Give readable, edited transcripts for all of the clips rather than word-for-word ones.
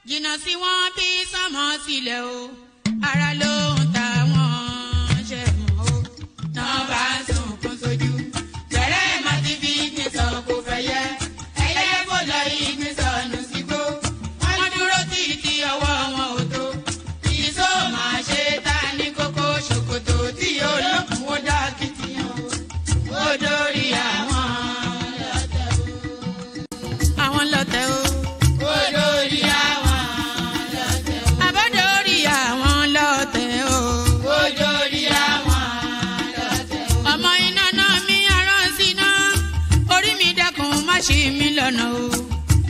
jìnnà sí wọn bí sánmọ̀ sílẹ̀ o ara ló ń ta wọn ṣe mọ́ o náà bá sunkún sójú bẹ̀rẹ̀ má ti fi ìgbín sọ kó fẹ́ yẹ ẹyẹ kò lọ ìgbín sọnù sígbó wọ́n dúró títí ọwọ́ wọn ò tó ìṣó máa ṣe ta ní kókó ṣòkòtò tí olókùn ó dá kìtìyàn ó dórí àwọn lọ́tẹ̀ o. Ṣí mi lọ́nà o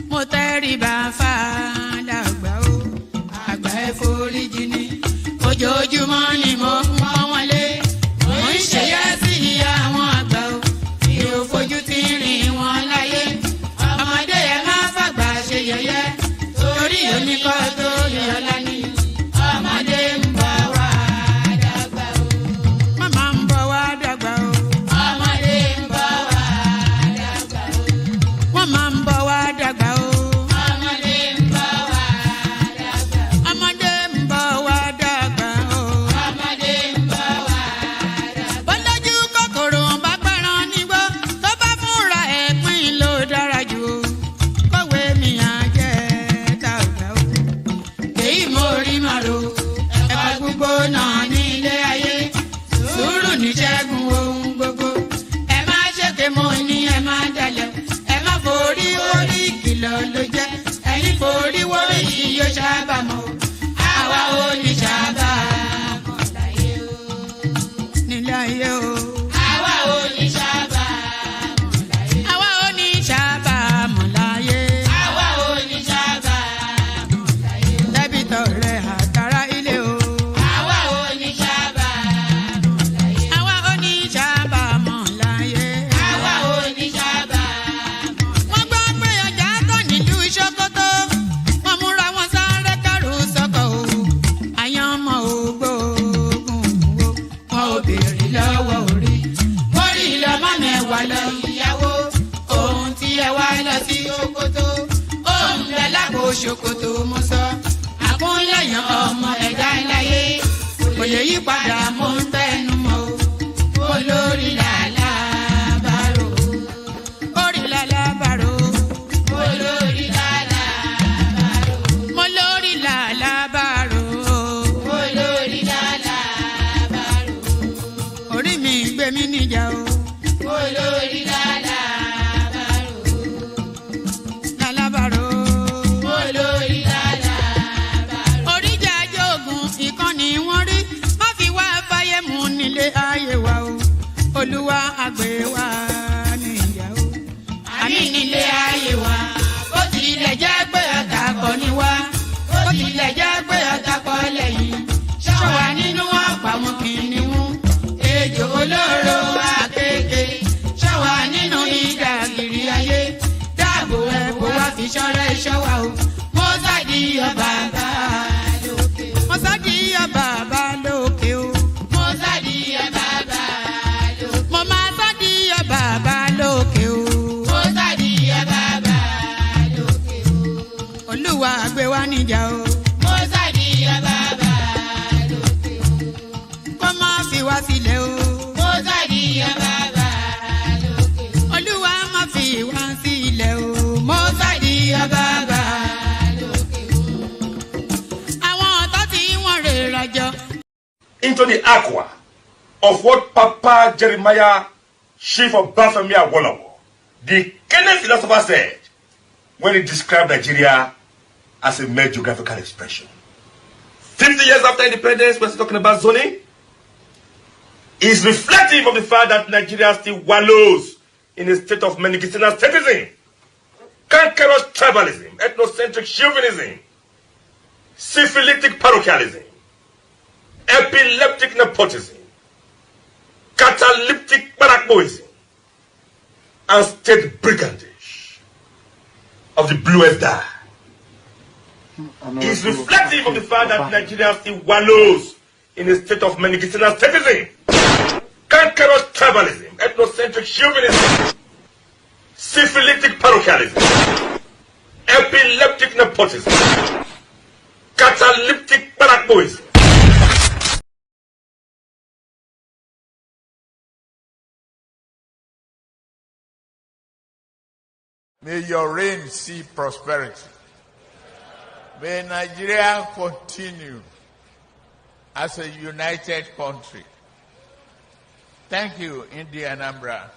mo tẹríba fàdàgbà o àgbà ẹ foríjì ni ojoojúmọ́ ni mo ń pọ́n wọn lé mo ń ṣèyá sí àwọn àgbà o mi ò fojú tí rìn wọn láyé ọmọdé ẹ má fàgbà ṣe yẹ̀yẹ́ torí oníkọ́ tó yọlá ni ọmọdé ń bọ̀ wá dàgbà o màmá ń bọ̀ wá dàgbà o. Máa ń bọ̀ wá dàgbà o. Ọmọdé ń bọ̀ wá dàgbà. Ọmọdé ń bọ̀ wá dàgbà o. Ọmọdé ń bọ̀ wá dàgbà. Bọ́lájú kòkòrò bá pẹran nígbó tó bá fúnra ẹ̀pín ló dára jù o. Kọ̀wé mi á jẹ́ tàgbà o. Èyí mo rí màrò ẹ̀ka gbogbo náà ní ilé ayé. Sùúrù ní ṣẹ́gun ohun gbogbo. Ẹ má ṣèké mo ní ẹ má dalẹ̀. Forí orí kìlọ̀ ló jẹ́ ẹni forí wọ́rí yìí yóò ṣàbàmọ́ àwa ò ní ṣàbàmọ́ láyé o nílé ayé o àwa ò ní ṣàbàmọ́ láyé àwa ò ní ṣàbàmọ́ láyé àwa ò ní ṣàbàmọ́ láyé dẹ́bìtọ̀ rẹ̀ àtàrà ilé o àwa ò ní ṣàbàmọ́ láyé àwa ò ní ṣàbàmọ́ láyé àwa ò ní ṣàbàmọ́. Ṣòkòtò wọn múra wọn sáré kẹrù sọkọ o àyànmọ́ ògbóògùn wo wọn ò béèrè lọ́wọ́ orí mórí lọ́mọ mẹ́wàá lọ ìyàwó ohun tí ẹ wá lọ sí Òkòtó òun lẹ lágbo Ṣòkòtò mo sọ àkúnlẹ̀yàn ọmọ ẹ̀dá láyé kò lè yí padà mo ń tẹnu mọ́ o olórí làlá bàrò orí làlá bàrò olórí làlá bàrò olórí làlá bàrò orí mi gbé mi níjà o olórí làlá bàrò olórí làlá bàrò oríjà jogun ìkànnì wọn rí má fi wá fáyé mu nílé ayé wa o olúwa àgbẹ̀ wa níyà o àmì nílé ayé wa bó tilẹ̀ jẹ́ pé ọ̀tá kọ́ ni wá bó tilẹ̀ jẹ́ pé ọ̀tá kọ́ lẹ́yìn ṣọ́wá nínú ọ̀pá wọn kìnìún ejò olóró àkékè ṣọ́wá nínú ìdàgìrì ayé dáàbò ẹ̀bùn wá fi ṣọ́rẹ́ ṣọ́wá o mo sádìyọ bàbá lókè o mo sádìyọ bàbá lókè o mo sádìyọ bàbá lókè mo máa sádìyọ bàbá lókè o mo sádìyọ bàbá lókè o olúwa gbé wa níjà o mo sádìyọ bàbá lókè o kó má fi wá sílẹ̀ o mo sádìyọ bàbá lókè o olúwa má fi wá sílẹ̀ o mo sádìyọ bàbá lókè o àwọn ọ̀tá tí wọ́n rè rajọ. Into the aqua of what Papa Jeremiah, chief of Bafemi Awolowo, the Kenyan philosopher, said when he described Nigeria as a mere geographical expression. 50 years after independence, we're still talking about zoning. Is reflective of the fact that Nigeria still wallows in a state of medicinal statism, cankerous tribalism, ethnocentric chauvinism, syphilitic parochialism, epileptic nepotism, catalyptic barakboism, and state brigandage of the bluest dye. Is reflective of the fact that Nigeria still wallows in a state of medicinal statism, cankerous tribalism, ethnocentric chauvinism, syphilitic parochialism, epileptic nepotism, catalytic parabolism. May your reign see prosperity. May Nigeria continue as a united country. Thank you, India Anambra.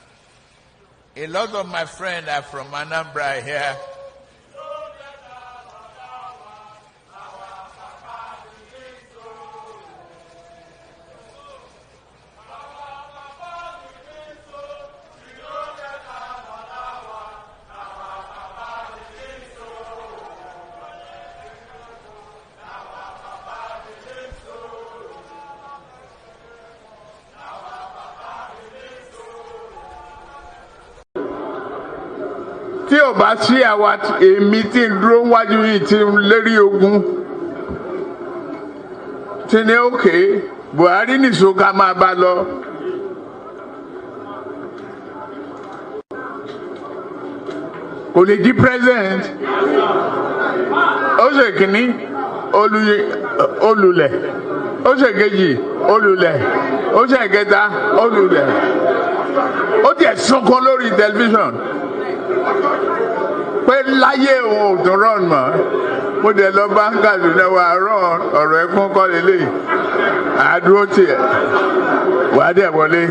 A lot of my friends are from Anambra here. tí ò bá sí àwa èmi tí ń dúró wájú yìí tí ń lérí ogun tí ní òkè Buhari nìṣó ká máa bá lọ. Kò lè di president. Ó ṣe kìíní olùlẹ̀, ó ṣe kejì olùlẹ̀, ó ṣe kẹta olùlẹ̀. Ó tiẹ̀ sunkún lórí tẹlifíṣàn pé láyé òun ò tún rán mọ́. Mo dẹ̀ lọ bá Kaduna wà rán ọ̀rọ̀ ẹkún kọ́ lélẹ̀ àdúró tiẹ̀ wà á dẹ̀ wọlé.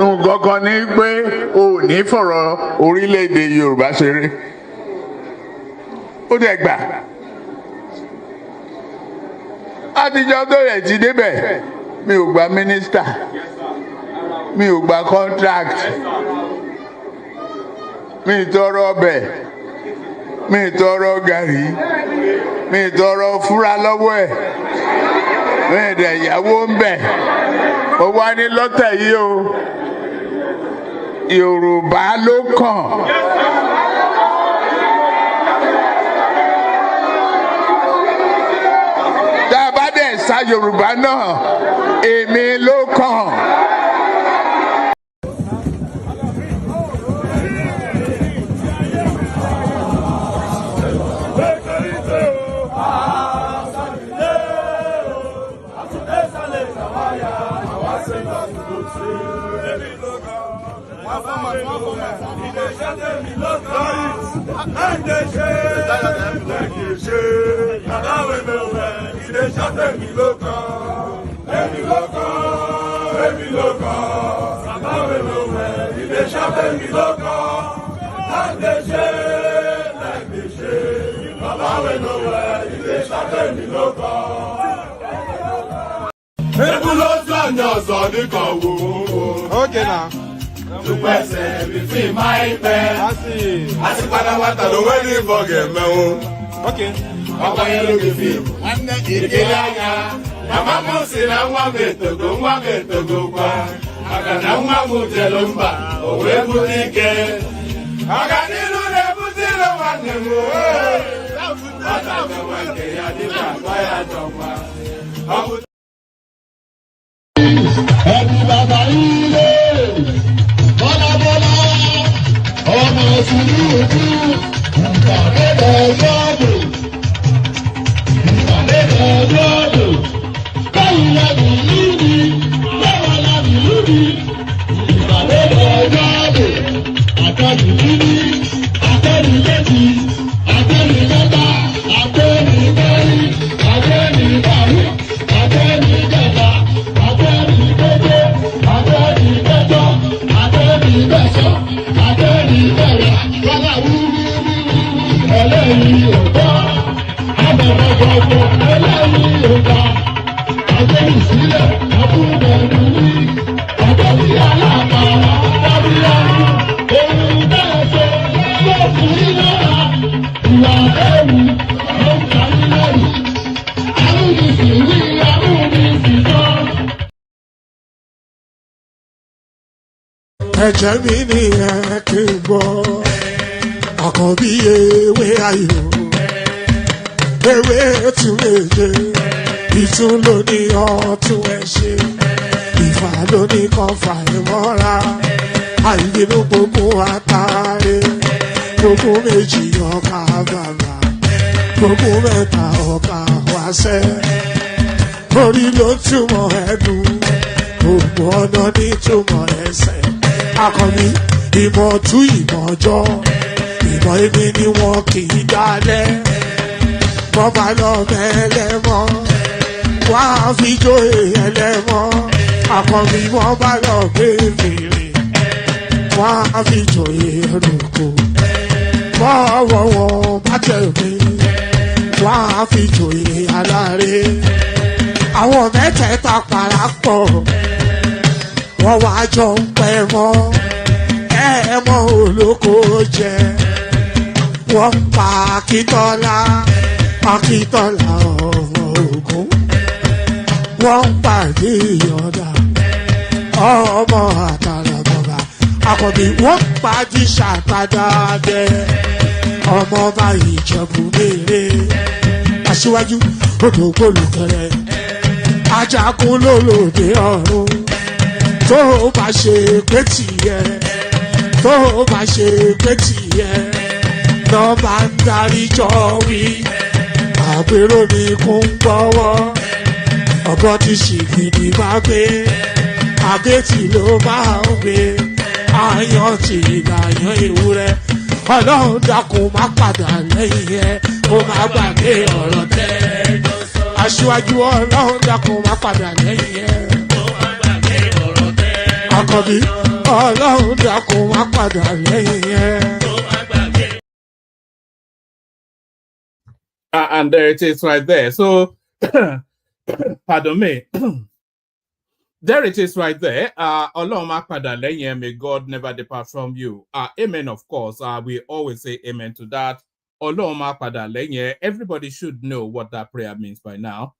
Nǹkan kan ní pé o ò ní fọ̀rọ̀ orílẹ̀-èdè Yorùbá ṣeré. Ó dẹ̀ gbà. Àtijọ́ tó yẹ ti débẹ̀ mi ò gba mínísítà, mi ò gba contract, mi ì tọrọ ọbẹ̀, mi ì tọrọ gàrí, mi ì tọrọ fúra lọ́wọ́ ẹ̀, mi ì dẹ̀ yàwó ń bẹ̀. Mo wá ní lọ́tẹ̀ yìí o, Yorùbá ló kàn. Tá a bá dẹ̀ sa Yorùbá náà, èmi ló kàn. Okay now. Okay. Ẹ̀jẹ̀ mi ni ẹ kí n gbọ́, àkọ́bí ewé ayò, ewé tún méje, ìtún ló ní ọ̀tún ẹ̀ ṣe, ìfà ló ní kan fà ẹ̀ mọ́ra, àìbínú gbogbo àtàrẹ, gbogbo méjì ọkà bàbà, gbogbo mẹ́ta ọkà àṣẹ orí ló túmọ̀ ẹnu gbogbo ọ̀nà ní túmọ̀ ẹsẹ̀ akọni ìmọ̀ tú ìmọ̀ ọjọ́ ìmọ̀ èmi ni wọn kì í dálẹ̀ wọ́n bá lọ mẹ́lẹ́mọ́ wá fi jóye ẹlẹ́mọ́ akọni wọ́n bá lọ gbé fèrè wá fi jóye ẹlòkó bọ́wọ́ wọn bá tẹ̀lé wá fi jóye aláre àwọn mẹ́tẹ̀ẹ̀ta parapọ̀ wọ́n wá jọ ń pẹ́ mọ́ ẹ̀ẹ́mọ́ olóko jẹ wọ́n pa Akíntọ́lá ọmọ Ògún wọ́n pàdé ìyọ̀dà ọmọ àtàlàbọ̀bà àkọ́bí wọ́n pàdé ṣàtàdàdẹ ọmọ ọba Ìjẹ̀bú mèrè aṣíwájú odògbòlùkẹrẹ ajagun lólòdì ọ̀run tó bá ṣe pé tìyẹ tó bá ṣe pé tìyẹ lọ bá ń darí jọ wí àpérò ní kún gbọ́wọ́ ọ̀gọ́ ti ṣìgìdì bá gbé àgẹ́tì ló máa ń gbé àyàn tí ìlàyàn ewúrẹ́ ọlọ́run dákun má padà lẹ́yìn ẹ kó má gbàgbé ọ̀rọ̀ tẹ́ aṣíwájú ọlọ́run dákun má padà lẹ́yìn ẹ kó má gbàgbé ọ̀rọ̀ tẹ́ àkọ́bí ọlọ́run dákun má padà lẹ́yìn ẹ kó má gbàgbé. And there it is right there. So, pardon me. There it is right there. Ọlọ́run má padà lẹ́yìn ẹ, may God never depart from you. Amen, of course. We always say amen to that. Ọlọ́run má padà lẹ́yìn ẹ. Everybody should know what that prayer means by now.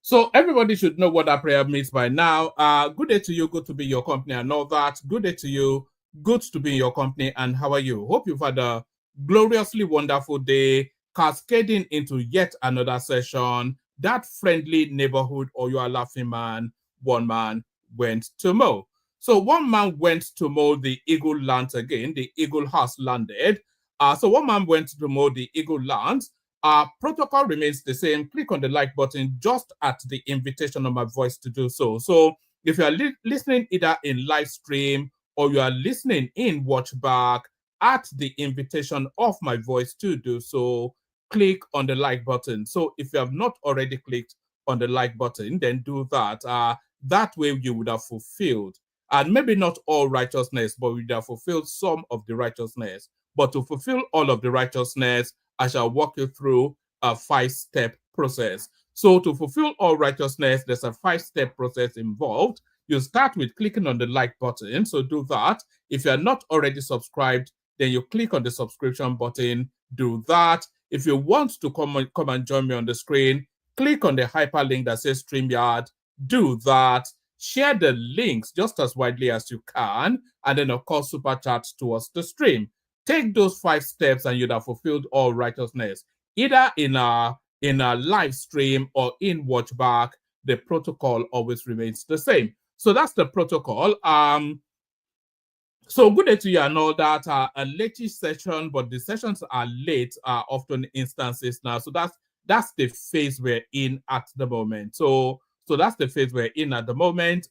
So everybody should know what that prayer means by now. Good day to you. Good to be in your company and all that. Good day to you. Good to be in your company. And how are you? Hope you've had a gloriously wonderful day, cascading into yet another session. That friendly neighborhood, or you are laughing man, one man went to mow. So one man went to mow, the eagle lands again. The eagle has landed. So one man went to mow, the eagle lands. Protocol remains the same. Click on the like button just at the invitation of my voice to do so. So if you are listening either in live stream or you are listening in watch back, at the invitation of my voice to do so, click on the like button. So if you have not already clicked on the like button, then do that. That way you would have fulfilled, and maybe not all righteousness, but we would have fulfilled some of the righteousness. But to fulfill all of the righteousness, I shall walk you through a 5-step process. So to fulfill all righteousness, there's a 5-step process involved. You start with clicking on the like button. So do that. If you are not already subscribed, then you click on the subscription button. Do that. If you want to come and join me on the screen, click on the hyperlink that says StreamYard. Do that. Share the links just as widely as you can. And then, of course, super chat towards the stream. Take those 5 steps and you'd have fulfilled all righteousness. Either in a live stream or in watchback, the protocol always remains the same. So that's the protocol. So good day to you and all that. A late session, but the sessions are late, often instances now. So that's the phase we're in at the moment. So that's the phase we're in at the moment.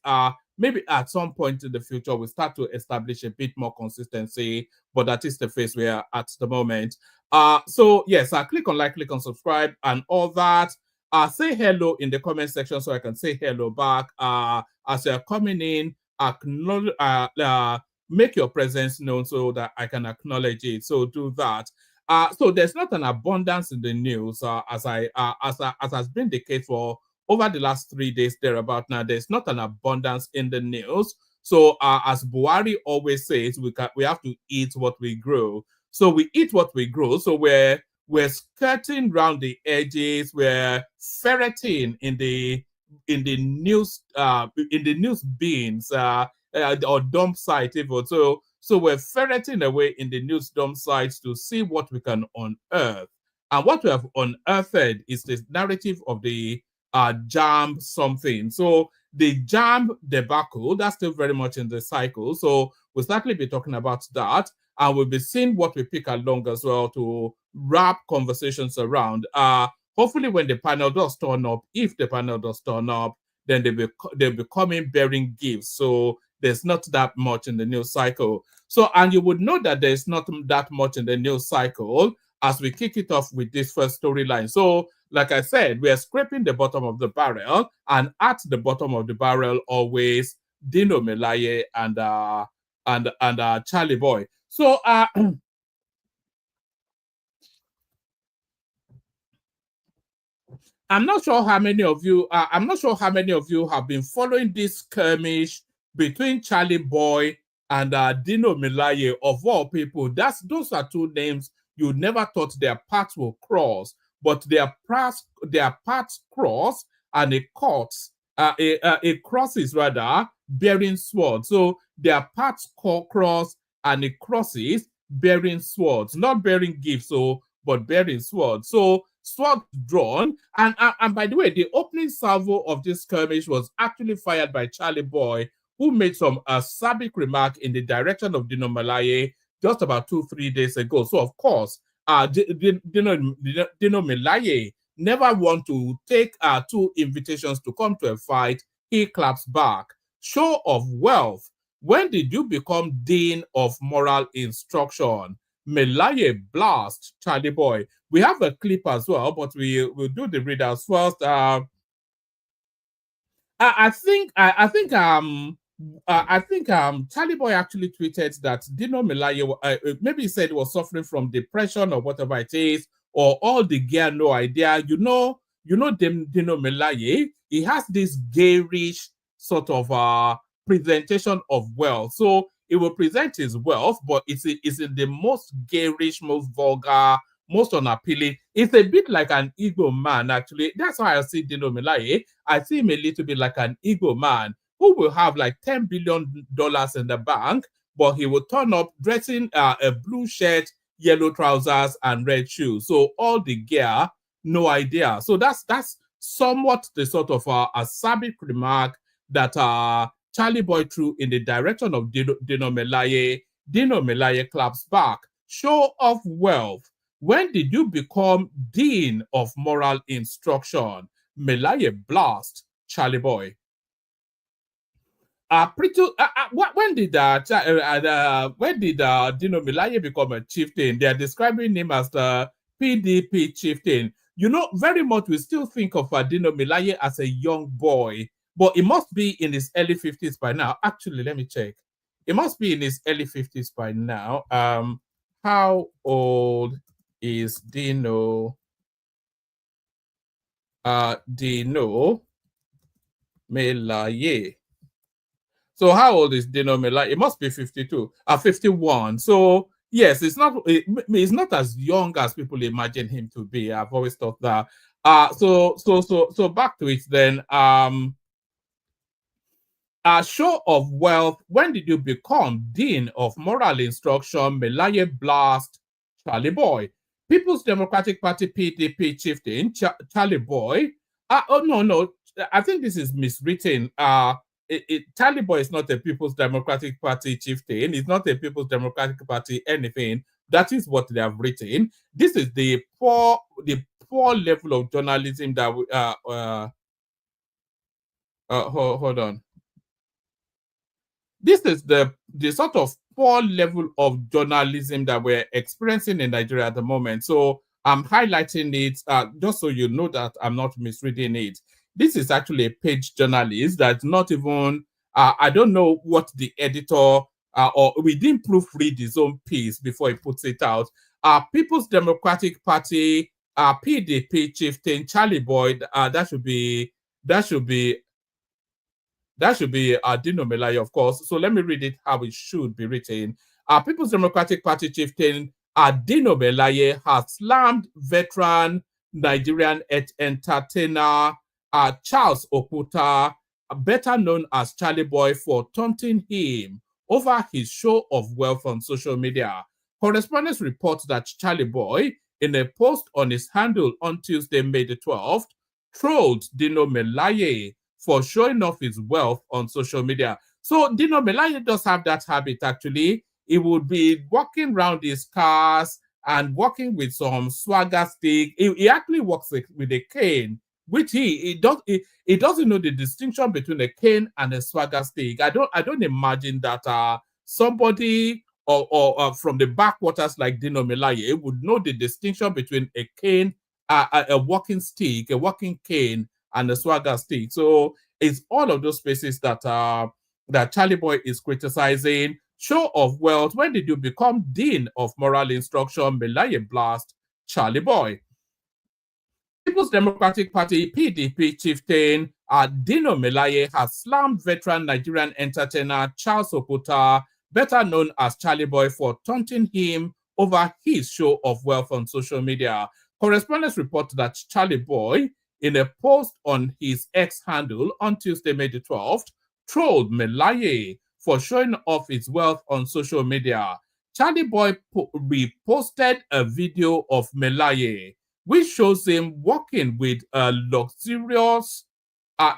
Maybe at some point in the future, we'll start to establish a bit more consistency, but that is the phase we are at the moment. So yes, click on like, click on subscribe and all that. Say hello in the comment section so I can say hello back. As you're coming in, acknowledge, make your presence known so that I can acknowledge it. So do that. So there's not an abundance in the news, as has been the case for over the last 3 days thereabout. Now there's not an abundance in the news. So as Buhari always says, we have to eat what we grow. So we eat what we grow. So we're skirting around the edges. We're ferreting in the news bins or dump site even. So we're ferreting away in the news dump sites to see what we can unearth. And what we have unearthed is this narrative of the Jamb'S something. So the Jamb'S debacle, that's still very much in the cycle. So we'll certainly be talking about that. And we'll be seeing what we pick along as well to wrap conversations around. Hopefully when the panel does turn up, if the panel does turn up, then they'll be coming bearing gifts. So there's not that much in the news cycle. So, and you would know that there's not that much in the news cycle as we kick it off with this first storyline. So, like I said, we are scraping the bottom of the barrel, and at the bottom of the barrel, always Dino Melaye and Charlie Boy. So, I'm not sure how many of you have been following this skirmish between Charlie Boy and Dino Melaye, of all people. Those are two names you never thought their paths will cross, but their paths cross, and it crosses rather, bearing swords. So their paths cross, and it crosses bearing swords, not bearing gifts, but bearing swords. So sword drawn, and by the way, the opening salvo of this skirmish was actually fired by Charlie Boy, who made some acerbic remark in the direction of Dino Melaye just about 2-3 days ago. So of course, Dino Melaye never want to take two invitations to come to a fight. He claps back. Show of wealth. When did you become Dean of Moral Instruction? Melaye blast Charlie Boy. We have a clip as well, but we'll do the readers first. I think Charlie Boy actually tweeted that Dino Melaye, maybe he said he was suffering from depression or whatever it is, or all the gear, no idea. You know Dino Melaye, he has this garish sort of presentation of wealth. So it will present his wealth, but it's in the most garish, most vulgar, most unappealing. It's a bit like an Igbo man, actually. That's why I see Dino Melaye. I see him a little bit like an Igbo man who will have like $10 billion in the bank, but he will turn up dressing a blue shirt, yellow trousers, and red shoes. So all the gear, no idea. So that's somewhat the sort of acerbic remark that Charlie Boy threw in the direction of Dino Melaye. Dino Melaye claps back. Show of wealth. When did you become Dean of Moral Instruction? Melaye blast Charlie Boy. When did Dino Melaye become a chieftain? They are describing him as the PDP chieftain. You know, very much we still think of Dino Melaye as a young boy, but it must be in his early 50s by now. Actually, let me check. It must be in his early 50s by now. How old is Dino Melaye? So how old is Dino Melaye? It must be 51. So yes, it's not as young as people imagine him to be. I've always thought that. So back to it then. Show of wealth. When did you become Dean of Moral Instruction? Melaye blast Charlie Boy. People's Democratic Party PDP chieftain Charlie Boy. No. I think this is miswritten. Charlie Boy is not a People's Democratic Party chieftain. It's not a People's Democratic Party anything. That is what they have written. This is the poor level of journalism that we, hold on. This is the sort of poor level of journalism that we're experiencing in Nigeria at the moment. So I'm highlighting it just so you know that I'm not misreading it. This is actually a page journalist that's not even, I don't know what the editor, or we didn't proofread his own piece before he puts it out. People's Democratic Party, PDP chieftain Charlie Boy, that should be Dino Melaye, of course. So let me read it how it should be written. People's Democratic Party chieftain Dino Melaye has slammed veteran Nigerian entertainer Charles Okuta, better known as Charlie Boy, for taunting him over his show of wealth on social media. Correspondents report that Charlie Boy, in a post on his handle on Tuesday, May the 12th, trolled Dino Melaye for showing off his wealth on social media. So Dino Melaye does have that habit, actually. He would be walking around his cars and walking with some swagger stick. He actually walks with a cane, which he doesn't know the distinction between a cane and a swagger stick. I don't imagine that somebody or from the backwaters like Dino Melaye would know the distinction between a cane, a walking stick, a walking cane, and a swagger stick. So it's all of those spaces that that Charlie Boy is criticizing. Show of wealth. When did you become Dean of Moral Instruction? Melaye blast Charlie Boy. People's Democratic Party PDP chieftain Dino Melaye has slammed veteran Nigerian entertainer Charles Okuta, better known as Charlie Boy, for taunting him over his show of wealth on social media. Correspondents report that Charlie Boy, in a post on his X handle on Tuesday, May the 12th, trolled Melaye for showing off his wealth on social media. Charlie Boy reposted a video of Melaye, which shows him walking with a luxurious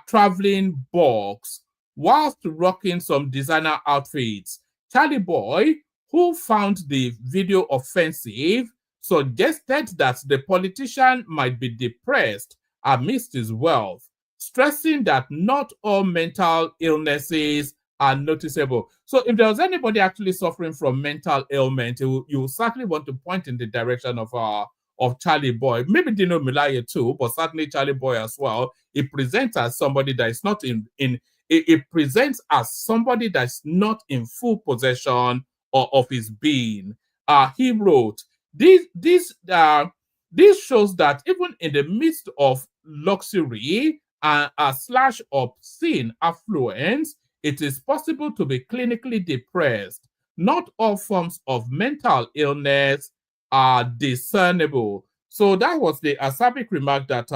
traveling box whilst rocking some designer outfits. Charlie Boy, who found the video offensive, suggested that the politician might be depressed amidst his wealth, stressing that not all mental illnesses are noticeable. So if there was anybody actually suffering from mental ailment, you certainly want to point in the direction of Charlie Boy, maybe Dino Melaye too, but certainly Charlie Boy as well. It presents as somebody that is not it presents as somebody that's not in full possession of his being. He wrote, this shows that even in the midst of luxury and / obscene affluence, it is possible to be clinically depressed. Not all forms of mental illness are discernible. So that was the acerbic remark that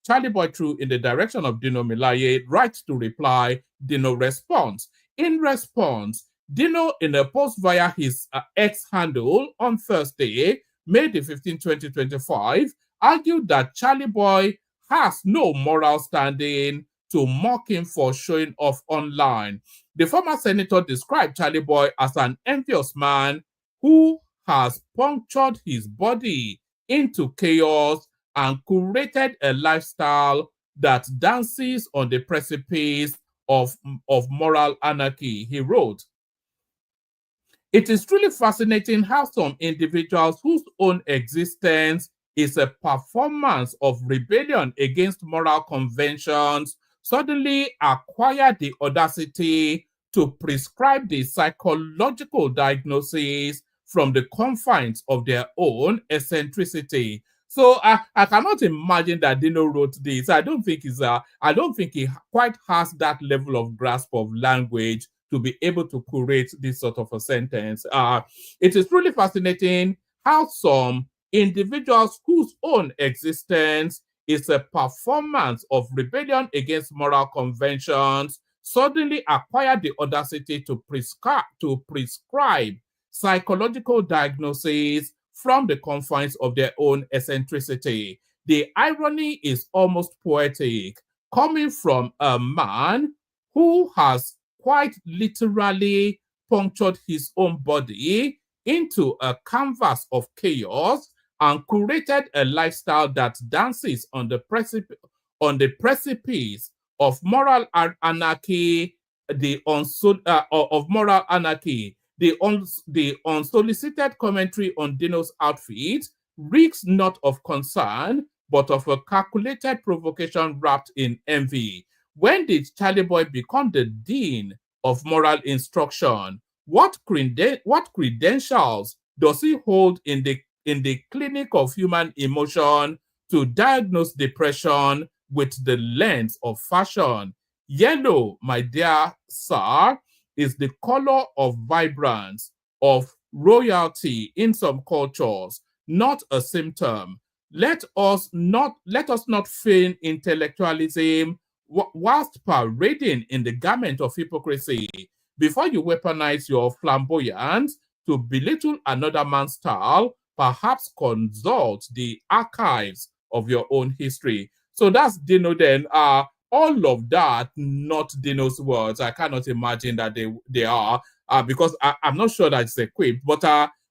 Charlie Boy threw in the direction of Dino Melaye. Right to reply, Dino responds. In response, Dino, in a post via his X handle on Thursday, May the 15th, 2025, argued that Charlie Boy has no moral standing to mock him for showing off online. The former senator described Charlie Boy as an envious man who has punctured his body into chaos and curated a lifestyle that dances on the precipice of moral anarchy. He wrote, "It is truly fascinating how some individuals whose own existence is a performance of rebellion against moral conventions suddenly acquire the audacity to prescribe the psychological diagnosis from the confines of their own eccentricity." So I cannot imagine that Dino wrote this. I don't think he quite has that level of grasp of language to be able to curate this sort of a sentence. It is really fascinating how some individuals whose own existence is a performance of rebellion against moral conventions suddenly acquire the audacity to prescribe psychological diagnosis from the confines of their own eccentricity. The irony is almost poetic, coming from a man who has quite literally punctured his own body into a canvas of chaos and curated a lifestyle that dances on the precipice of moral anarchy, the unsolicited commentary on Dino's outfit reeks not of concern, but of a calculated provocation wrapped in envy. When did Charlie Boy become the dean of moral instruction? What credentials does he hold in the clinic of human emotion to diagnose depression with the lens of fashion? Yellow, my dear sir, is the color of vibrance, of royalty in some cultures, not a symptom. Let us not feign intellectualism whilst parading in the garment of hypocrisy. Before you weaponize your flamboyance to belittle another man's style, perhaps consult the archives of your own history. So that's Dino then. All of that, not Dino's words. I cannot imagine that they are, because I'm not sure that it's equipped, but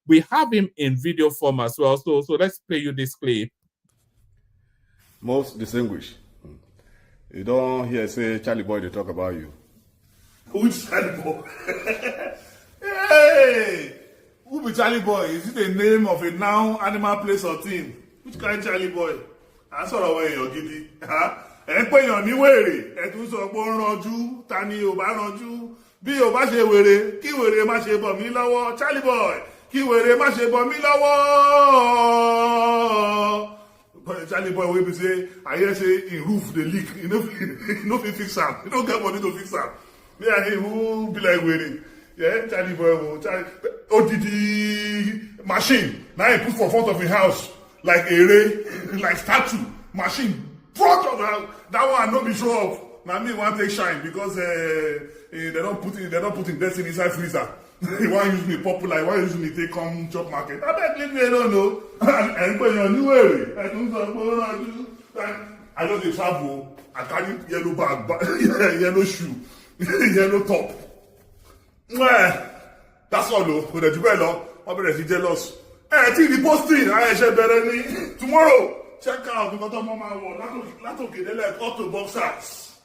we have him in video form as well. So let's play you this clip. Most distinguished. You don't hear say Charlie Boy they talk about you. Which Charlie Boy? Hey! Who be Charlie Boy? Is it the name of a noun, animal, place, or thing? Which kind Charlie Boy? I saw the way you're giddy. Ẹ pé èèyàn ní wèrè, ẹ tún sọ pé ó ń ranjú, ta ni ò bá ranjú? Bí ò bá ṣe wèrè, kí wèrè má ṣe bọ̀ mí lọ́wọ́. Charlie Boy, kí wèrè má ṣe bọ̀ mí lọ́wọ́. Charlie Boy wey be say, I hear say him roof dey leak, he no fit fix am, he no get money to fix am. Me and him who be like wèrè. Yeah, Charlie Boy, ODD machine. Now he put for front of his house like a ray, like statue machine. Front of the house. That one no be show off. Now me want take shine because they don't put in destiny inside freezer. He want use me popular. He want use me take come chop market. I bet leave me alone no. And when you're new way, I know they travel. I carry yellow bag, yellow shoe, yellow top. That's all though. With the jubelo, I'm very jealous. Hey, till the posting, I shall better tomorrow. Check out because of Mama War. That's okay. They like auto boxers.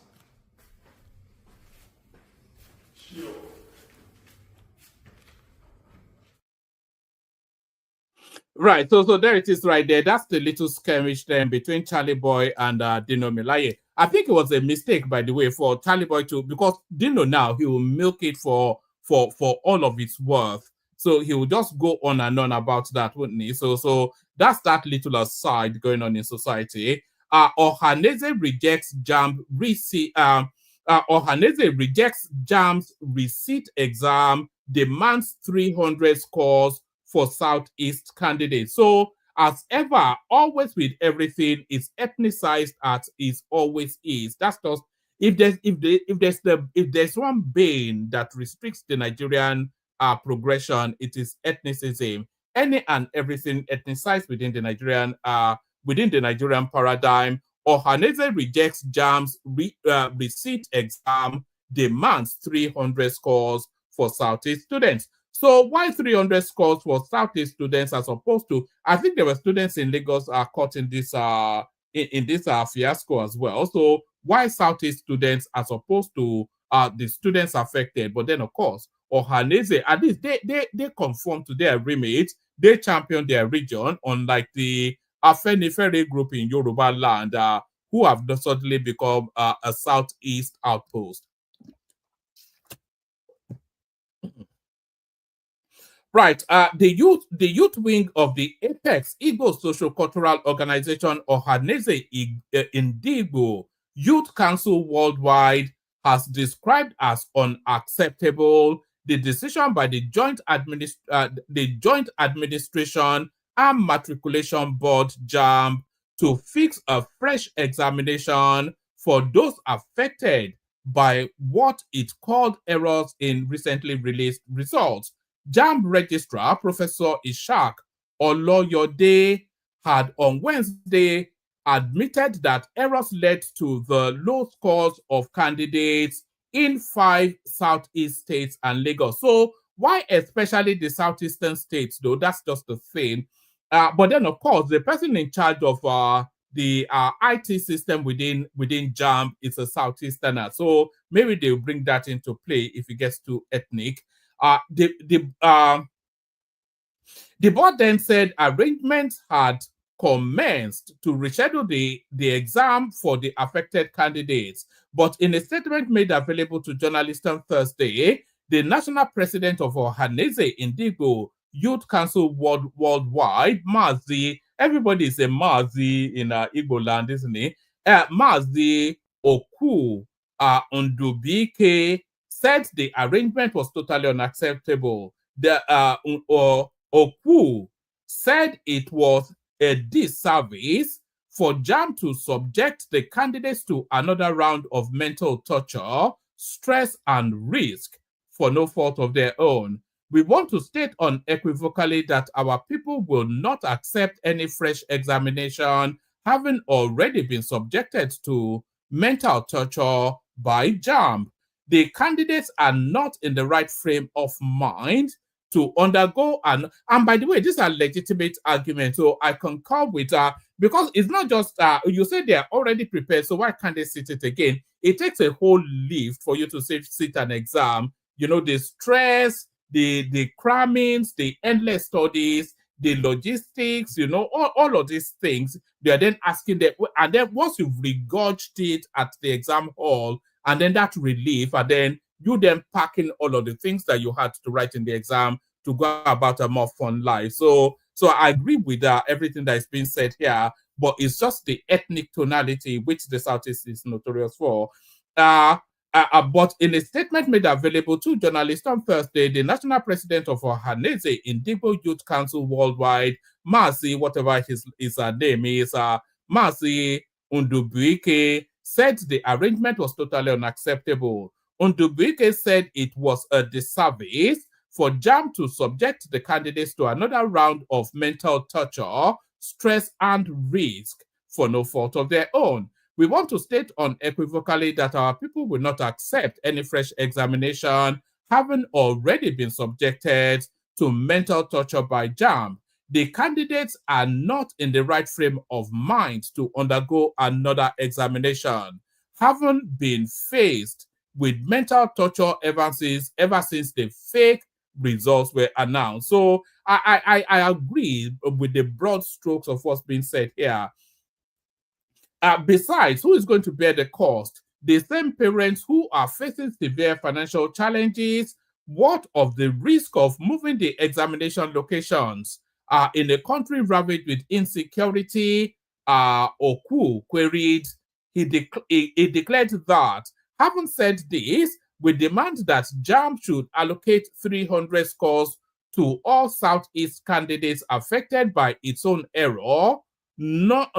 Sure. Right, so there it is right there. That's the little skirmish then between Charlie Boy and Dino Melaye. I think it was a mistake, by the way, for Charlie Boy to, because Dino now, he will milk it for all of its worth. So he will just go on and on about that, wouldn't he? So that's that little aside going on in society. Ohanaeze rejects Jamb'S Resit. Ohanaeze rejects Jamb'S Resit exam, demands 300 scores for Southeast candidates. So as ever, always with everything, it's ethnicized as it always is. That's just if there's one bane that restricts the Nigerian progression, it is ethnicism. Any and everything ethnicized within the Nigerian paradigm. Ohanaeze rejects Jamb'S Resit exam, demands 300 scores for Southeast students. So why 300 scores for Southeast students as opposed to, I think there were students in Lagos are caught in this fiasco as well. So why Southeast students as opposed to the students affected? But then of course, Ohanaeze, at least they conform to their remit, they champion their region, unlike the Afenifere group in Yoruba land, who have suddenly become a Southeast outpost. Right, the youth wing of the Apex Igbo Social Cultural Organization Ohanaeze Ndigbo Youth Council Worldwide has described as unacceptable the decision by the Joint Administration and Matriculation Board JAMB to fix a fresh examination for those affected by what it called errors in recently released results. JAMB Registrar Professor Ishaq Oloyode had on Wednesday admitted that errors led to the low scores of candidates in 5 Southeast states and Lagos. So why especially the Southeastern states, though? That's just the thing. But then, of course, the person in charge of the IT system within JAMB is a Southeasterner. So maybe they'll bring that into play if it gets too ethnic. The board then said arrangements had commenced to reschedule the exam for the affected candidates. But in a statement made available to journalists on Thursday, the national president of Ohanaeze Ndigbo Youth Council Worldwide, Mazi, everybody is a Mazi in Igbo land, isn't it? Mazi Oku Ndubike said the arrangement was totally unacceptable. The Oku said it was a disservice for JAMB to subject the candidates to another round of mental torture, stress, and risk for no fault of their own. We want to state unequivocally that our people will not accept any fresh examination having already been subjected to mental torture by Jambs. The candidates are not in the right frame of mind to undergo, and by the way, these are legitimate arguments, so I concur with because it's not just you say they are already prepared, so why can't they sit it again? It takes a whole lift for you to sit an exam. You know, the stress, the crammings, the endless studies, the logistics, you know, all of these things. They are then asking them, and then once you've regurged it at the exam hall, and then that relief, and then you then packing all of the things that you had to write in the exam to go about a more fun life. So I agree with everything that is being said here, but it's just the ethnic tonality which the Southeast is notorious for. But in a statement made available to journalists on Thursday, the national president of Ohanaeze Indigo Youth Council Worldwide, Mazi, whatever his name is, Mazi Undubuike, said the arrangement was totally unacceptable. Undubuike said it was a disservice for Jambs to subject the candidates to another round of mental torture, stress, and risk for no fault of their own. We want to state unequivocally that our people will not accept any fresh examination, having already been subjected to mental torture by Jambs. The candidates are not in the right frame of mind to undergo another examination, having been faced with mental torture ever since the fake results were announced. So I agree with the broad strokes of what's being said here. Besides, who is going to bear the cost? The same parents who are facing severe financial challenges. What of the risk of moving the examination locations in a country ravaged with insecurity? Oku queried. He declared that, having said this, we demand that Jambs should allocate 300 scores to all Southeast candidates affected by its own error, not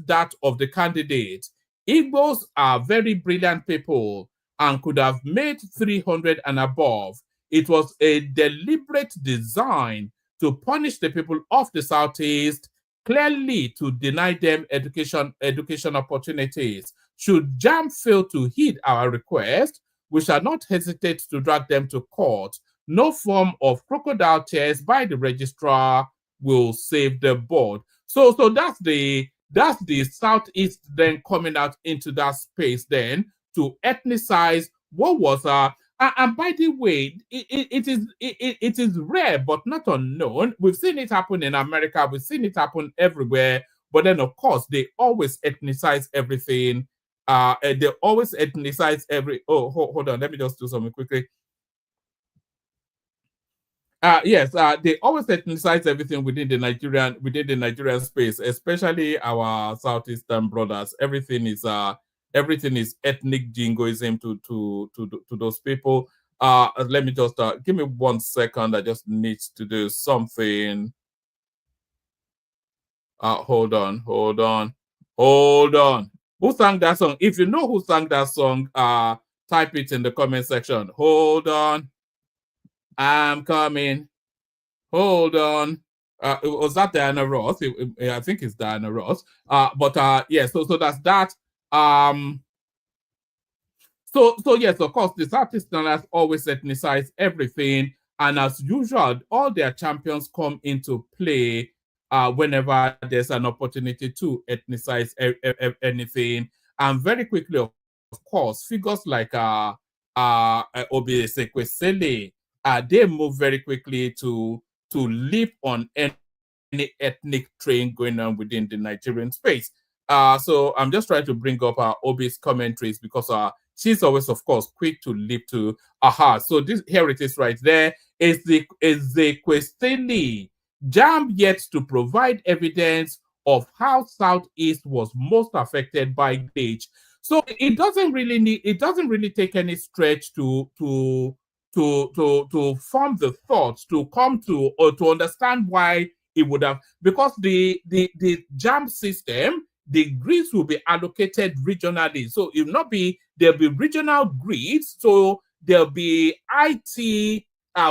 that of the candidate. Igbos are very brilliant people and could have made 300 and above. It was a deliberate design to punish the people of the Southeast, clearly to deny them education opportunities. Should Jambs fail to heed our request, we shall not hesitate to drag them to court. No form of crocodile tears by the registrar will save the board. So that's the Southeast then coming out into that space then to ethnicize what was and by the way, it is rare but not unknown. We've seen it happen in America, we've seen it happen everywhere, but then of course they always ethnicize everything. They always ethnicize hold on, let me just do something quickly. Yes, they always ethnicize everything within the Nigerian space, especially our Southeastern brothers. Everything is ethnic jingoism to those people. Let me just give me 1 second. I just need to do something. Hold on. Who sang that song? If you know who sang that song, type it in the comment section. Hold on. I'm coming. Hold on. Was that Diana Ross? I think it's Diana Ross. Yeah, so that's that. So yes, of course, the Southeasterners always ethnicize everything, and as usual, all their champions come into play whenever there's an opportunity to ethnicize anything. And very quickly, of course, figures like Ohanaeze Kwesele, they move very quickly to leap on any ethnic train going on within the Nigerian space. So I'm just trying to bring up Obi's commentaries because she's always, of course, quick to leap to aha. So here it is right there. Is the Kwesele Jambs yet to provide evidence of how Southeast was most affected by glitch. So it doesn't really take any stretch to form the thoughts, to come to or to understand why it would have, because the Jambs system, the grids will be allocated regionally. So there'll be regional grids. So there'll be IT,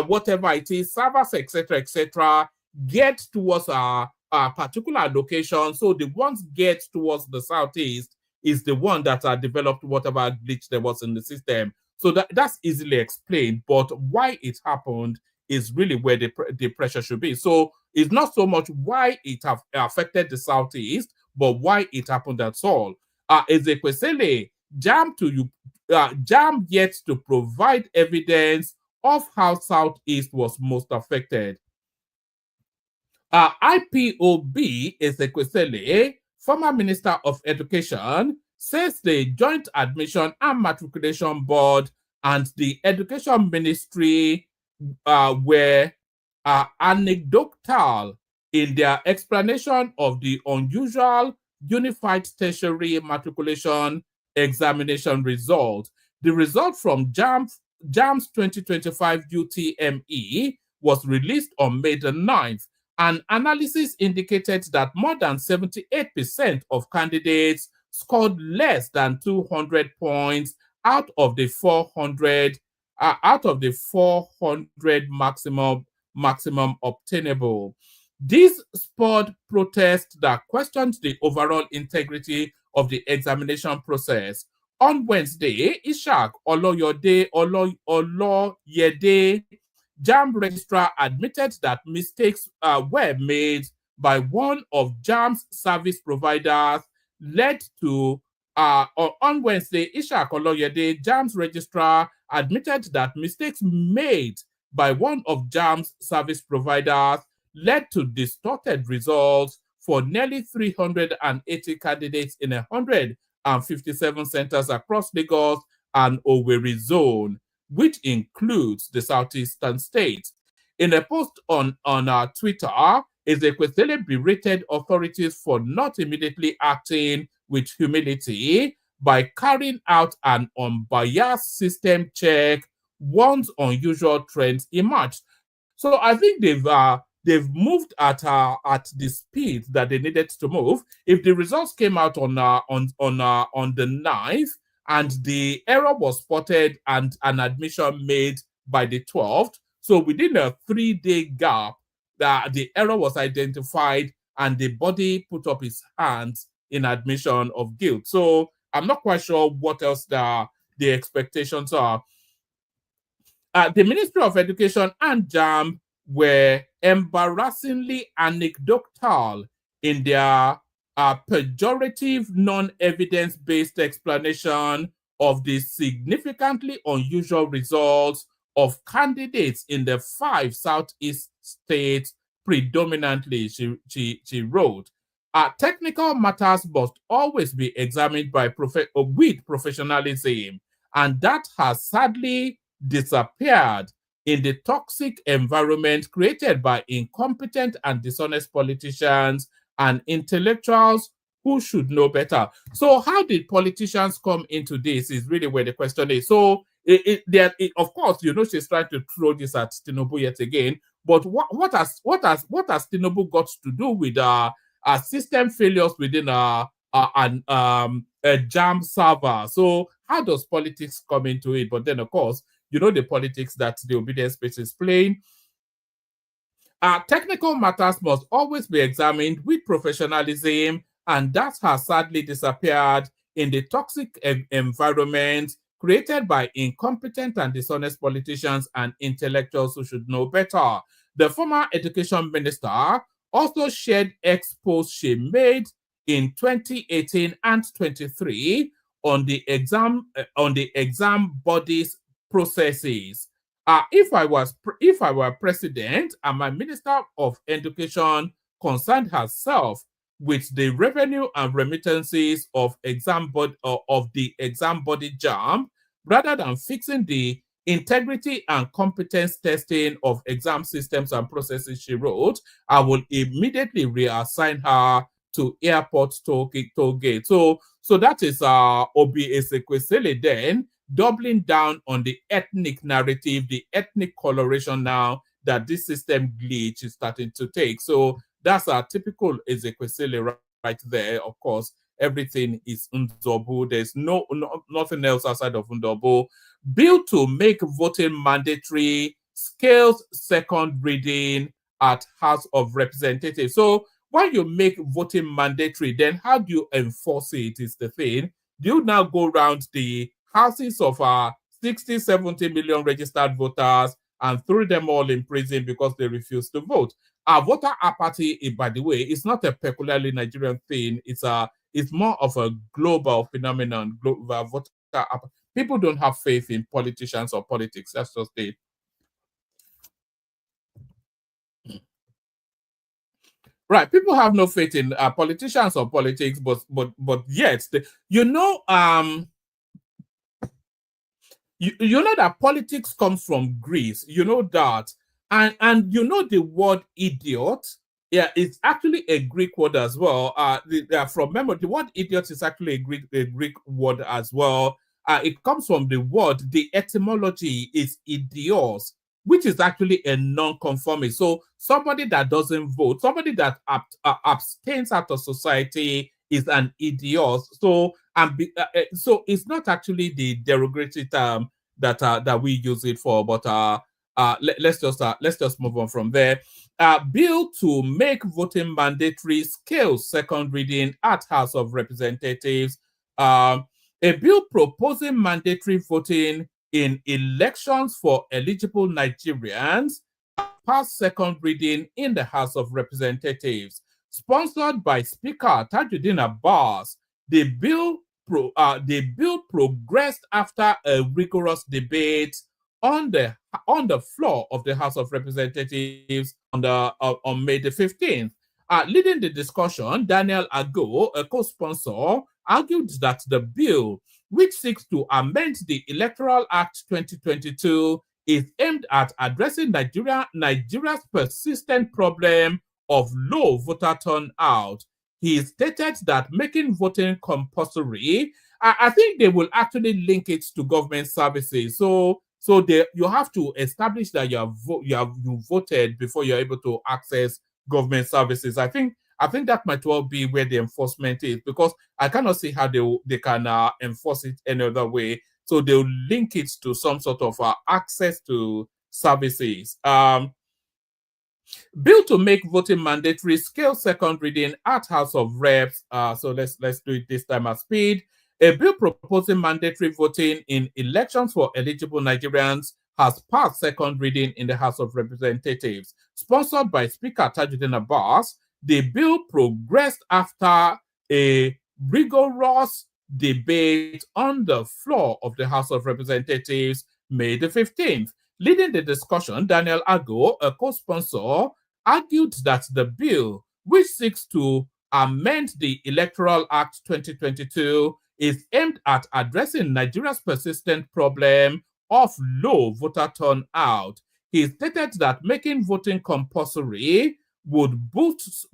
whatever it is, servers, etc., get towards particular location. So the ones get towards the southeast is the one that developed whatever glitch there was in the system. So that's easily explained, but why it happened is really where the pressure should be. So it's not so much why it have affected the southeast, but why it happened, that's all. Ezekwesili, Jam yet to provide evidence of how southeast was most affected. IPOB Ezekwesili, former Minister of Education, says the Joint Admission and Matriculation Board and the Education Ministry were anecdotal in their explanation of the unusual Unified Tertiary Matriculation Examination result. The result from Jamb's 2025 UTME was released on May the 9th. An analysis indicated that more than 78% of candidates scored less than 200 points out of the 400 maximum obtainable. This spurred protests that questioned the overall integrity of the examination process. On Wednesday, Ishaq Oloyede, Jamb's registrar, admitted that mistakes were made by one of Jamb's service providers led to on Wednesday, Ishaq Oloyede, Jamb's registrar, admitted that mistakes made by one of Jamb's service providers led to distorted results for nearly 380 candidates in 157 centers across Lagos and Owerri zone, which includes the southeastern states. In a post on Twitter, Ezekwesili berated authorities for not immediately acting with humility by carrying out an unbiased system check once unusual trends emerged. So I think they've moved at the speed that they needed to move. If the results came out on the 9th and the error was spotted and an admission made by the 12th, so within a 3-day gap, the error was identified and the body put up its hands in admission of guilt. So I'm not quite sure what else the expectations are. The Ministry of Education and Jamb were embarrassingly anecdotal in their pejorative, non-evidence-based explanation of the significantly unusual results of candidates in the 5 southeast states predominantly, she wrote. Technical matters must always be examined with professionalism, and that has sadly disappeared in the toxic environment created by incompetent and dishonest politicians and intellectuals who should know better. So how did politicians come into this is really where the question is. So of course, she's trying to throw this at Tinubu yet again, but what has Tinubu got to do with system failures within a Jamb server? So how does politics come into it? But then, of course, the politics that the obedience space is playing. Technical matters must always be examined with professionalism, and that has sadly disappeared in the toxic environment created by incompetent and dishonest politicians and intellectuals who should know better. The former education minister also shared expos she made in 2018 and 23 on the exam bodies processes. If I were president and my Minister of Education concerned herself with the revenue and remittances of the exam body Jamb, rather than fixing the integrity and competence testing of exam systems and processes, she wrote, I will immediately reassign her to airport toll gate. So that is Obi Ezekwesili then doubling down on the ethnic narrative, the ethnic coloration now that this system glitch is starting to take. So that's a typical Ezekwesili right there. Of course, everything is Ndobo. There's nothing else outside of Ndobo. Bill to make voting mandatory scales second reading at House of Representatives. So when you make voting mandatory, then how do you enforce it is the thing. Do you now go around the houses of 60, 70 million registered voters and throw them all in prison because they refuse to vote? Voter apathy, by the way, is not a peculiarly Nigerian thing. It's more of a global phenomenon. Voter apathy. People don't have faith in politicians or politics. That's just it. Right, people have no faith in politicians or politics, but yet, you know that politics comes from Greece. You know that, and you know the word idiot. Yeah, it's actually a Greek word as well. From memory, the word idiot is actually a Greek word as well. It comes from the word. The etymology is idios, which is actually a non-conformist. So somebody that doesn't vote, somebody that abstains out of society is an idiot. So so it's not actually the derogatory term that we use it for, but let's just move on from there. Bill to make voting mandatory scales second reading at House of Representatives. A bill proposing mandatory voting in elections for eligible Nigerians passed second reading in the House of Representatives. Sponsored by Speaker Tajuddin Abbas, the bill progressed after a rigorous debate on the floor of the House of Representatives on May the 15th. Leading the discussion, Daniel Ago, a co-sponsor, argued that the bill, which seeks to amend the Electoral Act 2022, is aimed at addressing Nigeria's persistent problem of low voter turnout. He stated that making voting compulsory, I think they will actually link it to government services. So you have to establish that you voted before you're able to access government services. I think that might well be where the enforcement is, because I cannot see how they can enforce it any other way. So they'll link it to some sort of access to services. Bill to make voting mandatory scale second reading at House of Reps. So let's do it this time at speed. A bill proposing mandatory voting in elections for eligible Nigerians has passed second reading in the House of Representatives. Sponsored by Speaker Tajuddin Abbas, the bill progressed after a rigorous debate on the floor of the House of Representatives May the 15th. Leading the discussion, Daniel Ago, a co-sponsor, argued that the bill, which seeks to amend the Electoral Act 2022, is aimed at addressing Nigeria's persistent problem of low voter turnout. He stated that making voting compulsory would boost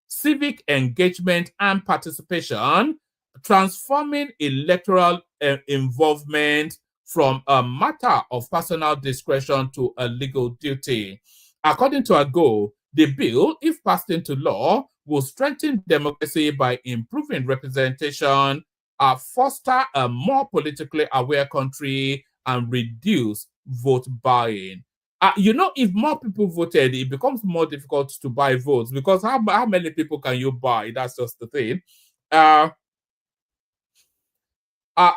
civic engagement and participation, transforming electoral involvement from a matter of personal discretion to a legal duty. According to Ago, the bill, if passed into law, will strengthen democracy by improving representation, foster a more politically aware country, and reduce vote buying. If more people voted, it becomes more difficult to buy votes, because how many people can you buy? That's just the thing.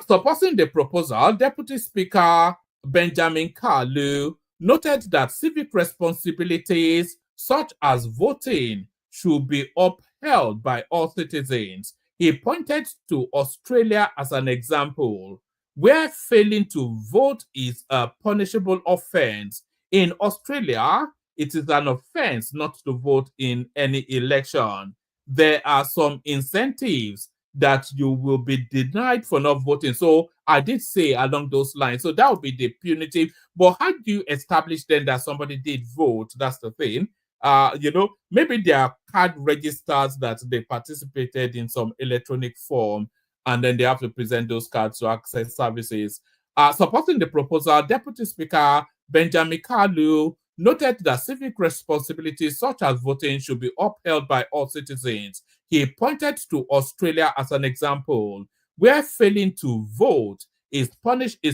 Supporting the proposal, Deputy Speaker Benjamin Kalu noted that civic responsibilities such as voting should be upheld by all citizens. He pointed to Australia as an example, where failing to vote is a punishable offense. In Australia, it is an offense not to vote in any election. There are some incentives that you will be denied for not voting. So I did say along those lines. So that would be the punitive. But how do you establish then that somebody did vote? That's the thing. Maybe there are card registers that they participated in some electronic form, and then they have to present those cards to access services. Supporting the proposal, Deputy Speaker Benjamin Kalu noted that civic responsibilities such as voting should be upheld by all citizens. He pointed to Australia as an example, where failing to vote is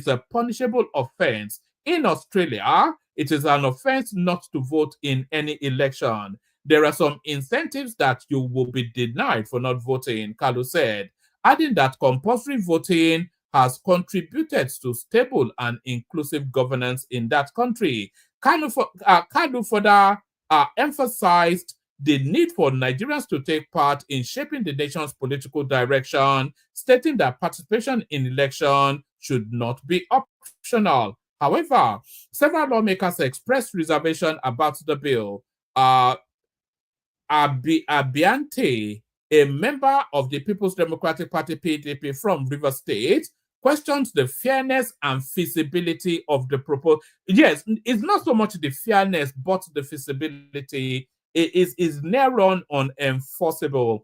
a punishable offense. In Australia, it is an offense not to vote in any election. there are some incentives that you will be denied for not voting, Kalu said, adding that compulsory voting has contributed to stable and inclusive governance in that country. Kalu further emphasized the need for Nigerians to take part in shaping the nation's political direction, stating that participation in election should not be optional. However, several lawmakers expressed reservation about the bill. Abiante, a member of the People's Democratic Party PDP from Rivers State, questions the fairness and feasibility of the proposal. Yes, it's not so much the fairness, but the feasibility is near on unenforceable.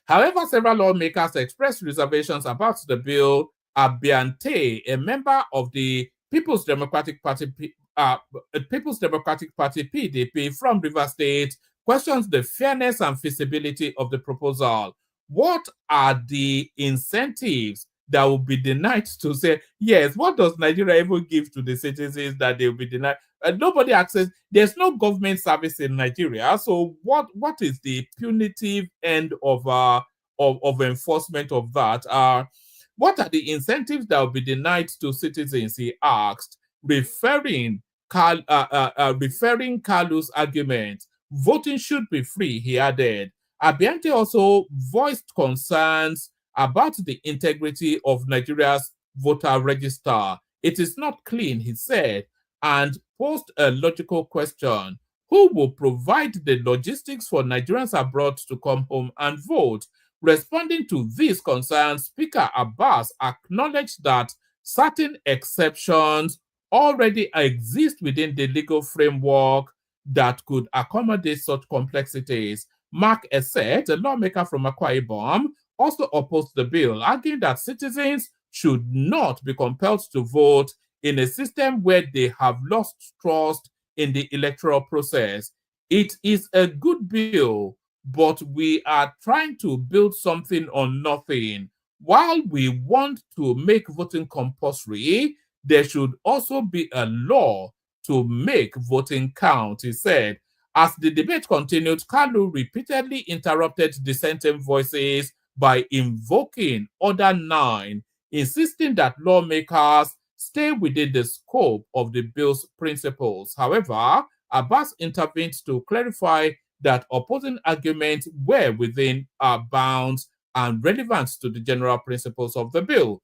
However, several lawmakers expressed reservations about the bill. Abiante, a member of the People's Democratic Party PDP from Rivers State, questions the fairness and feasibility of the proposal. What are the incentives that will be denied to say, yes, what does Nigeria even give to the citizens that they will be denied? Nobody access. There's no government service in Nigeria. So what is the punitive end of enforcement of that? What are the incentives that will be denied to citizens? He asked, referring Kalu's argument. Voting should be free, he added. Abiante also voiced concerns about the integrity of Nigeria's voter register. It is not clean, he said, and posed a logical question. Who will provide the logistics for Nigerians abroad to come home and vote? Responding to these concerns, Speaker Abbas acknowledged that certain exceptions already exist within the legal framework that could accommodate such complexities. Mark Esset, a lawmaker from Akwa Ibom, also opposed the bill, arguing that citizens should not be compelled to vote in a system where they have lost trust in the electoral process. It is a good bill, but we are trying to build something on nothing. While we want to make voting compulsory, there should also be a law to make voting count, he said. As the debate continued, Kalu repeatedly interrupted dissenting voices by invoking Order 9, insisting that lawmakers stay within the scope of the bill's principles. However, Abbas intervened to clarify that opposing arguments were within bounds and relevant to the general principles of the bill.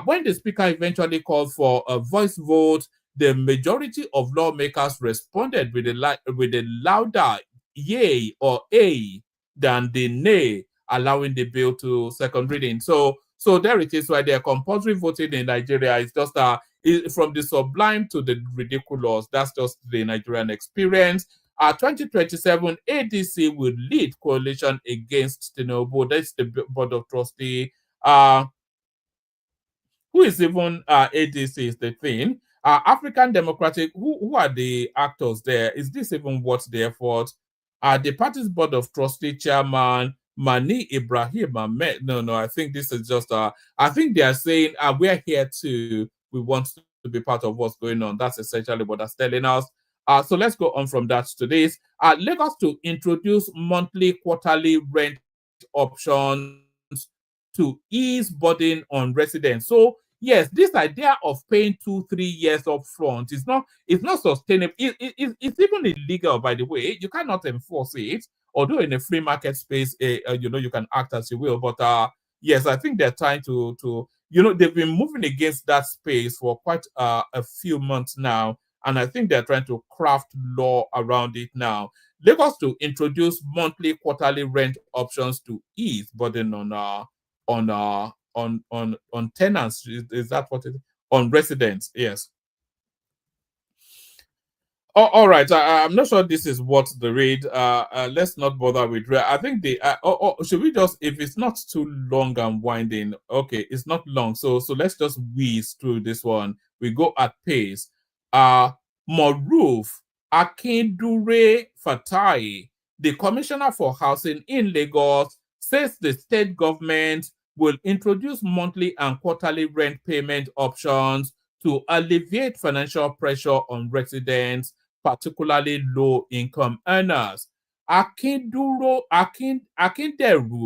When the speaker eventually called for a voice vote, the majority of lawmakers responded with a louder yay or a than the nay, allowing the bill to second reading. So there it is, right there. Compulsory voting in Nigeria is just from the sublime to the ridiculous. That's just the Nigerian experience. 2027 ADC will lead coalition against Tinubu. That's the Board of Trustees. Who is even ADC is the thing. African Democratic, who are the actors there? Is this even worth the effort? The party's Board of Trustees chairman, Mani Ibrahim Ahmed. No, I think this is just, I think they are saying, we're here too. We want to be part of what's going on. That's essentially what they're telling us. So let's go on from that to this. Lagos to introduce monthly, quarterly rent options to ease burden on residents. So yes, this idea of paying 2-3 years up front is not sustainable. It's even illegal, by the way. You cannot enforce it. Although in a free market space, you can act as you will. But yes, I think they're trying to they've been moving against that space for quite a few months now. And I think they're trying to craft law around it now. Lagos to introduce monthly, quarterly rent options to ease burden on tenants. Is that what it is? On residents? Yes. All right. I'm not sure this is what the read. Let's not bother with. I think should we just, if it's not too long and winding? Okay, it's not long. So let's just whiz through this one. We go at pace. Moruf Akindure Fatai, the Commissioner for Housing in Lagos, says the state government will introduce monthly and quarterly rent payment options to alleviate financial pressure on residents, particularly low-income earners. Akinderu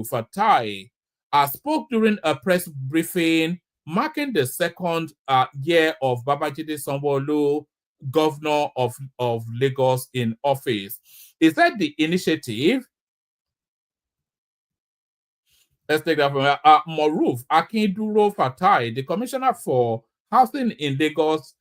Fatai spoke during a press briefing marking the second year of Babajide Sanwo-Olu, governor of Lagos, in office. He said the initiative, let's take that from Moruf Akinduro Fatai, the commissioner for housing in Lagos,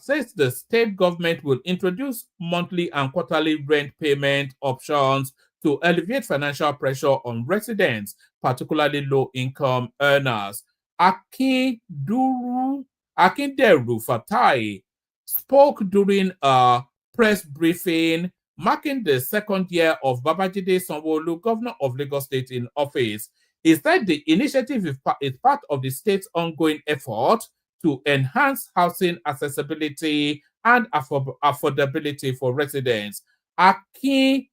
says the state government will introduce monthly and quarterly rent payment options to alleviate financial pressure on residents, particularly low-income earners. Akinderu Fatai spoke during a press briefing marking the second year of Babajide Sanwo-Olu, governor of Lagos State, in office. He said the initiative is part of the state's ongoing effort to enhance housing accessibility and affordability for residents. Akinderu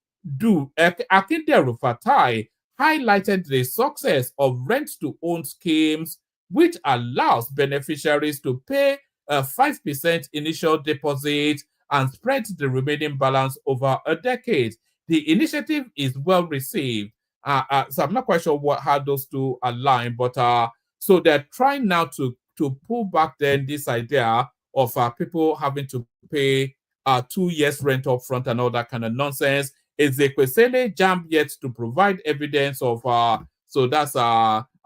Fatai highlighted the success of rent-to-own schemes, which allows beneficiaries to pay a 5% initial deposit and spread the remaining balance over a decade. The initiative is well received. So I'm not quite sure how those two align, but so they're trying now to pull back then this idea of people having to pay 2 years rent up front and all that kind of nonsense. Ezekwesili Jamb'S yet to provide evidence of so that's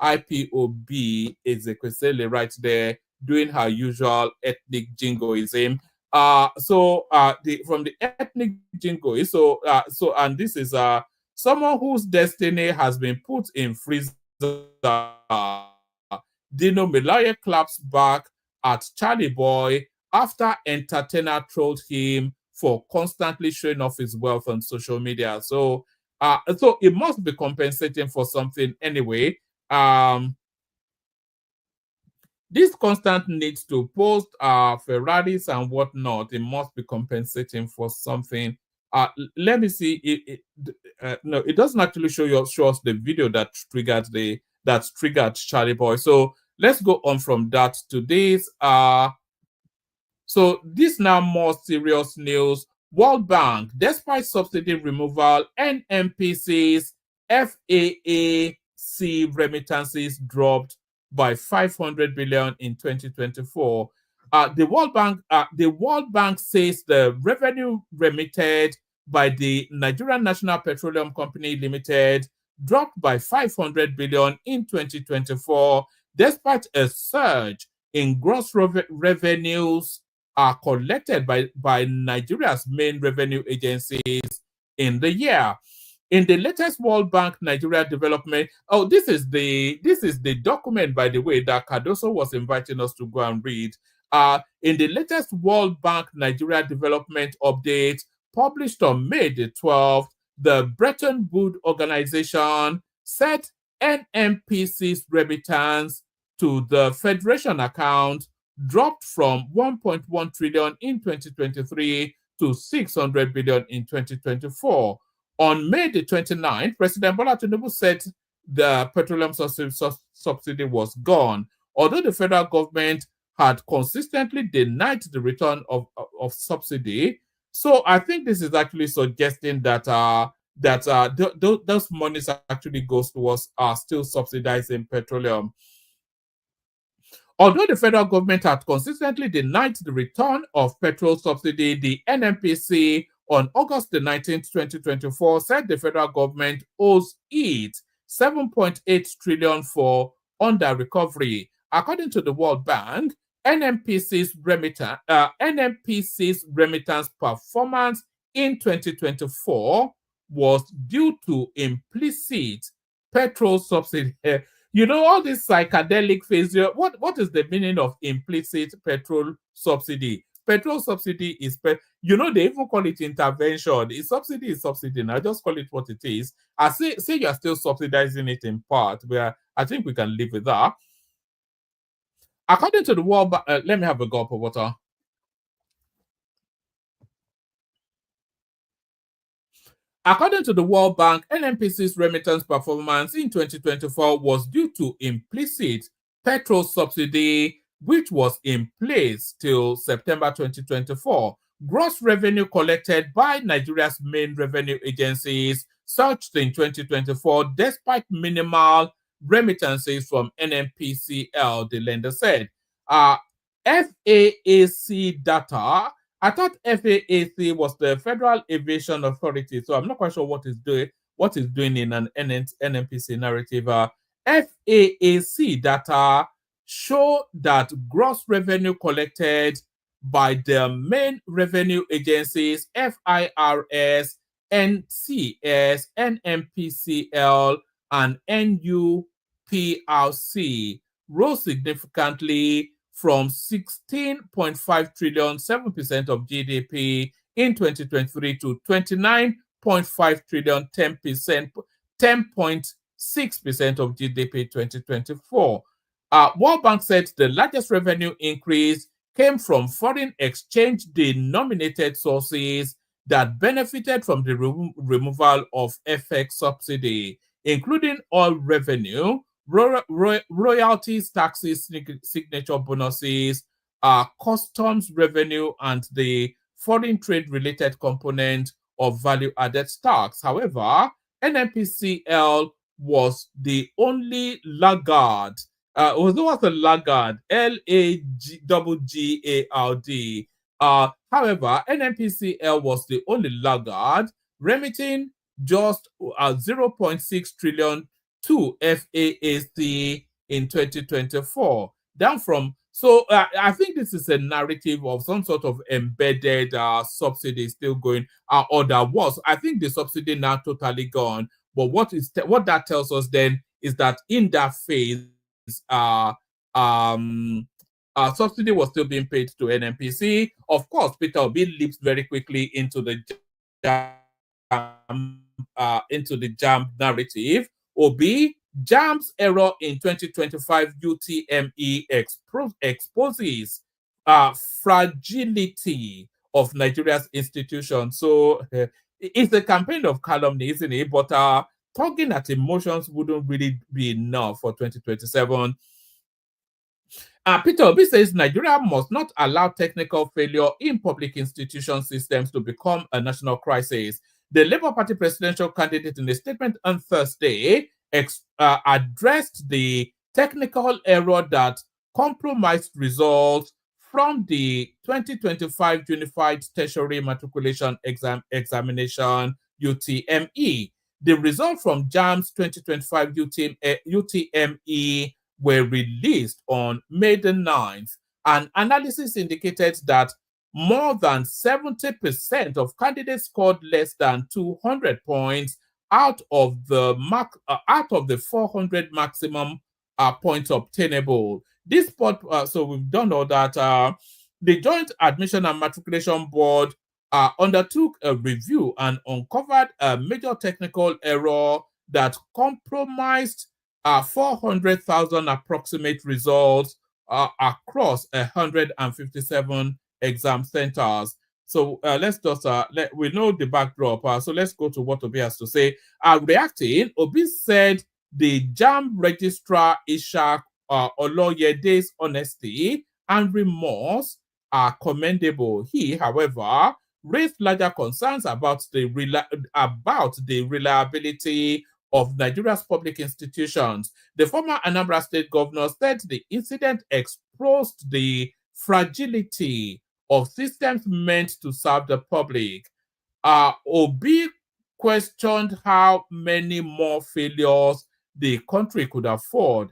IPOB Ezekwesili right there doing her usual ethnic jingoism. From the ethnic jingoism, so and this is someone whose destiny has been put in freezer. Dino Melaye claps back at Charlie Boy after entertainer trolled him for constantly showing off his wealth on social media. So it must be compensating for something anyway. This constant need to post Ferraris and whatnot, it must be compensating for something. Let me see. No, it doesn't actually show us the video that triggered Charlie Boy. So let's go on from that to this. So this now more serious news. World Bank, despite subsidy removal, NMPC's FAAC remittances dropped by 500 billion in 2024. The World Bank says the revenue remitted by the Nigerian National Petroleum Company Limited dropped by 500 billion in 2024, despite a surge in gross revenues collected by Nigeria's main revenue agencies in the year. In the latest World Bank Nigeria Development, this is the document, by the way, that Cardoso was inviting us to go and read. In the latest World Bank Nigeria Development update published on May the 12th, the Bretton Woods Organization set NMPC's remittance to the Federation account dropped from 1.1 trillion in 2023 to 600 billion in 2024. On May the 29th, President Bola Tinubu said the petroleum subsidy was gone, although the federal government had consistently denied the return of subsidy. So I think this is actually suggesting that those monies actually goes towards still subsidizing petroleum. Although the federal government had consistently denied the return of petrol subsidy, the NNPC on August the 19th, 2024, said the federal government owes it 7.8 trillion for under recovery. According to the World Bank, NNPC's remittance performance in 2024 was due to implicit petrol subsidy. You know, all this psychedelic phase. What is the meaning of implicit petrol subsidy? Petrol subsidy is, they even call it intervention. Subsidy is subsidy. Now just call it what it is. I say you're still subsidizing it in part, where I think we can live with that. According to the World Bank, let me have a gulp of water. According to the World Bank, NNPC's remittance performance in 2024 was due to implicit petrol subsidy, which was in place till September 2024. gross revenue collected by Nigeria's main revenue agencies surged in 2024 despite minimal remittances from NNPCL, the lender said. FAAC data, I thought FAAC was the Federal Aviation Authority, so I'm not quite sure what it's doing in an NNPC narrative. FAAC data show that gross revenue collected by the main revenue agencies, FIRS, NCS, NMPCL, and NUPRC, rose significantly from 16.5 trillion, 7% of GDP in 2023 to 29.5 trillion, 10%, 10.6% of GDP 2024. World Bank said the largest revenue increase came from foreign exchange denominated sources that benefited from the removal of FX subsidy, including oil revenue, royalties, taxes, signature bonuses, customs revenue, and the foreign trade related component of value added tax. However, NNPCL was the only laggard. Was a laggard, LAGGARD. However, NNPCL was the only laggard, remitting just 0.6 trillion to FAAC in 2024, down from. So I think this is a narrative of some sort of embedded subsidy still going, or that was. I think the subsidy now totally gone. But what that tells us then is that in that phase, subsidy was still being paid to NNPC. Of course, Peter Obi leaps very quickly into the Jamb'S narrative. Obi, Jamb'S error in 2025 UTME exposes fragility of Nigeria's institutions. So it's a campaign of calumny, isn't it? But tugging at emotions wouldn't really be enough for 2027. Peter Obi says Nigeria must not allow technical failure in public institution systems to become a national crisis. The Labour Party presidential candidate, in a statement on Thursday, addressed the technical error that compromised results from the 2025 Unified Tertiary Matriculation Examination, UTME. The results from Jamb'S 2025 UTME were released on May the 9th. An analysis indicated that more than 70% of candidates scored less than 200 points out of the 400 maximum points obtainable. This part, so we've done all that. The Joint Admission and Matriculation Board undertook a review and uncovered a major technical error that compromised 400,000 approximate results across 157 exam centers. So let's just, we know the backdrop, so let's go to what Obi has to say. Reacting, Obi said the Jamb'S registrar Ishak Oloyede's honesty and remorse are commendable. He, however, raised larger concerns about the reliability of Nigeria's public institutions. The former Anambra State governor said the incident exposed the fragility of systems meant to serve the public. Obi questioned how many more failures the country could afford.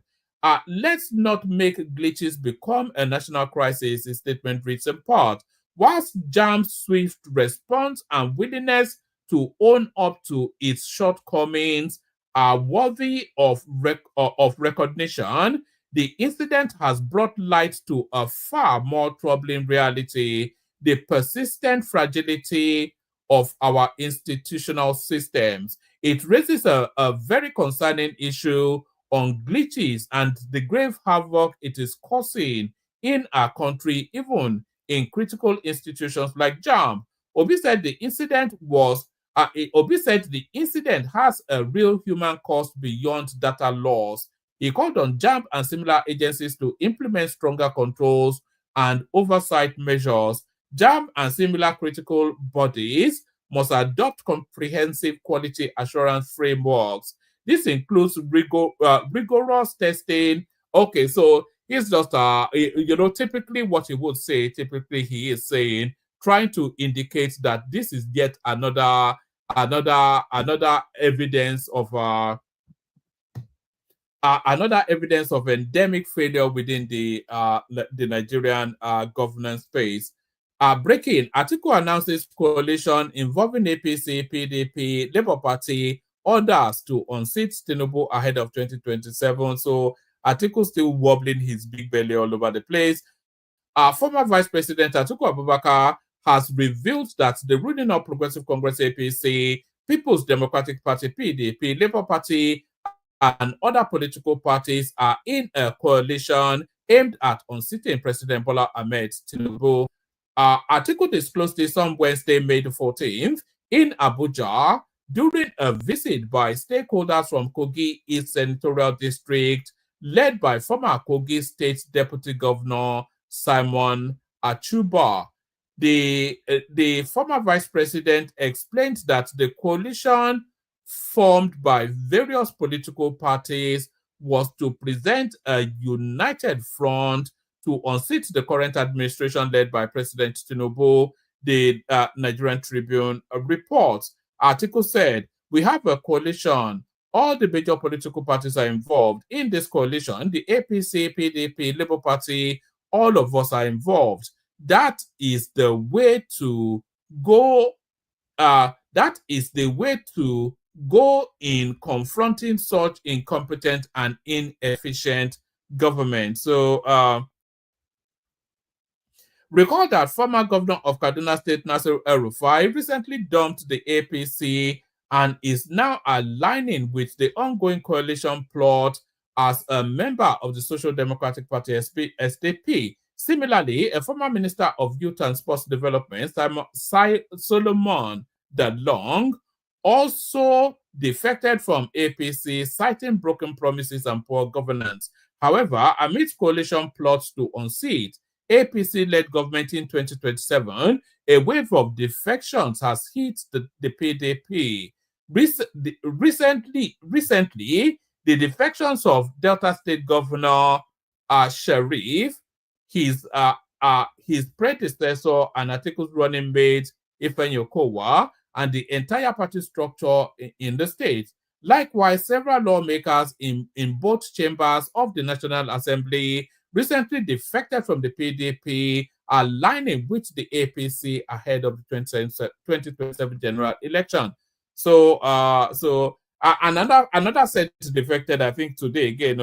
Let's not make glitches become a national crisis, his statement reads in part. Whilst Jamb'S swift response and willingness to own up to its shortcomings are worthy of recognition, the incident has brought light to a far more troubling reality: the persistent fragility of our institutional systems. It raises a very concerning issue on glitches and the grave havoc it is causing in our country, even in critical institutions like Jamb'S. Obi said the incident has a real human cost beyond data loss. He called on Jamb'S and similar agencies to implement stronger controls and oversight measures. JAMB and similar critical bodies must adopt comprehensive quality assurance frameworks. This includes rigorous testing. Okay, so he's just, typically what he would say, typically he is saying, trying to indicate that this is yet another evidence of endemic failure within the Nigerian governance space. Breaking, Atiku announces coalition involving APC, PDP, Labour Party, others to unseat Tinubu ahead of 2027. So Atiku still wobbling his big belly all over the place. Former Vice President Atiku Abubakar has revealed that the ruling of Progressive Congress APC, People's Democratic Party PDP, Labour Party, and other political parties are in a coalition aimed at unseating President Bola Ahmed Tinubu. Atiku disclosed this on Wednesday, May the 14th, in Abuja during a visit by stakeholders from Kogi East Senatorial District, led by former Kogi State Deputy Governor Simon Achuba. The former vice president explained that the coalition formed by various political parties was to present a united front to unseat the current administration led by President Tinubu, the Nigerian Tribune reports. Article said, we have a coalition. All the major political parties are involved in this coalition. The APC, PDP, Labour Party, all of us are involved. That is the way to go. That is the way to go in confronting such incompetent and inefficient government. So, recall that former governor of Kaduna State, Nasir El-Rufai, recently dumped the APC and is now aligning with the ongoing coalition plot as a member of the Social Democratic Party, SDP. Similarly, a former Minister of Youth and Sports Development, Solomon Dalong, also defected from APC, citing broken promises and poor governance. However, amid coalition plots to unseat APC-led government in 2027, a wave of defections has hit the PDP. Recently, the defections of Delta State Governor Sharif, his predecessor and Atiku's running mate Ifeanyi Okowa, and the entire party structure in the state. Likewise, several lawmakers in both chambers of the National Assembly recently defected from the PDP, aligning with the APC ahead of the 2027 general election. So, another set defected, I think, today again.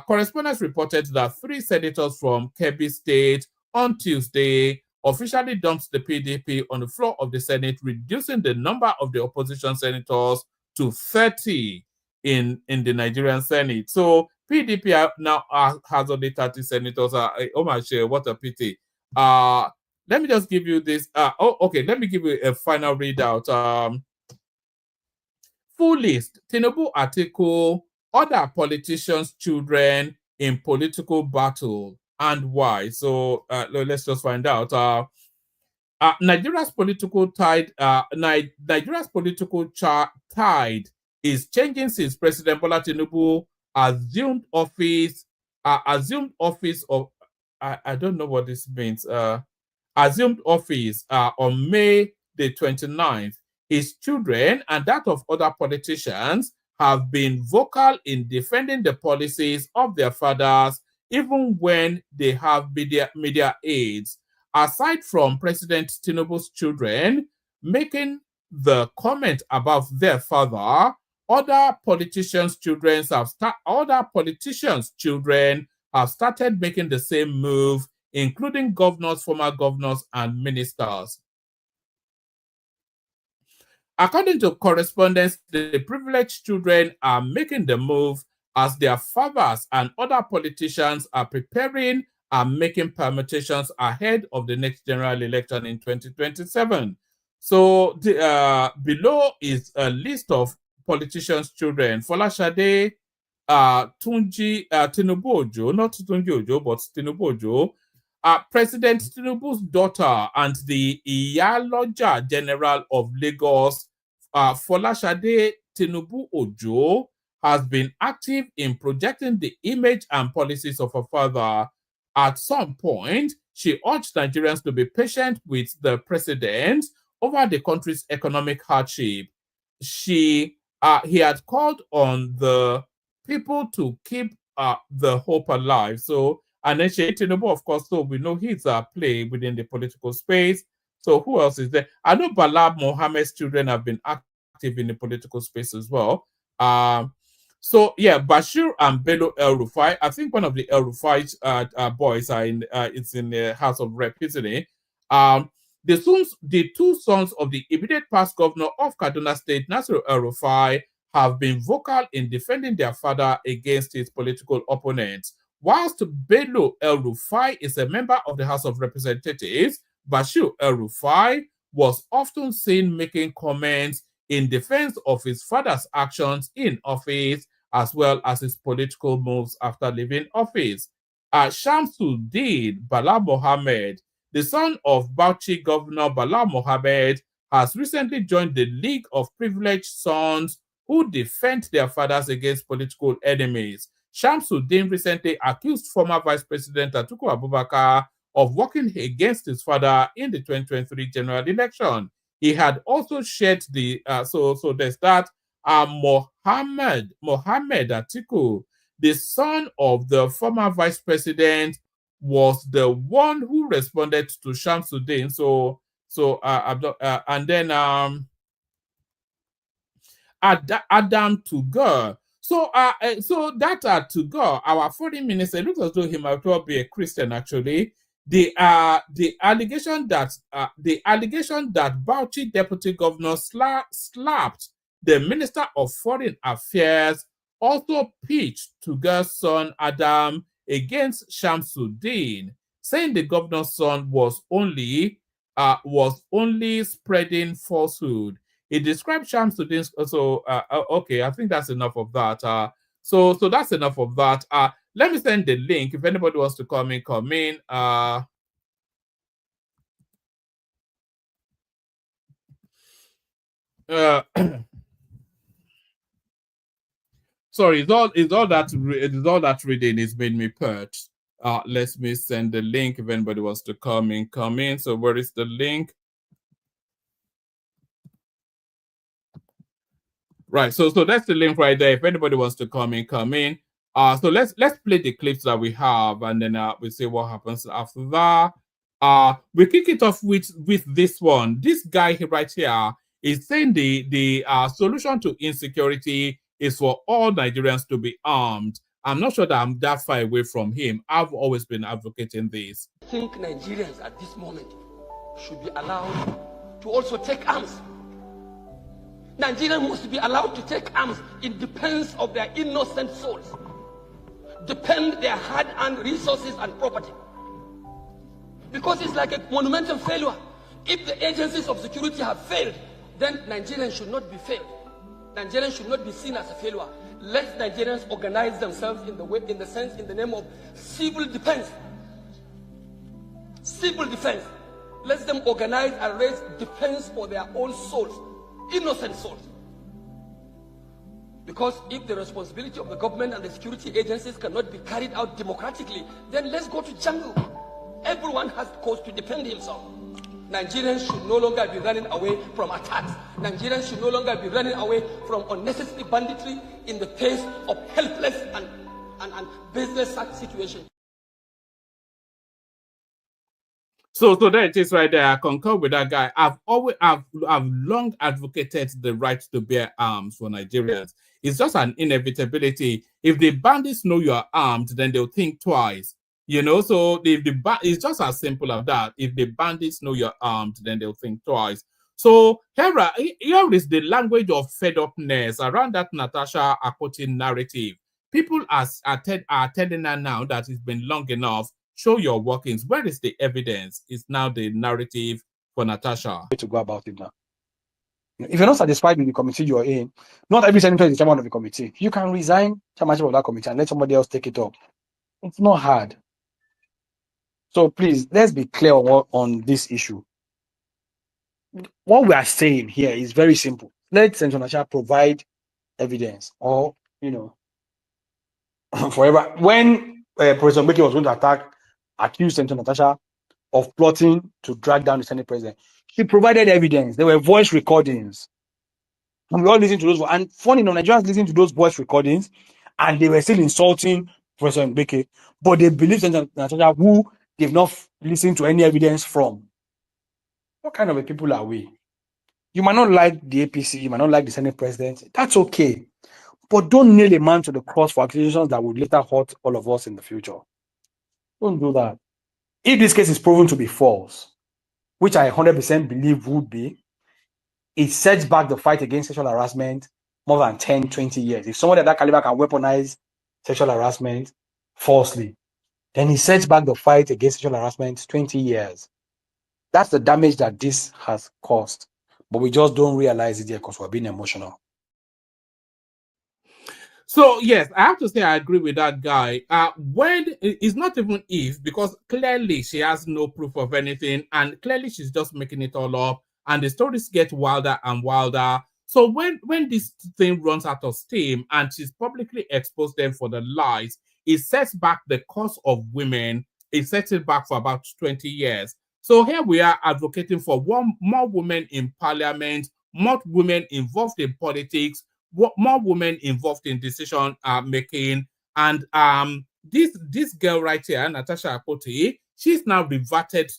Correspondents reported that 3 senators from Kebbi State on Tuesday officially dumped the PDP on the floor of the Senate, reducing the number of the opposition senators to 30 in the Nigerian Senate. So PDP now has only 30 senators. Oh my share, what a pity. Let me just give you this. Let me give you a final readout. Full list: Tinubu, Atiku, other politicians' children in political battle, and why. So let's just find out. Nigeria's political tide. Nigeria's political tide is changing since President Bola Tinubu assumed office of. I don't know what this means. Assumed office on May the 29th. His children and that of other politicians have been vocal in defending the policies of their fathers, even when they have media aides. Aside from President Tinubu's children making the comment about their father, other politicians' children have started making the same move, including governors, former governors, and ministers. According to correspondents, the privileged children are making the move as their fathers and other politicians are preparing and making permutations ahead of the next general election in 2027. So below is a list of politicians' children. Folashade, Tinubu Ojo, not Tunji Ojo, but Tinubu Ojo, President Tinubu's daughter and the Iyaloja General of Lagos, Folashade Tinubu Ojo, has been active in projecting the image and policies of her father. At some point, she urged Nigerians to be patient with the president over the country's economic hardship. He had called on the people to keep the hope alive. So, and then Tinubu, of course, so we know he's a play within the political space. So who else is there? I know Bala Mohammed's children have been active in the political space as well. So yeah, Bashir and Bello El Rufai. I think one of the El Rufai boys are in. It's in the House of Rep, isn't it? The two sons of the immediate past governor of Kaduna State, Nasir El Rufai, have been vocal in defending their father against his political opponents. Whilst Bello El Rufai is a member of the House of Representatives, Bashir El Rufai was often seen making comments in defense of his father's actions in office, as well as his political moves after leaving office. Shamsuddin Bala Mohammed, the son of Bauchi Governor Bala Mohammed, has recently joined the League of Privileged Sons who defend their fathers against political enemies. Shamsuddin recently accused former Vice President Atiku Abubakar of working against his father in the 2023 general election. He had also shared the so there's that Mohammed Atiku, the son of the former Vice President, was the one who responded to Shamsuddin. And then Adam Tugur. So that Tugur, our foreign minister, it looks as though he might well be a Christian actually. The allegation that Bauchi Deputy Governor slapped the Minister of Foreign Affairs also pitched Tugur's son Adam against Shamsuddin, saying the governor's son was only spreading falsehood. He described Shamsuddin's okay, I think that's enough of that. So that's enough of that. Let me send the link if anybody wants to come in. Sorry, it's all that reading is made me perch. Let me send the link if anybody wants to come in. So where is the link? Right, so that's the link right there. If anybody wants to come in. So let's play the clips that we have, and then we'll see what happens after that. We kick it off with this one. This guy right here is saying the solution to insecurity is for all Nigerians to be armed. I'm not sure that I'm that far away from him. I've always been advocating this. I think Nigerians at this moment should be allowed to also take arms. Nigerians must be allowed to take arms in defense of their innocent souls, defend their hard-earned resources and property. Because it's like a monumental failure. If the agencies of security have failed, then Nigerians should not be failed. Nigerians should not be seen as a failure. Let Nigerians organize themselves in the name of civil defense. Civil defense. Let them organize and raise defense for their own souls, innocent souls. Because if the responsibility of the government and the security agencies cannot be carried out democratically, then let's go to jungle. Everyone has cause to defend himself. Nigerians should no longer be running away from attacks. Nigerians should no longer be running away from unnecessary banditry in the face of helpless and baseless situation. So there it is right there. I concur with that guy. I've long advocated the right to bear arms for Nigerians. It's just an inevitability. If the bandits know you are armed, then they'll think twice. You know, so it's just as simple as that. If the bandits know you're armed, then they'll think twice. So here is the language of fed-upness around that Natasha Akpoti narrative. People are telling her now that it's been long enough. Show your workings. Where is the evidence? It's now the narrative for Natasha. To go about it now. If you're not satisfied with the committee you're in, not every senator is the chairman of the committee. You can resign chairmanship of that committee and let somebody else take it up. It's not hard. So please, let's be clear on this issue. What we are saying here is very simple. Let Senator Natasha provide evidence, or forever. When President Mbeki was going to accuse Senator Natasha of plotting to drag down the Senate president, she provided evidence. There were voice recordings, and we all listened to those. And funny enough, Nigerians listened to those voice recordings, and they were still insulting President Mbeki, but they believe Senator Natasha, who they've not listened to any evidence from. What kind of a people are we? You might not like the APC, you might not like the Senate president. That's okay. But don't nail a man to the cross for accusations that would later hurt all of us in the future. Don't do that. If this case is proven to be false, which I 100% believe would be, it sets back the fight against sexual harassment more than 10, 20 years. If somebody at that caliber can weaponize sexual harassment falsely, then it sets back the fight against sexual harassment 20 years. That's the damage that this has caused. But we just don't realize it yet because we're being emotional. So yes, I have to say I agree with that guy. When it's not even if, because clearly she has no proof of anything, and clearly she's just making it all up, and the stories get wilder and wilder. So when this thing runs out of steam and she's publicly exposed them for the lies, it sets back the cause of women. It sets it back for about 20 years. So here we are advocating for more women in parliament, more women involved in politics, more women involved in decision making. And this girl right here, Natasha Akpoti, she's now reverted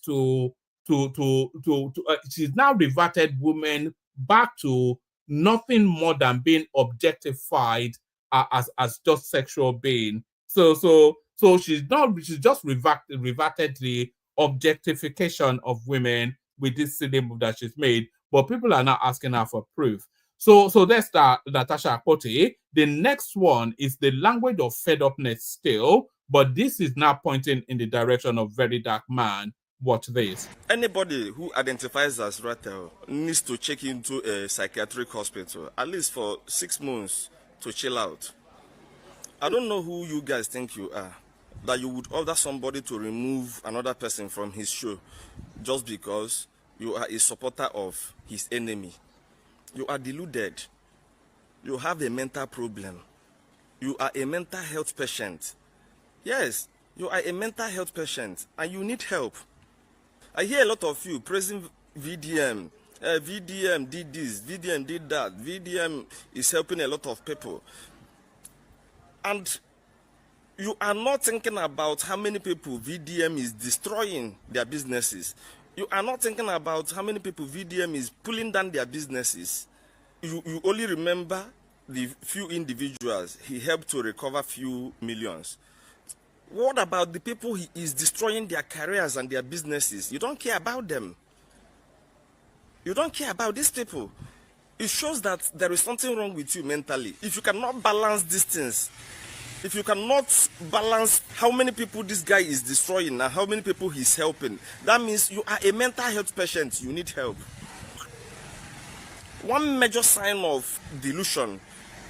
she's now reverted women back to nothing more than being objectified as just sexual being. So she's just reverted the objectification of women with this silly move that she's made, but people are now asking her for proof. So that's Natasha Akpoti. The next one is the language of fed upness still, but this is now pointing in the direction of very dark man. Watch this. Anybody who identifies as Ratel needs to check into a psychiatric hospital, at least for 6 months, to chill out. I don't know who you guys think you are, that you would order somebody to remove another person from his show just because you are a supporter of his enemy. You are deluded. You have a mental problem. You are a mental health patient. Yes, you are a mental health patient and you need help. I hear a lot of you praising VDM. VDM did this, VDM did that. VDM is helping a lot of people. And you are not thinking about how many people VDM is destroying their businesses. You are not thinking about how many people VDM is pulling down their businesses. You only remember the few individuals he helped to recover few millions. What about the people he is destroying their careers and their businesses? You don't care about them. You don't care about these people. It shows that there is something wrong with you mentally. If you cannot balance these things, if you cannot balance how many people this guy is destroying and how many people he's helping, that means you are a mental health patient. You need help. One major sign of delusion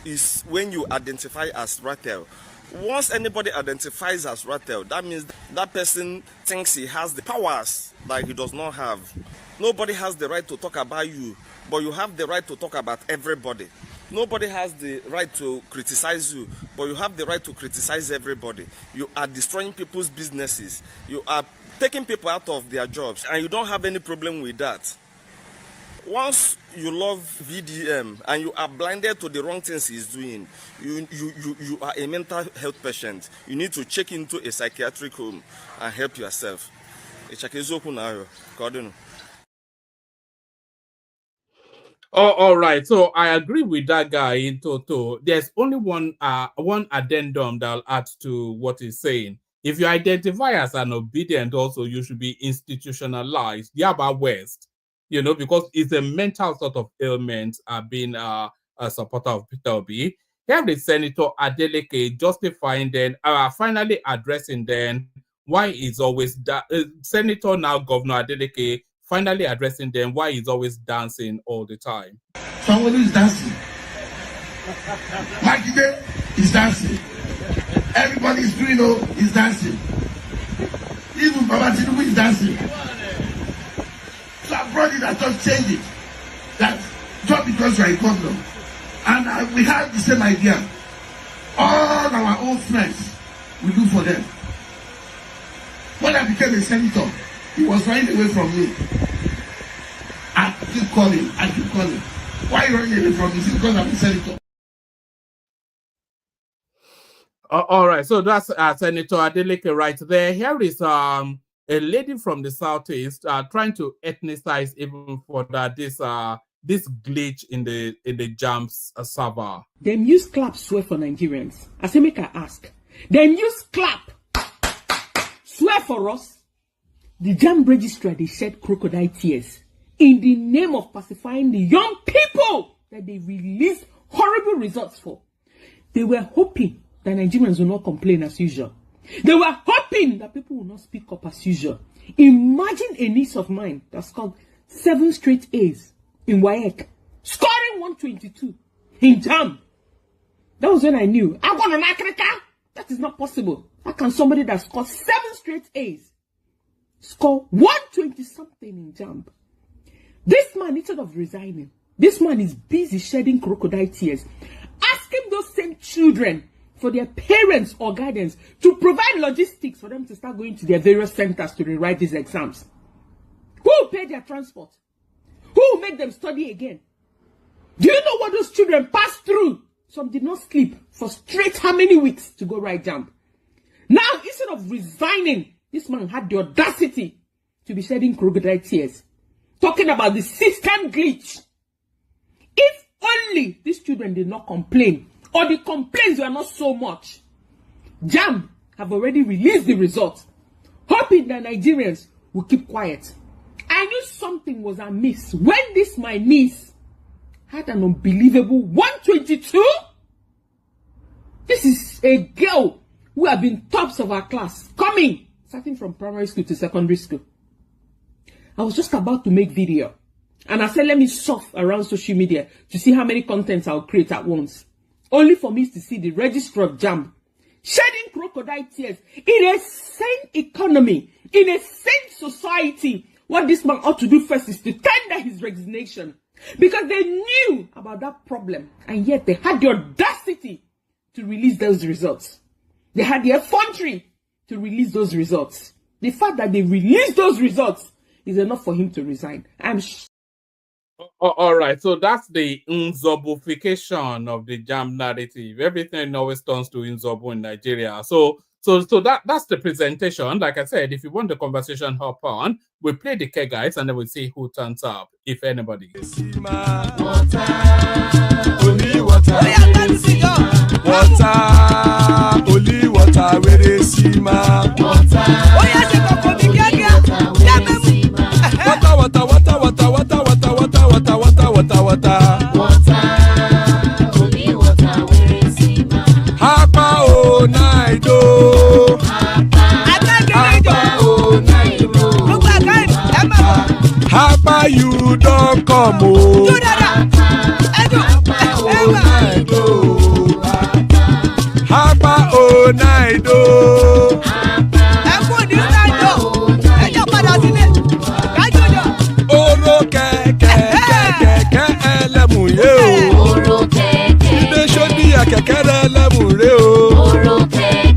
is when you identify as Ratel. Once anybody identifies as Ratel, that means that person thinks he has the powers that he does not have. Nobody has the right to talk about you, but you have the right to talk about everybody. Nobody has the right to criticize you, but you have the right to criticize everybody. You are destroying people's businesses. You are taking people out of their jobs, and you don't have any problem with that. Once you love VDM and you are blinded to the wrong things he's doing, you are a mental health patient. You need to check into a psychiatric home and help yourself. Oh, all right. So I agree with that guy in total. There's only one addendum that I'll add to what he's saying. If you identify as an obedient, also you should be institutionalized. Yaba West, because it's a mental sort of ailment. Being a supporter of Peter Obi. Here the Senator Adeleke justifying then, finally addressing then why he's always Senator now Governor Adeleke. Finally addressing them why he's always dancing all the time. Somebody is dancing. Makinde is dancing. Everybody is doing is dancing. Even Baba Tinubu is dancing. So I brought it, I just changed it. That just because you are a governor. And we had the same idea. All our own friends, we do for them. When I became a senator, he was running away from me. I keep calling. Why are you running away from me? Is it because I'm a senator? All right, so that's Senator Adeleke right there. Here is a lady from the southeast trying to ethnicize even further this glitch in the Jamb'S server. Them use clap swear for Nigerians. I say make I ask. Them use clap swear for us. The Jamb'S registrar they shed crocodile tears in the name of pacifying the young people that they released horrible results for. They were hoping that Nigerians will not complain as usual. They were hoping that people will not speak up as usual. Imagine a niece of mine that's called 7 straight A's in WAEC, scoring 122 in Jamb'S. That was when I knew I'm going to Africa. That is not possible. How can somebody that scored 7 straight A's score 120 something in Jamb'S? This man, instead of resigning, this man is busy shedding crocodile tears, asking those same children for their parents or guardians to provide logistics for them to start going to their various centers to rewrite these exams. Who will pay their transport? Who will make them study again? Do you know what those children passed through? Some did not sleep for straight how many weeks to go write Jamb'S. Now, instead of resigning, this man had the audacity to be shedding crocodile tears, talking about the system glitch. If only these children did not complain, or the complaints were not so much. Jamb'S have already released the results, hoping that Nigerians will keep quiet. I knew something was amiss when this my niece had an unbelievable 122. This is a girl who have been tops of her class, starting from primary school to secondary school. I was just about to make video, and I said, let me surf around social media to see how many contents I'll create at once. Only for me to see the registrar of Jamb'S shedding crocodile tears in a sane economy, in a sane society. What this man ought to do first is to tender his resignation, because they knew about that problem, and yet they had the audacity to release those results. They had the effrontery to release those results. The fact that they released those results is enough for him to resign. All right, so that's the Nzobufication of the Jamb'S narrative. Everything always turns to Nzobu in Nigeria. So that's the presentation. Like I said, if you want the conversation, hop on. We play the K guys, and then we'll see who turns up, if anybody. Only water, where they see my water. Hapa o naido. Hapa you don't come o. Hapa o naido. Oro kẹ̀kẹ́ ẹlẹ́mù yé o. Ibe sodi akẹkẹrẹ ẹlẹ́mù rẹ o.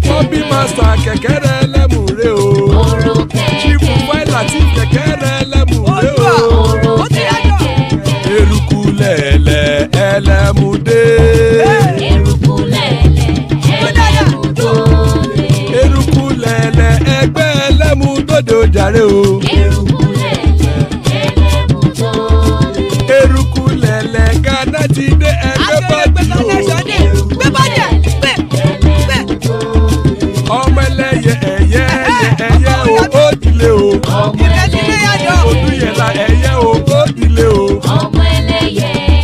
Bobby master akẹkẹrẹ ẹlẹ́mù rẹ o. Chief Wáìlà ti kẹkẹrẹ ẹlẹ́mù rẹ o. Eruku lẹ̀lẹ̀ ẹlẹ́mù dé. Eruku lẹ̀lẹ̀ ẹgbẹ́ ẹlẹ́mù dòde ojàre o. Eruku lẹ̀lẹ̀ Ghana ti dé ẹgbẹ́ bọ́dì o. Ọmọ ẹlẹ́yẹ ẹyẹ o ó dìlé o. Odúyẹ̀lá ẹyẹ o ó dìlé o.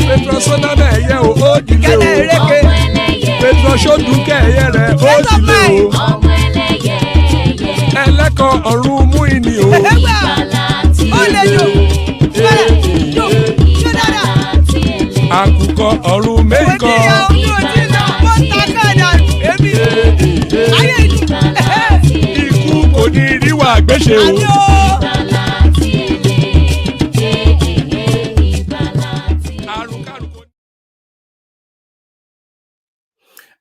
Petrosonama ẹyẹ o ó dìlé o. Petrosodúnkẹ́ ẹyẹ rẹ̀ ó dìlé o. Ẹlẹ́kọ̀ọ́ ọ̀run mú ìní o. Àkùkọ ọ̀run mẹ́kọ. Ikú kò ní rí wà gbéṣe o.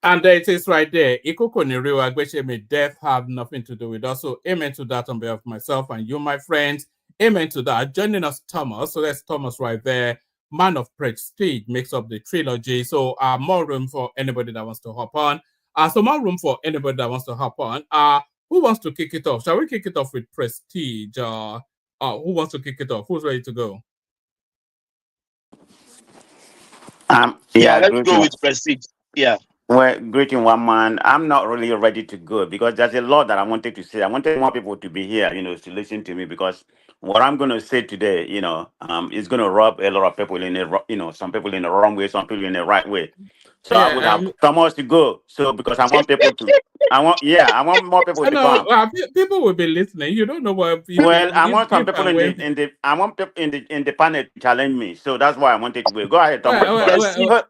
And there it is right there. Ikoko ni rewa Agbeshemi, death have nothing to do with us. So amen to that on behalf of myself and you, my friends. Amen to that. Joining us, Thomas. So that's Thomas right there. Man of Prestige makes up the trilogy. So more room for anybody that wants to hop on. So more room for anybody that wants to hop on. Who wants to kick it off? Shall we kick it off with Prestige? Who wants to kick it off? Who's ready to go? Yeah, let's greeting. go with Prestige. Yeah. Well, greeting one man. I'm not really ready to go because there's a lot that I wanted to say. I wanted more people to be here, to listen to me because what I'm going to say today, is going to rub a lot of people in the, some people in the wrong way, some people in the right way. So I would have Thomas to go. So because I want people to, I want more people to come. People will be listening. You don't know what. Well, I want some people I want people in the panel to challenge me. So that's why I wanted to go. Go ahead, Thomas.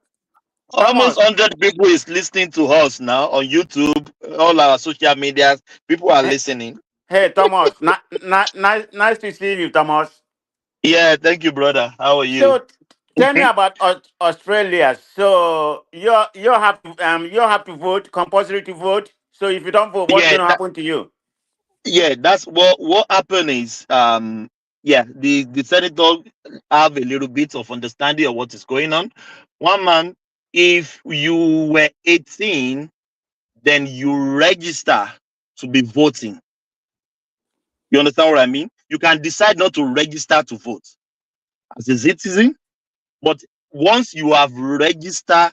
Almost 100 people is listening to us now on YouTube, all our social medias. People are listening. Hey, Thomas. Nice to see you, Thomas. Yeah, thank you, brother. How are you? So, tell me about Australia. So you have to vote, compulsory to vote. So if you don't vote, what's going to happen to you? Yeah, that's what happened is the senator have a little bit of understanding of what is going on. One man, if you were 18, then you register to be voting. You understand what I mean? You can decide not to register to vote as a citizen, but once you have registered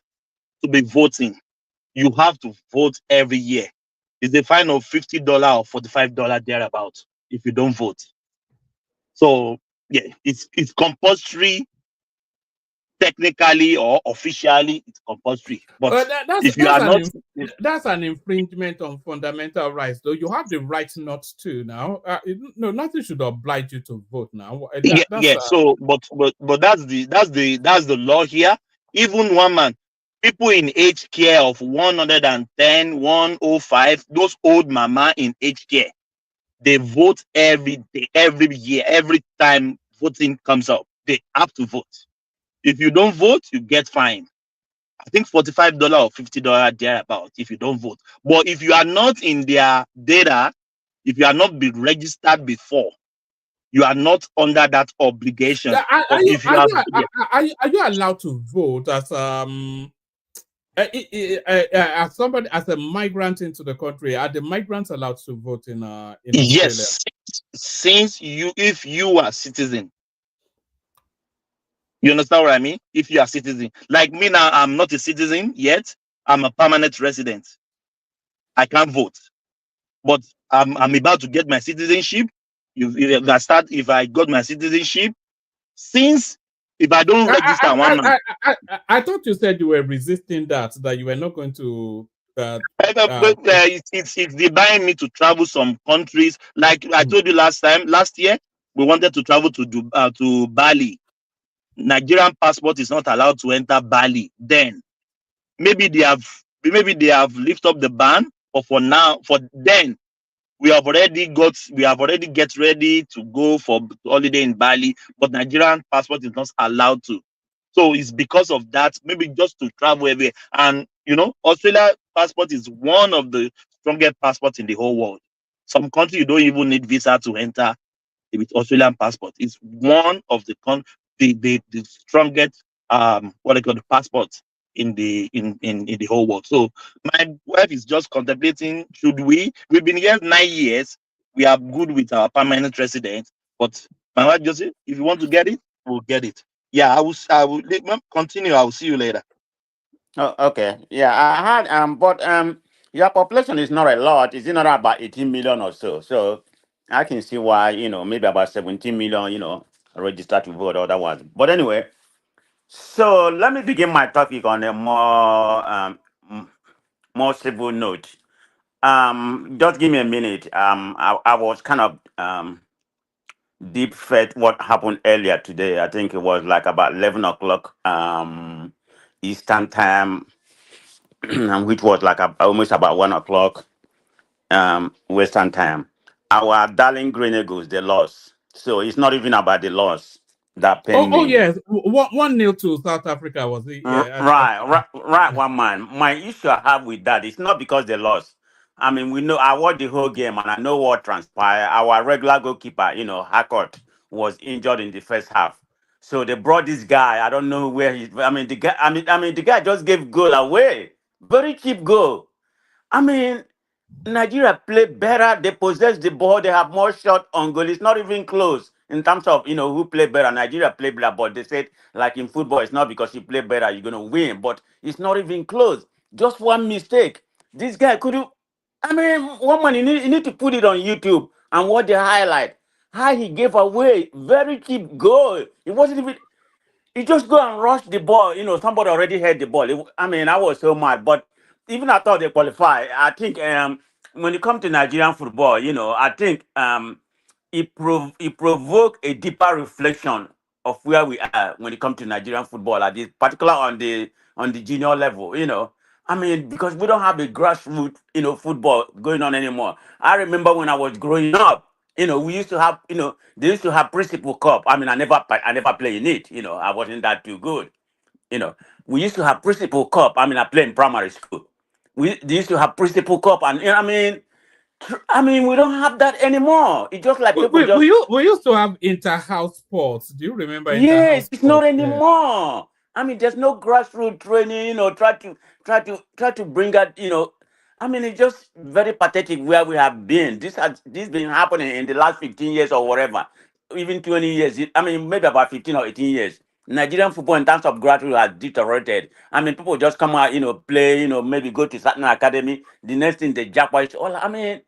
to be voting, you have to vote every year. It's a fine of $50 or $45 thereabout if you don't vote. So yeah, it's compulsory. Technically or officially, it's compulsory. But if you are not, that's an infringement on fundamental rights. Though you have the right not to now. No, nothing should oblige you to vote now. So, but that's the law here. Even one man, people in aged care of 110, 105, those old mama in aged care, they vote every day, every year, every time voting comes up, they have to vote. If you don't vote, you get fined. I think $45 or $50 thereabout if you don't vote. But if you are not in their data, if you are not been registered before, you are not under that obligation. Are you allowed to vote as somebody, as a migrant into the country? Are the migrants allowed to vote in Australia? Yes, since if you are citizen. You understand what I mean? If you are a citizen. Like me now, I'm not a citizen yet. I'm a permanent resident. I can't vote. But I'm about to get my citizenship. If I got my citizenship, since if I don't register I thought you said you were resisting that you were not going to it's denying me to travel some countries. Like I told you last year, we wanted to travel to Bali. Nigerian passport is not allowed to enter Bali. Then maybe they have lifted up the ban, but for then we have already get ready to go for holiday in Bali, but Nigerian passport is not allowed to. So it's because of that, maybe just to travel everywhere. And Australia passport is one of the strongest passports in the whole world. Some country you don't even need visa to enter with Australian passport. It's one of the strongest the passports in the whole world. So my wife is just contemplating, we've been here 9 years, we are good with our permanent resident, but my wife just said, if you want to get it, we'll get it. Yeah, I will continue. I will see you later. Oh, okay. Yeah, I had but your population is not a lot. It's not about 18 million or so. So I can see why, maybe about 17 million, registered to vote otherwise. But anyway, so let me begin my topic on a more civil note. Just give me a minute. I was kind of deep fed what happened earlier today. I think it was like about 11 o'clock Eastern time, which was like almost about 1 o'clock Western time. our darling Green Eagles, they lost. So it's not even about the loss that Oh, pain oh me. yes, 1-0 to South Africa was it? Yeah, Right, one man. My issue I have with that is not because they lost. I mean, we know I watched the whole game and I know what transpired. Our regular goalkeeper, Harcourt, was injured in the first half. So they brought this guy. I don't know where he. I mean, the guy. I mean, the guy just gave goal away. Very cheap goal. I mean, Nigeria play better. They possess the ball. They have more shot on goal. It's not even close in terms of who play better. Nigeria play better, but they said like in football, it's not because you play better you're gonna win. But it's not even close. Just one mistake. This guy could have. I mean, one man you need to put it on YouTube and watch the highlight. How he gave away very cheap goal. It wasn't even. He just go and rush the ball. Somebody already had the ball. I mean, I was so mad. But even I thought they qualify. I think when it comes to Nigerian football, I think it provoked a deeper reflection of where we are when it comes to Nigerian football, at this particular on the junior level. I mean, because we don't have a grassroots, football going on anymore. I remember when I was growing up. We used to have, they used to have Principal Cup. I mean, I never played in it. I wasn't that too good. We used to have Principal Cup. I mean, I played in primary school. They used to have Principal Cup, and I mean, we don't have that anymore. It's just like people just. We used to have inter-house sports. Do you remember Yes, inter-house it's not sports? Yeah. anymore. I mean, there's no grassroots training. Try to bring out. I mean, it's just very pathetic where we have been. This been happening in the last 15 years or whatever, even 20 years. I mean, maybe about 15 or 18 years. Nigerian football in terms of grassroots has deteriorated. I mean, people just come out, play, maybe go to certain academy. The next thing they jackpot. All I mean,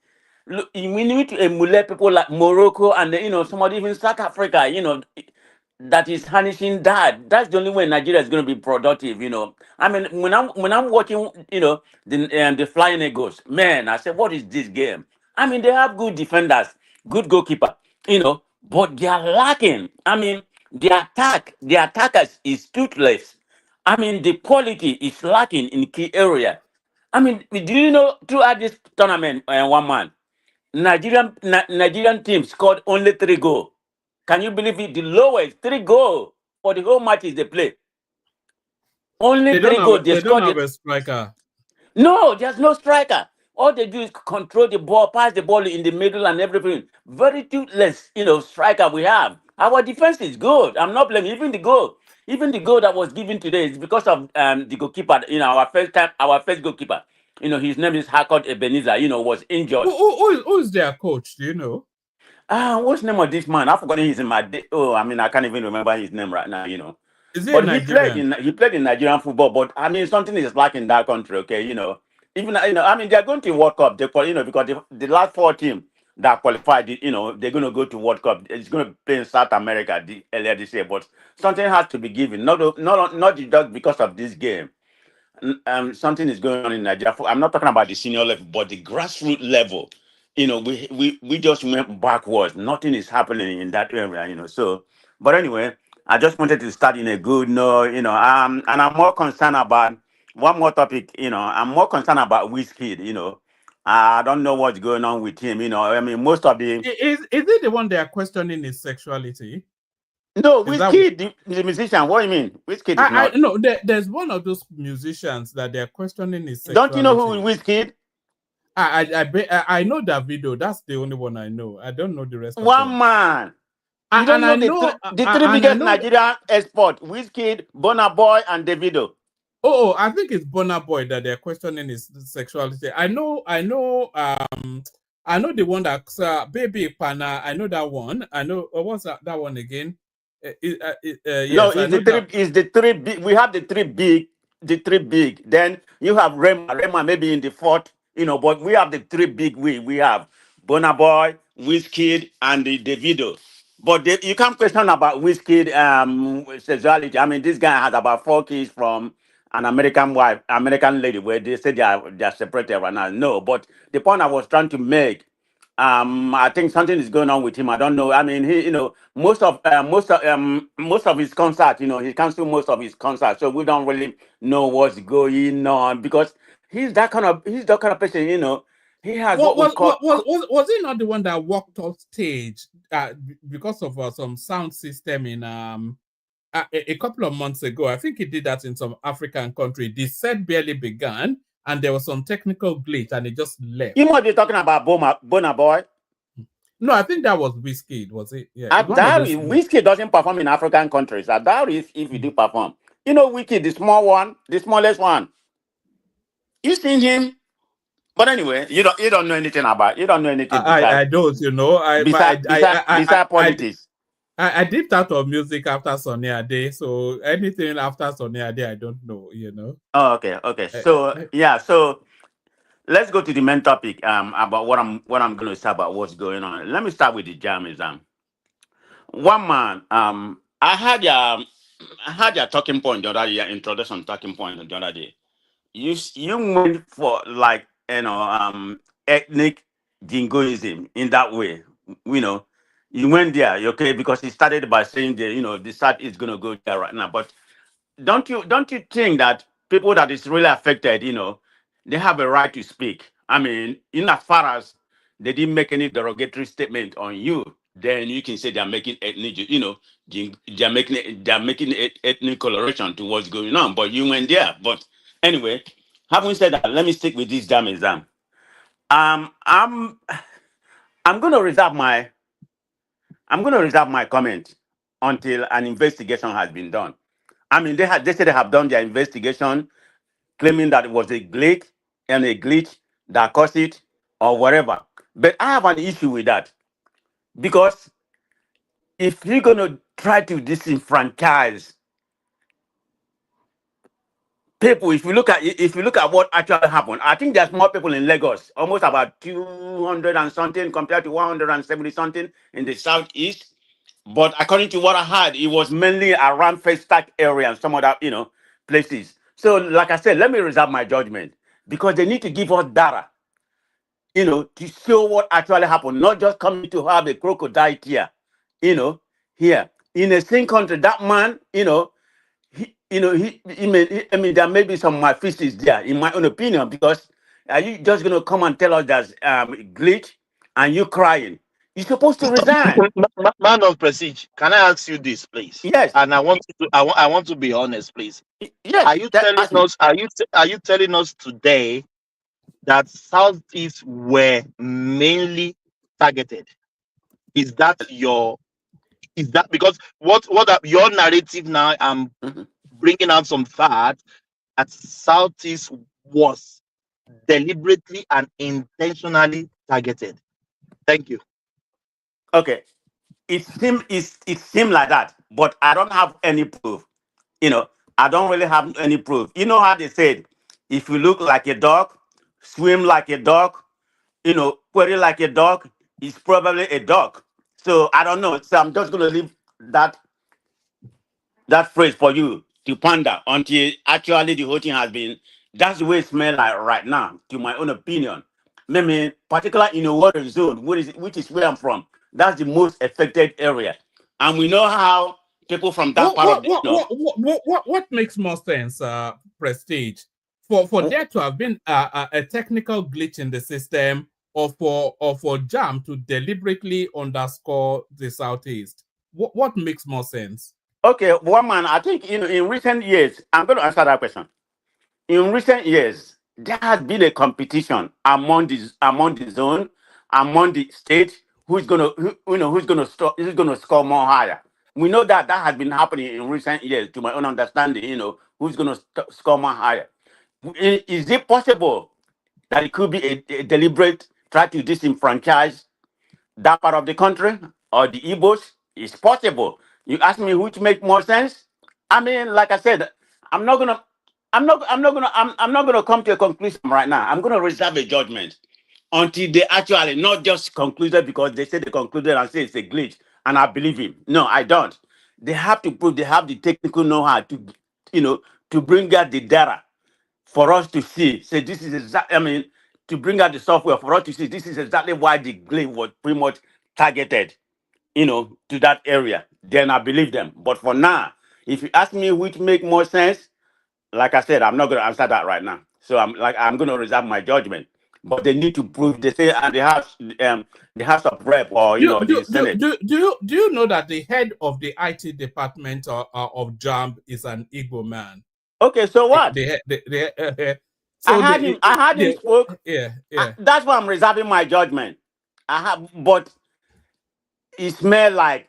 look, we need to emulate people like Morocco and somebody even South Africa. That is harnessing that. That's the only way Nigeria is going to be productive. I mean, when I'm watching, the Flying Eagles, man, I said, what is this game? I mean, they have good defenders, good goalkeeper, but they are lacking. I mean, the attackers is toothless. I mean, the quality is lacking in key area. I mean, do you know throughout this tournament, one man, Nigerian team scored only 3 goals. Can you believe it? The lowest 3 goals for the whole matches they play. Only 3 goals. They don't have a striker. No, there's no striker. All they do is control the ball, pass the ball in the middle and everything. Very toothless, striker we have. Our defense is good. I'm not blaming even the goal. Even the goal that was given today is because of the goalkeeper. Our first goalkeeper. His name is Harcourt Ebenezer. Was injured. Who is their coach? Do you know? What's the name of this man? I forgot he's in my. I mean, I can't even remember his name right now. Is he But Nigerian? he played in Nigerian football. But I mean, something is lacking in that country. Okay, even I mean, they're going to World Cup. Because the last 4 teams that qualified, they're going to go to World Cup. It's going to play in South America earlier this year. But something has to be given. Not just because of this game. Something is going on in Nigeria. I'm not talking about the senior level, but the grassroots level. We just went backwards. Nothing is happening in that area. So, but anyway, I just wanted to start in a good note. And I'm more concerned about one more topic. I'm more concerned about Wizkid. I don't know what's going on with him. I mean, most of the Is it the one they are questioning his sexuality? No, Wizkid, the musician. What do you mean? Wizkid is not. No, there's one of those musicians that they are questioning his sexuality. Don't you know who Wizkid? I know Davido. That's the only one I know. I don't know the rest. One man. You don't know the three biggest Nigerian export: Wizkid, Burna Boy, and Davido. Oh, I think it's Burna Boy that they're questioning his sexuality. I know the one that's Baby Pana. I know that one. I know what's that one again? Yes, no, it's the three big. We have the three big. Then you have Rema maybe in the 4th. But we have the 3 big. We have Burna Boy, Wizkid, and the Davido. But you can't question about Wizkid sexuality. I mean, this guy has about 4 kids from an American lady, where they say they are separated right now. No, but the point I was trying to make, I think something is going on with him. I don't know. I mean, he, most of his concerts, he canceled most of his concerts, so we don't really know what's going on, because he's that kind of person. He has what we call. Was he not the one that walked off stage because of some sound system in a couple of months ago? I think he did that in some African country. The set barely began, and there was some technical glitch, and it just left. You might be talking about Burna Boy. No, I think that was Wizkid. Was it? Yeah. I doubt Wizkid doesn't perform in African countries. I doubt if you do perform. You know, Wizkid, the small one, the smallest one. You seen him? But anyway, you don't know anything about. You don't know anything. I don't. You know, besides politics. I dipped out of music after Sunny Ade, so anything after Sunny Ade, I don't know. You know. Oh, okay. So yeah, so let's go to the main topic. About what I'm going to say about what's going on. Let me start with the Jamb'S. One man. I had your talking point the other day. Your introduction talking point the other day. You went for like ethnic jingoism in that way. You know, you went there, okay, because he started by saying that the South is gonna go there right now. But don't you think that people that is really affected, they have a right to speak? I mean, in as far as they didn't make any derogatory statement on you, then you can say they're making ethnic, they're making ethnic coloration to what's going on. But you went there. But anyway, having said that, let me stick with this damn exam. I'm gonna reserve my comment until an investigation has been done. I mean, they said they have done their investigation, claiming that it was a glitch that caused it or whatever. But I have an issue with that, because if you're gonna try to disenfranchise people, if you look at what actually happened, I think there's more people in Lagos, almost about 200 and something compared to 170 something in the southeast. But according to what I heard, it was mainly around Festac area and some other places. So, like I said, let me reserve my judgment, because they need to give us data, to show what actually happened, not just coming to have a crocodile tear, here in the same country. That man, there may be some malfeasance there, in my own opinion, because are you just going to come and tell us there's glitch and you crying? You're supposed to resign. Man of Prestige, can I ask you this, please? Yes. And I want to be honest, please. Yes. Are you telling us today that Southeast were mainly targeted? Is that because your narrative now? I'm bringing out some facts that Southeast was deliberately and intentionally targeted. Thank you. Okay, it seemed like that, but I don't have any proof. I don't really have any proof. You know how they said, if you look like a dog, swim like a dog, query like a dog, it's probably a dog. So I don't know. So I'm just gonna leave that phrase for you to ponder until actually the whole thing has been. That's the way it smells like right now, to my own opinion. Maybe particularly in a water zone, which is where I'm from. That's the most affected area, and we know how people from that part what makes more sense, Prestige, for there to have been a technical glitch in the system, or for Jam to deliberately underscore the Southeast? What makes more sense? Okay, one man, I think in recent years, I'm going to answer that question. In recent years, there has been a competition among the zone, among the state, who's gonna score more higher. We know that has been happening in recent years, to my own understanding. Who's gonna score more higher. Is it possible that it could be a deliberate try to disenfranchise that part of the country or the Igbos? It's possible. You ask me which make more sense. I mean, like I said, I'm not gonna come to a conclusion right now. I'm gonna reserve a judgment until they actually not just concluded because they say they concluded and say it's a glitch, and I believe him. No, I don't. They have to prove they have the technical know-how to bring out the data for us to see. Say this is exactly. I mean, to bring out the software for us to see this is exactly why the glitch was pretty much targeted, to that area. Then I believe them. But for now, if you ask me which make more sense, like I said, I'm not going to answer that right now. So I'm going to reserve my judgment but they need to prove. They say the House of Rep or the Senate. Do you know that the head of the IT department of JAMB is an Igbo man? Okay, so what? So I had him spoke. Yeah. That's why I'm reserving my judgment. But it smell like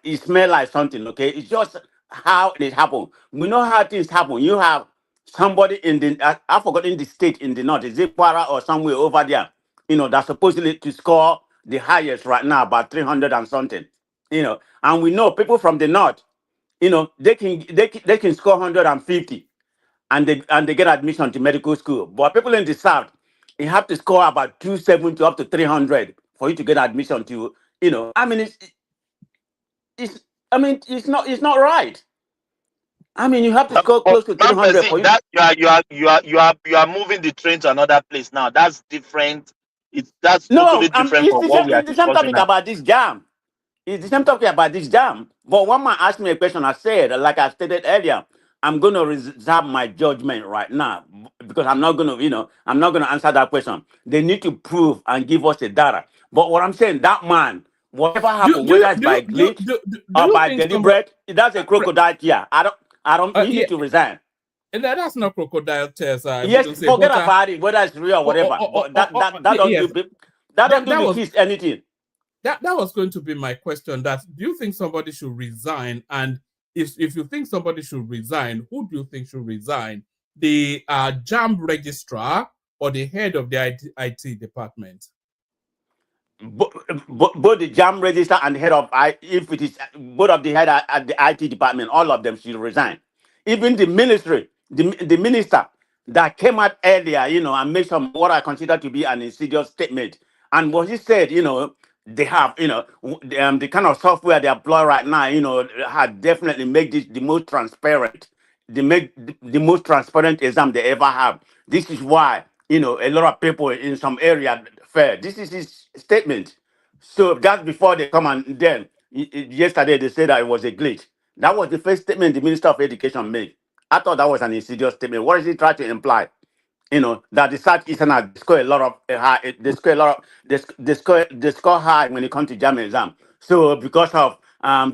something. Okay, it's just how it happened. We know how things happen. You have somebody in the I've forgotten the state in the north. Is it Kwara or somewhere over there? That's supposedly to score the highest right now, about 300 and something. And we know people from the north. They can score 150. And they get admission to medical school. But people in the south, you have to score about 270 up to 300 for you to get admission to, I mean, it's not right. I mean, you have to score close to 300 for you. That you are moving the train to another place now. That's different. That's totally different from what we are discussing. It's the same topic about this jam. It's the same topic about this jam. But one man asked me a question. I said, like I stated earlier, I'm going to reserve my judgment right now because I'm not going to answer that question. They need to prove and give us the data. But what I'm saying, that man, whatever happened, whether it's by glitch or by deliberate, that's a crocodile tear. I don't need to resign. That's not crocodile tears. Yes, forget about it, whether it's real or whatever. That don't do the kids anything. That was going to be my question. Do you think somebody should resign? And if you think somebody should resign, who do you think should resign? The Jamb'S registrar or the head of the IT department? Both the Jamb'S registrar and the head of if it is both of the head at the IT department, all of them should resign. Even the ministry, the minister that came out earlier, and made some what I consider to be an insidious statement. And what he said, they have, the kind of software they employ right now, had definitely made this the most transparent. They make the most transparent exam they ever have. This is why, a lot of people in some area fail. This is his statement. So that's before they come and then yesterday they said that it was a glitch. That was the first statement the Minister of Education made. I thought that was an insidious statement. What is he trying to imply? That the Southeasterners score a lot of they score high when it comes to JAMB exam. So because of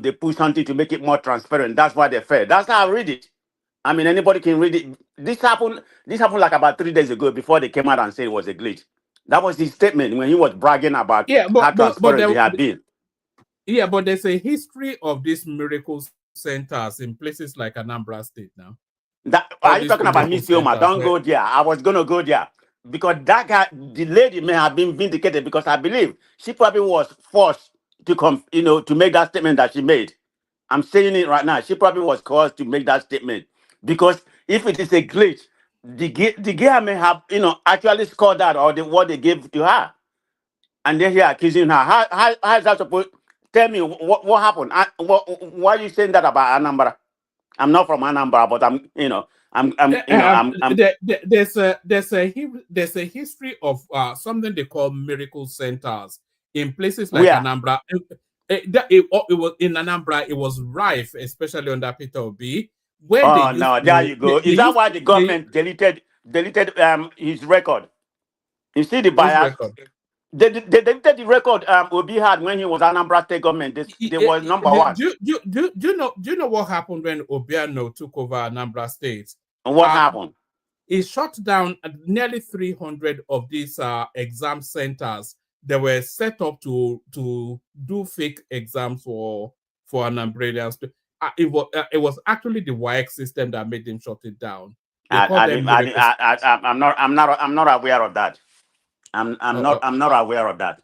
they push something to make it more transparent, that's why they fail. That's how I read it. I mean, anybody can read it. This happened like about 3 days ago before they came out and said it was a glitch. That was his statement when he was bragging about how transparent they have been. Yeah, but there's a history of these miracle centers in places like Anambra State now. Are you talking about Miss Yoma? Don't go there. I was going to go there because that guy, the lady may have been vindicated because I believe she probably was forced to come, to make that statement that she made. I'm saying it right now. She probably was caused to make that statement because if it is a glitch, the guy may have, actually scored that or what they gave to her, and they're here accusing her. How is that supposed? Tell me what happened. Why are you saying that about Anambra? I'm not from Anambra, but there's a history of something they call miracle centers in places like Anambra. It was in Anambra. It was rife, especially under Peter Obi. There you go. Is that why the government deleted his record? You see the bias. They deleted the record Obi had when he was Anambra State government. They was number one. Do you know what happened when Obiano took over Anambra State? And what happened? He shut down nearly 300 of these exam centers that were set up to do fake exams for Anambradians. It was actually the WAEC system that made them shut it down. I'm not aware of that. I'm not aware of that.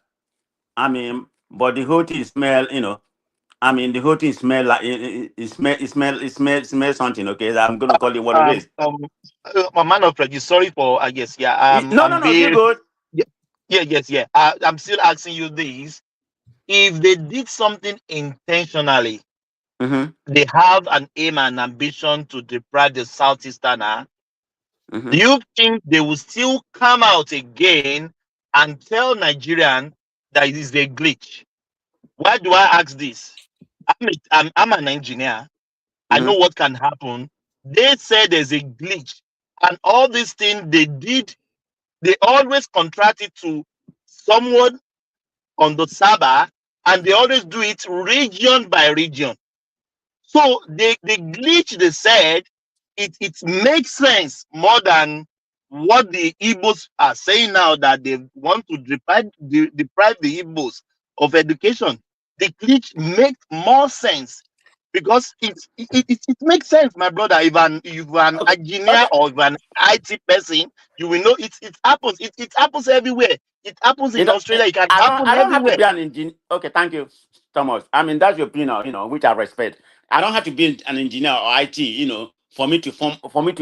I mean, but the whole thing smell, the whole thing smell like it smells something. Okay, I'm gonna call it what it is. A man of prayer, sorry for I guess no, you're good. Yeah. I'm still asking you this: if they did something intentionally, they have an aim and ambition to deprive the Southeasterner. Do you think they will still come out again and tell Nigerian that it is a glitch? Why do I ask this? I'm an engineer. I know what can happen. They said there's a glitch, and all these things they did They always contract it to someone on the server, and they always do it region by region. So the glitch they said, it makes sense more than what the Igbos are saying now, that they want to deprive the Igbos of education. The glitch makes more sense because it makes sense, my brother. If an engineer or if an IT person, you will know it happens. It happens everywhere. It happens in Australia. It can happen I don't have to everywhere. be an engineer. Okay, thank you, Thomas. I mean, that's your opinion, which I respect. I don't have to be an engineer or IT, for me to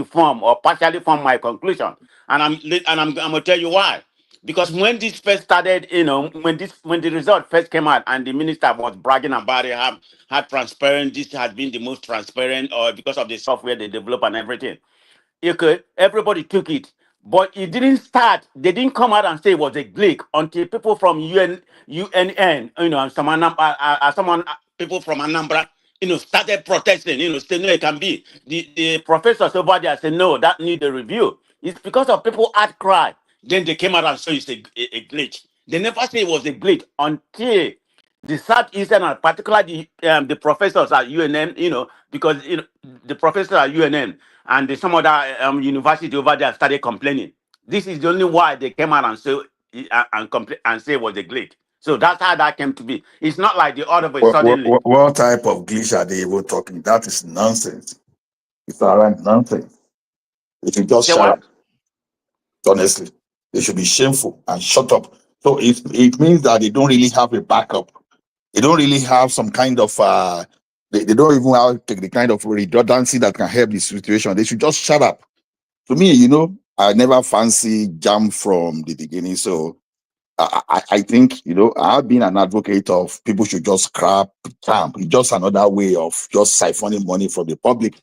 form or partially form my conclusion. And I'm gonna tell you why. Because when this first started, when the result first came out and the minister was bragging about it, how transparent this has been, the most transparent, or because of the software they develop and everything. Okay, everybody took it, but it didn't start. They didn't come out and say it was a glitch until people from UNN, and people from Anambra, started protesting. Saying no, it can be. The professors over there said no, that need a review. It's because of people outcry. Then they came out and said it's a glitch. They never say it was a glitch until the Southeastern, and particularly the professors at UNN, because the professors at UNN and some other university over there started complaining. This is the only why they came out and say and say it was a glitch. So that's how that came to be. It's not like the other way suddenly. What type of glitch are they even talking? That is nonsense. It's around nonsense. They should just shut up. Honestly, they should be shameful and shut up. So it means that they don't really have a backup. They don't really have some kind of they don't even have the kind of redundancy that can help the situation. They should just shut up. To me, I never fancy Jam from the beginning. So I think, I've been an advocate of people should just scrap Jam. It's just another way of just siphoning money from the public.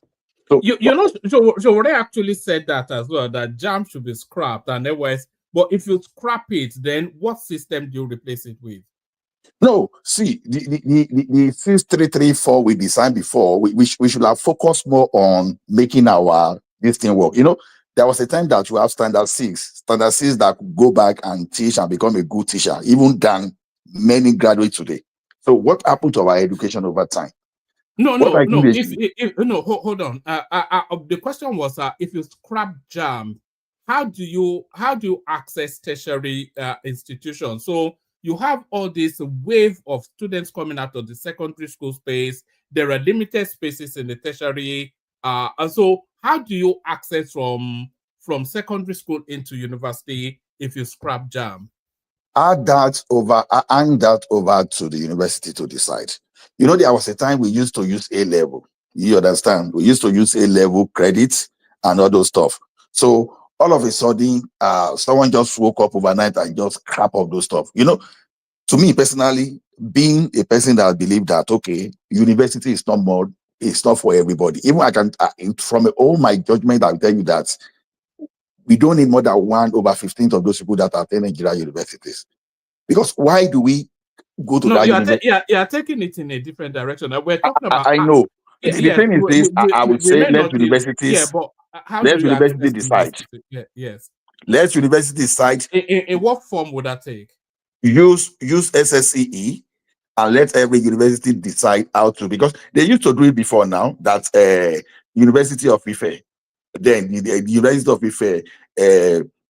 So so they actually said that as well, that Jam should be scrapped and otherwise. But if you scrap it, then what system do you replace it with? No, see, the 6334 we designed before, we should have focused more on making this thing work. There was a time that you have standard 6 that could go back and teach and become a good teacher, even than many graduates today. So what happened to our education over time? No. Hold on. The question was, if you scrap Jam, how do you access tertiary institutions? So you have all this wave of students coming out of the secondary school space. There are limited spaces in the tertiary. And so how do you access from secondary school into university if you scrap Jam? Hand that over to the university to decide. There was a time we used to use A-level. You understand? We used to use A-level credits and all those stuff. So all of a sudden, someone just woke up overnight and just crap up those stuff. To me personally, being a person that believe that, okay, university is not for everybody. Even I can, from all my judgment, I'll tell you that we don't need more than 1/15 of those people that attend Nigerian universities. Because why do we go to that university? You are taking it in a different direction. We're talking about. I know. The thing is this, I would say let universities. But how let do you university decide. Yes. Let university decide. In what form would that take? Use SSCE and let every university decide how to, because they used to do it before now, that University of Ife, then the University of Ife,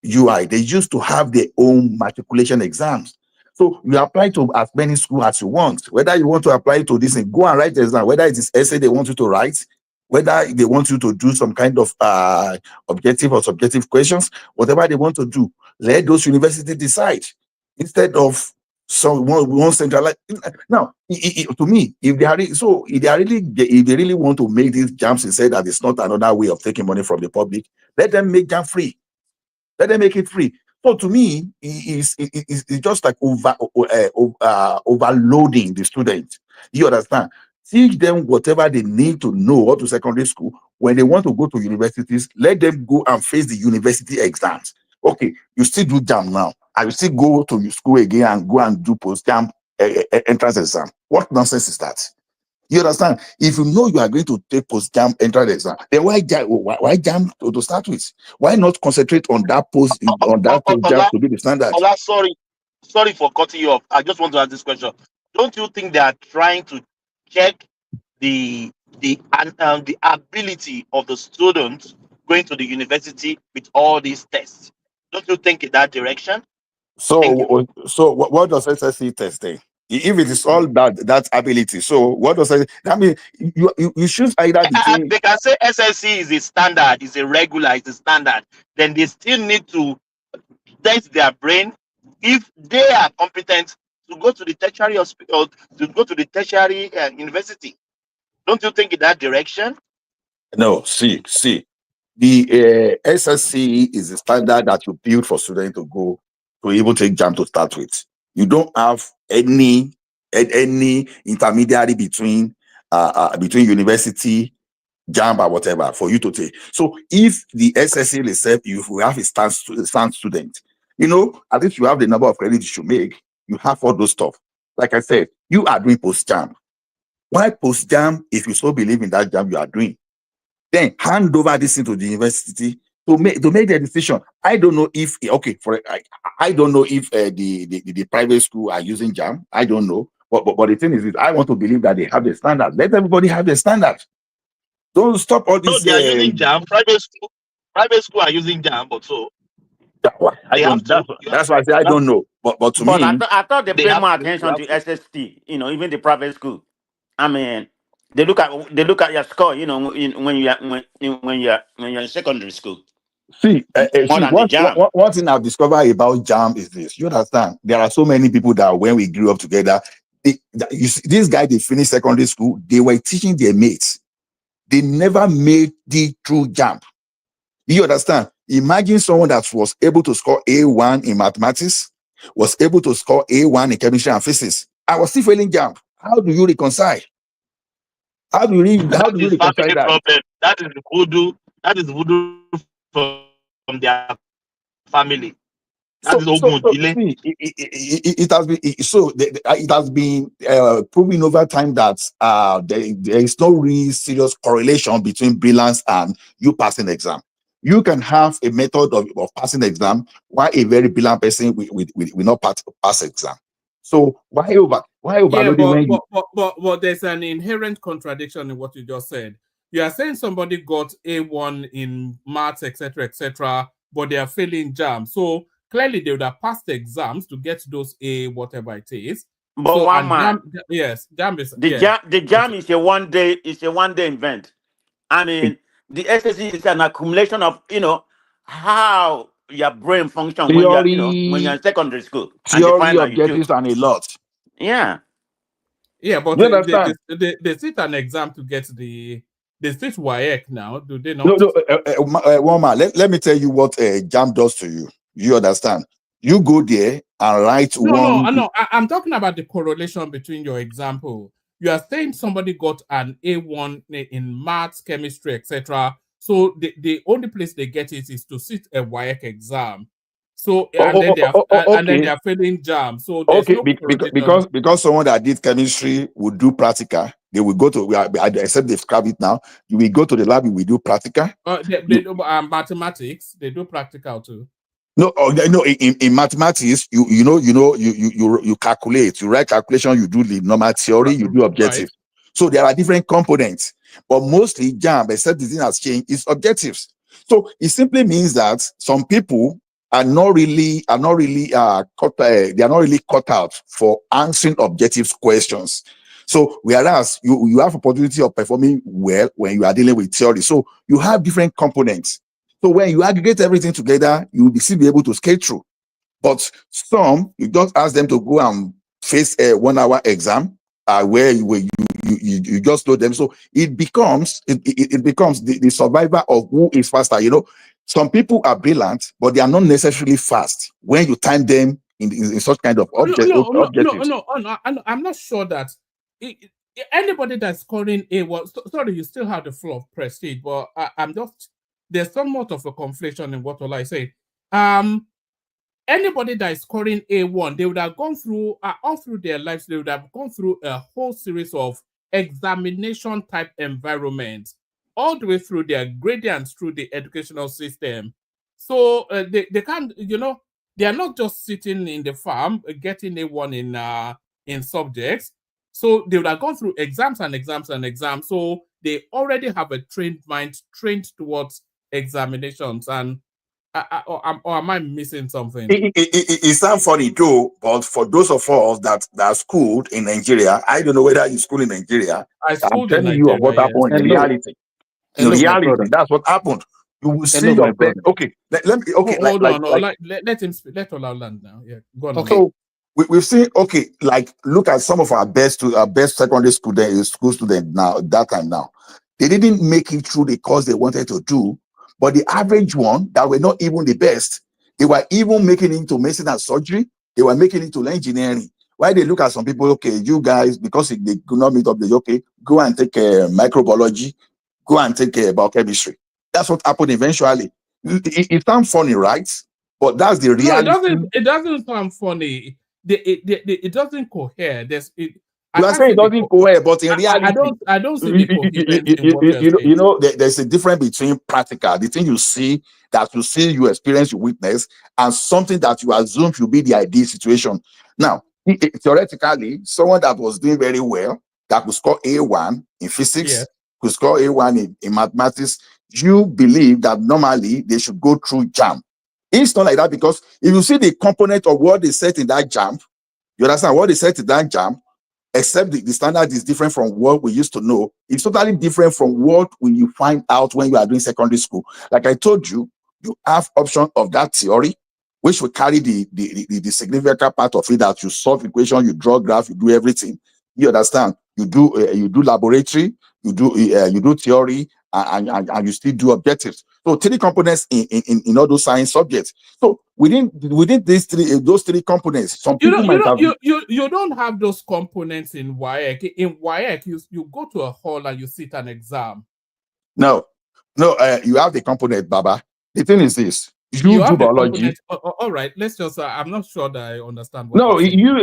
UI, they used to have their own matriculation exams. So you apply to as many schools as you want. Whether you want to apply to this and go and write the exam, whether it is essay they want you to write, whether they want you to do some kind of objective or subjective questions, whatever they want to do, let those universities decide instead of one centralized. Now, to me, if they really want to make these jams and say that it's not another way of taking money from the public, let them make jam free. Let them make it free. So to me, it's just like overloading the students. You understand? Teach them whatever they need to know up to secondary school. When they want to go to universities, let them go and face the university exams. Okay, you still do jam now. I will still go to your school again and go and do post-jam entrance exam. What nonsense is that? You understand? If you know you are going to take post-jam entrance exam, then why jam to start with? Why not concentrate on that post-jam to be the standard? Ola, sorry for cutting you off. I just want to ask this question. Don't you think they are trying to check the ability of the students going to the university with all these tests? Don't you think in that direction? So what does SSC test then? If it is all that ability, so what does it? I mean, you choose either between. They can say SSC is a standard, is a regular, is a standard. Then they still need to test their brain. If they are competent to go to the tertiary hospital, to go to the tertiary university, don't you think in that direction? No, see, the SSC is the standard that you build for students to go to able to take jam to start with. You don't have any intermediary between university, jam or whatever for you to take. So if the SSC itself, you will have a stand student, you know, at least you have the number of credits you should make. You have all those stuff. Like I said, you are doing post jam. Why post jam if you so believe in that jam you are doing? Then hand over this thing to the university to make the decision. I don't know if I don't know if the private school are using jam. I don't know. But the thing is, I want to believe that they have the standard. Let everybody have the standard. Don't stop all this. No, they are using jam. Private school are using jam, but so that's why I say I don't know. But to me, I thought they pay more attention to SST. You know, even the private school. I mean, they look at your score. You know, when you're in secondary school. See, one thing I've discovered about jam is this. You understand? There are so many people that when we grew up together, this guy, they finished secondary school, they were teaching their mates. They never made the true jam. You understand? Imagine someone that was able to score A1 in mathematics, was able to score A1 in chemistry and physics. I was still failing jam. How do you reconcile? How do you reconcile that? Problem. That is voodoo. That is voodoo from their family. It has been proven over time that there is no really serious correlation between brilliance and you passing exam. You can have a method of passing exam while a very brilliant person will not pass exam. So why overloading? But there's an inherent contradiction in what you just said. You are saying somebody got A1 in maths, etc., but they are failing jam. So clearly they would have passed the exams to get those A whatever it is. But so, one man, jam is the jam is a one day event. I mean, the SSC is an accumulation of how your brain functions when you're in secondary school. Theory, objectives, and a lot. Yeah. Yeah, but they sit an exam to get they sit WAEC now, do they not? No, Woma, let me tell you what jam does to you. You understand? You go there and write No, I'm talking about the correlation between your example. You are saying somebody got an A1 in maths, chemistry, etc. So the only place they get it is to sit a WAEC exam. So then they are failing jam. So because someone that did chemistry would do practical, they will go to except they've scrapped it now. You will go to the lab, we do practical. They do mathematics, they do practical too. No, in mathematics, you calculate, you write calculation, you do the normal theory, you do objective. Right. So there are different components, but mostly jam, except the thing has changed, is objectives. So it simply means that some people are not really cut out for answering objective questions. So whereas you have opportunity of performing well when you are dealing with theory. So you have different components. So when you aggregate everything together, you will still be able to skate through. But some, you just ask them to go and face a 1 hour exam where you just know them. So it becomes the survivor of who is faster. Some people are brilliant, but they are not necessarily fast when you time them in such kind of objectives. No, I'm not sure that anybody that's scoring A1. Sorry, you still have the flow of prestige, but there's somewhat of a conflation in what Ola said. Anybody that is scoring A1, they would have gone through all through their lives. They would have gone through a whole series of examination type environment all the way through their gradients through the educational system. So they can't, you know, they are not just sitting in the farm getting A1 in subjects. So they would have gone through exams and exams and exams. So they already have a trained mind, trained towards examinations. And or am I missing something? It sounds funny too, but for those of us that are schooled in Nigeria, I don't know whether you school in Nigeria. I I'm schooled in telling you of what Nigeria, yes. happened in reality. In Hello, my reality, brother. that's what happened. You will see Hello, your my best. brother. Okay, let me. Okay, Hold on, let him speak. Let Ola land now. Yeah, go on. Okay. So we've seen. Okay, like look at some of our best secondary school students now. That time now, they didn't make it through the course they wanted to do, but the average one that were not even the best, they were even making it into medicine and surgery. They were making it into engineering. Why they look at some people? Okay, you guys, because they could not meet up, they okay, go and take microbiology, go and take biochemistry. That's what happened eventually. It sounds funny, right? But that's the No, reality. it doesn't sound funny. It doesn't cohere. You are saying it doesn't cohere, but in reality, I don't see the coherence in what you're saying. you know, there's a difference between practical, the thing you see, you experience, you witness, and something that you assume should be the ideal situation. Now, theoretically, someone that was doing very well, that could score A1 in physics, Yes. could score A1 in mathematics, you believe that normally they should go through JAMB. It's not like that, because if you see the component of what they set in that JAMB, you understand what they set in that JAMB, except the standard is different from what we used to know. It's totally different from what you find out when you are doing secondary school. Like I told you, you have option of that theory, which will carry the significant part of it, that you solve equation, you draw graph, you do everything. You understand? You do laboratory, you do theory, and you still do objectives. So 3 components in all those science subjects. So within those three components, some people might have. You don't have those components in WAEC. In WAEC, you go to a hall and you sit an exam. No, you have the component, Baba. The thing is this: you do have biology. All right, let's just. I'm not sure that I understand what. No, you.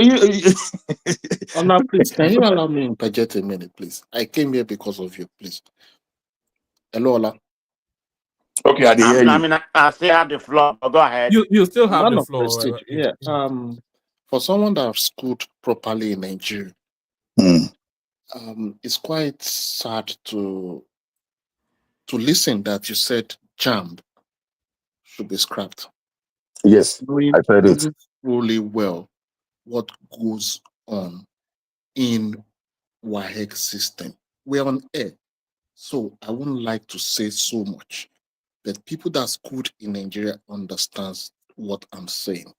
Ola, please, can you allow me to interject a minute, please? I came here because of you, please. Hello, Ola. Okay, I hear you. I still have the floor. Go ahead. You still have Man the of floor. prestige. Yeah. For someone that has schooled properly in Nigeria, it's quite sad to listen that you said JAMB should be scrapped. Yes, I said it. Really well what goes on in WAEC system. We're on air, so I wouldn't like to say so much, but people that schooled in Nigeria understands what I'm saying.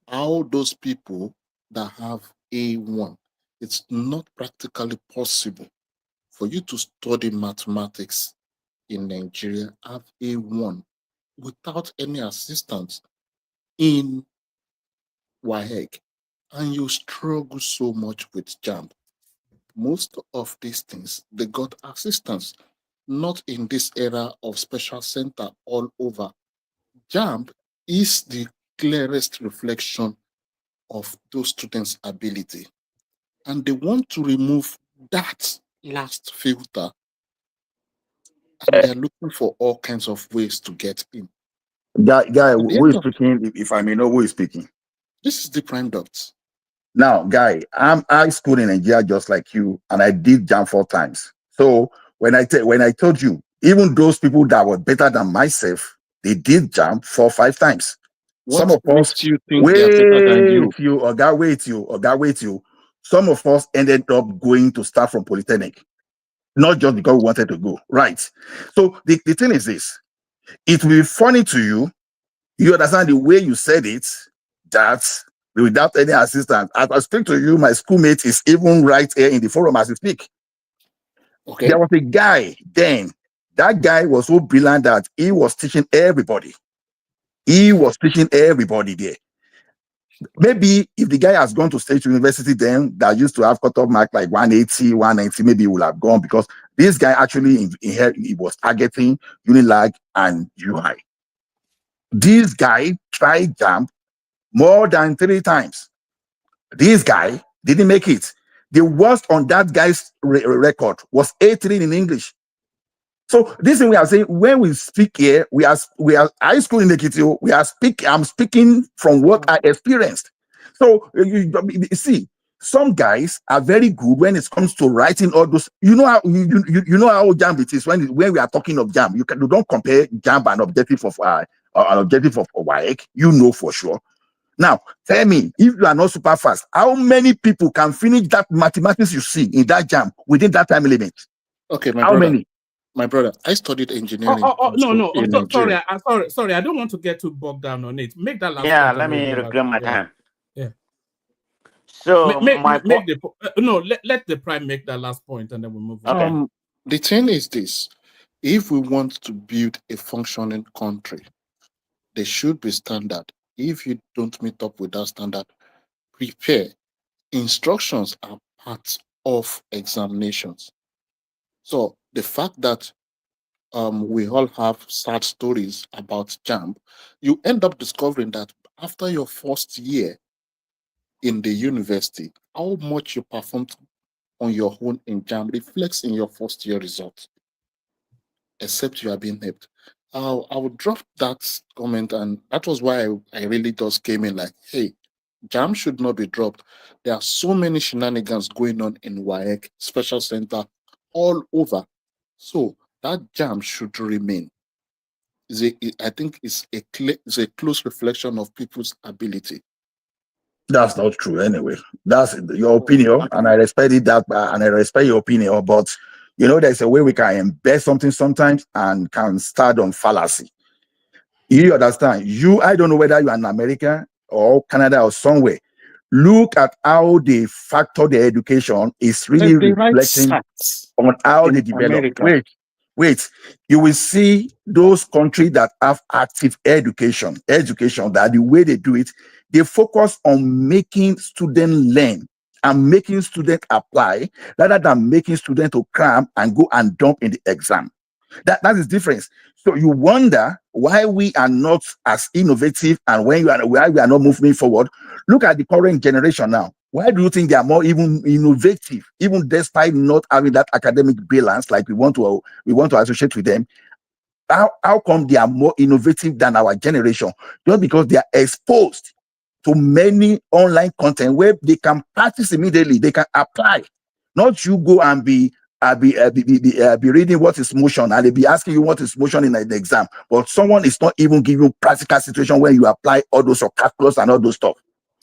How those people that have A1, it's not practically possible for you to study mathematics in Nigeria, have A1 without any assistance in WAEC, and you struggle so much with JAMB. Most of these things, they got assistance, not in this era of special center all over. JAMB is the clearest reflection of those students' ability. And they want to remove that last filter. And they're looking for all kinds of ways to get in. Guy, who is speaking, if I may know who is speaking? This is the prime dots. Now, Guy, I schooled in Nigeria just like you, and I did JAMB 4 times. So when I told you, even those people that were better than myself, they did JAMB 4 or 5 times. Some of us you think they are better than you? Wait you. Some of us ended up going to start from Polytechnic, not just because we wanted to go, right? So the thing is this: it will be funny to you. You understand the way you said it, that without any assistance. As I speak to you, my schoolmate is even right here in the forum as we speak. Okay. There was a guy then. That guy was so brilliant that he was teaching everybody. He was teaching everybody there. Maybe if the guy has gone to State University then, that used to have cut-off mark like 180, 190, maybe he would have gone, because this guy actually he was targeting Unilag and UI. This guy tried JAMB more than 3 times. This guy didn't make it. The worst on that guy's record was A3 in English. So this thing we are saying, when we speak here, we are high school in Ekiti. I'm speaking from what I experienced. So you see, some guys are very good when it comes to writing all those. You know how you know how Jamb it is when we are talking of Jamb. You don't compare Jamb and objective of WAEC. You know for sure. Now, tell me, if you are not super fast, how many people can finish that mathematics you see in that Jamb within that time limit? Okay, how many? My brother, I studied engineering. Sorry. I don't want to get too bogged down on it. Make that last Yeah, point. let me reclaim my time. Yeah. So let the prime make that last point, and then we move on. The thing is this: if we want to build a functioning country, there should be standard. If you don't meet up with that standard, prepare. Instructions are part of examinations. So the fact that we all have sad stories about Jamb, you end up discovering that after your first year in the university, how much you performed on your own in Jamb reflects in your first year results, except you are being helped. I would drop that comment, and that was why I really just came in like, hey, Jamb should not be dropped. There are so many shenanigans going on in WAEC, Special Center, all over. So that Jamb should remain. I think it's a close reflection of people's ability. That's not true anyway. That's your opinion, and I respect it and I respect your opinion. But there's a way we can embed something sometimes and can start on fallacy. You understand? I don't know whether you're in America or Canada or somewhere. Look at how they factor the education is really reflecting on how they develop. Wait, you will see those countries that have active education that the way they do it, they focus on making students learn and making students apply rather than making students to cram and go and dump in the exam. That is difference. So you wonder why we are not as innovative and why we are not moving forward. Look at the current generation now. Why do you think they are more even innovative, even despite not having that academic balance like we want to associate with them? How come they are more innovative than our generation? Just because they are exposed to many online content where they can practice immediately, they can apply. Not you go and be reading what is motion and they be asking you what is motion in the exam, but someone is not even giving you practical situation where you apply all those calculus and all those stuff.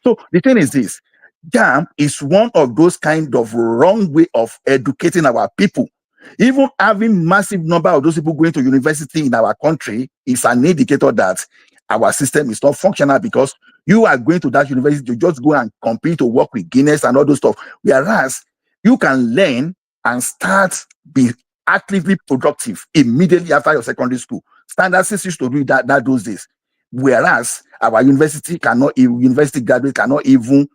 So the thing is this: Jamb is one of those kind of wrong way of educating our people. Even having massive number of those people going to university in our country is an indicator that our system is not functional, because you are going to that university to just go and compete to work with Guinness and all those stuff. Whereas you can learn and start be actively productive immediately after your secondary school. Standard 6 used to do that those days. Whereas our university graduates cannot even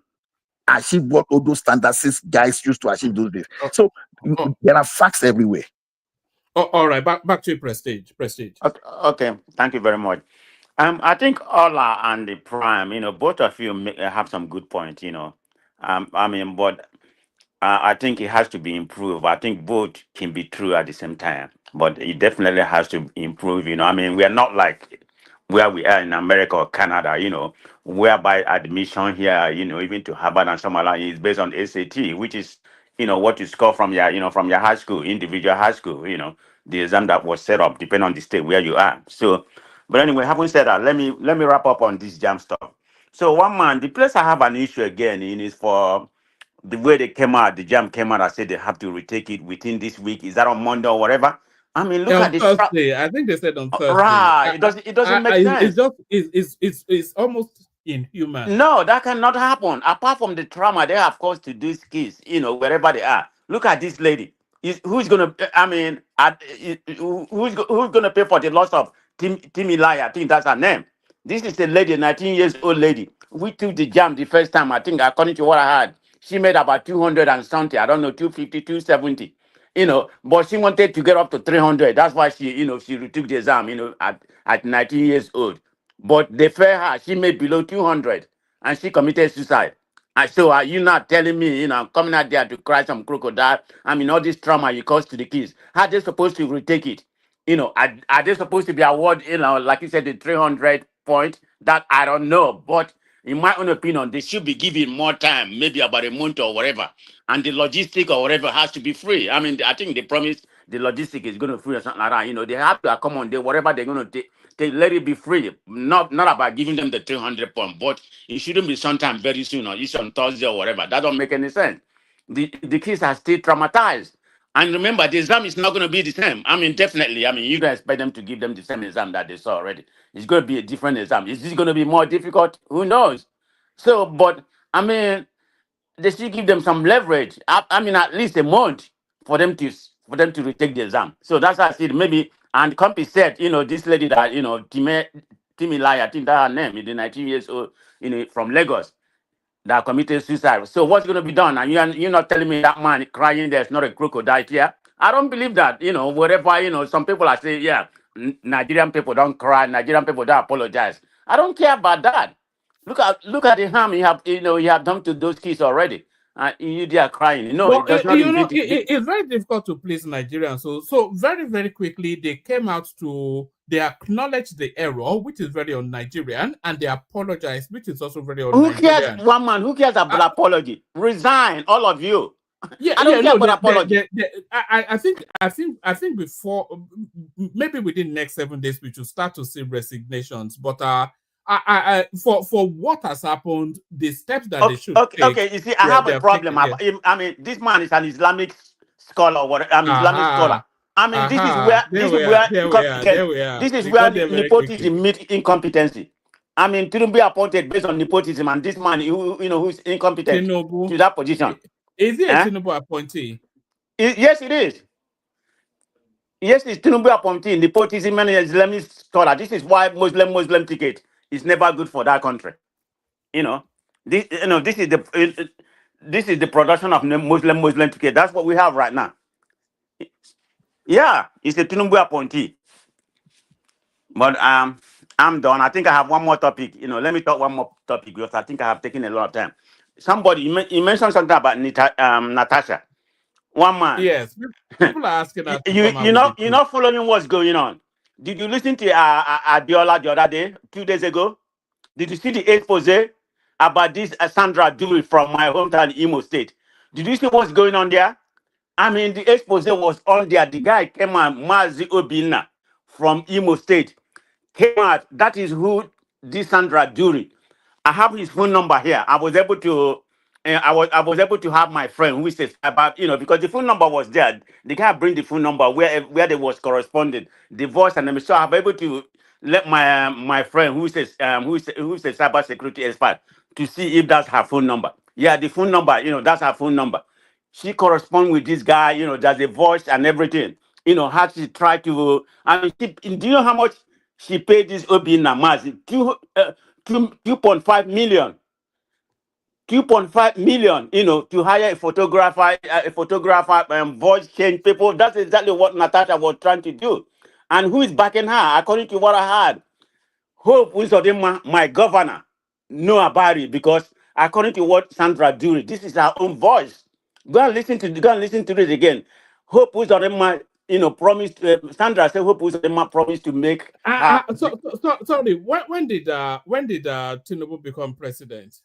achieve what all those standard 6 guys used to achieve those days. So there are facts everywhere. All right, back to Prestige. Okay, thank you very much. I think Ola and the Prime, both of you have some good points, but I think it has to be improved. I think both can be true at the same time, but it definitely has to improve. We are not like where we are in America or Canada, whereby admission here, even to Harvard and some other is based on SAT, which is, what you score from your high school, individual high school, the exam that was set up, depending on the state where you are. So, but anyway, having said that, let me wrap up on this Jamb stuff. So the place I have an issue again in is for the way the Jamb came out. I said they have to retake it within this week. Is that on Monday or whatever? Look at this. Thursday. I think they said on Thursday. Right. It doesn't make sense. It's almost inhuman. No, that cannot happen. Apart from the trauma they have caused to these kids, wherever they are. Look at this lady. Who's gonna pay for the loss of Timilaya? I think that's her name. This is a lady, 19 years old lady. We took the Jamb the first time. I think, according to what I heard, she made about 200 and something. I don't know, 250, 270. But she wanted to get up to 300. That's why she retook the exam, at 19 years old. But they failed her. She made below 200 and she committed suicide. So are you not telling me, I'm coming out there to cry some crocodile? I mean, all this trauma you caused to the kids. How are they supposed to retake it? Are they supposed to be awarded, like you said, the 300 point? That I don't know. But in my own opinion, they should be given more time, maybe about a month or whatever. And the logistic or whatever has to be free. I mean, I think they promised the logistic is going to free or something like that. They have to accommodate whatever they're going to take. They let it be free. Not about giving them the 300 pounds, but it shouldn't be sometime very soon or it's on Thursday or whatever. That don't make any sense. The kids are still traumatized. And remember, the exam is not going to be the same. I mean, definitely. I mean, you don't expect them to give them the same exam that they saw already. It's going to be a different exam. Is this going to be more difficult? Who knows? So, but I mean, they should give them some leverage. I mean, at least a month for them to retake the exam. So that's how I see it. Maybe, and Compi said, this lady that, Timilai, I think that's her name, the 19 years old, from Lagos, that committed suicide. So what's going to be done? And you're not telling me that man crying there's not a crocodile here? I don't believe that. Whatever, some people are saying, yeah, Nigerian people don't cry, Nigerian people don't apologize. I don't care about that. Look at the harm you have done to those kids already. They are crying. But, it does not it's very difficult to please Nigerians. So very, very quickly, they came out they acknowledged the error, which is very un-Nigerian, and they apologized, which is also very un-Nigerian. Who cares, one man? Who cares about apology? Resign, all of you. Yeah, I don't care about apology. I think before, maybe within the next 7 days, we should start to see resignations. But for what has happened, the steps that they should take. Okay, you see, I have a problem. I mean, this man is an Islamic scholar, or Islamic scholar. I mean, this is where nepotism meets incompetency. I mean, Tinubu appointed based on nepotism, and this man, who's incompetent to that position. Is he a Tinubu appointee? Yes, it is. Yes, it's Tinubu appointee, nepotism and Islamic scholar. This is why Muslim ticket is never good for that country. This is the production of Muslim ticket. That's what we have right now. Yeah, it's a Tinubu appointee. But I'm done. I think I have one more topic. Let me talk one more topic because I think I have taken a lot of time. Somebody, you mentioned something about Natasha. One man. Yes, people are asking that. You're not following what's going on. Did you listen to Abiola the other day, 2 days ago? Did you see the expose about this Sandra Dewey from my hometown, Imo State? Did you see what's going on there? I mean, the expose was on there. The guy came out, Mazi Obina from Imo State, came out. That is who this Sandra Dewey. I have his phone number here. I was able to have my friend who says about, because the phone number was there. The guy bring the phone number where they was corresponding, the voice and everything. So I'm able to let my friend who's a cyber security expert to see if that's her phone number. Yeah, the phone number, that's her phone number. She corresponds with this guy, there's a voice and everything. How she try to, do you know how much she paid this Obi Namazi? 2.5 million. 2.5 million, to hire a photographer, voice change people. That's exactly what Natasha was trying to do. And who is backing her? According to what I heard, Hope Uzodinma, my governor, know about it because according to what Sandra Dewey, this is her own voice. Go and listen to it again. Hope Uzodinma, promised. Sandra said Hope Uzodinma promised to make. Sorry. When did Tinubu become president?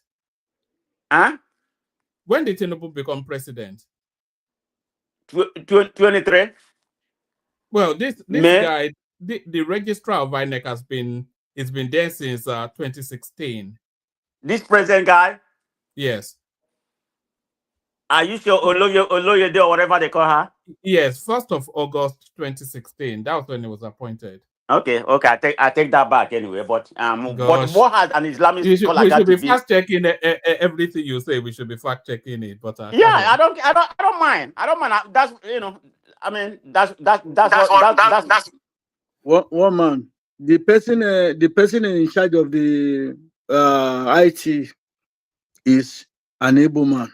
When did Tinubu become president? 23. Well, this guy, the registrar of INEC has been there since 2016. This president guy? Yes. Are you sure Oloyede or whatever they call her? Yes, 1st of August 2016. That was when he was appointed. Okay. I take that back anyway. But what has an Islamic scholar we should be fact checking everything you say. We should be fact checking it. But I don't mind. That's that's one man. The person in charge of the IT is an able man.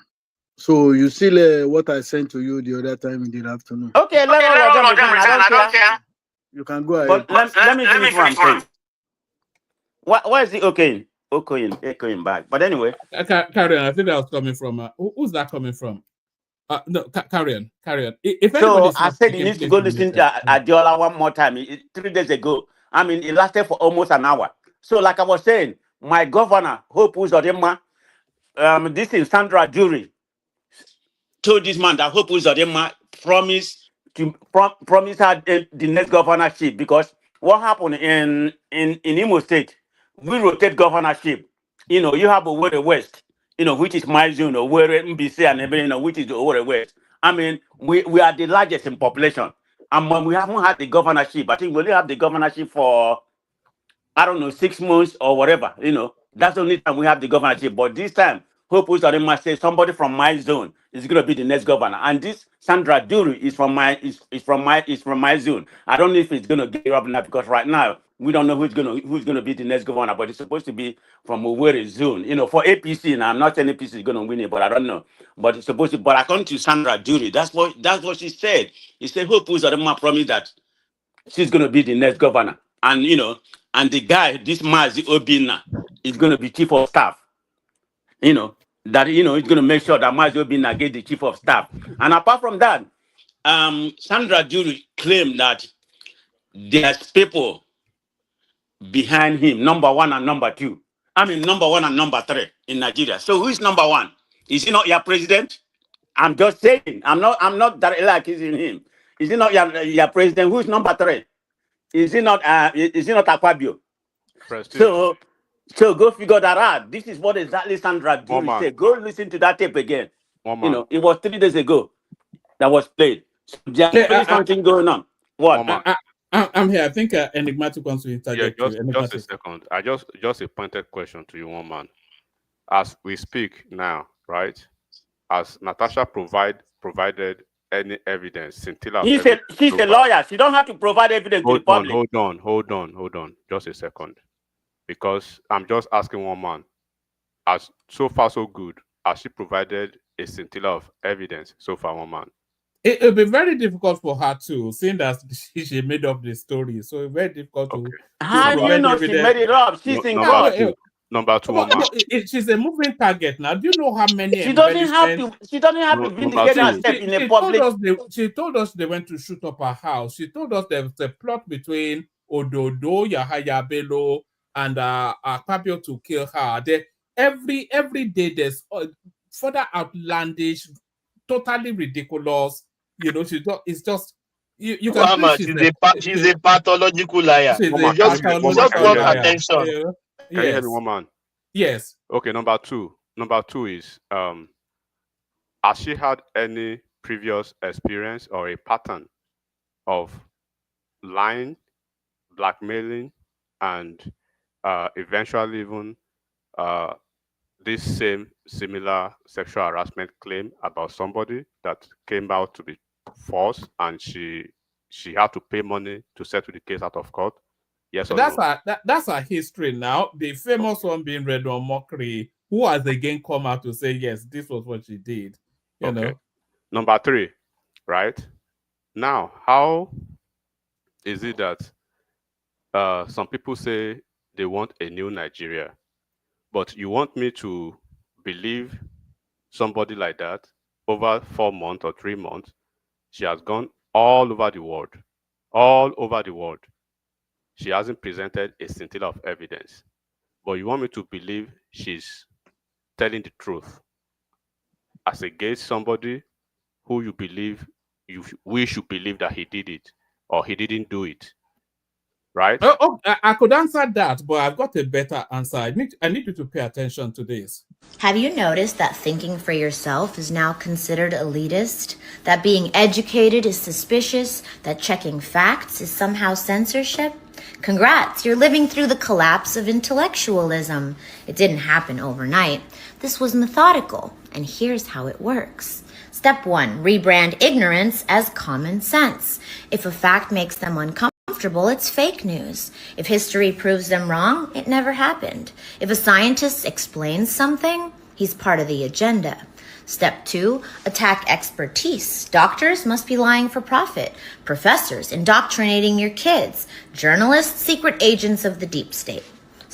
So you see what I sent to you the other time in the afternoon. Okay, let all of them resign. I don't care. You can go ahead. But let me finish what I'm saying. What is it? Okay. echoing back. But anyway. Carry on. I think that was coming from, who's that coming from? No, carry on. If So I not said speaking, you need to please go be listen muted. to Adiola one more time. 3 days ago. I mean, it lasted for almost an hour. So like I was saying, my governor, Hope Uzodinma, this is Sandra Jury, told this man that Hope Uzodinma promised her the next governorship, because what happened in Imo State, we rotate governorship. You know, you have Owerri West, you know, which is my zone, Owerri, MBC, and everything, you know, which is Owerri West. I mean, we are the largest in population. And when we haven't had the governorship, I think we only have the governorship for, I don't know, 6 months or whatever, you know. That's the only time we have the governorship. But this time, Hope Uzodinma say somebody from my zone is going to be the next governor. And this Sandra Duru is from my zone. I don't know if it's going to get up now, because right now we don't know who's going to be the next governor. But it's supposed to be from Owerri zone. You know, for APC. Now I'm not saying APC is going to win it, but I don't know. But it's supposed to. But according to Sandra Duru, that's what she said. He said Hope Uzodinma promised that she's going to be the next governor. And, you know, and the guy, this Mazi Obina, is going to be chief of staff. You know, that, you know, he's going to make sure that Mazi Obina gets the chief of staff. And apart from that, Sandra Duru claimed that there's people behind him, number 1 and number 2. I mean, number 1 and number 3 in Nigeria. So who is number 1? Is he not your president? I'm just saying. I'm not directly accusing him. Is he not your president? Who is number 3? Is it not Akpabio? So go figure that out. This is what exactly Sandra Duru said. Go listen to that tape again. You know, it was 3 days ago that was played. So there's something going on. What? I'm here. I think Enigmatic wants to interject. Yeah, just a second. I just a pointed question to you, one man. As we speak now, right? As Natasha provided any evidence, She's a lawyer. She don't have to provide evidence to the public. Hold on. Just a second. Because I'm just asking one man. As so far so good, as she provided a scintilla of evidence so far, one man. It'll be very difficult for her too, seeing that she made up the story. So it's very difficult to. How do you know she made it up? She's in court. Number 2, one man. She's a moving target now. Do you know how many? She doesn't have to vindicate herself in a public. She told us they went to shoot up her house. She told us there was a plot between Ododo, Yahaya Bello, and Akpabio to kill her. Every day there's further outlandish, totally ridiculous. You know, it's just you can. She's a pathological liar. Just want attention. Yeah. Can you hear me, one man? Yes. Okay, number 2. Number 2 is has she had any previous experience or a pattern of lying, blackmailing, and eventually even this same similar sexual harassment claim about somebody that came out to be false, and she had to pay money to settle the case out of court? Yes or no? That's our history now. The famous one being Redon Mockery, who has again come out to say, yes, this was what she did. You know. Number 3, right? Now, how is it that some people say they want a new Nigeria, but you want me to believe somebody like that over 4 months or 3 months? She has gone all over the world. She hasn't presented a scintilla of evidence, but you want me to believe she's telling the truth as against somebody who you believe we should believe that he did it or he didn't do it, right? I could answer that, but I've got a better answer. I need you to pay attention to this. Have you noticed that thinking for yourself is now considered elitist? That being educated is suspicious? That checking facts is somehow censorship? Congrats, you're living through the collapse of intellectualism. It didn't happen overnight. This was methodical, and here's how it works. Step 1, rebrand ignorance as common sense. If a fact makes them uncomfortable, it's fake news. If history proves them wrong, it never happened. If a scientist explains something, he's part of the agenda. Step 2, attack expertise. Doctors must be lying for profit. Professors indoctrinating your kids. Journalists, secret agents of the deep state.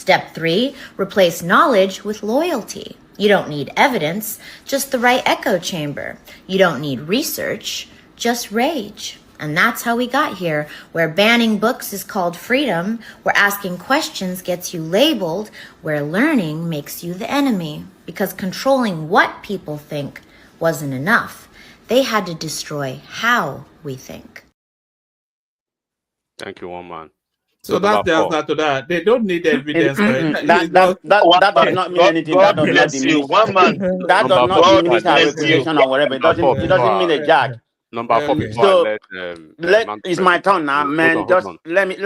Step 3, replace knowledge with loyalty. You don't need evidence, just the right echo chamber. You don't need research, just rage. And that's how we got here, where banning books is called freedom, where asking questions gets you labeled, where learning makes you the enemy. Because controlling what people think wasn't enough. They had to destroy how we think. Thank you, one man. So that's the answer to that. They don't need evidence for it. That does not mean anything. That does not diminish. That does not diminish our reputation or whatever. It doesn't mean a jack. Number 4 before So let it's my turn now, man. Just let me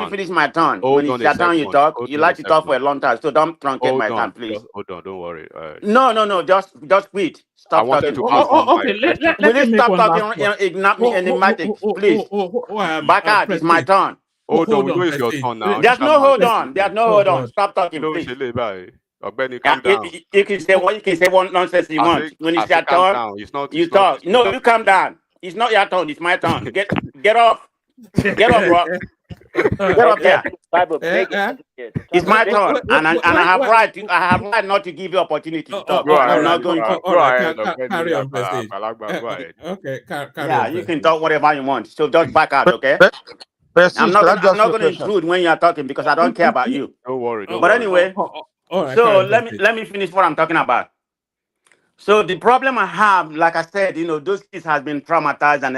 finish my turn. When it's your turn, you talk. You like to talk for a long time, so don't truncate my time, please. Hold on, don't worry. No, just quit. Stop talking. Will you stop talking enigmatic, please? Back out. It's my turn. Hold on, we know it's your turn now. There's no hold on. There's no hold on. Stop talking, please. Calm down. You can say what nonsense you want. When it's your turn, you talk. No, you calm down. It's not your turn. It's my turn. Get off. Get off, bro. Get up there. It's my turn, and I have right. I have right not to give you opportunity to talk. I'm not going to. Go ahead. Carry on, Prestige. Okay, carry on. You can talk whatever you want. So just back out, okay? I'm not going to intrude when you are talking because I don't care about you. Don't worry. But anyway, so let me finish what I'm talking about. So the problem I have, like I said, those kids has been traumatized, and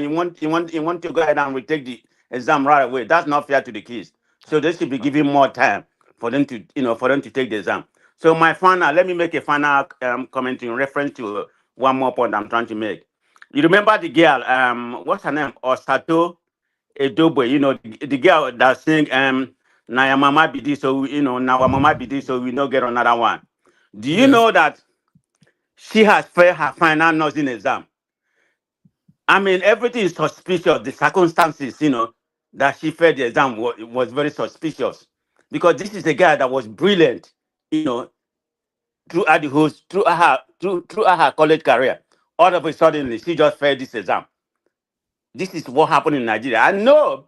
you want to go ahead and retake the exam right away. That's not fair to the kids. So they should be given more time for them to take the exam. So let me make a final comment in reference to one more point I'm trying to make. You remember the girl, what's her name? Osato Edobe, the girl that sing "Na your mama be this, so now our mama be this, so we don't get another one." Do you know that she has failed her final nursing exam? I mean, everything is suspicious. The circumstances, that she failed the exam was very suspicious, because this is a guy that was brilliant, throughout her college career. All of a sudden, she just failed this exam. This is what happened in Nigeria. I know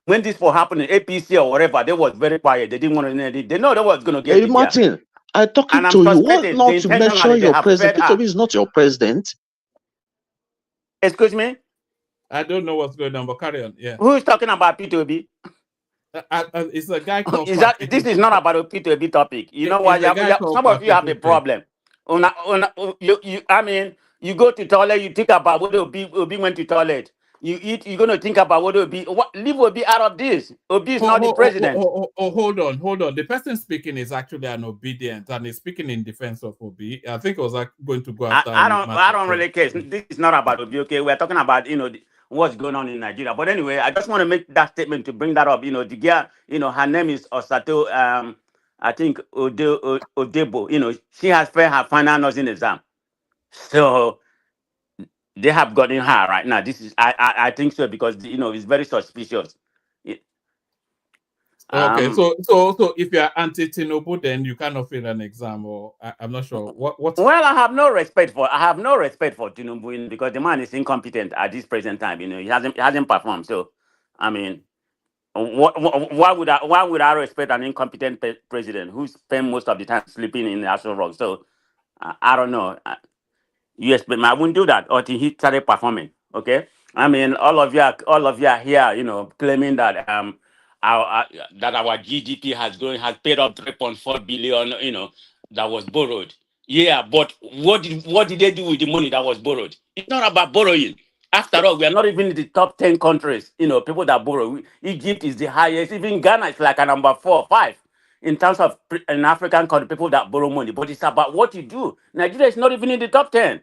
when this was happening, APC or whatever, they was very quiet. They didn't want to. They know they was going to get. Hey, Martin, I'm talking to you. What not to mention your president? Peter Obi is not your president. Excuse me? I don't know what's going on, but carry on. Yeah. Who is talking about Peter Obi? It's a guy called. This is not about a Peter Obi topic. You know what? Some of you have a problem. You go to toilet, you think about what Obi went to toilet. You eat, you're going to think about what Obi. Leave Obi out of this. Obi is not the president. Hold on. The person speaking is actually an obedient, and he's speaking in defense of Obi. I think it was going to go after. I don't really care. This is not about Obi. Okay, we're talking about what's going on in Nigeria. But anyway, I just want to make that statement to bring that up. The girl, her name is Osato. I think Odebo. She has failed her final nursing exam. So they have gotten her right now. This is I think so, because it's very suspicious. Okay, so if you're anti-Tinubu, then you cannot fail an exam, or I'm not sure what. Well, I have no respect for Tinubu, because the man is incompetent at this present time. He hasn't performed. So, I mean, why would I respect an incompetent president who spent most of the time sleeping in the Aso Rock? So, I don't know. You expect me? I wouldn't do that until he started performing. Okay, I mean, all of you are here, claiming that our GDP has paid up 3.4 billion, that was borrowed. Yeah, but what did they do with the money that was borrowed? It's not about borrowing. After all, we are not even in the top 10 countries. People that borrow. Egypt is the highest. Even Ghana is like a number 4 or 5. In terms of an African country, people that borrow money, but it's about what you do. Nigeria is not even in the top 10.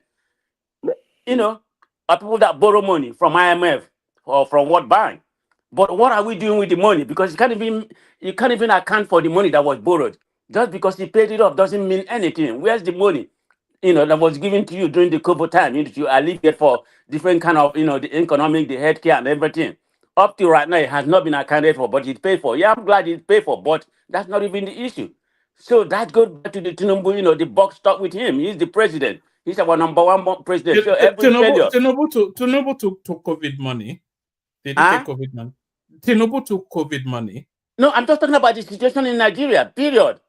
Are people that borrow money from IMF or from World Bank. But what are we doing with the money? Because you can't even account for the money that was borrowed. Just because you paid it off doesn't mean anything. Where's the money, that was given to you during the COVID time? You alleviate for different kind of, the economic, the healthcare and everything. Up to right now, it has not been accounted for, but it's paid for. Yeah, I'm glad it's paid for, but that's not even the issue. So that goes back to the Tinubu, the buck stopped with him. He's the president. He's our number one president. So Tinubu took COVID money. Did he take COVID money? Tinubu took COVID money. No, I'm just talking about the situation in Nigeria. Period.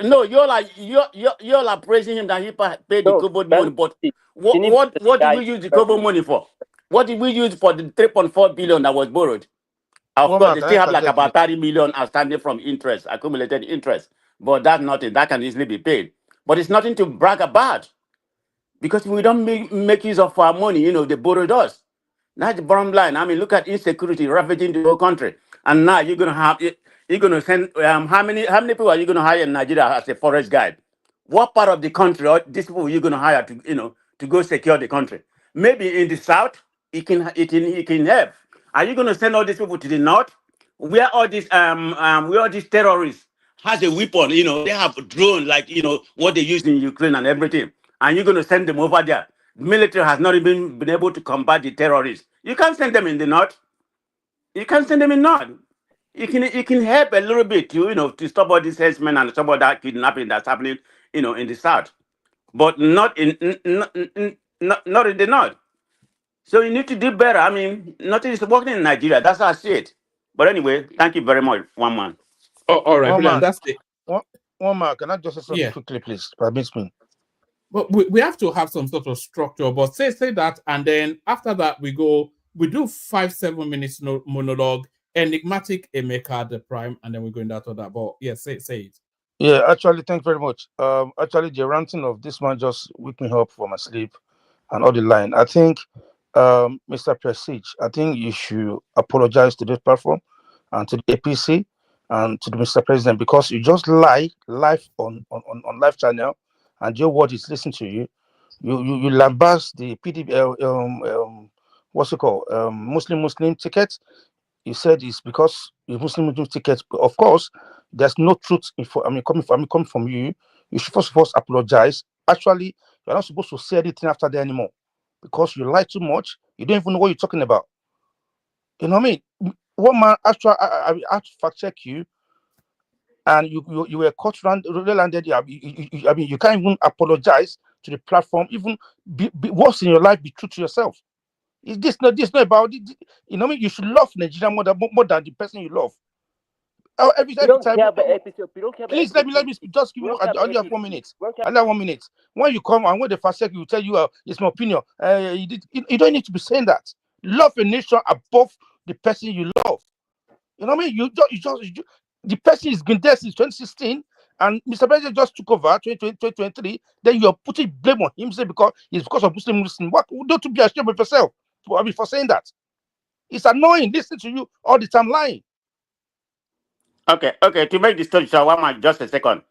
No, you're praising him that he paid the Kobo money, but what did we use the Kobo money for? What did we use for the 3.4 billion that was borrowed? Of course, they still have like about 30 million outstanding from interest, accumulated interest. But that's nothing. That can easily be paid. But it's nothing to brag about. Because we don't make use of our money, they borrowed us. That's the bottom line. I mean, look at insecurity ravaging the whole country. And now you're gonna send how many people are you gonna hire in Nigeria as a forest guide? What part of the country or these people you're gonna hire to go secure the country? Maybe in the south, it can help. Are you gonna send all these people to the north? Where all these terrorists has a weapon, they have a drone like what they use in Ukraine and everything. And you're gonna send them over there. The military has not even been able to combat the terrorists. You can't send them in the north. You can't send them in north. It can help a little bit to stop all these herdsmen and stop all that kidnapping that's happening in the south, but not in the north. So you need to do better. I mean, nothing is working in Nigeria. That's how I see it. But anyway, thank you very much, one man. Oh, all right, man. that's it. One man, can I just say something quickly, please? Permit me. But we have to have some sort of structure. But say that, and then after that we do 5-7 minutes monologue, enigmatic Emeka the Prime, and then we go in that order. But say it. Yeah, actually, thank you very much. Actually, the ranting of this man just woke me up from my sleep and all the line. I think, Mr. Prestige, I think you should apologize to this platform and to the APC and to the Mr. President, because you just lie live on live channel, and your word is listening to you. You lambast the PDP, what's it called, Muslim ticket. You said it's because the Muslim ticket. Of course, there's no truth. Coming from you, you should first of all apologize. Actually, you're not supposed to say anything after that anymore, because you lie too much. You don't even know what you're talking about. You know what I mean? One man actually, I had to fact check you, and you were caught landed. You can't even apologize to the platform. Even be worse in your life, be true to yourself. This not about it. You know what I mean? You should love Nigeria more than the person you love. Every time. Please let me just give you. I only have 1 minute. I only have 1 minute. When you come and when the first second will tell you, it's my opinion. You don't need to be saying that. Love a nation above the person you love. You know what I mean? The person has been there since 2016, and Mr. President just took over 2023. Then you're putting blame on him, say because it's because of Muslim. What don't you be ashamed of yourself? For saying that. It's annoying listening to you all the time lying. Okay. To make the story short, one man, just a second.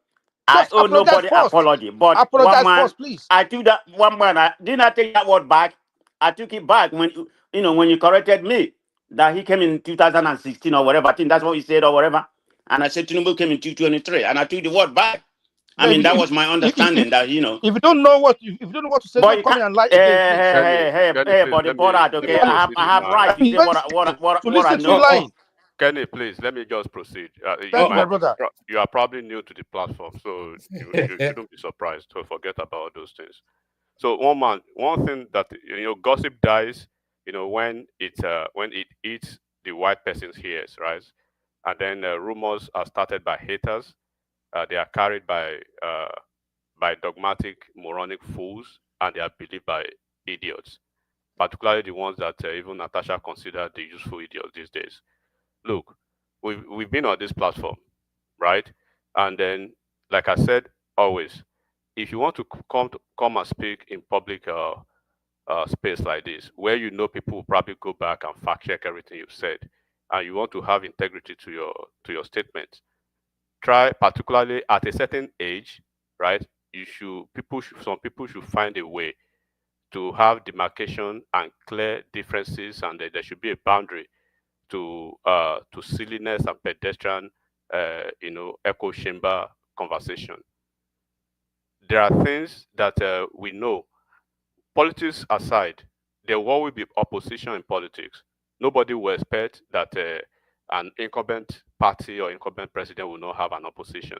I owe nobody apology, but apologize one man, first, please. I took that one man. I did not take that word back. I took it back when you corrected me that he came in 2016 or whatever. I think that's what he said or whatever. And I said Tinubu came in 2023, and I took the word back. I mean, that was my understanding. If you don't know what to say, don't come here and lie again. Hey, but the board out, okay? I have right to say what I know. Kenny, please let me just proceed. Thank you, my brother. You are probably new to the platform, so you shouldn't be surprised. So forget about those things. So one thing that gossip dies, when it eats the white person's ears, right? And then rumors are started by haters. They are carried by dogmatic, moronic fools, and they are believed by idiots, particularly the ones that even Natasha considered the useful idiots these days. Look, we've been on this platform, right? And then, like I said, always, if you want to come and speak in public space like this, where people will probably go back and fact check everything you've said, and you want to have integrity to your statements, try, particularly at a certain age, right? Some people should find a way to have demarcation and clear differences, and there should be a boundary to silliness and pedestrian, echo chamber conversation. There are things that we know. Politics aside, there will always be opposition in politics. Nobody will expect that an incumbent party or incumbent president will not have an opposition.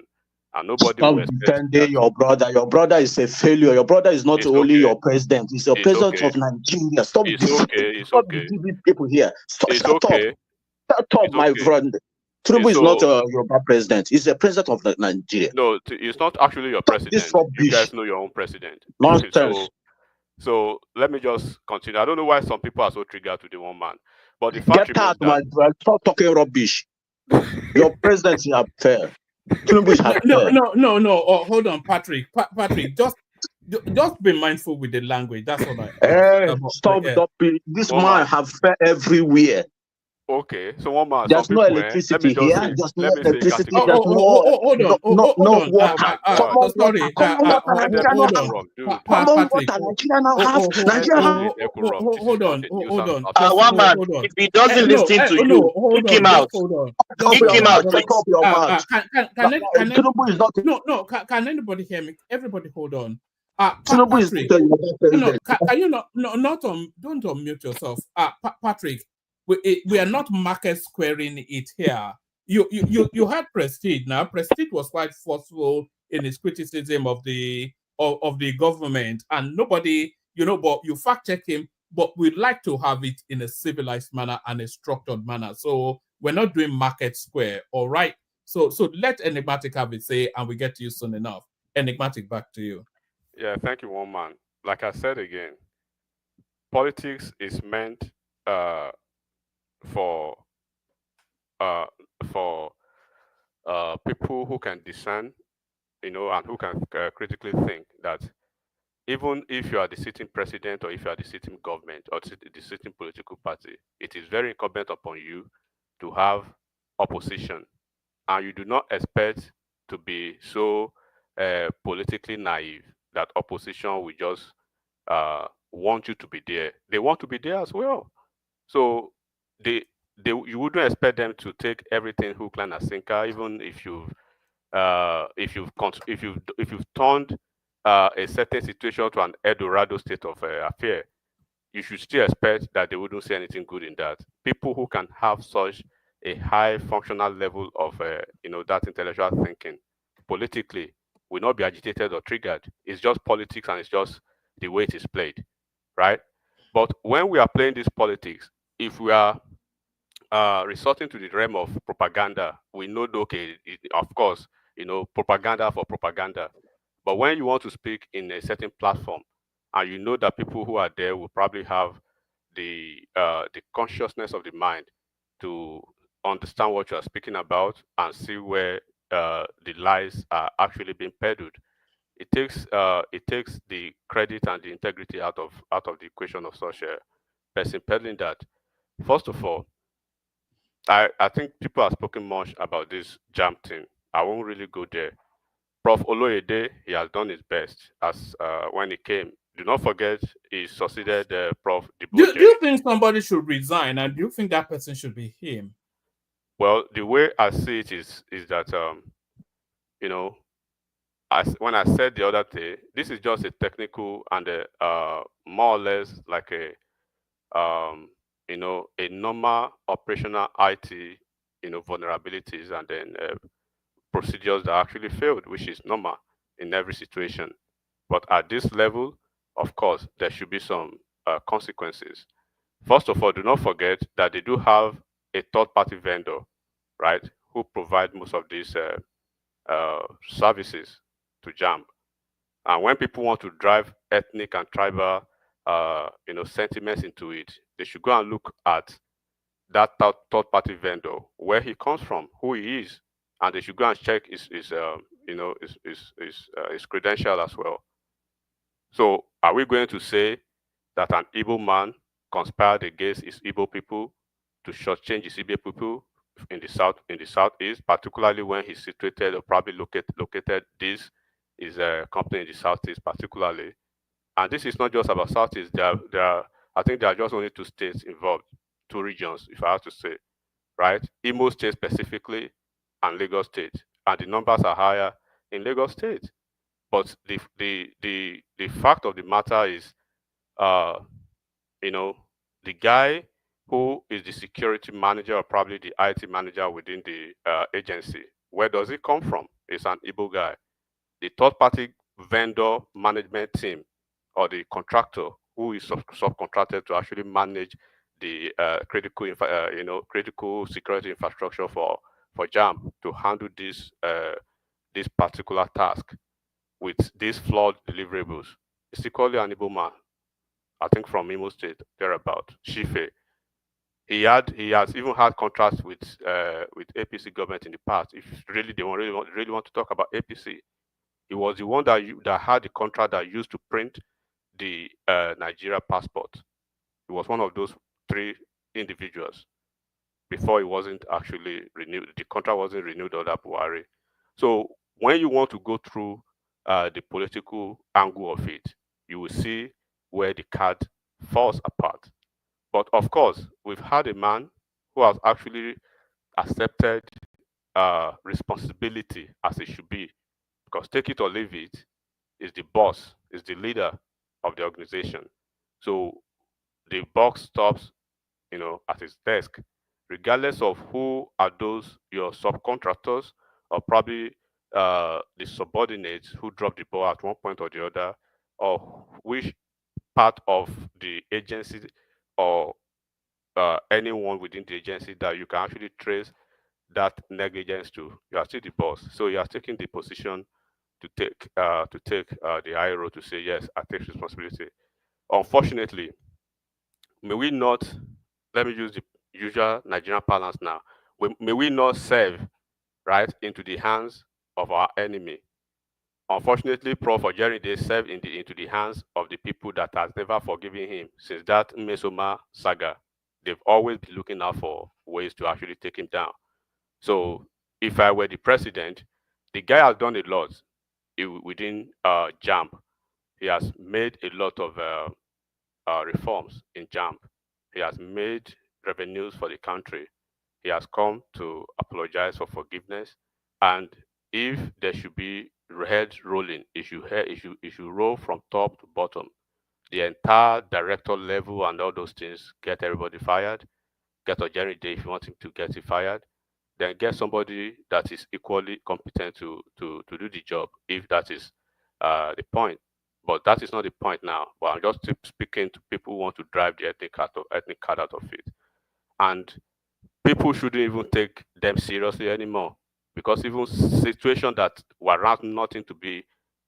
And nobody will expect that. Your brother is a failure. Your brother is not only your president, he's the president of Nigeria. Stop It's okay. people here. Shut up, my friend. Tinubu is not your president. He's the president of Nigeria. No, it's not actually your president. You guys know your own president. Nonsense. So let me just continue. I don't know why some people are so triggered to the one man, but the fact Get out, stop talking rubbish. Your president is unfair. Tinubu is unfair. No. Oh, hold on, Patrick. Patrick, just be mindful with the language. That's what Stop. This man have fair everywhere. Okay, so one man. There's no electricity here. There's no electricity. There's no water. Sorry. Hold on. One man, if he doesn't listen to you, kick him out. Kick him out. Can anybody hear me? Everybody, hold on. Patrick, can you don't unmute yourself. Patrick, we are not market squaring it here. You had Prestige. Now Prestige was quite forceful in his criticism of the government, and nobody, but you fact check him. But we'd like to have it in a civilized manner and a structured manner. So we're not doing market square, all right? So let Enigmatic have it say, and we get to you soon enough. Enigmatic, back to you. Yeah, thank you, one man. Like I said again, politics is meant for people who can discern, and who can critically think that even if you are the sitting president or if you are the sitting government or the sitting political party, it is very incumbent upon you to have opposition, and you do not expect to be so politically naive that opposition will just want you to be there. They want to be there as well. So you wouldn't expect them to take everything hook, line, and sinker, even if you've turned a certain situation to an Eldorado state of affair. You should still expect that they wouldn't see anything good in that. People who can have such a high functional level of that intellectual thinking politically will not be agitated or triggered. It's just politics, and it's just the way it is played, right? But when we are playing this politics, if we are resorting to the realm of propaganda, we know, okay, of course, propaganda for propaganda. But when you want to speak in a certain platform, and you know that people who are there will probably have the consciousness of the mind to understand what you are speaking about and see where the lies are actually being peddled, it takes the credit and the integrity out of the equation of such a person peddling that. First of all, I think people have spoken much about this Jam thing. I won't really go there. Prof. Oloyede, he has done his best as when he came. Do not forget, he succeeded Prof. Do you think somebody should resign, and do you think that person should be him? Well, the way I see it is that when I said the other day, this is just a technical and more or less like a normal operational IT vulnerabilities and then procedures that actually failed, which is normal in every situation. But at this level, of course, there should be some consequences. First of all, do not forget that they do have a third-party vendor, right, who provide most of these services to Jamb. And when people want to drive ethnic and tribal, sentiments into it, they should go and look at that third-party vendor, where he comes from, who he is, and they should go and check his credential as well. So, are we going to say that an Igbo man conspired against his Igbo people to shortchange his Igbo people in the southeast, particularly when he's situated or probably located this is a company in the southeast, particularly? And this is not just about southeast. I think there are just only 2 states involved, 2 regions, if I have to say, right? Imo State specifically, and Lagos State, and the numbers are higher in Lagos State. But the fact of the matter is, the guy who is the security manager or probably the IT manager within the agency, where does he come from? It's an Igbo guy. The third-party vendor management team or the contractor who is subcontracted to actually manage the critical security infrastructure for for Jam to handle this this particular task with these flawed deliverables. It's equally an able man, I think from Imo State, thereabout, Shife. He has even had contracts with APC government in the past. If really they really want to talk about APC, he was the one that had the contract that used to print the Nigeria passport. He was one of those 3 individuals before it wasn't actually renewed. The contract wasn't renewed under Buhari. So when you want to go through the political angle of it, you will see where the card falls apart. But of course, we've had a man who has actually accepted responsibility as it should be, because take it or leave it, is the boss, is the leader of the organization. So the boss stops, at his desk, regardless of who are those your subcontractors or probably the subordinates who drop the ball at one point or the other, or which part of the agency or anyone within the agency that you can actually trace that negligence to. You are still the boss, so you are taking the position to take the high road to say yes, I take responsibility. Unfortunately, may we not, let me use the usual Nigerian parlance now, may we not serve right into the hands of our enemy. Unfortunately, Prof. Ojeri, they serve into the hands of the people that has never forgiven him since that Mesoma saga. They've always been looking out for ways to actually take him down. So if I were the president, the guy has done a lot within Jamb. He has made a lot of reforms in Jamb. He has made revenues for the country. He has come to apologize for forgiveness. And if there should be heads rolling, it should roll from top to bottom. The entire director level and all those things, get everybody fired. Get Ojeri Day if you want him to get it fired. Then get somebody that is equally competent to do the job, if that is the point. But that is not the point now. But I'm just speaking to people who want to drive the ethnic card out of it. And people shouldn't even take them seriously anymore, because even situations that warrant nothing to be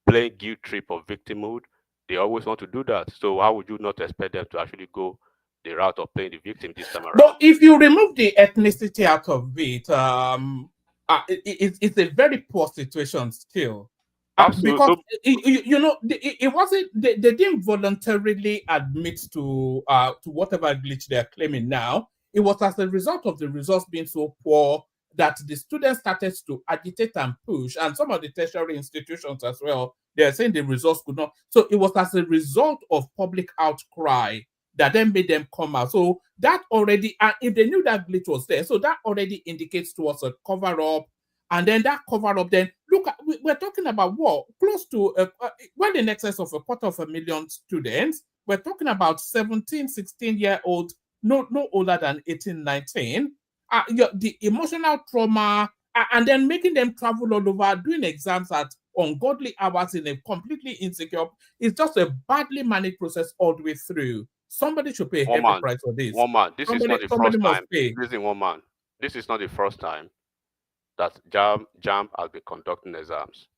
playing guilt trip or victimhood, they always want to do that. So how would you not expect them to actually go the route of playing the victim this time around? But if you remove the ethnicity out of it, it's a very poor situation still. Because it wasn't, they didn't voluntarily admit to whatever glitch they're claiming now. It was as a result of the results being so poor that the students started to agitate and push, and some of the tertiary institutions as well, they're saying the results could not. So it was as a result of public outcry that then made them come out. So that already, and if they knew that glitch was there, so that already indicates to us a cover-up. And then that cover-up, then look, we're talking about what? Close to, well in excess of 250,000 students. We're talking about 17, 16-year-old, no older than 18, 19. The emotional trauma, and then making them travel all over, doing exams at ungodly hours in a completely insecure, it's just a badly managed process all the way through. Somebody should pay a heavy price for this. This is not the first time. Listen, Woman, this is not the first time that Jamb has been conducting exams.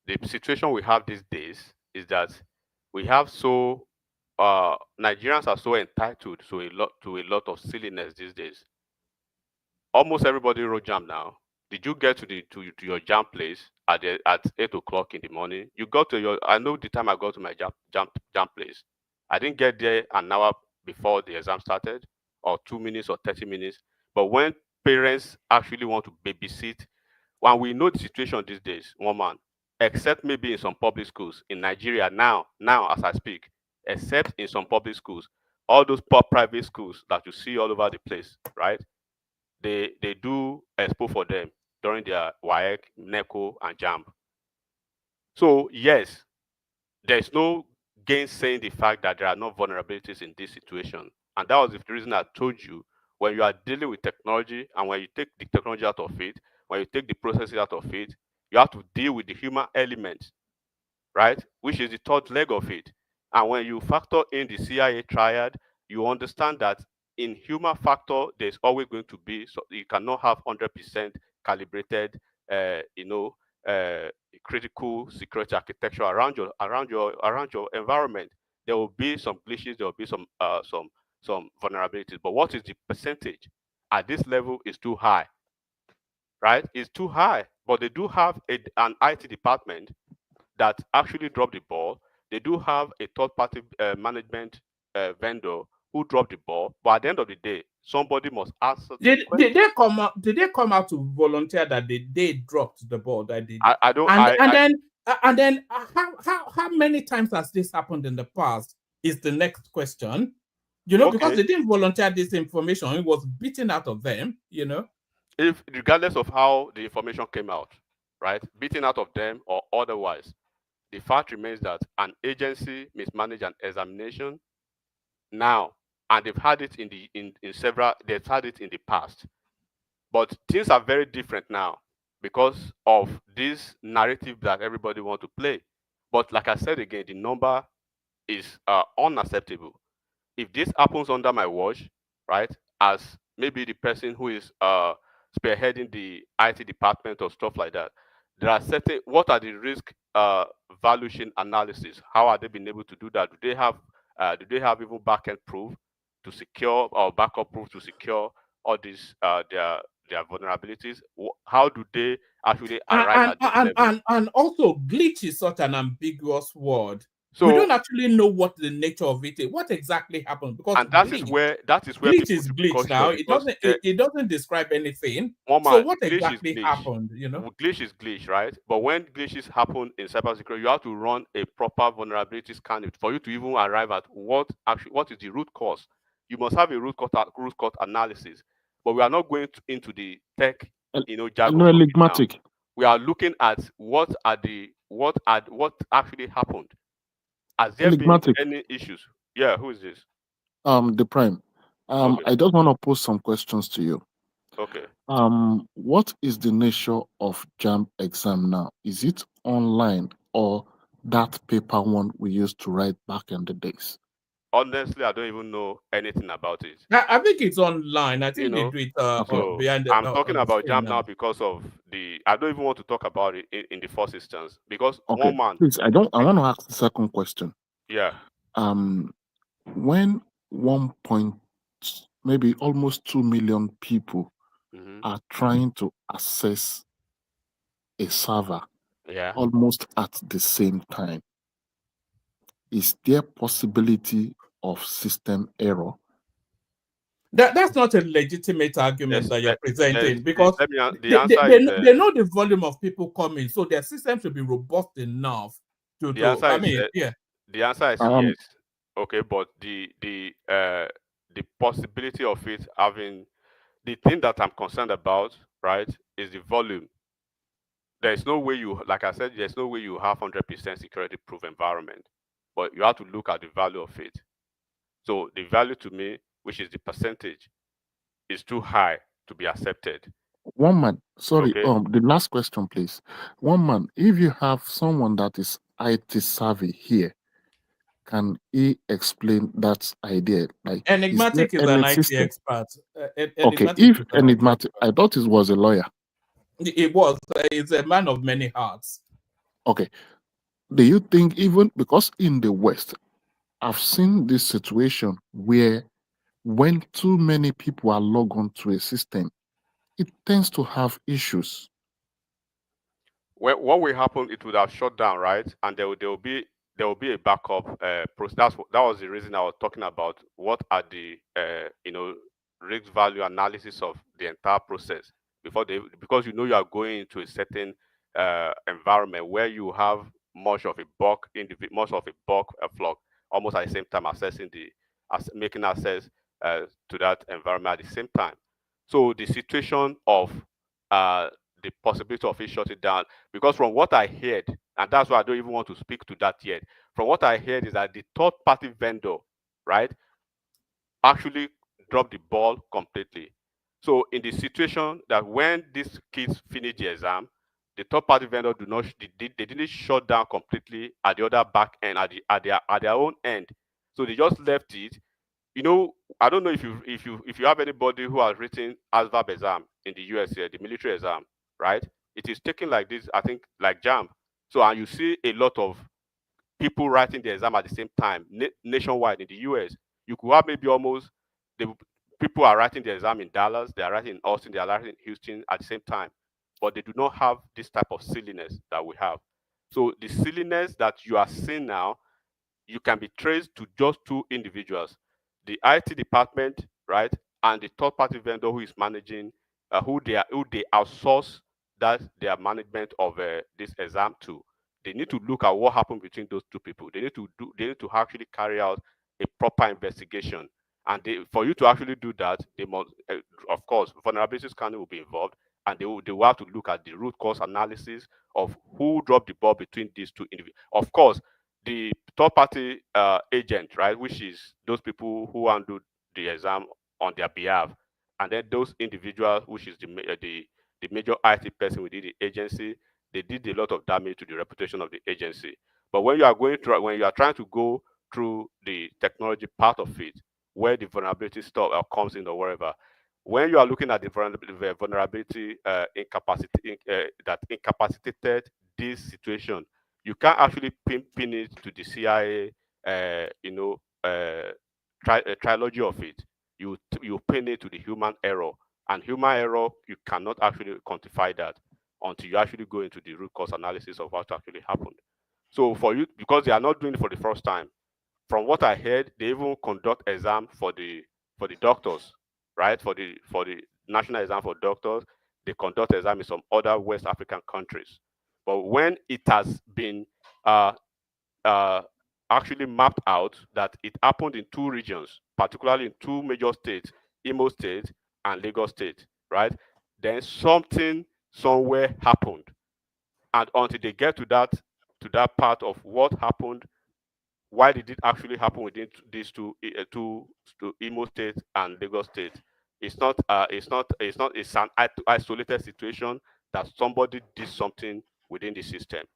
The situation we have these days is that we have Nigerians are so entitled to a lot of silliness these days. Almost everybody wrote Jamb now. Did you get to your Jamb place at 8 o'clock in the morning? You got to I know the time I got to my Jamb place. I didn't get there an hour before the exam started, or 2 minutes or 30 minutes. But when parents actually want to babysit, when we know the situation these days, Woman, except maybe in some public schools in Nigeria now as I speak, except in some public schools, all those private schools that you see all over the place, right? They do expo for them during their WAEC, NECO, and Jamb. So yes, there's no gainsaying the fact that there are no vulnerabilities in this situation. And that was the reason I told you, when you are dealing with technology and when you take the technology out of it, when you take the processes out of it, you have to deal with the human element, right? Which is the third leg of it. And when you factor in the CIA triad, you understand that in human factor, there's always going to be, so you cannot have 100% calibrated, critical security architecture around your environment. There will be some glitches. There will be some vulnerabilities. But what is the percentage at this level is too high, right? It's too high. But they do have an IT department that actually dropped the ball. They do have a third-party management vendor who dropped the ball. But at the end of the day, somebody must answer. Did they come out? Did they come out to volunteer that they dropped the ball? That they I don't. And then how many times has this happened in the past? Is the next question. Because they didn't volunteer this information, it was beaten out of them. If regardless of how the information came out, right, beaten out of them or otherwise, the fact remains that an agency mismanaged an examination now, and they've had it they've had it in the past. But things are very different now because of this narrative that everybody wants to play. But like I said again, the number is unacceptable. If this happens under my watch, right, as maybe the person who is spearheading the IT department or stuff like that, there are what are the risk valuation analysis? How are they being able to do that? Do they have even backend proof to secure or backup proof to secure all these their vulnerabilities? How do they actually arrive at this level? And also, glitch is such an ambiguous word. So we don't actually know what the nature of it is. What exactly happened? Because that is where glitch is glitch now. It doesn't describe anything. So what exactly happened? Glitch is glitch, right? But when glitches happen in cybersecurity, you have to run a proper vulnerability scan for you to even arrive at what is the root cause. You must have a root cause analysis. But we are not going into the tech, jargon. Enigmatic. We are looking at what actually happened. Has there been any issues? Yeah, who is this? The Prime. I just want to pose some questions to you. Okay. What is the nature of JAMB exam now? Is it online or that paper one we used to write back in the days? Honestly, I don't even know anything about it. I think it's online. I think they do it behind the. I'm talking about JAMB now because of I don't even want to talk about it in the first instance because one man. Please, I want to ask the second question. Yeah. When maybe almost 2 million people are trying to access a server almost at the same time, is there possibility of system error? That's not a legitimate argument that you're presenting because they know the volume of people coming, so their system should be robust enough to. The answer is yes. Okay, but the possibility of it having the thing that I'm concerned about, right, is the volume. There's no way like I said, there's no way you have 100% security-proof environment, but you have to look at the value of it. So the value to me, which is the percentage, is too high to be accepted. One man, sorry, the last question, please. One man, if you have someone that is IT savvy here, can he explain that idea? Like Enigmatic is an IT expert. Okay, if Enigmatic, I thought it was a lawyer. It was. It's a man of many hearts. Okay. Do you think even because in the West, I've seen this situation where when too many people are logged onto a system, it tends to have issues. Well, what will happen? It would have shut down, right? And there will be a backup process. That was the reason I was talking about. What are the risk value analysis of the entire process because you are going into a certain environment where you have much of a bulk flock almost at the same time making access to that environment at the same time. So the situation of the possibility of it shutting down, because from what I heard, and that's why I don't even want to speak to that yet. From what I heard is that the third-party vendor, right, actually dropped the ball completely. So in the situation that when these kids finish the exam, the third-party vendor they didn't shut down completely at the other back end at their own end. So they just left it. I don't know if you have anybody who has written ASVAB exam in the US here, the military exam. right? It is taken like this, I think, like Jam. So, and you see a lot of people writing the exam at the same time nationwide in the US. You could have maybe almost the people are writing the exam in Dallas, they are writing in Austin, they are writing in Houston at the same time, but they do not have this type of silliness that we have. So the silliness that you are seeing now, you can be traced to just two individuals, the IT department, right, and the third-party vendor who is managing, who they outsource that their management of this exam to. They need to look at what happened between those two people. They need to actually carry out a proper investigation. And for you to actually do that, they must, of course, vulnerability scanning will be involved, and they will have to look at the root cause analysis of who dropped the ball between these two individuals. Of course, the third-party agent, right, which is those people who handle the exam on their behalf, and then those individuals, which is the major IT person within the agency, they did a lot of damage to the reputation of the agency. But when you are trying to go through the technology part of it, where the vulnerability stuff comes in or wherever, when you are looking at the vulnerability that incapacitated this situation, you can't actually pin it to the CIA, trilogy of it. You pin it to the human error, and human error, you cannot actually quantify that until you actually go into the root cause analysis of what actually happened. So for you, because they are not doing it for the first time, from what I heard, they even conduct exam for the doctors, right? For the national exam for doctors, they conduct exam in some other West African countries. But when it has been actually mapped out that it happened in two regions, particularly in two major states, Imo State and Lagos State, right? Then something somewhere happened, and until they get to that part of what happened, why did it actually happen within these two Imo State and Lagos State? It's an isolated situation that somebody did something within the system.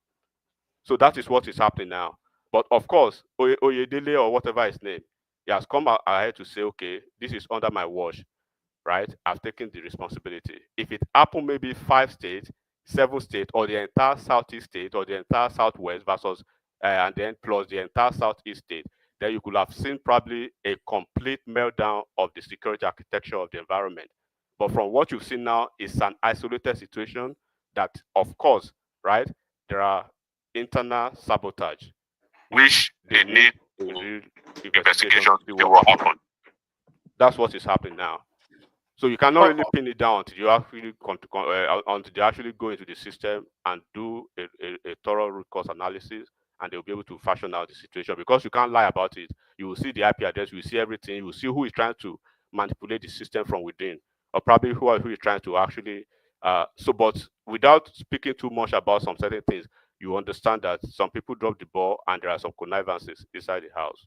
So that is what is happening now. But of course, Oyedele or whatever his name, he has come ahead to say, okay, this is under my watch, right? I've taken the responsibility. If it happened maybe 5 states, 7 states, or the entire Southeast state, or the entire Southwest versus, and then plus the entire Southeast state, then you could have seen probably a complete meltdown of the security architecture of the environment. But from what you've seen now, it's an isolated situation that, of course, right, there are internal sabotage, which they need investigation to see what happened. That's what is happening now. So you cannot really pin it down until you actually until they actually go into the system and do a thorough root cause analysis, and they'll be able to fashion out the situation, because you can't lie about it. You will see the IP address, you will see everything, you will see who is trying to manipulate the system from within, or probably who is trying to actually. But without speaking too much about some certain things, you understand that some people drop the ball and there are some connivances inside the house.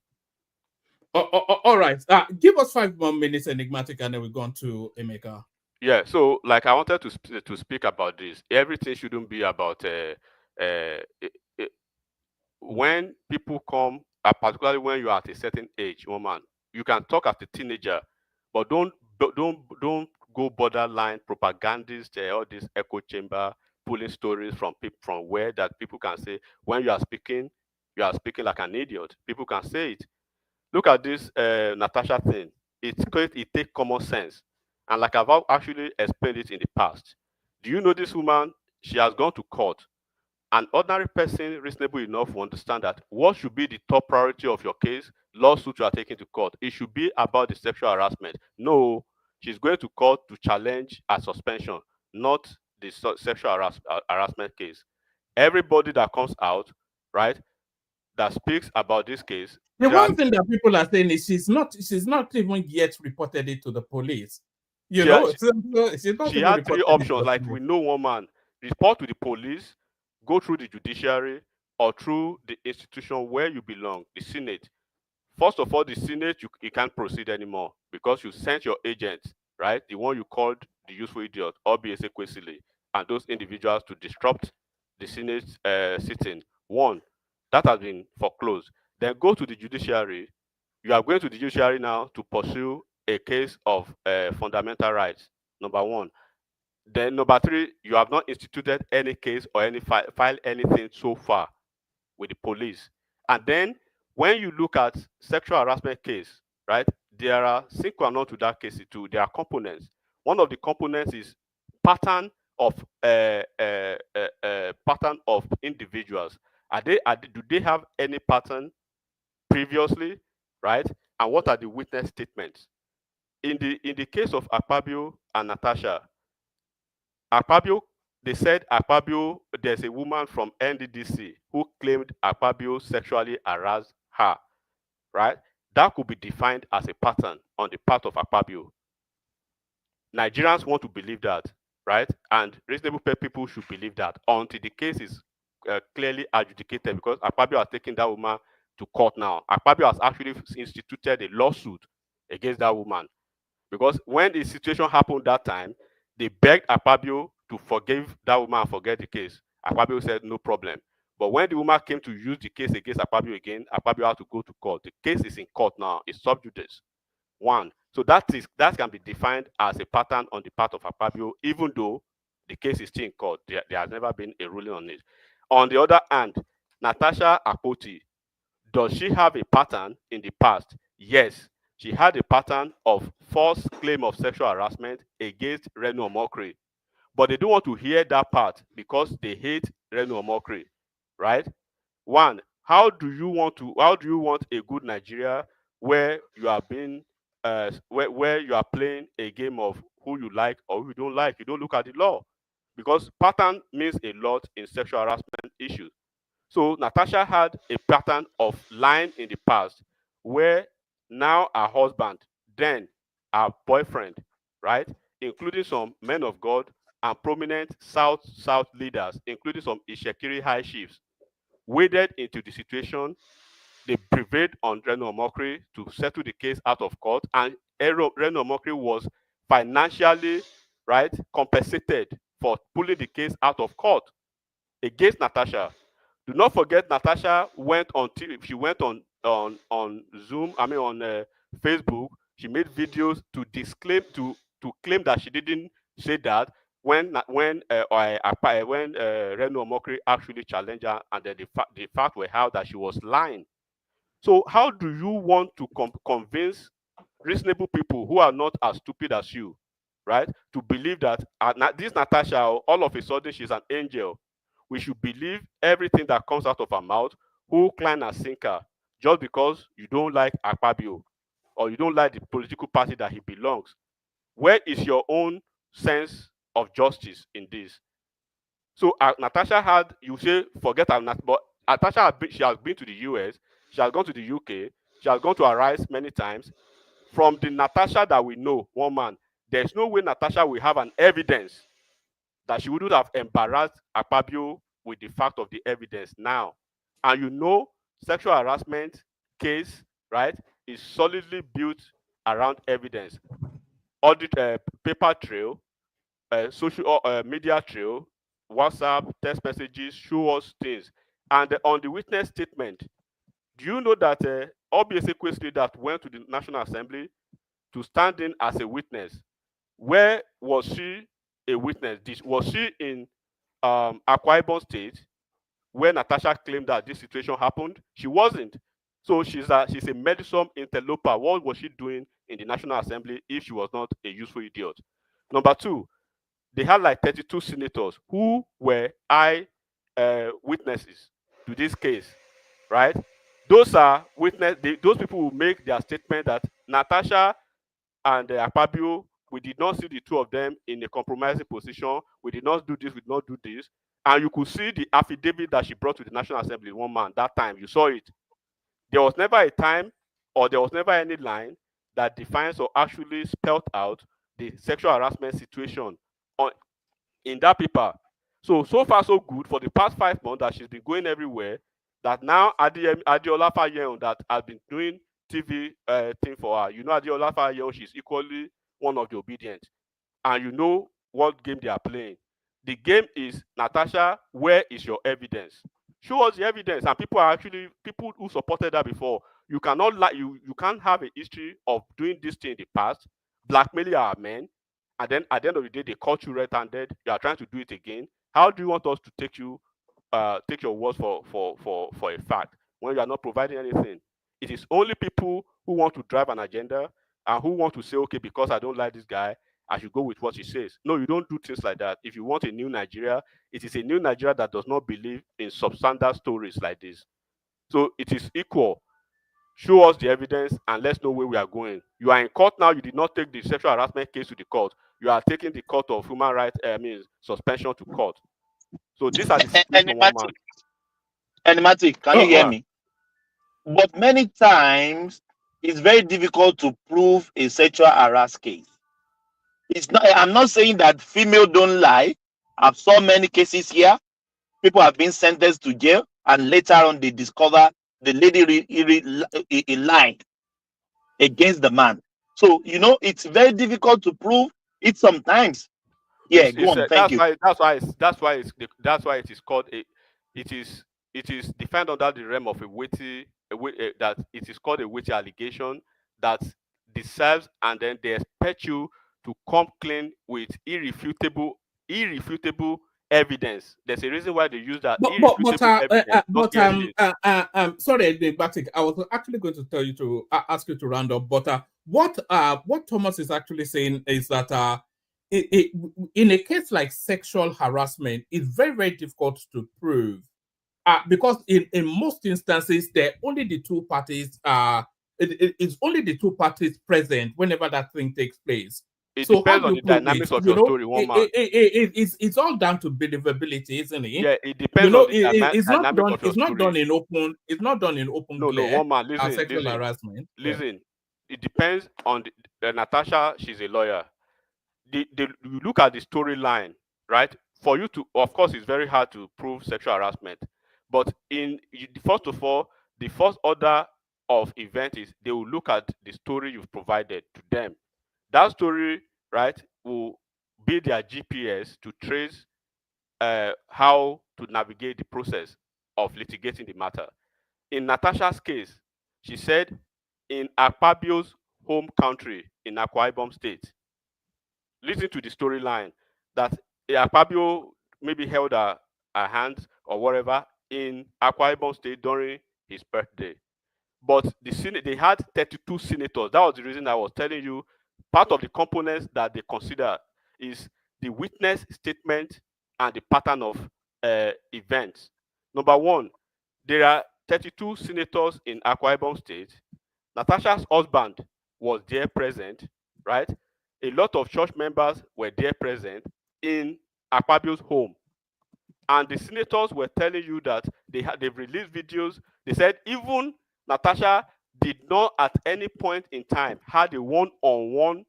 All right. Give us 5 more minutes, Enigmatic, and then we go on to Emeka. Yeah, so like I wanted to speak about this. Everything shouldn't be about when people come, particularly when you are at a certain age, woman. You can talk as a teenager, but don't go borderline propagandist, all this echo chamber pulling stories from people from where that people can say when you are speaking like an idiot. People can say it. Look at this Natasha thing. It takes common sense. And like I've actually explained it in the past. Do you know this woman? She has gone to court. An ordinary person, reasonable enough, will understand that what should be the top priority of your case, lawsuit you are taking to court. It should be about the sexual harassment. No, she's going to court to challenge a suspension, not the sexual harassment case. Everybody that comes out, right, that speaks about this case. The one thing that people are saying is she's not even yet reported it to the police. She had 3 options. Like we know one man, report to the police, go through the judiciary, or through the institution where you belong, the Senate. First of all, the Senate, you can't proceed anymore because you sent your agent, right, the one you called the useful idiot, Obiese Kwesili, and those individuals to disrupt the Senate sitting. One, that has been foreclosed. Then go to the judiciary. You are going to the judiciary now to pursue a case of fundamental rights. Number 1. Then number 3, you have not instituted any case or any file anything so far with the police. And then when you look at sexual harassment case, right, there are sine qua non to that case too. There are components. One of the components is pattern of individuals. Do they have any pattern previously, right? And what are the witness statements? In the case of Akpabio and Natasha, Akpabio, they said Akpabio, there's a woman from NDDC who claimed Akpabio sexually harassed her, right? That could be defined as a pattern on the part of Akpabio. Nigerians want to believe that, right? And reasonable people should believe that until the case is clearly adjudicated, because Akpabio has taken that woman to court now. Akpabio has actually instituted a lawsuit against that woman, because when the situation happened that time, they begged Akpabio to forgive that woman and forget the case. Akpabio said no problem. But when the woman came to use the case against Akpabio again, Akpabio had to go to court. The case is in court now. It's sub judice. 1. So that can be defined as a pattern on the part of Akpabio, even though the case is still in court. There has never been a ruling on it. On the other hand, Natasha Akpoti, does she have a pattern in the past? Yes. She had a pattern of false claim of sexual harassment against Reno Omokri. But they don't want to hear that part because they hate Reno Omokri, right? 1, how do you want a good Nigeria where you are being where you are playing a game of who you like or who you don't like? You don't look at the law, because pattern means a lot in sexual harassment issues. So Natasha had a pattern of lying in the past, where now her husband, then her boyfriend, right, including some men of God and prominent South leaders, including some Ishekiri high chiefs, waded into the situation. They prevailed on Reno Omokri to settle the case out of court, and Reno Omokri was financially, right, compensated for pulling the case out of court against Natasha. Do not forget, Natasha went on Zoom, on Facebook. She made videos to disclaim, to claim that she didn't say that when Reno Omokri actually challenged her, and then the fact were out that she was lying. So how do you want to convince reasonable people who are not as stupid as you, right, to believe that this Natasha, all of a sudden she's an angel? We should believe everything that comes out of her mouth, hook, line, and sinker, just because you don't like Akpabio or you don't like the political party that he belongs. Where is your own sense of justice in this? So Natasha had, you say, forget her, but Natasha she has been to the US, she has gone to the UK, she has gone to Arise many times. From the Natasha that we know, one man, there's no way Natasha will have an evidence that she wouldn't have embarrassed Akpabio with the fact of the evidence now. And you know, sexual harassment case, right, is solidly built around evidence. Audit, paper trail, social media trail, WhatsApp, text messages, show us things. And on the witness statement, do you know that obviously Kwesli that went to the National Assembly to stand in as a witness, where was she a witness? Was she in Akwa Ibom State, where Natasha claimed that this situation happened? She wasn't. So she's a meddlesome interloper. What was she doing in the National Assembly if she was not a useful idiot? Number 2, they had like 32 senators who were witnesses to this case, right? Those are those people will make their statement that Natasha and Akpabio, we did not see the two of them in a compromising position. We did not do this, we did not do this. And you could see the affidavit that she brought to the National Assembly, one man, that time, you saw it. There was never a time, or there was never any line that defines or actually spelled out the sexual harassment situation in that paper. So far so good. For the past 5 months that she's been going everywhere, that now Adeola Fayeon that has been doing TV thing for her. You know, Adeola Fayeon, she's equally one of the obedient. And you know what game they are playing. The game is, Natasha, where is your evidence? Show us the evidence. And people who supported her before. You cannot you can't have a history of doing this thing in the past, blackmailing our men, and then at the end of the day, they caught you red-handed, you are trying to do it again. How do you want us to take your words for a fact when you are not providing anything? It is only people who want to drive an agenda and who want to say, okay, because I don't like this guy, I should go with what he says. No, you don't do things like that. If you want a new Nigeria, it is a new Nigeria that does not believe in substandard stories like this. So it is equal. Show us the evidence and let's know where we are going. You are in court now. You did not take the sexual harassment case to the court. You are taking the court of human rights, suspension to court. So these are the situation, one man. Enigmatic, can you hear me? But many times, it's very difficult to prove a sexual harassment case. It's not. I'm not saying that female don't lie. I've saw many cases here. People have been sentenced to jail, and later on they discover the lady lied against the man. So it's very difficult to prove it sometimes. Yeah, go on. Thank you. That's why it is called a. It is defined under the realm of that it is called a weighty allegation that deserves, and then they expect you to come clean with irrefutable evidence. There's a reason why they use that evidence. Sorry, Batik, I was actually going to tell you to ask you to round up, but what Thomas is actually saying is that in a case like sexual harassment, it's very, very difficult to prove because in most instances, they're only the two parties. It's only the two parties present whenever that thing takes place. It depends on the dynamics of your story, one man. It's all down to believability, isn't it? Yeah, it depends on the it's not done. It's not done in open. It's not done in open. No, one man. Listen, sexual harassment. Listen, it depends on Natasha. She's a lawyer. You look at the storyline, right? For you to, of course, it's very hard to prove sexual harassment. But first of all, the first order of event is they will look at the story you've provided to them. That story, right, will be their GPS to trace how to navigate the process of litigating the matter. In Natasha's case, she said in Akpabio's home country in Akwa Ibom State, listen to the storyline that Akpabio maybe held her hand or whatever in Akwa Ibom State during his birthday. But they had 32 senators. That was the reason I was telling you. Part of the components that they consider is the witness statement and the pattern of events. Number one, there are 32 senators in Akwa Ibom State. Natasha's husband was there present, right? A lot of church members were there present in Akpabio's home. And the senators were telling you that they've released videos. They said even Natasha did not at any point in time had a one-on-one,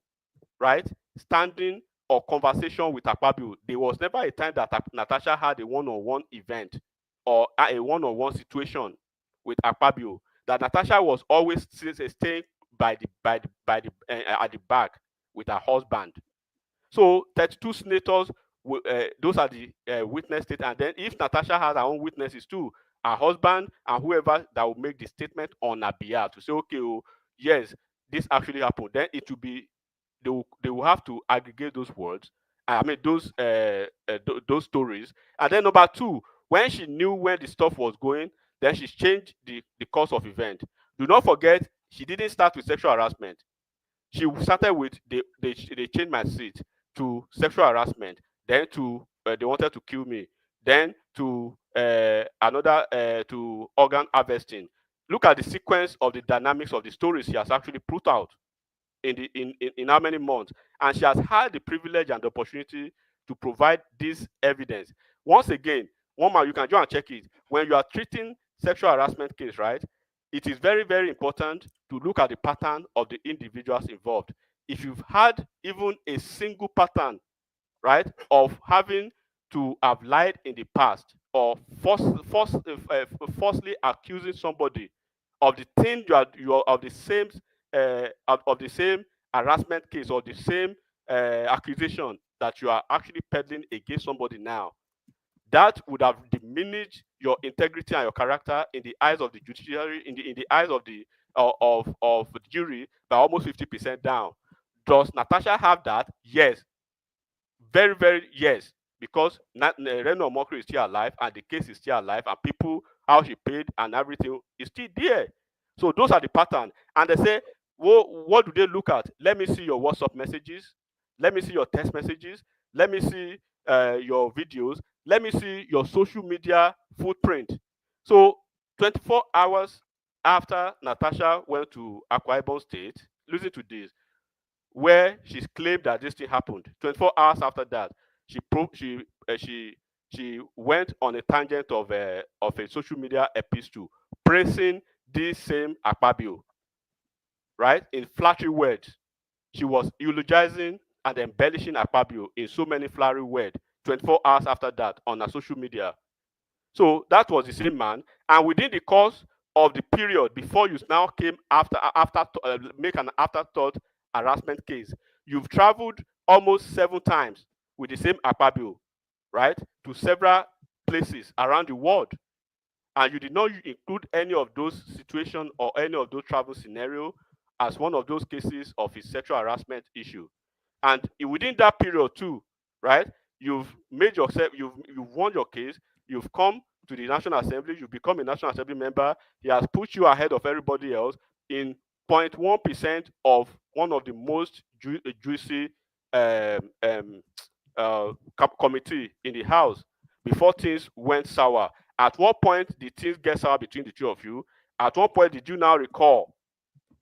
right, standing or conversation with Akpabio. There was never a time that Natasha had a one-on-one event or a one-on-one situation with Akpabio. That Natasha was always staying at the back with her husband. So 32 senators, those are the witness state. And then if Natasha has her own witnesses too, her husband and whoever that will make the statement on her behalf to say, okay, oh, yes, this actually happened. Then it will be they will have to aggregate those words. I mean those stories. And then number two, when she knew where the stuff was going, then she changed the course of event. Do not forget, she didn't start with sexual harassment. She started with they changed my seat to sexual harassment, then to they wanted to kill me, then to another to organ harvesting. Look at the sequence of the dynamics of the stories she has actually put out in how many months, and she has had the privilege and the opportunity to provide this evidence. Once again, one man, you can go and check it. When you are treating sexual harassment case, right, it is very, very important to look at the pattern of the individuals involved. If you've had even a single pattern, right, of having to have lied in the past or falsely accusing somebody of the thing you are of the same harassment case or the same accusation that you are actually peddling against somebody now, that would have diminished your integrity and your character in the eyes of the judiciary, in the eyes of the of the jury by almost 50% down. Does Natasha have that? Yes. Very, very, yes, because Reno Omokri is still alive and the case is still alive and people, how she paid and everything is still there. So those are the pattern. And they say, well, what do they look at? Let me see your WhatsApp messages. Let me see your text messages. Let me see your videos. Let me see your social media footprint. So 24 hours after Natasha went to Akwa Ibom State, listen to this, where she's claimed that this thing happened. 24 hours after that, she went on a tangent of a social media epistle praising this same Akpabio, right? In flattery words, she was eulogizing and embellishing Akpabio in so many flowery words. 24 hours after that on her social media. So that was the same man, and within the course of the period before you now came after make an afterthought harassment case, you've traveled almost 7 times with the same Akpabio, right, to several places around the world, and you did not include any of those situations or any of those travel scenarios as one of those cases of his sexual harassment issue. And within that period too, right, you've made yourself, you've won your case, you've come to the National Assembly, you've become a National Assembly member, he has put you ahead of everybody else in 0.1% of one of the most juicy committee in the House before things went sour. At what point did things get sour between the two of you? At what point did you now recall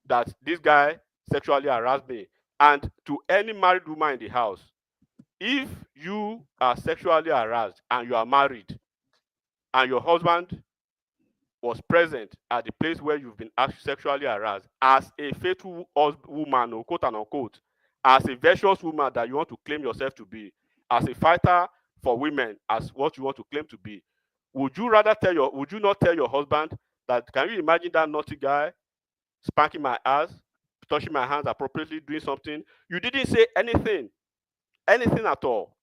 that this guy sexually harassed me? And to any married woman in the house, if you are sexually harassed and you are married and your husband was present at the place where you've been sexually harassed, as a faithful woman, or quote unquote, as a virtuous woman that you want to claim yourself to be, as a fighter for women, as what you want to claim to be, would you not tell your husband that, can you imagine that naughty guy spanking my ass, touching my hands appropriately, doing something? You didn't say anything at all.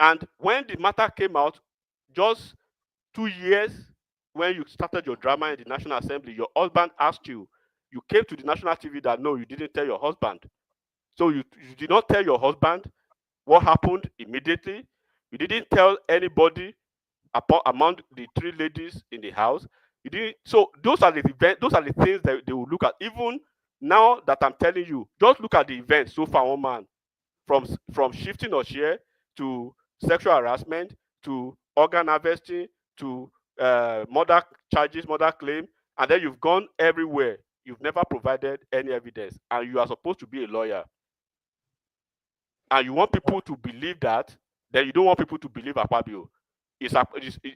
And when the matter came out, just 2 years when you started your drama in the National Assembly, your husband asked you, you came to the national TV that no, you didn't tell your husband. So you did not tell your husband what happened immediately. You didn't tell anybody among the 3 ladies in the house. You didn't. So those are the things that they will look at. Even now that I'm telling you, just look at the events so far, one man, from shifting or share to sexual harassment to organ harvesting to murder charges, murder claim, and then you've gone everywhere. You've never provided any evidence, and you are supposed to be a lawyer. And you want people to believe that, then you don't want people to believe Akpabio.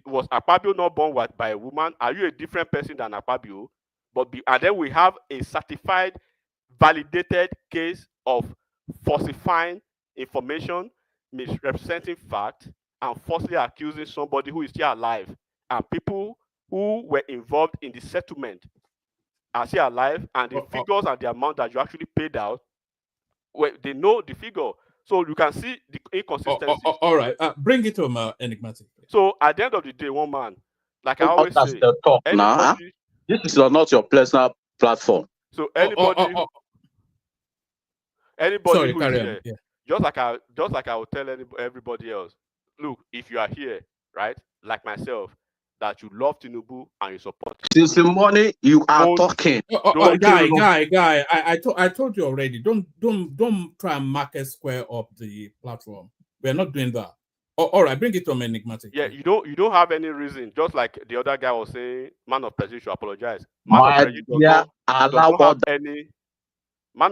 Was Akpabio not born by a woman? Are you a different person than Akpabio? And then we have a certified, validated case of falsifying information, misrepresenting fact, and falsely accusing somebody who is still alive. And people who were involved in the settlement are still alive, and the figures and the amount that you actually paid out, well, they know the figure. So you can see the inconsistency. All right, bring it home, Enigmatic. So at the end of the day, one man, like I always say, anybody, this is not your personal platform. So anybody, Sorry, who is here, just like I will tell everybody else, look, if you are here, right, like myself, that you love Tinubu and you support him. Since the morning you are talking. Guy, I told you already. Don't try and market square up the platform. We are not doing that. All right, bring it to Enigmatic. Yeah, you don't have any reason. Just like the other guy was saying, man of Prestige should apologize. Man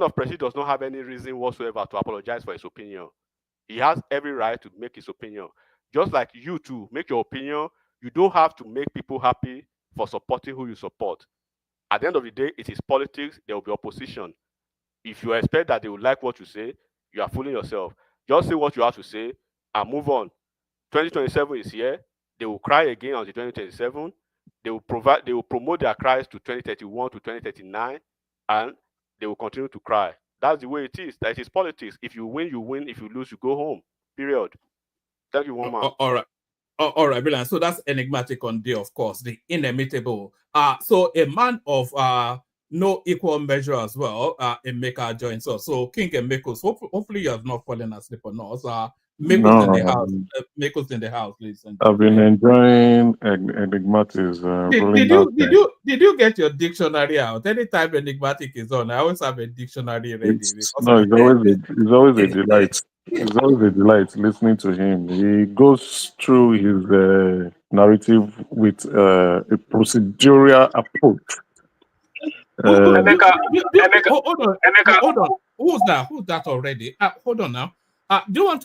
of Prestige does not have any reason whatsoever to apologize for his opinion. He has every right to make his opinion. Just like you too, make your opinion. You don't have to make people happy for supporting who you support. At the end of the day, it is politics. There will be opposition. If you expect that they will like what you say, you are fooling yourself. Just say what you have to say and move on. 2027 is here. They will cry again on the 2027. They will promote their cries to 2031 to 2039, and they will continue to cry. That's the way it is. That is politics. If you win, you win. If you lose, you go home. Period. Thank you, one man. All right. All right, brilliant. So that's Enigmatic on day, of course, the inimitable. So a man of no equal measure as well. Emeka joins us. So King and Mekos, hopefully you have not fallen asleep on us. Mekos in the house. Mekos in the house, please. I've been enjoying Enigmatis. Did you get your dictionary out? Anytime Enigmatic is on, I always have a dictionary ready. It's always a delight. It's always a delight listening to him. He goes through his narrative with a procedural approach. Hold on. Who's that already? Hold on now. Do you want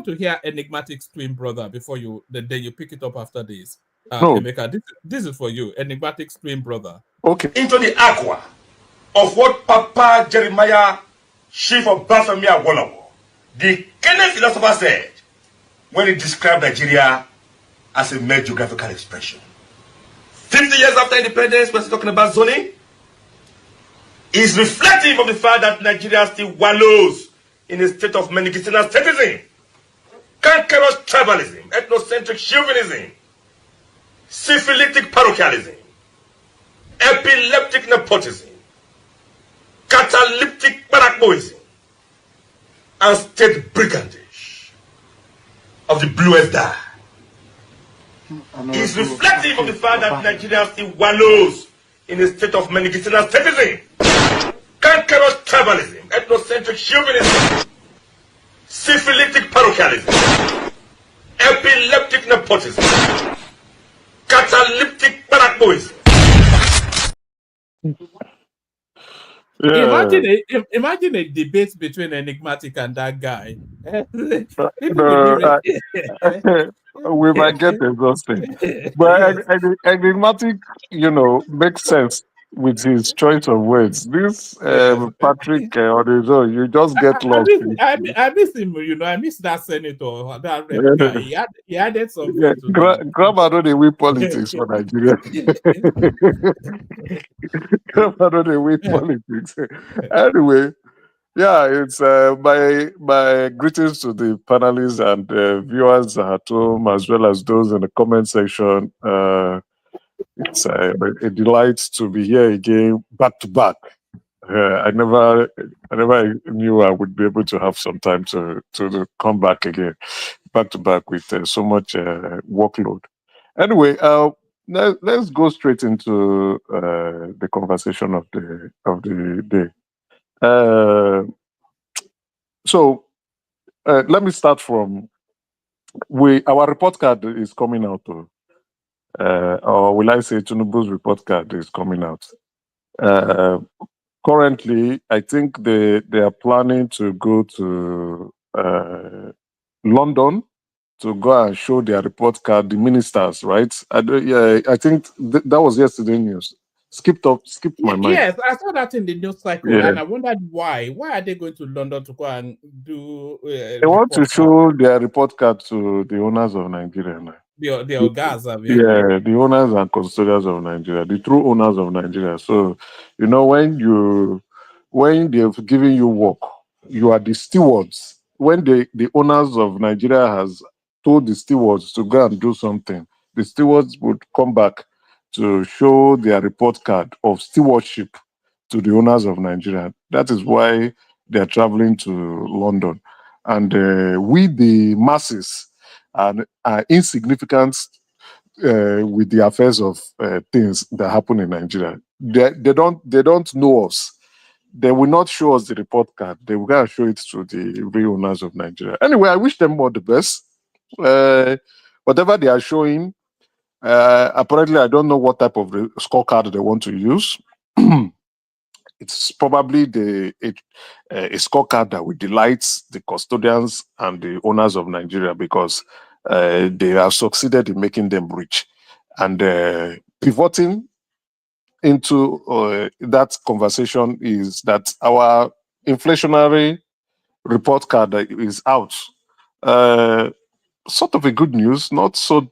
to hear Enigmatic's twin brother before you pick it up after this? No. Emeka, this is for you, Enigmatic's twin brother. Okay. Into the aqua of what Papa Jeremiah, chief of Bafemia Awolowo, the Kenyan philosopher, said when he described Nigeria as a mere geographical expression. 50 years after independence, we're talking about zoning. Is reflective of the fact that Nigeria still wallows in a state of medicinal statism, cankerous tribalism, ethnocentric chauvinism, syphilitic parochialism, epileptic nepotism, catalyptic barakboism, and state brigandage of the bluest dye. Is reflective of the fact that Nigeria still wallows in a state of medicinal statism, cankerous tribalism, ethnocentric chauvinism, syphilitic parochialism, epileptic nepotism, catalyptic barakboism. Imagine a debate between Enigmatic and that guy. We might get exhausted. But Enigmatic, makes sense with his choice of words. This Patrick on his own, you just get lost. I miss him, I miss that senator, that rep guy. He added something to Grandma don't win politics for Nigeria. Grandma don't win politics. Anyway, yeah, it's my greetings to the panelists and viewers at home, as well as those in the comment section. It's a delight to be here again, back to back. I never knew I would be able to have some time to come back again, back to back with so much workload. Anyway, let's go straight into the conversation of the day. So let me start from our report card is coming out, or will I say Tinubu's report card is coming out. Currently, I think they are planning to go to London to go and show their report card, the ministers, right? I think that was yesterday news. Skipped my mind. Yes, I saw that in the news cycle, Yeah. and I wondered why. Why are they going to London to go and do? They want to show their report card to the owners of Nigeria now. The Ogas, Yeah, the owners and custodians of Nigeria, the true owners of Nigeria. So, when they've given you work, you are the stewards. When the owners of Nigeria has told the stewards to go and do something, the stewards would come back to show their report card of stewardship to the owners of Nigeria. That is why they are traveling to London. And we, the masses, are insignificant with the affairs of things that happen in Nigeria. They don't know us. They will not show us the report card. They will go and show it to the real owners of Nigeria. Anyway, I wish them all the best. Whatever they are showing, apparently I don't know what type of scorecard they want to use. It's probably a scorecard that will delight the custodians and the owners of Nigeria, because they have succeeded in making them rich. And pivoting into that conversation is that our inflationary report card is out. Sort of a good news, not so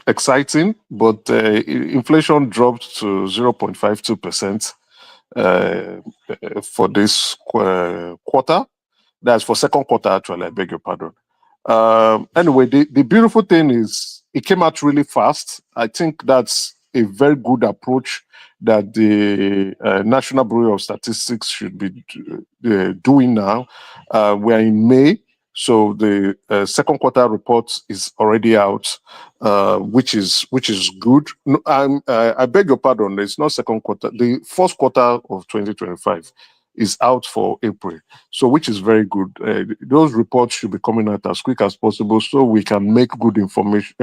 exciting, but inflation dropped to 0.52% for this quarter. That's for second quarter, actually, I beg your pardon. Anyway, the beautiful thing is it came out really fast. I think that's a very good approach that the National Bureau of Statistics should be doing now. We are in May, so the second quarter report is already out, which is good. No, I beg your pardon. It's not second quarter. The first quarter of 2025 is out for April, so which is very good. Those reports should be coming out as quick as possible, so we can make good information,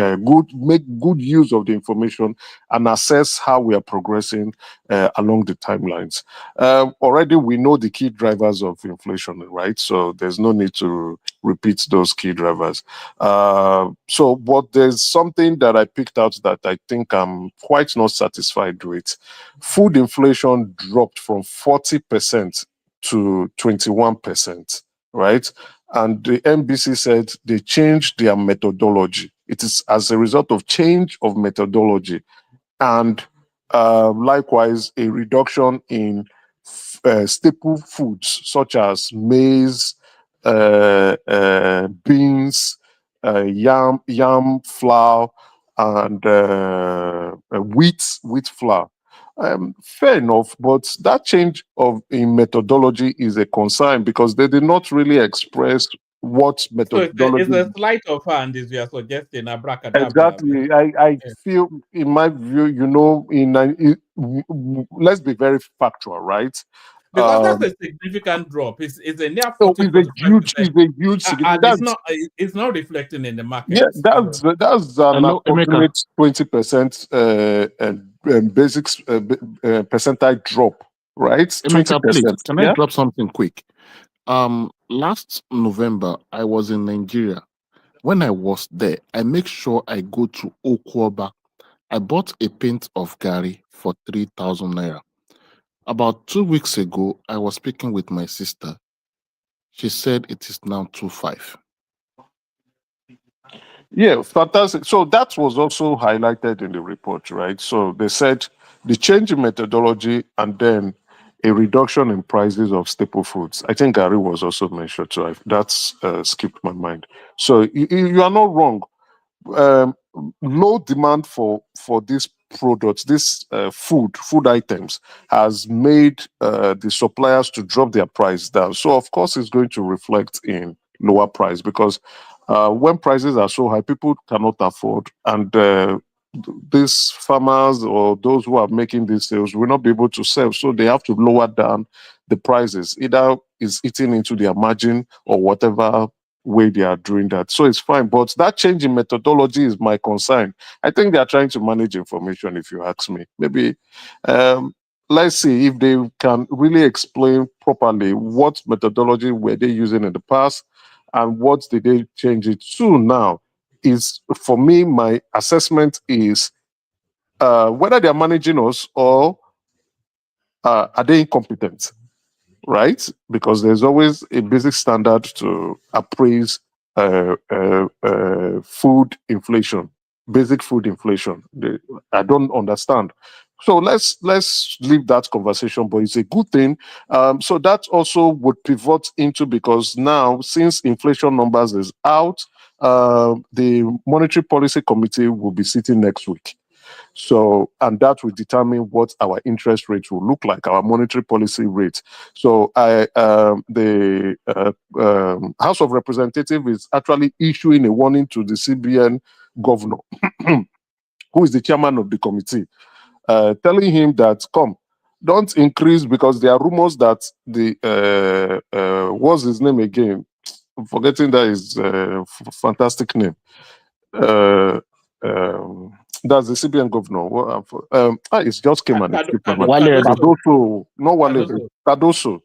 make good use of the information, and assess how we are progressing along the timelines. Already, we know the key drivers of inflation, right? So there's no need to repeat those key drivers. But there's something that I picked out that I think I'm quite not satisfied with. Food inflation dropped from 40% to 21%, right? And the NBC said they changed their methodology. It is as a result of change of methodology, and likewise a reduction in staple foods such as maize, beans, yam flour, and wheat flour. Fair enough, but that change in methodology is a concern because they did not really express what methodology. So it's a sleight of hand, as you are suggesting, abracadabra. Exactly. I feel, in my view, let's be very factual, right? Because that's a significant drop. It's a near 40%. It's a huge and it's not reflecting in the market. Yeah, that's an approximate 20% basics percentile drop, right? Emeka, 20%. please, can I drop something quick? Last November, I was in Nigeria. When I was there, I make sure I go to Okwoba. I bought a pint of Gary for 3,000 naira. About 2 weeks ago, I was speaking with my sister. She said it is now 2.5. Yeah, fantastic. So that was also highlighted in the report, right? So they said the change in methodology and then a reduction in prices of staple foods. I think Gary was also mentioned, so that's skipped my mind. So you are not wrong. Low demand for these products, this food items, has made the suppliers to drop their price down. So of course, it's going to reflect in lower price because when prices are so high, people cannot afford, and these farmers or those who are making these sales will not be able to sell. So they have to lower down the prices. Either it's eating into their margin or whatever way they are doing that. So it's fine. But that change in methodology is my concern. I think they are trying to manage information, if you ask me. Maybe let's see if they can really explain properly what methodology were they using in the past and what did they change it to now. Is, for me, my assessment is whether they are managing us or are they incompetent, right? Because there's always a basic standard to appraise food inflation, basic food inflation. I don't understand. So let's leave that conversation, but it's a good thing. So that also would pivot into, because now, since inflation numbers is out, the Monetary Policy Committee will be sitting next week. So, and that will determine what our interest rates will look like, our monetary policy rate. So, the House of Representatives is actually issuing a warning to the CBN governor, who is the chairman of the committee, telling him that, don't increase, because there are rumors that the what's his name again? I'm forgetting that is fantastic name. That's the CBN governor. It just came on. Cardoso, not Wale, Cardoso.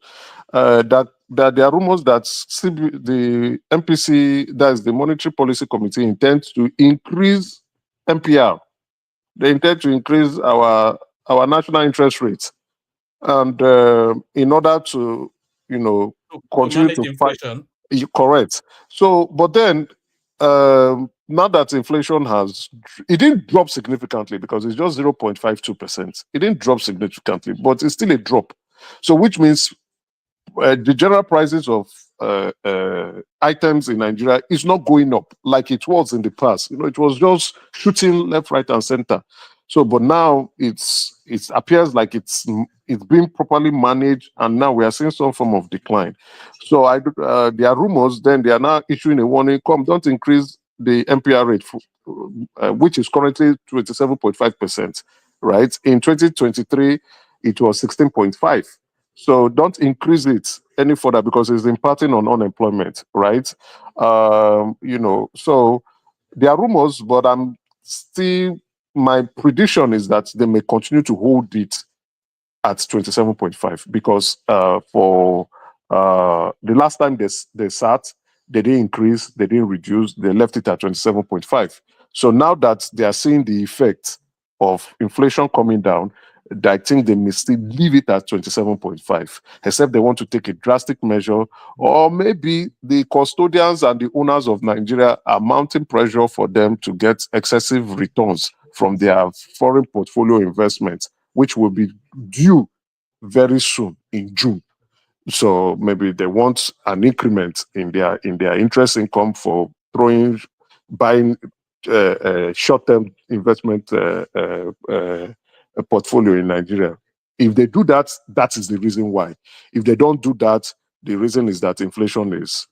That there are rumors that the MPC, that is the Monetary Policy Committee, intends to increase MPR. They intend to increase our national interest rates, and in order to continue to fight. Correct. So, but then now that inflation it didn't drop significantly because it's just 0.52%. It didn't drop significantly, but it's still a drop. So, which means the general prices of items in Nigeria is not going up like it was in the past. It was just shooting left, right, and center. So, but now it appears like it's being properly managed, and now we are seeing some form of decline. So, there are rumors. Then they are now issuing a warning: come, don't increase the MPR rate, which is currently 27.5%. Right, in 2023, it was 16.5. So don't increase it any further because it's impacting on unemployment, right? So there are rumors, but my prediction is that they may continue to hold it at 27.5 because for the last time they sat, they didn't increase, they didn't reduce, they left it at 27.5. So now that they are seeing the effect of inflation coming down, I think they may still leave it at 27.5, except they want to take a drastic measure, or maybe the custodians and the owners of Nigeria are mounting pressure for them to get excessive returns from their foreign portfolio investments, which will be due very soon in June. So maybe they want an increment in their interest income for buying short-term investment portfolio in Nigeria. If they do that, that is the reason why. If they don't do that, the reason is that inflation is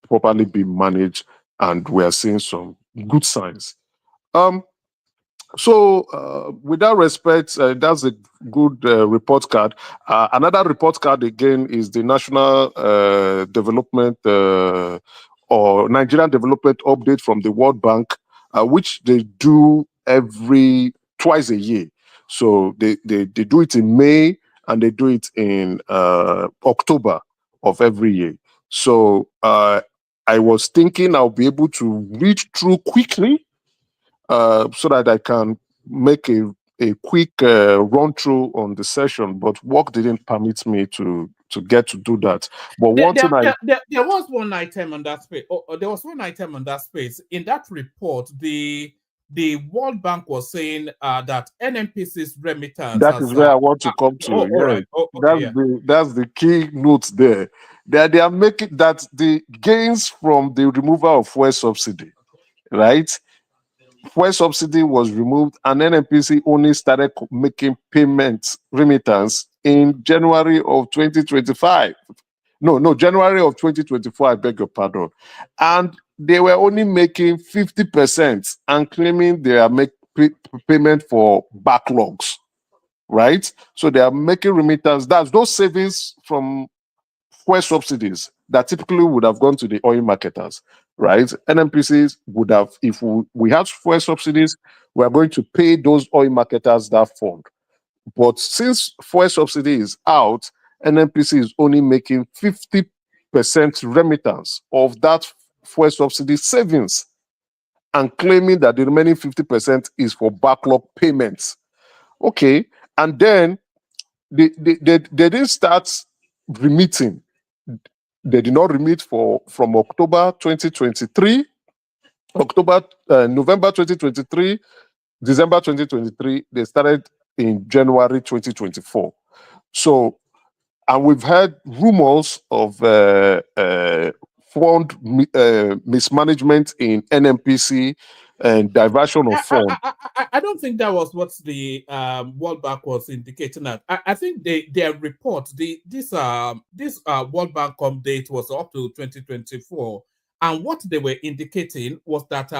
properly being managed, and we are seeing some good signs. So, with that respect, that's a good report card. Another report card again is the National Development or Nigerian Development Update from the World Bank, which they do twice a year. So they do it in May and they do it in October of every year. So I was thinking I'll be able to read through quickly so that I can make a quick run through on the session, but work didn't permit me to get to do that. But there was one item on that space. There was one item on that space in that report. The World Bank was saying that NNPC's remittance. That is where I want to come to. All right. That's the key note there. They are making that the gains from the removal of fuel subsidy, right? Fuel subsidy was removed, and NNPC only started making payments, remittance in January of 2025. No, January of 2024, I beg your pardon. And they were only making 50% and claiming they are making payment for backlogs, right? So they are making remittance. That's those savings from fuel subsidies that typically would have gone to the oil marketers, right? NNPCs would have, if we had fuel subsidies, we are going to pay those oil marketers that fund. But since fuel subsidy is out, NNPC is only making 50% remittance of that fuel subsidy savings and claiming that the remaining 50% is for backlog payments. Okay, and then they didn't start remitting. They did not remit from October 2023, November 2023, December 2023. They started in January 2024. So, and we've heard rumors of fund mismanagement in NNPC and diversion of funds. I don't think that was what the World Bank was indicating at. I think their report, this World Bank update was up to 2024, and what they were indicating was that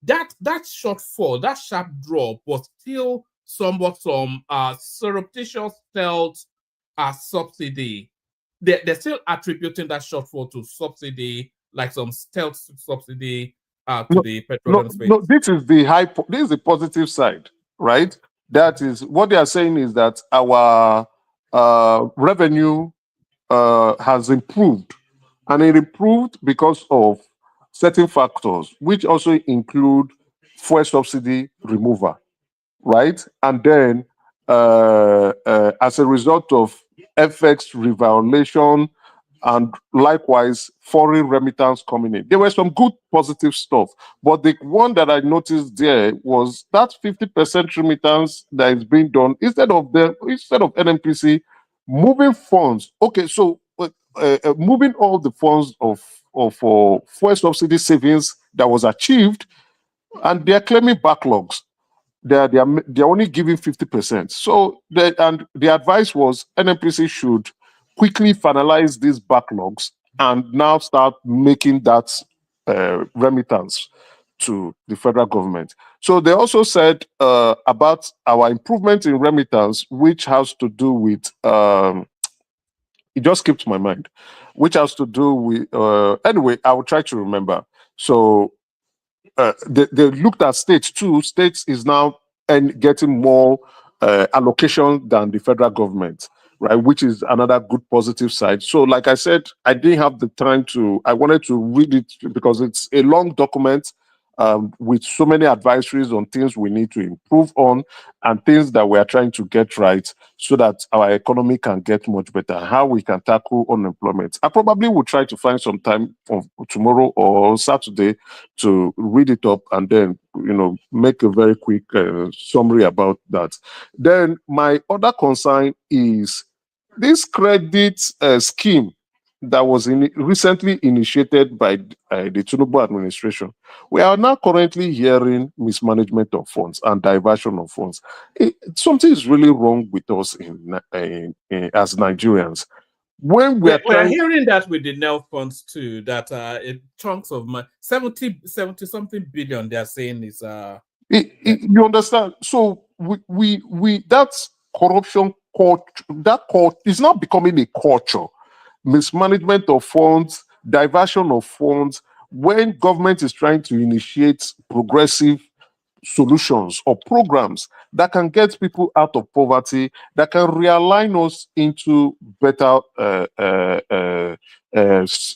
that shortfall, that sharp drop, was still somewhat some surreptitious stealth subsidy. They're still attributing that shortfall to subsidy, like some stealth subsidy to the petroleum space. No, this is the positive side, right? That is what they are saying is that our revenue has improved, and it improved because of certain factors, which also include fuel subsidy removal, right? And then as a result of FX revaluation and likewise foreign remittance coming in. There were some good positive stuff, but the one that I noticed there was that 50% remittance that is being done instead of NNPC moving funds. Okay, so moving all the funds of fuel subsidy savings that was achieved, and they're claiming backlogs. they're only giving 50%. So the advice was NNPC should quickly finalize these backlogs and now start making that remittance to the federal government. So they also said about our improvement in remittance, which has to do with it just skipped my mind, which has to do with anyway, I will try to remember. So they looked at states too. States is now getting more allocation than the federal government, right? Which is another good positive side. So, like I said, I didn't have the time to. I wanted to read it because it's a long document with so many advisories on things we need to improve on and things that we are trying to get right so that our economy can get much better. How we can tackle unemployment. I probably will try to find some time tomorrow or Saturday to read it up and then make a very quick summary about that. Then my other concern is this credit scheme that was recently initiated by the Tinubu administration. We are now currently hearing mismanagement of funds and diversion of funds. Something is really wrong with us as Nigerians. When we're hearing that with the NEL funds too, that chunks of money, 70 something billion, they are saying is you understand? So we that's corruption is now becoming a culture. Mismanagement of funds, diversion of funds, when government is trying to initiate progressive solutions or programs that can get people out of poverty, that can realign us into better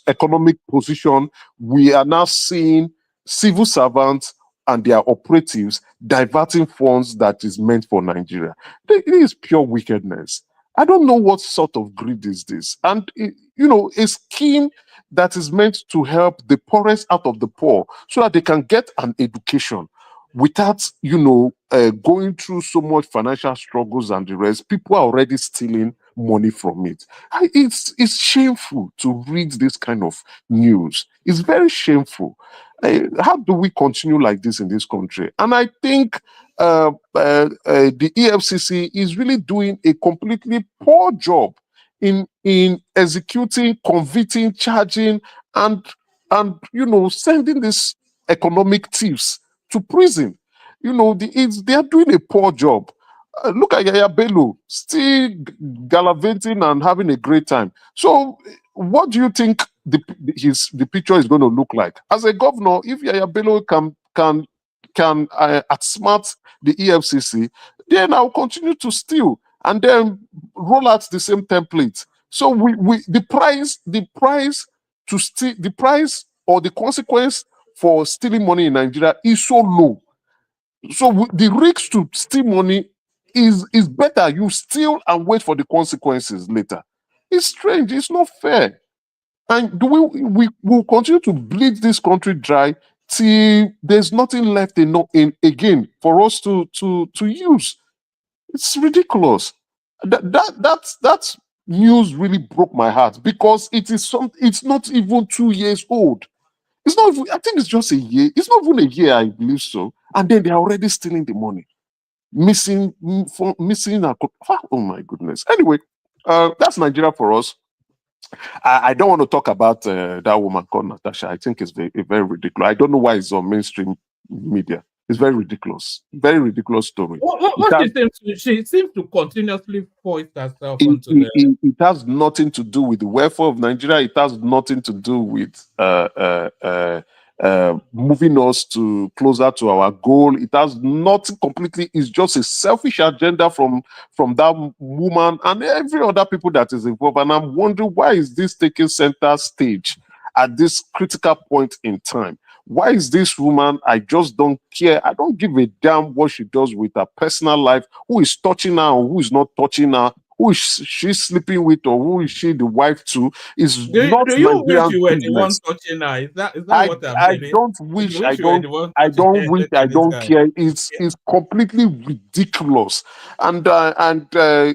economic position. We are now seeing civil servants and their operatives diverting funds that is meant for Nigeria. It is pure wickedness. I don't know what sort of greed is this. And, a scheme that is meant to help the poorest out of the poor so that they can get an education without, going through so much financial struggles and the rest. People are already stealing money from it. It's shameful to read this kind of news. It's very shameful. How do we continue like this in this country? And I think the EFCC is really doing a completely poor job in executing, convicting, charging, and sending these economic thieves to prison. They are doing a poor job. Look at Yaya Bello, still gallivanting and having a great time. So, what do you think the picture is going to look like as a governor? If Yaya Bello can outsmart the EFCC, then I'll continue to steal and then roll out the same template. So the price or the consequence for stealing money in Nigeria is so low. So the risk to steal money is better. You steal and wait for the consequences later. It's strange. It's not fair. And we will continue to bleed this country dry till there's nothing left again for us to use. It's ridiculous. That news really broke my heart because it's not even 2 years old. It's not even, I think it's just a year. It's not even a year, I believe so. And then they're already stealing the money. Missing. Oh my goodness. Anyway, that's Nigeria for us. I don't want to talk about that woman called Natasha. I think it's very ridiculous. I don't know why it's on mainstream media. It's very ridiculous. Very ridiculous story. She seems to continuously foist herself onto it has nothing to do with the welfare of Nigeria. It has nothing to do with moving us closer to our goal. It has nothing completely. It's just a selfish agenda from that woman and every other people that is involved. And I'm wondering, why is this taking center stage at this critical point in time? Why is this woman? I just don't care. I don't give a damn what she does with her personal life. Who is touching her or who is not touching her? Who is she sleeping with or who is she the wife to? Is not do you wish Nigerian you were business. the one touching her? Is that what I'm I saying? don't wish. I don't care. It's completely ridiculous, and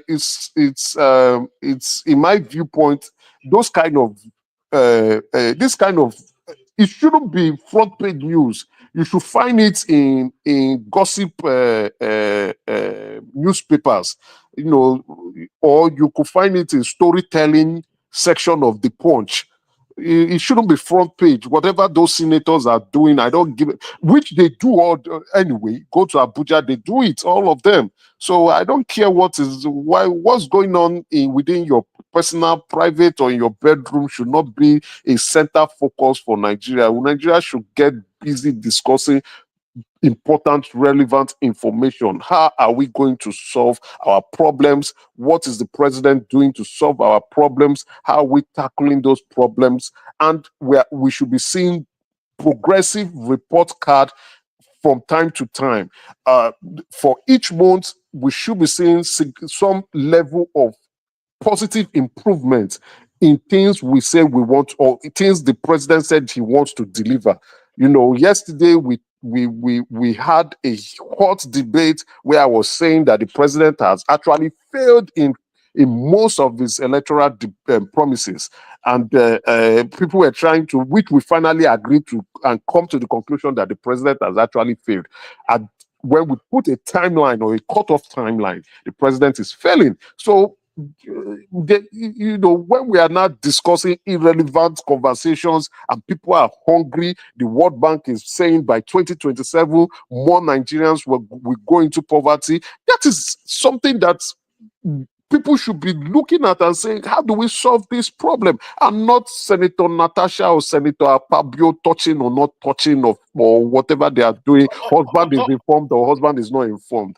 it's in my viewpoint, those kind of this kind of It shouldn't be front page news. You should find it in gossip newspapers, or you could find it in storytelling section of the Punch. It shouldn't be front page. Whatever those senators are doing, I don't give it, which they do all anyway. Go to Abuja, they do it, all of them. So I don't care what's going on within your personal, private, or in your bedroom should not be a center focus for Nigeria. Nigeria should get busy discussing important, relevant information. How are we going to solve our problems? What is the president doing to solve our problems? How are we tackling those problems? And we should be seeing progressive report card from time to time. For each month, we should be seeing some level of positive improvement in things we say we want, or things the president said he wants to deliver. Yesterday we had a hot debate where I was saying that the president has actually failed in most of his electoral promises, and people were trying to, which we finally agreed to and come to the conclusion that the president has actually failed. And when we put a timeline or a cutoff timeline, the president is failing. So when we are not discussing irrelevant conversations and people are hungry, the World Bank is saying by 2027 more Nigerians will go into poverty. That is something that people should be looking at and saying, how do we solve this problem? And not Senator Natasha or Senator Akpabio touching or not touching or whatever they are doing. Husband is informed or husband is not informed.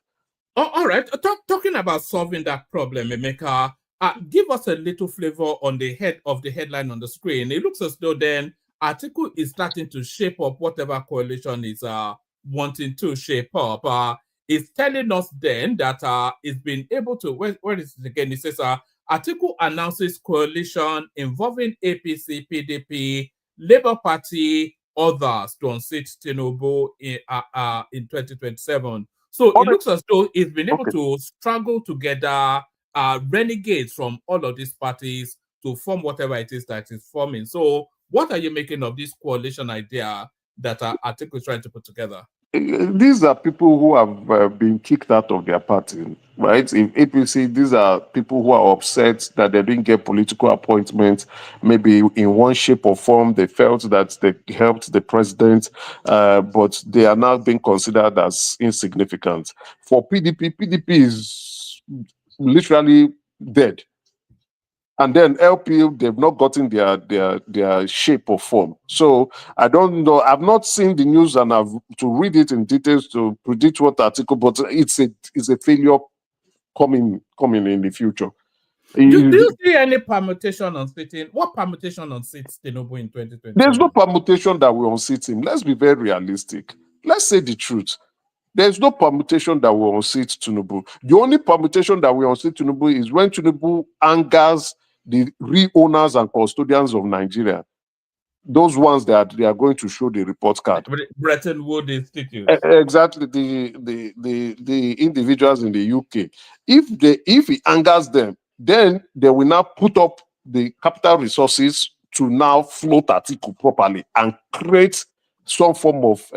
All right. Talking about solving that problem, Emeka, give us a little flavor on the head of the headline on the screen. It looks as though then Atiku is starting to shape up whatever coalition is wanting to shape up. It's telling us then that it's been able to, where is it again? It says Atiku announces coalition involving APC, PDP, Labour Party, others to unseat Tinubu in 2027. So it looks as though it's been able to struggle together renegades from all of these parties to form whatever it is that is forming. So what are you making of this coalition idea that Atiku is trying to put together? These are people who have been kicked out of their party, right? In APC, these are people who are upset that they didn't get political appointments. Maybe in one shape or form, they felt that they helped the president, but they are now being considered as insignificant. For PDP, PDP is literally dead. And then LP, they've not gotten their shape or form. So I don't know. I've not seen the news and I've to read it in details to predict what article, but it's a failure coming in the future. Do you see any permutation on sitting? What permutation on seats Tinubu in 2020? There's no permutation that will unseat him. Let's be very realistic. Let's say the truth. There's no permutation that will unseat Tinubu. The only permutation that will unseat Tinubu is when Tinubu angers the real owners and custodians of Nigeria. Those ones that they are going to show the report card. Bretton Woods Institute. Exactly, the individuals in the UK. If he angers them, then they will now put up the capital resources to now float Atiku properly and create some form of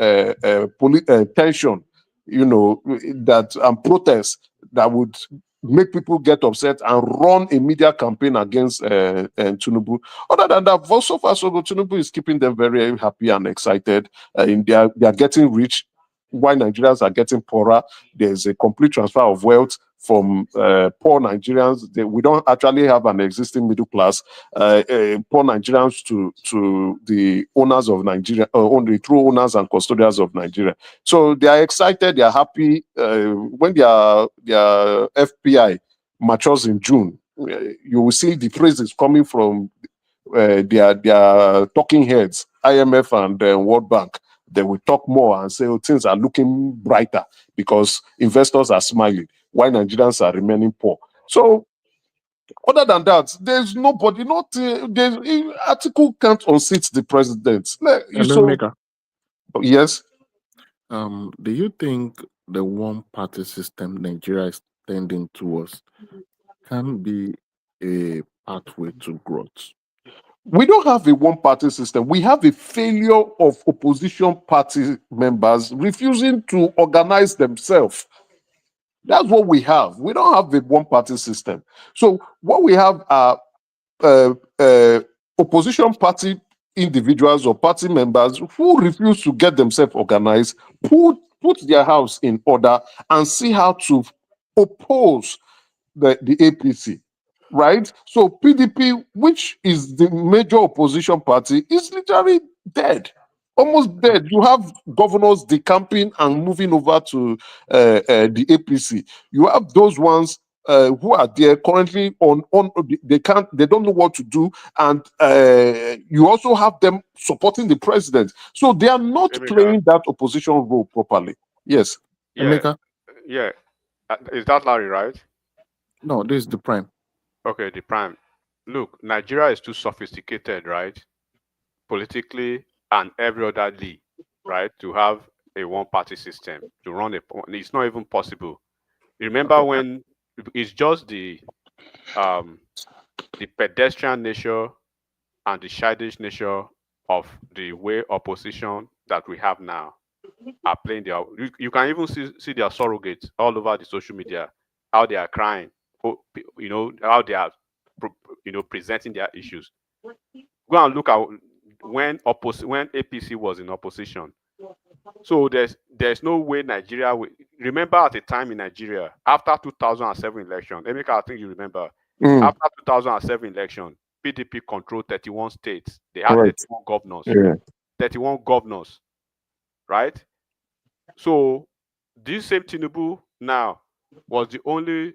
tension, that and protest that would make people get upset and run a media campaign against Tinubu. Other than that, so far so good, Tinubu is keeping them very happy and excited. They are getting rich while Nigerians are getting poorer. There's a complete transfer of wealth from poor Nigerians. We don't actually have an existing middle class. Poor Nigerians to the owners of Nigeria, only true owners and custodians of Nigeria. So they are excited. They are happy. When their FPI matures in June, you will see the praises coming from their talking heads, IMF and World Bank. They will talk more and say, things are looking brighter because investors are smiling while Nigerians are remaining poor. So, other than that, there's nobody, Atiku can't unseat the president. Yes. Do you think the one-party system Nigeria is tending towards can be a pathway to growth? We don't have a one-party system. We have a failure of opposition party members refusing to organize themselves. That's what we have. We don't have a one-party system. So what we have are opposition party individuals or party members who refuse to get themselves organized, put their house in order, and see how to oppose the APC. Right? So PDP, which is the major opposition party, is literally dead. Almost dead. You have governors decamping and moving over to the APC. You have those ones who are there currently they don't know what to do, and you also have them supporting the president. So they are not playing that opposition role properly. Yes. Yeah. Emeka? Yeah. Is that Larry, right? No, this is the prime. Okay, the prime. Look, Nigeria is too sophisticated, right? Politically and every other league, right? To have a one-party system to run it's not even possible. Remember when it's just the pedestrian nature and the childish nature of the way opposition that we have now are playing their. You can even see their surrogates all over the social media, how they are crying, you know, how they are, presenting their issues. Go and look at when APC was in opposition. So there's no way Nigeria will. Remember at the time in Nigeria after 2007 election, Emeka, I think you remember. After 2007 election, PDP controlled 31 states. They had 31 governors. Yeah. 31 governors, right? So this same Tinubu now was the only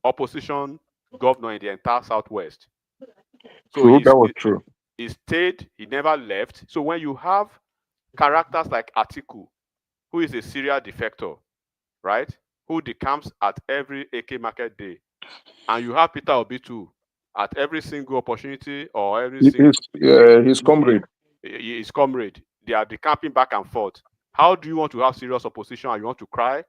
opposition governor in the entire Southwest. So true, that was true. He stayed, he never left. So when you have characters like Atiku, who is a serial defector, right? Who decamps at every AK market day, and you have Peter Obi too, at every single opportunity or every single his comrade. His comrade. They are decamping back and forth. How do you want to have serious opposition and you want to cry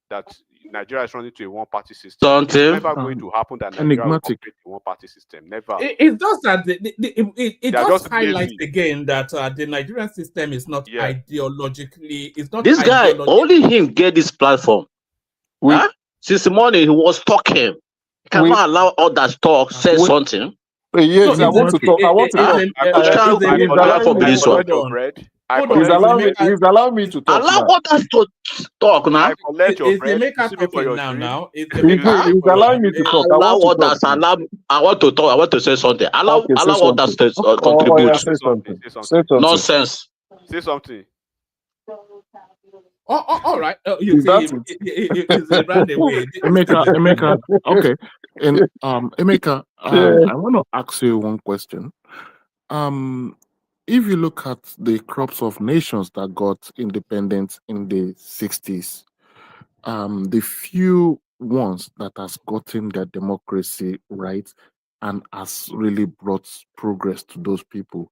that Nigeria is running to a one-party system? It's never going to happen that Nigeria will complete a one-party system. Never. It's just that it just highlights lazy. again that the Nigerian system is not ideologically. It's not. This guy, only him get this platform. Since the morning he was talking. Cannot allow others talk, say something. Yes, I want to talk. I want to talk. He's allowing me to talk. Allow others to talk now. He's allowing me to talk. Allow others. I want to talk. I want to say something. Allow others to contribute. Say something. Nonsense. Say something. All right. You see, he ran away. Emeka. Okay. And Emeka, I want to ask you one question. If you look at the crops of nations that got independence in the 60s, the few ones that has gotten their democracy right and has really brought progress to those people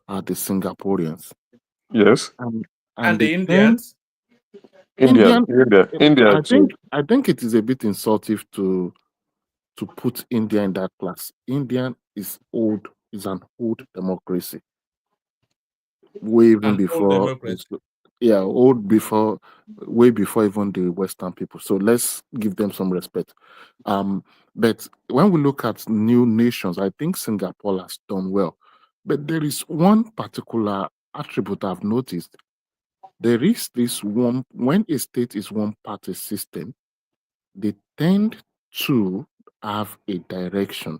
are the Singaporeans. Yes. And the Indians. India. I think it is a bit insulting to put India in that class. India is an old democracy. Way even before, way before even the Western people. So let's give them some respect. But when we look at new nations, I think Singapore has done well. But there is one particular attribute I've noticed. There is this one, when a state is one party system, they tend to have a direction.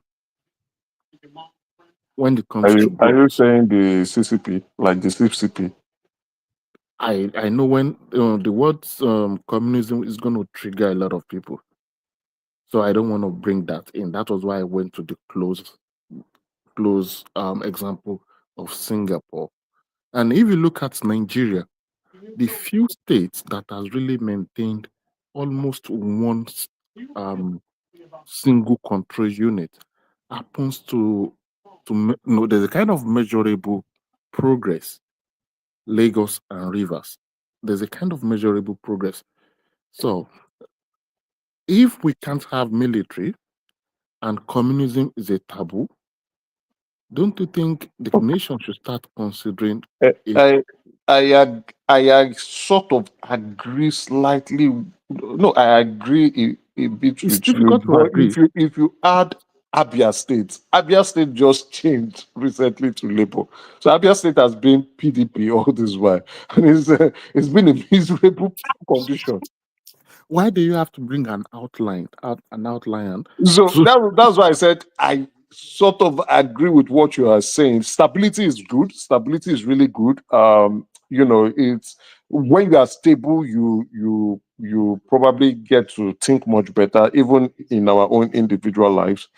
When it comes to are you saying the CCP, like the CCP? I know when the word communism is going to trigger a lot of people. So I don't want to bring that in. That was why I went to the close example of Singapore. And if you look at Nigeria, the few states that has really maintained almost one single control unit happens to there's a kind of measurable progress. Lagos and Rivers, there's a kind of measurable progress. So if we can't have military and communism is a taboo, Don't you think the nation should start considering Eh, it? I sort of agree slightly. No, I agree a bit It's with you. difficult to But agree. if you add Abia State just changed recently to Labour. So Abia State has been PDP all this while, and it's been a miserable condition. Why do you have to bring an outline? So that's why I said I sort of agree with what you are saying. Stability is good. Stability is really good. It's when you are stable, you probably get to think much better, even in our own individual lives.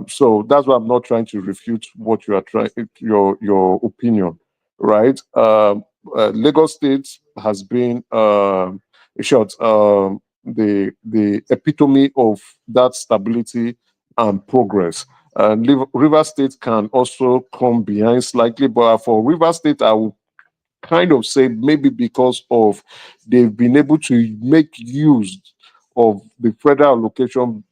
So that's why I'm not trying to refute what you are trying your opinion, right? Lagos State has been in short. The epitome of that stability and progress. And River State can also come behind slightly, but for River State, I would kind of say maybe because of they've been able to make use of the federal allocation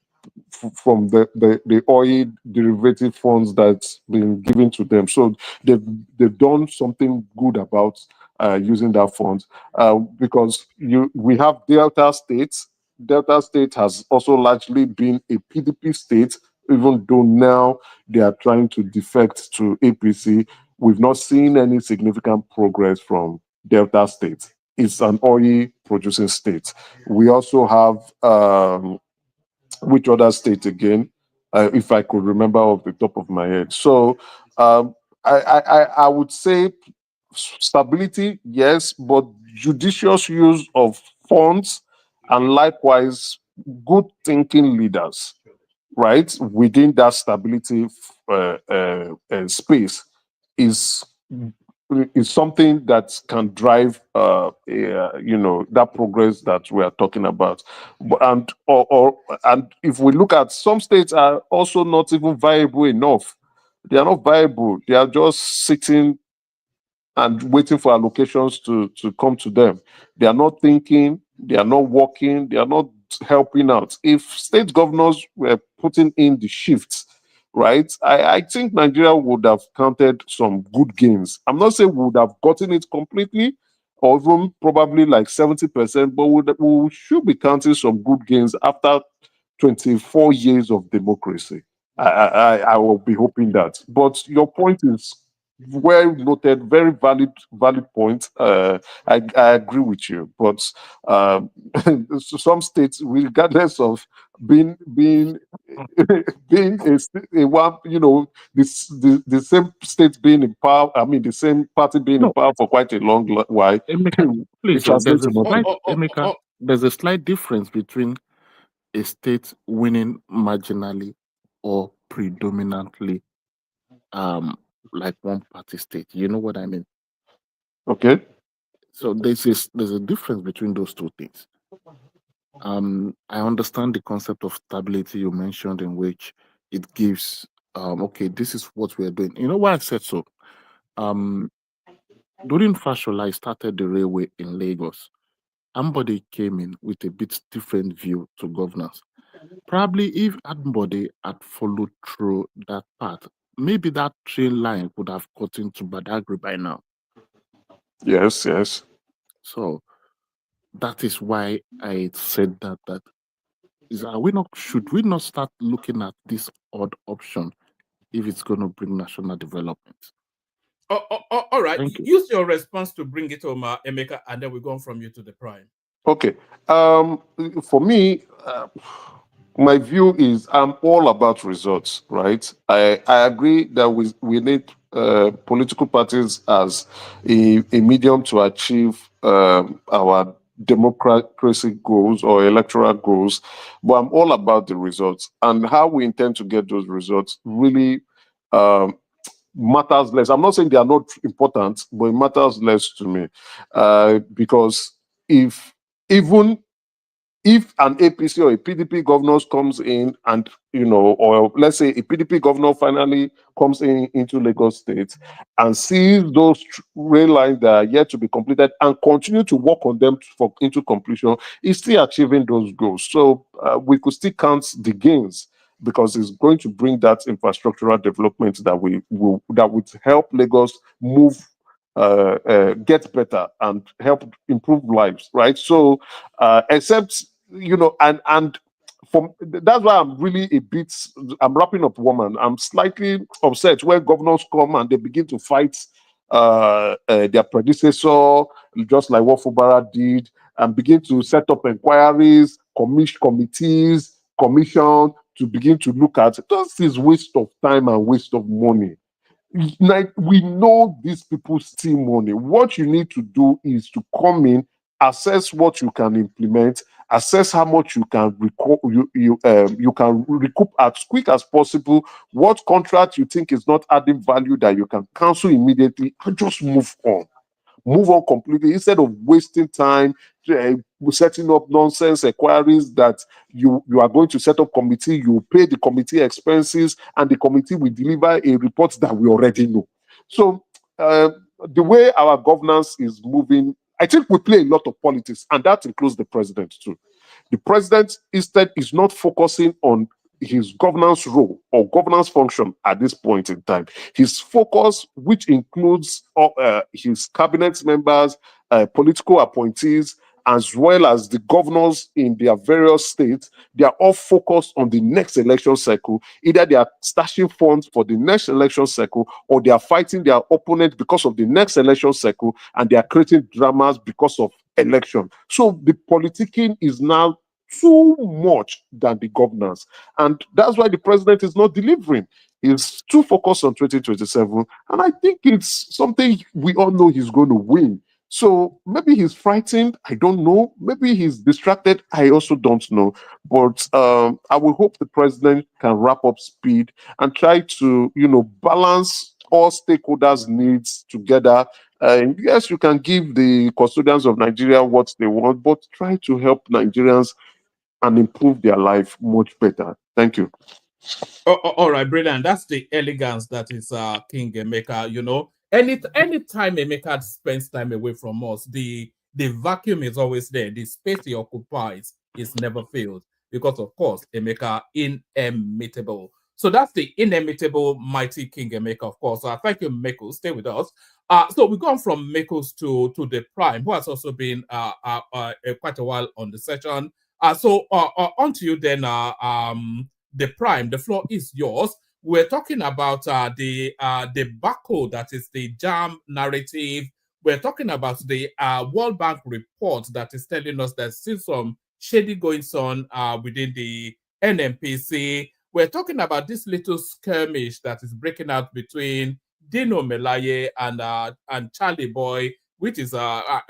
from the oil derivative funds that's been given to them. So they've done something good about using that fund because we have Delta states. Delta State has also largely been a PDP state, even though now they are trying to defect to APC. We've not seen any significant progress from Delta State. It's an oil producing state. We also have which other state again, if I could remember off the top of my head. So I would say stability, yes, but judicious use of funds and likewise good thinking leaders, right, within that stability space is something that can drive that progress that we are talking about. And if we look at some states are also not even viable enough. They are not viable. They are just sitting and waiting for allocations to come to them. They are not thinking, they are not working, they are not helping out. If state governors were putting in the shifts, right, I think Nigeria would have counted some good gains. I'm not saying we would have gotten it completely, or even probably like 70%, but we should be counting some good gains after 24 years of democracy. I will be hoping that. But your point is well noted, very valid point. I agree with you, but some states, regardless of being being a one, the same state being in power. I mean, the same party being in power for quite a long while. Emeka, It please, translates to nothing. there's a slight difference between a state winning marginally or predominantly, like one party state. You know what I mean? Okay. So there's a difference between those two things. I understand the concept of stability you mentioned, in which it gives okay, this is what we're doing. You know why I said so? During Fashola, I started the railway in Lagos. Ambode came in with a bit different view to governance. Probably if Ambode had followed through that path, maybe that train line would have gotten to Badagry by now. Yes. So that is why I said that should we not start looking at this odd option if it's going to bring national development? All right. Use your response to bring it home, Emeka, and then we go on from you to the prime. Okay. For me, my view is I'm all about results, right? I agree that we need political parties as a medium to achieve our democracy goals or electoral goals, but I'm all about the results and how we intend to get those results really matters less. I'm not saying they are not important, but it matters less to me because even if an APC or a PDP governor comes in and, or let's say a PDP governor finally comes into Lagos State and sees those rail lines that are yet to be completed and continue to work on them into completion, is still achieving those goals. So we could still count the gains because it's going to bring that infrastructural development that would help Lagos move, get better and help improve lives, right? So, except and that's why I'm wrapping up, woman. I'm slightly upset when governors come and they begin to fight their predecessor, just like what Fubara did, and begin to set up inquiries, committees, commission to begin to look at. This is waste of time and waste of money. Like, we know these people steal money. What you need to do is to come in, assess what you can implement, assess how much you can you can recoup as quick as possible. What contract you think is not adding value that you can cancel immediately, and just move on. Move on completely instead of wasting time setting up nonsense inquiries that you are going to set up committee, you pay the committee expenses, and the committee will deliver a report that we already know. So the way our governance is moving, I think we play a lot of politics, and that includes the president too. The president instead is not focusing on his governance role or governance function at this point in time. His focus, which includes his cabinet members, political appointees, as well as the governors in their various states, they are all focused on the next election cycle. Either they are stashing funds for the next election cycle, or they are fighting their opponent because of the next election cycle, and they are creating dramas because of election. So the politicking is now too much than the governance. And that's why the president is not delivering. He's too focused on 2027. And I think it's something we all know he's going to win. So maybe he's frightened. I don't know. Maybe he's distracted. I also don't know. But I will hope the president can wrap up speed and try to, balance all stakeholders' needs together. Yes, you can give the custodians of Nigeria what they want, but try to help Nigerians and improve their life much better. Thank you. All right, brilliant. That's the elegance that is King Emeka. Anytime Emeka spends time away from us, the vacuum is always there. The space he occupies is never filled because, of course, Emeka inimitable. So that's the inimitable mighty King Emeka, of course. Thank you, Mekos. Stay with us. So we've gone from Mekos to the Prime, who has also been quite a while on the session. So on to you then, the Prime. The floor is yours. We're talking about the barcode, that is the JAMB narrative. We're talking about the World Bank report that is telling us there's still some shady goings on within the NNPC. We're talking about this little skirmish that is breaking out between Dino Melaye and Charlie Boy, which is that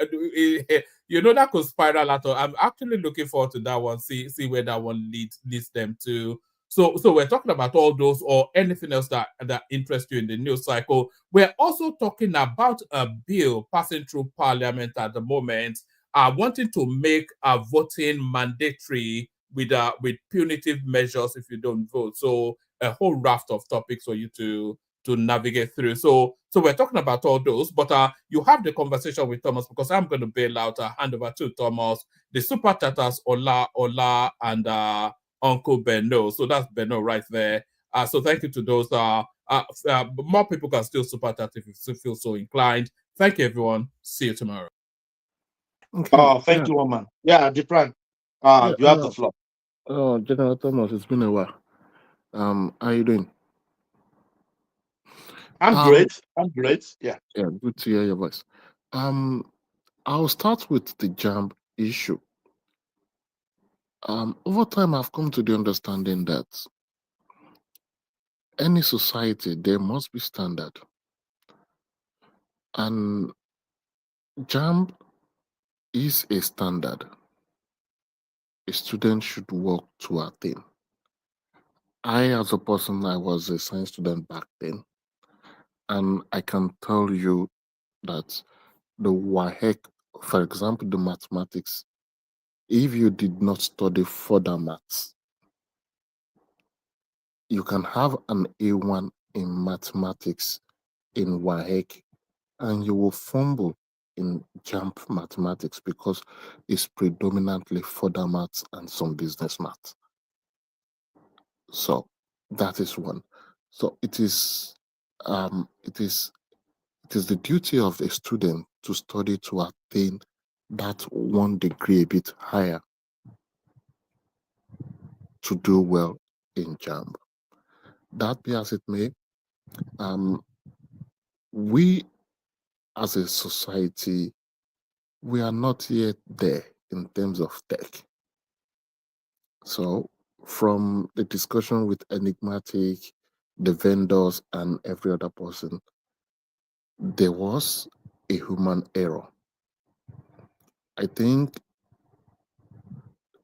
could spiral out. I'm actually looking forward to that one. See where that one leads them to. So we're talking about all those or anything else that interests you in the news cycle. We're also talking about a bill passing through Parliament at the moment, wanting to make voting mandatory with punitive measures if you don't vote. So a whole raft of topics for you to navigate through. So we're talking about all those, but you have the conversation with Thomas, because I'm going to bail out. Hand over to Thomas. The super chatters, Ola, and Uncle Benno. So that's Benno right there. So thank you to those. More people can still super chat if you still feel so inclined. Thank you, everyone. See you tomorrow. Okay. Thank you, woman. Yeah, the Prime. You have the floor. General Thomas, it's been a while. How you doing? I'm great. Yeah. Yeah, good to hear your voice. I'll start with the JAMB issue. Over time, I've come to the understanding that any society, there must be standard. And JAMB is a standard a student should work to attain. I, as a person, I was a science student back then, and I can tell you that the WAHEC, for example, the mathematics, if you did not study further maths, you can have an A1 in mathematics in WAHEC, and you will fumble in JAMB mathematics because it's predominantly further maths and some business maths. So that is one. So it is the duty of a student to study to attain that 1 degree a bit higher to do well in JAMB. That be as it may, we as a society, we are not yet there in terms of tech. So from the discussion with Enigmatic, the vendors, and every other person, there was a human error. I think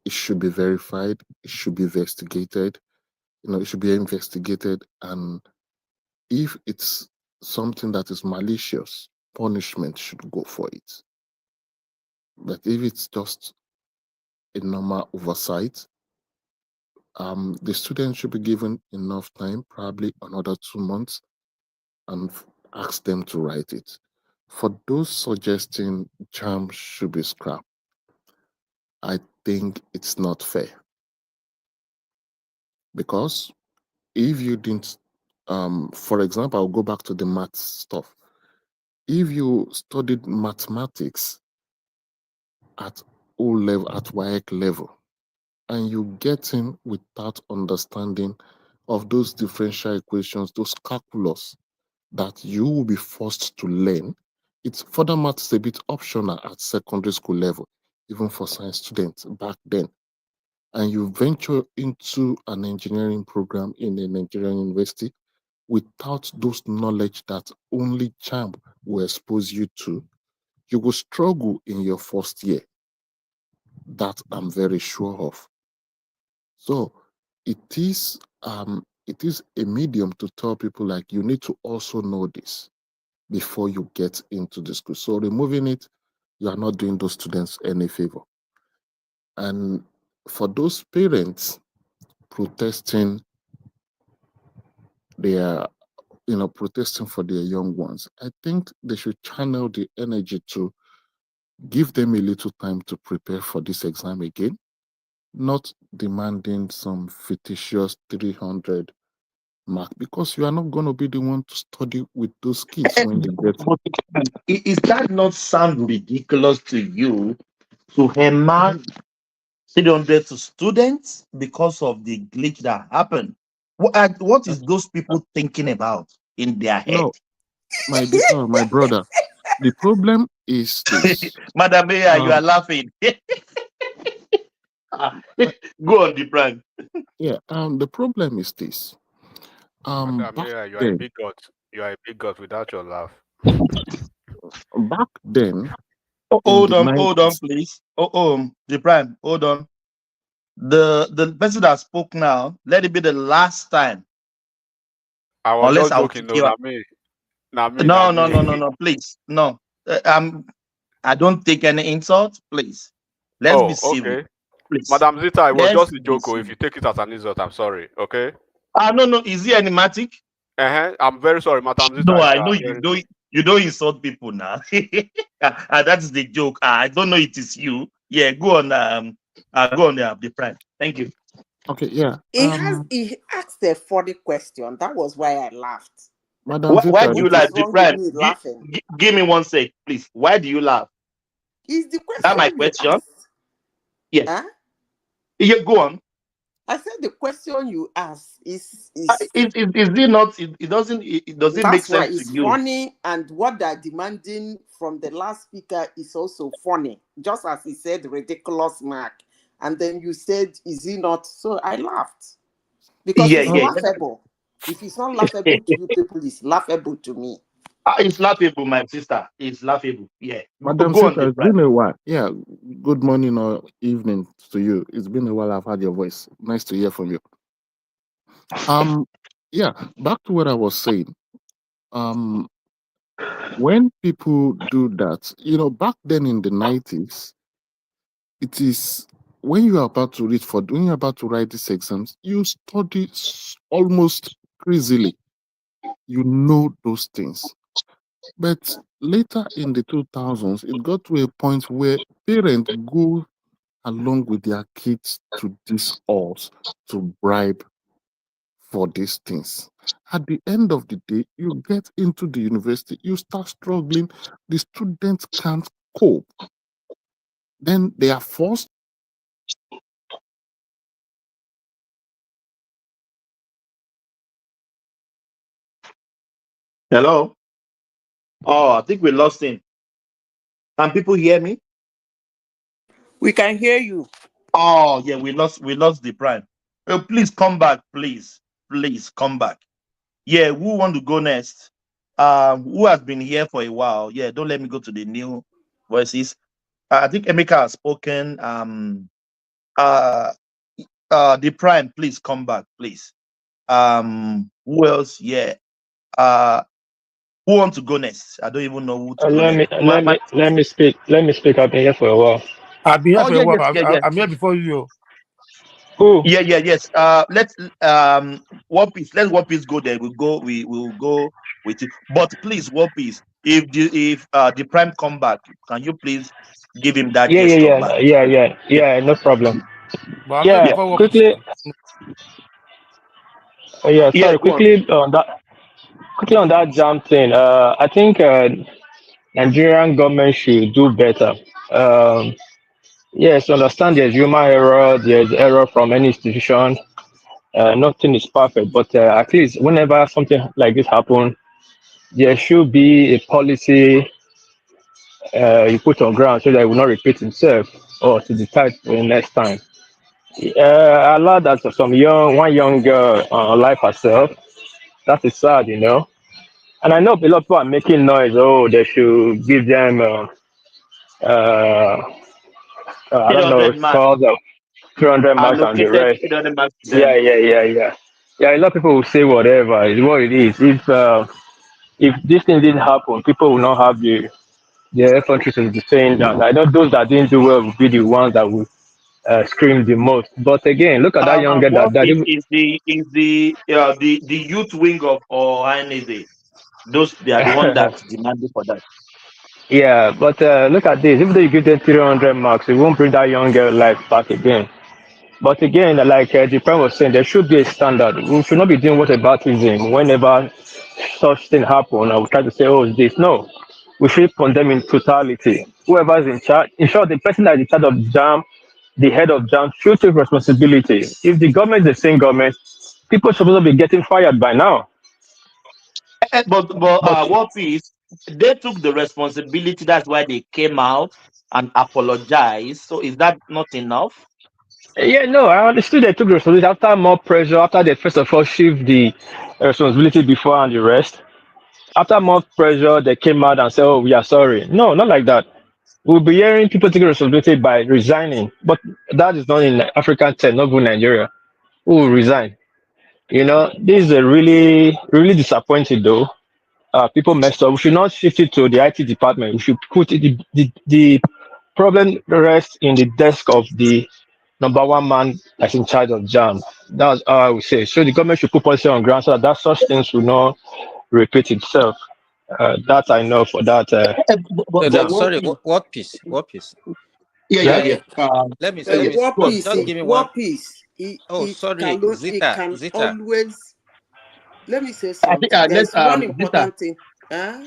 it should be verified, it should be investigated, it should be investigated, and if it's something that is malicious, punishment should go for it. But if it's just a normal oversight, the students should be given enough time, probably another 2 months, and ask them to write it. For those suggesting JAMB should be scrapped, I think it's not fair. Because if you didn't, for example, I'll go back to the math stuff. If you studied mathematics at O level, at WAEC level, and you get in without understanding of those differential equations, those calculus that you will be forced to learn, it's further math is a bit optional at secondary school level, even for science students back then. And you venture into an engineering program in a Nigerian university without those knowledge that only JAMB will expose you to, you will struggle in your first year. That I'm very sure of. So it is a medium to tell people like you need to also know this before you get into the school. So removing it, you are not doing those students any favor. And for those parents protesting protesting for their young ones, I think they should channel the energy to give them a little time to prepare for this exam again, not demanding some fictitious 300 mark, because you are not going to be the one to study with those kids when they get. Is that not sound ridiculous to you to hammer 300 to students because of the glitch that happened? What is those people thinking about in their head? No, my brother, the problem is this. Madam Mayor, you are laughing. Go on, the prank. Yeah, the problem is this. Madam Back Mayor, you are then, a big god. You are a big god without your laugh. back then, Hold on, please. The prime, hold on. The person that spoke now, let it be the last time. I was Unless just joking, no, please, no. I don't take any insult, please. Let's be civil, okay. please. Madam Zita, it was Let's just a joke. If you take it as an insult, I'm sorry. Okay. No. Is he enigmatic? I'm very sorry, Madam Zita. No, I know you don't insult people now. That's the joke. I don't know it is you. Yeah, go on. Go on the prime. Thank you. Okay, yeah. He asked a funny question. That was why I laughed. Madam Zita, Why do you laugh? The prime, laughing? Give me 1 sec, please. Why do you laugh? Is the question that my question? Yes. Huh? Yeah, go on. I said the question you asked is it not? It doesn't make sense right. It's to you. funny, and what they're demanding from the last speaker is also funny. Just as he said, ridiculous mark, and then you said, "Is he not?" So I laughed because it's laughable. If it's not laughable to you people, it's laughable to me. It's laughable, my sister. It's laughable. Yeah. Madam Go on, Zita, it's been a while. Yeah. Good morning or evening to you. It's been a while I've had your voice. Nice to hear from you. Yeah, back to what I was saying. When people do that, back then in the 90s, it is when you're about to write these exams, you study almost crazily. You know those things. But later in the 2000s, it got to a point where parents go along with their kids to these halls to bribe for these things. At the end of the day, you get into the university, you start struggling, the students can't cope. Then they are forced. Hello? Oh, I think we lost him. Can people hear me? We can hear you. Oh, yeah, we lost the prime. Oh, please come back, please. Please come back. Yeah, who want to go next? Who has been here for a while? Yeah, don't let me go to the new voices. I think Emeka has spoken. The prime, please come back, please. Who else? Yeah. Who wants to go next? I don't even know who to go Let next. me speak. Let me speak. I've been here for a while. I've been here Oh for yeah, a while. yes. I'm here before you. Who? Yes. Let's One Piece. Let One Piece go there. We will go with it. But please, One Piece. If the prime come back, can you please give him that gesture back? Yeah. No problem. But I'm here Yeah, before One Piece. quickly. Yeah, Yeah, sorry. go on. Quickly on that jam thing. I think Nigerian government should do better. Yes, understand there's human error. There's error from any institution. Nothing is perfect, but at least whenever something like this happens, there should be a policy you put on ground so that it will not repeat itself or to deter for the next time. I learned that one young girl life herself. That is sad, you know. And I know a lot of people are making noise. Oh, they should give them, I don't know, 300 it's marks. called 300 marks and the Allocated rest. 300 marks to Yeah, them. yeah, yeah, yeah. Yeah, a lot of people will say whatever. It's what it is. If this thing didn't happen, people will not have the effrontery to be saying that. I know those that didn't do well will be the ones that will scream the most. But again, look at that young girl What that died. is the youth wing of Ohanaeze? Those they are the one that demanded for that. Yeah, but look at this. Even though you give them 300 marks, it won't bring that young girl life back again. But again, like the prime was saying, there should be a standard. We should not be doing whataboutism whenever such thing happen. I will try to say, oh, it's this. No, we should condemn in totality. Whoever is in charge, in short, the person that is in charge of Jam, the head of Jam, should take responsibility. If the government is the same government, people should also be getting fired by now. But what is they took the responsibility? That's why they came out and apologized. So is that not enough? Yeah, no, I understood they took responsibility after more pressure, after they first of all shift the responsibility before and the rest. After more pressure, they came out and said, oh, we are sorry. No, not like that. We'll be hearing people taking responsibility by resigning, but that is not in African term, not even Nigeria. Who will resign? You know, this is a really disappointing though. People messed up. We should not shift it to the IT department. We should put it, the problem rests in the desk of the number one man that's in charge of Jam. That's how I would say. So the government should put policy on ground so that such things will not repeat itself. That I know for that. What Sorry, is what piece? What piece? yeah. Let me Yes. speak. Go on. Just give me one. War Peace. Oh, sorry, It Zita. can Zita. always. Let me say I think something. let There's one Zita, important thing. Huh?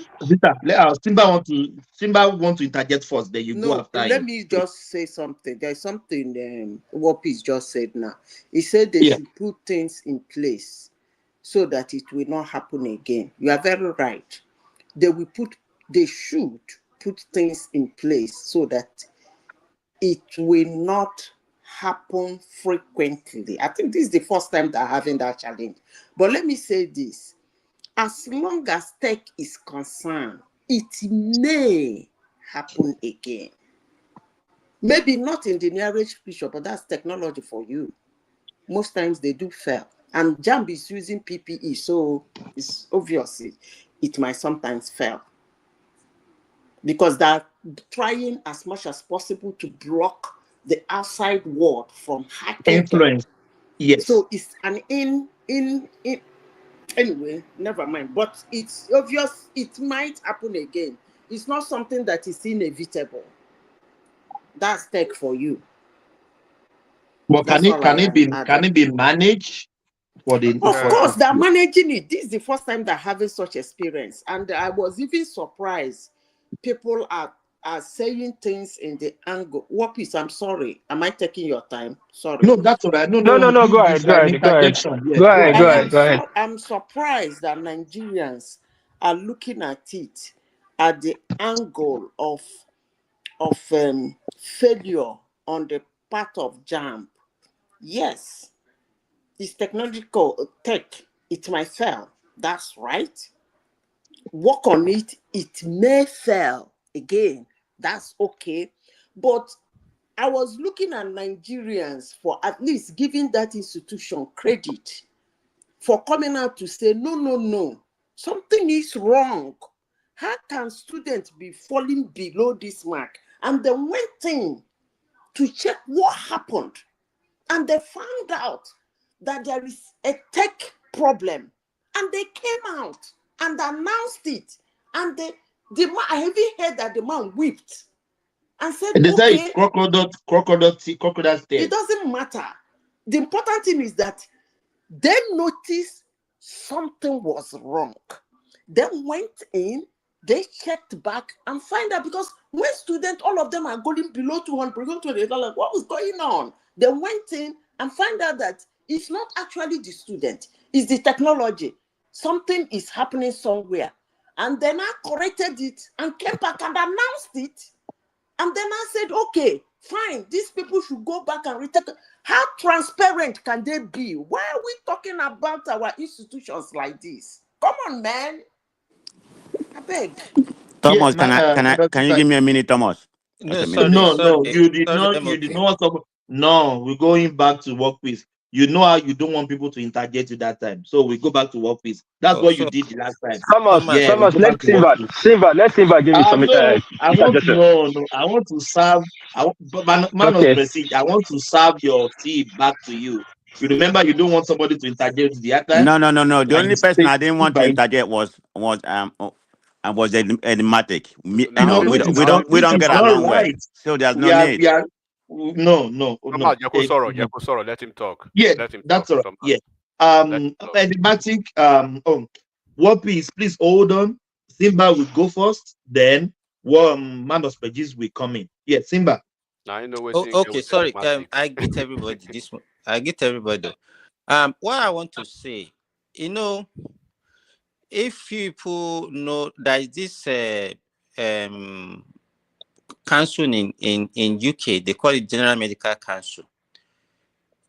Simba want to interject first. Then you go No, after let him. me just say something. There's something War Peace just said now. He said they Yeah. should put things in place so that it will not happen again. You are very right. They should put things in place so that it will not happen frequently. I think this is the first time they're having that challenge. But let me say this. As long as tech is concerned, it may happen again. Maybe not in the nearest future, but that's technology for you. Most times they do fail. And Jamb is using PPE, so it's obvious it might sometimes fail. Because they're trying as much as possible to block the outside world from hacking Influence. Yes. So it's an anyway, never mind. But it's obvious it might happen again. It's not something that is inevitable. That's tech for you. But That's all can it be added. managed? Of course, they're managing it. This is the first time they're having such experience. And I was even surprised. People are saying things in the angle. Whoopies, I'm sorry. Am I taking your time? Sorry. No, that's all right. No. Go ahead. I'm surprised that Nigerians are looking at it at the angle of failure on the part of Jambs. Yes, it's technological tech. It might fail. That's right. Work on it. It may fail again. That's okay. But I was looking at Nigerians for at least giving that institution credit for coming out to say, no, something is wrong. How can students be falling below this mark? And they went in to check what happened. And they found out that there is a tech problem. And they came out and announced it. And the man, I even heard that the man wept and said, they say okay, crocodile tears. It doesn't matter. The important thing is that they noticed something was wrong. They went in, they checked back and find out, because when students, all of them are going below 200, they're like, what was going on? They went in and find out that it's not actually the student, it's the technology. Something is happening somewhere. And then I corrected it and came back and announced it. And then I said, okay, fine, these people should go back and retake. How transparent can they be? Why are we talking about our institutions like this? Come on, man. I beg. Thomas, can you give me a minute, Thomas? No, No, you did not talk. No, we're going back to workplace. You know how you don't want people to interject you that time. So we go back to workplace. That's what you did the last time. Thomas, let Simba give you some I want to serve. Man of prestige, I want to serve your tea back to you. You remember, you don't want somebody to interject the other time? No. The only person I didn't want to interject was enigmatic. We don't get along well. So there's no need. No. Sorry, let him talk. Yeah, let him that's talk, all right. Yeah. Enigmatic. Whoopies, please hold on. Simba will go first. Then man of Pegis will come in. Yeah, Simba. Okay, sorry. I get everybody this one. I get everybody. What I want to say, if people know that this council in UK, they call it General Medical Council.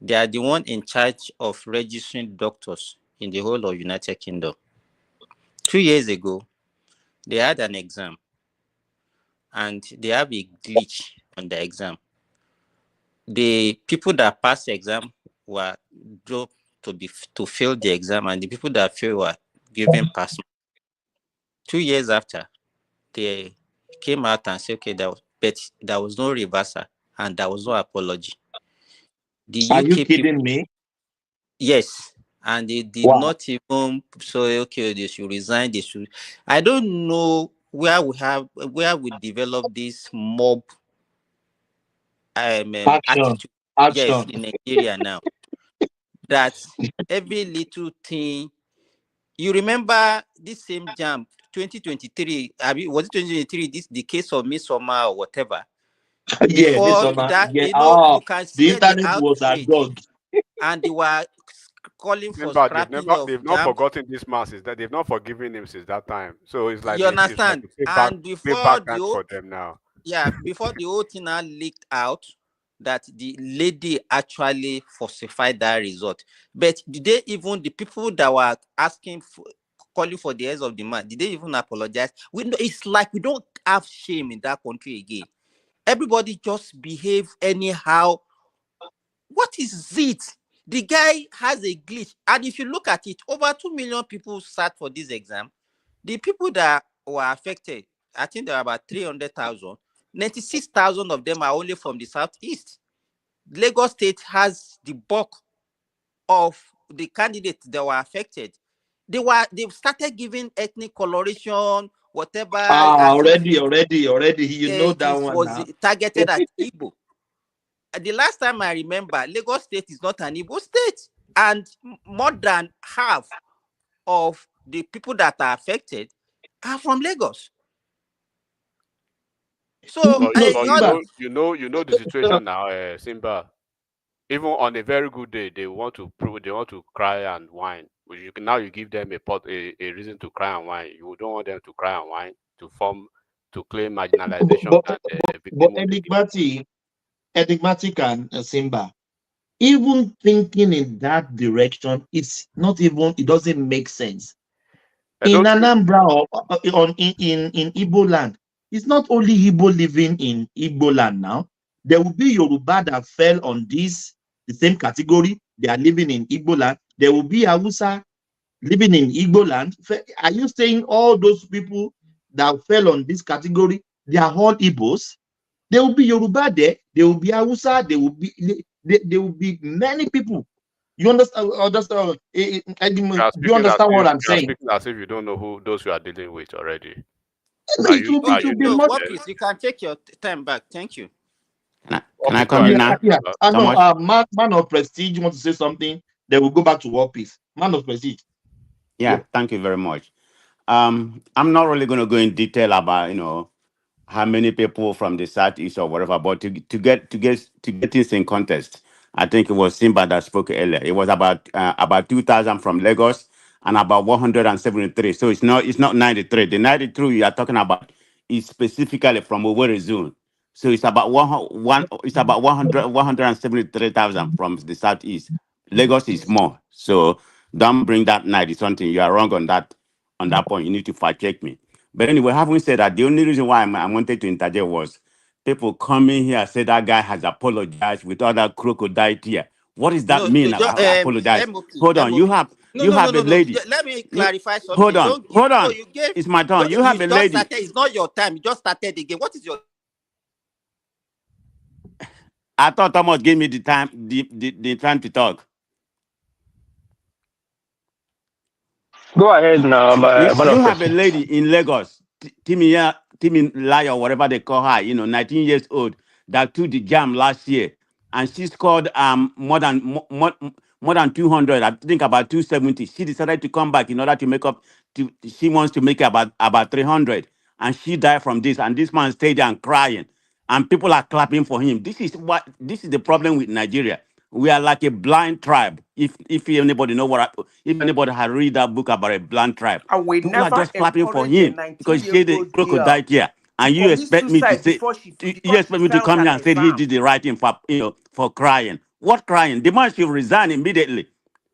They are the one in charge of registering doctors in the whole of United Kingdom. 2 years ago, they had an exam, and they have a glitch on the exam. The people that passed the exam were dropped to fail the exam, and the people that failed were given pass. 2 years after, they came out and said, okay, there was no reversal and there was no apology. Are you kidding me? Yes, and they did not even say, okay, they should resign. They should. I don't know where we develop this mob attitude. Yes, in Nigeria now. That every little thing. You remember this same Jamb'S 2023? Was it 2023? The case of Miss Soma or whatever. Before that, you can see the internet was a dog, and they were calling for scrapping of they've not forgotten this man since that. They've not forgiven him since that time. So it's like you understand. And before for them now. Yeah, before the whole thing leaked out, that the lady actually falsified that result. But did they even, the people that were calling for the heads of the man, did they even apologize? It's like we don't have shame in that country again. Everybody just behave anyhow. What is it? The guy has a glitch. And if you look at it, over 2 million people sat for this exam. The people that were affected, I think there are about 300,000. 96,000 of them are only from the southeast. Lagos State has the bulk of the candidates that were affected. They've started giving ethnic coloration, whatever. Already. You know that one was now. Targeted at Igbo. The last time I remember, Lagos State is not an Igbo state. and more than half of the people that are affected are from Lagos. So you know the situation now, Simba. Even on a very good day, they want to cry and whine. Now you give them a reason to cry and whine. You don't want them to cry and whine to claim marginalization and enigmatic and Simba. Even thinking in that direction, it's not even. It doesn't make sense. In Anambra or in Igbo land, it's not only Igbo living in Igbo land now. There will be Yoruba that fell on the same category. They are living in Igbo land. There will be Hausa living in Igbo land. Are you saying all those people that fell on this category, they are all Igbos? There will be Yoruba there. There will be Hausa. There will be many people. You understand? Do you understand what I'm saying? Speaking as if you don't know who those you are dealing with already. What is? You can take your time back. Thank you. Can I come in now? Yeah. Man of Prestige, you want to say something? Then we'll go back to War Peace. Man of Prestige. Yeah, thank you very much. I'm not really going to go in detail about how many people from the southeast or whatever, but to get things in context, I think it was Simba that spoke earlier. It was about 2,000 from Lagos and about 173. So it's not 93. The 93 you are talking about is specifically from Owerri zone. So it's about 173,000 from the southeast. Lagos is more. So don't bring that 90 something. You are wrong on that point. You need to fact check me. But anyway, having said that, the only reason why I wanted to interject was people coming here say that guy has apologized with all that crocodile tear. What does that mean? Apologize. Hold on, you have a lady. Let me clarify something. Hold on. It's my turn. You have a lady. It's not your time. You just started again. What is your? I thought Thomas gave me the time to talk. Go ahead now. You have a lady in Lagos, Timmy Lai or whatever they call her, 19 years old, that took the jam last year, and she scored more than 200. I think about 270. She decided to come back in order to make up. She wants to make about 300, and she died from this. And this man stayed there and crying, and people are clapping for him. This is the problem with Nigeria. We are like a blind tribe. If anybody if anybody had read that book about a blind tribe, people are just clapping for him because she the crocodile here, and you expect me to say, you expect me to come here and say he did the right thing for crying. What crying? The man should resign immediately,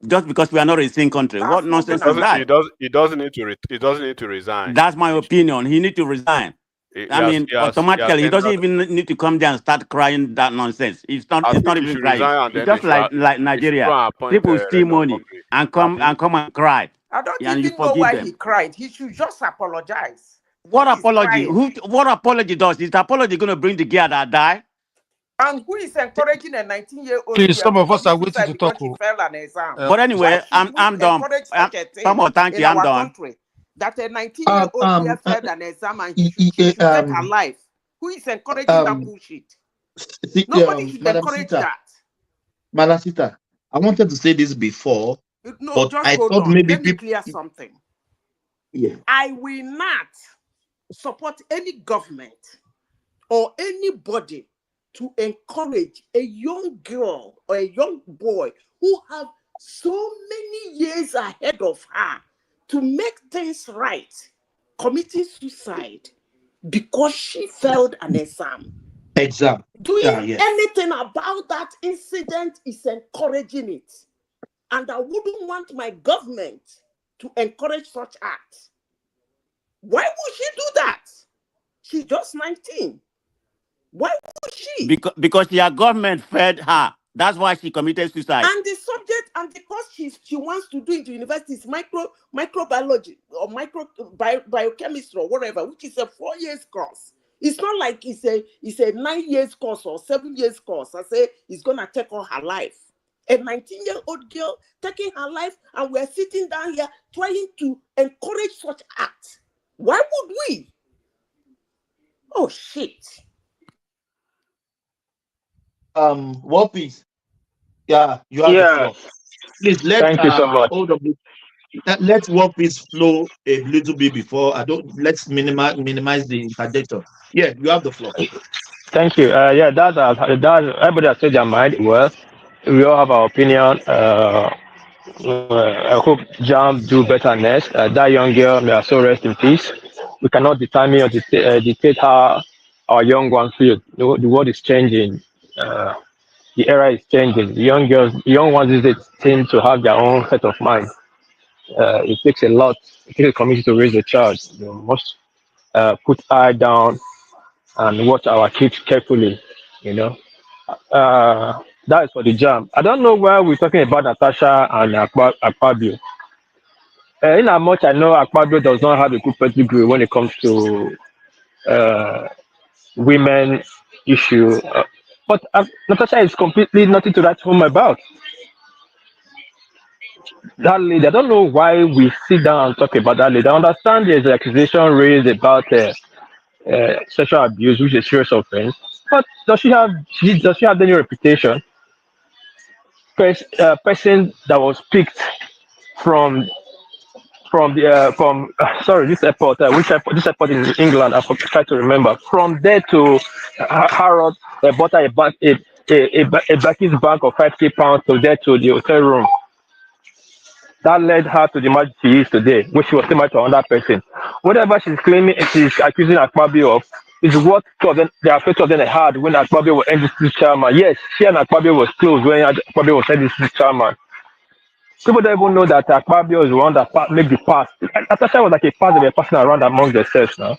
just because we are not a same country. What nonsense is that? He doesn't need to resign. That's my opinion. He needs to resign. Automatically, he doesn't even need to come there and start crying that nonsense. It's not even crying. It's just like Nigeria. People steal money and come and cry. I don't even know why he cried. He should just apologize. What apology? What apology does? Is the apology going to bring the girl that die? And who is encouraging a 19-year-old? Please, some of us are waiting to talk. She failed an exam. But anyway, I'm done. Thank you. I'm done. That a 19-year-old girl failed an exam and she should take her life. Who is encouraging that bullshit? Nobody should encourage that. Malasita, I wanted to say this before, but I thought maybe let me clear something. Yeah. I will not support any government or anybody to encourage a young girl or a young boy who have so many years ahead of her to make things right, committing suicide because she failed an exam. Doing anything about that incident is encouraging it. And I wouldn't want my government to encourage such acts. Why would she do that? She's just 19. Why would she? Because your government fed her. That's why she committed suicide. And the subject, and the course she wants to do into university is microbiology or biochemistry or whatever, which is a 4 years course. It's not like it's a 9 years course or 7 years course. I say it's gonna take all her life. A 19-year-old girl taking her life, and we're sitting down here trying to encourage such acts. Why would we? Oh shit. What piece? Yeah, you have the floor. Please Thank you so much. hold on. Let's walk this flow a little bit before let's minimize the interjection. Yeah, you have the floor. Thank you. Yeah, that everybody has said their mind. Well, we all have our opinion. I hope Jam do better next. That young girl, may her soul rest in peace. We cannot determine or dictate how our young ones feel. The world is changing. The era is changing. The young ones these days tend to have their own set of mind. It takes a lot. It takes a community to raise a child. You must put eye down and watch our kids carefully. You know, that is for the Jam. I don't know why we're talking about Natasha and Akpabio. In as much I know, Akpabio does not have a good pedigree when it comes to uh, women issue. But Natasha is completely nothing to write home about. That lady, I don't know why we sit down and talk about that lady. I understand there's an accusation raised about sexual abuse, which is a serious offense. But does she have any reputation? Person that was picked from sorry, this airport, this airport in England, I try to remember, from there to Harrods, they bought her a bank a Becky's bank of £50 to there to the hotel room. That led her to the marriage she is today, which she was still married to another person. Whatever she's accusing Akpabio of is what two of them, the affairs of them had when Akpabio was NDC chairman. Yes, she and Akpabio was close when Akpabio was NDC chairman. People don't even know that Akpabio is the one that make the pass. Natasha was like a pass they were passing around among themselves now.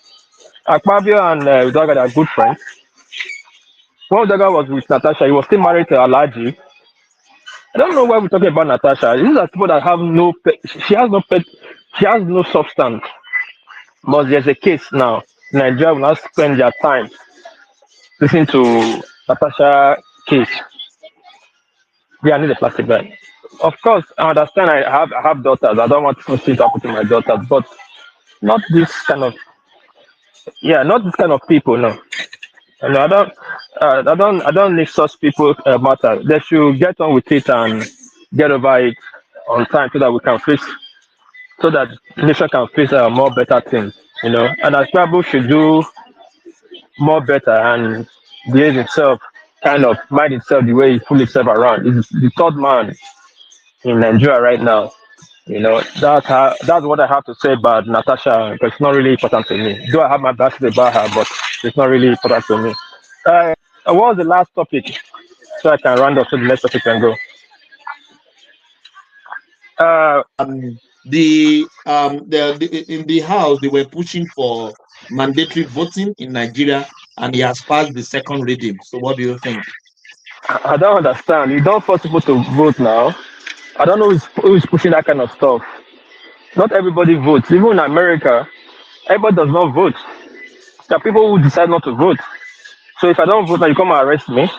Akpabio and Udaga are good friends. When Udaga was with Natasha, he was still married to Alaji. I don't know why we're talking about Natasha. These are people that have she has no substance. But there's a case now. Nigeria will not spend their time listening to Natasha case. They need a plastic bag. Of course, I understand I have daughters. I don't want to see to happen to my daughters, but not this kind of not this kind of people, no. And I don't need such people matter. They should get on with it and get over it on time so that we can face so that the nation can face more better things, you know. And as people should do more better and behave himself, kind of mind himself the way he pull himself around. He's the third man in Nigeria right now. You know, that's what I have to say about Natasha, because it's not really important to me. Do I have my best about her, but it's not really important to me. What was the last topic? So I can round up so the next topic can go. In the house they were pushing for mandatory voting in Nigeria, and he has passed the second reading. So what do you think? I don't understand. You don't force people to vote now. I don't know who is pushing that kind of stuff. Not everybody votes. Even in America, everybody does not vote. There are people who decide not to vote. So if I don't vote, now you come and arrest me.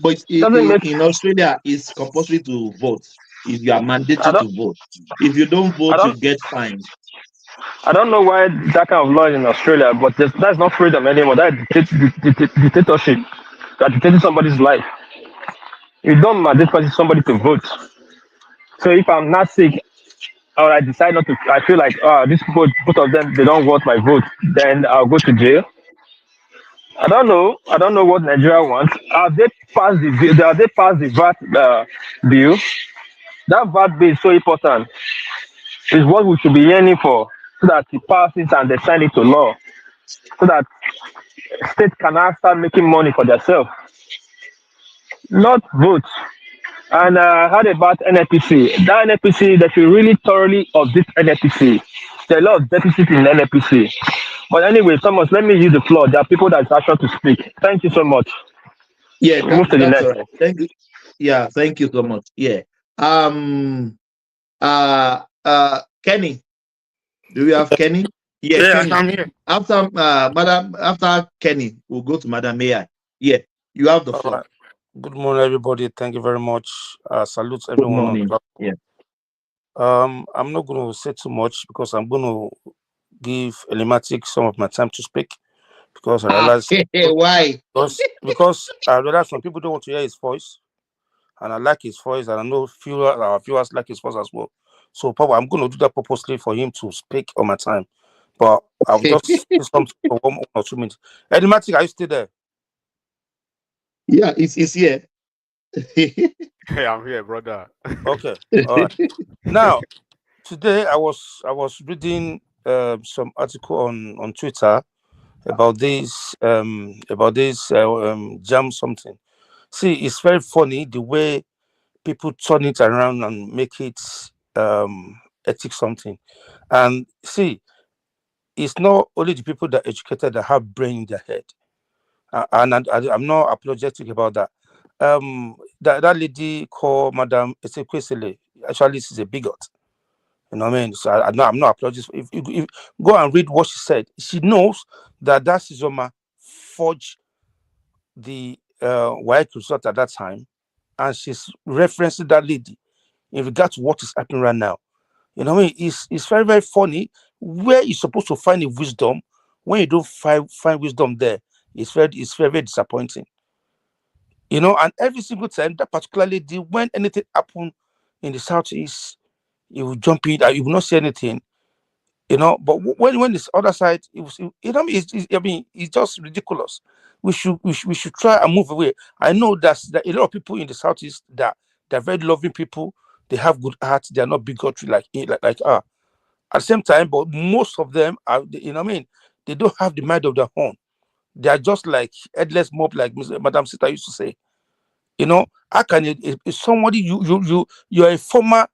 But in Australia, it's compulsory to vote. If you are mandated to vote, if you don't vote, you get fined. I don't know why that kind of law is in Australia, but that's not freedom anymore. That's dictatorship. That's dictating somebody's life. You don't mandate somebody to vote. So if I'm not sick, or I decide not to, I feel like these people, both of them, they don't want my vote, then I'll go to jail. I don't know. I don't know what Nigeria wants. Have they passed the bill? Have they passed the VAT bill? That VAT bill is so important. It's what we should be yearning for, so that it passes and they sign it to law, so that states can now start making money for themselves, not vote. And I heard about NFPC. That NFPC, they should really thoroughly audit NFPC. There are a lot of deficit in NFPC. But anyway, Thomas, let me use the floor. There are people that are sure to speak. Thank you so much. Yeah, move to the that's next. all right. Thank you. Yeah, thank you so much. Yeah. Kenny. Do we have Kenny? Yeah, Kenny. I'm here. After Kenny, we'll go to Madam Mayor. Yeah, you have the floor. Right. Good morning, everybody. Thank you very much. Salute everyone on the platform. Yeah. I'm not going to say too much because I'm going to give Elematic some of my time to speak, because I realize why? Because I realize some people don't want to hear his voice, and I like his voice, and I know our viewers like his voice as well. So probably I'm going to do that purposely for him to speak on my time. But I'll just say something for 1 or 2 minutes. Enigmatic, are you still there? Yeah, it's here. Hey, I'm here, brother. Okay, all right. Now, today I was reading some article on Twitter about this jam something. See, it's very funny the way people turn it around and make it ethic something. And see, it's not only the people that are educated that have brain in their head. I'm not apologetic about that. That lady called Madam Ezekwesili, actually, she's a bigot. You know what I mean? So I'm not apologizing. If go and read what she said, she knows that Sizoma forged the white result at that time, and she's referencing that lady in regard to what is happening right now. You know what I mean? It's very, very funny. Where you're supposed to find a wisdom, when you don't find wisdom there, it's very, very disappointing. You know, and every single time that particular lady, when anything happen in the southeast, you will jump in, you will not say anything. You know, but when this other side, it was, you know, I mean, it's just ridiculous. We should try and move away. I know that a lot of people in the southeast that they're very loving people, they have good hearts, they are not bigotry like at the same time, but most of them are, you know what I mean, they don't have the mind of their own. They are just like headless mob, like Madam Sita used to say. You know, how can if somebody you're a former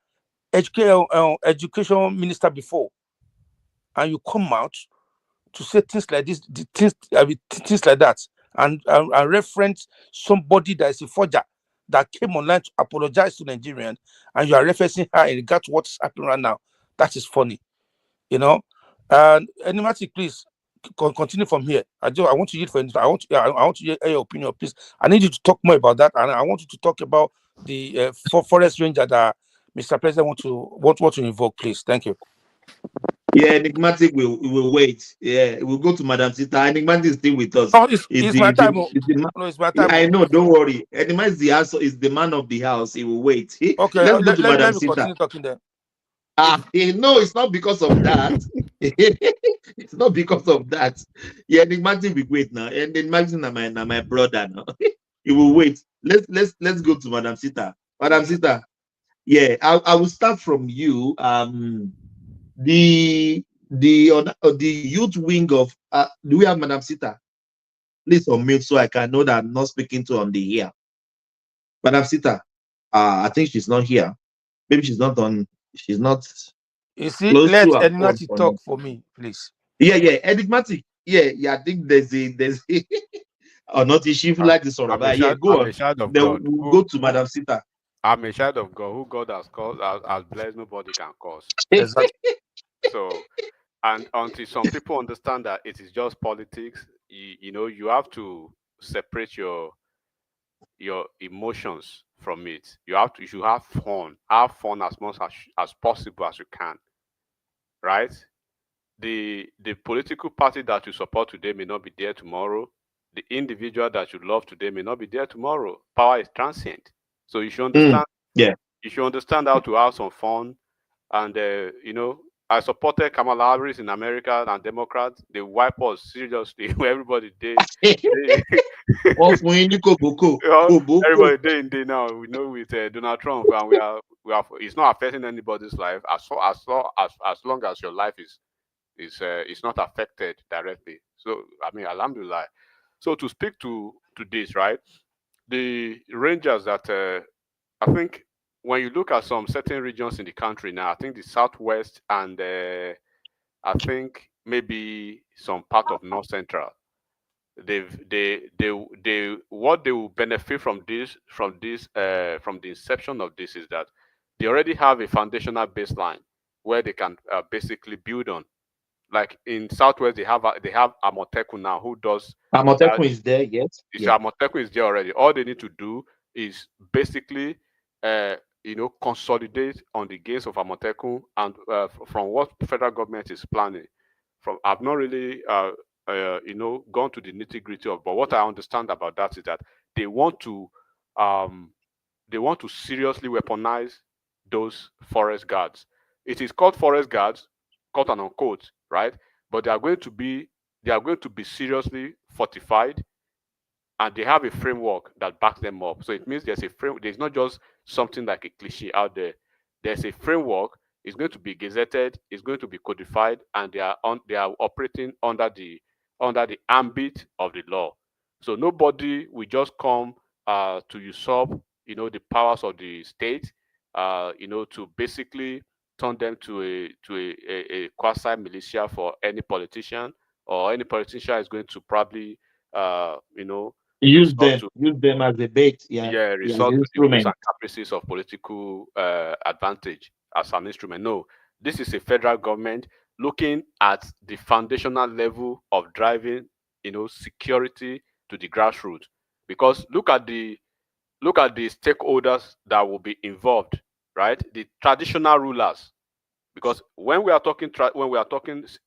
education minister before, and you come out to say things like this, things like that, and reference somebody that is a forger that came online to apologize to Nigerians, and you are referencing her in regard to what's happening right now. That is funny, you know. And Enigmatic, please continue from here. I want to hear I want to hear your opinion, please. I need you to talk more about that, and I want you to talk about the forest ranger that Mr. President want to invoke, please. Thank you. Yeah, Enigmatic will wait. Yeah, we'll go to Madam Sita. Enigmatic is still with us. Oh, it's my time. No, it's my time. I know, don't worry. Enigmatic is the man of the house. He will wait. Okay, Let's go to Madam let me Sita. continue talking then. No, it's not because of that. It's not because of that. Yeah, Enigmatic will wait now. And Enigmatic is my brother now. He will wait. Let's go to Madam Sita. Madam Sita. Yeah, I will start from you. The youth wing of do we have Madam Sita? Please unmute so I can know that I'm not speaking to on the air. Madam Sita, I think she's not here. Maybe she's not on. She's not. You see, Close let to her phone Enigmatic talk for me, please. Yeah, Enigmatic. Yeah. I think there's or not. She feel like this or about. Yeah, go on. Then we'll go to Madam Sita. I'm a child of God, who God has called, has blessed, nobody can cause. Exactly. So, and until some people understand that it is just politics, you know, you have to separate your emotions from it. You should have fun as much as possible as you can, right? The political party that you support today may not be there tomorrow. The individual that you love today may not be there tomorrow. Power is transient, so you should understand. Yeah, you should understand how to have some fun. And you know, I supported Kamala Harris in America and Democrats. They wipe us seriously. Everybody did. Everybody day in day now. We know with Donald Trump, and we are. It's not affecting anybody's life as long as your life is not affected directly. So I mean, alhamdulillah. So to speak to this, right? The Rangers that I think when you look at some certain regions in the country now, I think the southwest and I think maybe some part of north central, what they will benefit from the inception of this is that they already have a foundational baseline where they can basically build on. Like in southwest, they have Amotekun now, who does Amotekun is there, yes. Amotekun is there already. All they need to do is basically consolidate on the gains of Amotekun and from what federal government is planning. I've not really gone to the nitty-gritty of, but what I understand about that is that they want to they want to seriously weaponize those forest guards. It is called forest guards, quote and unquote, right? But they are going to be seriously fortified, and they have a framework that backs them up. So it means there's a framework. There's not just something like a cliche out there. There's a framework. It's going to be gazetted. It's going to be codified, and they are operating under the ambit of the law. So nobody will just come to usurp, the powers of the state, to basically turn them to a quasi militia for any politician, or any politician is going to probably use them as a bait. resort to the whims and caprices of political advantage as an instrument. No, this is a federal government looking at the foundational level of driving, security to the grassroots. Because look at the stakeholders that will be involved, right? The traditional rulers. Because when we are talking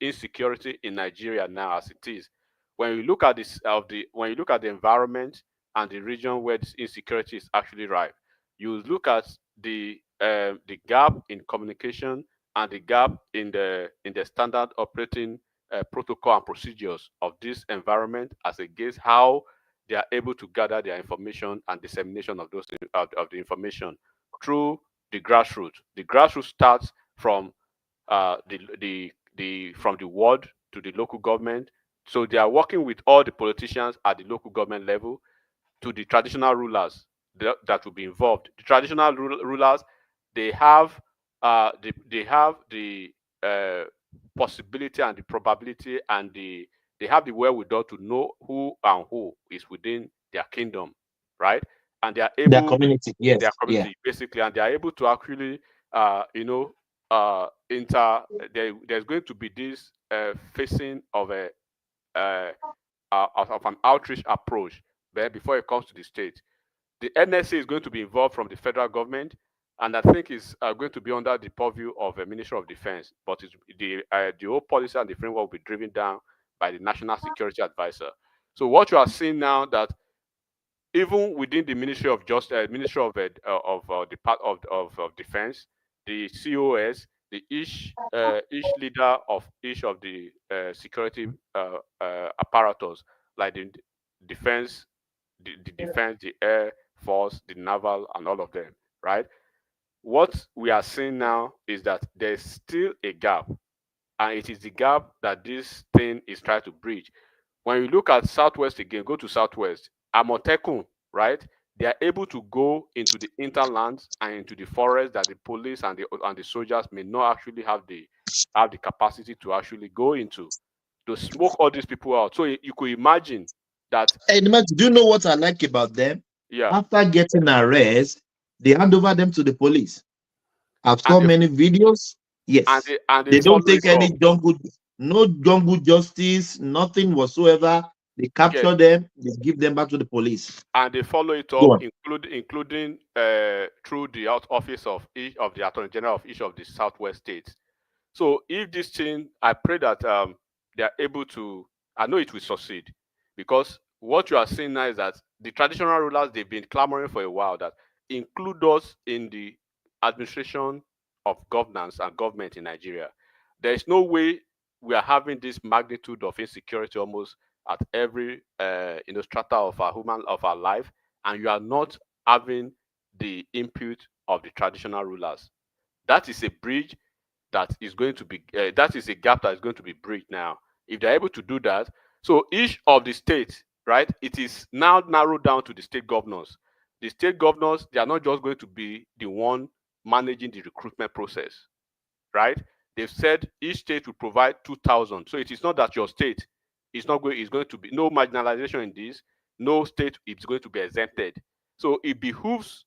insecurity in Nigeria now, as it is, when you look at the environment and the region where this insecurity is actually ripe, you look at the gap in communication and the gap in the standard operating protocol and procedures of this environment, as against how they are able to gather their information and dissemination of those of the information through the grassroots. The grassroots starts from from the ward to the local government. So they are working with all the politicians at the local government level to the traditional rulers that will be involved. The traditional rulers, they have the possibility and the probability, and they have the wherewithal to know who is within their kingdom, right? And they are able their community, yes, their community basically, and they are able to actually there's going to be this facing of an outreach approach before it comes to the state. The NSA is going to be involved from the federal government, and I think is going to be under the purview of a Ministry of Defense. But the whole policy and the framework will be driven down by the National Security Advisor. So what you are seeing now, that even within the Ministry of Defense, the COS, each leader of each of the security apparatus, like the defense, the air force, the naval, and all of them, right? What we are seeing now is that there's still a gap, and it is the gap that this thing is trying to bridge. When you look at Southwest again, go to Southwest, Amotekun, right? They are able to go into the interlands and into the forest that the police and the soldiers may not actually have the capacity to actually go into, to smoke all these people out. So you could imagine that. And do you know what I like about them? Yeah. After getting arrested, they hand over them to the police. I've saw many videos. Yes. And they don't take any jungle justice, nothing whatsoever. They capture them, they give them back to the police. And they follow it up, including through the office of each of the Attorney General of each of the Southwest states. So if this thing, I pray that they are able to, I know it will succeed, because what you are seeing now is that the traditional rulers, they've been clamoring for a while that include us in the administration of governance and government in Nigeria. There is no way we are having this magnitude of insecurity almost at every strata of our life, and you are not having the input of the traditional rulers. That is a bridge that is going to be that is a gap that is going to be bridged now. If they're able to do that, so each of the states, right, it is now narrowed down to the state governors. The state governors, they are not just going to be the one managing the recruitment process, right? They've said each state will provide 2,000. So it is not that your state is going to be no marginalization in this. No state is going to be exempted. So it behooves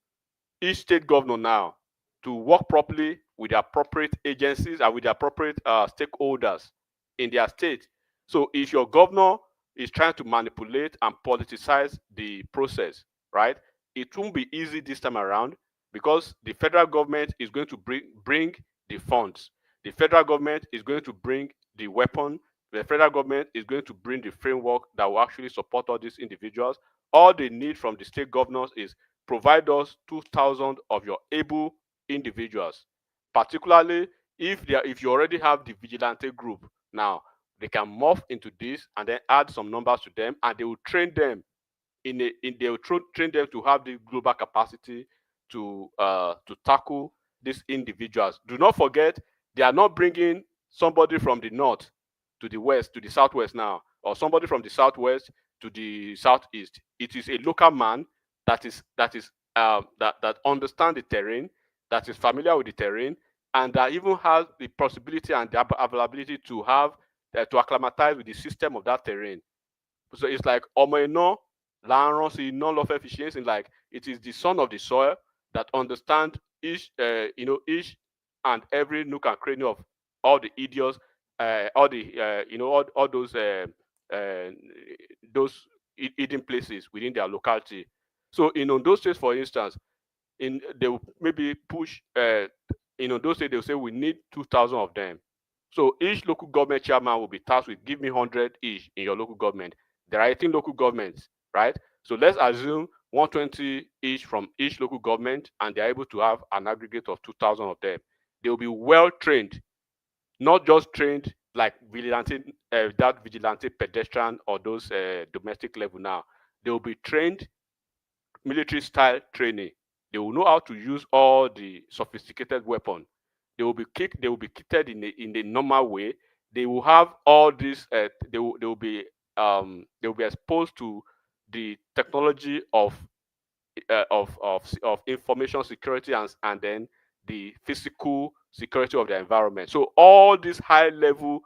each state governor now to work properly with the appropriate agencies and with the appropriate stakeholders in their state. So if your governor is trying to manipulate and politicize the process, right, it won't be easy this time around, because the federal government is going to bring the funds. The federal government is going to bring the weapon. The federal government is going to bring the framework that will actually support all these individuals. All they need from the state governors is provide us 2,000 of your able individuals, particularly if you already have the vigilante group. Now they can morph into this and then add some numbers to them, and they will train them train them to have the global capacity to tackle these individuals. Do not forget, they are not bringing somebody from the north to the west, to the southwest now, or somebody from the southwest to the southeast. It is a local man that understands the terrain, that is familiar with the terrain, and that even has the possibility and the availability to have to acclimatize with the system of that terrain. So it's like Omoeno, Laron, non-love efficiency, like it is the son of the soil that understand each and every nook and cranny of all the idiots, all the all those hidden places within their locality. So in those states, for instance, they will maybe push those states, they'll say we need 2,000 of them. So each local government chairman will be tasked with give me 100 each in your local government. There are 18 local governments, right? So let's assume 120 each from each local government, and they're able to have an aggregate of 2,000 of them. They will be well trained, not just trained like vigilante, that vigilante pedestrian or those domestic level now. They will be trained military style training. They will know how to use all the sophisticated weapons. They will be kitted in the normal way. They will have all this. They will be exposed to the technology of information security and then the physical security of the environment. So all this high level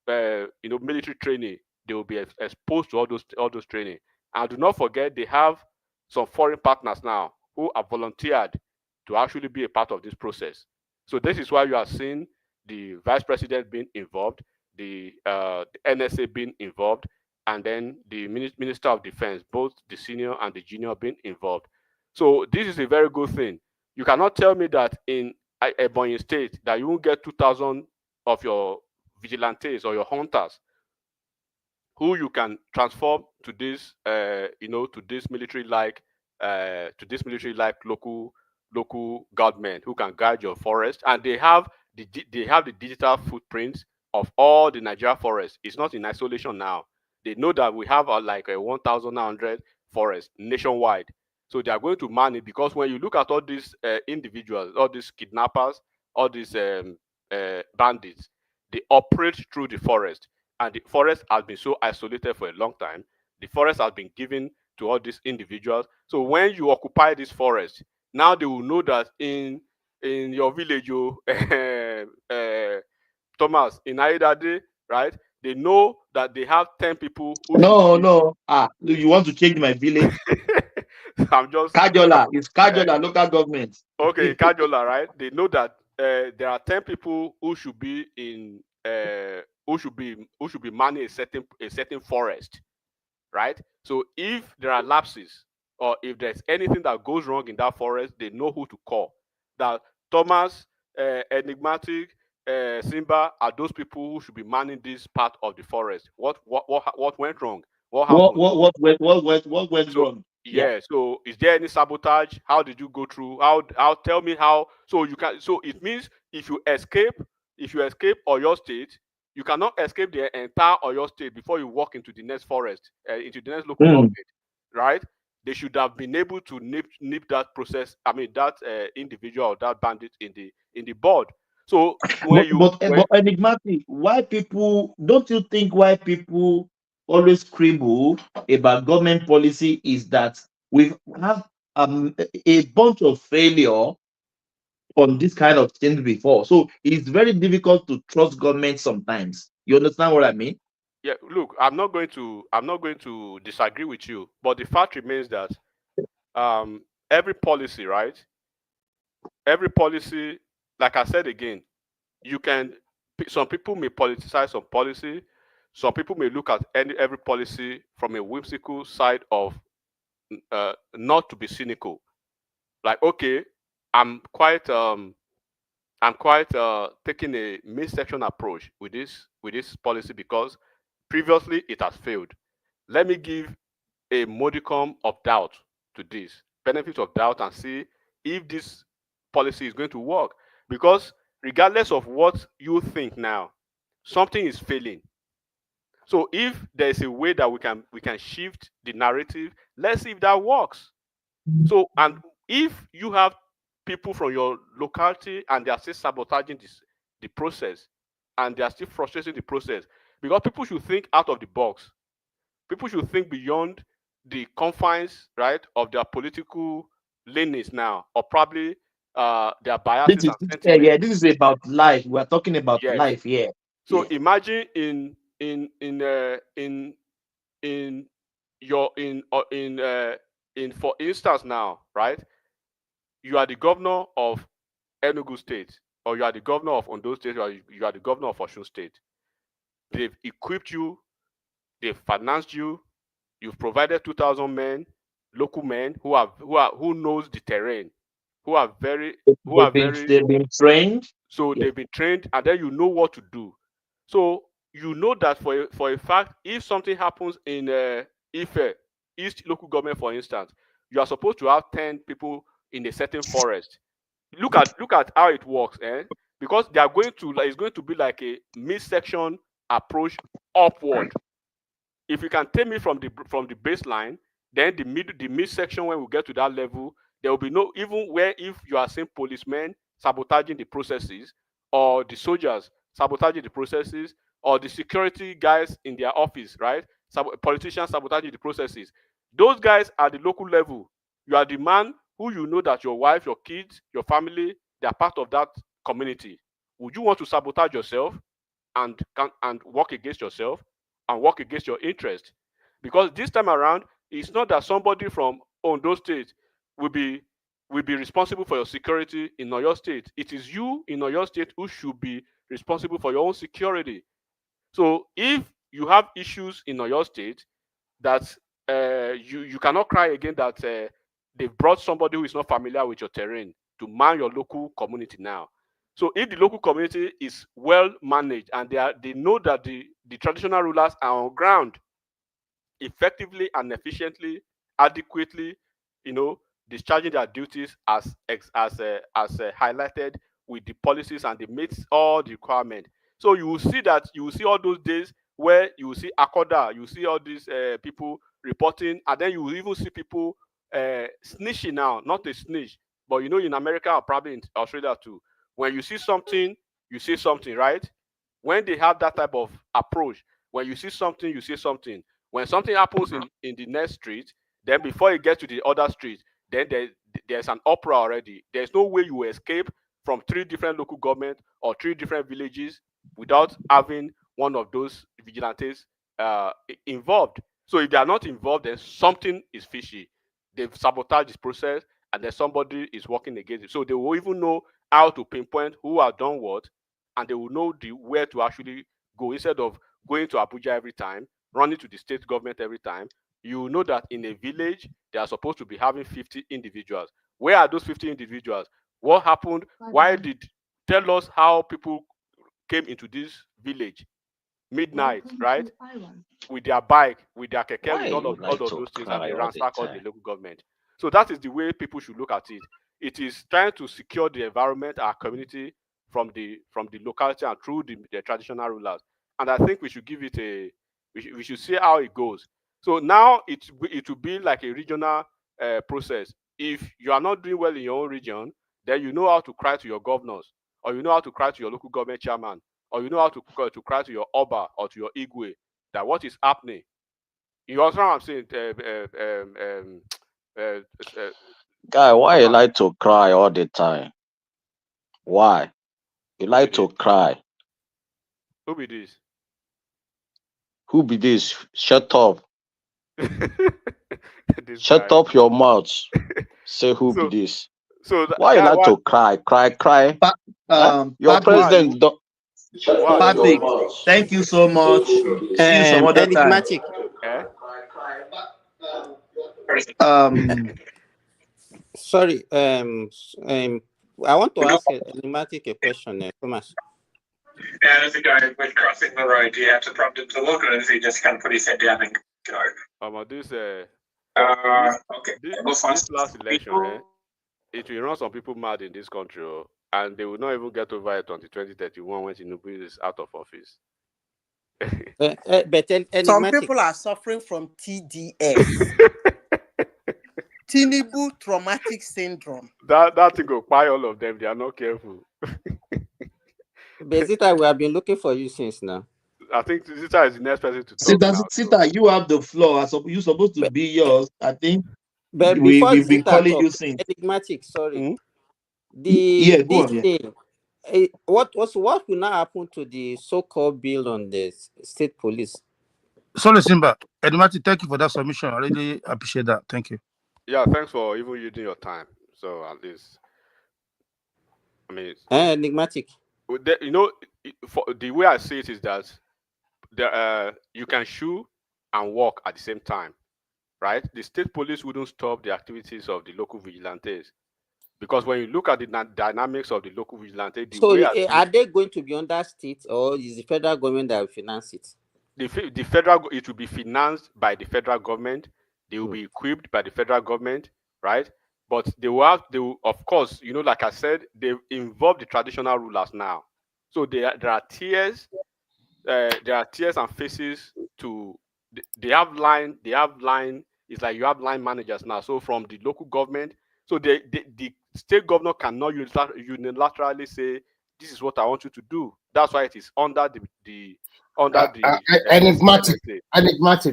military training, they will be exposed to all those training. And do not forget, they have some foreign partners now who are volunteered to actually be a part of this process. So this is why you are seeing the vice president being involved, the NSA being involved, and then the minister of defense, both the senior and the junior, being involved. So this is a very good thing. You cannot tell me that in Ebonyi State that you won't get 2,000 of your vigilantes or your hunters who you can transform to this to this military like local government who can guide your forest, and they have the digital footprints of all the Nigeria forests. It's not in isolation now. They know that we have like a 1,900 forests nationwide. So they are going to man it, because when you look at all these individuals, all these kidnappers, all these bandits, they operate through the forest, and the forest has been so isolated for a long time. The forest has been given to all these individuals. So when you occupy this forest, now they will know that in your village, Thomas, in Aidade, right? They know that they have 10 people who No. You want to change my village? I'm just Kajola. It's Kajola local government. Okay, Kajola, right? They know that there are 10 people who should be in who should be manning a certain forest, right? So if there are lapses or if there's anything that goes wrong in that forest, they know who to call. That Thomas, Enigmatic, Simba are those people who should be manning this part of the forest. What went wrong? What happened? What went wrong? Yeah. So is there any sabotage? How did you go through? How tell me how? So you can. So it means if you escape Oyo State, you cannot escape the entire Oyo State before you walk into the next forest, into the next local government, right? They should have been able to nip that process. I mean that individual or that bandit in the bud. So but enigmatic, why people don't you think why people always scribble about government policy is that we have a bunch of failure on this kind of things before. So it's very difficult to trust government sometimes. You understand what I mean? Yeah, look, I'm not going to disagree with you, but the fact remains that every policy, right? Every policy, like I said again, some people may politicize some policy. Some people may look at every policy from a whimsical side of not to be cynical. Like, okay, I'm quite taking a midsection approach with this policy because previously it has failed. Let me give a modicum of doubt to this. benefit of doubt and see if this policy is going to work. Because regardless of what you think now, something is failing. So if there's a way that we can shift the narrative, let's see if that works. So, and if you have people from your locality and they are still sabotaging the process, and they are still frustrating the process, because people should think out of the box. People should think beyond the confines, right, of their political leanings now, or probably their biases and sentiments. Yeah, this is about life. We're talking about Yes. life here. So imagine in for instance now, right? You are the governor of Enugu State, or you are the governor of Ondo State, or you are the governor of Osun State. They've equipped you, they've financed you, you've provided 2,000 men, local men who knows the terrain, They've been trained. So they've been trained, and then you know what to do. So you know that for a fact, if something happens in Ife, East local government, for instance, you are supposed to have 10 people in a certain forest. Look at how it works, because they are going to it's going to be like a midsection approach upward. If you can take me from the baseline, then the midsection, when we get to that level, there will be no, even where if you are seeing policemen sabotaging the processes, or the soldiers sabotaging the processes, or the security guys in their office, right? Politicians sabotaging the processes. Those guys at the local level, you are the man who you know that your wife, your kids, your family, they are part of that community. Would you want to sabotage yourself and work against yourself and work against your interest? Because this time around, it's not that somebody from Ondo State will be responsible for your security in Oyo State. It is you in Oyo State who should be responsible for your own security. So if you have issues in Oyo State that you cannot cry again that they've brought somebody who is not familiar with your terrain to man your local community now. So if the local community is well managed and they know that the traditional rulers are on ground effectively and efficiently, adequately, discharging their duties as highlighted with the policies, and they meet all the requirements. So you will see all those days where you will see Akoda, you see all these people reporting, and then you will even see people snitching now, not a snitch, but in America or probably in Australia too. When you see something, you say something, right? When they have that type of approach, when you see something, you say something. When something happens in the next street, then before you get to the other street, then there's an uproar already. There's no way you will escape from 3 different local governments or 3 different villages without having one of those vigilantes involved. So if they are not involved, then something is fishy. They've sabotaged this process, and then somebody is working against it. So they will even know how to pinpoint who has done what, and they will know where to actually go. Instead of going to Abuja every time, running to the state government every time, you know that in a village, they are supposed to be having 50 individuals. Where are those 50 individuals? What happened? Tell us how people came into this village midnight, right? With their bike, with their keke, with all of those things, and they ransack all the local government. So that is the way people should look at it. It is trying to secure the environment, our community, from the locality and through the traditional rulers. And I think we should give it we should see how it goes. So now it will be like a regional process. If you are not doing well in your own region, then you know how to cry to your governors, or you know how to cry to your local government chairman, or you know how to cry to your Oba or to your Igwe that what is happening. You understand what I'm saying? Guy, why you like to cry all the time? Why? You like to cry. Who be this? Who be this? Shut up. Shut up your mouth. Say who be this? So why you like to cry? Your president don't. Patrick, thank you so much. See you some other time. Sorry. I want to ask Enigmatic a question, Thomas. Yeah, there's a guy with crossing the road. Do you have to prompt him to look, or does he just kind of put his head down and go? This Okay. This last election, it will run some people mad in this country, and they will not even get over it until 2031 when Tinubu is out of office. But Some enigmatic. people are suffering from TDS. Tinubu traumatic syndrome. That thing will buy all of them. They are not careful. Bezita, we have been looking for you since now. I think Zita is the next person to talk now. Sita, you have the floor. You're supposed to be yours. I think But we've been calling you since. Enigmatic, sorry. Yeah, go This on. Yeah. thing, what will now happen to the so-called bill on the state police? Sorry, Simba. Edmati, thank you for that submission. I really appreciate that. Thank you. Yeah, thanks for even using your time. So at least, I mean, enigmatic. You know, for the way I see it is that you can shoot and walk at the same time, right? The state police wouldn't stop the activities of the local vigilantes, because when you look at the dynamics of the local vigilante, Are they going to be under state, or is the federal government that will finance it? The federal, it will be financed by the federal government. They will be equipped by the federal government, right? But they will, of course, you know, like I said, they involve the traditional rulers now. So there are tiers. There are tiers and phases to. They have line. It's like you have line managers now. So from the local government, so the state governor cannot unilaterally say, "This is what I want you to do." That's why it is under the enigmatic.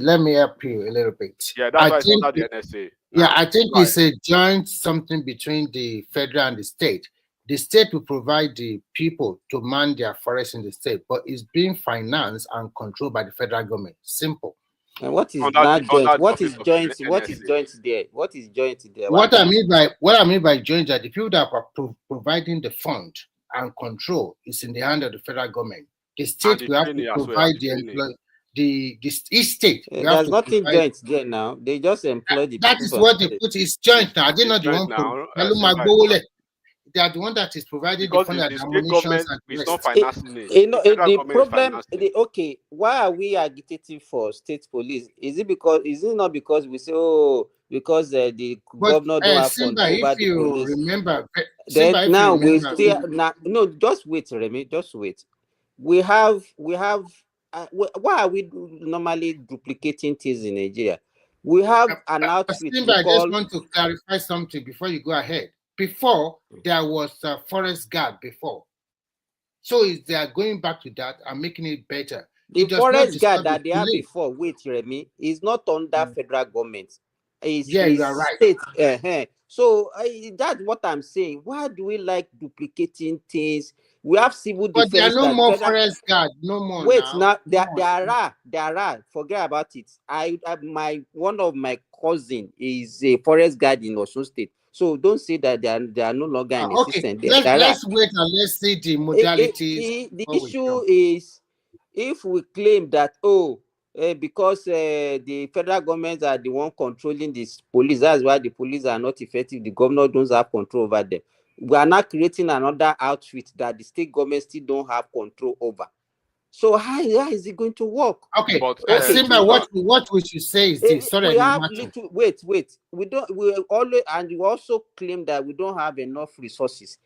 Let me help you a little bit. Yeah, that's why it's under the NSA. Yeah, I think it's a joint something between the federal and the state. The state will provide the people to man their forests in the state, but it's being financed and controlled by the federal government. Simple. And what is that joint? What is joint? What is joint there? What is joint there? What I mean by joint are the people that are providing the fund and control is in the hand of the federal government. The state will have to provide the employee. Each state. There's nothing joint there now. They just employ the people. That is what they put. Is joint now. They're not the one. They are the one that is providing the fund and ammunition. It's not financing it. The problem. Okay, why are we agitating for state police? Is it not because we say, because the governor don't have control over the police? Remember, no, just wait, Remy. Just wait. We have. Why are we normally duplicating things in Nigeria? We have an outfit. I just want to clarify something before you go ahead. Before, there was a forest guard before. So they are going back to that and making it better. The forest guard that they had before, wait, Remy, is not under federal government. You are right. State. So that's what I'm saying. Why do we like duplicating things? We have civil defense. But there are no more forest guard. No more. Wait, now there are. Forget about it. One of my cousin is a forest guard in Osun State. So don't say that they are no longer in existence. Let's wait and let's see the modalities. The issue is if we claim that because the federal government are the one controlling this police, that's why the police are not effective. The governor doesn't have control over them. We are not creating another outfit that the state government still don't have control over. So how is it going to work? Okay, Simba, what we should say is this. Sorry, wait. We always, and you also claim that we don't have enough resources.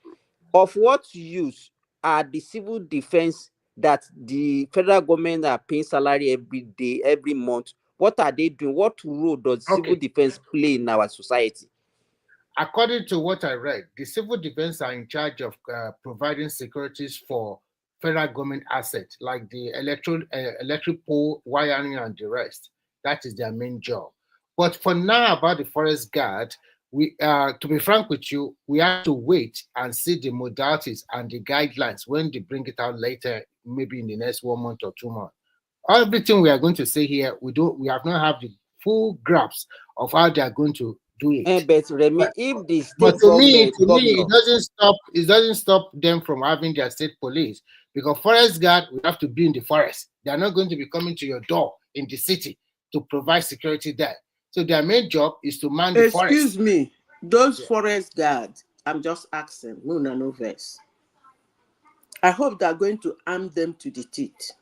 Of what use are the civil defense that the federal government are paying salary every day, every month? What are they doing? What role does civil defense play in our society? According to what I read, the civil defense are in charge of providing securities for federal government assets like the electric pole, wiring, and the rest. That is their main job. But for now, about the forest guard, we to be frank with you, we have to wait and see the modalities and the guidelines when they bring it out later, maybe in the next 1 month or 2 months. Everything we are going to say here, we have not have the full grasp of how they are going to do it. But Remy, if the state but to me, it doesn't stop them from having their state police, because forest guard will have to be in the forest. They are not going to be coming to your door in the city to provide security there. So their main job is to man the forest. Excuse me, those forest guards, I'm just asking, no verse. I hope they are going to arm them to the teeth.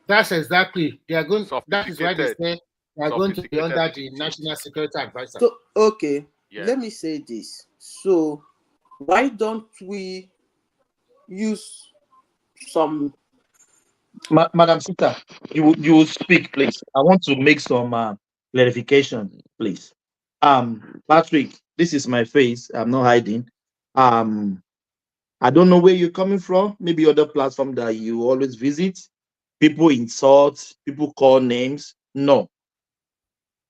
That's exactly, they are going, that is why they say They are going to be under the National Security Advisor. So, okay, Yeah. let me say this. So, why don't we use some? Madam Sita, you will speak, please. I want to make some clarification, please. Patrick, this is my face. I'm not hiding. I don't know where you're coming from. Maybe other platform that you always visit. People insult, people call names. No,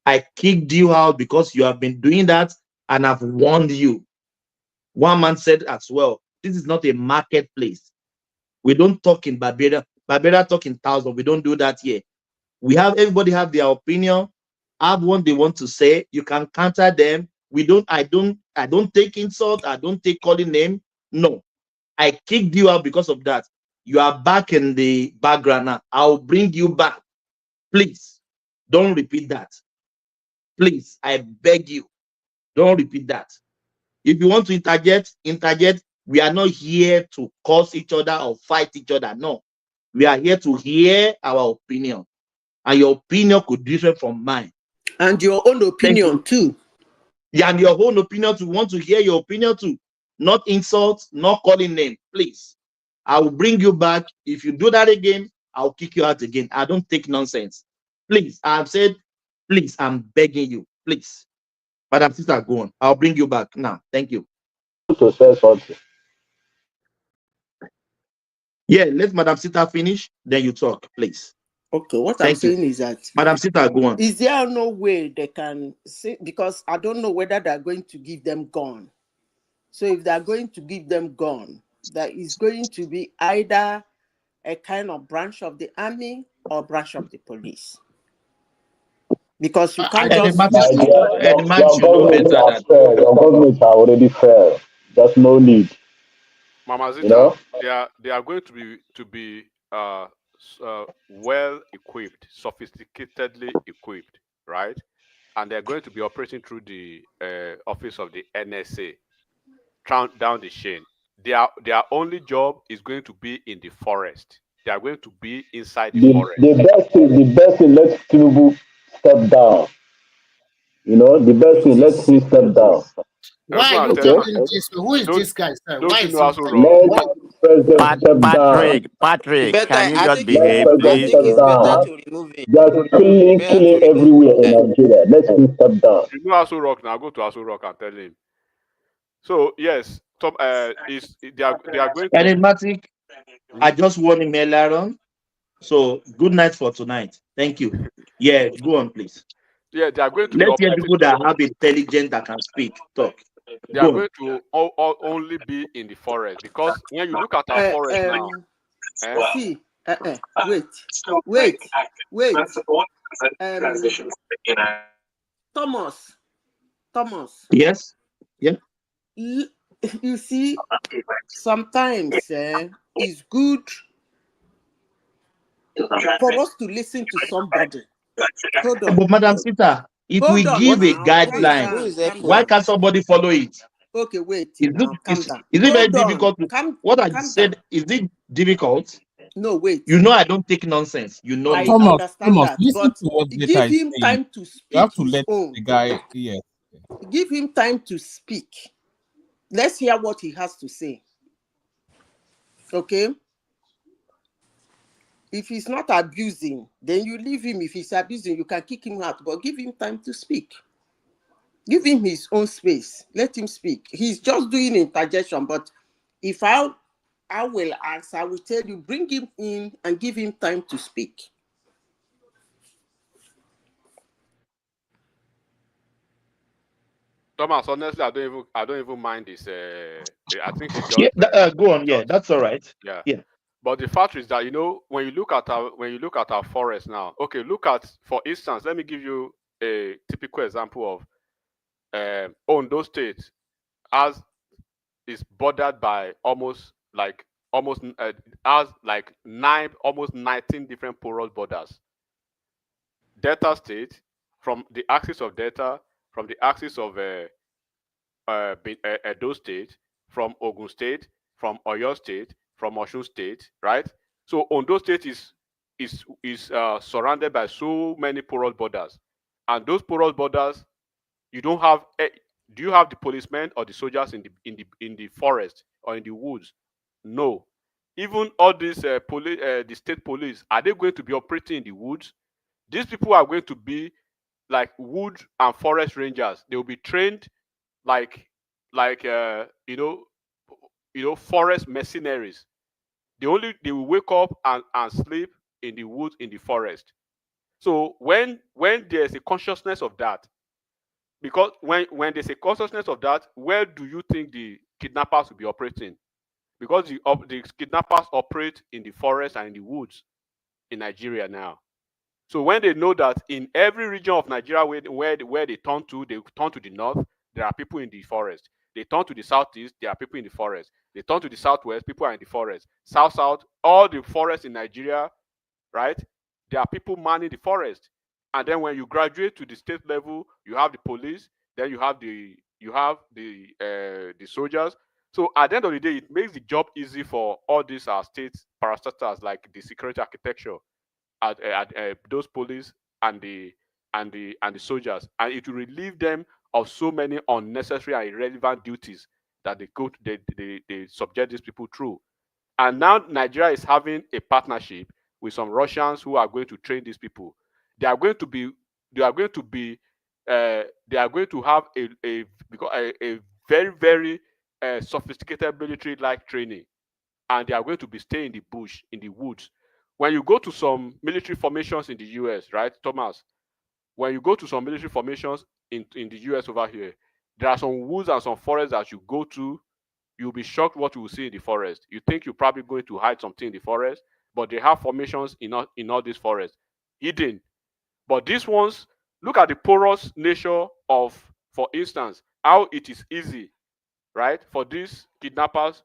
I kicked you out because you have been doing that, and I've warned you. One man said as well, this is not a marketplace. We don't talk in Barbara. Barbara talk in thousands. We don't do that here. We have everybody have their opinion, have what they want to say. You can counter them. I don't take insult. I don't take calling name. No, I kicked you out because of that. You are back in the background now. I'll bring you back. Please don't repeat that. Please, I beg you, don't repeat that. If you want to interject, interject. We are not here to curse each other or fight each other. No, we are here to hear our opinion, and your opinion could differ from mine. And your own opinion too. Yeah, and your own opinion too. Want to hear your opinion too. Not insult, not calling name. Please, I will bring you back. If you do that again, I'll kick you out again. I don't take nonsense. Please, I've said, please, I'm begging you. Please. Madam Sister, go on. I'll bring you back now. Thank you. To say something. Yeah, let Madam Sita finish, then you talk, please. Okay, what Thank I'm saying is that Madam Sita, go on. is there no way they can say, because I don't know whether they're going to give them gun. So if they're going to give them gun, that is going to be either a kind of branch of the army or branch of the police. Because you can't just Your government are already fair. There's no need. Mama Zita, You know? they are going to be well equipped, sophisticatedly equipped, right? And they're going to be operating through the office of the NSA, down the chain. Their only job is going to be in the forest. They are going to be inside the forest. The best thing, let Tinubu step down. You know, the best thing, let him step down. Why are you telling this? Who is this guy, sir? Why is Patrick, can you just behave, please? Just killing everywhere in Nigeria. Let him step down. You know Aso Rock now. Go to Aso Rock and tell him. So yes, Tom, they are going to. Enigmatic, I just warned him earlier on. So good night for tonight. Thank you. Yeah, go on, please. Yeah, they are going to. Let's hear people that have intelligence that can speak. Talk. They are going to only be in the forest, because when you look at our forest now. See, wait. Thomas. Yes. Yeah. You see, sometimes it's good for us to listen to somebody. Hold on. But Madam Sita, if we give a guideline, why can't somebody follow it? Okay, wait. Is it very difficult? What I said, is it difficult? No, wait. You know I don't take nonsense. You know I me. understand that, listen but to what give him time to speak. You have to let the guy hear. Give him time to speak. Let's hear what he has to say. Okay? If he's not abusing, then you leave him. If he's abusing, you can kick him out, but give him time to speak. Give him his own space. Let him speak. He's just doing interjection, but if I will ask, I will tell you, bring him in and give him time to speak. Thomas, honestly, I don't even mind this. I think it's just go on. Yeah, that's all right. Yeah. But the fact is that, you know, when you look at our forest now, okay, look at, for instance, let me give you a typical example of Ondo State, as is bordered by almost 19 different porous borders. Delta State, from the axis of Delta, from the axis of Edo State, from Ogun State, from Oyo State, from Osun State, right? So Ondo State is surrounded by so many porous borders. And those porous borders, you don't have. Do you have the policemen or the soldiers in the forest or in the woods? No. Even all these the state police, are they going to be operating in the woods? These people are going to be like wood and forest rangers. They will be trained like forest mercenaries. They will wake up and sleep in the woods, in the forest. So when there's a consciousness of that, because when there's a consciousness of that, where do you think the kidnappers will be operating? Because the kidnappers operate in the forest and in the woods in Nigeria now. So when they know that in every region of Nigeria where they turn to the north, there are people in the forest. They turn to the southeast, there are people in the forest. They turn to the southwest, people are in the forest. South, all the forests in Nigeria, right? There are people manning the forest. And then when you graduate to the state level, you have the police, then you have the soldiers. So at the end of the day, it makes the job easy for all these state parastatals, like the security architecture at those police and the soldiers, and it will relieve them of so many unnecessary and irrelevant duties that they subject these people through. And now Nigeria is having a partnership with some Russians who are going to train these people. They are going to have a very, very sophisticated military-like training, and they are going to be staying in the bush, in the woods. When you go to some military formations in the US, right, Thomas? When you go to some military formations in the US over here, there are some woods and some forests that you go to. You'll be shocked what you will see in the forest. You think you're probably going to hide something in the forest, but they have formations in all these forests, hidden. But these ones, look at the porous nature of, for instance, how it is easy, right, for these kidnappers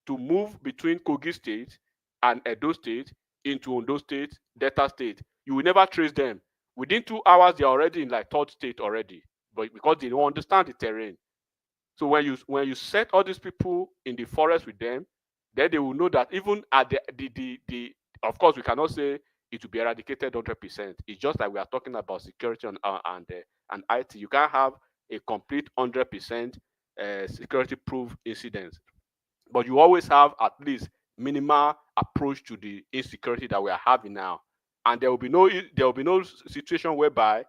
to move between Kogi State and Edo State into Ondo State, Delta State. You will never trace them. Within 2 hours, they're already in like third state already, but because they don't understand the terrain. So when you set all these people in the forest with them, then they will know that even at the of course, we cannot say it will be eradicated 100%. It's just like we are talking about security and IT. You can't have a complete 100% security-proof incident, but you always have at least minimal approach to the insecurity that we are having now. And there will be no situation whereby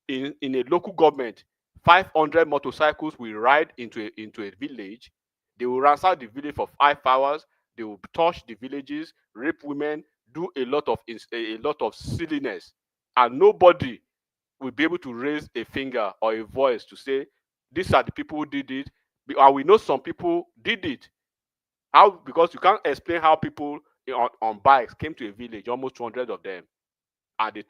in a local government 500 motorcycles will ride into a village. They will ransack the village for 5 hours. They will touch the villages, rape women, do a lot of silliness, and nobody will be able to raise a finger or a voice to say these are the people who did it. And we know some people did it. How? Because you can't explain how people on bikes came to a village, almost 200 of them, and they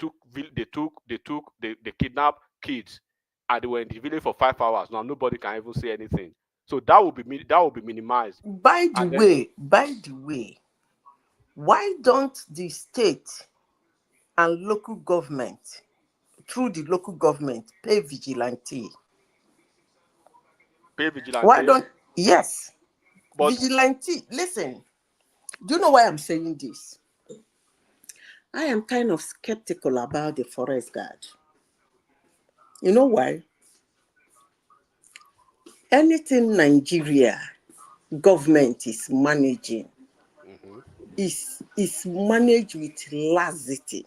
kidnapped kids, and they were in the village for 5 hours. Now nobody can even say anything. So that will be minimized. By the way, why don't the state and local government, through the local government, pay vigilante? Pay vigilante? Why don't, yes. But vigilante, listen, do you know why I'm saying this? I am kind of skeptical about the forest guard. You know why? Anything Nigeria government is managing is managed with laxity.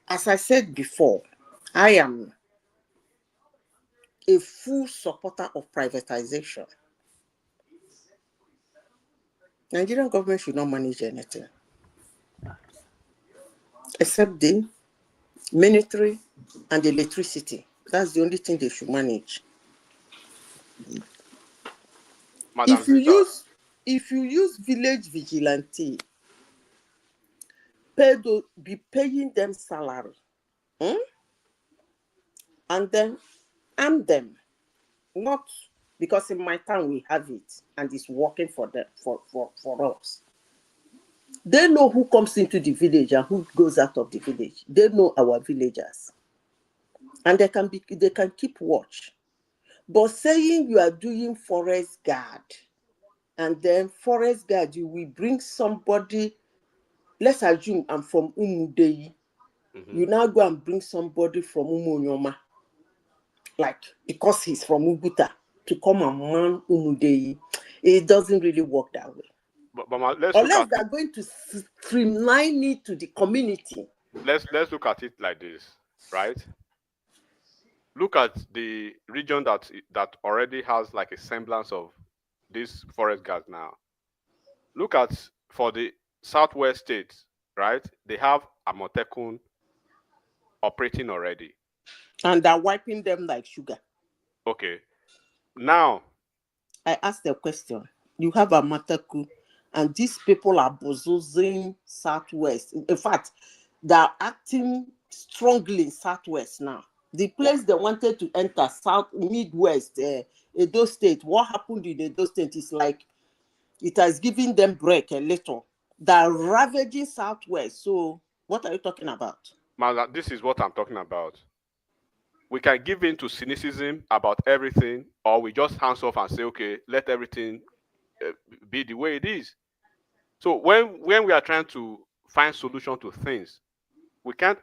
As I said before, I am a full supporter of privatization. Nigerian government should not manage anything except the military and the electricity. That's the only thing they should manage. Madam If you use village vigilante, be paying them salary, and then arm them, not because in my town we have it and it's working for them for us. They know who comes into the village and who goes out of the village. They know our villagers, and they can keep watch. But saying you are doing forest guard, and then forest guard, you will bring somebody, let's assume I'm from Umudei, You now go and bring somebody from Umunyoma, like because he's from Uguta, to come and man Umudei. It doesn't really work that way. But let's Unless they're going to streamline it to the community. Let's look at it like this, right? Look at the region that already has like a semblance of this forest gas now. Look at for the southwest states, right? They have Amotekun operating already. And they're wiping them like sugar. Okay. Now, I asked a question. You have Amateku, and these people are bozozing southwest. In fact, they're acting strongly in southwest now. The place they wanted to enter, south, midwest, Edo State, what happened in Edo State is like it has given them break a little. They're ravaging southwest. So what are you talking about? man, this is what I'm talking about. We can give in to cynicism about everything, or we just hands off and say, okay, let everything be the way it is. So when we are trying to find solution to things, we can't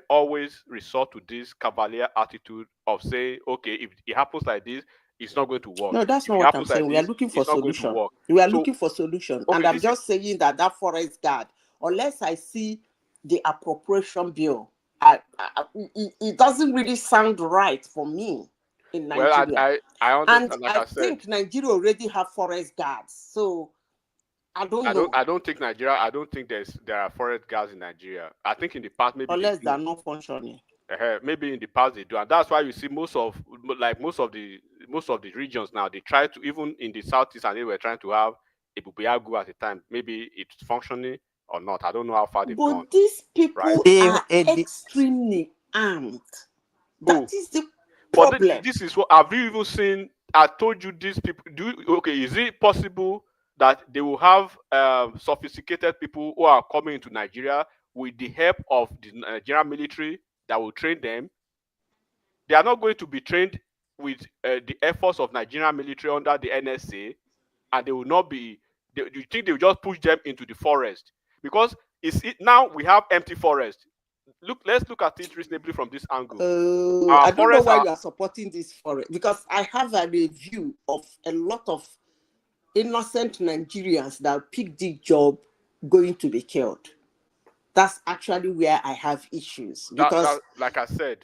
always resort to this cavalier attitude of saying, okay, if it happens like this, it's not going to work. No, that's not what I'm saying. We are looking for solution. We are looking for solution. And I'm just saying that forest guard, unless I see the appropriation bill, it doesn't really sound right for me in Nigeria. Well, I understand, and like I said, think Nigeria already have forest guards. So I don't know. I don't think Nigeria. I don't think there are forest guards in Nigeria. I think in the past maybe unless they're not functioning. Maybe in the past they do, and that's why you see most of the regions now, they try to, even in the southeast, and they were trying to have a Bubiagu at the time. Maybe it's functioning or not. I don't know how far they've gone. But these people are extremely armed. That is the problem. But this is what, have you even seen? I told you these people is it possible that they will have sophisticated people who are coming into Nigeria with the help of the Nigerian military that will train them? They are not going to be trained with the efforts of Nigerian military under the NSA, and they will not be. Do you think they will just push them into the forest? Because now we have empty forest. Let's look at it reasonably from this angle. I don't know why you are supporting this forest, because I have a review of a lot of innocent Nigerians that picked the job going to be killed. That's actually where I have issues, because like I said,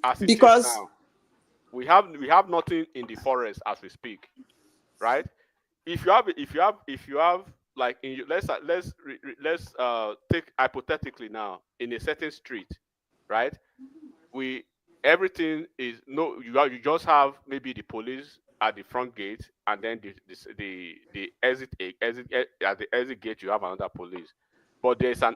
as it is now, we have nothing in the forest as we speak, right? If you have like let's take hypothetically now, in a certain street, right? Everything is you just have maybe the police at the front gate, and then the exit at the exit gate you have another police. But there's a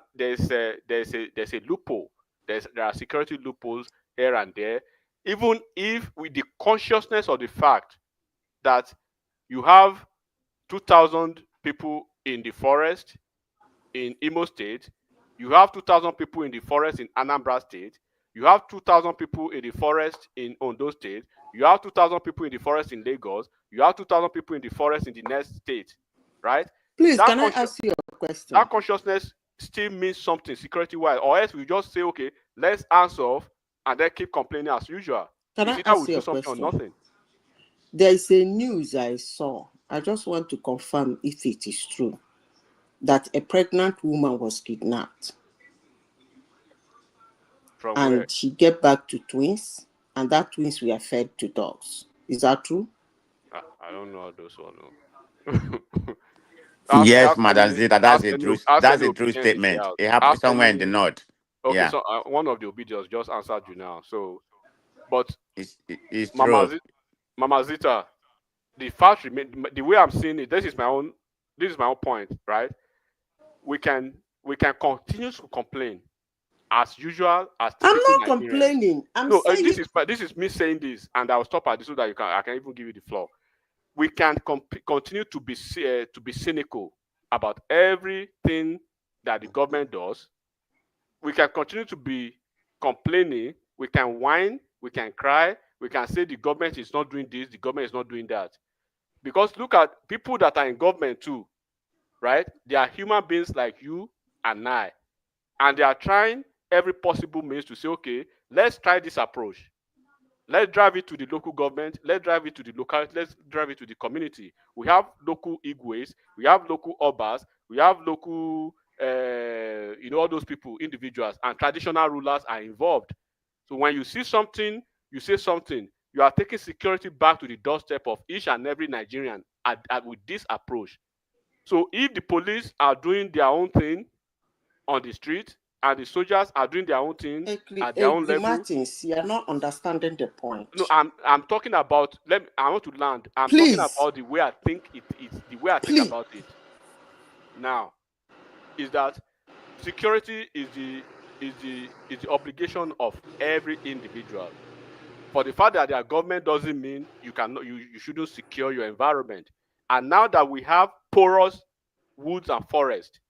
loophole. There are security loopholes here and there. Even if with the consciousness of the fact that you have 2,000 people in the forest in Imo State, you have 2,000 people in the forest in Anambra State, you have 2,000 people in the forest in Ondo State, you have 2,000 people in the forest in Lagos, you have 2,000 people in the forest in the next state, right? Please, can I ask you a question? That consciousness still means something security-wise, or else we just say, okay, let's answer off and then keep complaining as usual. Can I ask you a question? Nothing. There is a news I saw. I just want to confirm if it is true that a pregnant woman was kidnapped. From and where? She gave back to twins, and that twins were fed to dogs. Is that true? I don't know those one. Yes, Madam Zita, that's a true statement. It happened somewhere in the north. Okay, yeah. So one of the obedience just answered you now. So, but it's true. Mama Zita, the fact remains. The way I'm seeing it, this is my own point, right? We can continue to complain as usual. As I'm not Nigerians. complaining. I'm saying this is me saying this, and I'll stop at this so that I can even give you the floor. We can continue to be cynical about everything that the government does. We can continue to be complaining. We can whine. We can cry. We can say the government is not doing this. The government is not doing that. Because look at people that are in government too, right? They are human beings like you and I, and they are trying every possible means to say, okay, let's try this approach. Let's drive it to the local government. Let's drive it to the locality. Let's drive it to the community. We have local Igwes. We have local Obas. We have local, all those people, individuals, and traditional rulers are involved. So when you see something, you say something. You are taking security back to the doorstep of each and every Nigerian with this approach. So if the police are doing their own thing on the street, and the soldiers are doing their own thing at their own level. Martins, you are not understanding the point. No, I'm talking about. I want to land. I'm Please. talking about the way I think it is. The way I think about it. Now, is that security is the obligation of every individual. For the fact that their government doesn't mean you shouldn't secure your environment. And now that we have porous woods and forest,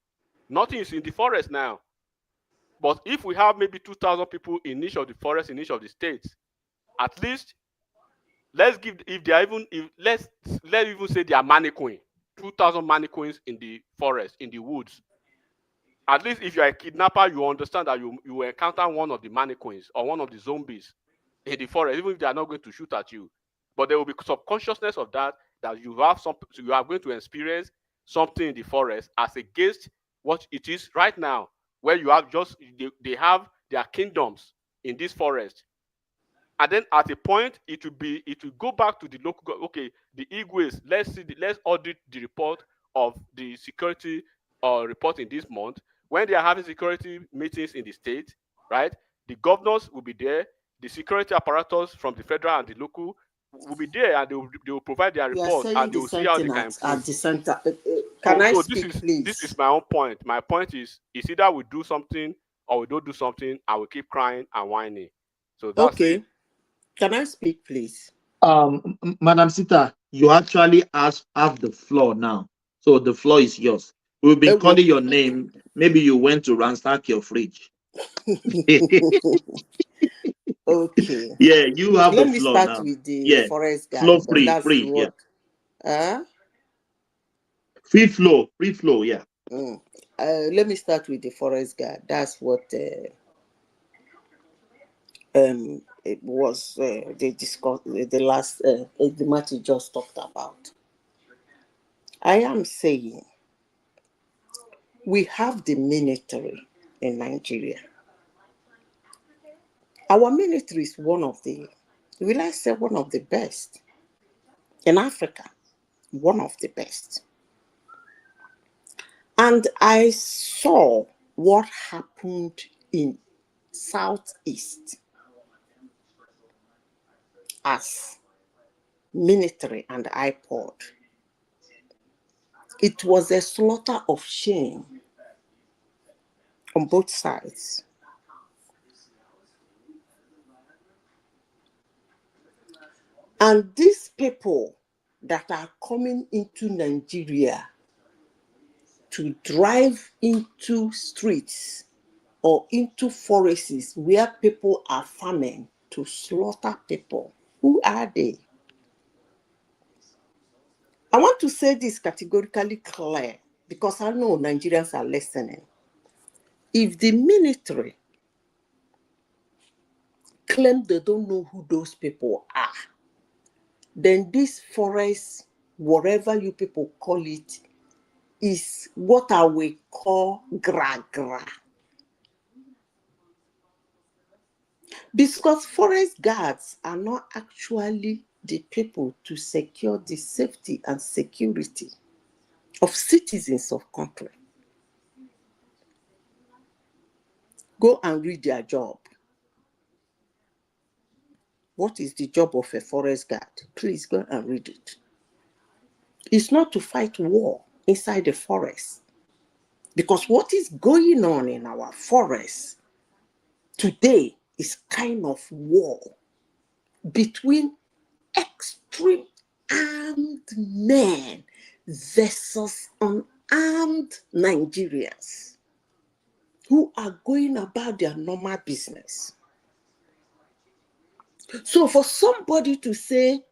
nothing is in the forest now. But if we have maybe 2,000 people in each of the forests in each of the states, at least let's even say they are mannequin, 2,000 mannequins in the forest, in the woods. At least if you are a kidnapper, you understand that you will encounter one of the mannequins or one of the zombies in the forest, even if they are not going to shoot at you. But there will be subconsciousness of that you are going to experience something in the forest as against what it is right now, where you have they have their kingdoms in this forest. And then at a point, it will go back to the local. Okay, the Igwes. Let's audit the report of the security report in this month. When they are having security meetings in the state, right? The governors will be there. The security apparatus from the federal and the local will be there, and they will provide their report, and they will see how they can improve. At the center. Can I speak, please? This is my own point. My point is either we do something or we don't do something, and we keep crying and whining. So that's okay. It. Can I speak, please? Madam Sita, you actually have the floor now. So the floor is yours. We've been calling your name. Maybe you went to ransack your fridge. Okay. Yeah, you have Let the me floor start now. with the forest guy. Flow free. Yeah. Free flow, yeah. Let me start with the forest guy. That's what it was they discussed the last the matter just talked about. I am saying we have the military in Nigeria. Our military is one of the best in Africa, one of the best. And I saw what happened in Southeast as military and IPOD. It was a slaughter of shame on both sides. And these people that are coming into Nigeria to drive into streets or into forests where people are farming to slaughter people, who are they? I want to say this categorically clear because I know Nigerians are listening. If the military claim they don't know who those people are, then this forest, whatever you people call it, is what I will call gra-gra. Because forest guards are not actually the people to secure the safety and security of citizens of country. Go and read their job. What is the job of a forest guard? Please go and read it. It's not to fight war inside the forest. Because what is going on in our forests today is kind of war between extreme armed men versus unarmed Nigerians who are going about their normal business. So for somebody to say,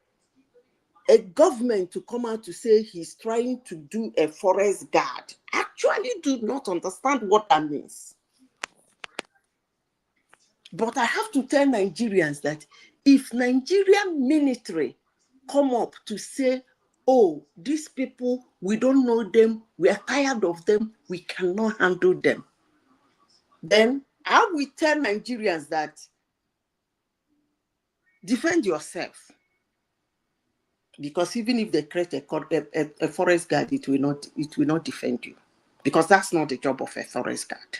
a government to come out to say he's trying to do a forest guard, actually do not understand what that means. But I have to tell Nigerians that if Nigerian military come up to say, oh, these people, we don't know them, we are tired of them, we cannot handle them, then I will tell Nigerians that defend yourself. Because even if they create a forest guard, it will not defend you. Because that's not the job of a forest guard.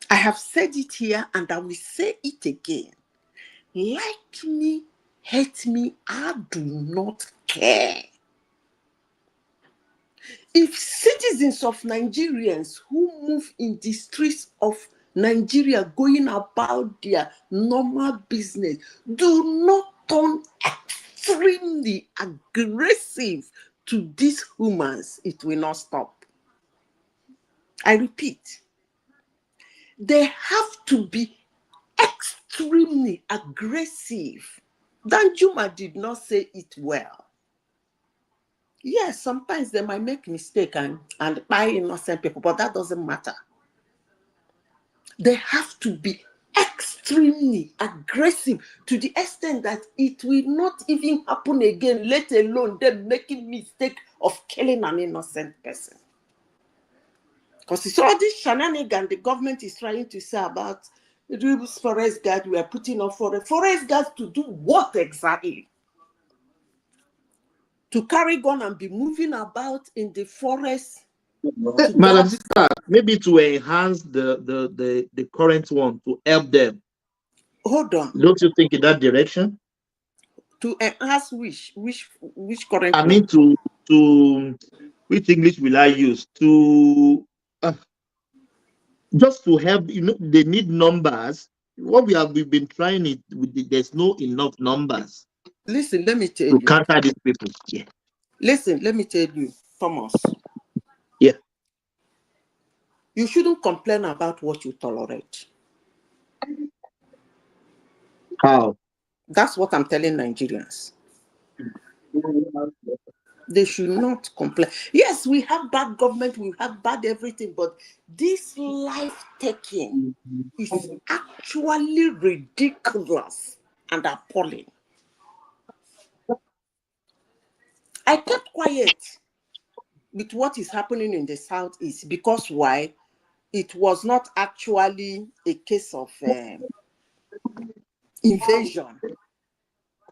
I have said it here and I will say it again. Like me, hate me, I do not care. If citizens of Nigerians who move in the streets of Nigeria going about their normal business do not turn extremely aggressive to these humans, it will not stop. I repeat, they have to be extremely aggressive. Danjuma did not say it well. Yes, sometimes they might make mistake and buy innocent people, but that doesn't matter. They have to be extremely aggressive to the extent that it will not even happen again, let alone them making mistake of killing an innocent person. Because it's all this shenanigan the government is trying to say about the forest guard we are putting on forest guards to do what exactly? To carry gun and be moving about in the forest. Madam Sister, maybe to enhance the current one, to help them. Hold on. Don't you think in that direction? To enhance which current I one? mean to which English will I use? To just to help, they need numbers. What we've been trying it with, there's no enough numbers. Listen, let me tell to you. counter these people. Yeah. Listen, let me tell you, Thomas. Yeah. You shouldn't complain about what you tolerate. How? That's what I'm telling Nigerians. They should not complain. Yes, we have bad government, we have bad everything, but this life-taking is actually ridiculous and appalling. I kept quiet with what is happening in the Southeast because why? It was not actually a case of invasion.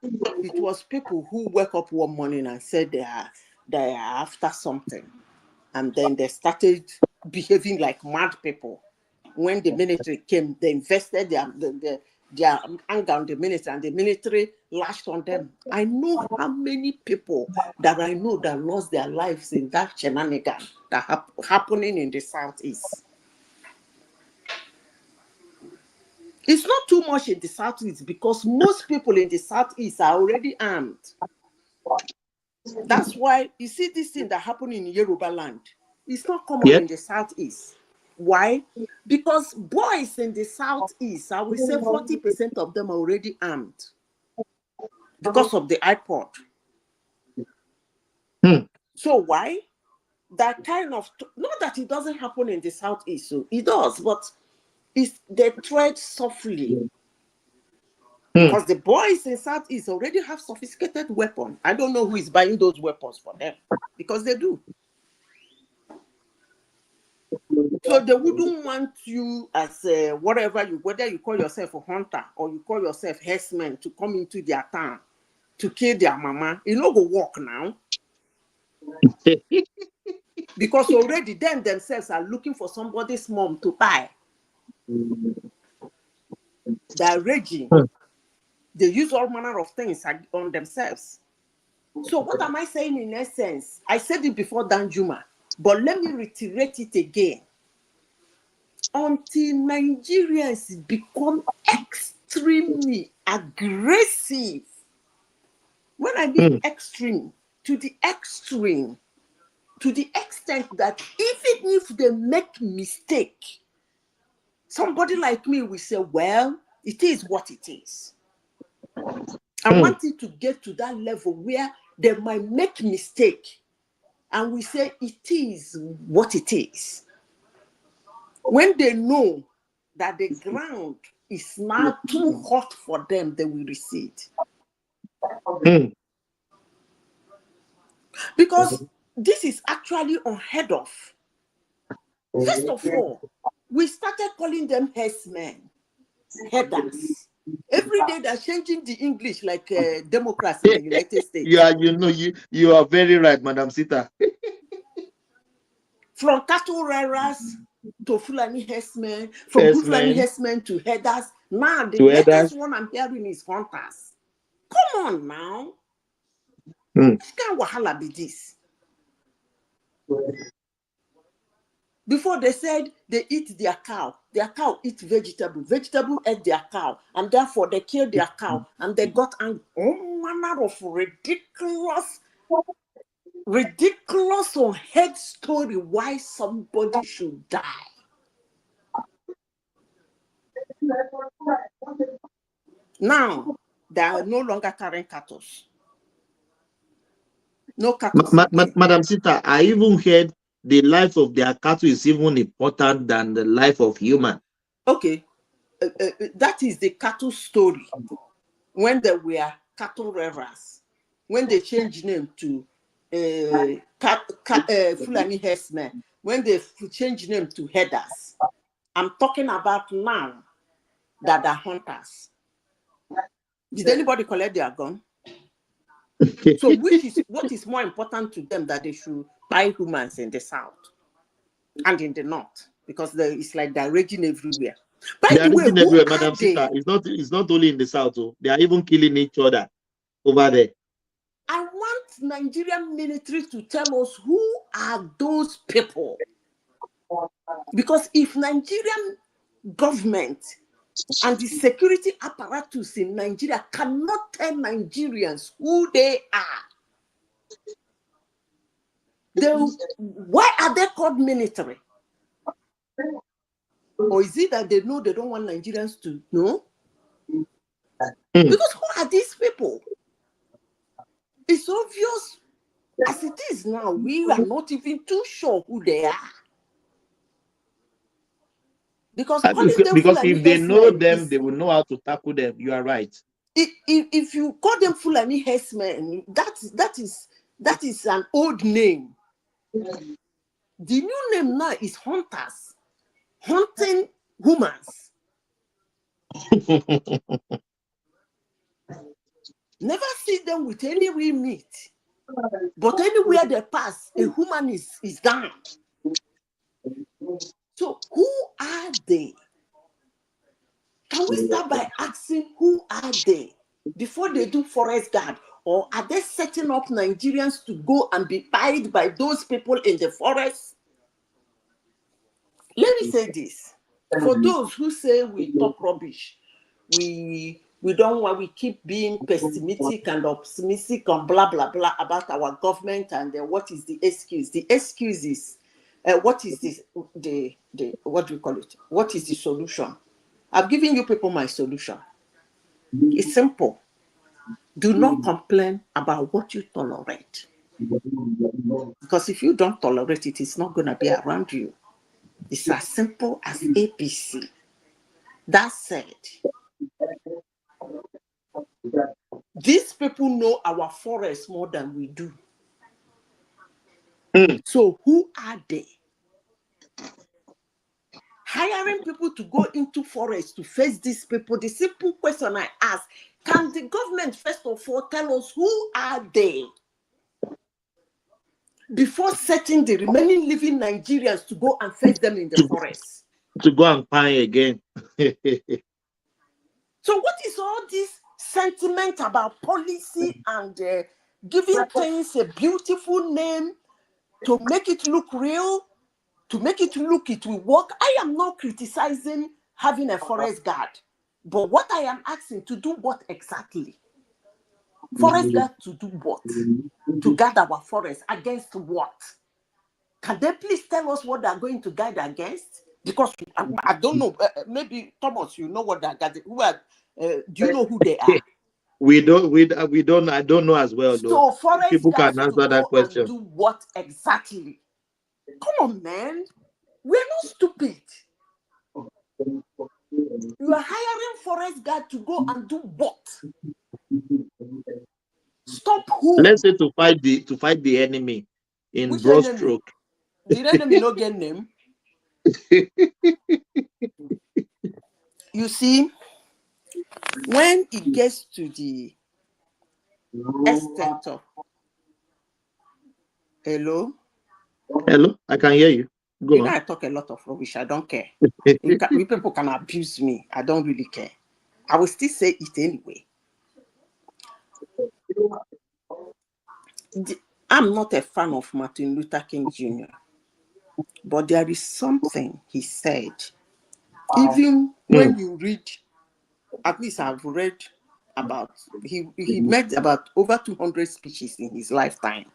It was people who woke up one morning and said they are after something. And then they started behaving like mad people. When the military came, they invested their anger on the military, and the military lashed on them. I know how many people that I know that lost their lives in that shenanigan that happening in the Southeast. It's not too much in the Southeast because most people in the Southeast are already armed. That's why you see this thing that happened in Yoruba land. It's not common in the Southeast. Why? Because boys in the Southeast, I will say 40% of them are already armed because of the iPod. So why? That kind of, not that it doesn't happen in the Southeast, so it does, but they tread softly. Because the boys in Southeast already have sophisticated weapons. I don't know who is buying those weapons for them, because they do. So they wouldn't want you as whether you call yourself a hunter or you call yourself herdsman to come into their town to kill their mama. You know, go walk now. Because already them themselves are looking for somebody's mom to buy. They're raging. They use all manner of things on themselves. So what am I saying in essence? I said it before Danjuma, but let me reiterate it again. Until Nigerians become extremely aggressive, when I mean extreme, to the extreme, to the extent that even if they make mistake, somebody like me will say, well, it is what it is. I want it to get to that level where they might make mistake and we say it is what it is. When they know that the ground is now too hot for them, they will recede. Because this is actually unheard of. First of all, we started calling them herdsmen, headers. Every day they're changing the English like Democrats in the United States. You are very right, Madam Sita. From cattle rearers to Fulani herdsmen, from Fulani herdsmen to headers. Now the latest one I'm hearing is hunters. Come on now. This kind of wahala be this. Before they said they eat their cow eat vegetable eat their cow, and therefore they kill their cow, and they got an all manner of ridiculous unheard story why somebody should die. Now they are no longer carrying cattle. No cattle. Madam Sita, I even heard the life of their cattle is even important than the life of human. Okay, that is the cattle story. When they were cattle rearers, when they changed name to Fulani herdsmen, when they changed name to headers. I'm talking about now that are hunters. Did anybody collect their gun? So what is more important to them, that they should buy humans in the south and in the north, because it's like they're raging everywhere. By the way, who are Madam they? Sita, it's not only in the south. They are even killing each other over there. I want Nigerian military to tell us who are those people. Because if Nigerian government and the security apparatus in Nigeria cannot tell Nigerians who they are, why are they called military? Or is it that they know they don't want Nigerians to know? Because who are these people? It's obvious as it is now. We are not even too sure who they are. Because if they know them, they will know how to tackle them. You are right. If you call them Fulani herdsmen, that is an old name. The new name now is hunters, hunting humans. Never see them with any real meat, but anywhere they pass, a human is down. So who are they? Can we start by asking who are they before they do forest guard? Or are they setting up Nigerians to go and be pied by those people in the forest? Let me say this. For those who say we talk rubbish, we don't want, we keep being pessimistic and optimistic and blah, blah, blah about our government, and what is the excuse? The excuse is, what is this, what do we call it? What is the solution? I've given you people my solution. It's simple. Do not complain about what you tolerate. Because if you don't tolerate it, it's not going to be around you. It's as simple as ABC. That said, these people know our forests more than we do. So who are they? Hiring people to go into forests to face these people. The simple question I ask, can the government first of all tell us who are they before setting the remaining living Nigerians to go and face them in the forest? To go and find again. So what is all this sentiment about policy and giving things a beautiful name to make it look real, to make it look it will work? I am not criticizing having a forest guard, but what I am asking, to do what exactly? Forest guard to do what? To guard our forest against what? Can they please tell us what they are going to guard against? Because I don't know. Maybe Thomas, you know what they are guarding. Who are? Do you know who they are? We don't. I don't know as well. So though. forest People guards can answer that question. And do what exactly? Come on, man. We're not stupid. You are hiring forest guard to go and do what? Stop who? Let's say to fight the enemy in Which broad enemy? stroke. Did enemy not get name? You see, when it gets to the extent of hello, I can hear you. Go you know on. I talk a lot of rubbish. I don't care. You people can abuse me. I don't really care. I will still say it anyway. I'm not a fan of Martin Luther King Jr., but there is something he said. Even when you read, at least I've read about, he made about over 200 speeches in his lifetime.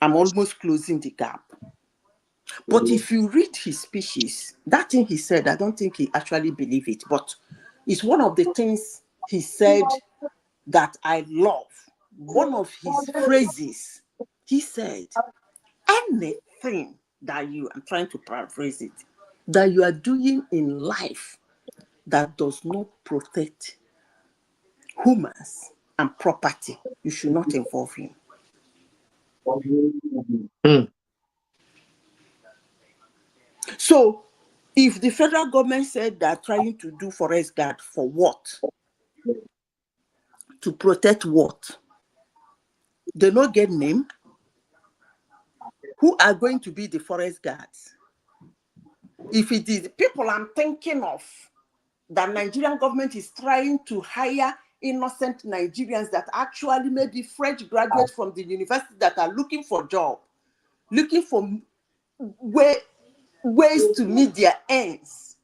I'm almost closing the gap. But if you read his speeches, that thing he said, I don't think he actually believed it, but it's one of the things he said that I love. One of his phrases, he said, anything that I'm trying to paraphrase it, that you are doing in life that does not protect humans and property, you should not involve him. So, if the federal government said they're trying to do forest guard for what? To protect what? They not get name. Who are going to be the forest guards? If it is people I'm thinking of, the Nigerian government is trying to hire innocent Nigerians that actually may be fresh graduates from the university that are looking for job, looking for ways to meet their ends.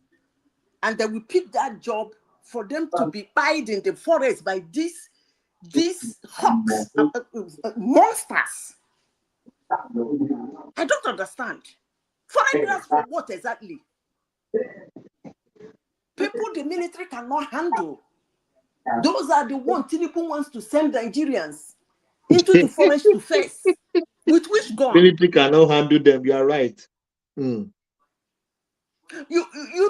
And they will pick that job for them to be pied in the forest by these hawks, monsters. I don't understand. Forest guards for what exactly? People the military cannot handle. Those are the ones Tinubu wants to send Nigerians into the forest to face. With which gun? Military cannot handle them. You are right. You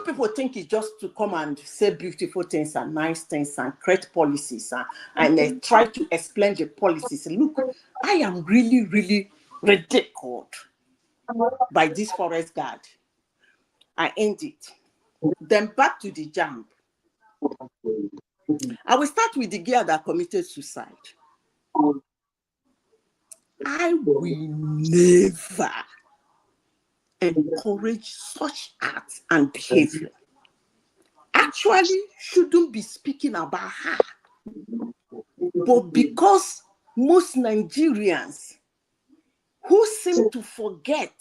people think it's just to come and say beautiful things and nice things and create policies and try to explain the policies. Look, I am really, really ridiculed by this forest guard. I end it. Then back to the Jamb. I will start with the girl that committed suicide. I will never encourage such acts and behavior. Actually, shouldn't be speaking about her. But because most Nigerians who seem to forget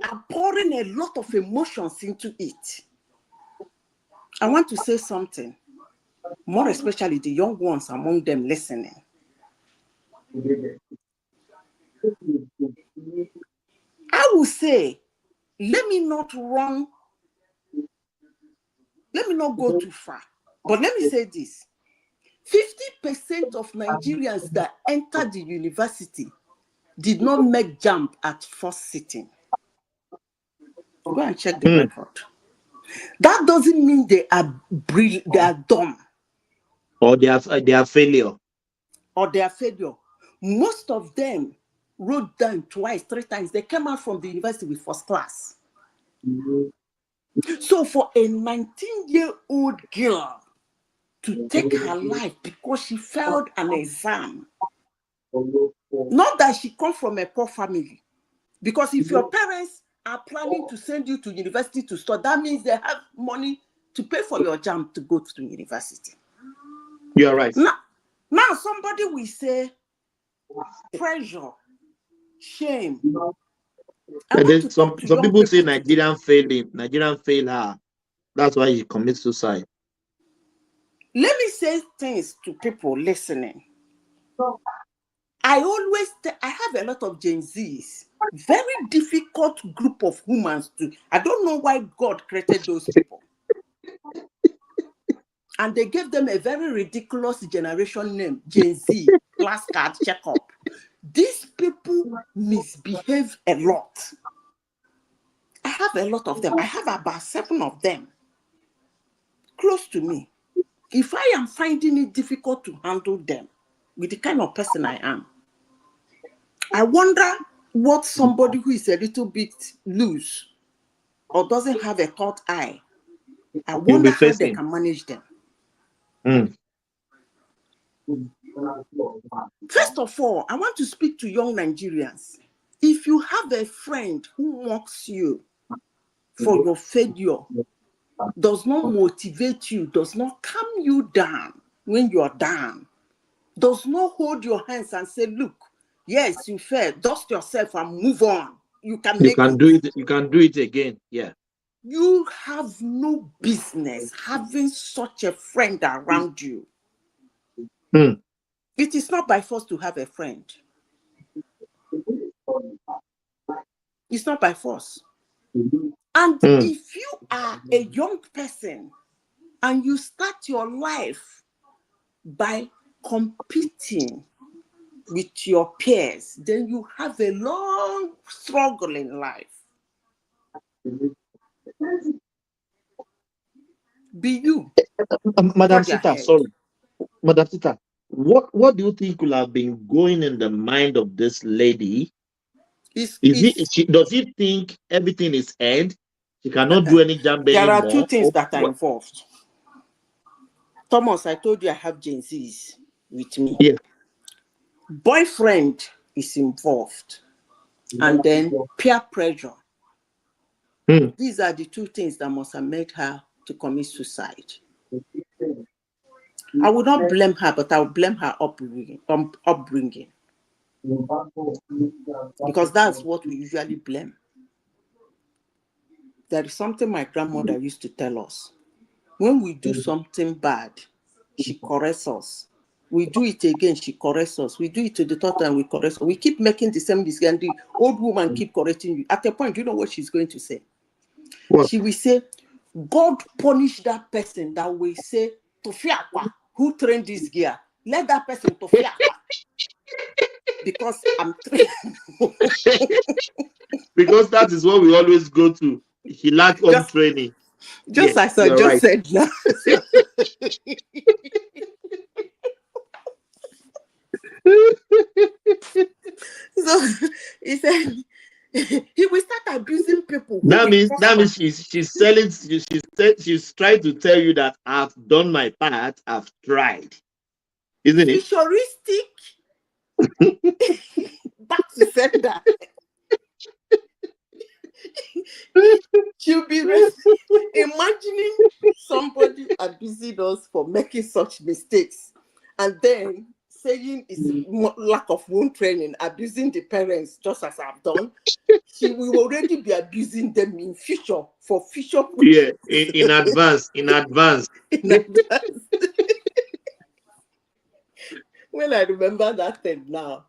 are pouring a lot of emotions into it, I want to say something, more especially the young ones among them listening. I will say, let me not go too far, but let me say this. 50% of Nigerians that entered the university did not make Jamb at first sitting. Go and check the record. That doesn't mean they are brilliant, they are dumb. Or they are failure. Or they are failure. Most of them wrote down twice, 3 times. They came out from the university with first class. So for a 19-year-old girl to take her life because she failed an exam, not that she comes from a poor family, because if your parents are planning to send you to university to study, that means they have money to pay for your JAMB to go to university. You are right. Now somebody will say pressure, shame. Some people say Nigerian failed her. That's why he commits suicide. Let me say things to people listening. I have a lot of Gen Zs, very difficult group of humans too. I don't know why God created those people. And they gave them a very ridiculous generation name, Gen Z, last card checkup. These people misbehave a lot. I have a lot of them. I have about 7 of them. close to me, if I am finding it difficult to handle them with the kind of person I am, I wonder what somebody who is a little bit loose or doesn't have a third eye, I wonder how they can manage them. First of all, I want to speak to young Nigerians. If you have a friend who mocks you for your failure, does not motivate you, does not calm you down when you are down, does not hold your hands and say, look, yes, you failed, dust yourself and move on. You can make it. Do it. You can do it again. Yeah. You have no business having such a friend around you. It is not by force to have a friend. It's not by force. And if you are a young person and you start your life by competing with your peers, then you have a long struggle in life. Be you. Madam Sita, sorry. Madam Sita, what do you think could have been going in the mind of this lady? Does he think everything is end? She cannot do any jump anymore? There are two things that are involved. Thomas, I told you I have Gen Zs with me. Yeah. Boyfriend is involved. And then peer pressure. These are the two things that must have made her to commit suicide. I would not blame her, but I would blame her upbringing. Because that's what we usually blame. There is something my grandmother used to tell us. When we do something bad, she corrects us. We do it again, she corrects us. We do it to the third time, we correct us. We keep making the same mistake, and the old woman keep correcting you. At a point, you know what she's going to say? What? She will say, God punish that person that will say, Tofiakwa, who trained this gear? Let that person Tofiakwa. Because I'm trained. Because that is what we always go to. He lacked home training. Just yes, as I just said now. So he said he will start abusing people. That means she's selling. She's trying to tell you that I've done my part. I've tried, isn't it? Futuristic. Back to sender. She'll be imagining somebody abusing us for making such mistakes, and then saying it's lack of wound training, abusing the parents, just as I've done. She will already be abusing them in future for future. Yeah, in advance. In advance. When I remember that thing now,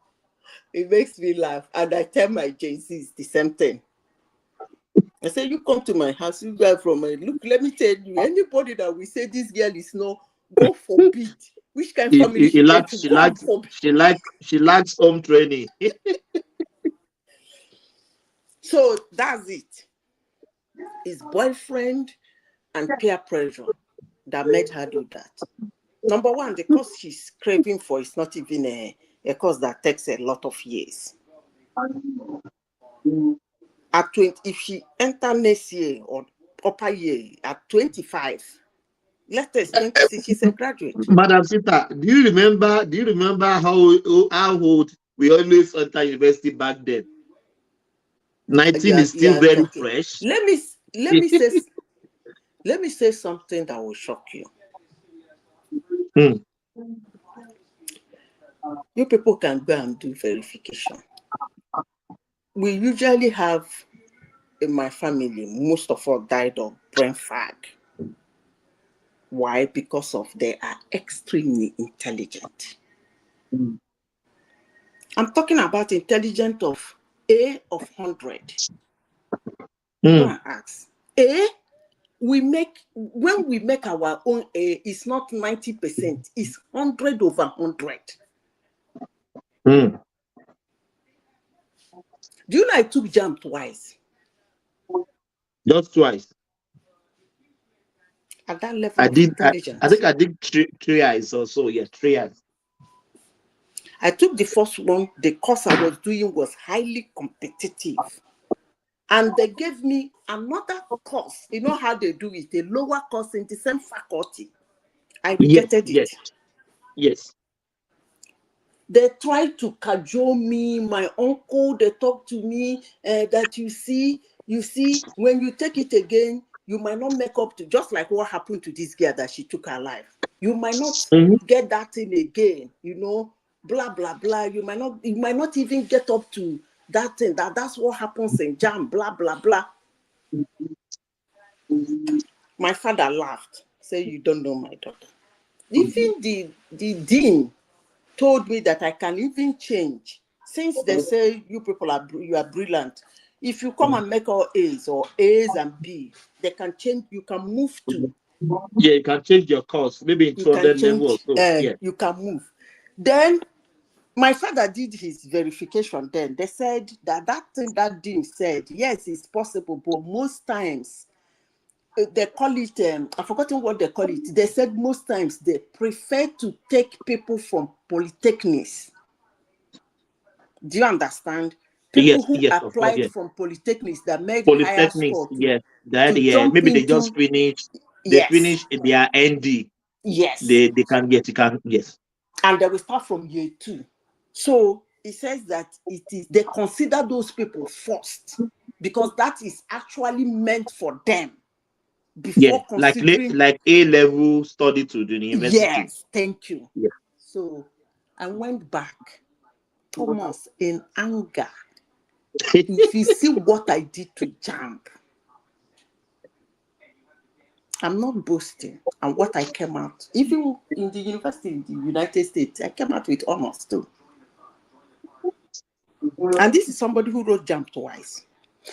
it makes me laugh, and I tell my JCs the same thing. I say, you come to my house, you guys from a look, let me tell you, anybody that we say this girl is no, God forbid. Which kind of family she lacks home training. So that's it. His boyfriend and peer pressure that made her do that. Number one, the course she's craving for is not even a course that takes a lot of years. At 20, if she enter next year or upper year at 25, latest 26, she's a graduate. Madam Sita, do you remember how old we always enter university back then? 19 is still very fresh. Let me say something that will shock you. You people can go and do verification. We usually have in my family, most of us died of brain fag. Why? Because they are extremely intelligent. I'm talking about intelligent of A of 100. Go and ask. A, when we make our own A, it's not 90%, it's 100 over 100. Do you know I took Jamb'S twice? Just twice. at that level I of did. intelligence. I think I did three eyes or so. Yeah, 3 eyes. I took the first one. The course I was doing was highly competitive. And they gave me another course. You know how they do it, a lower course in the same faculty. I rejected it. Yes. They tried to cajole me. My uncle, they talked to me that you see, when you take it again, you might not make up to, just like what happened to this girl that she took her life. You might not get that thing again, you know, blah, blah, blah. You might not even get up to that thing. That's what happens in Jamb'S, blah, blah, blah. My father laughed, said, you don't know my daughter. Even the dean told me that I can even change. Since they say you people are brilliant, if you come and make all A's or A's and B, they can change. You can move to. Yeah, you can change your course. Maybe in 200 level or so. Yeah, you can move. Then my father did his verification. Then they said that thing that dean said, yes, it's possible, but most times they call it, I've forgotten what they call it. They said most times they prefer to take people from polytechnics. Do you understand? People who applied from polytechnics that made higher score yes. Maybe they just finished. They finished their ND. Yes. They can get, yes. And they will start from year 2. So it says that they consider those people first because that is actually meant for them. Before considering like A-level study to the university. Yes, thank you. Yeah. So I went back, Thomas, in anger. If you see what I did to Jamb'S, I'm not boasting. And what I came out, even in the university in the United States, I came out with honors too. And this is somebody who wrote Jamb'S twice.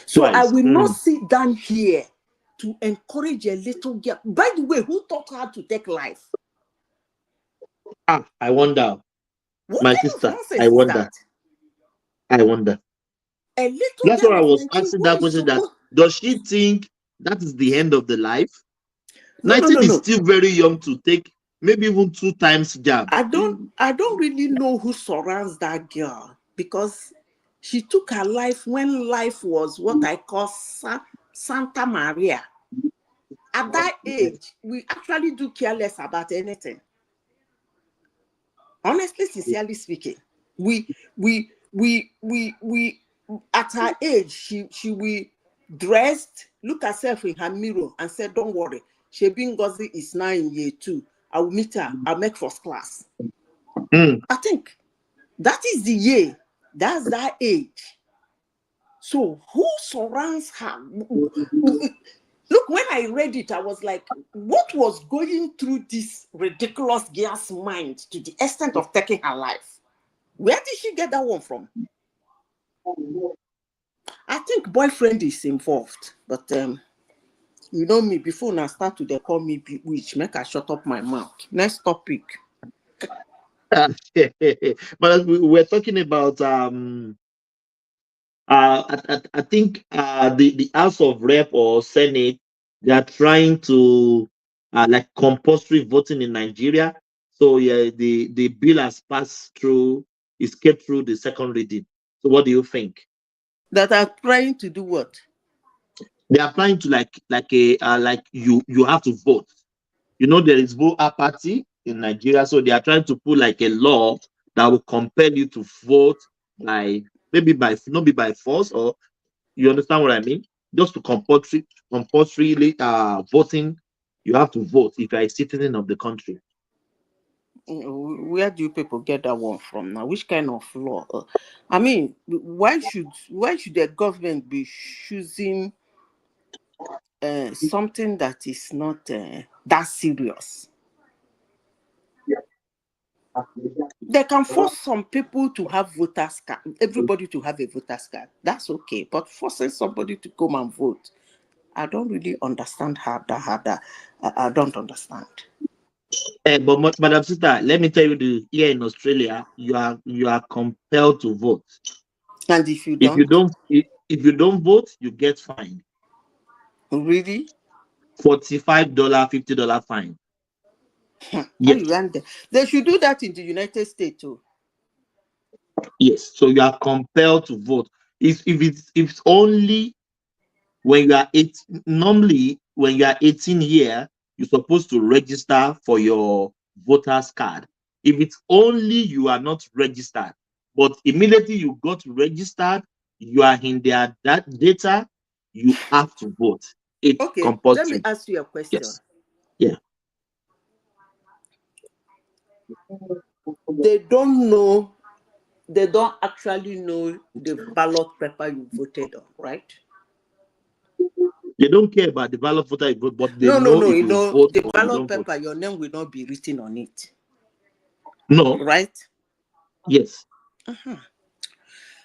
So I will not sit down here to encourage a little girl. By the way, who taught her to take life? I wonder. What my kind sister, of nonsense I wonder. is that? I wonder. A little That's girl what I of was 19 asking that question. That does she think that is the end of the life? No, 19 no. is still very young to take maybe even 2 times jab. I don't really know who surrounds that girl because she took her life when life was what I call Santa Maria. At that age, we actually do care less about anything. Honestly, sincerely speaking, we at her age, she will dressed, look herself in her mirror and said, don't worry, Shebi Ngozi is now in year 2. I will meet her, I'll make first class. I think that is the year, that's that age. So who surrounds her? Look, when I read it, I was like, what was going through this ridiculous girl's mind to the extent of taking her life? Where did she get that one from? I think boyfriend is involved, but you know me, before I start to they call me witch, make I shut up my mouth. Next topic. But we're talking about I think the House of Rep or Senate, they are trying to like compulsory voting in Nigeria. So yeah, the bill has passed through, escaped through the second reading. So what do you think? That are trying to do what? They are trying to like you have to vote. You know, there is vote apathy in Nigeria, so they are trying to put like a law that will compel you to vote by not be by force, or you understand what I mean? Just to compulsorily voting, you have to vote if you are a citizen of the country. Where do you people get that one from now? Which kind of law? I mean, why should the government be choosing something that is not that serious? They can force some people to have voters card, everybody to have a voters card. That's okay. But forcing somebody to come and vote, I don't really understand how that. I don't understand. But Madam Sister, let me tell you, here in Australia, you are compelled to vote. And if you don't vote, you get fined. Really? $45, $50 fine. Yes. They should do that in the United States too. Yes. So you are compelled to vote. If it's only when you are 18, normally when you are 18 here, you're supposed to register for your voter's card. If it's only you are not registered, but immediately you got registered, you are in their data, you have to vote. It's Okay, compulsory. let me ask you a question. Yes. Yeah. They don't actually know the ballot paper you voted on, right? They don't care about the ballot voter you vote, but they No, know if you you know, vote the or you ballot don't vote. paper, your name will not be written on it. No. Right? Yes.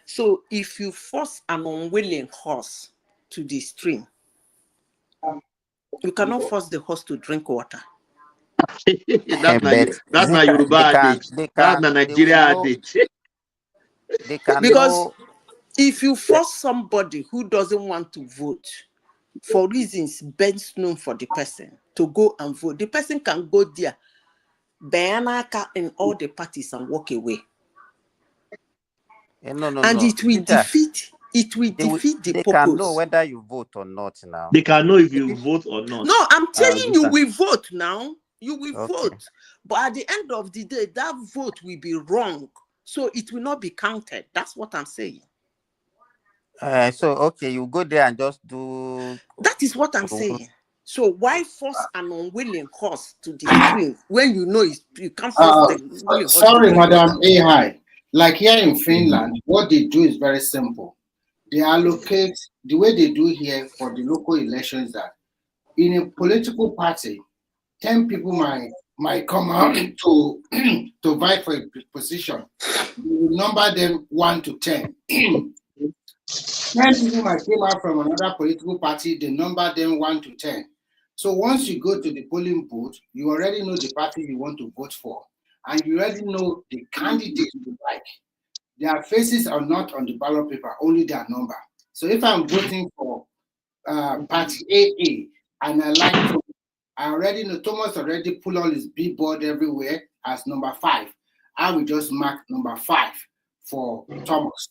So if you force an unwilling horse to the stream, you cannot force the horse to drink water. That's not Yoruba adage. That's not Nigeria adage. They can Because know. if you force somebody who doesn't want to vote for reasons best known for the person to go and vote, the person can go there, Bayanaka in all the parties and walk away. No. And it will defeat the They purpose. can know whether you vote or not now. They can know if you vote or not. No, I'm telling you, we vote now. You will Okay. vote. But at the end of the day, that vote will be wrong. So it will not be counted. That's what I'm saying. So, okay, you go there and just do... That is what I'm saying. So why force an unwilling horse to the stream when you know you can't force the unwilling horse Sorry, to Madam AI. Like here in Finland, what they do is very simple. They allocate, the way they do here for the local elections, that in a political party, 10 people might come out to to vie for a position. You number them 1 to 10. 10 people might come out from another political party, they number them 1 to 10. So once you go to the polling booth, you already know the party you want to vote for, and you already know the candidate you like. Their faces are not on the ballot paper, only their number. So if I'm voting for party AA and I like Thomas, I already know Thomas already put on his billboard everywhere as number 5. I will just mark number 5 for Thomas.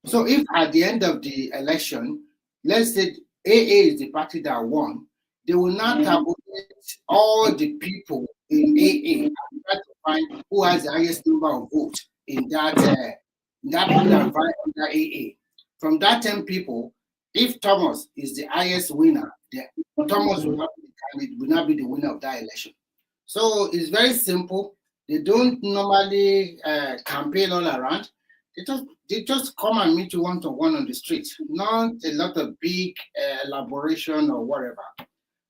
So if at the end of the election, let's say AA is the party that won, they will not tabulate all the people in AA and try to find who has the highest number of votes in that people that vie under AA. From that 10 people, if Thomas is the highest winner, Thomas will not be the winner of that election. So it's very simple. They don't normally campaign all around. They just come and meet you one-to-one on the street, not a lot of big elaboration or whatever.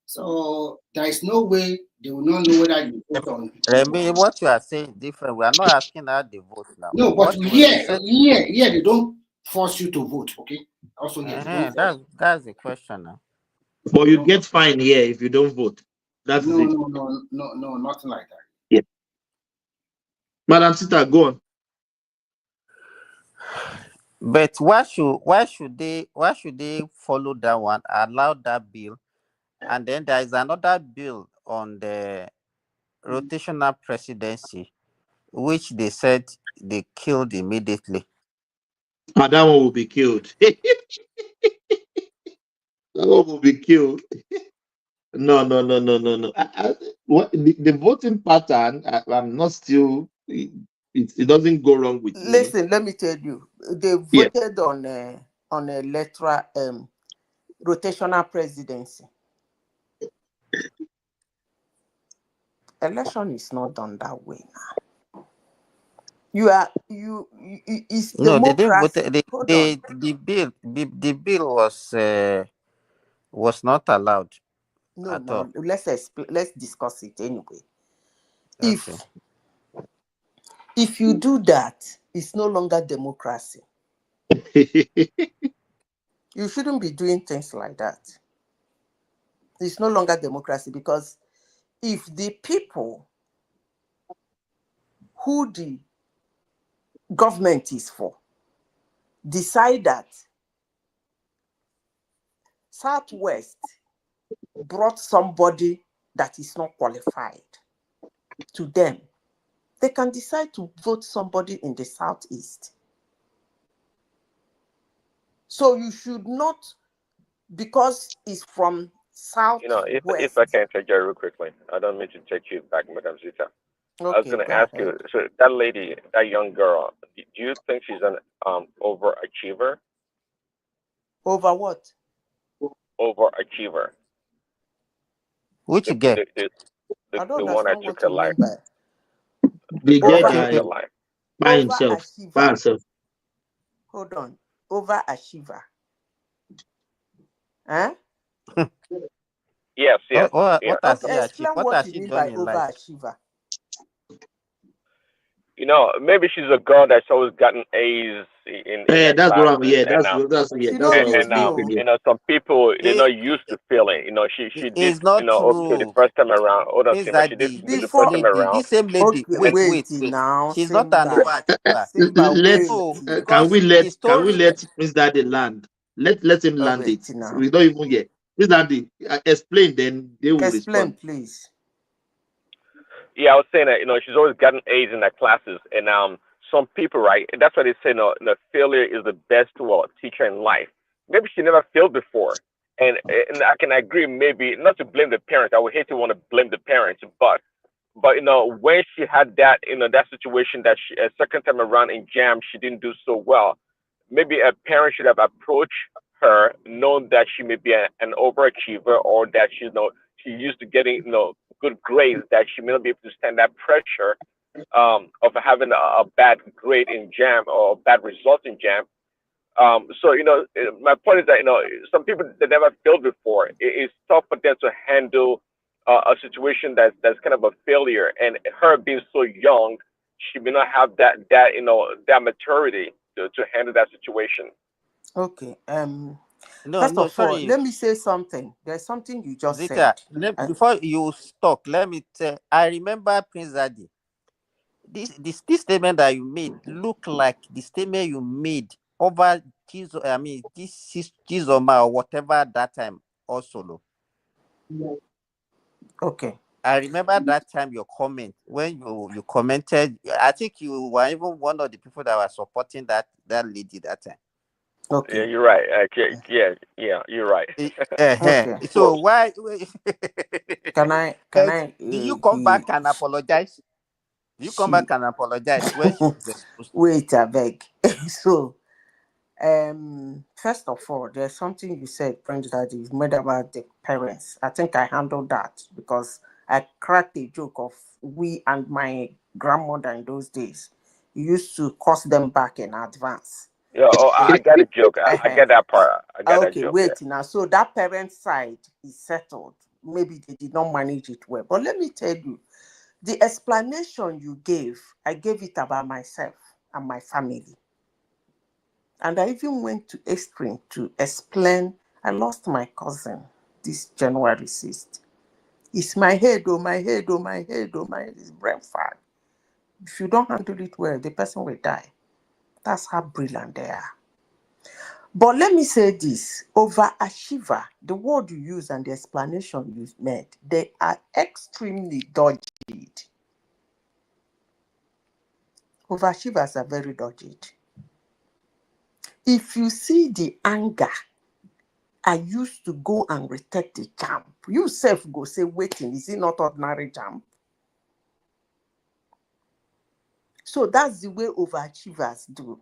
So there is no way they will not know whether you vote on. Remy, what you are saying is different. We are not asking how they vote now. No, but here they don't force you to vote. Okay. Also, yes, that's the question now. But you get fined here if you don't vote. That's no, it. No, nothing like that. Yeah. Madam Sita, go on. But why should they follow that one, allow that bill, and then there is another bill on the rotational presidency, which they said they killed immediately. That one will be killed. That one will be killed. No. What the voting pattern? I'm not still. It doesn't go wrong with me. Listen, let me tell you. They voted on a electoral rotational presidency. Election is not done that way now. It's No, they democracy. didn't vote. The bill was not allowed. No. Let's discuss it anyway. Okay. If you do that, it's no longer democracy. You shouldn't be doing things like that. It's no longer democracy, because if the people who the government is for decide that Southwest brought somebody that is not qualified to them, they can decide to vote somebody in the Southeast. So you should not, because it's from South. You know, if I can interject real quickly, I don't mean to take you back, Madam Zita. I was Okay, going to go ask ahead. you. So that lady, that young girl, do you think she's an overachiever? Over what? Overachiever. Which girl? I don't The one that understand took what her you life. mean by The girl over. that Took her life. by himself, by Overachiever. herself. Hold on. Overachiever. Huh? Yes, yes. What Yeah. has Okay, she achieved? explain What what has you she mean done by in life? overachiever. You know, maybe she's a girl that's always gotten A's in Yeah, her that's what I'm. classes, Yeah, and She that's no what I beat was and me. thinking. Oh. Yeah. you know, some people they're It not used to failing. You know, she did, is you not know, okay the true. first time around. Hold on, Miss Simba, she did Daddy, good the this first Before. time lady, around. this same lady, Okay, wait, wait wait, wait. now. She's not an Simba. overachiever. Simba, Let wait. No, can because we let the story. Miss Daddy land? Let him land Wait it. now. We don't even get Miss Daddy explain. Then they will Explain, respond. please. Yeah, I was saying that, you know, she's always gotten A's in her classes, and some people, right? That's why they say, failure is the best teacher in life. Maybe she never failed before, and I can agree, maybe not to blame the parents. I would hate to want to blame the parents, but you know, when she had that, you know, that situation that she a second time around in Jam, she didn't do so well. Maybe a parent should have approached her, known that she may be an overachiever, or that she's used to getting good grades, that she may not be able to stand that pressure of having a bad grade in Jam or bad result in Jam. So my point is that some people that never failed before, it's tough for them to handle a situation that's kind of a failure, and her being so young, she may not have that maturity to handle that situation. Okay. No, First no, of all, sorry, let me say something. There's something you just Zita. said. And Before you talk, let me tell. I remember Prince Daddy. This statement that you made look like the statement you made over Jesus. I mean, this Chizoma or whatever that time also. No. okay. I remember that time your comment when you commented. I think you were even one of the people that were supporting that lady that time. Okay. Yeah, you're right. Yeah, you're right. Okay. So Close. why? Can I? Did you come back and apologize? You come back and apologize when she was exposed. Wait, I beg. So, first of all, there's something you said, Prince, that is made about the parents. I think I handled that because I cracked a joke of we and my grandmother in those days. We used to cost them back in advance. Yeah, I got a joke. I get that part. I got that Okay, joke. wait now. So that parent side is settled. Maybe they did not manage it well. But let me tell you, the explanation you gave, I gave it about myself and my family. And I even went to extreme to explain. I lost my cousin this January 6th. It's my head, oh, my head, oh, my head, oh, my head is brain fag. If you don't handle it well, the person will die. That's how brilliant they are. But let me say this, overachiever, the word you use and the explanation you made, they are extremely dodgy. Overachievers are very dodgy. If you see the anger I used to go and retake the jump, you self go say, waiting, is it not ordinary jump? So that's the way overachievers do.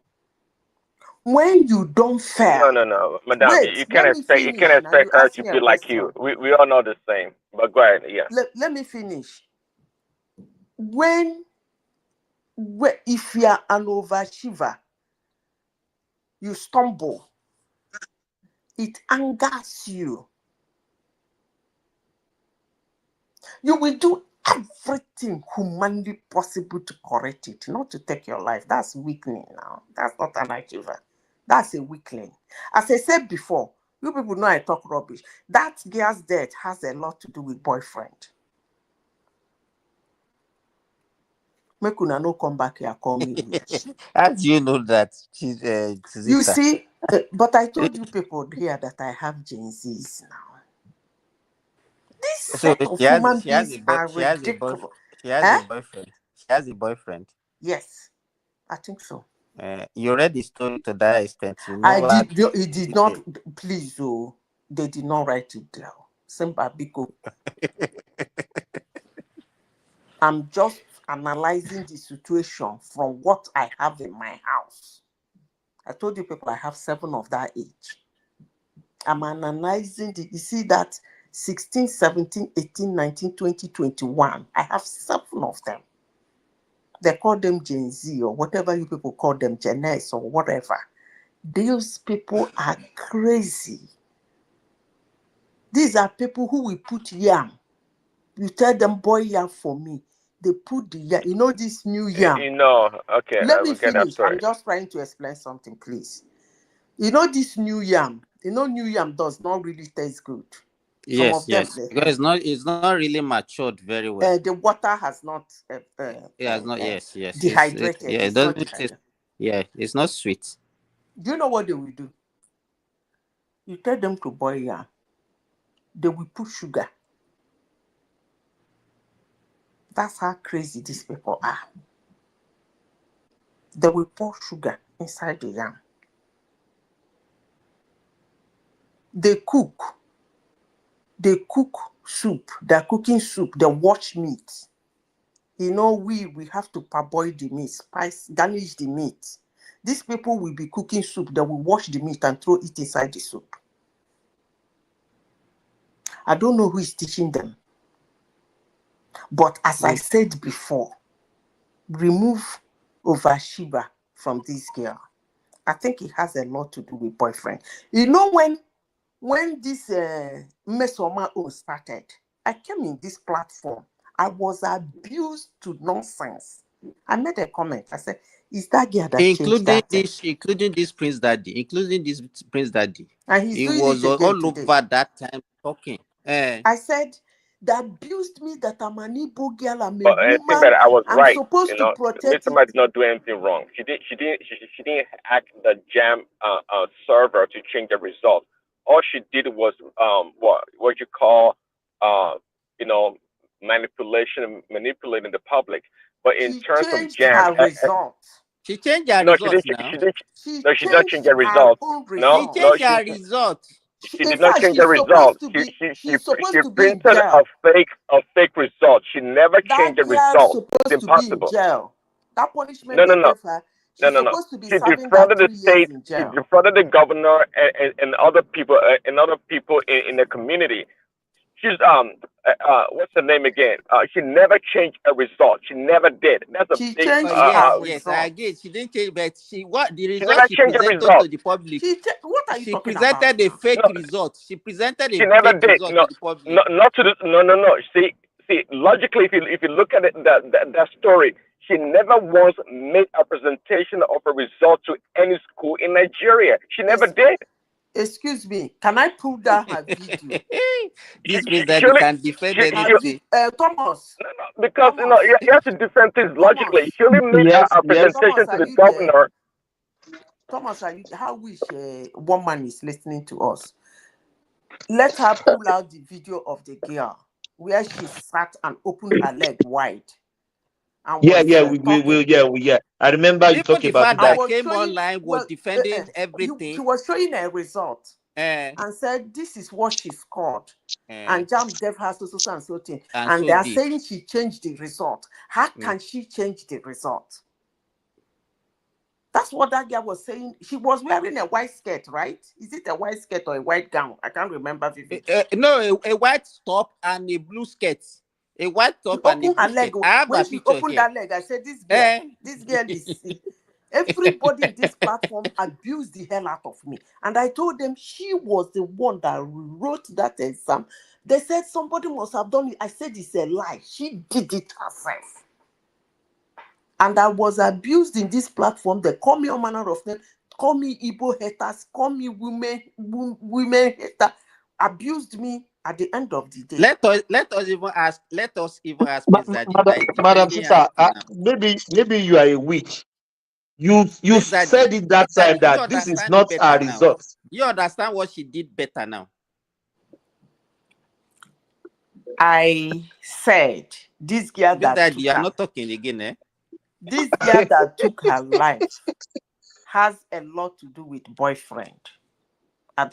When you don't fail, No, madam. wait, You let can't me expect finish. Now you her ask to me a be like you. question. We all know the same. But go ahead. Yeah. Let me finish. When if you are an overachiever, you stumble, it angers you. You will do everything humanly possible to correct it, not to take your life. That's weakening now. That's not an achiever. That's a weakling. As I said before, you people know I talk rubbish. That girl's death has a lot to do with boyfriend. Make una no come back here, call me witch. How do you know that? You see, but I told you people here that I have Gen Zs now. This So set of human beings are ridiculous. She has a boyfriend. She has a boyfriend. Yes, I think so. You read the story to that extent. You I never. did. It did not. Please, oh, they did not write it down. Simba Biko. I'm just analyzing the situation from what I have in my house. I told you people I have 7 of that age. I'm analyzing you see that 16, 17, 18, 19, 20, 21. I have 7 of them. They call them Gen Z or whatever you people call them, Gen S or whatever. These people are crazy. These are people who will put yam. You tell them, boil yam for me. They put the yam. You know this new yam? Okay. Let me Okay, that's finish. right. I'm just trying to explain something, please. You know this new yam? You know new yam does not really taste good. Some Yes, of them, because it's not really matured very well. The water has not It has not. Yes. dehydrated. It It's not doesn't taste. dehydrated. Yeah, it's not sweet. Do you know what they will do? You tell them to boil yam. They will put sugar. That's how crazy these people are. They will pour sugar inside the yam. They cook soup. They're cooking soup. They wash meat. You know, we have to parboil the meat, garnish the meat. These people will be cooking soup. They will wash the meat and throw it inside the soup. I don't know who is teaching them. But as I said before, remove Ovashiba from this girl. I think it has a lot to do with boyfriend. You know, when this Mesoma started, I came in this platform. I was abused to nonsense. I made a comment. I said, "Is that girl that changed that?" Including this Prince Daddy, and he's he doing was it again all today. over that time talking. I said, they abused me that I'm an Igbo girl, I'm a But woman. I was I'm right. supposed to protect Mr. did not do anything wrong. She didn't hack the Jam server to change the result. All she did was what you call manipulating the public. But in terms of Jam, her result. She changed her results now. She did not change the result. No, She changed her result. She did not change the result. She printed a fake result. She never changed the result. It's impossible. That punishment No. they gave her, she's supposed to be She serving that defrauded the 3 years state. in She jail. defrauded the governor and other people in the community. She's what's her name again? She never changed a result. She never did. That's a big Yes, I agree. She didn't change, but the She result never she changed a presented result. to the public. What are you She talking presented about? a fake result. She presented a She never fake did. result to the public. Not to the no. See, logically, if you look at it, that story, she never once made a presentation of a result to any school in Nigeria. She never did. Excuse me, can I pull down her video? This means that you can defend anything. Thomas. Because you have to defend things logically. She only made a presentation to the governor. Thomas, how wish one man is listening to us. Let her pull out the video of the girl where she sat and opened her leg wide. And we I remember you talking about that. Came online, was defending everything. She was showing a result and said, "This is what she scored." And Jamb'S gave her so and so thing. And they are saying she changed the result. How can she change the result? That's what that girl was saying. She was wearing a white skirt, right? Is it a white skirt or a white gown? I can't remember vividly. No, a white top and a blue skirt. A white top and a blue skirt. I have when a she picture opened here. that leg, I said, this girl is... Everybody in this platform abused the hell out of me. And I told them she was the one that wrote that exam. They said somebody must have done it. I said, it's a lie. She did it herself. And I was abused in this platform. They call me all manner of names, call me Igbo haters, call me women haters, abused me at the end of the day. Let us even ask Madam Sister, maybe you are a witch. You said it that time that this is not a result. You understand what she did better now? I said this girl that took you are her, not talking again, eh? This girl that took her life has a lot to do with boyfriend.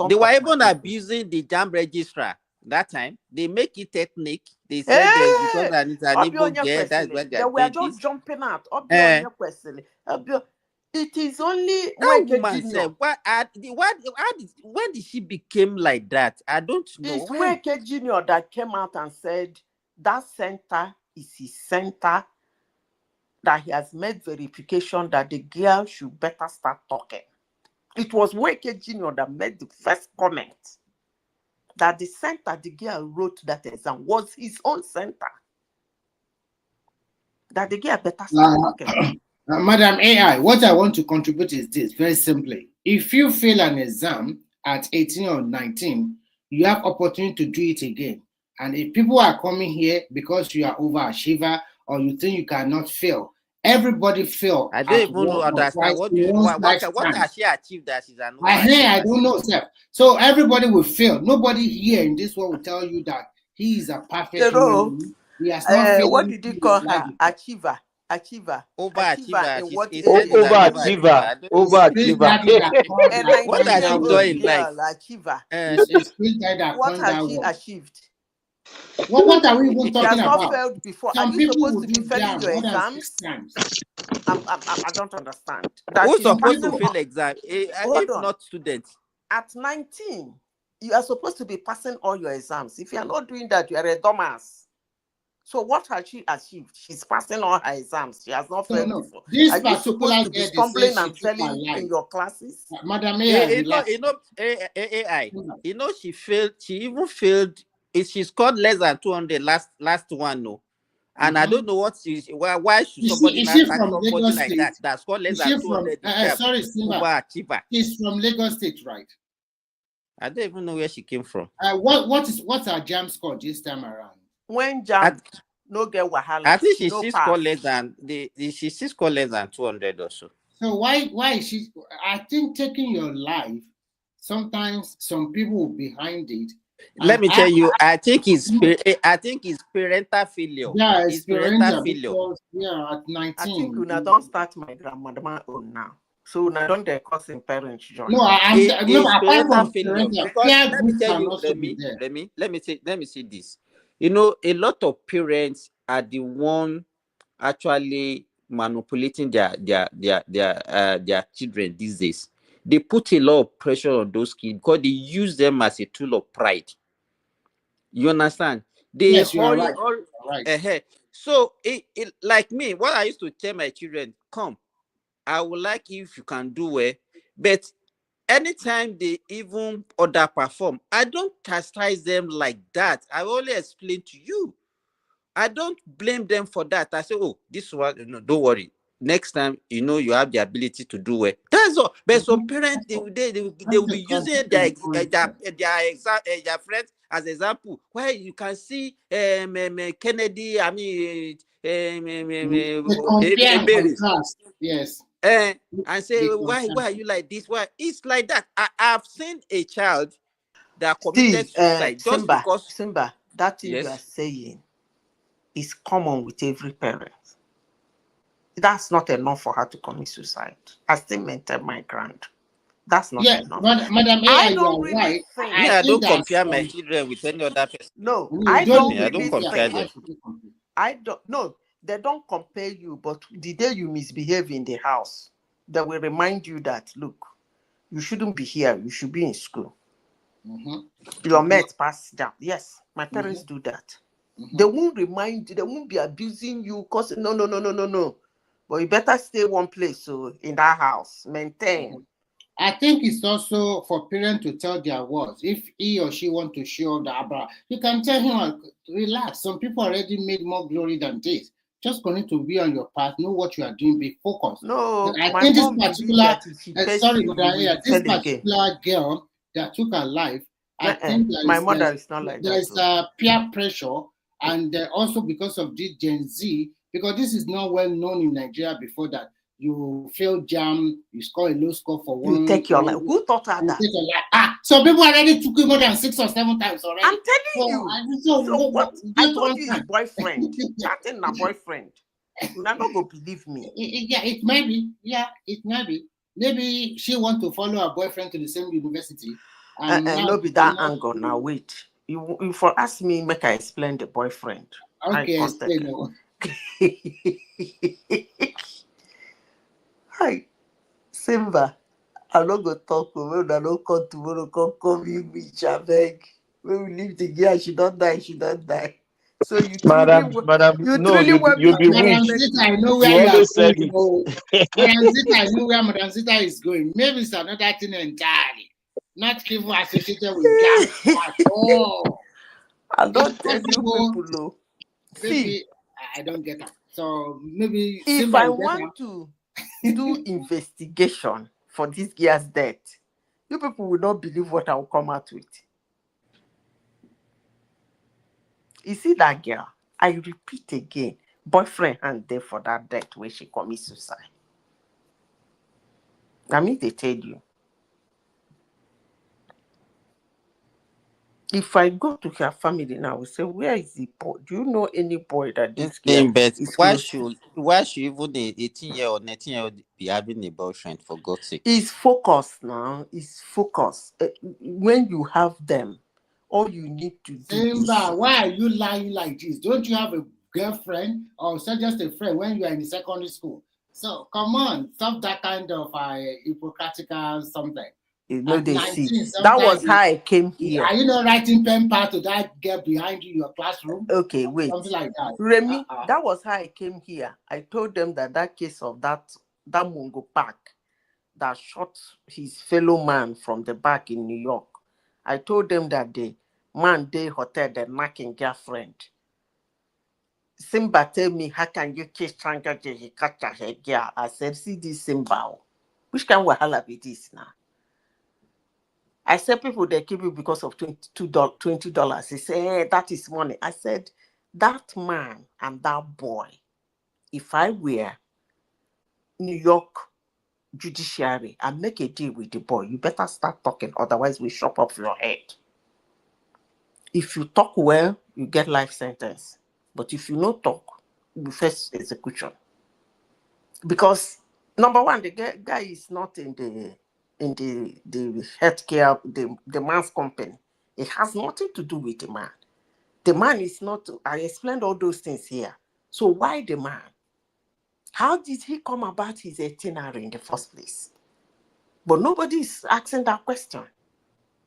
They were even abusing the Jamb'S registrar that time. They make it ethnic. They said that because it's an Igbo girl, that's why they were doing just this. jumping out. It is only that woman said, when did she become like that? I don't know. It's Weke Junior that came out and said that center is his center, that he has made verification that the girl should better start talking. It was Weke Junior that made the first comment that the center the girl wrote that exam was his own center. That the girl better start talking. Madam AI, what I want to contribute is this, very simply. If you fail an exam at 18 or 19, you have opportunity to do it again. And if people are coming here because you are overachiever or you think you cannot fail, everybody fail. I don't even understand what has she achieved that she's an overachiever? I don't know, sir. So everybody will fail. Nobody here in this world will tell you that he is a perfect human. He has not failed. What did you call her? Achiever. Overachiever. Overachiever. What has she done in life? Achiever. What has she achieved? What are we even talking about? She has not failed before. Some are you people supposed to be failing your exams? I don't understand. Who's supposed to fail exam? If not students. At 19, you are supposed to be passing all your exams. If you are not doing that, you are a dumbass. So what has she achieved? She's passing all her exams. She has not failed before. Are you supposed to be stumbling and failing in your classes? Madam AI, she failed. She even failed. She scored less than 200 last one, no. And I don't know why should somebody attack somebody like that scored less than 200? Sorry, Simba. She's from Lagos State, right? I don't even know where she came from. What's her jam score this time around? When jam no get wahala. I think she scored less than she scored less than 200 or so. So why is she? I think taking your life, sometimes some people behind it. Let me tell you, I think it's parental failure. Yeah, it's parental failure. Because, at 19. I think Una don't start my grandmother own now. So Una don't they causing parents join. No, apart from failure. Because let me tell you, let me say this. A lot of parents are the one actually manipulating their children these days. They put a lot of pressure on those kids because they use them as a tool of pride. You understand? Yes, you are right. So, like me, what I used to tell my children, come, I would like if you can do it, but anytime they even underperform, I don't chastise them like that. I only explain to you. I don't blame them for that. I say, oh, this one, don't worry. Next time, you have the ability to do it. That's all. But some parents, they will be using their friends as example. Why you can see Kennedy, yes. And say, why are you like this? Why? It's like that. I've seen a child that committed suicide just because. Simba, that thing you are saying is common with every parent. That's not enough for her to commit suicide. I still maintain my ground. That's not enough. Madam AI, you are right. I don't compare my children with any other person. No, I don't compare them. No, they don't compare you, but the day you misbehave in the house, they will remind you that, look, you shouldn't be here. You should be in school. Your mates pass down. Yes, my parents do that. They won't remind you, they won't be abusing you because no. But you better stay one place, so in that house, maintain. I think it's also for parents to tell their words. If he or she want to show the abra, you can tell him, relax. Some people already made more glory than this. Just continue to be on your path, know what you are doing, be focused. No, I think this particular, this particular girl that took her life, I think my mother is not like that. There's peer pressure, and also because of this Gen Z, because this is not well known in Nigeria before that. you fail jam, you score a low score for one. You take your life. Who taught her that? So people already took you more than 6 or 7 times already. I'm telling you. So what? I told you his boyfriend. That ain't my boyfriend. You're not gonna believe me. Yeah, it might be. Yeah, it might be. Maybe she want to follow her boyfriend to the same university. And no be that angle. Now wait. You for ask me, make I explain the boyfriend. Okay, explain. Hi, Simba. I don't go talk when I don't come tomorrow. Come you bitch, I beg. When we leave the girl, she don't die. She don't die. So you Madam, you no, truly want you be Madam weak. Zita, I know You where you are always said going. it. Madam Zita, I know where Madam Zita is going. Maybe it's another thing entirely. Not even associated with gang at all. I don't tell you people, though. Maybe I don't get that. So maybe if I want to do investigation for this girl's death, you people will not believe what I will come out with. You see that girl? I repeat again, boyfriend and there for that death where she commits suicide. I mean, they tell you. If I go to her family now, I will say, where is the boy? Do you know any boy that this girl is why close should even a 18-year-old, 19-year-old be having a boyfriend, for God's sake? It's focus now. It's focus. When you have them, all you need to do Simba, why are you lying like this? Don't you have a girlfriend or just a friend when you are in secondary school? So come on, stop that kind of hypocritical something. You know, they see. That was how I came here. Are you not writing pen pal to that girl behind you in your classroom? Okay, wait. Something like that. Remy, that was how I came here. I told them that case of that Mungo Park that shot his fellow man from the back in New York. I told them that the man day hotel, the knocking girlfriend. Simba tell me, how can you kiss Changa he catch her girl? I said, see this Simba. Which kind of wahala be this now? I said, people, they kill you because of $20. He said, hey, that is money. I said, that man and that boy, if I were New York judiciary and make a deal with the boy, you better start talking, otherwise we chop off your head. If you talk well, you get life sentence. But if you no talk, you face execution. Because number one, the guy is not in the healthcare, the man's company. It has nothing to do with the man. The man is not. I explained all those things here. So why the man? How did he come about his itinerary in the first place? But nobody is asking that question.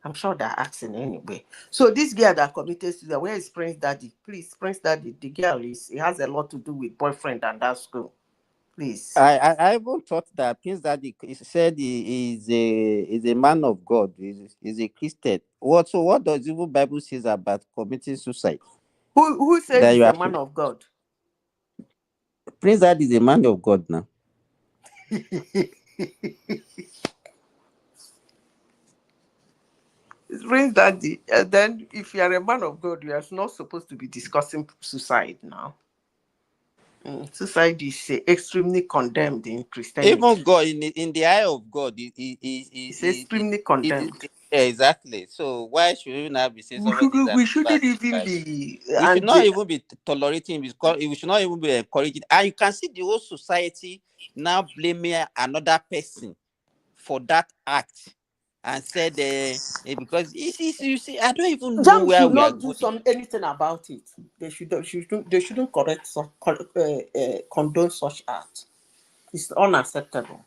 I'm sure they're asking anyway. So this girl that committed suicide, where is Prince Daddy? Please, Prince Daddy, the girl it has a lot to do with boyfriend and that school. Please. I even thought that Prince Daddy said he is a man of God. He's a Christian. What does even Bible says about committing suicide? Who said he's a man of God? Prince Daddy is a man of God now. Prince Daddy. And then if you are a man of God, you are not supposed to be discussing suicide now. Suicide is extremely condemned in Christianity. Even God, in the eye of God, it's extremely condemned. Exactly. So why should we not be saying somebody we shouldn't even be. We should not even be tolerating. We should not even be encouraging. And you can see the whole society now blaming another person for that act, and said because you see, I don't even know where we are going. Jamb'S should not do anything about it. They shouldn't condone such act. It's unacceptable.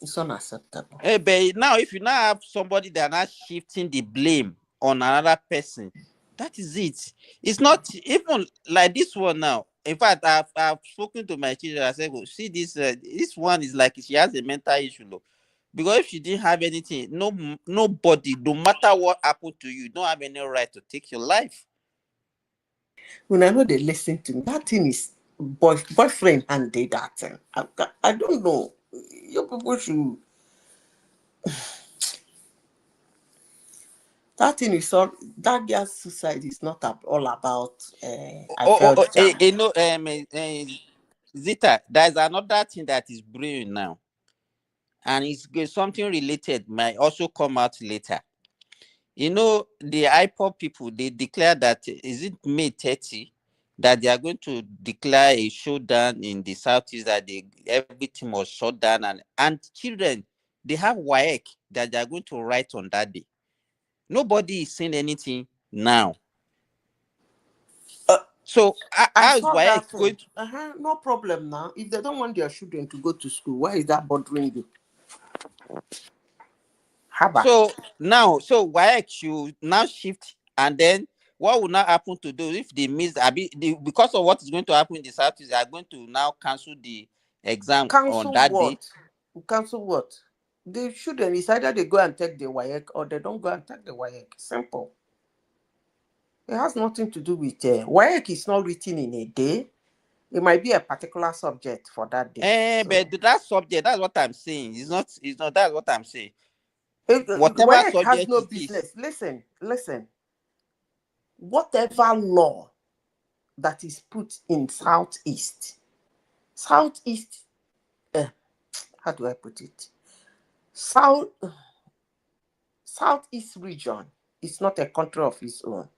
It's unacceptable. Hey, but now if you now have somebody that are shifting the blame on another person, that is it. It's not even like this one now. In fact, I've spoken to my children. I said, well, see this one is like she has a mental issue, though. Because if she didn't have anything, nobody, no matter what happened to you, you don't have any right to take your life. When I know they listen to me, that thing is boyfriend and did that thing. I don't know. You people should. That thing is all. That girl's suicide is not all about. Zita, there's another thing that is brewing now, and it's something related might also come out later. You know, the IPOP people, they declare that, is it May 30, that they are going to declare a showdown in the Southeast, that everything was shut down, and children, they have WAEC that they are going to write on that day. Nobody is saying anything now. So I how is saw that WAEC going to... No problem now. If they don't want their children to go to school, why is that bothering you? Haba. So now, WAEC should now shift, and then what will now happen to those if they miss? Because of what is going to happen in the Southeast, they are going to now cancel the exam on that day. Cancel what? They shouldn't. It's either they go and take the WAEC or they don't go and take the WAEC. Simple. It has nothing to do with WAEC is not written in a day. It might be a particular subject for that day. But that subject, that's what I'm saying. It's not. That's what I'm saying. Whatever WAEC has no business. Listen. Whatever law that is put in Southeast, how do I put it? Southeast region is not a country of its own.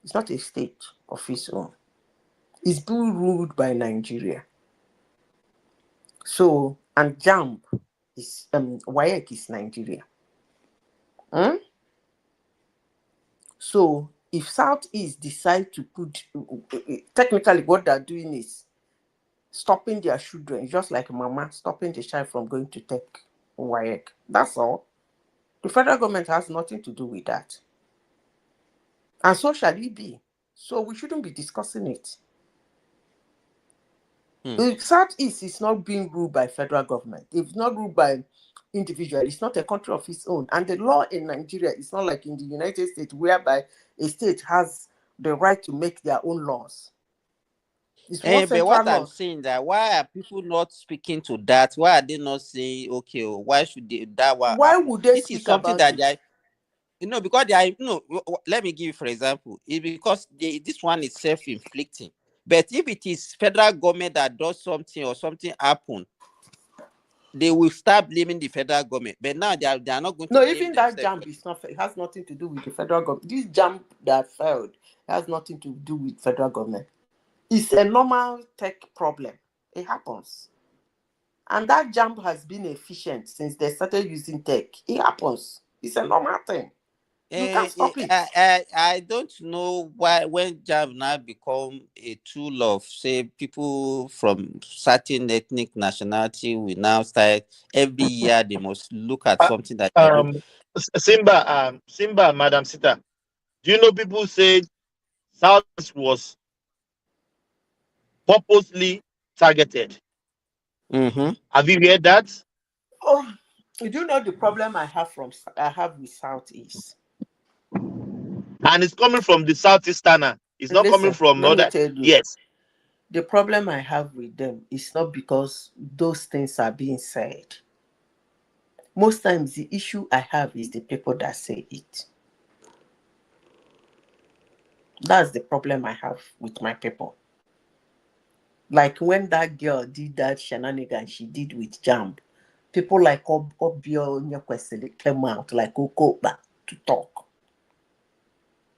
It's not a state of its own. It's being ruled by Nigeria. So, and Jamb'S is WAEC is Nigeria. So, if Southeast decide to put, technically what they're doing is stopping their children, just like mama stopping the child from going to take WAEC. That's all. The federal government has nothing to do with that. And so shall it be. So we shouldn't be discussing it. The Southeast is not being ruled by federal government. It's not ruled by individual. It's not a country of its own. And the law in Nigeria is not like in the United States, whereby a state has the right to make their own laws. But what I'm saying, that why are people not speaking to that? Why are they not saying, okay, why should they that one? Why would they speak about it? Because they are, let me give you, for example, it's because this one is self-inflicting. But if it is federal government that does something or something happen, they will start blaming the federal government. But now they are not going to. No, even that Jamb'S is not. It has nothing to do with the federal government. This Jamb'S that failed has nothing to do with federal government. It's a normal tech problem. It happens. And that Jamb'S has been efficient since they started using tech. It happens. It's a normal thing. You can't stop it. I don't know why when Jamb'S now become a tool of, say, people from certain ethnic nationality will now start every year they must look at something that Simba, Madam Sita, do you know people say South was purposely targeted? Have you heard that? Oh, do you know the problem I have with Southeast? And it's coming from the Southeasterner. It's not coming from other. Yes. The problem I have with them is not because those things are being said. Most times the issue I have is the people that say it. That's the problem I have with my people. Like when that girl did that shenanigan she did with Jamb'S, people like Obio Nyakwesili came out like Okoba to talk.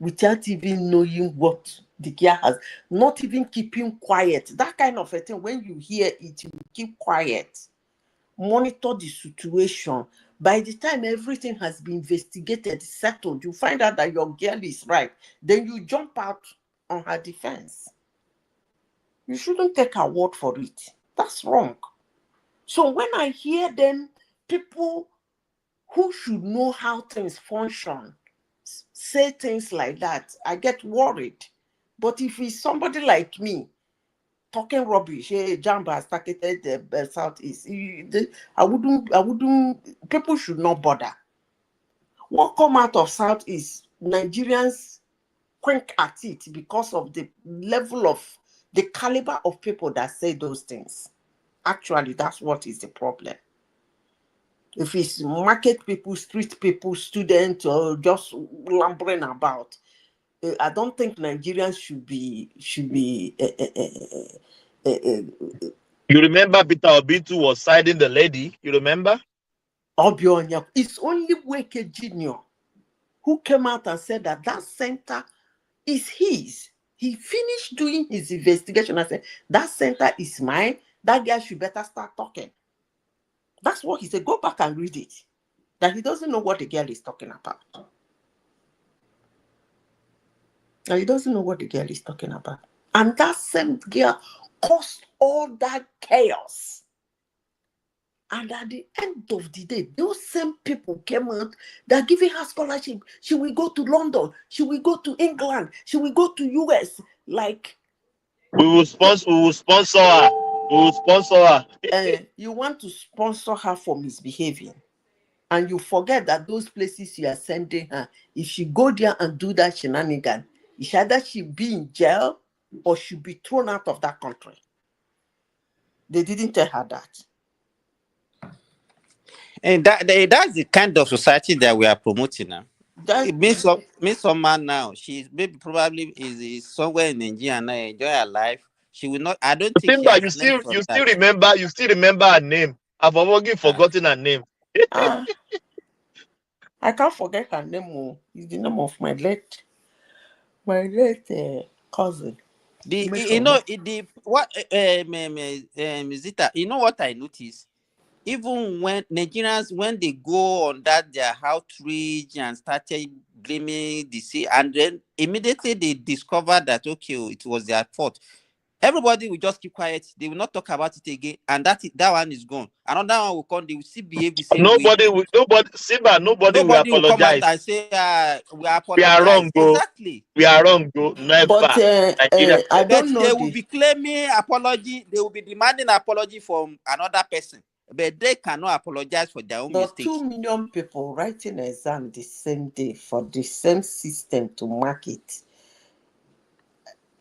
Without even knowing what the girl has, not even keeping quiet. That kind of a thing, when you hear it, you keep quiet. Monitor the situation. By the time everything has been investigated, settled, you find out that your girl is right. Then you jump out on her defense. You shouldn't take her word for it. That's wrong. So when I hear them, people who should know how things function, say things like that, I get worried. But if it's somebody like me talking rubbish, hey, Jamb'S has targeted the Southeast, I wouldn't, people should not bother. What come out of Southeast, Nigerians quink at it because of the level of, the caliber of people that say those things. Actually, that's what is the problem. If it's market people, street people, students, or just lumbering about, I don't think Nigerians should be You remember Peter Obitu was siding the lady? You remember? Obionya. It's only Weke Jr. who came out and said that that center is his. He finished doing his investigation and said, that center is mine. That guy should better start talking. That's what he said. Go back and read it. That he doesn't know what the girl is talking about. And he doesn't know what the girl is talking about. And that same girl caused all that chaos. And at the end of the day, those same people came out, they're giving her scholarship. She will go to London. She will go to England. She will go to US. Like, we will sponsor her. We will sponsor her. You want to sponsor her for misbehaving. And you forget that those places you are sending her, if she go there and do that shenanigan, it's either she'll be in jail or she'll be thrown out of that country. They didn't tell her that. And that's the kind of society that we are promoting now. Miss Someone now, she's maybe probably is somewhere in Nigeria now, enjoy her life. She will not. I don't think she has you still remember her name. I've already forgotten her name. I can't forget her name. It's the name of my late cousin. Zita, you know what I noticed? Even when Nigerians, when they go on that their outreach and started blaming the sea, and then immediately they discovered that okay, it was their fault. Everybody will just keep quiet. They will not talk about it again, and that one is gone. Another one will come. They will still behave the same way. Nobody will come out apologize and say we apologize. We are wrong, bro. Exactly. We are wrong, bro. Never. But I don't know. They will be claiming apology. They will be demanding apology from another person, but they cannot apologize for their own mistakes. 2 million people writing exam the same day for the same system to mark it.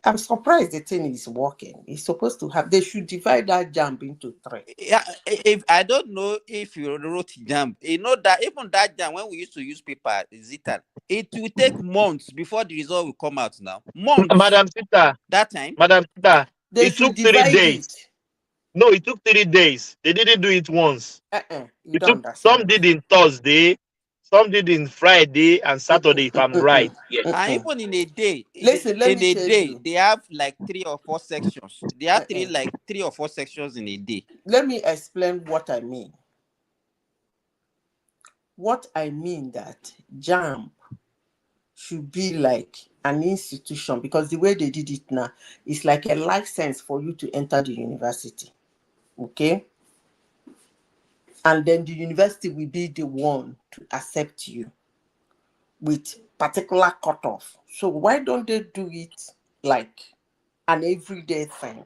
I'm surprised the thing is working. It's supposed to have. They should divide that Jamb'S into 3. Yeah, if I don't know if you wrote Jamb'S, you know that even that Jamb'S, when we used to use paper, Zita, it will take months before the result will come out. Now, months. Madam Sita. That time, Madam Sita. It took 3 days. No, it took 3 days. They didn't do it once. Some did in Thursday. Some did in Friday and Saturday, if I'm right. Yes. And even in a day, Listen, let me tell you. they have like 3 or 4 sections. They have 3 or 4 sections in a day. Let me explain what I mean. What I mean that Jamb'S should be like an institution, because the way they did it now is like a license for you to enter the university. Okay? And then the university will be the one to accept you with particular cutoff. So why don't they do it like an everyday thing?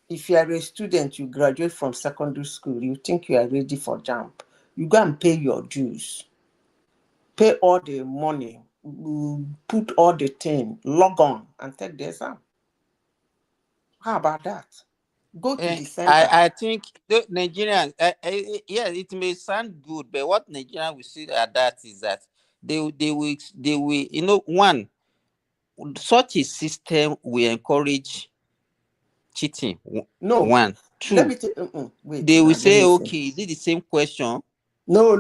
If you are a student, you graduate from secondary school, you think you are ready for Jamb'S, you go and pay your dues. Pay all the money, put all the thing, log on and take the exam. How about that? Go to the center. I think the Nigerians, yeah, it may sound good, but what Nigerians will see at that is that they will, you know, one, such a system will encourage cheating. No. 1, 2. Let me wait. They will say, okay, is it the same question? No.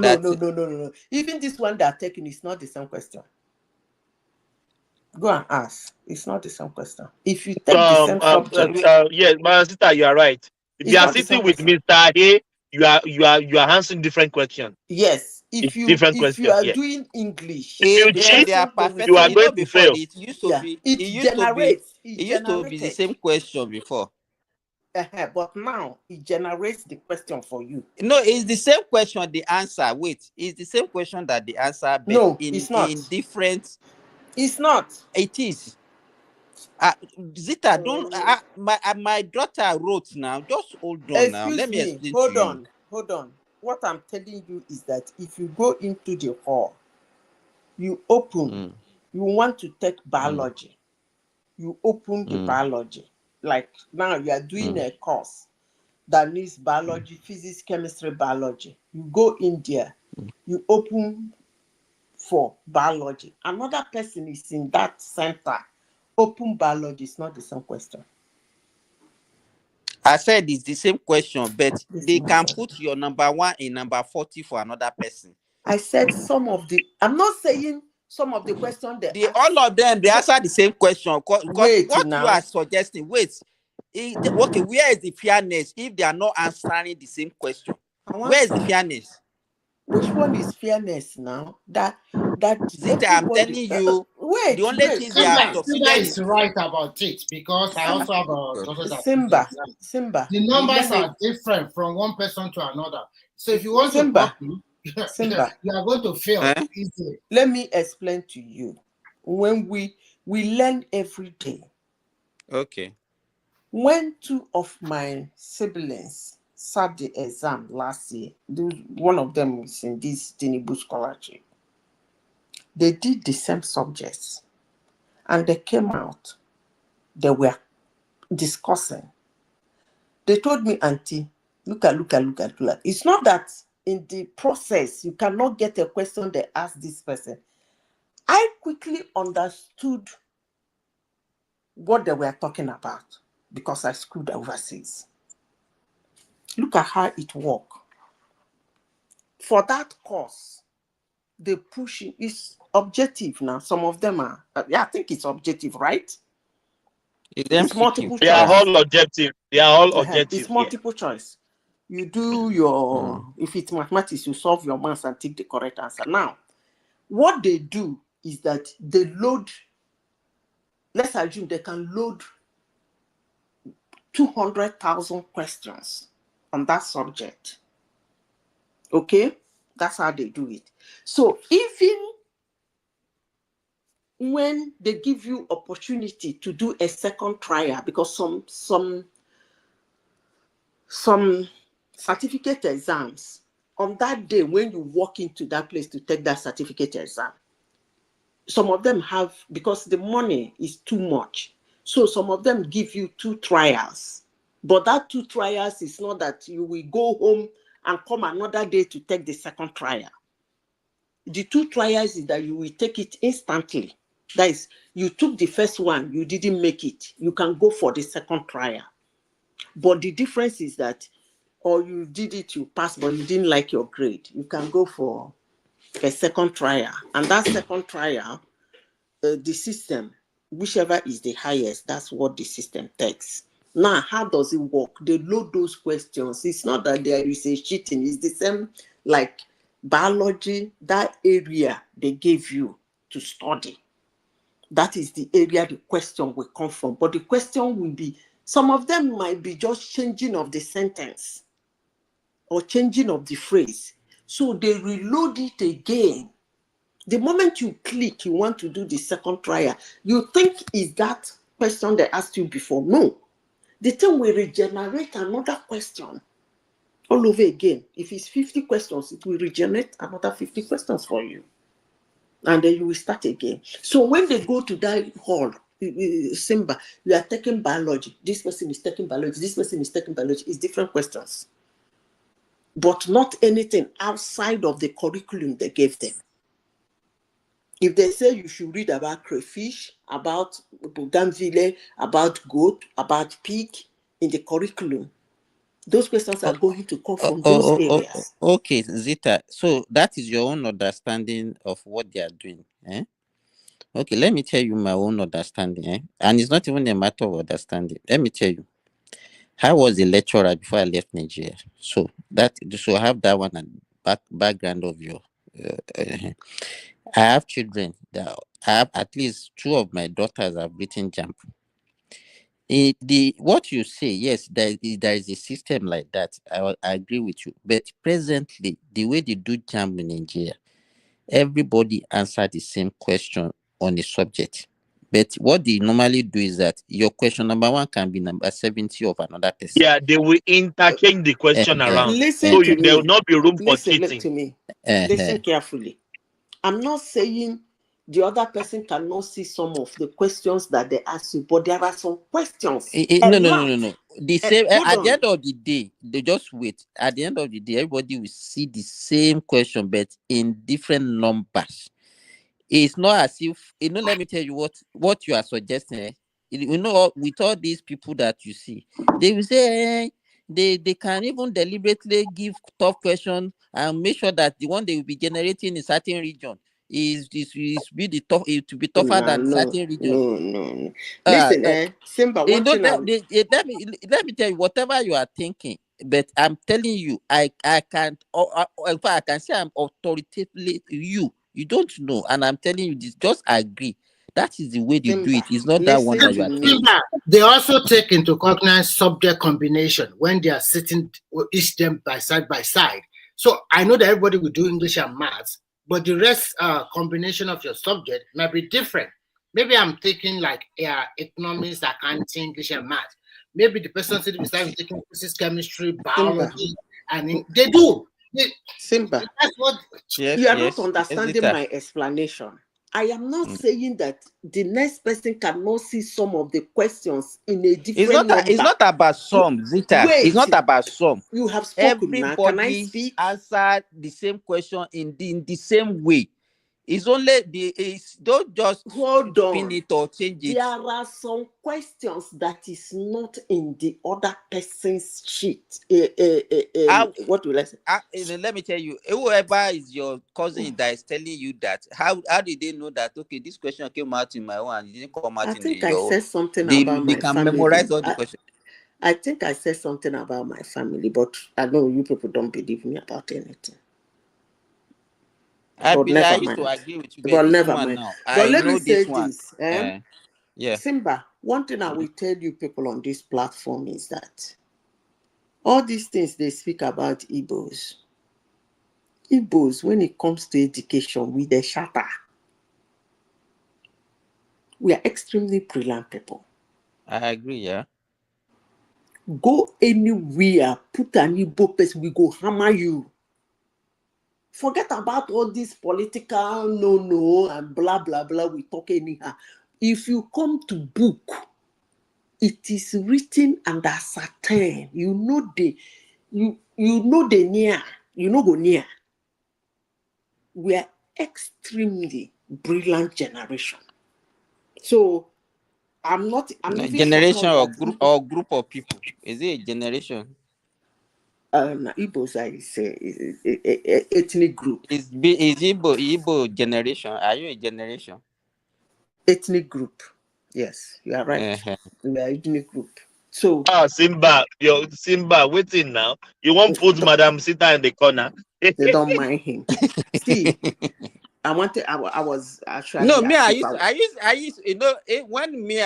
Even this one they're taking is not the same question. Go and ask. It's not the same question. If you take the same subject, yes, my sister, you are right. If you are sitting with Mr. A, you are answering different questions. Yes. If you are doing English, if you cheat, you are going to fail. It used to be. It used to be the same question before. But now it generates the question for you. No, it's the same question. The answer. Wait, it's the same question that the answer. But no, it's not. In different. It's not. It is. Zita, don't. My daughter wrote now. Just hold on. Excuse now. Let me explain hold to on. you. Hold on. What I'm telling you is that if you go into the hall, you open. You want to take biology. You open the biology. Like now you are doing a course that needs biology, physics, chemistry, biology. You go in there. You open for biology. Another person is in that center Open biology is not the same question. I said it's the same question, but they can put your number 1 in number 40 for another person. I said some of the. I'm not saying some of the questions they ask. All of them, they answer the same question. Because Wait what now. you are suggesting, okay, where is the fairness if they are not answering the same question? Where is the fairness? Which one is fairness now? That Zita, I'm telling you, wait, the only thing they are Simba succeeded is right about it, because I also have a daughter that Simba. The numbers are different from one person to another. So if you want to copy, Simba, you are going to fail easily. Let me explain to you. When we learn every day. Okay. When 2 of my siblings sat the exam last year, one of them is in this Tinubu scholarship. They did the same subjects, and they came out. They were discussing. They told me, Auntie, look at. It's not that in the process you cannot get a question they ask this person. I quickly understood what they were talking about because I schooled overseas. Look at how it works. For that course, they push it. It's objective now. Some of them are, I think it's objective, right? It's multiple choice. They are all objective. It's multiple choice. You do your, if it's mathematics, you solve your maths and take the correct answer. Now, what they do is that they load, let's assume they can load 200,000 questions on that subject. Okay? That's how they do it. So even when they give you opportunity to do a second trial, because some certificate exams, on that day when you walk into that place to take that certificate exam, some of them have, because the money is too much, so some of them give you 2 trials. But that 2 trials is not that you will go home and come another day to take the second trial. The 2 trials is that you will take it instantly. That is, you took the first one, you didn't make it, you can go for the second trial. But the difference is that, or you did it, you passed, but you didn't like your grade, you can go for a second trial. And that second trial, the system, whichever is the highest, that's what the system takes. Now, how does it work? They load those questions. It's not that there is a cheating. It's the same like biology, that area they gave you to study. That is the area the question will come from. But the question will be, some of them might be just changing of the sentence or changing of the phrase. So they reload it again. The moment you click, you want to do the second trial, you think is that question they asked you before. No. The thing will regenerate another question all over again. If it's 50 questions, it will regenerate another 50 questions for you. And then you will start again. So when they go to that hall, Simba, you are taking biology. This person is taking biology. This person is taking biology. It's different questions. But not anything outside of the curriculum they gave them. If they say you should read about crayfish, about bougainville, about goat, about pig in the curriculum, those questions are going to come from those areas. Okay, Zita. So that is your own understanding of what they are doing. Okay, let me tell you my own understanding. And it's not even a matter of understanding. Let me tell you. I was a lecturer before I left Nigeria. So I have that one and background of your. I have children. I have at least 2 of my daughters have written Jump. What you say, yes, there is a system like that. I agree with you. But presently, the way they do Jump in Nigeria, everybody answer the same question on a subject. But what they normally do is that your question number 1 can be number 70 of another person. Yeah, they will interchange the question around. Listen to me. There will not be room for cheating. Listen to me. Listen carefully. I'm not saying the other person cannot see some of the questions that they ask you, but there are some questions. No. The same at the end of the day, they just wait. At the end of the day, everybody will see the same question, but in different numbers. It's not as if, let me tell you what you are suggesting. With all these people that you see, they will say they can even deliberately give tough questions and make sure that the one they will be generating in certain region is be the tough, to be tougher No, than no, certain region. no. Listen, Simba, one thing let me tell you, whatever you are thinking, but I'm telling you, I can't. In fact, I can say I'm authoritatively you don't know, and I'm telling you this. Just agree. That is the way they do it. It's not that one that you are thinking. They also take into cognizance subject combination when they are sitting each them by side. So I know that everybody will do English and maths, but the rest combination of your subject might be different. Maybe I'm taking like economics, accounting, English and maths. Maybe the person sitting beside me taking physics, chemistry, biology, and they do. Simba, that's what you are not understanding my explanation. I am not saying that the next person cannot see some of the questions in a different number. It's not about some, Zita. Wait, it's not about some. You have spoken. Everybody now. Can I speak? Answer the same question in the same way. It's only don't just hold spin on. it or change it. There are some questions that is not in the other person's sheet. What will I say? Let me tell you, whoever is your cousin that is telling you that, how did they know that? Okay, this question came out in my own and it didn't come out I in think your I own. said something They about my can family. memorize all the questions. I think I said something about my family, but I know you people don't believe me about anything. I used to agree with you, but this never one mind. now. But let me say this one. this. Yeah. Simba, one thing I will tell you people on this platform is that all these things they speak about Igbos, when it comes to education, we the shatter. We are extremely brilliant people. I agree, yeah. Go anywhere, put an Igbo person, we go hammer you. Forget about all this political no and blah blah blah. We talk anyhow. If you come to book, it is written and ascertained. You know the near. You know go near. We are extremely brilliant generation. So I'm not. Generation or group of people. Is it a generation? Igbos is ethnic group. Is Igbo generation? Are you a generation? Ethnic group. Yes, you are right. We are ethnic group. So Simba, waiting now. You won't put Madam Sita in the corner. They don't mind him. See, I was actually. No, me. I used. When me.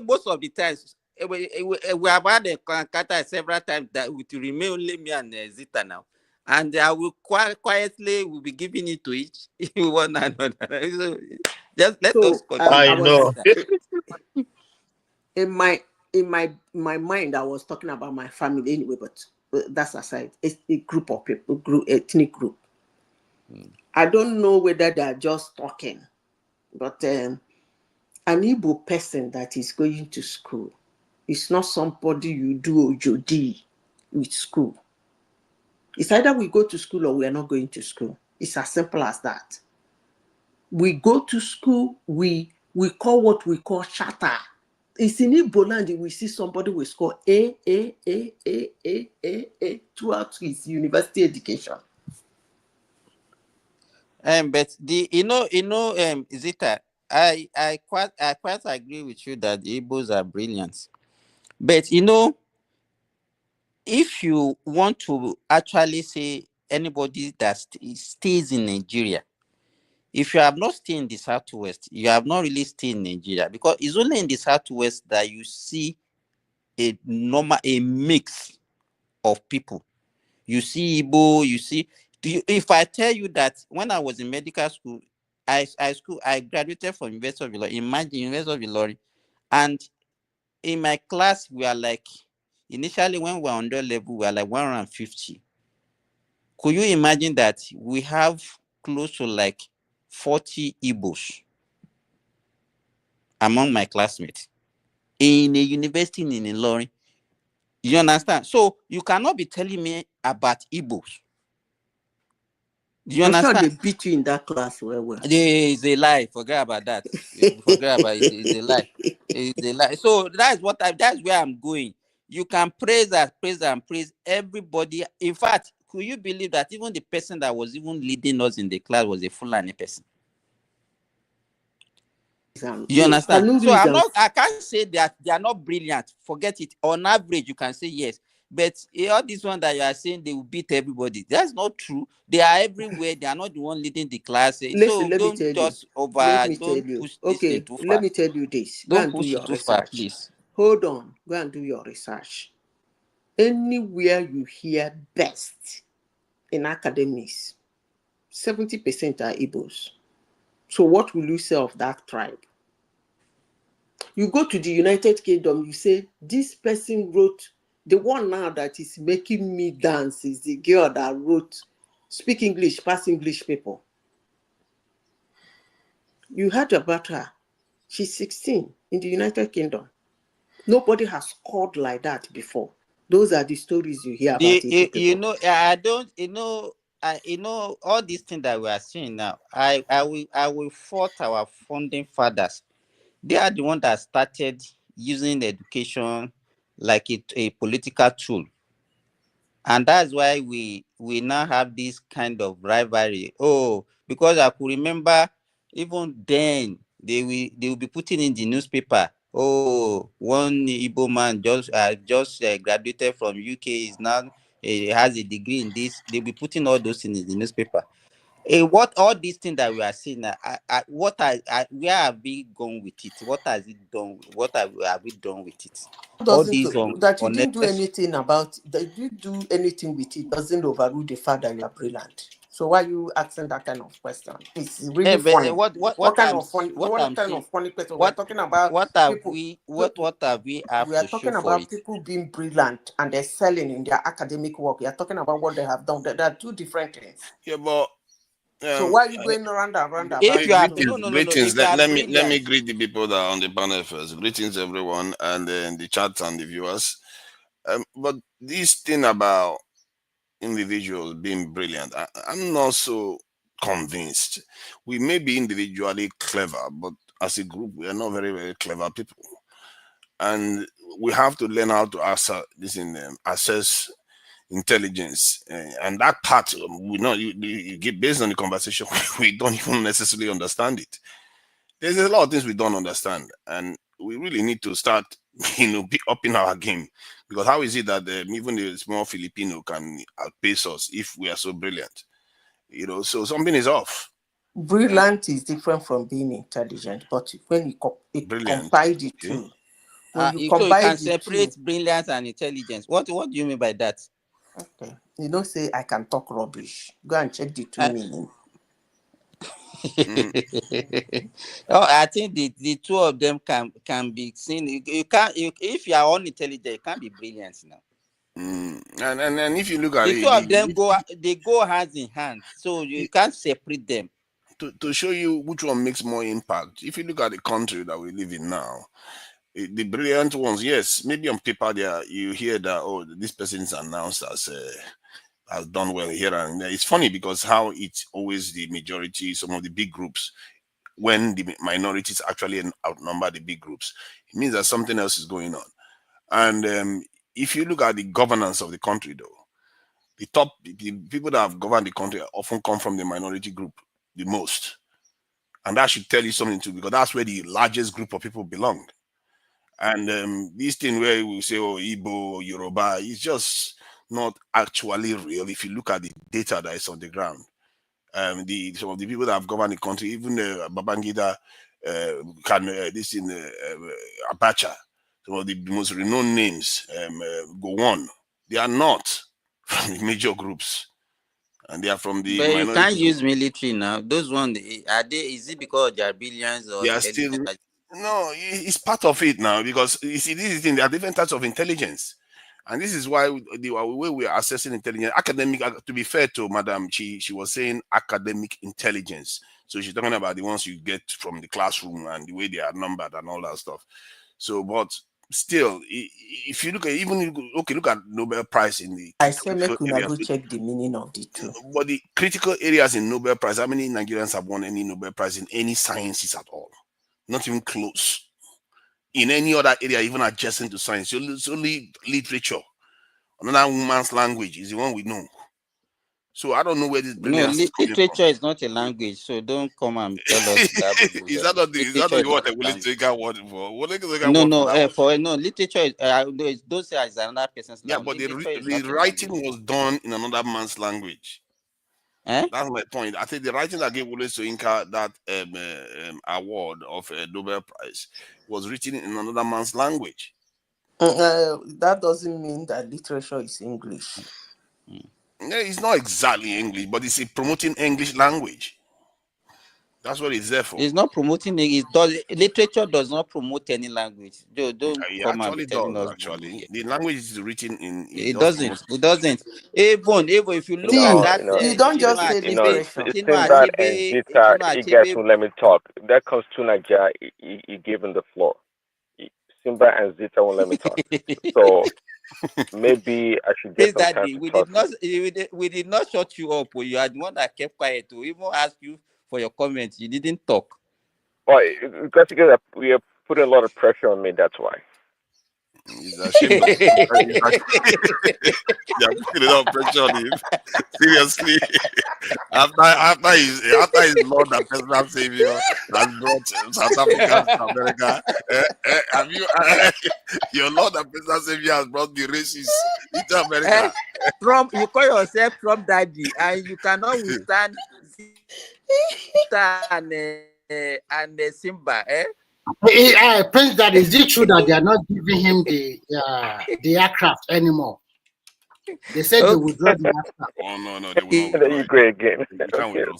Most of the times we have had a encounter several times that will remain only me and Zita now, and I will quietly will be giving it to each one another. So just let us continue. I know. In my mind, I was talking about my family anyway, but that's aside. It's a group of people, ethnic group. I don't know whether they're just talking, but an Igbo person that is going to school is not somebody you do OJD with school. It's either we go to school or we are not going to school. It's as simple as that. We go to school, we call what we call shatter. It's in Igbo land, we see somebody will score A throughout his university education. But Zita, I quite agree with you that the Igbos are brilliant. But if you want to actually say anybody that stays in Nigeria, if you have not stayed in the Southwest, you have not really stayed in Nigeria, because it's only in the Southwest that you see a mix of people. You see Igbo, you see. If I tell you that when I was in medical school, I graduated from University of Ilorin. Imagine University of Ilorin, and in my class we are like, initially when we were on the level, we are like 150. Could you imagine that we have close to like 40 Igbos among my classmates in a university in Ilorin? You understand? So you cannot be telling me about Igbos Do you I'm sure understand? they beat you in that class well. It's a lie. Forget about that. Forget about it. It's a lie. It's a lie. So that's where I'm going. You can praise and praise everybody. In fact, could you believe that even the person that was even leading us in the class was a Fulani person? You understand? So I can't say that they are not brilliant. Forget it. On average, you can say yes. But all this one that you are saying they will beat everybody, that's not true. They are everywhere. They are not the one leading the class. Listen, So let me don't tell you. just Let me tell you. push this thing Okay, too let far. me tell you this. Go Don't and do push your it too far, research. please. Hold on. Go and do your research. Anywhere you hear best in academics, 70% are Igbos. So what will you say of that tribe? You go to the United Kingdom, you say, this person wrote, the one now that is making me dance is the girl that wrote Speak English, Pass English People. You heard about her. She's 16 in the United Kingdom. Nobody has scored like that before. Those are the stories you hear about Igbo people. You know, I don't, all these things that we are seeing now. I will fault our founding fathers. They are the ones that started using education like a political tool, and that's why we now have this kind of rivalry. Oh, because I could remember even then they will be putting in the newspaper. Oh, one Igbo man just graduated from UK, is now has a degree in this. They'll be putting all those things in the newspaper. What all these things that we are seeing, where have we gone with it? What has it done? What have we done with it? All these that you didn't do anything about, that you do anything with it doesn't overrule the fact that you are brilliant. So why are you asking that kind of question? It's really funny. What kind of funny question? We're talking about what have we have we are to talking show for about it? people being brilliant and excelling in their academic work. We are talking about what they have done. There are two different things. Yeah, but so why are you going around and round about? If you are greetings. Let me greet the people that are on the panel first. Greetings, everyone, and then the chat and the viewers. But this thing about individuals being brilliant, I'm not so convinced. We may be individually clever, but as a group, we are not very, very clever people, and we have to learn how to assess intelligence, and that part we know you get based on the conversation. We don't even necessarily understand it. There's a lot of things we don't understand, and we really need to start be upping our game, because how is it that even a small Filipino can outpace us if we are so brilliant? So something is off. Brilliant is different from being intelligent, but when you combine the two, when you so you combine can the separate two, brilliance and intelligence. What do you mean by that? Okay, you don't say I can talk rubbish. Go and check the two meaning. I think the two of them can be seen. You can't. If you are unintelligent, you can't be brilliant now. And if you look at the two of them go hands in hand, so you can't separate them. To show you which one makes more impact, if you look at the country that we live in now, the brilliant ones, yes, maybe on paper there you hear that, oh, this person is announced as has done well here and there. It's funny because how it's always the majority, some of the big groups, when the minorities actually outnumber the big groups, it means that something else is going on. And if you look at the governance of the country, though, the people that have governed the country often come from the minority group the most. And that should tell you something too, because that's where the largest group of people belong. And this thing where we say, oh, Igbo, Yoruba, is just not actually real if you look at the data that is on the ground. Some of the people that have governed the country, even Babangida, Abacha, some of the most renowned names, go on. They are not from the major groups, and they are from the But minority. You can't use military now. Those ones, are they? Is it because they are billions or They are still no? It's part of it now, because you see, this is the thing. There are different types of intelligence, and this is why the way we are assessing intelligence, academic. To be fair to Madam, she was saying academic intelligence, so she's talking about the ones you get from the classroom and the way they are numbered and all that stuff. So, but still, if you look at look at Nobel Prize in the I say make critical una areas. go check the meaning of the two. But the critical areas in Nobel Prize, how many Nigerians have won any Nobel Prize in any sciences at all? Not even close. In any other area, even adjacent to science, it's only literature. Another woman's language is the one we know. So I don't know where this brilliance is coming literature is not a language, so don't come and tell us that. is that not the word they will take a word for? What they literature is don't say it's another person's language. Yeah, but literature the writing was done in another man's language. That's my point. I think the writing that gave Wole Soyinka that award of a Nobel Prize was written in another man's language. That doesn't mean that literature is English. Yeah, it's not exactly English, but it's promoting English language. That's what it's there for. It's not promoting it. Literature does not promote any language. Don't come and be telling us. Actually, the language is written in. It doesn't. It doesn't. Even if you look at that, you don't just say literature. Sinbad and Zita, you guys will let me talk. That comes to Nigeria. You give him the floor. Simba and Zita won't let me talk. So maybe I should get some time to talk. We did not shut you up. You are the one that kept quiet to even ask you for your comments. You didn't talk. Well, because we are putting a lot of pressure on me. That's why. He's ashamed of it. You're putting a lot of pressure on him. Seriously. after his Lord and personal Savior has brought South Africa to America, your Lord and personal Savior has brought the racists into America. Trump, you call yourself Trump daddy, and you cannot withstand and Simba, Prince, that is it true that they are not giving him the aircraft anymore? They said they would draw the aircraft. Oh no, they will not. You go again.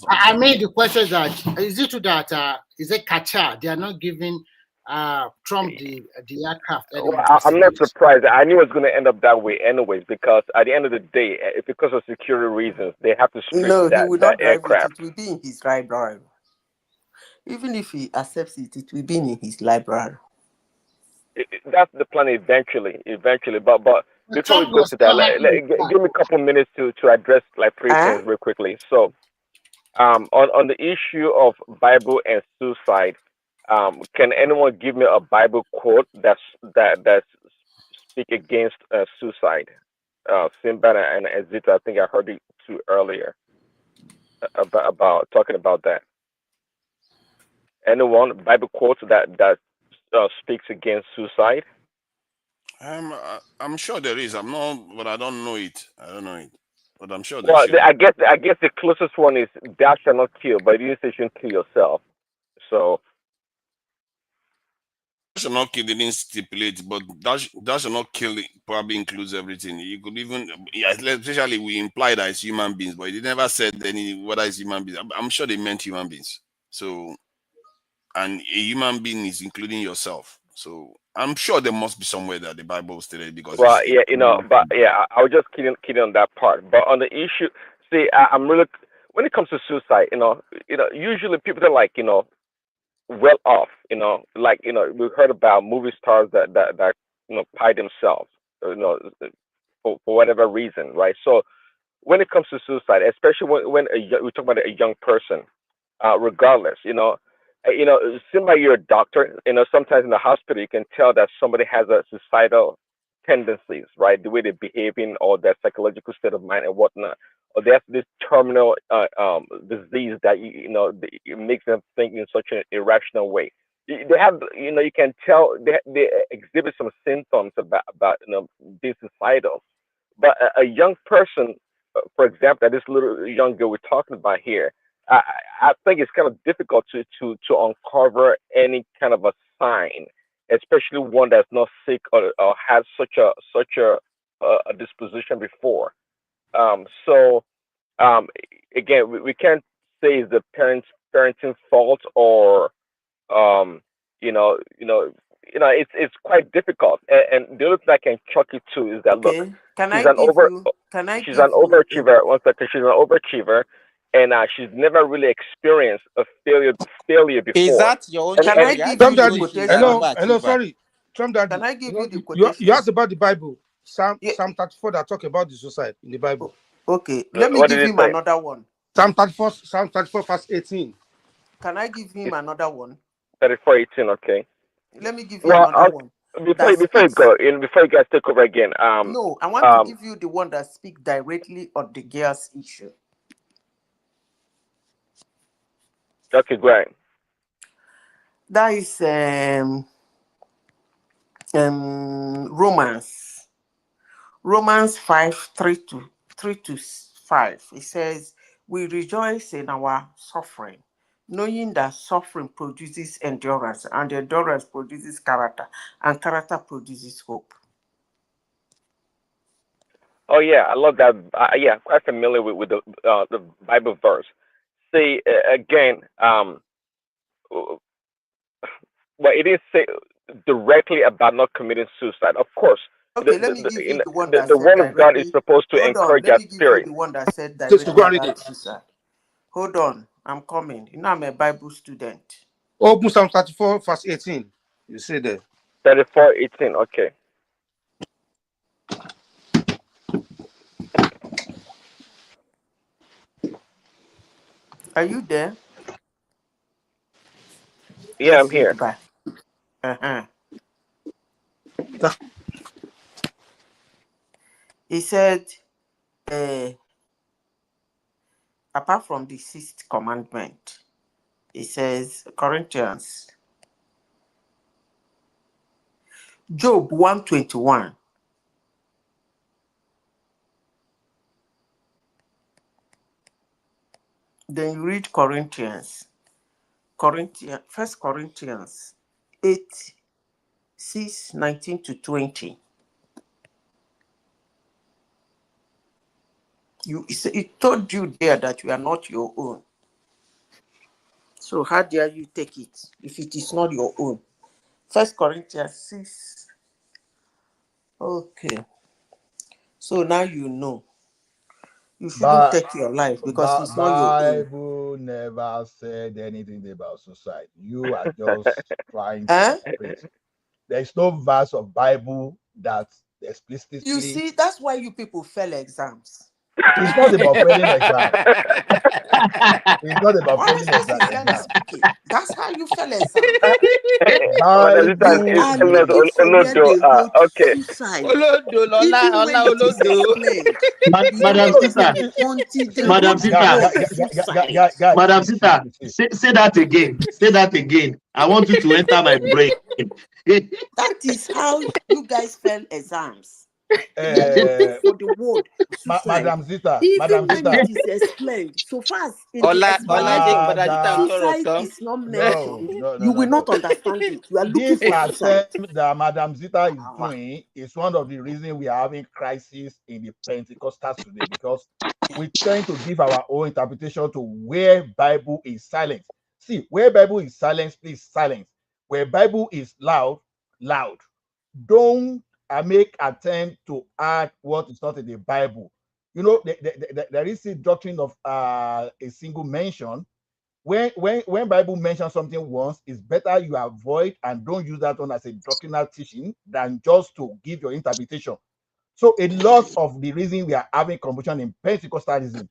I mean, the question is that is it true that is it Qatar? They are not giving Trump the aircraft anymore. Well, I'm not surprised. I knew it was going to end up that way, anyways, because at the end of the day, because of security reasons, they have to strip that aircraft. It will be in his library. Even if he accepts it, it will be in his library. That's the plan eventually. But before we go to that, give me a couple minutes to address like three things real quickly. So, on the issue of Bible and suicide, can anyone give me a Bible quote that speak against suicide? Simba and Zita, I think I heard you two earlier about talking about that. Anyone Bible quotes that speaks against suicide? I'm sure there is. But I don't know it. But I'm sure. Well, I guess the closest one is "Thou shalt not kill," but you say you shouldn't kill yourself. So, "Thou shalt not kill" didn't stipulate, but "thou shalt not kill" probably includes everything. You could even, especially we imply that it's human beings, but it never said whether it's human beings. I'm sure they meant human beings. So. And a human being is including yourself. So I'm sure there must be somewhere that the Bible stated because. Well, I was just kidding on that part. But on the issue, see, I'm really when it comes to suicide, usually people are like, well off, we heard about movie stars that pie themselves, for whatever reason, right? So when it comes to suicide, especially when we talk about a young person, regardless, Simba, you're a doctor. Sometimes in the hospital, you can tell that somebody has a suicidal tendencies, right? The way they're behaving, or their psychological state of mind and whatnot, or they have this terminal disease that it makes them think in such an irrational way. They have, you can tell they exhibit some symptoms about being suicidal. But a young person, for example, this little young girl we're talking about here. I think it's kind of difficult to uncover any kind of a sign, especially one that's not sick or has such a disposition before. So again, we can't say it's the parenting fault, or it's quite difficult. And the other thing I can chuck it to is that look, she's an overachiever. One second, she's an overachiever. And she's never really experienced a failure before. Is that your own? Hello, sorry. Trump Daddy. Can I give you the You quotation? asked about the Bible. Psalm 34 that talk about the suicide in the Bible. Okay, let me give him another one. Psalm 34 verse 18. Can I give him another one? 34:18. Okay. Let me give you another one. Before you go, before you guys take over again. No, I want to give you the one that speaks directly on the girls issue. Okay, go ahead. That is Romans 5:3-5. It says, "We rejoice in our suffering, knowing that suffering produces endurance, and endurance produces character, and character produces hope." Oh yeah, I love that. Yeah, quite familiar with the Bible verse. See again, well, it didn't say directly about not committing suicide. Of course, okay, let me give you the one that the said word of God is directly. supposed to Hold on, encourage let that me give spirit. you the one that said directly about suicide. Hold on, I'm coming. You know, I'm a Bible student. Open Psalm 34 verse 18. You say there. 34:18. Okay. Are you there? Yeah, I'm here. He said, apart from the sixth commandment, he says, Corinthians, Job 1:21. Then you read Corinthians, 1 Corinthians 8:6-19-20. It told you there that you are not your own. So how dare you take it if it is not your own? 1 Corinthians 6. Okay. So now you know. You shouldn't take your life because it's not your own. Bible never said anything about suicide. You are just trying to interpret. There's no verse of Bible that explicitly. You see, that's why you people fail exams. It's not about failing exam. It's not about failing Honestly, exam. sincerely speaking, that's how you fail exam. Bible You are looking for where they wrote suicide. Even when it is explained, you will Madam not Sister, know until they Madam wrote the word Sister, suicide. Madam Sister, say that again. Say that again. I want you to enter my brain. That is how you guys fail exams. You are looking for the word suicide. Madam Zita, Even when it is explained, so far as in the explanation, suicide is not mentioned, you will not understand it. You are looking for suicide. Attempt that Madam Zita is doing is one of the reasons we are having crisis in the Pentecostals today, because we tend to give our own interpretation to where Bible is silent. See, where Bible is silent, please silence. Where Bible is loud, loud. Don't make attempt to add what is not in the Bible. You know, there is a doctrine of a single mention. When Bible mentions something once, it's better you avoid and don't use that one as a doctrinal teaching than just to give your interpretation. So a lot of the reason we are having confusion in Pentecostalism,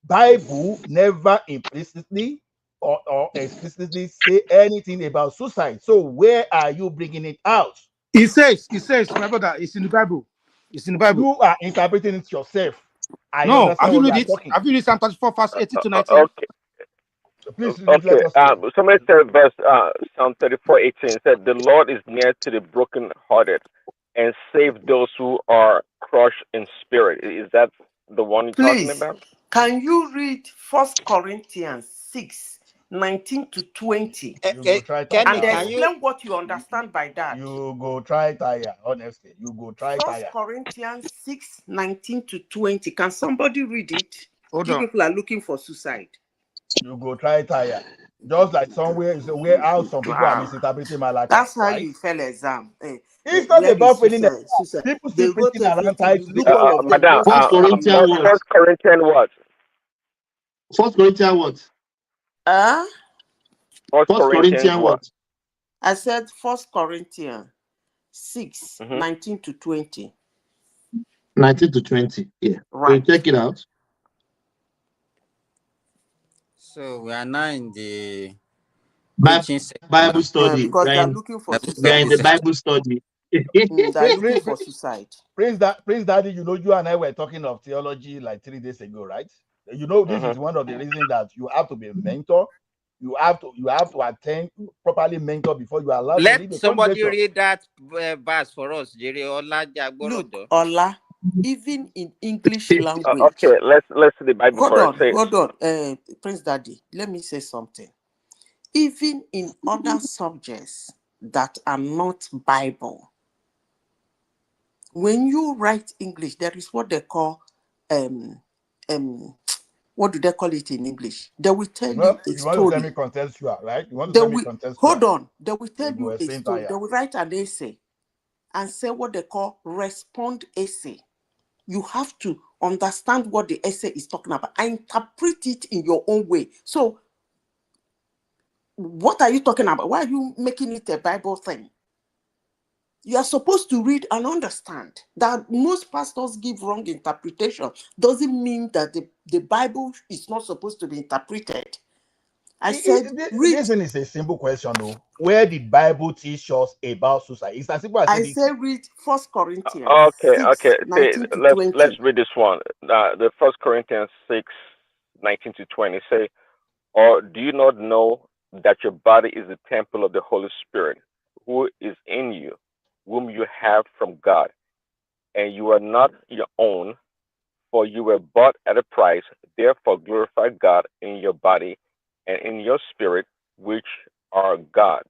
Bible never implicitly or explicitly say anything about suicide. So where are you bringing it out? It says, my brother, it's in the Bible. It's in the Bible. You are interpreting it yourself. I no, understand have you what read you are it? talking. Have you read Psalm 34 verse 18-19? Okay. Please let us know. Somebody said verse Psalm 34:18 said, "The Lord is near to the brokenhearted, and save those who are crushed in spirit." Is that the one you're talking about? Can you read 1 Corinthians 6:19-20? You go try And explain what you understand by that. You go try tire, honestly. You go try 1 tire. Corinthians 6:19-20. Can somebody read it? Hold you on. People are looking for suicide. You go try tire. Just like somewhere is where how some people are misinterpreting Malachi. That's how right? you fail exam. It's not about failing suicide. Suicide. People They still wrote preaching around everything. tight You today. look all of them. Madam, First Corinthians what? First Corinthians what? First Corinthians what? First Corinthians what? I said 1 Corinthians 6, 19 to 20. 19 to 20. Yeah. Right. So check it out. So we are now in the Bible study. Because we they are are in, looking for we are in the suicide. Bible study. They are looking for suicide. Prince Daddy, you know, you and I were talking of theology like 3 days ago, right? You know, this is one of the reasons that you have to be a mentor. You have to attend properly mentor before you are allowed to Let lead the somebody congregation. read that verse for us, Jerry. Look, Ola, even in English language. Okay, let's see the Bible Hold first. on, Prince Daddy. Let me say something. Even in other subjects that are not Bible, when you write English, there is what they call what do they call it in English? They will tell you a You want to tell me story. contextual, right? You want to They tell me will contextual. hold on. They will tell go you a explain story. tire. They will write an essay and say what they call respond essay. You have to understand what the essay is talking about and interpret it in your own way. So, what are you talking about? Why are you making it a Bible thing? You are supposed to read and understand. That most pastors give wrong interpretation doesn't mean that the Bible is not supposed to be interpreted. I said, read. This is a simple question, though. Where the Bible teach us about suicide? It's as simple as I this. say read 1 Corinthians Okay, 6, okay. See, 19 to 20. let's read this one. The First Corinthians 6, 19 to 20. Say, or do you not know that your body is the temple of the Holy Spirit, who is in you, whom you have from God, and you are not your own, for you were bought at a price. Therefore, glorify God in your body and in your spirit, which are God's.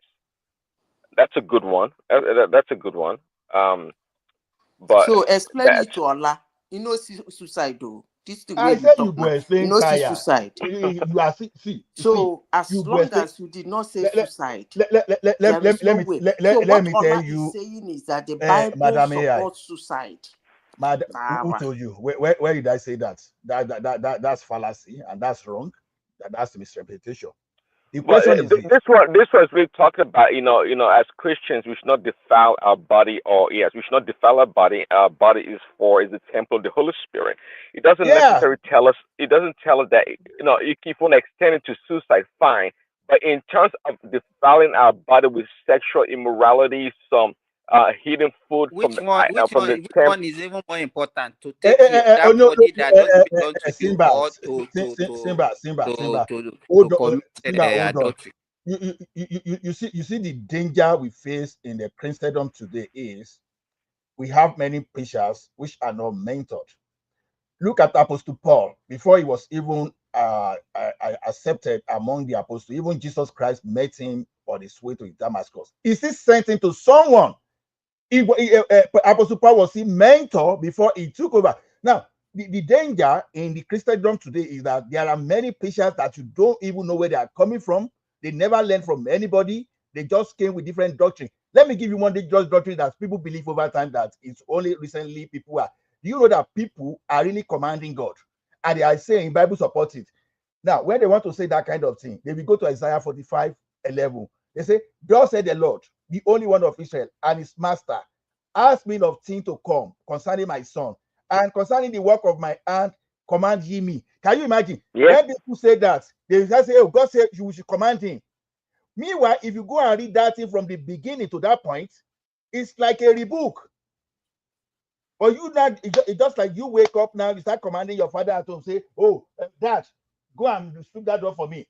That's a good one. That's a good one. But So explain that it to Allah. You know suicide though. This the way I you said you talk go now. You explain know tire. suicide. You are see. So as You go long explain. as you did not say Let suicide, there is no way. So let what me tell Allah you. is saying is that the Bible Madam AI. supports suicide. Who told you? Where did I say that? That's fallacy and that's wrong. That's misrepresentation. The Well, question is this was really talking about, as Christians, we should not defile our body, or yes, we should not defile our body. Our body is the temple of the Holy Spirit. It doesn't necessarily tell us. It doesn't tell us that if you want to extend it to suicide, fine. But in terms of defiling our body with sexual immorality, some hidden food Which from the which temple. one is even more important? To take care of that body that doesn't belong to you, or Simba. to commit Hold on. adultery? You see the danger we face in the Christendom today is we have many preachers which are not mentored. Look at Apostle Paul before he was even accepted among the apostles. Even Jesus Christ met him on his way to Damascus. Is he sent him to someone? Apostle Paul was his mentor before he took over. Now, the danger in the Christendom today is that there are many preachers that you don't even know where they are coming from. They never learned from anybody. They just came with different doctrine. Let me give you one just doctrine that people believe over time that it's only recently people are. Do you know that people are really commanding God? And they are saying Bible supports it. Now, when they want to say that kind of thing, they will go to Isaiah 45:11. They say, "Thus said the Lord, the only one of Israel, and his master, ask me of things to come concerning my son, and concerning the work of my hand, command ye me." Can you imagine? Yeah. When people say that, they just say, "Oh, God said you should command him." Meanwhile, if you go and read that thing from the beginning to that point, it's like a rebook. Or you not, it's just like you wake up now, you start commanding your father at home, say, "Oh, Dad, go and sweep that door for me.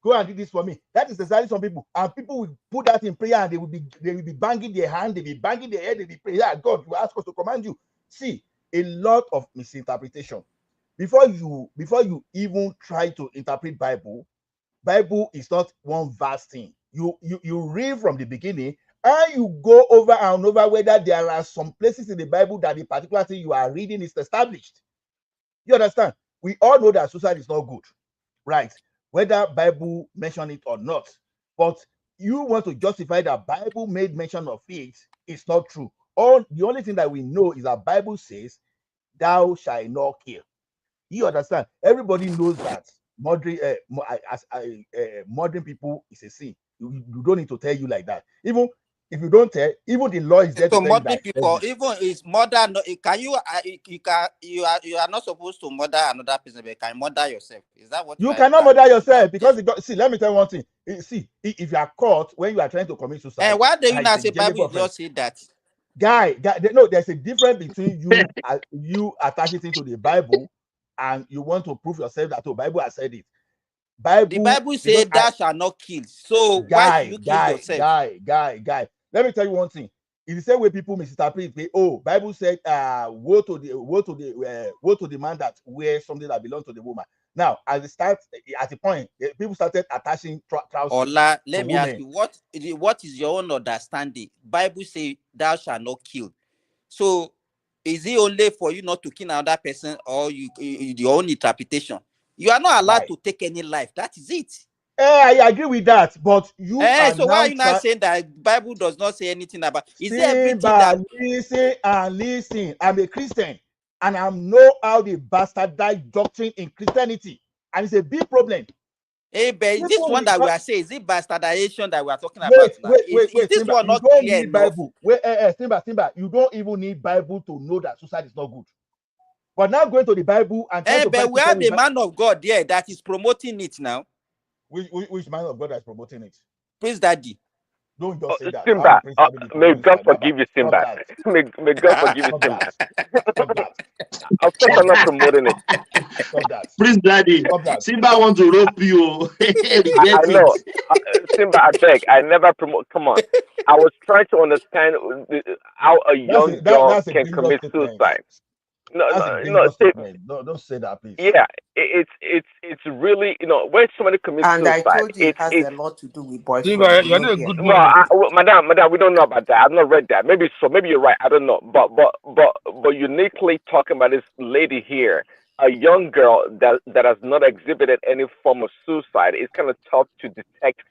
Go and do this for me." That is exactly some people. And people will put that in prayer and they will be banging their hand, they will be banging their head, they will be praying, "Yeah, God, you ask us to command you." See, a lot of misinterpretation. Before you even try to interpret Bible is not one vast thing. You read from the beginning and you go over and over whether there are some places in the Bible that the particular thing you are reading is established. You understand? We all know that suicide is not good, right? Whether Bible mention it or not. But you want to justify that Bible made mention of it, it's not true. The only thing that we know is that Bible says, "Thou shalt not kill." You understand? Everybody knows that murdering murdering people is a sin. You don't need to tell you like that. Even If you don't tell, even the law is there So to tell you murdering that. people, even is murder. Can you? You are not supposed to murder another person, but you can murder yourself. Is that what You cannot Bible murder yourself because see. Let me tell you one thing. See, if you are caught when you are trying to commit suicide, and why do you not it's a say Bible? jailable You offense. just say that. Guy, no, there's a difference between you attaching it to the Bible and you want to prove yourself that the Bible has said it. The Bible says thou shalt not kill. So why should you kill yourself? Guy. Let me tell you one thing. It's the same way people misinterpret. Bible said, woe to the man that wears something that belongs to the woman. Now, at the point, people started attaching trousers. Ola, let me ask you, what is your own understanding? Bible says thou shalt not kill. So is it only for you not to kill another person, or your own interpretation? You are not allowed to take any life. That is it. I agree with that, but you are so why now are you not saying that Bible does not say anything about? Is there everything that listen? I'm a Christian, and I know how they bastardized doctrine in Christianity, and it's a big problem. Hey, but this one that we are saying, is it bastardization that we are talking about now? Wait, is this Simba, one you not don't clear need enough? Bible. Simba, you don't even need Bible to know that suicide is not good. But now going to the Bible and trying to but we have a man of God there that is promoting it now. Which man of God is promoting it? Praise Daddy. Don't just say that. Simba, may God forgive you, Simba. May God forgive you, Simba. Stop that. Of course, I'm not promoting it. Stop that. Prince Daddy, Simba want to rope you. I know. Simba, I beg. I never promote. Come on. I was trying to understand how a young girl can commit suicide. No. Don't say that, please. Yeah, it's really, when somebody commits And suicide, I told you it has it's a lot to do with boyfriend. You're not a good no, madam, we don't know about that. I've not read that. Maybe so. Maybe you're right. I don't know. But uniquely talking about this lady here, a young girl that has not exhibited any form of suicide, it's kind of tough to detect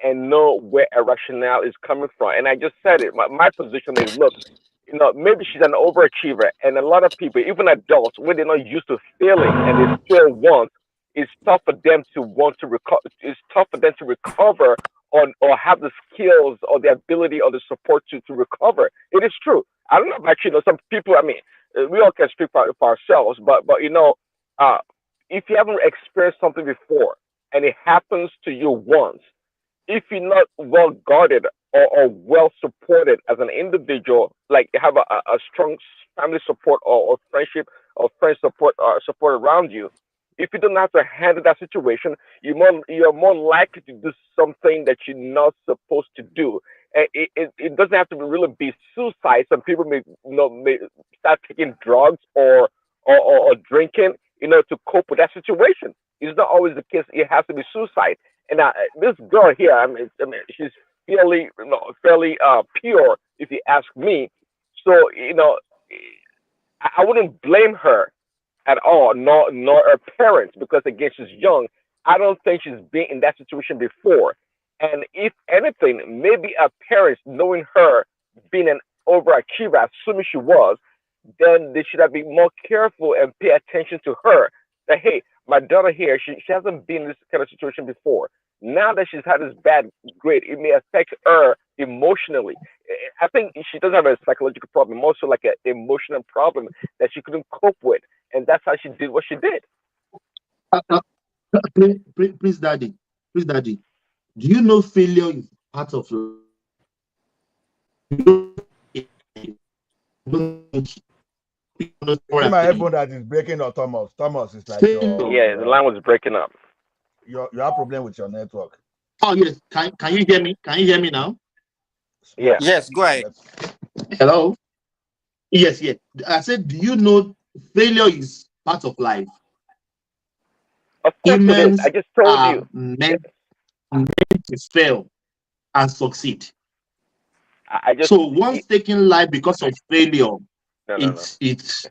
and know where a rationale is coming from. And I just said it. My position is, look, maybe she's an overachiever, and a lot of people, even adults, when they're not used to failing and they still want, it's tough for them to want to recover. It's tough for them to recover or have the skills or the ability or the support to recover. It is true. I don't know about some people. I mean, we all can speak for ourselves, but if you haven't experienced something before and it happens to you once, if you're not well guarded or well supported as an individual, like have a strong family support or friendship or friend support around you, if you don't have to handle that situation, you're more likely to do something that you're not supposed to do. And it doesn't have to really be suicide. Some people may start taking drugs or drinking, to cope with that situation. It's not always the case. It has to be suicide. And this girl here, I mean, she's fairly pure, if you ask me. So I wouldn't blame her at all, nor her parents, because again, she's young. I don't think she's been in that situation before. And if anything, maybe her parents, knowing her being an overachiever, assuming she was, then they should have been more careful and pay attention to her. That, hey, my daughter here, she hasn't been in this kind of situation before. Now that she's had this bad grade, it may affect her emotionally. I think she doesn't have a psychological problem, more so like an emotional problem that she couldn't cope with, and that's how she did what she did. Please, Daddy, do you know failure is part of life? My headphone that is breaking up, Thomas. Thomas is like the line was breaking up. You have problem with your network. Oh yes, can you hear me? Can you hear me now? Yeah. Yes, go ahead. Hello. Yes. I said, do you know failure is part of life? Of course it is. I just told you. Meant to fail and succeed. So once taking life because of failure, it's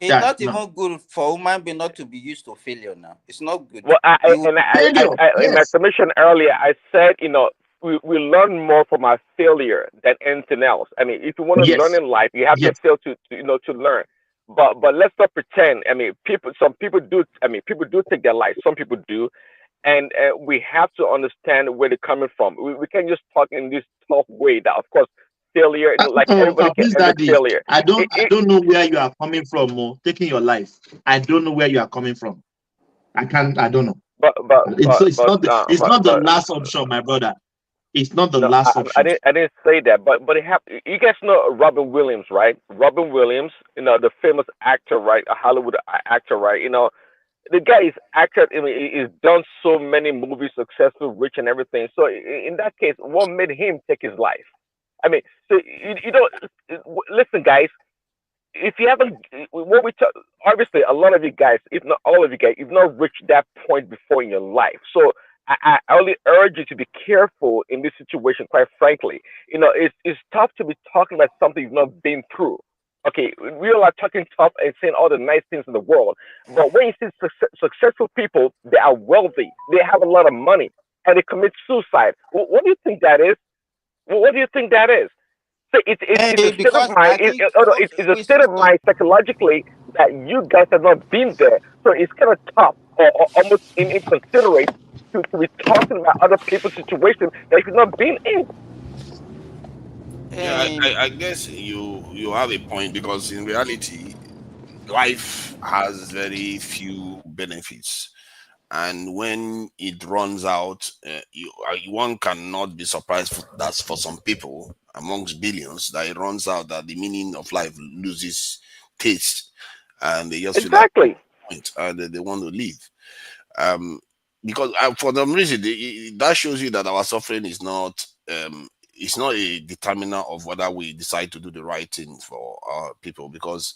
not even good for human being not to be used to failure now. It's not good. Well, in my submission earlier, I said, we learn more from our failure than anything else. I mean, if you want to learn in life, you have to fail to learn. But let's not pretend. I mean, some people do. I mean, people do take their life. Some people do, and we have to understand where they're coming from. We can't just talk in this tough way. That, of course, failure. Like everybody can Please, admit Daddy, failure. I don't know where you are coming from. Taking your life, I don't know where you are coming from. I don't know. It's not the last option, my brother. It's not the No, last I option. didn't say that, but you guys know Robin Williams, right? Robin Williams, the famous actor, right? A Hollywood actor, right? The guy is acted. I mean, he's done so many movies, successful, rich, and everything. So in that case, what made him take his life? I mean, so you don't listen, guys. If you haven't, what we talk, obviously, a lot of you guys, if not all of you guys, you've not reached that point before in your life. So I only urge you to be careful in this situation. Quite frankly, it's tough to be talking about something you've not been through. Okay, we all are talking tough and saying all the nice things in the world, but when you see successful people, they are wealthy, they have a lot of money, and they commit suicide. What do you think that is? What do you think that is? So it's a state of Because mind. I think It's a state of mind psychologically that you guys have not been there. So it's kind of tough or almost inconsiderate to be talking about other people's situation that you've not been in. Yeah, I guess you have a point, because in reality, life has very few benefits, and when it runs out, one cannot be surprised that's for some people amongst billions that it runs out, that the meaning of life loses taste, and they just feel like Exactly. point, and they want to leave. Um, because for some reason, that shows you that our suffering is not it's not a determiner of whether we decide to do the right thing for our people, because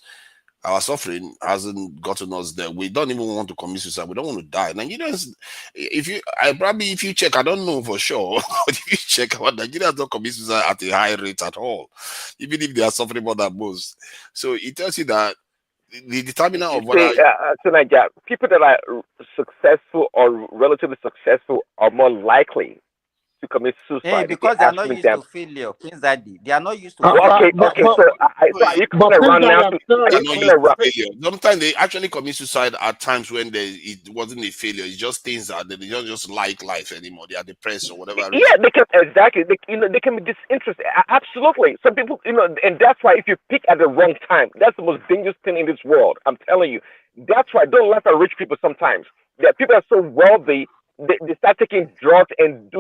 our suffering hasn't gotten us there. We don't even want to commit suicide. We don't want to die. Nigerians, if you check, I don't know for sure, but if you check, our Nigerians don't commit suicide at a high rate at all, even if they are suffering more than most. So it tells you that the determiner of whether See, Naija, people that are successful or relatively successful are more likely to commit suicide if they because they are not actually used them. to failure, Prince Daddy. They are not used to Well, failure. okay. So, so are you coming around now? Are you not coming used to around? failure. Sometimes they actually commit suicide at times when it wasn't a failure. It's just things that they don't just like life anymore. They are depressed or whatever reason. Yeah, they can exactly. They can be disinterested. Absolutely. Some people, and that's why if you pick at the wrong time, that's the most dangerous thing in this world. I'm telling you. That's why don't laugh at rich people sometimes. That people are so wealthy, they start taking drugs and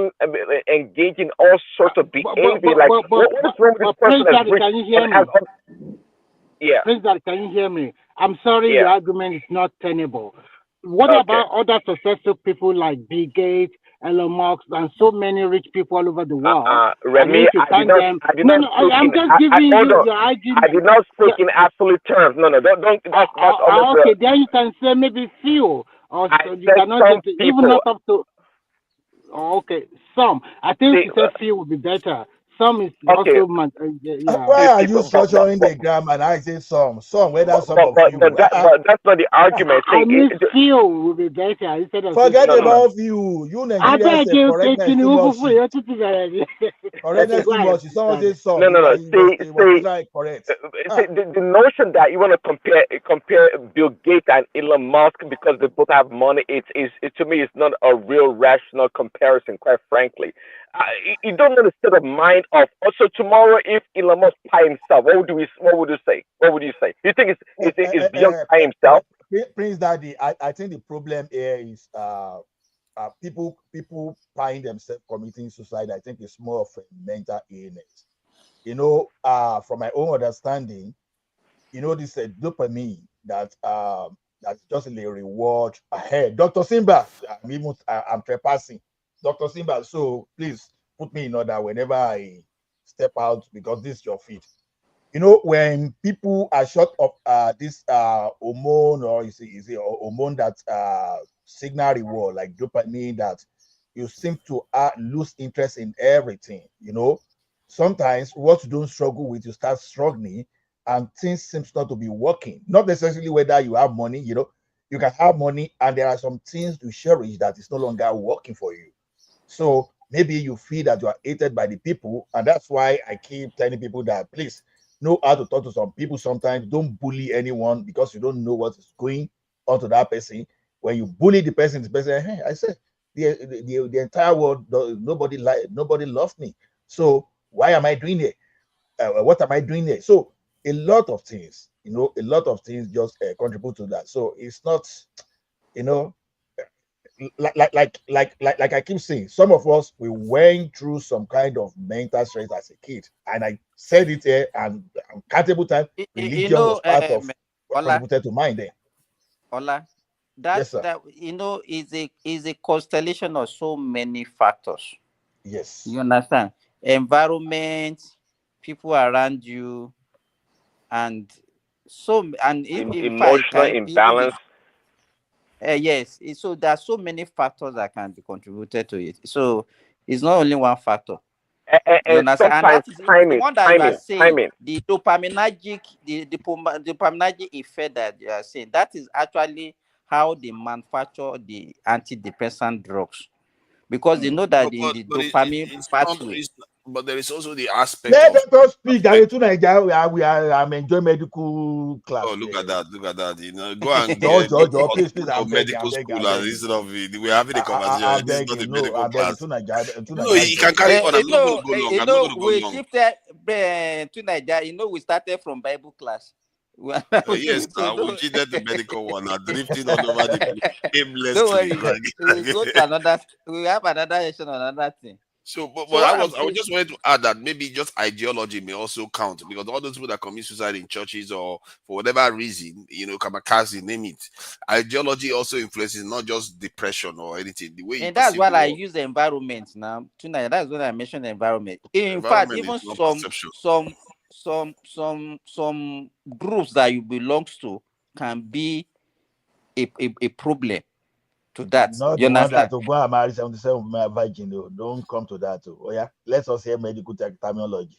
engaging all sorts of behavior. What is wrong with this person Prince that's Daddy, rich can you hear and has? me? Yeah. Prince Daddy, can you hear me? I'm sorry, Yeah. your argument is not tenable. What about other successful people like Bill Gates, Elon Musk, and so many rich people all over the world? Remy, I did not speak I'm in. just giving you Hold on. your argument. I did not speak in absolute terms. No, don't. That's almost. Okay, then you can say maybe few, or so you said cannot some just even people. not up to. Okay, some. I think to say few would be better. Some is Okay. also yeah. Why are you structuring the grammar and I say some, whether some of you? But that's not the argument. I mean, few would be better instead of. Forget about you. You Nigerians say correctness too much. Correctness too much. Someone says some. No. See, correct. The notion that you want to compare Bill Gates and Elon Musk because they both have money, it to me it's not a real rational comparison. Quite frankly, you don't know the state of mind of. Also, tomorrow, if Elon Musk by himself, what would you say? What would you say? You think it's beyond by himself? Prince Daddy, I think the problem here is people buying themselves committing suicide. I think it's more of a mental illness. From my own understanding, this dopamine that that's just a reward ahead. Dr. Simba, I'm trespassing. Dr. Simba, so please put me in order whenever I step out because this is your feet. When people are short of this hormone, or is it hormone that signal reward like dopamine, that you seem to lose interest in everything. Sometimes what you don't struggle with, you start struggling, and things seems not to be working. Not necessarily whether you have money. You can have money, and there are some things to cherish that is no longer working for you. So maybe you feel that you are hated by the people, and that's why I keep telling people that please know how to talk to some people. Sometimes don't bully anyone because you don't know what is going on to that person. When you bully the person, hey, I said the entire world, nobody loves me. So why am I doing it? what am I doing here? So a lot of things, a lot of things just contribute to that. So it's not, you know, like I keep saying, some of us, we went through some kind of mental stress as a kid, and I said it here, and uncountable time, religion was part of what Ola, contributed to mine then. Ola, Yes, sir. that is a constellation of so many factors. Yes. You understand? Environment, people around you, and in fact, Emotional can even be imbalance. yes. So there are so many factors that can be contributed to it. So it's not only one factor. You And understand? And sometimes that is even the timing, one that you are timing, saying, timing. the dopaminergic effect that you are saying. That is actually how they manufacture the antidepressant drugs, because they know that in the dopamine pathway. But there is also the aspect Let of us speak. I'm enjoying medical class. oh, look There. at that, look at that. Go and George, go to please, hospital or I'm begging, medical school, I'm and begging. instead of we're having a conversation. I'm This is not begging. a No, medical I'm begging. class. No, you can carry on. I'm not going to go long. I'm not going to go We long. shifted to Nigeria. We started from Bible class. Yes, we did the medical one. Drifting all over the place Don't aimlessly. worry. We'll go to another. We have another session on another thing. So, but So what I I'm saying, just wanted to add that maybe just ideology may also count, because all those people that commit suicide in churches or for whatever reason, kamikaze, name it, ideology also influences not just depression or anything. The way you and that's perceive why the I world. use the environment now tonight. That's when I mentioned the environment. In fact, Environment is even not perception. some groups that you belong to can be a problem to that. Not You the one understand? that will go and marry 77 virgin. No. Don't come to that. Oh yeah, let us hear medical terminology.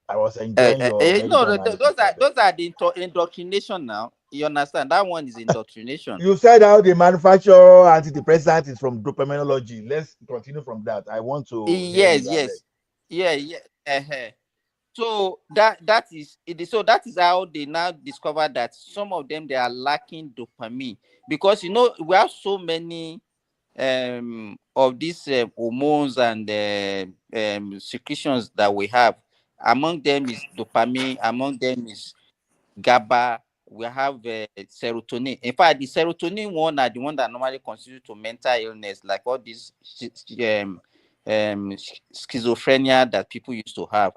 I was enjoying your medical analysis. Those are the indoctrination now. You understand? That one is indoctrination. You said how they manufacture antidepressant is from dopaminology. Let's continue from that. I want to hear you. Yes. So that is it. So that is how they now discover that some of them, they are lacking dopamine, because we have so many of these hormones and secretions that we have. Among them is dopamine. Among them is GABA. We have serotonin. In fact, the serotonin one are the one that normally contribute to mental illness, like all this schizophrenia that people used to have.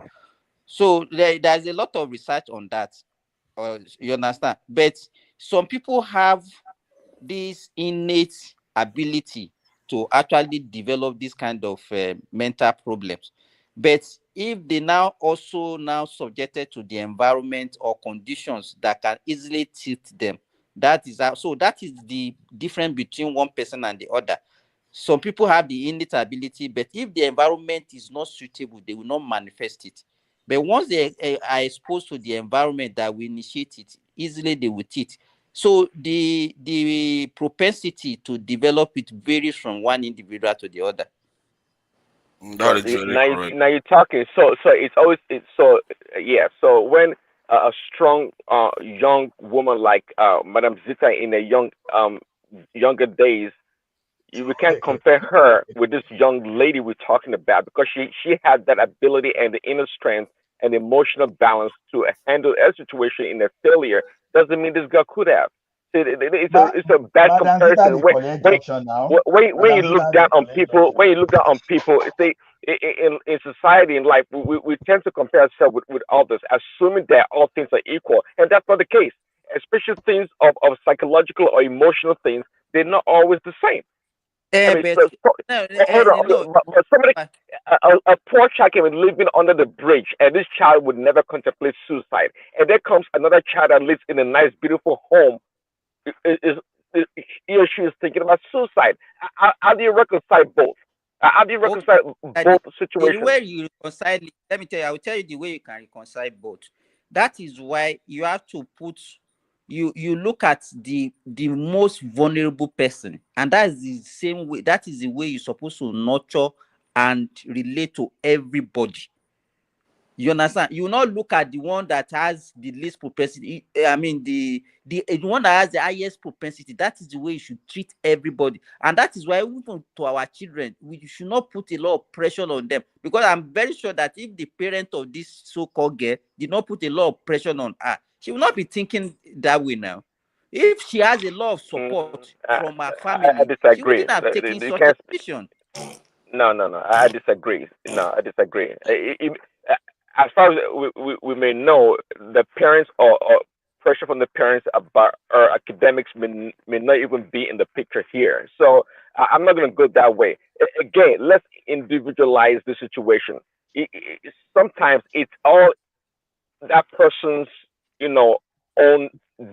So there's a lot of research on that. You understand? But some people have this innate ability to actually develop this kind of mental problems. But if they now subjected to the environment or conditions that can easily tilt them, that is the difference between one person and the other. Some people have the innate ability, but if the environment is not suitable, they will not manifest it. But once they are exposed to the environment that will initiate it, easily they will teach. So the propensity to develop it varies from one individual to the other. That is very correct. Now you're talking. So So when a strong young woman like Madame Zita in a younger days, we can't compare her with this young lady we're talking about, because she had that ability and the inner strength and emotional balance to handle a situation in a failure. Doesn't mean this girl could have. It's a bad comparison. When you look down on people, see, in society, in life, we tend to compare ourselves with others, assuming that all things are equal, and that's not the case. Especially things of psychological or emotional things, they're not always the same. I mean, but somebody, a poor child can be living under the bridge, and this child would never contemplate suicide. And there comes another child that lives in a nice, beautiful home. He or she is thinking about suicide. How do you reconcile both? How do you reconcile both situations? The way you reconcile it, let me tell you, I will tell you the way you can reconcile both. That is why you have to put. You look at the most vulnerable person, and that is the same way. That is the way you're supposed to nurture and relate to everybody. You understand? You will not look at the one that has the least propensity. I mean, the one that has the highest propensity. That is the way you should treat everybody, and that is why even to our children, we should not put a lot of pressure on them. Because I'm very sure that if the parent of this so-called girl did not put a lot of pressure on her, she will not be thinking that way now. If she has a lot of support from her family, I disagree. she wouldn't have taken You such can't. a decision. No. I disagree. No, I disagree. As far as we may know, the parents or pressure from the parents about our academics may not even be in the picture here. So I'm not going to go that way. Again, let's individualize the situation. Sometimes it's all that person's, own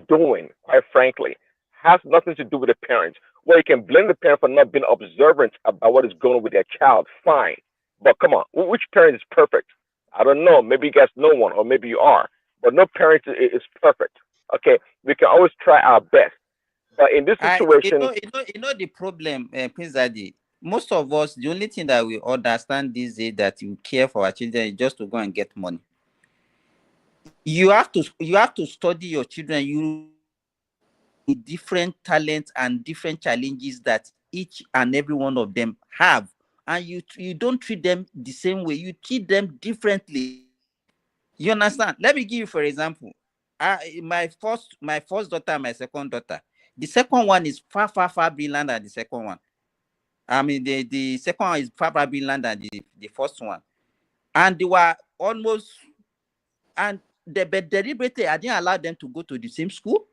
doing, quite frankly, has nothing to do with the parents. Well, you can blame the parent for not being observant about what is going on with their child. Fine. But come on, which parent is perfect? I don't know. Maybe you guys know one, or maybe you are. But no parent is perfect. Okay, we can always try our best. But in this situation, the problem, Prince Daddy. Most of us, the only thing that we understand these days that you care for our children is just to go and get money. You have to study your children. You different talents and different challenges that each and every one of them have, and you don't treat them the same way. You treat them differently. You understand? Let me give you, for example, my first daughter and my second daughter. The second one is far brilliant than the second one. I mean, the second one is far brilliant than the first one, and they were almost, and but deliberately I didn't allow them to go to the same school.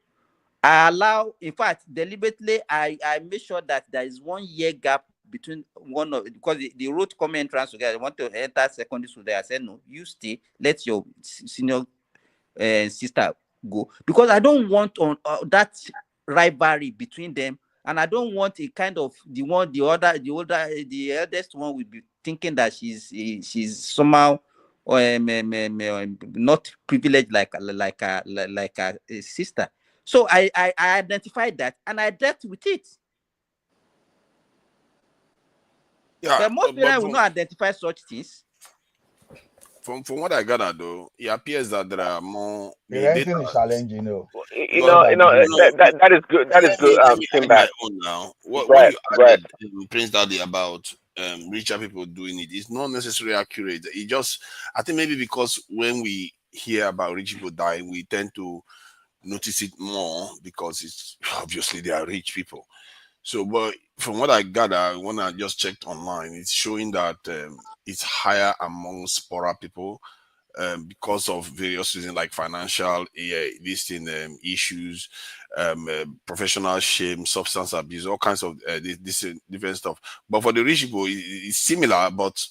In fact, deliberately, I made sure that there is 1 year gap between one of, because they wrote common entrance together. They want to enter secondary school there. I said, no, you stay. Let your senior sister go, because I don't want on that rivalry between them, and I don't want a kind of the eldest one will be thinking that she's somehow not privileged like a sister. So I identified that and I dealt with it. Yeah, but most parents will not identify such things. From what I gather, though, it appears that there are more. Parenting is challenging, that is good. That is good. Let me add my own now. What you added, Prince Daddy, about richer people doing it is not necessarily accurate. It just, I think maybe because when we hear about rich people dying, we tend to notice it more because it's obviously they are rich people. So, but from what I gather, when I just checked online, it's showing that it's higher amongst poorer people because of various reasons like financial issues, professional shame, substance abuse, all kinds of this different stuff. But for the rich people, it's similar, but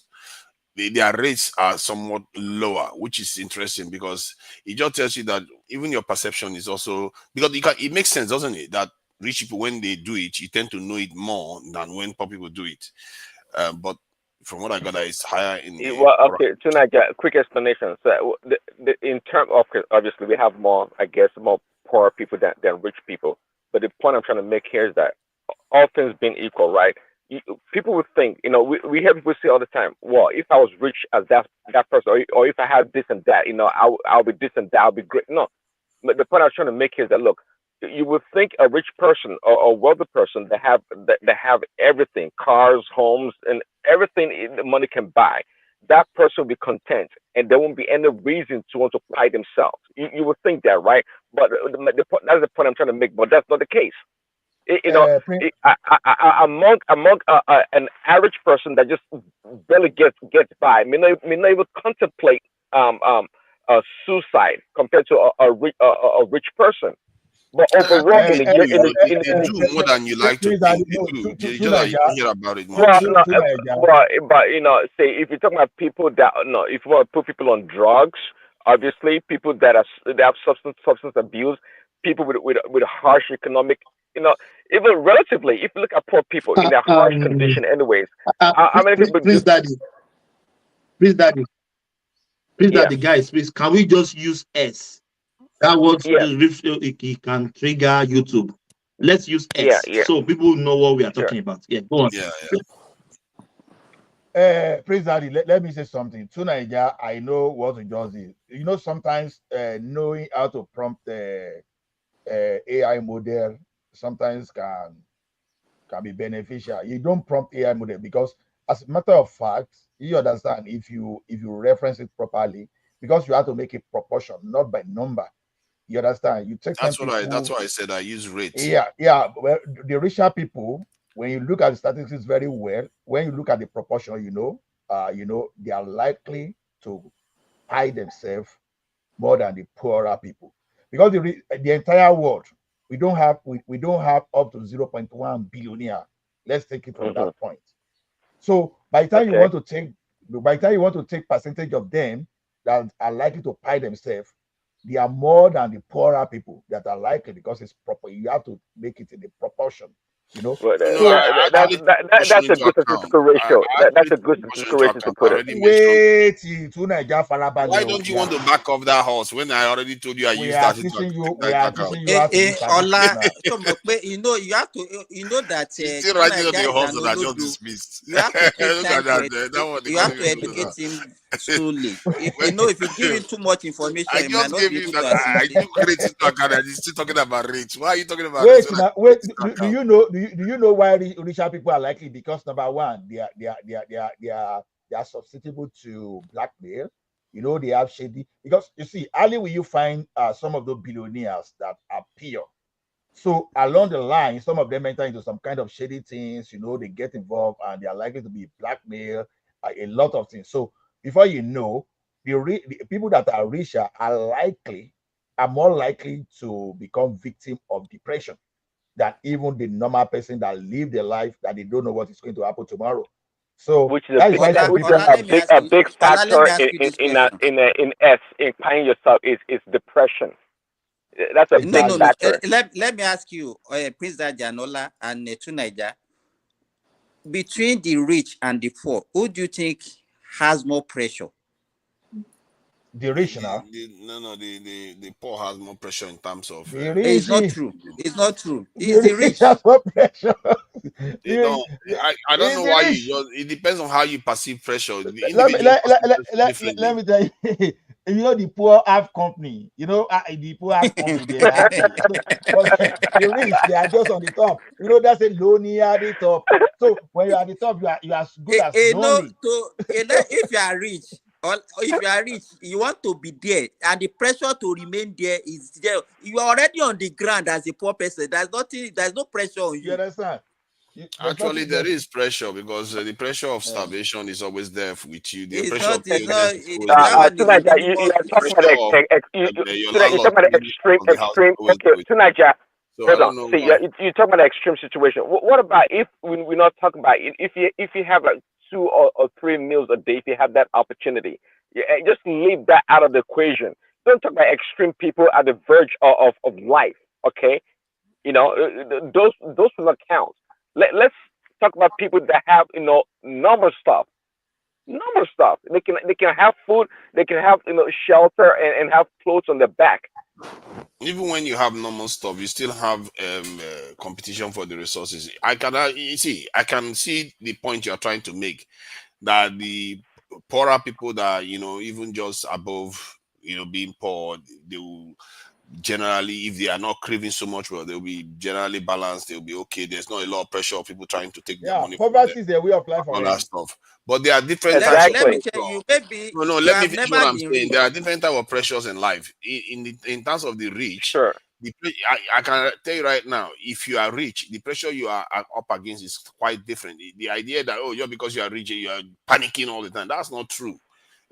their rates are somewhat lower, which is interesting because it just tells you that even your perception is also, because it makes sense, doesn't it, that rich people, when they do it, you tend to know it more than when poor people do it. But from what I got, it's higher in. Okay. Tonight, quick explanation. So, in terms of, obviously, we have more, I guess, more poor people than rich people. But the point I'm trying to make here is that all things being equal, right? People would think, we hear people say all the time, well, if I was rich as that person, or if I had this and that, I'll be this and that, I'll be great. No, but the point I was trying to make here is that, look, you would think a rich person or a wealthy person that have everything, cars, homes, and everything the money can buy, that person will be content, and there won't be any reason to want to fight themselves. You would think that, right? But that's the point I'm trying to make. But that's not the case. Among an average person that just barely gets by, may not even contemplate suicide compared to a rich person. But overall, they do more than you like to think they do. You don't hear about it much. But say if you're talking about people that if you want to put people on drugs, obviously people that have substance abuse, people with harsh economic, even relatively, if you look at poor people in a harsh condition, anyways, how many people? Please, Daddy, guys, please, can we just use S? That word it can trigger YouTube. Let's use X so people know what we are talking about. Yeah, go on. Praise Daddy, let me say something. To Nigeria, I know what it just is. You know, sometimes knowing how to prompt the AI model sometimes can be beneficial. You don't prompt AI model because, as a matter of fact, you understand if you reference it properly, because you have to make it proportion, not by number. You understand? You take That's some what people. That's why I said I use rates. Yeah. Well, the richer people, when you look at the statistics very well, when you look at the proportion, they are likely to hide themselves more than the poorer people, because the entire world, we don't have up to 0.1 billionaire. Let's take it from that point. So by the time you want to take percentage of them that are likely to pay themselves, they are more than the poorer people that are likely, because it's proper. You have to make it in the proportion, Well, So that's a good statistical ratio. That's a good statistical ratio to put it. wait to Nigeria Why Farabale. don't you want to back off that horse when I already told you I We used are that teaching you. We into are account? teaching you how to use statistics now. You know that He's still riding on the horse that I just dismissed. you have to take Look time at that. to That one, you have to educate him slowly. If you give him too much information, I he might just not gave be you able that to I assimilate. took rates into account and he's still talking about rates. Why are you talking about rates? Wait. Do you know? Do you know why richer people are likely? Because number one, they are susceptible to blackmail. They have shady. Because you see, early will you find some of those billionaires that are pure. So along the line, some of them enter into some kind of shady things. They get involved and they are likely to be blackmailed. A lot of things. So before you know, the people that are richer are more likely to become victim of depression than even the normal person that live their life that they don't know what is going to happen tomorrow. So Which is that is why some people a big factor in paying yourself is depression. That's a big factor. Let me ask you, Prince Janola and Tunaija, between the rich and the poor, who do you think has more pressure? The rich now. The poor has more pressure in terms of. It's not true. It's not true. It's the rich has more pressure. They don't. I don't know why you just. It depends on how you perceive pressure. The Let me tell you. The poor have company. The poor have company. They are happy. But the rich, they are just on the top. That's a lonely at the top. So when you're at the top, you are as good as lonely. If you are rich, or if you are rich, you want to be there, and the pressure to remain there is there. You are already on the ground as a poor person. There's no pressure on you. You understand? Actually, there is pressure because the pressure of starvation is always there with you. The pressure of You're talking about extreme. Okay, tonight, hold on. See, you're talking about an extreme situation. What about if we're not talking about it? If you have like 2 or 3 meals a day, if you have that opportunity, just leave that out of the equation. Don't talk about extreme people at the verge of life. Okay, those will not count. Let's talk about people that have normal stuff. Normal stuff. They can have food. They can have shelter and have clothes on their back. Even when you have normal stuff, you still have competition for the resources. I can see the point you are trying to make, that the poorer people that even just above being poor, they will generally, if they are not craving so much, well, they'll be generally balanced. They'll be okay. There's not a lot of pressure of people trying to take their money. Poverty is their way of life. All that stuff. But there are different types of let me tell you, maybe let me finish what I'm saying. There are different types of pressures in life. In terms of the rich, sure. I can tell you right now, if you are rich, the pressure you are up against is quite different. The idea that because you are rich, you are panicking all the time, that's not true.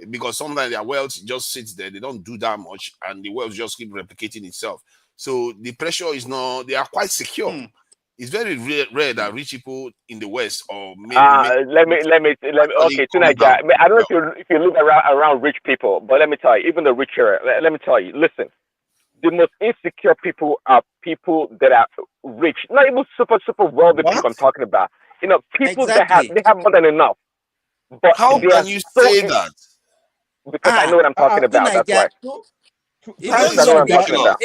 Because sometimes their wealth just sits there, they don't do that much, and the wealth just keep replicating itself. So the pressure is not, they are quite secure. It's very rare that rich people in the West or let me okay, tonight, I don't know if you look around rich people, but let me tell you, even the richer, let me tell you, listen, the most insecure people are people that are rich, not even super wealthy people I'm talking about. People that have more than enough. But how can you say that? Because I know what I'm talking about. That's why. You don't know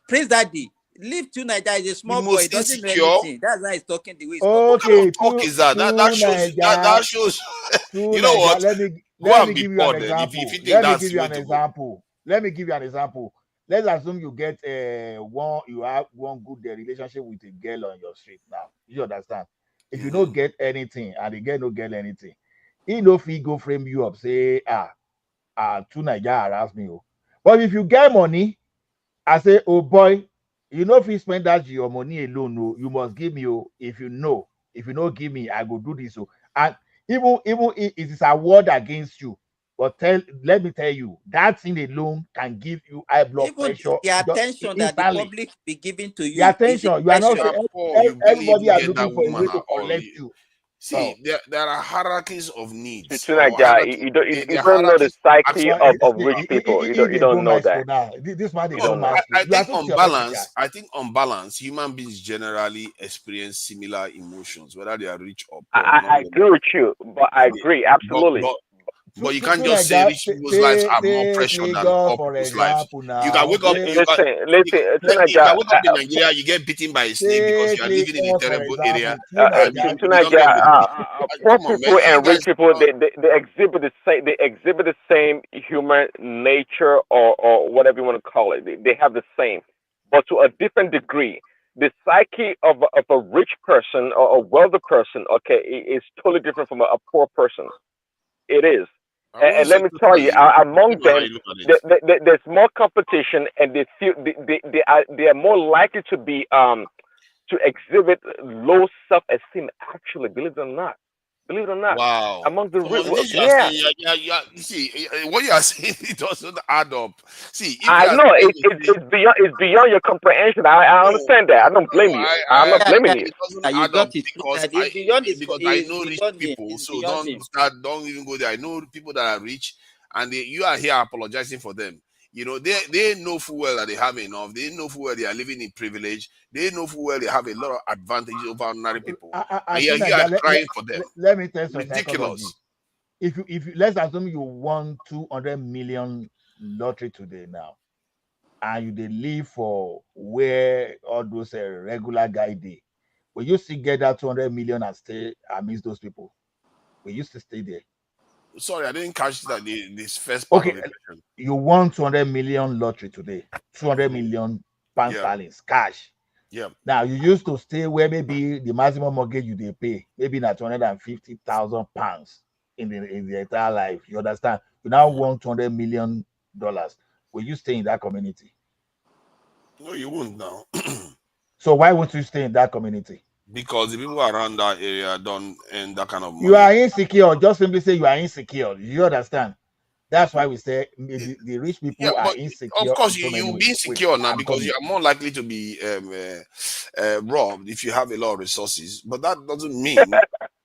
Prince Daddy. Leave to Nigeria is a small boy. most Doesn't know insecure. anything. That's why he's talking the way he's What talking. kind of talk is that? That shows that shows. You know what? Let Go me and be give you poor an then. If example. you think Let me that's give the you way an to go. example. Let me give you an example. Let's assume you get you have one good relationship with a girl on your street now. You understand? If you don't get anything and the girl don't get anything, he no fee go frame you up, say, to Nigeria harass me. But if you get money, I say, oh boy, you know if you spend that your money alone, no, you must give me. If you don't give me, I go do this. And even if it is a word against you, but let me tell you, that thing alone can give you high blood Even pressure the attention that the instantly. public be giving to The you is a attention you are not pressure. You are poor. You barely everybody even are get looking that for a woman way at to all. collect you. See, there are hierarchies of needs To or Nigeria, hierarchy. you don't There are don't know the hierarchies. psyche Absolutely. of rich people. You They go don't know maestro that. now. This man they You go don't know. maestro. I You are think too on theoretical. balance, human beings generally experience similar emotions, whether they are rich or poor. I agree with you, but I agree absolutely. But you can't To just say Nigeria, rich people's lives are more take pressured than Lagos poor for people's lives. example You can now. wake up. Listen. To You can Nigeria, wake up in Nigeria, you get beaten by a snake because Take you are living in a Lagos for terrible area, example. To and Nigeria, to you don't get Nigeria, poor come on, man. people You and rich guys, people they exhibit the same human nature or whatever you want to call it. They have the same, but to a different degree. The psyche of a rich person or a wealthy person, okay, is totally different from a poor person. It is. I won't And say let me tell you, totally. among Depending on how them, you look at it. there's more competition, and they are more likely to be to exhibit low self-esteem. Actually, believe it or not, Wow. among the Some of this you are yeah. saying, you see, what you are saying, it doesn't add up. See, if you I are know saying it's beyond your comprehension. I understand that. I don't blame you. I'm not blaming you. It doesn't You add up got it. because It's beyond his. I It's know rich beyond him. people, It's so beyond him. don't even go there. I know people that are rich, and you are here apologizing for them. You know, they know full well that they have enough. They know full well they are living in privilege. They know full well they have a lot of advantages over ordinary people. And to you are Nigeria, crying for them. let me test your psychology. Ridiculous. If you let's assume you won 200 million lottery today now, and you dey live for where all those regular guy dey, will you still get that 200 million and stay amidst those people? Will you still stay there? Sorry, I didn't catch that this first part of the question. You won 200 million lottery today, 200 million pound sterling cash. Yeah. Now you used to stay where maybe the maximum mortgage you they pay, maybe not 250,000 pounds in the entire life. You understand? You now want $200 million. Will you stay in that community? No, you won't now. So why won't you stay in that community? Because the people around that area don't earn that kind of money. You are insecure. Just simply say you are insecure. You understand? That's why we say the rich people are insecure. Of course, in so many you'll be insecure now because you are more likely to be robbed if you have a lot of resources. But that doesn't mean.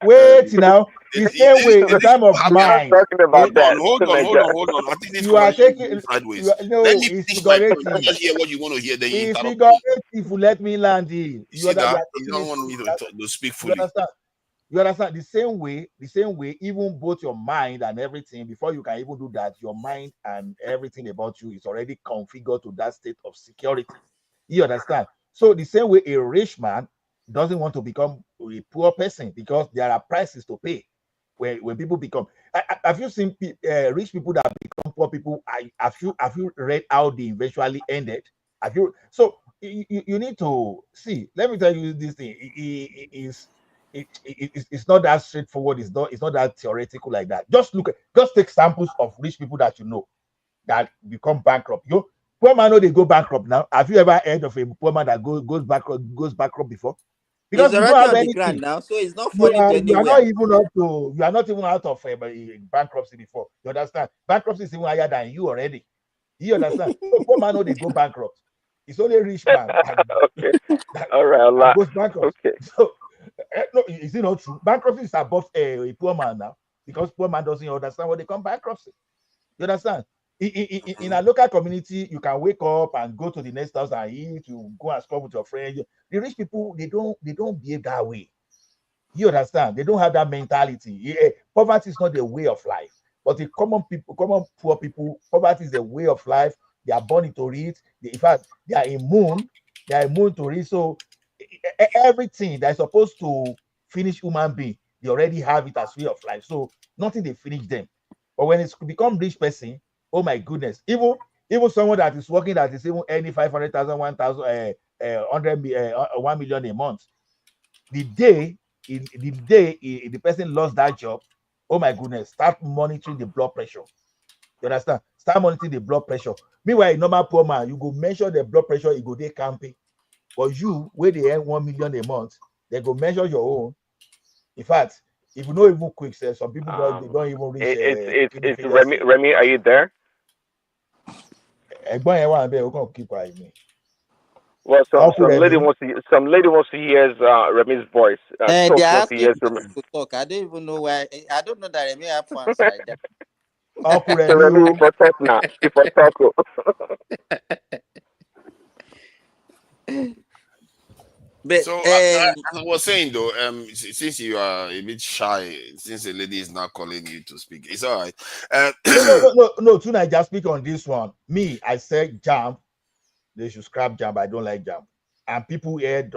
Wait now. The same way, in time of mind. Hold on. I think this you are taking sideways. no, Let me it's finish my point. figurative. Just hear what you want to hear. Then you It's interrupt me. figurative. Let me land in. You see that? You don't want me to speak fully. You understand? The same way, even both your mind and everything, before you can even do that, your mind and everything about you is already configured to that state of security. You understand? So the same way a rich man doesn't want to become a poor person because there are prices to pay when people become. Have you seen rich people that become poor people? Have you read how they eventually ended? Have you? So you need to see. Let me tell you this thing. It's not that straightforward. It's not that theoretical like that. Just take samples of rich people that you know that become bankrupt. Poor man know they go bankrupt now. Have you ever heard of a poor man that goes bankrupt before? Because He's you don't already have on the anything. ground now, so it's not falling to You are anywhere. not even out of bankruptcy before. You understand? Bankruptcy is even higher than you already. You understand? So poor man know they go bankrupt. It's only a rich man that All right, goes bankrupt. okay. So no, is it not true? Bankruptcy is above a poor man now because poor man doesn't understand what they call bankruptcy. You understand? In a local community, you can wake up and go to the next house and eat. You go and spend with your friends. The rich people, they don't behave that way. You understand? They don't have that mentality. Poverty is not the way of life. But the common poor people, poverty is a way of life. They are born into it. In fact, they are immune They are immune to it. So everything that's supposed to finish human being, they already have it as way of life. So nothing they finish them. But when it's become rich person, oh my goodness, even someone that is working that is even earning 500,000, 1,000, 1 million a month, the day the person lost that job, oh my goodness, start monitoring the blood pressure. You understand? Start monitoring the blood pressure. Meanwhile, a normal poor man, you go measure the blood pressure, you go dey camping. But you, where they earn 1 million a month, they go measure your own. In fact, if you know even quick, say some people they don't even reach It's Remy, are you there? Keep quiet me. Well, some lady wants to hear Remy's voice. They Talk are once he asking hears me to talk. I don't even know why. I don't know that Remy have to answer like that. Uncle So Remy, if I talk now, if I talk. But, so I was saying though, since you are a bit shy, since the lady is not calling you to speak, it's all right. No. Tonight, just speak on this one. Me, I said Jamb'S. They should scrap Jamb'S. I don't like Jamb'S. And people here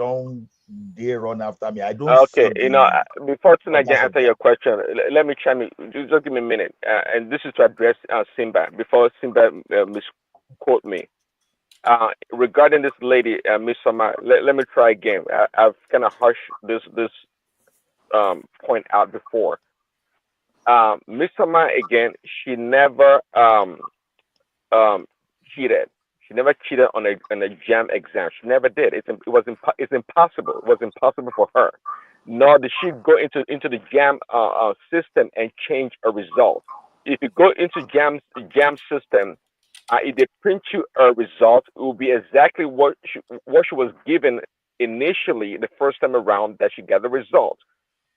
they run after me. I don't Okay, see before tonight I answer your question, let me chime in. Just give me a minute. And this is to address Simba before Simba misquote me. Regarding this lady, Miss Summer, let me try again. I've kind of hushed this point out before. Miss Summer again, she never cheated. She never cheated on a Jam exam. She never did. It's impossible. It was impossible for her. Nor did she go into the Jam system and change a result. If you go into Jam system, if they print you a result, it will be exactly what she was given initially the first time around that she got the result.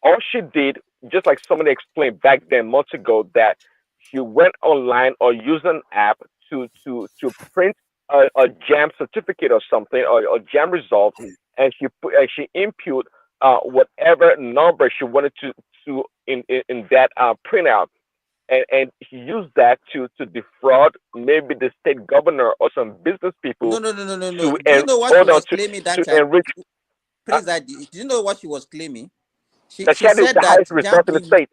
All she did, just like somebody explained back then months ago, that she went online or used an app to print a Jam certificate or something or Jam result, and she input whatever number she wanted to in that printout, and he used that to defraud maybe the state governor or some business people. No. Do you know what she was claiming that time? Enrich. Praise that. Do you know what she was claiming? She had said the that highest result in the state.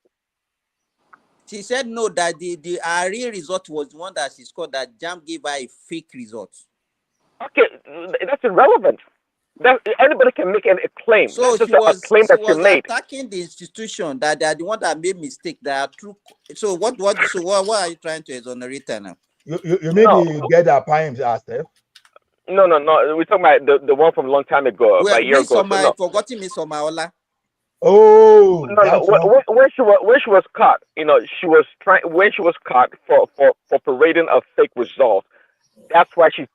She said no, that the real result was the one that she scored, that Jam gave her a fake result. Okay, that's irrelevant. Anybody can make a claim. So that's she just was a claim that she made. attacking the institution, that they are the one that made mistake. That are true. So what are you trying to exonerate her now? You maybe get that poems, Steph. No. We're talking about the one from a long time ago, about a year ago. Forgotten Miss Omaola. Oh, no. When she was caught, she was when she was caught for parading a fake result. That's why she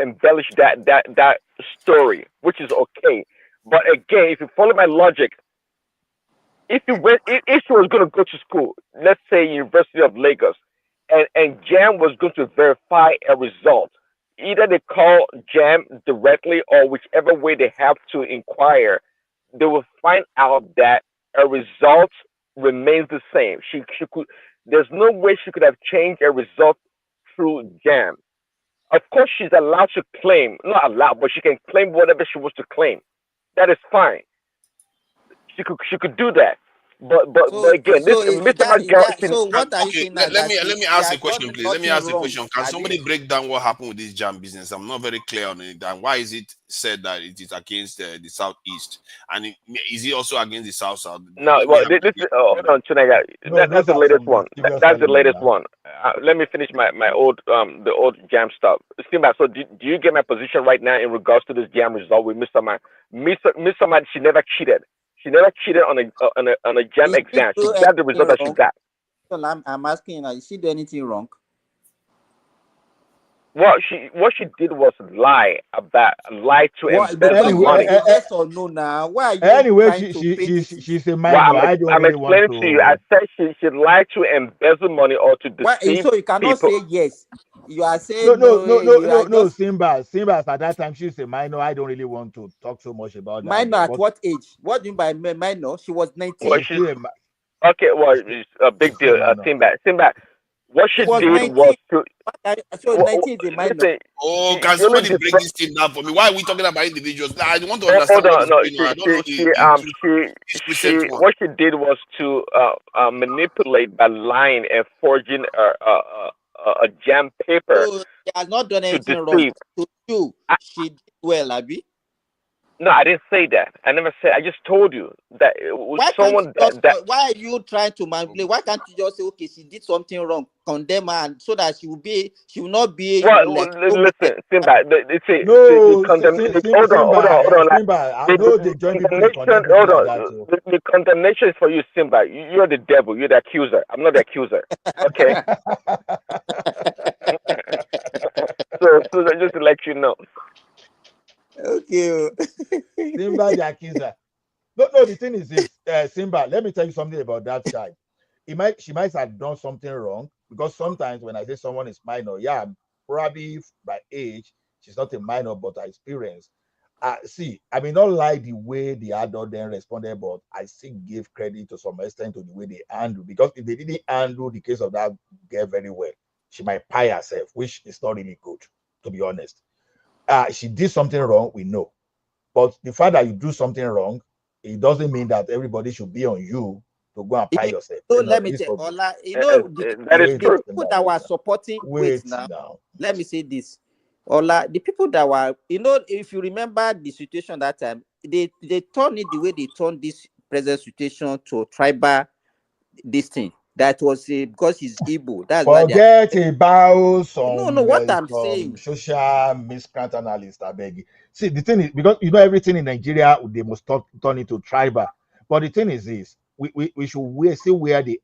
embellished that story, which is okay. But again, if you follow my logic, if she was going to go to school, let's say University of Lagos, and Jam was going to verify a result, either they call Jam directly or whichever way they have to inquire, they will find out that a result remains the same. She could. There's no way she could have changed a result through Jam. Of course, she's allowed to claim, not allowed, but she can claim whatever she wants to claim. That is fine. She could do that. But again, so what are you saying now? Let me ask a question, please. Let me ask a question. Can somebody break down what happened with this Jam business? I'm not very clear on it. And why is it said that it is against the Southeast? And is it also against the South? No, well, hold on, Chinega. That's the latest one. That's the latest one. Let me finish my old the old Jam stuff. So do you get my position right now in regards to this Jam result with Mr. Man? Mr. Man, she never cheated. She never cheated on a Jam exam. She got the result that she got. I'm asking you, is she do anything wrong? What she did was lie to embezzle money. Yes or no now? Why are you anyway, she's a minor. Well, I'm explaining to you. I said she lied to embezzle money or to deceive so you cannot people. say yes. You are saying no. Simba at that time she's a minor. I don't really want to talk so much about that. Minor at what age? What do you mean by minor? She was 19. Well, okay, well, it's a big deal. Simba. What she It was did 19. was to So 19 is a minor. listen. Oh, can She only somebody break this thing down for me? Why are we talking about individuals? I want to hold understand what on. is No, going on. I don't know this recent one. what she did was to manipulate by lying and forging a jam paper So she has not done to anything wrong. deceive. To you, she did well, Abi. No, I didn't say that. I never said. I just told you that it was Why can't you someone just? that Why are you trying to manipulate? Why can't you just say, okay, she did something wrong, condemn her, and so that she will not be like so listen, Simba, they say the No, condemnation. Simba, Hold on. Like, Simba. I know they join people in condemnation. condemn people Hold like on. that too. The condemnation is for you, Simba. You're the devil. You're the accuser. I'm not the accuser. Okay. so just to let you know. Okay. Simba the accuser. No, the thing is this, Simba, let me tell you something about that child. She might have done something wrong, because sometimes when I say someone is minor, yeah, probably by age, she's not a minor, but her experience. See, I may not like the way the adult then responded, but I still give credit to some extent to the way they handle, because if they didn't handle the case of that girl very well, she might pie herself, which is not really good, to be honest. She did something wrong, we know. But the fact that you do something wrong, it doesn't mean that everybody should be on you to go and pie yourself. So You know, let me tell Ola, that is the true. people that were supporting Wait now, now. let me say this. Ola, the people that were, if you remember the situation that time, they turned it the way they turned this present situation to tribal this thing. That was because he's Igbo. That's why they are. Forget about No, what I'm saying. social miscreant analyst, I beg you. See, the thing is, because everything in Nigeria, they must turn into tribal. But the thing is this, we should still wear the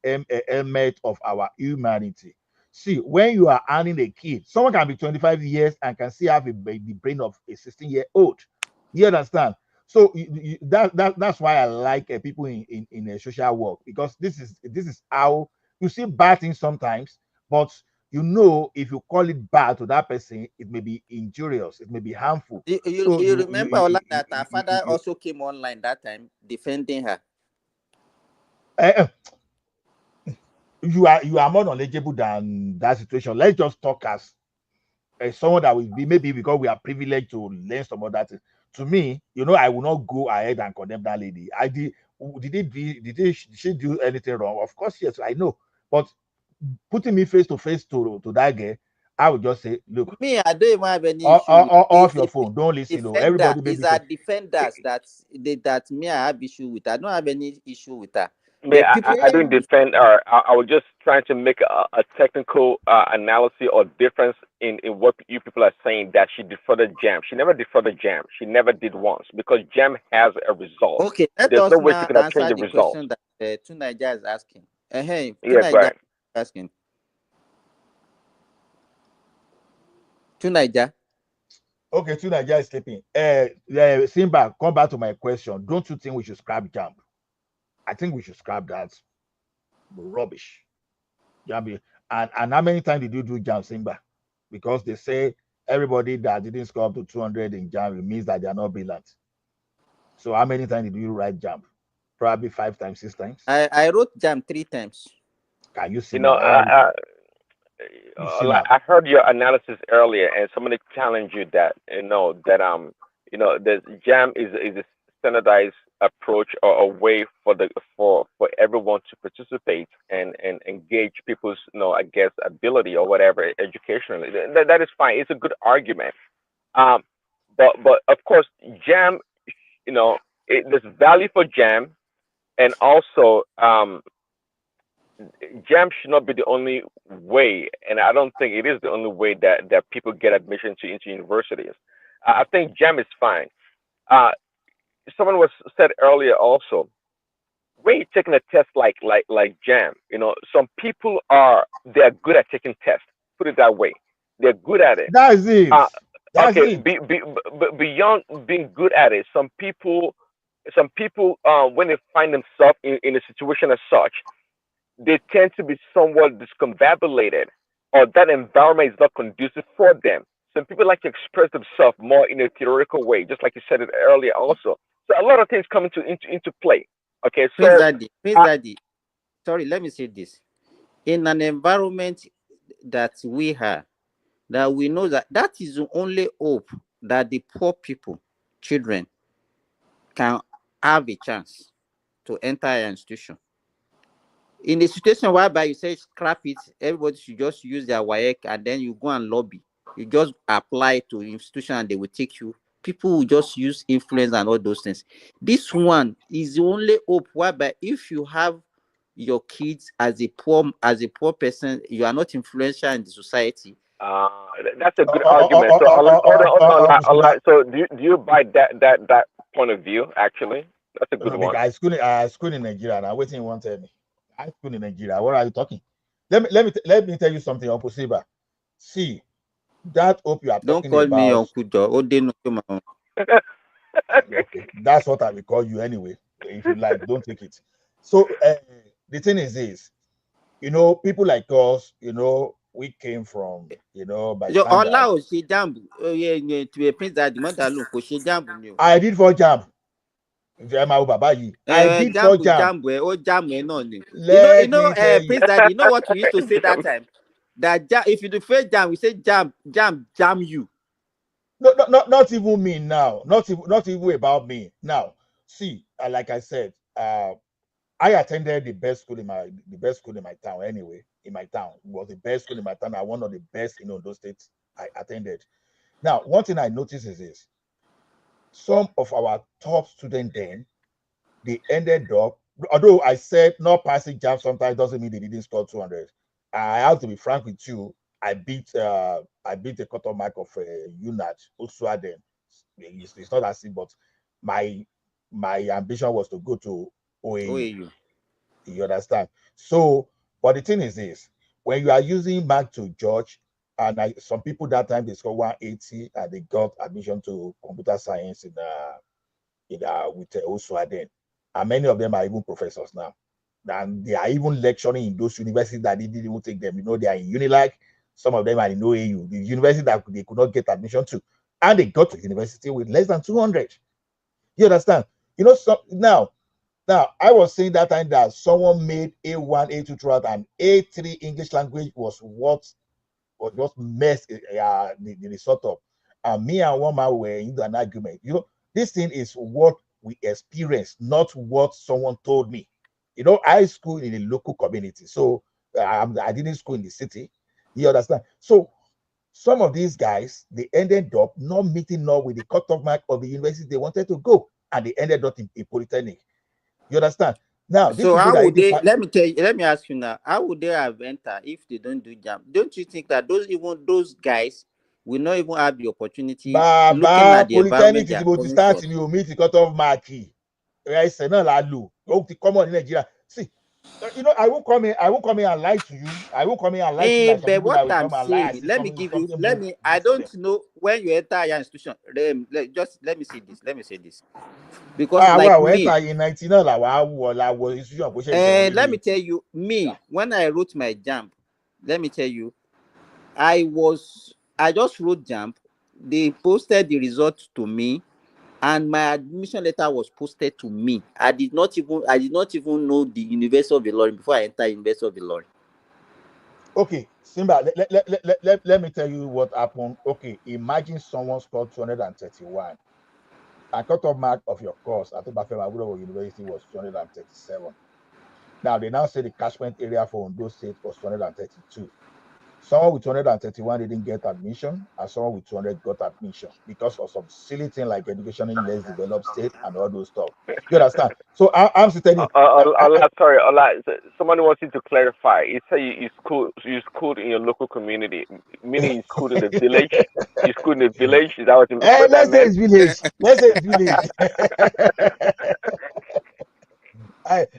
helmet of our humanity. See, when you are earning a kid, someone can be 25 years and can still have the brain of a 16-year-old. You understand? So that's why I like people in a social work, because this is how you see bad things sometimes, but if you call it bad to that person, it may be injurious, it may be harmful. You remember Ola, that her father also came online that time defending her. You are more knowledgeable than that situation. Let's just talk as someone that will be, maybe because we are privileged to learn some of that. To me, I will not go ahead and condemn that lady. Did she do anything wrong? Of course, yes, I know. But putting me face to face to that girl, I would just say, look, me, I don't even have any issue. Off your phone. Don't listen. Everybody is our defenders that me I have issue with. I don't have any issue with her. I didn't defend her. I was just trying to make a technical analysis or difference in what you people are saying, that she defrauded Jam. She never defrauded Jam. She never did once, because Jam has a result. Okay, let There's us no way now she could have answer changed the the result. question that Tunaija is asking. Hey, Yeah, go ahead. Asking. Tunaija. Okay, Tunaija is sleeping. Simba, come back to my question. Don't you think we should scrap Jam? I think we should scrap that rubbish. Jambi. And how many times did you do Jam, Simba? Because they say everybody that didn't score up to 200 in Jam, it means that they are not brilliant. So how many times did you write Jam? Probably 5 times, 6 times. I wrote Jam 3 times. Can you see? I heard your analysis earlier, and somebody challenged you that the Jam is a standardized approach or a way for everyone to participate and engage people's ability or whatever educationally. That is fine. It's a good argument. But of course, Jam, there's value for Jam, and also Jam should not be the only way, and I don't think it is the only way that people get admission into universities. I think Jam is fine. Someone said earlier also, when you're taking a test like Jam, some people they're good at taking tests. Put it that way, they're good at it. That's it. Beyond being good at it, some people, when they find themselves in a situation as such, they tend to be somewhat discombobulated, or that environment is not conducive for them. Some people like to express themselves more in a theoretical way, just like you said it earlier also. So a lot of things come into play. Okay, so Prince Daddy. Sorry, let me say this. In an environment that we have, that we know that that is the only hope that the poor people, children, can have a chance to enter an institution. In a situation whereby you say scrap it, everybody should just use their WAEC and then you go and lobby. You just apply to institution and they will take you. People will just use influence and all those things. This one is the only hope whereby if you have your kids as a poor person, you are not influential in the society. That's a good argument. So, so do you buy that point of view? Actually, that's a good one. I school in Nigeria now. Waiting, you want to tell me? I school in Nigeria. What are you talking? Let me tell you something, Uncle Siba. See, that hope you are Don't talking call about. me Uncle Joe. Oh, they know my own. Okay, that's what I will call you anyway. If you like, don't take it. So the thing is this, people like us, we came from, by standard. I did for Jamb'S. I did for Jamb'S. Let me tell you. Prince Daddy, you know what we used to say that time? That if you do fail jam, we say jam you. No, not even me now. Not even about me now. See, like I said, I attended the best school in my town. Anyway, in my town, it was the best school in my town. One of the best in those states I attended. Now, one thing I noticed is this: some of our top students then they ended up. Although I said not passing jam sometimes doesn't mean they didn't score 200. I have to be frank with you. I beat the cut-off mark of UNAT also then. It's not that simple, but my ambition was to go to OAU. You understand? So, but the thing is this: when you are using mark to judge, and some people that time they scored 180 and they got admission to computer science with also then, and many of them are even professors now. And they are even lecturing in those universities that they didn't even take them. They are in Unilag. Some of them are in OAU, the university that they could not get admission to. And they got to university with less than 200. You understand? So now I was saying that time that someone made A1, A2 throughout, and A3 English language was what just messed the result up. And me and one man were into an argument. This thing is what we experienced, not what someone told me. I school in a local community, so I didn't school in the city. You understand? So some of these guys, they ended up not meeting up with the cut-off mark of the university they wanted to go, and they ended up in a polytechnic. You understand? Now, so how would they? Let me ask you now. How would they have entered if they don't do jam? Don't you think that those guys will not even have the opportunity looking at the polytechnic environment? Is about to start till you meet the cut-off mark. Common in Nigeria. See, I won't come in and lie to you. I won't come in and lie to you. Like but what I'm saying, let me give you. I don't know when you enter your institution. Let me say this. Because like me, let me tell you, when I wrote my jam, let me tell you, I just wrote jam. They posted the result to me, and my admission letter was posted to me. I did not even know the University of Ilorin before I entered University of Ilorin. Okay, Simba, let me tell you what happened. Okay, imagine someone scored 231. And cut-off mark of your course at Obafemi University was 237. Now, they now say the catchment area for Ondo State was 232. Someone with 231 didn't get admission, and someone with 200 got admission because of some silly thing like education in less developed state and all those stuff. You understand? So I'm telling sorry, somebody wants you to clarify. You say you schooled in your local community, meaning you schooled in the village. You schooled in the village. Is that what you meant? Let's say it's village. Let's say it's village.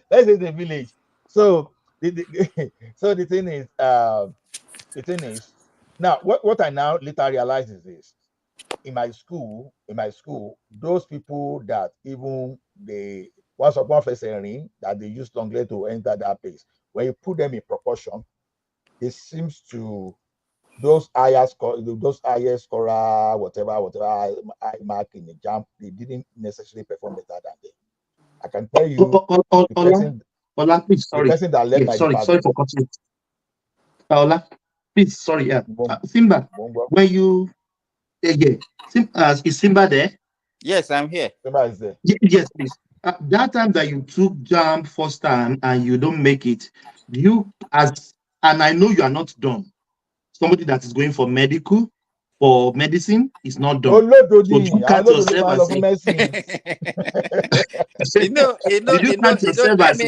Let's say the village. So the thing is now what I now later realize is this: in my school, those people that even they once upon ring that they use Longley to enter that place, when you put them in proportion, it seems to those higher scorer, whatever high mark in the jump, they didn't necessarily perform better than them. I can tell you Ola, please, sorry. The person that led my sorry for cutting. Ola, Please, sorry, Simba, when you is Simba there? Yes, I'm here. Simba is there. Yes, please. That time that you took jam first time and you don't make it, and I know you are not done. Somebody that is going for medicine is not done. So you count yourself as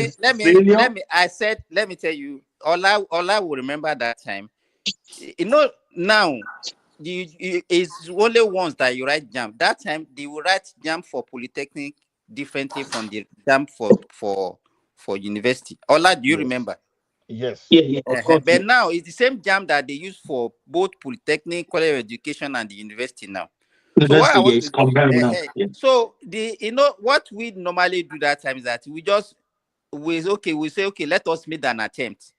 let me tell you, Ola will remember that time. Now it's only once that you write jam. That time they will write jam for polytechnic differently from the jam for university. Ola, do you remember? Yes. Yeah, of course. But now it's the same jam that they use for both polytechnic, college of education, and the university now. So what I want to do, so what we normally do that time is that we say okay, let us make an attempt.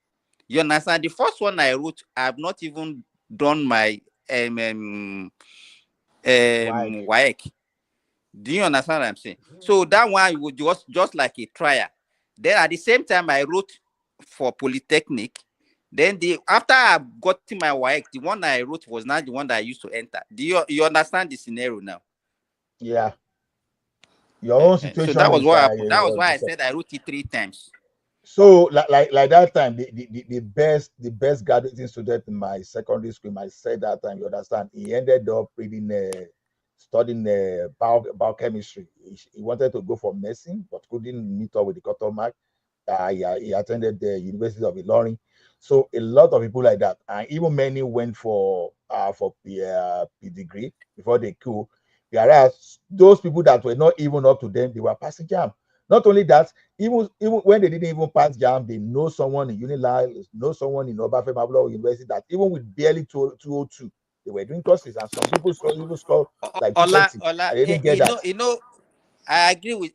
You understand? The first one I wrote, I've not even done my WAEC. Do you understand what I'm saying? So that one was just like a trial. Then at the same time, I wrote for polytechnic. Then after I got to my WAEC, the one I wrote was not the one that I used to enter. Do you understand the scenario now? Yeah. Your own situation. So that was what happened. That was why I said I wrote it 3 times. So like that time, the best graduating student in my secondary school, I said that time, you understand, he ended up studying biochemistry. He wanted to go for medicine, but couldn't meet up with the cutoff mark. He attended the University of Ilorin. So a lot of people like that, and even many went for degree before they could. Whereas those people that were not even up to them, they were passing jam. Not only that, even when they didn't even pass jam, they know someone in Unilal, know someone in Obafemi Awolowo University that even with barely 202, they were doing courses, and some people score like 230. I didn't get that. I agree with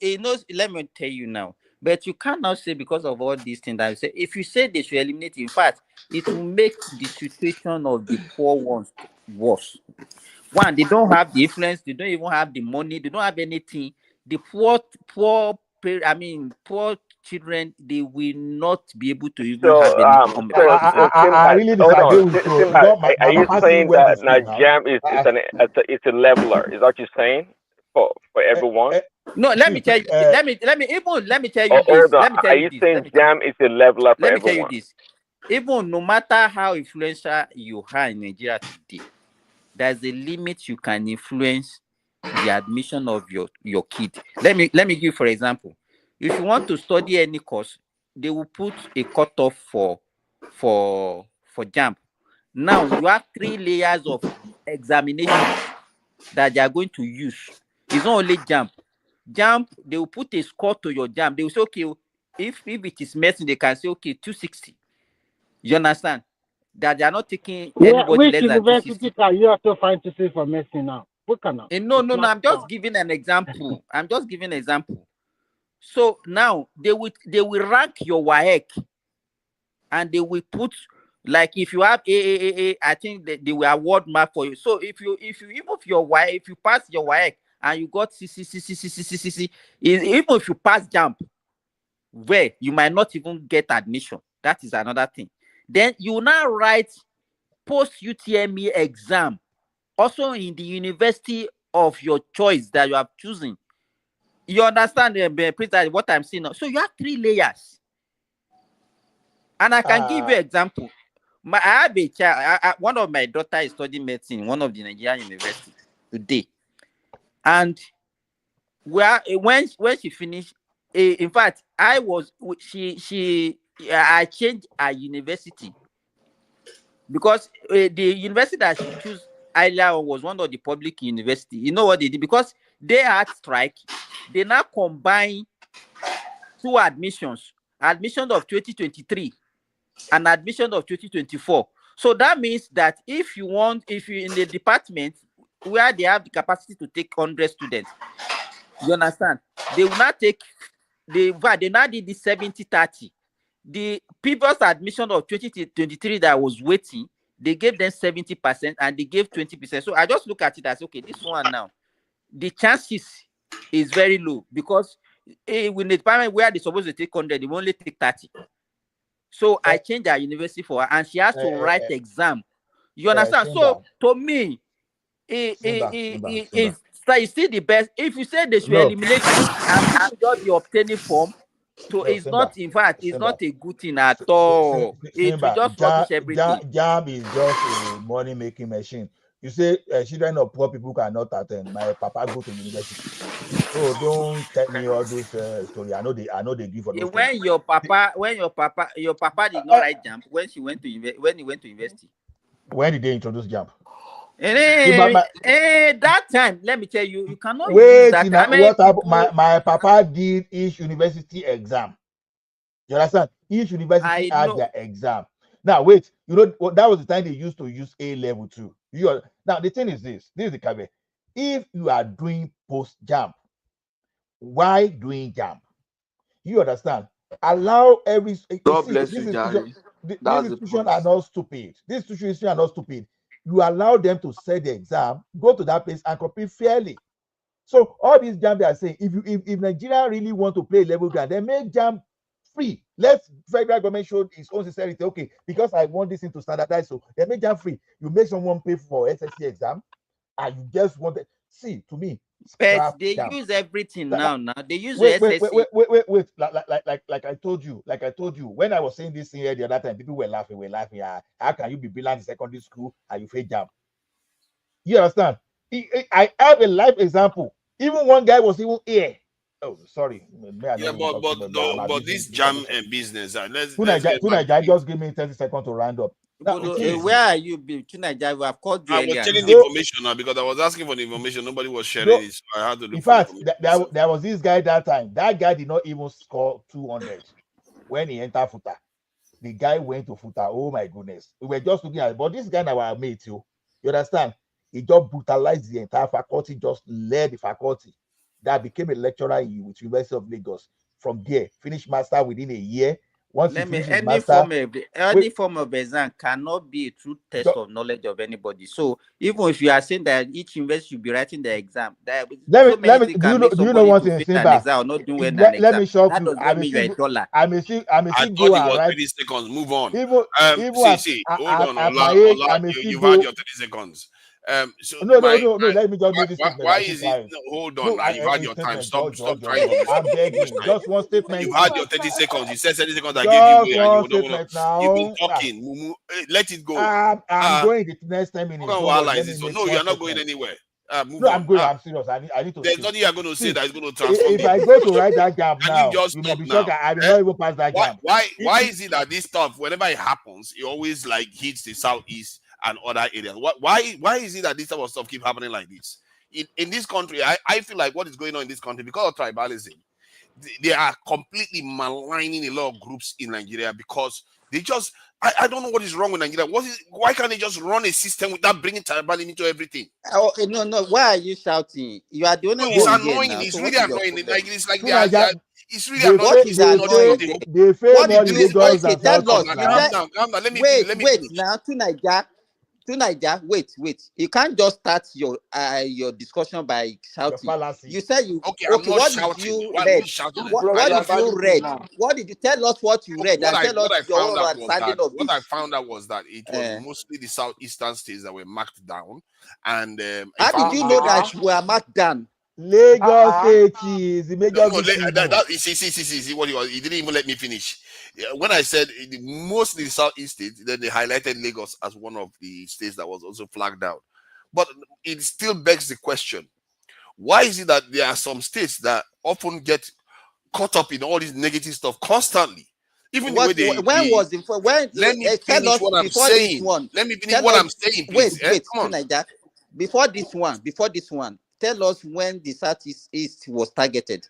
let me tell you now. But you cannot say because of all these things that you say. If you say they should eliminate, in fact, it will make the situation of the poor ones worse. One, they don't have the influence, they don't even have the money, they don't have anything. The poor children, they will not be able to even have any. I really disagree with you. Are you saying that now jam it's a leveler? Is that what you're saying for everyone? No, let me tell you. Let me tell you this. Are you saying jam is a leveler for everyone? Let me tell you this. Even no matter how influential you are in Nigeria today, there's a limit you can influence the admission of your kid. Let me give you, for example, if you want to study any course, they will put a cutoff for JAMB. Now you have 3 layers of examinations that they are going to use. It's not only JAMB. JAMB, they will put a score to your JAMB. They will say, okay, if it is medicine, they can say, okay, 260. You understand? That they are not taking anybody less than 260. Which university can you also find to say for medicine now? No, I'm just giving an example. So now they will rank your WAEC, and they will put, like, if you have AAA, I think that they will award mark for you. So if you pass your WAEC and you got CC, even if you pass JAMB, where you might not even get admission. That is another thing. Then you now write post UTME exam, also in the university of your choice that you have chosen. You understand what I'm saying now? So you have 3 layers. And I can give you an example. I have a child. One of my daughter is studying medicine in one of the Nigerian universities today. And when she finished, in fact, I changed her university because the university that she chose earlier was one of the public university. You know what they did? Because they had strike, they now combine 2 admissions of 2023 and admission of 2024. So that means that if you in the department where they have the capacity to take 100 students, you understand, they will not take they now did the 70-30. The previous admission of 2023 that was waiting, they gave them 70% and they gave 20%. So I just look at it as, okay, this one now, the chances is very low because in the department where they're supposed to take 100, they will only take 30. So I changed her university for her, and she has to write exam. You understand? So to me, it's still the best. If you say they should eliminate it and people just be obtaining form, so it's not, in fact, it's not a good thing at all. It will just rubbish everything. Jam is just a money-making machine. You say children of poor people cannot attend. My papa go to university. So don't tell me all those stories. I know they give for those when stories. Your papa did not write Jam when he went to university. When did they introduce Jam? That time, let me tell you, you cannot wait. Use that. What happened? My papa did each university exam. You understand? Each university had their exam. Now wait, that was the time they used to use A level too. Now the thing is this is the caveat. If you are doing post Jam, why doing Jam? You understand? Allow every. God bless you, Jerry. These institutions are not stupid. These institutions are not stupid. You allow them to set the exam, go to that place and compete fairly. So all these Jam they are saying, if Nigeria really want to play level ground, then make Jam free. Let federal government show its own sincerity. Okay, because I want this thing to standardize, so they make Jam free. You make someone pay for SSC exam, and you just want it. See, to me, but they use everything now. They use SSC. Wait. Like I told you, when I was saying this thing here the other time, people were laughing. How can you be brilliant in secondary school and you fail Jam? You understand? I have a live example. Even one guy was even here. Oh, sorry. But this Jam and business. Tunaja, just give me 30 seconds to round up. Where are you, Tunaja? We have called you. I was telling the information now because I was asking for the information. Nobody was sharing it, so I had to look. In fact, there was this guy that time. That guy did not even score 200 when he entered Futa. The guy went to Futa. Oh my goodness. We were just looking at it. But this guy now our mate, you understand? He just brutalized the entire faculty, just led the faculty. That became a lecturer with University of Lagos. From there, finished master within a year. Once he finished his master, any form of exam cannot be a true test of knowledge of anybody. So even if you are saying that each university should be writing the exam, do you know one thing? Let me shock you. I may still go and write 30 seconds. Move on. Even hold on. At my age, I may still You've go. had your 30 seconds. No. Let me just make this statement. Why is it? No, hold on. Now you've had your time. Stop trying to. I'm begging. Just one statement. You had your 30 seconds. You said 30 seconds. I gave you away, and you don't want to. You've been talking. Let it go. I'm going the next 10 minutes. No, you're not going anywhere. No, I'm going. I'm serious. I need to. There's nothing you're going to say that is going to transform. If I go to write that Jam now, you may be shocked. I will not even pass that Jam. Why is it that this stuff, whenever it happens, it always like hits the southeast and other areas? Why is it that this type of stuff keep happening like this? In this country, I feel like what is going on in this country, because of tribalism, they are completely maligning a lot of groups in Nigeria because they just, I don't know what is wrong with Nigeria. Why can't they just run a system without bringing tribalism into everything? Oh, no. Why are you shouting? You are the only one. It's annoying. It's really annoying. Like, it's like it's really annoying. What is annoying? What did you say? Tell us. Calm down. Let me wait now, Tunaja, wait. You can't just start your discussion by shouting. You said you okay. What did you read? What did you read? What did you tell us? What you read? And tell us your own understanding of what I found out was that it was mostly the southeastern states that were marked down. And how did you know that we are marked down? Lagos State is the major. See what he was. He didn't even let me finish. When I said mostly the southeast states, then they highlighted Lagos as one of the states that was also flagged out. But it still begs the question: why is it that there are some states that often get caught up in all this negative stuff constantly? Even when let me finish what I'm saying. Let me finish what I'm saying, please. Wait, come on. Before this one. Tell us when the Southeast was targeted.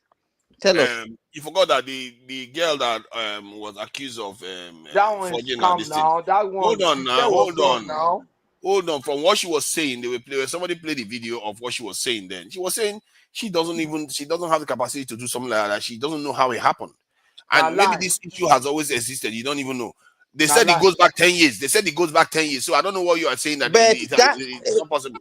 Tell us. You forgot that the girl that was accused of that one is calm now. That one. Hold on. From what she was saying, somebody played the video of what she was saying. Then she was saying she doesn't have the capacity to do something like that. She doesn't know how it happened, and maybe this issue has always existed. You don't even know. They said it goes back 10 years. So I don't know what you are saying it's not possible.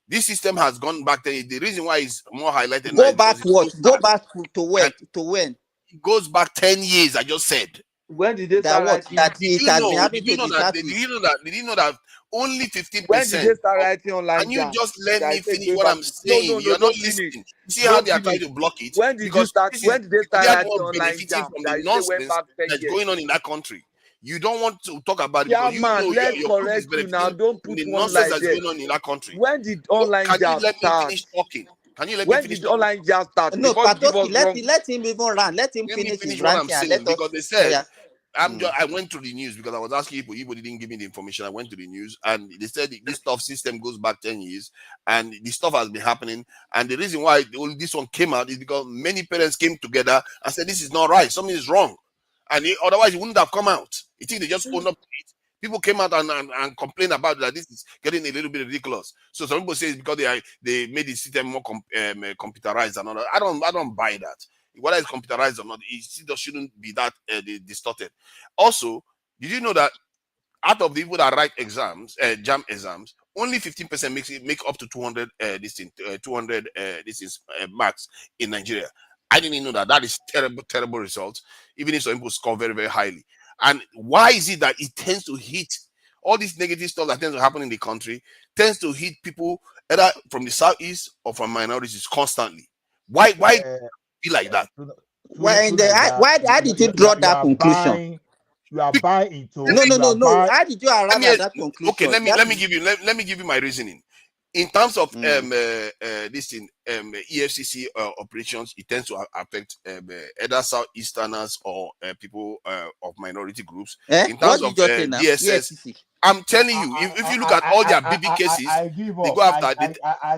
This system has gone back there. The reason why it's more highlighted. Go back what? Go back to when? It goes back 10 years, I just said. When did they That start what? writing? That Did it you has been know? happening Did you to know the that? Did southeast. you know that? Did you know that only 15%? When did they start writing online Can you jam? just let That I me said finish going what back I'm to no, saying? no, no, You're not don't finish. listening. See how Don't they are trying finish. to block it? When did you Because start? this is When did they start they are the writing one online benefiting jam? from the That you say went nonsense back 10 that's years. going on in that country. You don't want to talk about it Yeah, because you man, know let's your group is correct you now. benefiting Don't from put the one nonsense like that's there. going on in that country. When did So online can you jam let me start? finish talking? Can you let me When finish did talking? online jam start? No, Before you give Patoki, us wrong. let him even run. Let him Let me finish his finish what I'm ranting and saying let because us. they Oh, said yeah. I went to the news because I was asking people didn't give me the information. I went to the news and they said this stuff system goes back 10 years and this stuff has been happening. And the reason why this one came out is because many parents came together and said this is not right, something is wrong. And otherwise it wouldn't have come out. I think they just owned up to it. People came out and complained about that this is getting a little bit ridiculous. So some people say it's because they made the system more computerized and all that. I don't buy that. Whether it's computerized or not, it still shouldn't be that distorted. Also, did you know that out of the people that write exams, JAM exams, only 15% make up to 200 marks in Nigeria? I didn't know that. That is terrible results. Even if some people score very, very highly. And why is it that it tends to hit all this negative stuff that tends to happen in the country tends to hit people either from the southeast or from minorities constantly? Why be like that? Why how did you draw that conclusion? You are buying into No. How did you arrive at that conclusion? Okay, let me give you my reasoning. In terms of this thing, EFCC operations, it tends to affect either southeasterners or people of minority groups. In terms of DSS, I'm telling you, if you look at all their BB cases, they go after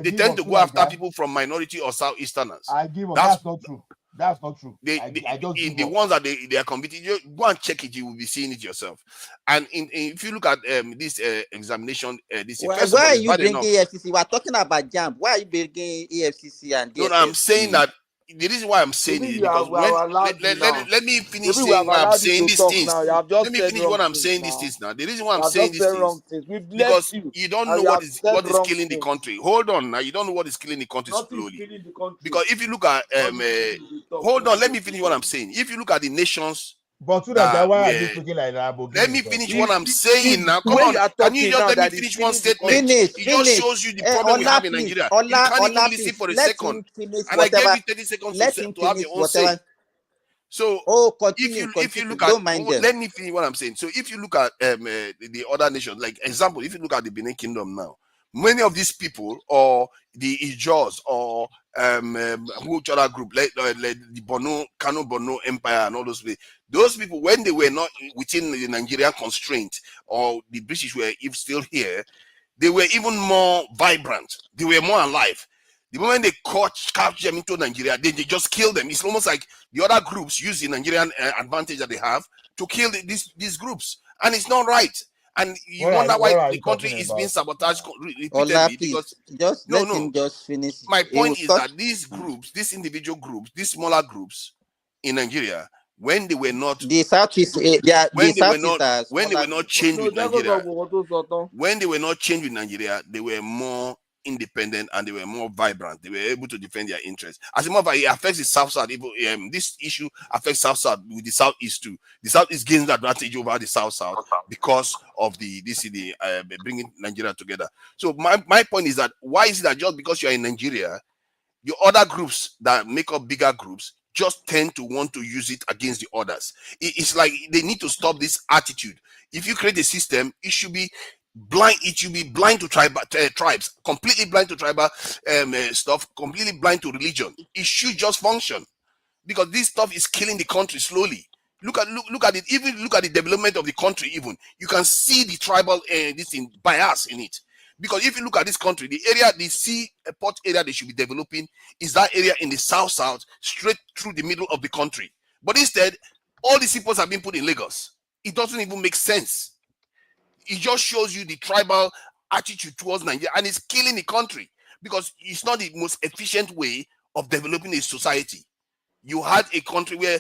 they tend to go after people from minority or southeasterners. I give up. That's not true. That's not true. The ones that they are convicted, you go and check it, you will be seeing it yourself. And if you look at this examination, why are you bringing EFCC? We are talking about JAMB. Why are you bringing EFCC and DSS? No, I'm saying that the reason why I'm saying it is because let me finish saying why I'm saying these things. Let me finish what I'm saying these things now. The reason why I'm saying these things because you don't know what is killing the country. Hold on now, you don't know what is killing the country slowly. Because if you look at hold on, let me finish what I'm saying. If you look at the nations. But why are you speaking like that? Let me finish what I'm saying now. Come on, can you just let me finish one statement? It just shows you the problem we have in Nigeria. You can't even listen for a second. And I gave you 30 seconds to have your own say. So if you look at let me finish what I'm saying. So if you look at the other nations, like example, if you look at the Benin Kingdom now, many of these people or the Ijaws or which other group like the Kano Borno Empire and all those people when they were not within the Nigerian constraint or the British were still here, they were even more vibrant. They were more alive. The moment they capture them into Nigeria, they just kill them. It's almost like the other groups use the Nigerian advantage that they have to kill these groups, and it's not right. And you wonder why the country is being sabotaged repeatedly because him just finish. My point is that these groups, these individual groups, these smaller groups in Nigeria, when they were not the Southeast, when they were not changed with Nigeria, when they were not changed with Nigeria, they were more independent and they were more vibrant. They were able to defend their interests. As a matter of fact, it affects the South South. This issue affects South South with the Southeast too. The Southeast gains the advantage over the South South because of the bringing Nigeria together. So my point is that why is it that just because you are in Nigeria, your other groups that make up bigger groups just tend to want to use it against the others? It's like they need to stop this attitude. If you create a system, it should be blind. It should be blind to tribes, completely blind to tribal stuff, completely blind to religion. It should just function because this stuff is killing the country slowly. Look at it. Even look at the development of the country. Even you can see the tribal bias in it. Because if you look at this country, the port area they should be developing is that area in the south, straight through the middle of the country. But instead, all these seaports have been put in Lagos. It doesn't even make sense. It just shows you the tribal attitude towards Nigeria, and it's killing the country because it's not the most efficient way of developing a society. You had a country where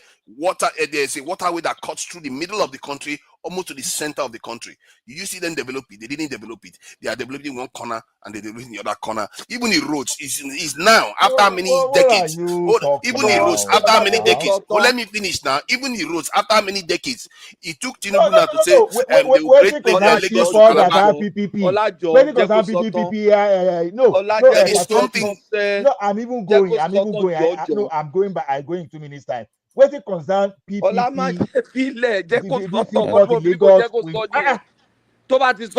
there's a waterway that cuts through the middle of the country almost to the center of the country. You see them develop it. They didn't develop it. They are developing one corner and they developing the other corner. Even the roads is now after many decades. Even the roads after many decades. Oh, let me finish now. Even the roads after many decades. It took Tinubu now to say they will create Lagos to Calabar. When it comes down PPP, no, there is something. No, I'm even going. No, I'm going back. I'm going in 2 minutes time. When it comes down PPP, this is what Lagos. It is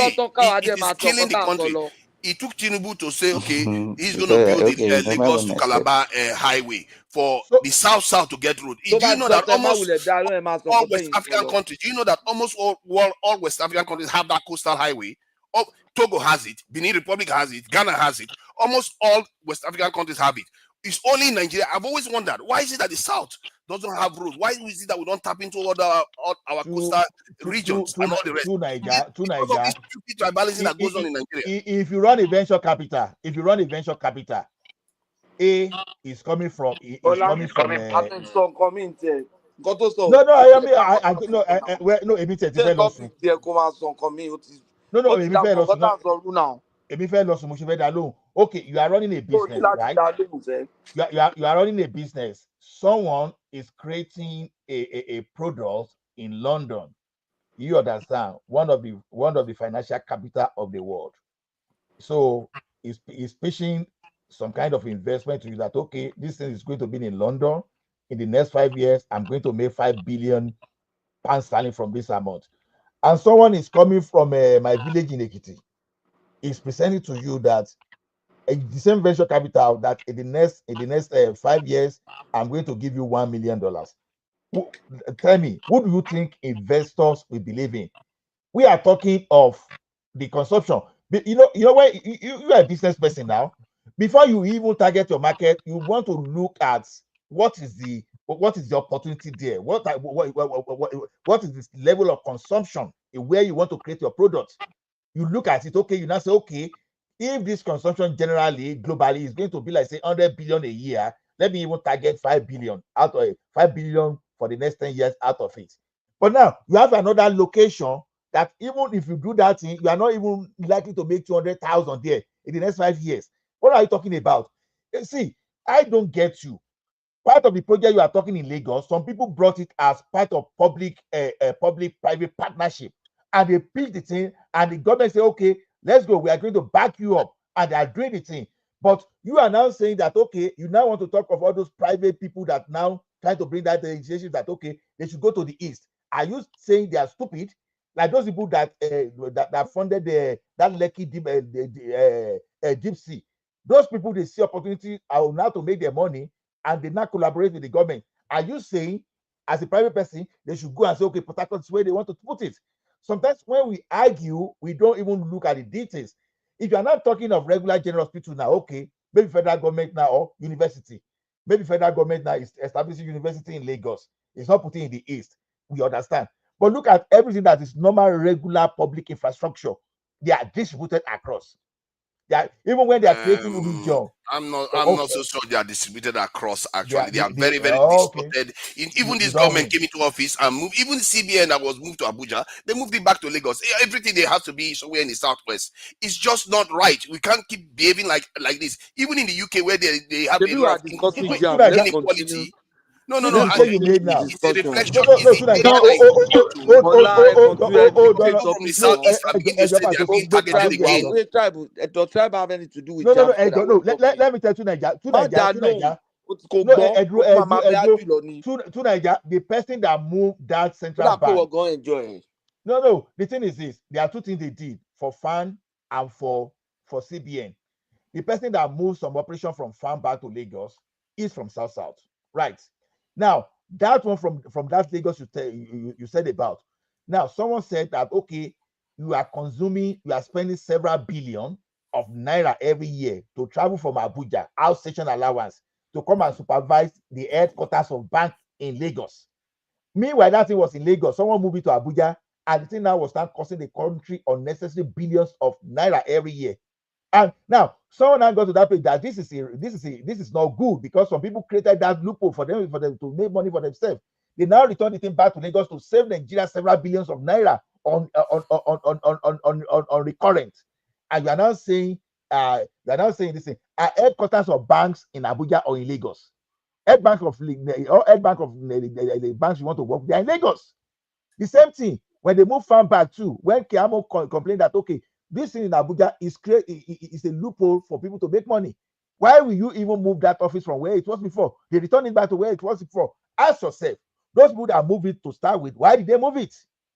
killing the country. It took Tinubu to say, okay, he's going to build the Lagos to Calabar highway for the south to get road. Do you know that almost all West African countries? Do you know that almost all West African countries have that coastal highway? Oh, Togo has it, Benin Republic has it, Ghana has it. Almost all West African countries have it. It's only in Nigeria. I've always wondered, why is it that the South doesn't have roads? Why is it that we don't tap into all our coastal regions and all the rest? To Nigeria. Tribalism that goes on in Nigeria. If you run a venture capital, A is coming from. No, I mean, no, okay, you are running a business, right? You are running a business. Someone is creating a product in London. You understand? One of the financial capital of the world. So is pitching some kind of investment to you that, okay, this thing is going to be in London in the next 5 years. I'm going to make £5 billion sterling from this amount. And someone is coming from my village in Ekiti, is presenting to you that the same venture capital that in the next 5 years, I'm going to give you $1 million. Tell me, who do you think investors will believe in? We are talking of the consumption. You know where you are a business person now. Before you even target your market, you want to look at what is the opportunity there. What is this level of consumption where you want to create your product? You look at it. Okay, you now say, okay, if this consumption generally globally is going to be like say 100 billion a year, let me even target 5 billion out of 5 billion for the next 10 years out of it. But now you have another location that even if you do that thing, you are not even likely to make 200,000 there in the next 5 years. What are you talking about? See, I don't get you. Part of the project you are talking in Lagos, some people brought it as part of public-private partnership, and they picked the thing, and the government say, okay, let's go. We are going to back you up, and they are doing the thing. But you are now saying that, okay, you now want to talk of all those private people that now trying to bring that initiative that, okay, they should go to the east. Are you saying they are stupid? Like those people that funded that Lekki deep sea. Those people, they see opportunity now to make their money, and they now collaborate with the government. Are you saying, as a private person, they should go and say, okay, Port Harcourt is where they want to put it? Sometimes when we argue, we don't even look at the details. If you are not talking of regular general hospital now, okay, maybe federal government now or university. Maybe federal government now is establishing university in Lagos. It's not putting in the east. We understand. But look at everything that is normal, regular public infrastructure. They are distributed across. Even when they are creating region. I'm not so sure they are distributed across. Actually, they are very distorted. Even this government came into office and moved. Even CBN that was moved to Abuja, they moved it back to Lagos. Everything they have to be somewhere in the southwest. It's just not right. We can't keep behaving like this. Even in the UK, where they have a lot of inequality. No. It's a reflection. From the southeast are beginning to say they are being targeted again. Does tribe have anything to do with no. Let me tell you, Nigeria. To Nigeria, the person that moved that central bank. No. The thing is this: there are two things they did for FAN and for CBN. The person that moved some operation from FAN back to Lagos is from South, right? Now that one from that Lagos you said about. Now someone said that, okay, you are spending several billion of naira every year to travel from Abuja, outstation allowance, to come and supervise the headquarters of bank in Lagos. Meanwhile, that thing was in Lagos. Someone moved it to Abuja, and the thing now was start costing the country unnecessary billions of naira every year. And now someone now got to that place that this is not good, because some people created that loophole for them to make money for themselves. They now return the thing back to Lagos to save Nigeria several billions of naira on recurrent. And you are now saying this thing. Are headquarters of banks in Abuja or in Lagos? Head bank of the banks you want to work, they are in Lagos. The same thing when they move farm back too. When Kiamo complained that okay, this thing in Abuja is a loophole for people to make money. Why will you even move that office from where it was before? They return it back to where it was before. Ask yourself, those people that move it to start with, why did they move it?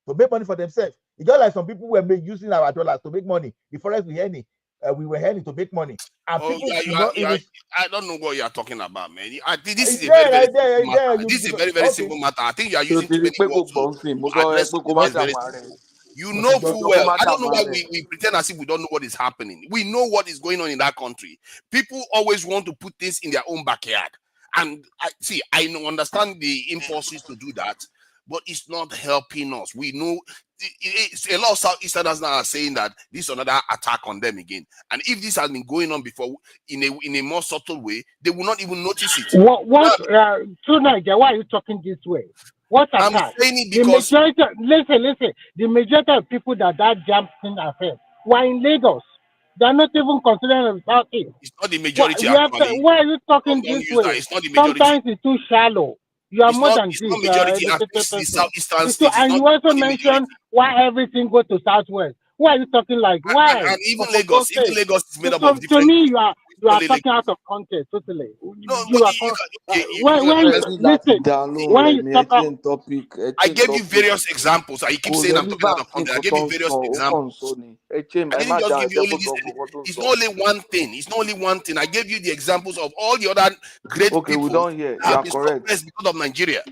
To make money for themselves. It's just like some people were using our dollars to make money. The forest we were earning to make money. And people I don't know what you are talking about, man. I think this is a very simple matter. This is a very, very simple matter. I think you are using too many words to address something that's very simple. You know full well. I don't know why we pretend as if we don't know what is happening. We know what is going on in that country. People always want to put things in their own backyard. And I understand the impulses to do that, but it's not helping us. We know a lot of Southeasterners now are saying that this is another attack on them again. And if this has been going on before in a more subtle way, they will not even notice it. Tonight, why are you talking this way? What attack? I'm saying it because listen. The majority of people that Jamb'S thing affect were in Lagos. They're not even considering the Southeast. It's not the majority. Why are you talking this way? It's not the majority. Sometimes it's too shallow. You are more than this. It's not majority. It's the Southeastern states. And you also mentioned why everything goes to Southwest. Why are you talking like why? And even Lagos is made up of different. To me, you are talking out of context totally. No, I gave you various examples. I keep saying I'm talking out of context. I gave you various examples. I didn't just give you only this. It's not only one thing. It's not only one thing. I gave you the examples of all the other great people that have been suppressed because of Nigeria.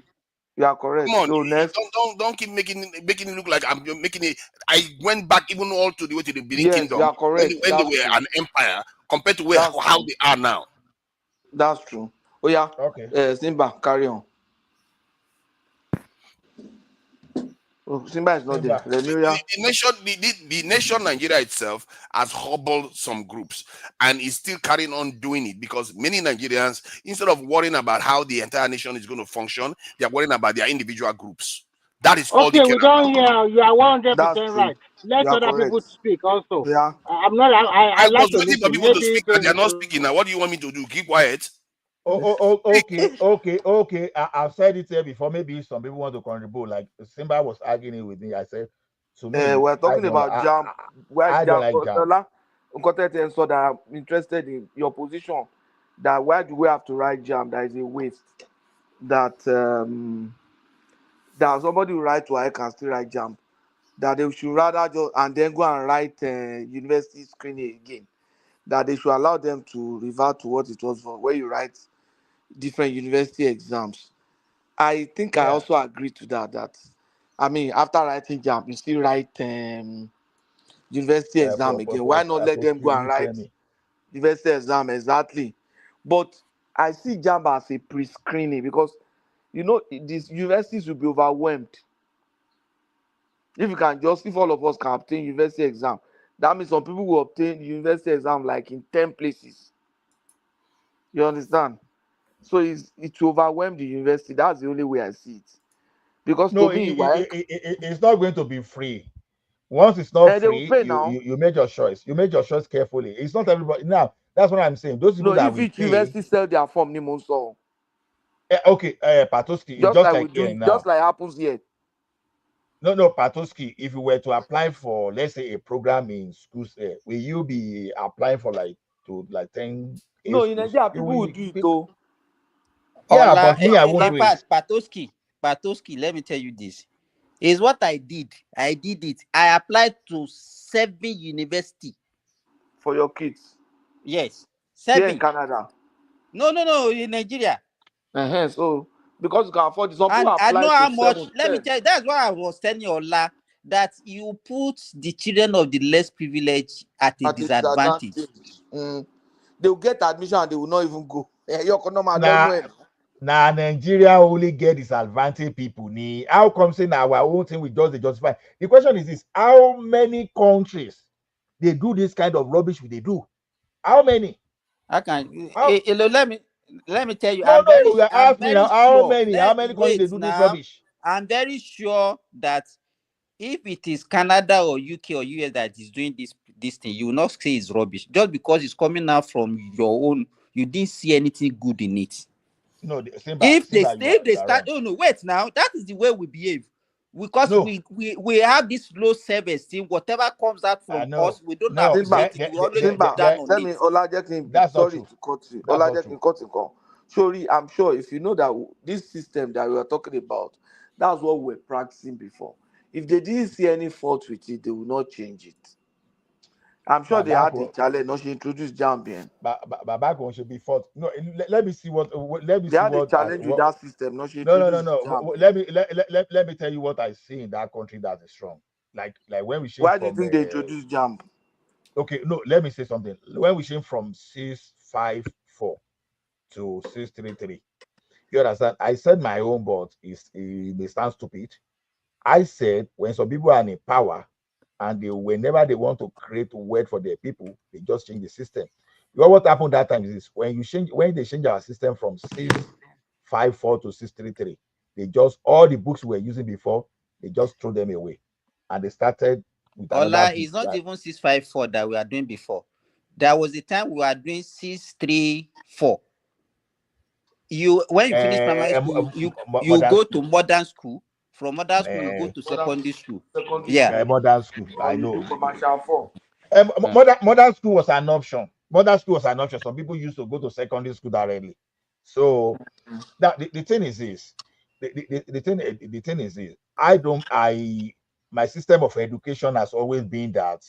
You are correct. Come on, so don't keep making it look like I'm making it. I went back even all to the way to the Benin Kingdom you are correct. when they were an empire compared to how they are now. That's true. Oh yeah. Okay. Simba, carry on. Oh, Simba is not there. The nation Nigeria itself has hobbled some groups and is still carrying on doing it because many Nigerians, instead of worrying about how the entire nation is going to function, they are worrying about their individual groups. That is all. Okay, we don't hear. You are 100% right. Let other people speak also. Yeah. I'm not. I like was waiting for people to speak and they are not speaking. Now, what do you want me to do? Keep quiet. Okay. I've said it here before. Maybe some people want to contribute. Like Simba was arguing with me. I said, to me, we're talking about Jamb'S. I don't like Jamb'S. So that I'm interested in your position. That why do we have to write Jamb'S? That is a waste. That somebody will write to I can still write Jamb'S. That they should rather just and then go and write university screening again. That they should allow them to revert to what it was for, where you write different university exams. I think I also agree to that. That I mean, after writing Jamb'S, you still write university exam again. Why not let them go and write university exam exactly? But I see Jamb'S as a pre-screening because these universities will be overwhelmed. If all of us can obtain university exam, that means some people will obtain university exam like in 10 places. You understand? So it will overwhelm the university. That's the only way I see it. Because to me, it's not going to be free. Once it's not free, you make your choice. You make your choice carefully. It's not everybody. Now, that's what I'm saying. Those people that if university sell their form, Patoski, just like happens here. No, Patoski, if you were to apply for, let's say, a program in schools, will you be applying for 10? No, in Nigeria, people will do it though. Yeah, but me, I won't do it. Patoski, let me tell you this. Is what I did. I did it. I applied to 7 universities. For your kids? Yes. 7. Here in Canada? No, in Nigeria. So, because you can afford it, some people I know how much. 7, let me tell you, that's why I was telling you, Ola, that you put the children of the less privileged at a disadvantage. They will get admission and they will not even go. Nigeria only get disadvantaged people. How come saying our own thing we just justify? The question is this: how many countries they do this kind of rubbish? They do? How many? Let let me tell you, No, no, you ask me now, how many countries they do this rubbish? I'm very sure that if it is Canada or UK or US that is doing this thing, you will not say it's rubbish just because it's coming out from your own. You didn't see anything good in it. No, if they start, oh no, wait now. That is the way we behave. Because we have this low self-esteem. Whatever comes out from us, we don't appreciate it. We always put down on Tell me, that's sorry to cut you. Sorry, I'm sure if you know that this system that we are talking about, that's what we're practicing before. If they didn't see any fault with it, they will not change it. I'm sure they had the challenge. No, she introduced Jamb'S. But back when should be fault. No, let me see what. Let me they see had what. The challenge with that system. No, she no. Jamb'S. Let me tell you what I see in that country that is strong. Like when we change. Why do you think they introduced Jamb'S? Okay, no. Let me say something. When we change from 654 to 633, you understand? I said my own, but they stand stupid. I said when some people are in power, and whenever they want to create a word for their people, they just change the system. You know what happened that time is when they change our system from 654 to 633, they just all the books we were using before, they just threw them away, and they started with another. It's not even 654 that we are doing before. There was a time we were doing 634. When you finish primary school, you go to modern school. From modern school, you go to secondary school. Modern school. I know. Commercial 4. Modern school was an option. Modern school was an option. Some people used to go to secondary school directly. So that the thing is this. The thing is this. My system of education has always been that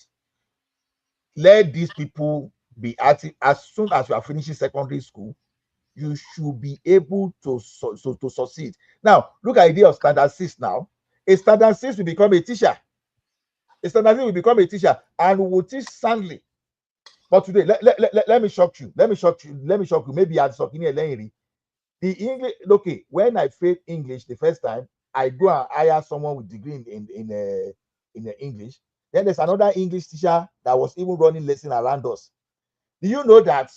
let these people be active as soon as you are finishing secondary school. You should be able to succeed. Now, look at the idea of standard 6 now. A standard 6 will become a teacher. A standard 6 will become a teacher and will teach soundly. But today, let me shock you. Let me shock you. Maybe I'd shock you. The English, okay, when I failed English the first time, I go and hire someone with degree in English. Then there's another English teacher that was even running lesson around us. Do you know that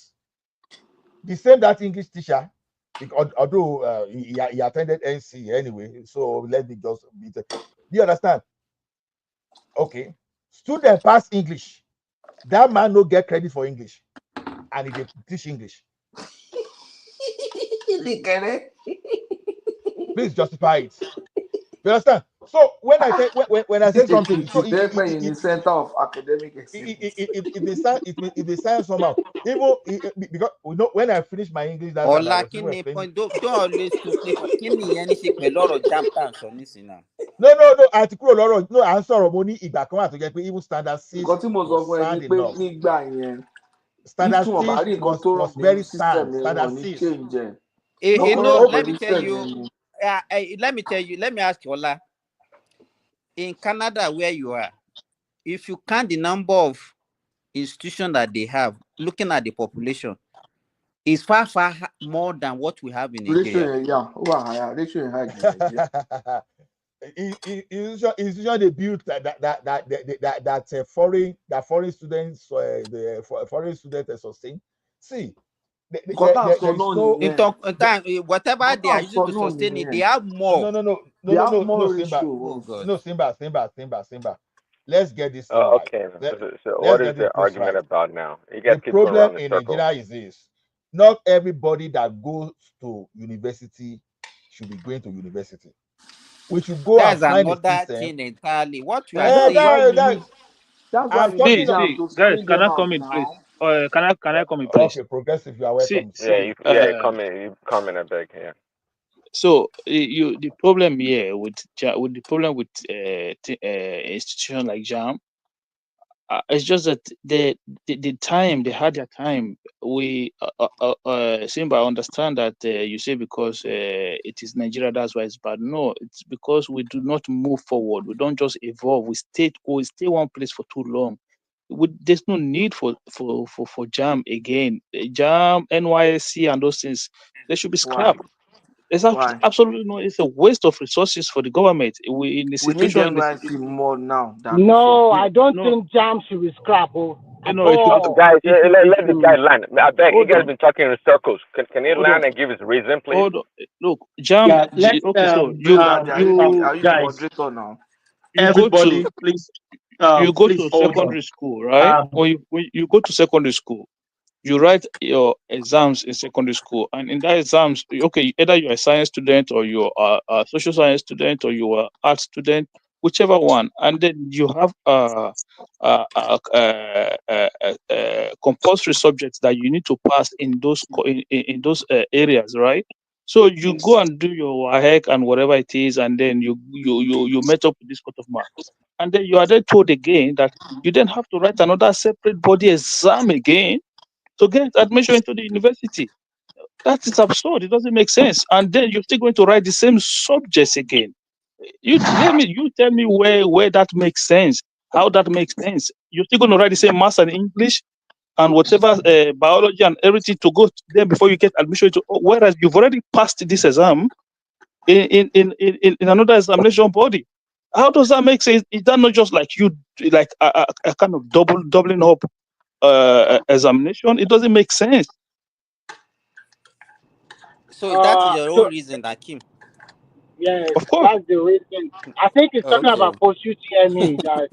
that English teacher, although he attended NC anyway, so let me just be do you understand? Okay, student pass English, that man no get credit for English, and he dey teach English. Please justify it. You understand? So when I say something, so in the center of academic it sounds somehow. Even because we know when I finished my English that time, I was even explaining. Don't always No, article lọ́rọ̀ no à ń sọ̀rọ̀ mo ní ìgbà kan wà tó jẹ́ pé even standard 6 sound enough. Standard 6 was very sound. Standard 6. Let me tell you. Let me ask you, Ola. In Canada, where you are, if you count the number of institutions that they have, looking at the population, is far more than what we have in Nigeria. Institution they built that foreign students foreign students sustain. See, whatever they are using to sustain it, they have more. No, Simba. Let's get this right. Okay. So what is the argument about now? You guys the problem in Nigeria is this: not everybody that goes to university should be going to university. We should go and find another thing entirely. What you are saying? Please, guys, can I come in, please? Can I come in, please? Okay, progressive, you are welcome. You come in, I beg. Yeah. So the problem here with institution like Jam, it's just that the time they had their time. We Simba, I understand that you say because it is Nigeria, that's why it's bad. No, it's because we do not move forward. We don't just evolve. We stay one place for too long. There's no need for Jam again. Jam, NYSC, and those things, they should be scrapped. There's absolutely no. It's a waste of resources for the government. We need NYSC more now. No, I don't think Jam should be scrapped. Guys, let the guy land. I beg, you guys on. been talking in circles. Can he Hold land on. and give his reason, please? Hold on. Look, Jam. Yeah, let's Okay, so Are you the guys, moderator now? you go everybody, to please, to hold on. secondary school, right? When you go to secondary school, you write your exams in secondary school, and in that exams, okay, either you're a science student or you're a social science student or you're an art student, whichever one, and then you have compulsory subjects that you need to pass in those in those areas, right? So you go and do your WAHEC and whatever it is, and then you met up with this cut of mark, and then you are then told again that you then have to write another separate body exam again to get admission into the university. That is absurd. It doesn't make sense. And then you're still going to write the same subjects again. You tell me where that makes sense. How that makes sense. You're still going to write the same maths and English and whatever biology and everything to go there before you get admission to. Whereas you've already passed this exam in another examination body. How does that make sense? Is that not just like you like a kind of doubling up examination? It doesn't make sense. So that is your own reason, Akim. Yes, of course. That's the reason. I think it's talking about post UTME that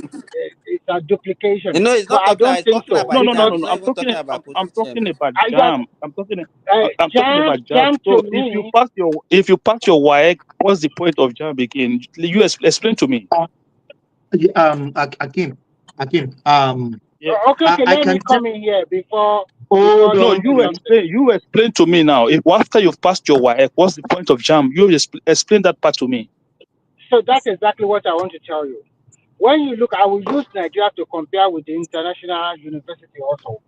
it's a duplication. No, it's but not I don't it's think talking so. about No. It's not even talking about I'm talking about I Jam. I'm talking about Jam. So to if you pass your WAEC, what's the point of Jam again? You explain to me. Akim. Yeah. Okay, let me come in here before. No, you explain to me now. If after you've passed your WAEC, what's the point of Jam? You explain that part to me. So that's exactly what I want to tell you. When you look, I will use Nigeria to compare with the international university also.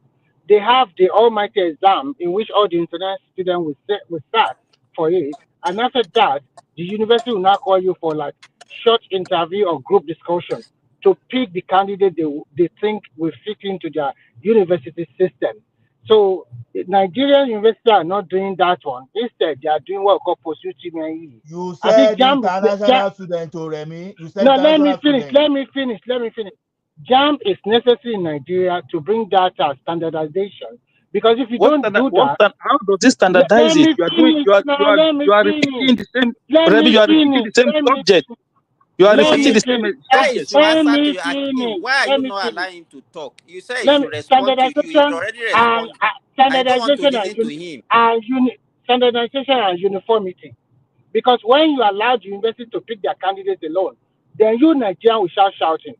They have the almighty exam in which all the international students will start for it. And after that, the university will now call you for like short interview or group discussion to pick the candidate they think will fit into their university system. So Nigerian universities are not doing that one. Instead, they are doing what we call post-UTME. You I think said international student, Remy. You said no, let me finish. student. Let me finish. JAMB is necessary in Nigeria to bring that standardization. Because if you don't do that, how does this standardize it? You are repeating the same. Remy, you are repeating the same subject. You are repeating the same subject. Answer to Akim. Why are you not allowing him to talk? You say he should respond to you. He already responded. I don't want to listen to him. Standardization and uniformity. Because when you allow the university to pick their candidates alone, then you Nigerian will start shouting.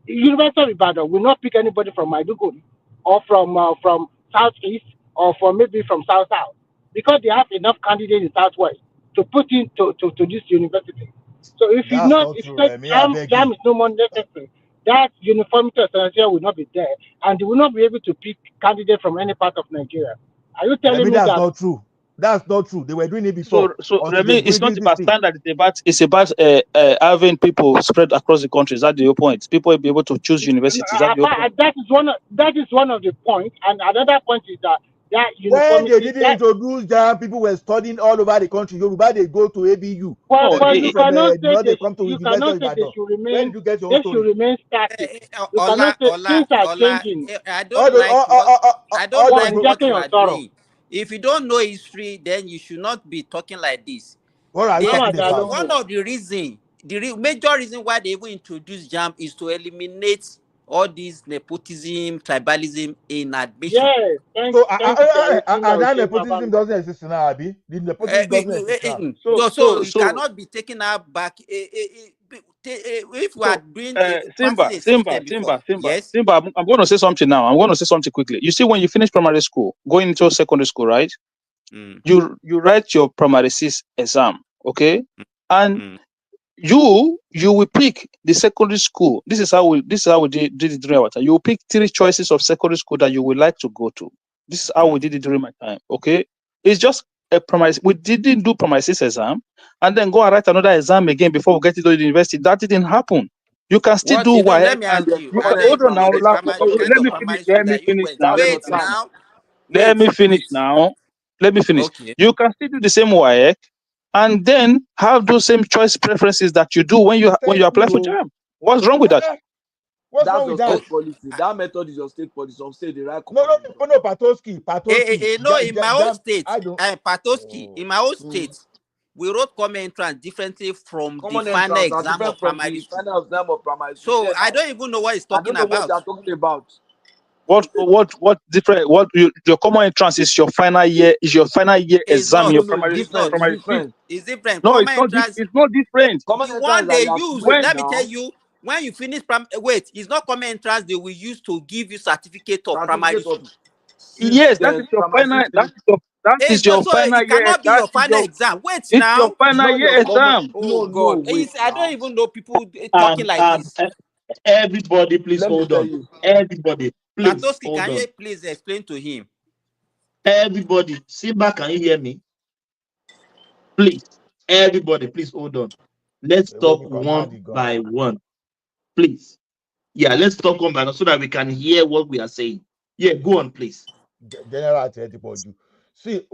The University of Ibadan will not pick anybody from Maiduguri or from Southeast or maybe from South because they have enough candidates in Southwest to put into this university. So if you not if JAM is no more necessary, that uniformity of Nigeria will not be there, and they will not be able to pick candidates from any part of Nigeria. Are you telling me that's not true? That's not true. They were doing it before. So Remy, it's not about standard. It's about having people spread across the country. Is that the whole point? People will be able to choose universities. That is one of the points. And another point is that when they didn't introduce JAM, people were studying all over the country. Yoruba, they go to ABU. Well, you cannot say they come to University of they should remain. When you get your they should remain static. You cannot say things are changing. I don't like what you are doing. If you don't know history, then you should not be talking like this. What are you talking about? One of the reasons, major reason why they even introduced JAM is to eliminate all this nepotism, tribalism in admission. Yes, and that nepotism doesn't exist now, Abi. The nepotism doesn't exist now. So you cannot be taken out back. If we are doing Simba, I'm going to say something now. I'm going to say something quickly. You see, when you finish primary school, going into secondary school, right? You write your primary 6 exam, okay? And you will pick the secondary school. This is how we did it during our time. You will pick 3 choices of secondary school that you would like to go to. This is how we did it during my time. Okay, it's just a primary. We didn't do primary 6 exam and then go and write another exam again before we get into the university. That didn't happen. You can still do WAEC. Let me ask you. Hold on now. Let me finish now. Let me finish now. Okay. You can still do the same WAEC and then have those same choice preferences that you do when you apply for JAM. What's wrong with that? What's wrong with that? Policy. That method is your state policy. Some say the right. No, Patoski. No, in my own state, I don't. Patoski, in my own state, we wrote common entrance differently from the final exam of primary school. Final exam of primary school. So I don't even know what he's talking about. What they're talking about. What different? Your common entrance is your final year exam in your primary school. It's different. No, common it's not. entrance, It's not different. The one they use. Let me tell you. When you finish wait, it's not common entrance they will use to give you certificate of primary school. Yes, that is your final. That is your final year. It cannot be your final exam. Wait it's now. Your final year exam. Oh God! I don't even know people talking like this. Everybody, please hold on. Everybody, please Patoski, hold can on. you please explain to him? Everybody, Simba, can you hear me? Please, everybody, please hold on. Let's talk one by one. Please. Yeah, let's talk one by one so that we can hear what we are saying. Yeah, go on, please. General, see,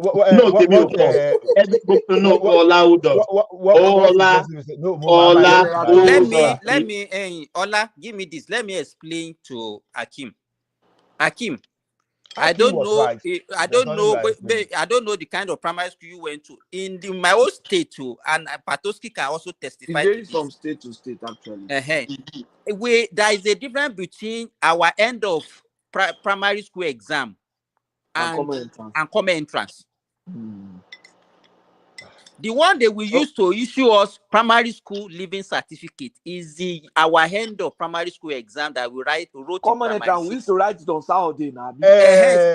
Ola, give me this. Let me explain to Hakim. Hakim, I don't know. I don't know. I don't know the kind of primary school you went to in my own state too, and Patoski can also testify. It varies from state to state, actually. There is a difference between our end of primary school exam and common entrance. The one that we use to issue us primary school leaving certificate is our end of primary school exam that we wrote. Common entrance, we used to write it on Saturday now.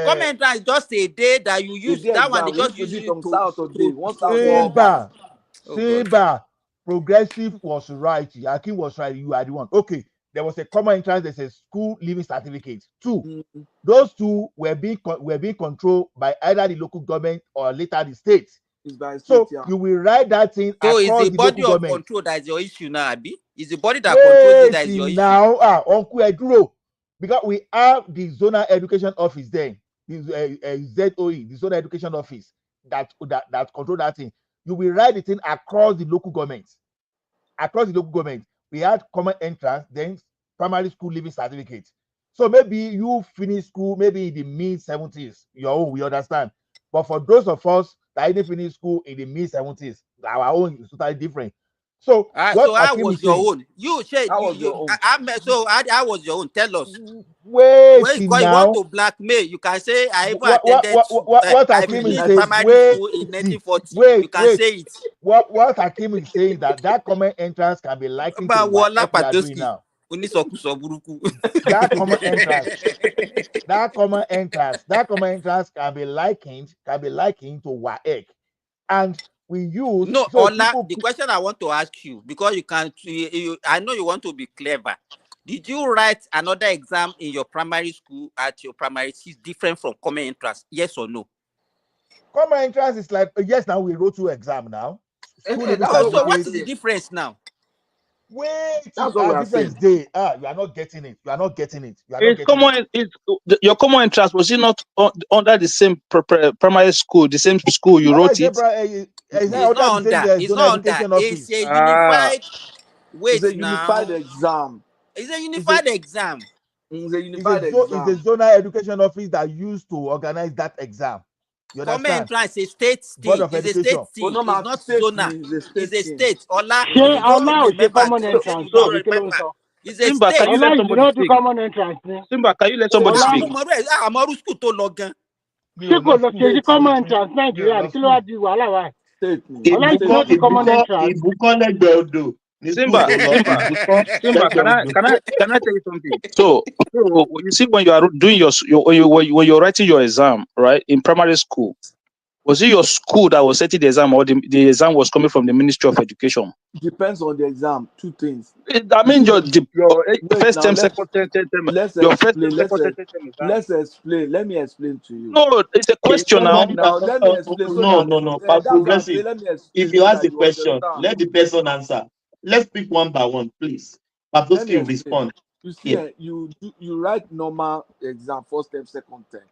Common entrance is just a day that you use. That one they just use it on Saturday. Simba, progressive was right. Akin was right. You are the one. Okay, there was a common entrance. There's a school leaving certificate. Two, those two were being controlled by either the local government or later the state. So you will write that thing. So across it's the body of government. control that is your issue now, Abi. It's the body that controls it that is your issue. Now, Uncle Eduro, because we have the zonal education office there, the ZOE, the zonal education office that control that thing. You will write the thing across the local government. Across the local government, we had common entrance, then primary school leaving certificate. So maybe you finish school maybe in the mid-70s. Your own, we understand. But for those of us that didn't finish school in the mid-70s, our own is totally different. So so how was your own? You said I was your own. Tell us. Wait now. You want to blackmail? You can say I even attended. What Hakim is saying? Primary school in 1940. You can say it. What Hakim is saying that common entrance can be likened to what we are doing now. That common entrance can be likened to WAEC, and we use the question I want to ask you, because I know you want to be clever. Did you write another exam in your primary school at your primary school different from common entrance? Yes or no? Common entrance is like yes. Now we wrote to exam now. So what is the difference now? Wait, that's what difference day. You are not getting it. You are not getting it. Your common entrance, was it not under the same primary school, the same school you wrote it? It's not under. It's a unified. It's a unified exam. It's a unified exam. It's a zonal education office that used to organize that exam. You understand? Common entrance is a state thing. It's a state thing. It's not zonal. It's a state. Ola, common entrance. It's a state. Can you let somebody speak? Common entrance. Simba, can you let somebody speak? Common entrance. Nigeria. Simba, can I tell you something? So you see, when you are doing when you're writing your exam, right, in primary school, was it your school that was setting the exam, or the exam was coming from the Ministry of Education? Depends on the exam. Two things. I mean, your first term, second term. Let's explain. Let me explain to you. No, it's a question now. Let me explain. No. Progressive. If you ask the question, let the person answer. Let's pick one by one, please. Patoski respond. You see, you write normal exam, first term, second term.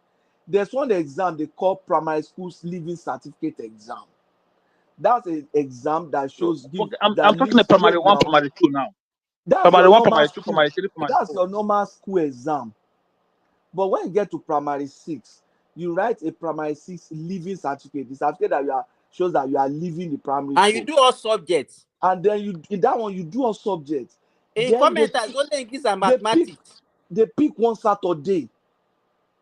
There's one exam they call primary school's leaving certificate exam. That's an exam that shows. I'm talking about primary 1, primary 2 now. That's primary your 1, normal primary 2, school. primary 3, primary That's 4. your normal school exam. But when you get to primary 6, you write a primary 6 leaving certificate. The certificate that shows that you are leaving the primary And school. you do all subjects. And then you in that one you do all subjects. In commenters, only English and mathematics. They pick one Saturday.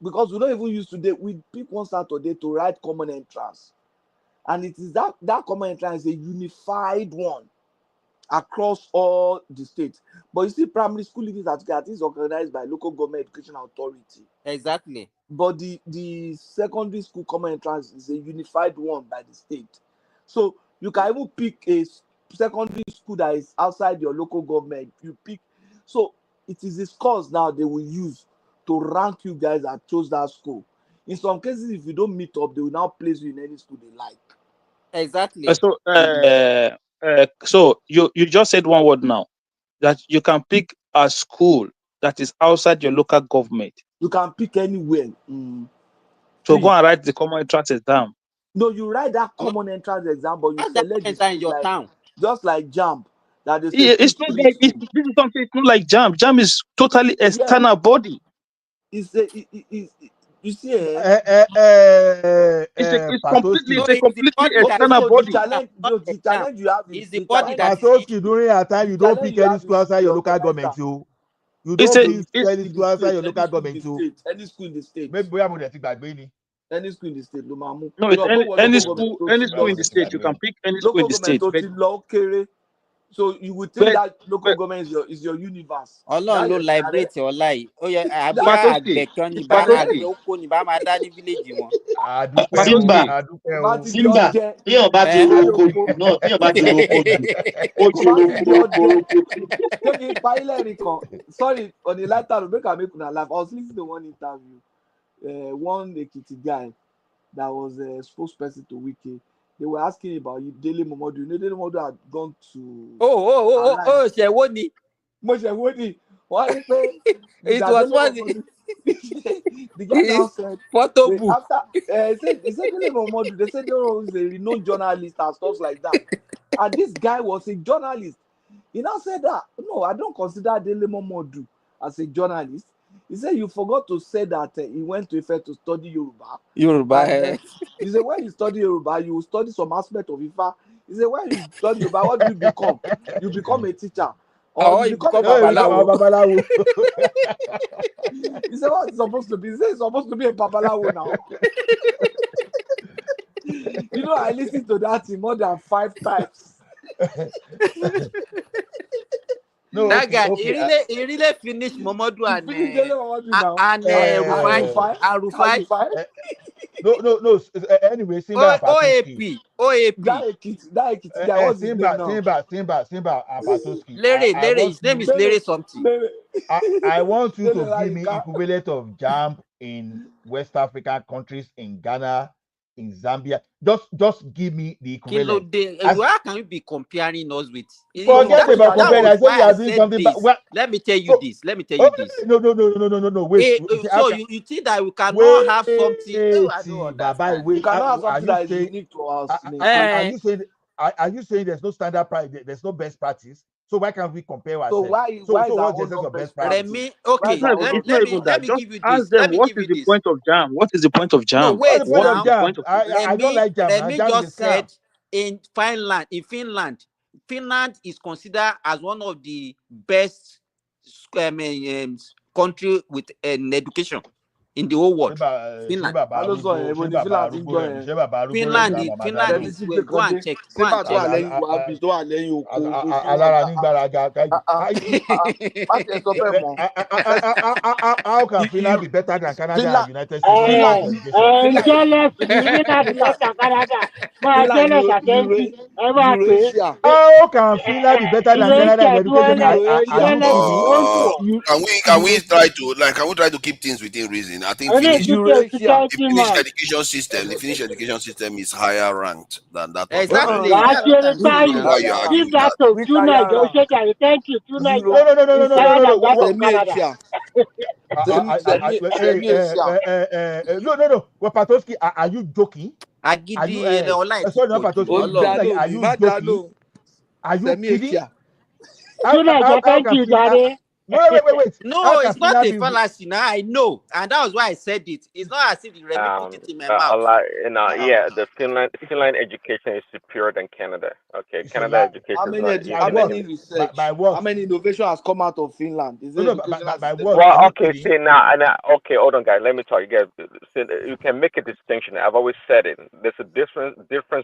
Because we don't even use today, we pick one Saturday to write common entrance. And it is that common entrance is a unified one across all the states. But you see, primary school leaving certificate is organized by local government education authority. Exactly. But the secondary school common entrance is a unified one by the state. So you can even pick a secondary school that is outside your local government. You pick. So it is the scores now they will use to rank you guys that chose that school. In some cases, if you don't meet up, they will now place you in any school they like. Exactly. So you just said one word now, that you can pick a school that is outside your local government. You can pick anywhere. So go and write the common entrance exam. No, you write that common entrance exam, but you select the school in your town. Just like Jamb'S. That they say It's not like this is something. It's not like Jamb'S. Jamb'S is totally external body. You see, it's a completely external body. The challenge you have is the body that Patoski, during our time, you don't pick any school outside your local government. You don't pick any school outside your local government. Any school in the state. Maybe we have any any school in the state. No, it's any school in the state. You can pick any school in the state. So you would think that local government is your universe. Ọlọ́run ló liberate ọlá yìí. Ó yẹ àbúrò àgbẹ̀ kan ní bá àgbẹ̀ oko ní bá máa dá ní village wọn. Simba tí ọba ti ro oko náà tí ọba ti ro oko jù ó ti ro Take it by kan. Sorry, on the lighter to make una laugh. I was listening to one interview. One Ekiti guy that was a spokesperson to Wiki. They were asking about Dele Momodu. You know, Dele Momodu had gone to. Ṣẹ̀wọ́ni. Mo Ṣẹ̀wọ́ni. What is it? It was funny. The guy now said. Photo book. After he said Dele Momodu. They said he was a renowned journalist and stuff like that. And this guy was a journalist. He now said that no, I don't consider Dele Momodu as a journalist. He said you forgot to say that he went to Ife to study Yoruba. He said when you study Yoruba, you study some aspect of Ifa. He said when you study Yoruba, what do you become? You become a teacher. Or you become a babalawo. He said what it's supposed to be? He said it's supposed to be a babalawo now. You know, I listened to that more than 5 times. No, that guy, he really finished Momodu and Arufai. No. Anyway, Simba. OAP. That guy was Simba and Patoski. Larry. His name is Larry something. I want you to give me equivalent of Jamb'S in West African countries, in Ghana, in Zambia. Just give me the equivalent. Where can you be comparing us with? Forget about comparing. I said you are doing something. Let me tell you this. No. Wait. So you think that we cannot have something? I don't understand. We cannot have something that is unique to us. Are you saying there's no standard price? There's no best practice? So why can't we compare ourselves? So why what's the essence of best practice? Let me give you this. Ask them what is the point of Jamb'S? What is the point of Jamb'S? No, wait, I don't like Jamb'S. Let me just said in Finland is considered as one of the best country with an education in the whole world. Finland is where go and check. How can Finland be better than Canada and United States? How can Finland be better than Canada and Can we try to keep things within reason? I think the Finnish education system is higher ranked than that. Exactly. No. Well, Patoski, are you joking? Are you joking? Are you kidding? Thank you, Daddy. Wait. No, it's not a fallacy. Now I know, and that was why I said it. It's not as if the Remy put it in my mouth. Yeah, the Finland education is superior than Canada. Okay, It's Canada education. How many research? How many innovation has come out of Finland? Is it by what? Well, okay, see now, okay, hold on, guys. Let me talk. You guys, you can make a distinction. I've always said it. There's a difference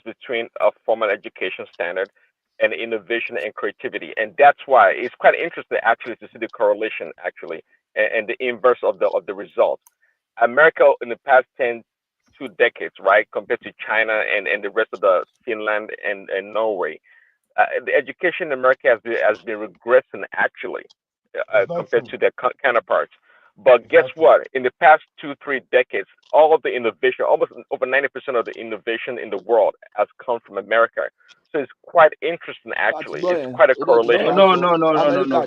between a formal education standard and innovation and creativity, and that's why it's quite interesting actually to see the correlation actually and the inverse of the result. America in the past 2 decades, right, compared to China and the rest of the Finland and Norway, the education in America has been regressing actually compared to their counterparts. But guess what? In the past 2-3 decades, all of the innovation, almost over 90% of the innovation in the world has come from America. So it's quite interesting, actually. It's quite a correlation. No.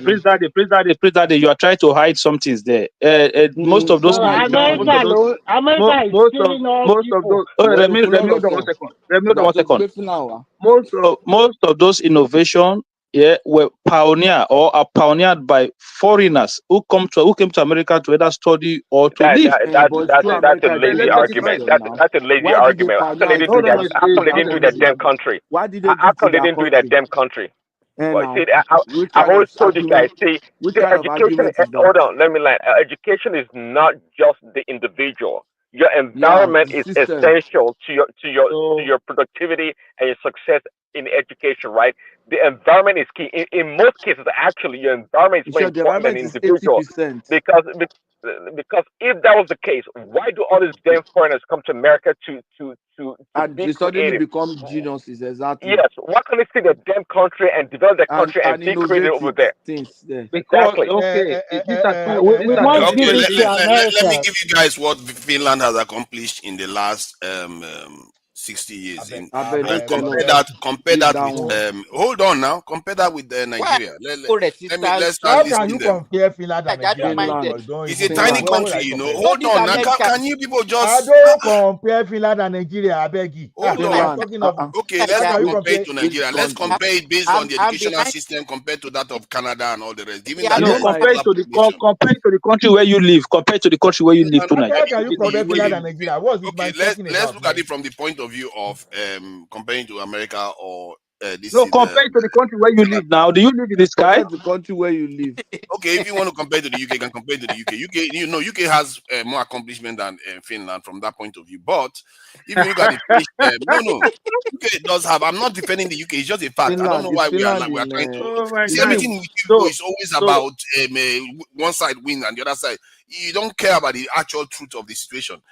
Please, Daddy, you are trying to hide some things there. Most of those. America is killing all people. Remy, hold on 1 second. Most of those innovation, were are pioneered by foreigners who came to America to either study or to live. That's a lazy argument. That's a lazy argument. How come they didn't do that? How come they didn't do that damn country? How come they didn't do that damn country? Well, see, I've always told you guys, see, education, hold on, let me line. Education is not just the individual. Your environment is essential to your productivity and your success in education, right? The environment is key. In most cases, actually, your environment is more important than the individual. Because if that was the case, why do all these damn foreigners come to America to be suddenly creative? become geniuses? Exactly. Yes. Why can't they see their damn country and develop their country and be creative over there? Exactly. Let me give you guys what Finland has accomplished in the last 60 years. Compare that with hold on now. Compare that with Nigeria. Let's How start can you listening them. compare Finland and Nigeria? It's a tiny country, you know. Hold on now. Can you people just I don't compare Finland and Nigeria, I beg you. Hold on. Okay, let's not compare it to Nigeria. Let's compare it based on the educational system compared to that of Canada and all the rest. Given that compare it to the country where you live. Compare it to the country where you live to Nigeria. How can you compare Finland and Nigeria? Okay, let's look at it from the point of view of comparing to America or this. No, compare it to the country where you live now. Do you live in the sky? The country where you live. Okay, if you want to compare to the UK, you can compare to the UK. UK has more accomplishment than Finland from that point of view. But if you look at the UK does have. I'm not defending the UK. It's just a fact. Finland, I don't know why we are trying to see everything with you is always about one side win and the other side. You don't care about the actual truth of the situation.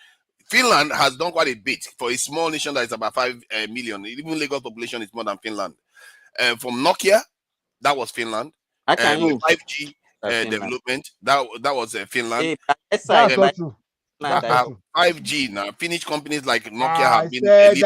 Finland has done quite a bit for a small nation that is about 5 million. Even Lagos population is more than Finland. From Nokia, that was Finland. 5G development, that was Finland. That's not true. 5G now. Finnish companies like Nokia have been that is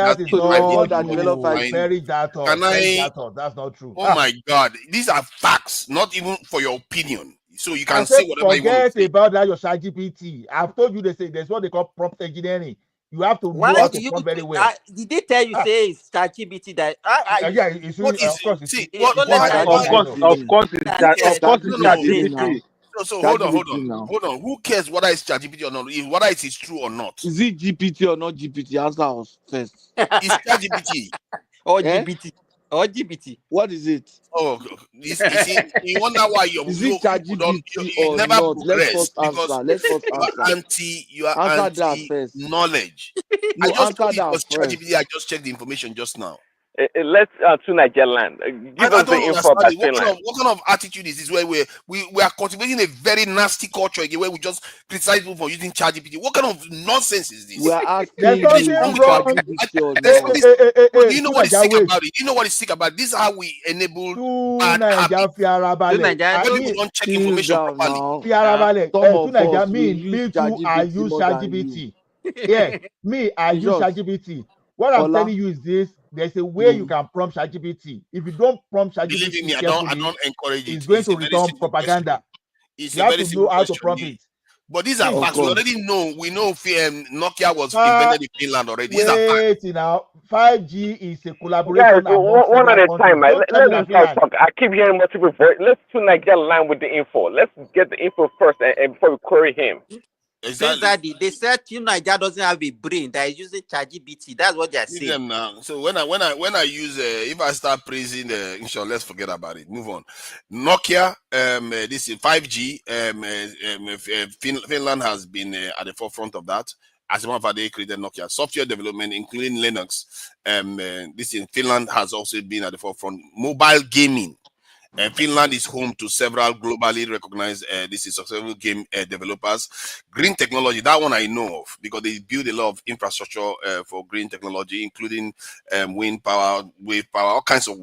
that's not true. Oh my God, these are facts, not even for your opinion. So you can say whatever you want. Forget about that. Your ChatGPT. I've told you there's what they call prompt engineering. You have to know how to prompt very well. Did they tell you say it's ChatGPT that? Yeah, it's really, of course. Of course, it's ChatGPT. So hold on. Who cares whether it's ChatGPT or not? Whether it is true or not? Is it GPT or not GPT? Answer us first. It's ChatGPT or GPT. Or GPT. What is it? Oh, you wonder why you never not? progress because you are anti knowledge. I just told you it was ChatGPT. I just checked the information just now. Let's to Nigeria land. Give us the info about Finland. What kind of attitude is this where we are cultivating a very nasty culture again where we just criticize people for using ChatGPT? What kind of nonsense is this? We are asking Do you know what is sick about it? Do you know what is sick about it? This is how we enable bad habits. When people don't check information properly. I use ChatGPT. Yeah, me, I use ChatGPT. What I'm telling you is this: there's a way you can prompt ChatGPT. If you don't prompt ChatGPT, believe me, I don't encourage it. It's going to return propaganda. You have to know how to prompt it. But these are facts. We already know. We know Nokia was invented in Finland already. These are facts. Wait now. 5G is a Guys, collaboration among one at several a time, countries. man. Don't tell me Let that this guy Finland. talk. I keep hearing multiple voices. Let's tonight get aligned with the info. Let's get the info first, and before we query him. Exactly. They said Nigeria doesn't have a brain that is using ChatGPT. That's what they are saying. Them now. So when I use if I start praising inshallah, let's forget about it. Move on. Nokia, this is 5G. Finland has been at the forefront of that. As a matter of fact, they created Nokia software development, including Linux. This in Finland has also been at the forefront. Mobile gaming. Finland is home to several globally recognized successful game developers. Green technology, that one I know of because they build a lot of infrastructure for green technology, including wind power, wave power, all kinds of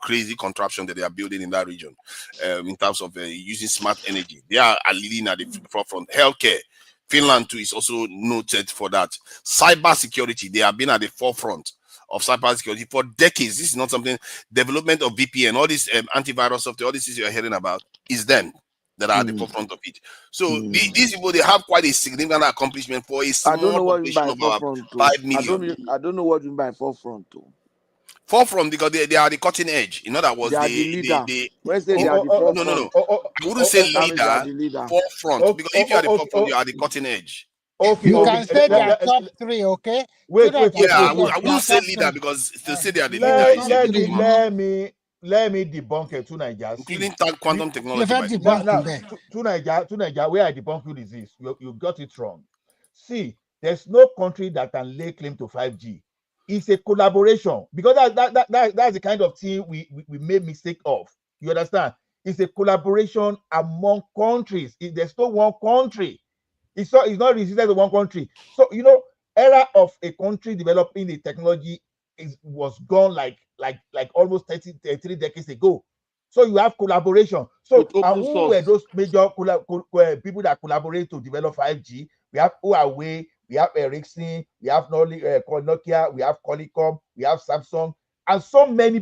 crazy contraption that they are building in that region in terms of using smart energy. They are leading at the forefront. Healthcare, Finland too is also noted for that. Cyber security, they have been at the forefront of cybersecurity for decades. This is not something, development of VPN, all this antivirus software, all this is you're hearing about is them that are at the forefront of it. So these people, they have quite a significant accomplishment for a small I don't know what you mean population by of about forefront. 5 million. I don't know what you mean by forefront. Forefront because they are the cutting edge. In other words, they are the leader. When say they are the forefront, I wouldn't say leader, forefront because if you are the forefront, you are the cutting edge. Okay, you can say they are top 3, okay? Wait. I wouldn't say leader because to say they are the leader. Let me debunk it to Nigeria. Including quantum technology. To Nigeria, where I debunk you is this. You got it wrong. See, there's no country that can lay claim to 5G. It's a collaboration because that's the kind of thing we made mistake of. You understand? It's a collaboration among countries. There's no one country. It's not restricted to one country. So era of a country developing the technology was gone like almost 33 decades ago. So you have collaboration. So who were those major people that collaborate to develop 5G? We have Huawei, we have Ericsson, we have Nokia, we have Qualcomm, we have Samsung, and so many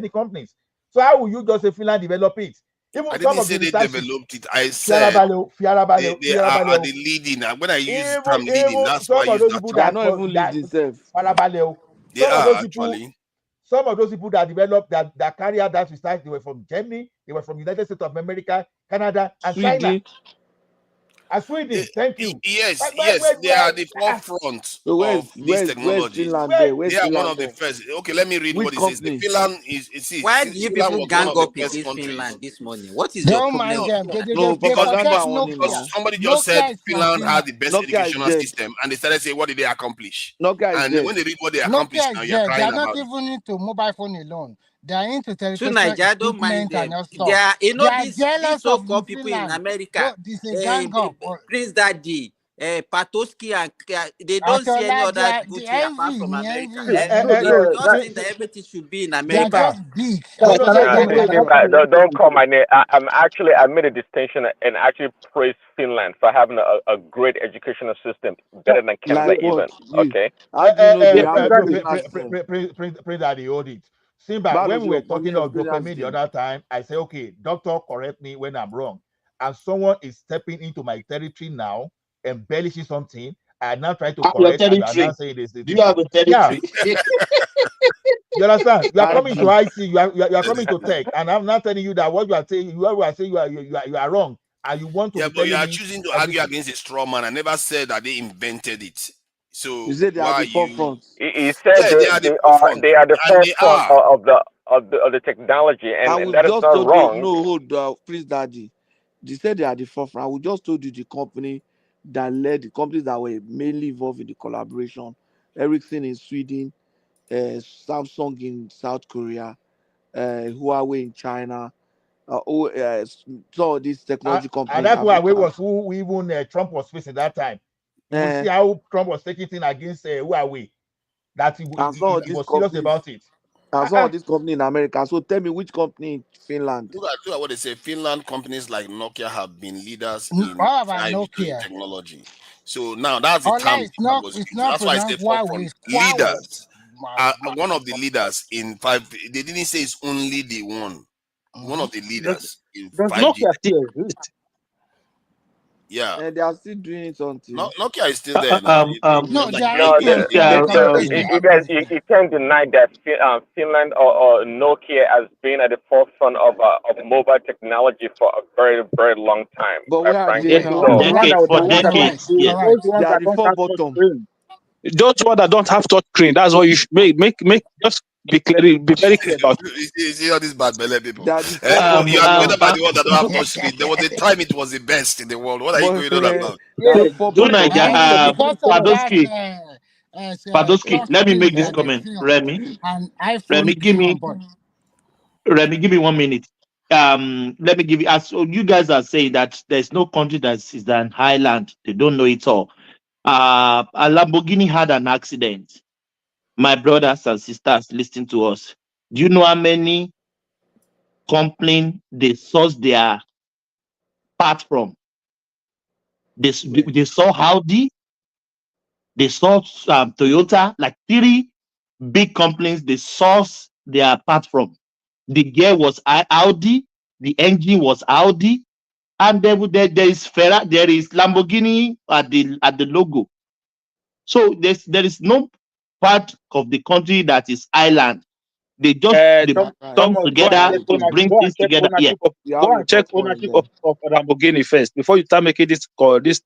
companies. So how will you just say Finland develop it? Even I didn't say they developed it. I said they are the leading. When I use term leading, that's why I use that term. They are not even leading themselves. They are actually. Some of those people that developed that carry out that research, they were from Germany, they were from United States of America, Canada, and China. And Sweden, thank you. Yes, they are the forefront of this technology. They are one of the first. Okay, let me read what it says. Finland is. Why do you people gang up against Finland this morning? What is your problem? Because somebody just said Finland had the best educational system, and they started saying, "What did they accomplish?" And when they read what they accomplished, now you're crying about. They are not even into mobile phone alone. They are into territorial Nigeria, don't mind them. They are, these so-called people in America. Prince Daddy, Patoski, and they don't see any other good thing apart from America. They don't think that everything should be in America. Don't call my name. I made a distinction and actually praised Finland for having a great educational system, better than Canada even. Okay. Prince Daddy, hold it. Simba, when we were talking of dopamine the other time, I say, okay, doctor, correct me when I'm wrong. And someone is stepping into my territory now, embellishing something. I'm now trying to correct and I'm not saying this. Do you have a territory? Yeah. You understand? You are coming to IC, you are coming to tech, and I'm not telling you that what you are saying, you are wrong. And you want to but you are choosing to argue against a straw man. I never said that they invented it. So you said they are the forefront. He said they are the forefront of the technology, and that is not wrong. No, please, Daddy. They said they are the forefront. I will just told you the company that led the companies that were mainly involved in the collaboration. Ericsson in Sweden, Samsung in South Korea, Huawei in China. So this technology company. And that's Huawei was who even Trump was facing that time. You see how Trump was taking things against Huawei. That he was serious about it. I saw this company in America. So tell me which company in Finland? Look at what they say. Finland companies like Nokia have been leaders in 5G technology. So now that's the term. That's why I say forefront. Leaders are one of the leaders in 5G. They didn't say it's only the one. one of the leaders in Does 5G. Nokia still exist? Yeah. And they are still doing something. Nokia is still there now. No, they are No, still you can't deny that Finland or Nokia has been at the forefront of mobile technology for a very, very long time. But where are frankly, they now? For decades. Those ones that don't have touch screen. Those ones that don't have touch screen. That's what you should make. Just be very clear about it. You see all these bad belly people. That You are talking about the one that don't have touch screen. There was a time it was the best in the world. What are you going on about? Padoski, let me make this comment. Remy, give me 1 minute. Let me give you, as you guys are saying that there's no country that is an island. They don't know it all. A Lamborghini had an accident. My brothers and sisters listening to us, do you know how many companies they source their part from? They saw Audi, they saw Toyota, like 3 big companies they source their part from. The gear was Audi, the engine was Audi, and there is Ferrari, there is Lamborghini at the logo. So there is no part of the country that is island. They just come together to bring things together. Go and check ownership of Lamborghini first before you start making this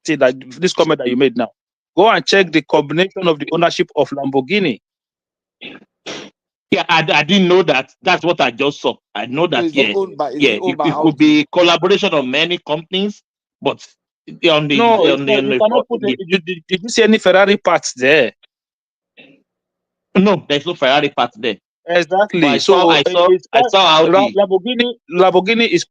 thing, this comment that you made now. Go and check the combination of the ownership of Lamborghini. Yeah, I didn't know that. That's what I just saw. I know that. It could be collaboration of many companies, but on the you cannot put it. Did you see any Ferrari parts there? No, there's no Ferrari parts there. Exactly. I saw Audi. Lamborghini is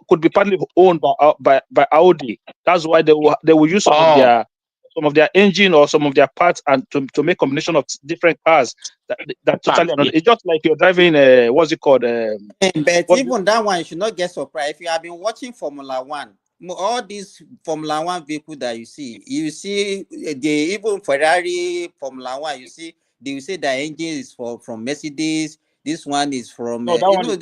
could be partly owned by Audi. That's why they will use some of their engine or some of their parts and to make combination of different cars that totally it's just like you're driving what's it called but even that one you should not get surprised if you have been watching Formula 1. All these Formula 1 vehicles that you see even Ferrari Formula 1, they will say the engine is from Mercedes. This one is from that one is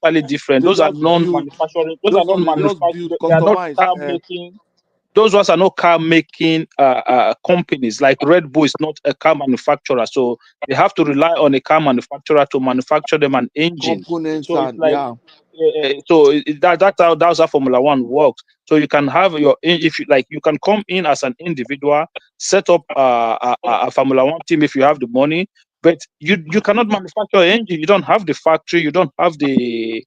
totally different. Those are non-manufacturing. Those are non-manufacturing. They are not car making. Those ones are not car making companies. Like Red Bull is not a car manufacturer, so they have to rely on a car manufacturer to manufacture them an engine. Components so it's like, that's how Formula 1 works. So you can have if you like, you can come in as an individual, set up a Formula 1 team if you have the money, but you cannot manufacture an engine. You don't have the factory. You don't have the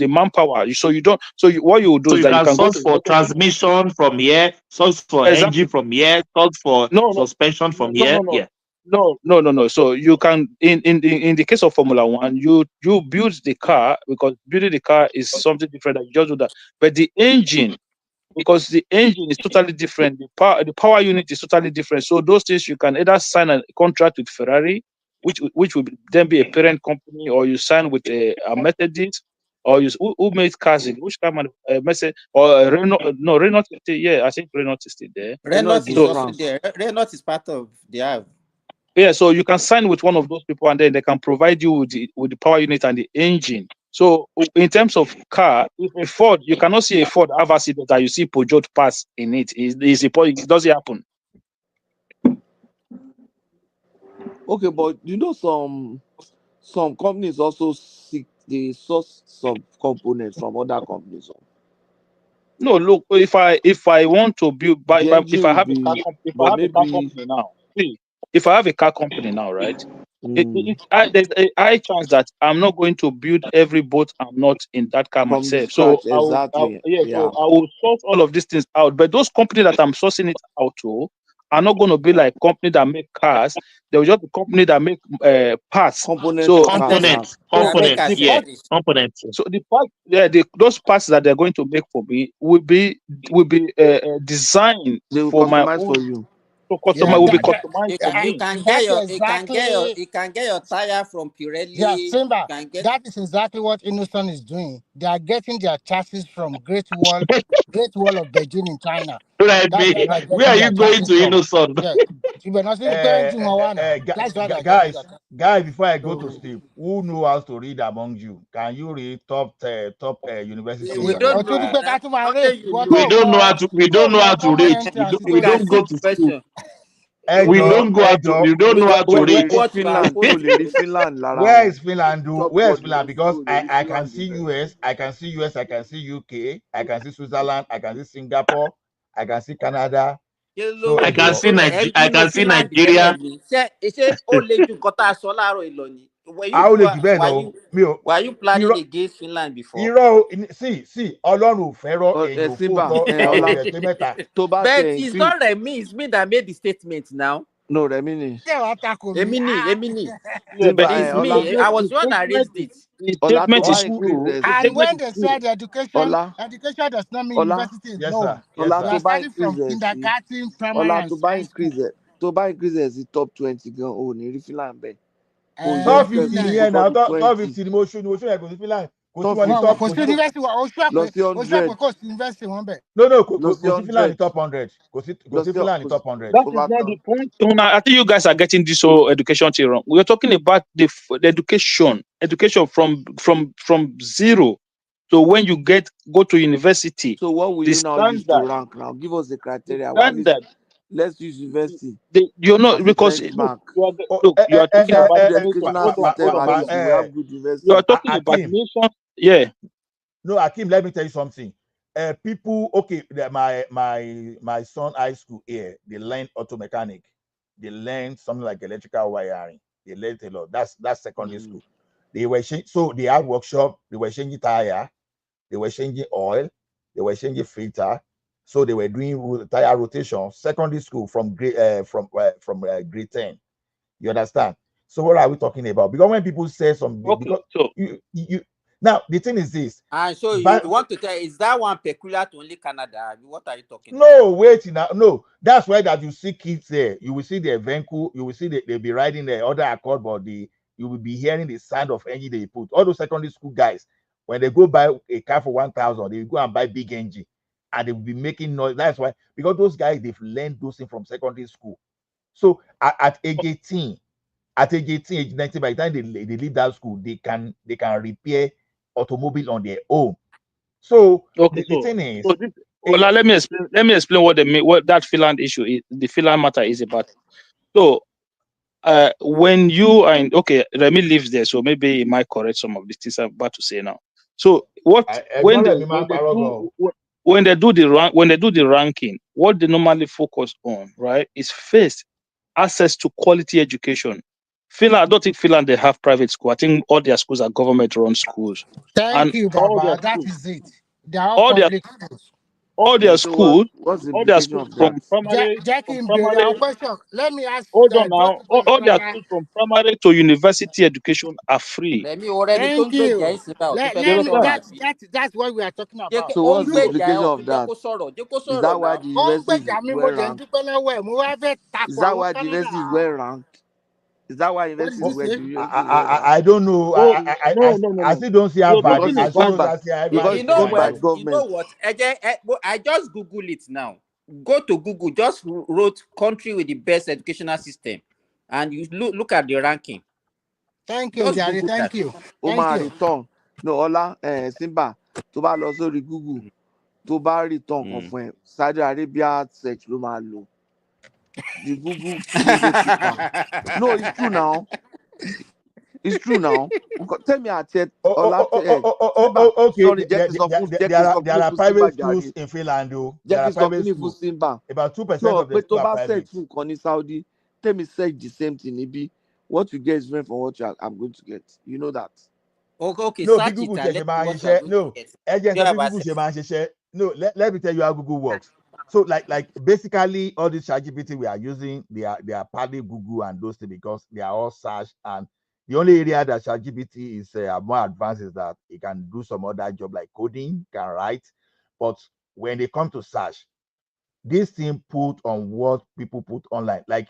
manpower. So you don't. So what you will do is that you can source for transmission from here, source for engine from here, source for suspension from here. No. So you can in the case of Formula 1, you build the car, because building the car is something different. That you just do that, but the engine, because the engine is totally different, the power unit is totally different. So those things you can either sign a contract with Ferrari, which will then be a parent company, or you sign with a Mercedes, or who made cars in which car Mercedes or Renault? No, Renault is still, I think Renault is still there. Renault is also there. Renault is part of the Yeah, so you can sign with one of those people, and then they can provide you with the power unit and the engine. So in terms of car, if a Ford, you cannot see a Ford have accident that you see Peugeot pass in it. It doesn't happen. Okay, but some companies also they source some components from other companies. No, look, if I want to build, if I have a car company now, if I have a car company now, right? There's a high chance that I'm not going to build every boat I'm not in that car myself. So I will source all of these things out. But those companies that I'm sourcing it out to are not going to be like companies that make cars. They will just be companies that make parts. Components. So the part, those parts that they're going to make for me will be designed for my own. For you. So customer will be customized for me. You can get your tire from Pirelli. Yeah, Simba, that is exactly what Innocent is doing. They are getting their chassis from Great Wall of Beijing in China. Right, That's where they're where getting are their you going chassis to, from. Innocent? Yeah. You better not see going to Hawana. That's why they're getting their guys, before I go to sleep, who know how to read among you? Can you read top university? We don't know. We don't know how to. We don't know how to read. We don't go to school. We don't go out to. We don't know how to read. Finland, Where is Finland? Where is Finland? Because I can see US, I can see US, I can see UK, I can see Switzerland, I can see Singapore, I can see Canada. So I can see Nigeria. I can see Nigeria. Were you planning against Finland before? See, Ọlọ́run fẹ́ràn èèyàn fóòtọ́ But it's not Remi, it's me that made the statement now. No, Remi. Emini. It's me. I was the one that raised it. The statement is true. And when they said education does not mean university is low. Yes, they are starting from kindergarten, primary, and high school. To buy increases the top 20 gan o ní rí Finland bẹ́ẹ̀. Top 50 nìyẹn náà, top 50 ni mo ṣú yẹn kò sí Finland. Kò sí wọn ní top. Kò sí university wa, oṣù kò sí university wọn bẹ̀. No, kò sí Finland ní top 100. Kò sí Finland ní top 100. That is not the point. I think you guys are getting this whole education thing wrong. We are talking about the education from zero. So when you go to university. So what will you now use to rank now? Give us the criteria. Let's use university. You're not because you are talking about you are talking about nation. Yeah. No, Akim, let me tell you something. People, okay, my son high school here, they learn auto mechanic. They learn something like electrical wiring. They learn a lot. That's secondary school. They were so they had workshop. They were changing tire. They were changing oil. They were changing filter. So they were doing tire rotation. Secondary school from grade 10. You understand? So what are we talking about? Because when people say something, you now the thing is this. So you want to tell, is that one peculiar to only Canada? What are you talking about? No, wait now. No, that's why that you see kids there. You will see their vehicle. You will see they'll be riding the other Accord, but you will be hearing the sound of engine they put. All those secondary school guys, when they go buy a car for 1,000, they go and buy big engine. And they will be making noise. That's why, because those guys, they've learned those things from secondary school. So at age 18, age 19, by the time they leave that school, they can repair automobile on their own. So the thing is, let me explain what that Finland issue is. The Finland matter is about. So when you are in, Remy lives there, so maybe he might correct some of the things I'm about to say now. So when they do the ranking, what they normally focus on, right, is first access to quality education. Finland, I don't think Finland they have private school. I think all their schools are government-run schools. Thank you, Baba. That is it. They are all public schools. All their schools, from primary. Let me ask. Hold on now. All their schools from primary to university education are free. Thank you. That's what we are talking about. So what's the implication of that? Is that why the university is well ranked? Is that why the university is well ranked? Is that why university is well ranked? I don't know. I still don't see how bad. You know what? I just Google it now. Go to Google. Just wrote country with the best educational system, and you look at the ranking. Thank you, Jerry. Thank you. Return. No, Ola, Simba. To bá lọ sórí Google. To bá return kan fún ẹ. Saudi Arabia search ló máa lò. The Google. No, it's true now. It's true now. Tell me, okay. Sorry, there are private schools in Finland, though. There are private schools. About 2% of the schools are private. Saudi. Tell me, say the same thing. Maybe what you get is different from what I'm going to get. You know that. Okay. No, let me tell you how Google works. So, like basically, all this ChatGPT we are using, they are partly Google and those things because they are all search. And the only area that ChatGPT is more advanced is that it can do some other job like coding, can write. But when they come to search, this thing put on what people put online. Like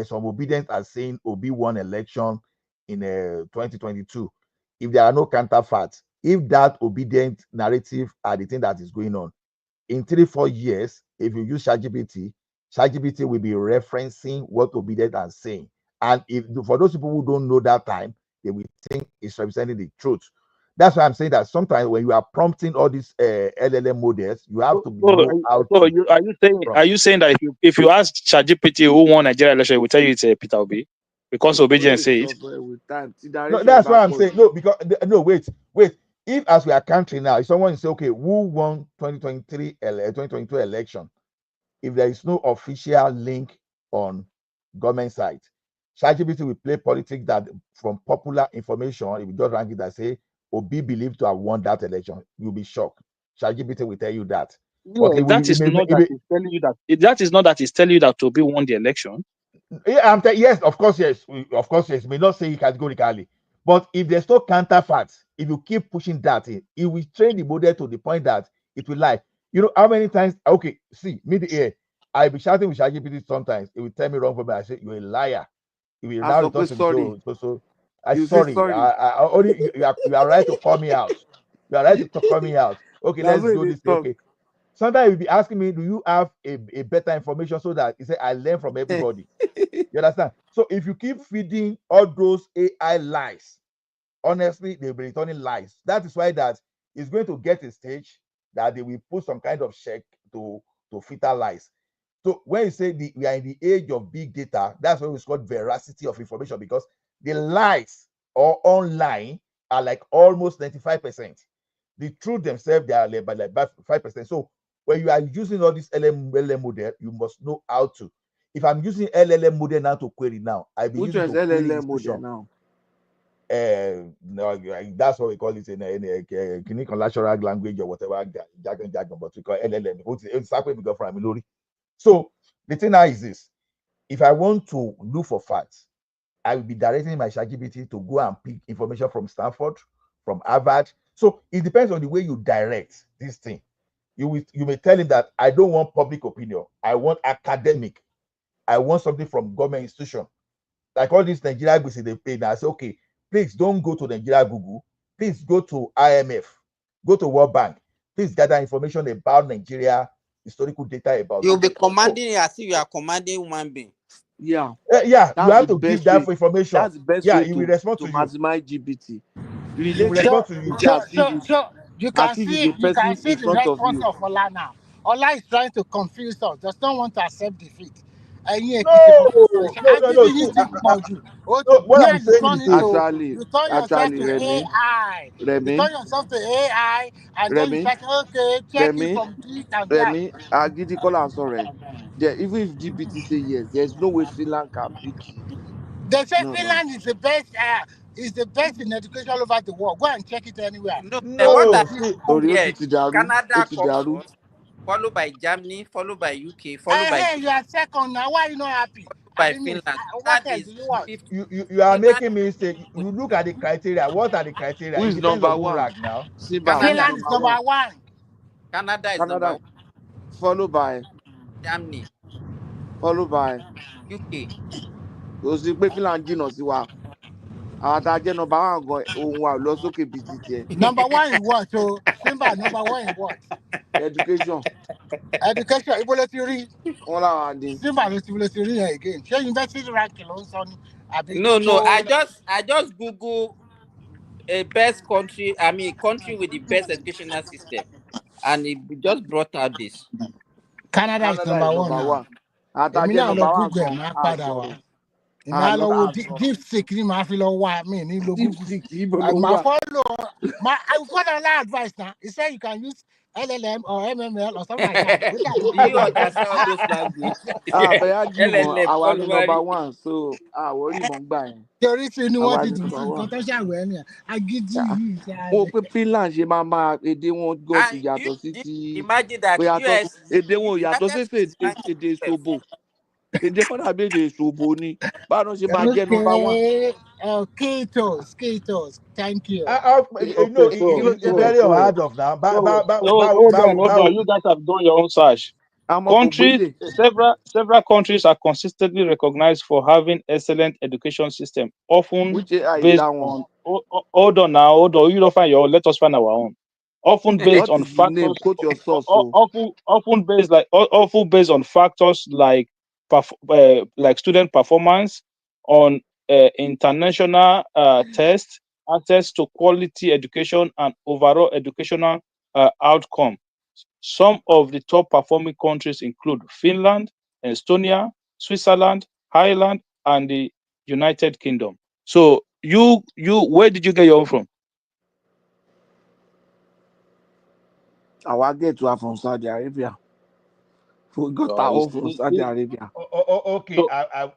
some obedience are saying Obi won election in 2022. If there are no counterfacts, if that obedient narrative are the thing that is going on, in 3-4 years, if you use ChatGPT will be referencing what obedient are saying. And if for those people who don't know that time, they will think it's representing the truth. That's why I'm saying that sometimes when you are prompting all these LLM models, you have to know how to. Are you saying that if you ask ChatGPT who won Nigeria election, it will tell you it's Peter Obi because obedience says? No, that's why I'm saying no, because no, wait. If as we are country now, if someone say, okay, who won 2022 election, if there is no official link on government side, ChatGPT will play politics that from popular information. If you just rank it that say Obi believed to have won that election, you'll be shocked. ChatGPT will tell you that. No, that is not that it's telling you that. That is not that it's telling you that Obi won the election. Yeah, yes, of course, yes. Of course, yes. May not say it categorically, but if there's no counterfacts, if you keep pushing that in, it will train the model to the point that it will lie. You know how many times? Okay, see, me the air. I'll be shouting with ChatGPT sometimes. It will tell me wrong for me. I say you're a liar. It will now return to me. So I'm sorry. I only you are right to call me out. You are right to call me out. Okay, let's do this. Okay. Sometimes you'll be asking me, do you have a better information so that you say I learn from everybody? You understand? So if you keep feeding all those AI lies, honestly, they'll be returning lies. That is why that is going to get a stage that they will put some kind of check to filter lies. So when you say we are in the age of big data, that's what it's called veracity of information, because the lies or online are like almost 95%. The truth themselves, they are like 5%. So when you are using all this LLM model, you must know how to. If I'm using LLM model now to query now, I'll be using to query LLM model now. No, that's what we call it in a clinical natural language or whatever jargon, but we call LLM. It's from. So the thing now is this: if I want to look for facts, I will be directing my ChatGPT to go and pick information from Stanford, from Harvard. So it depends on the way you direct this thing. You may tell him that I don't want public opinion. I want academic. I want something from government institution. Like all these Nigeria Google they pay now. I say, okay, please don't go to Nigeria Google. Please go to IMF. Go to World Bank. Please gather information about Nigeria, historical data about. You'll be commanding as if you are commanding human being. Yeah. Yeah, you have to give that information. That's the best yeah, way he will respond to you. maximize GPT. He will respond to you. So you can see the response of Ola now. Ola is trying to confuse us, does not want to accept defeat. No. What I'm saying is you turn yourself to AI. You turn yourself to AI, and then you say, okay, check it from this and that. Agidi call sorry. Yeah, even if GPT say yes, there's no way Finland can beat you. They say Finland is the best. Is the best in education all over the world. Go and check it anywhere. No. Canada comes first, followed by Germany, followed by UK, followed by. You are second now. Why are you not happy? By Finland. What else do you want? You are making me mistake. You look at the criteria. What are the criteria? Who is number one now? Finland is number one. Canada is number one. Followed by Germany. Followed by UK. Kò sí pé Finland jìnnà sí wa. Àwọn tá a jẹ́ number one gan ohun wa lọ sókè bíi ti tiẹ̀. Number one in what? So Simba number one in what? Education. Education. Ibo ló ti rí. Wọ́n làwọn àdé. Simba ló ti rí yẹn again. Ṣé university ranking ló ń sọ ni? No. I just Google a best country. I mean, country with the best educational system, and it just brought out this. Canada is number one. Èmi náà lọ Google ẹ̀ máa padà wá. Èmi á lọ wo DeepSeek ni màá fi lọ wá mi ní lo Google. Màá follow. I will follow that advice now. He said you can use LLM or MML or something like that. You understand all those language? Our number one, so worry mọ̀ gbà yẹn. Torí tí inú wọn ti dùn sí nǹkan tó ṣàwẹ̀ ẹ̀ ni agídí yìí ṣáà. Wọ́n pé Finland ṣe máa èdè wọn gan ti yàtọ̀ sí ti. Imagine that US. Èdè wọn yàtọ̀ sí èdè Ṣòbò. Èdè wọn dàbí èdè Ṣòbò ni. Báwo ṣe máa jẹ́ number one? Kitos, thank you. It's very hard of now. Hold on. You guys have done your own search. Countries, several countries are consistently recognized for having excellent education system, often Which AI based that one? on. Hold on now, hold on. You don't find your own. Let us find our own. Often based What on is the name? factors. Quote your source. So Often based on factors like student performance, on international tests, access to quality education, and overall educational outcome. Some of the top performing countries include Finland, Estonia, Switzerland, Ireland, and the United Kingdom. So where did you get your own from? Our get to from Saudi Arabia. We got our own from Saudi Arabia. Okay,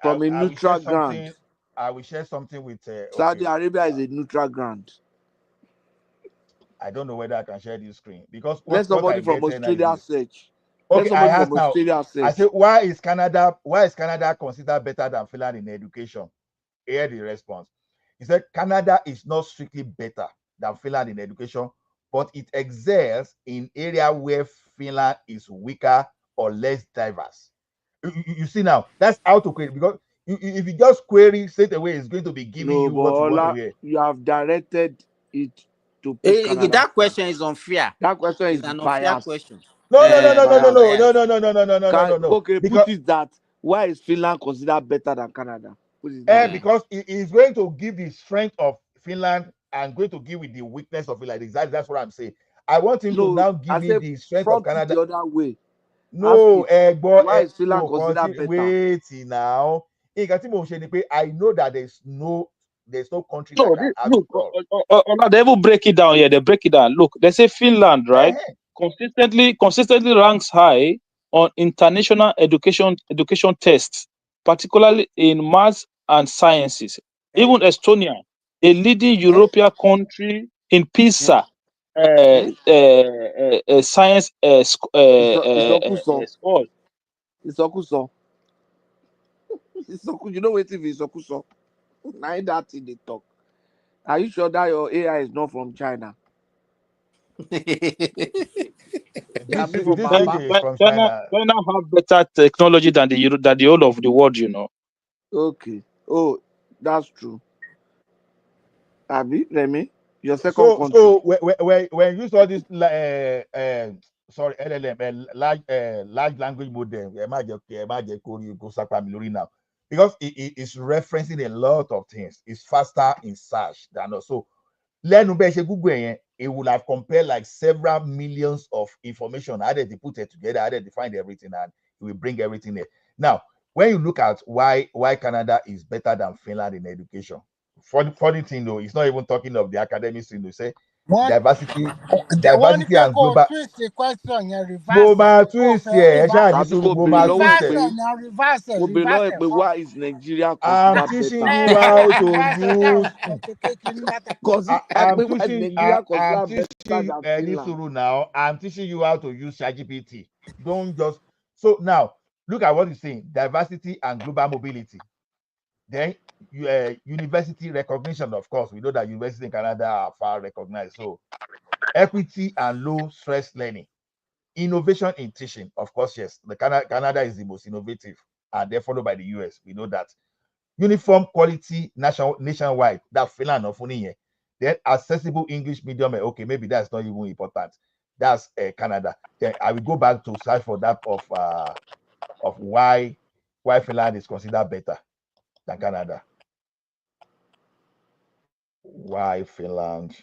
From a I will neutral share ground. something. I will share something with Saudi Arabia is a neutral ground. I don't know whether I can share this screen because Let somebody from Australia search. Okay, I from asked now. Australia search. I said, why is Canada considered better than Finland in education? Here the response. He said Canada is not strictly better than Finland in education, but it excels in area where Finland is weaker or less diverse. You see now, that's how to query, because if you just query straight away, it's going to be giving you what you want to hear. You have directed it to that question is unfair. That question is an biased. unfair question. No. Okay, put it that. Why is Finland considered better than Canada? Because it is going to give the strength of Finland and going to give with the weakness of Finland. Exactly, that's what I'm saying. I want him to now give me the strength of Canada. The other way. No, why is Finland considered better? Wait now. I know that there's no country No, that can have look, it all. they will break it down here. They break it down. Look, they say Finland, right? Consistently ranks high on international education tests, particularly in maths and sciences. Even Estonia, a leading European country in PISA science scores. You know what if it's Sokuso? Now that thing they talk. Are you sure that your AI is not from China? China have better technology than the whole of the world, you know. Okay. Oh, that's true. Abi, Remy, your second country. So when you saw this LLM, large language model, now, because it is referencing a lot of things. It's faster in search than also. It would have compared like several millions of information. How did they put it together? How did they find everything? And it will bring everything there. Now, when you look at why Canada is better than Finland in education, funny thing though, it's not even talking of the academic thing. They say diversity and global. Twist the question, you reverse it. Why is Nigeria I'm teaching you how to use. I'm teaching you how to use ChatGPT. Don't just. So now look at what he's saying: diversity and global mobility. Then university recognition. Of course, we know that universities in Canada are far recognized. So equity and low stress learning, innovation in teaching. Of course, yes, Canada is the most innovative, and they're followed by the US. We know that. Uniform quality nationwide. That Finland of here. Then accessible English medium. Okay, maybe that's not even important. That's Canada. Then I will go back to search for that of why Finland is considered better than Canada. Why Finland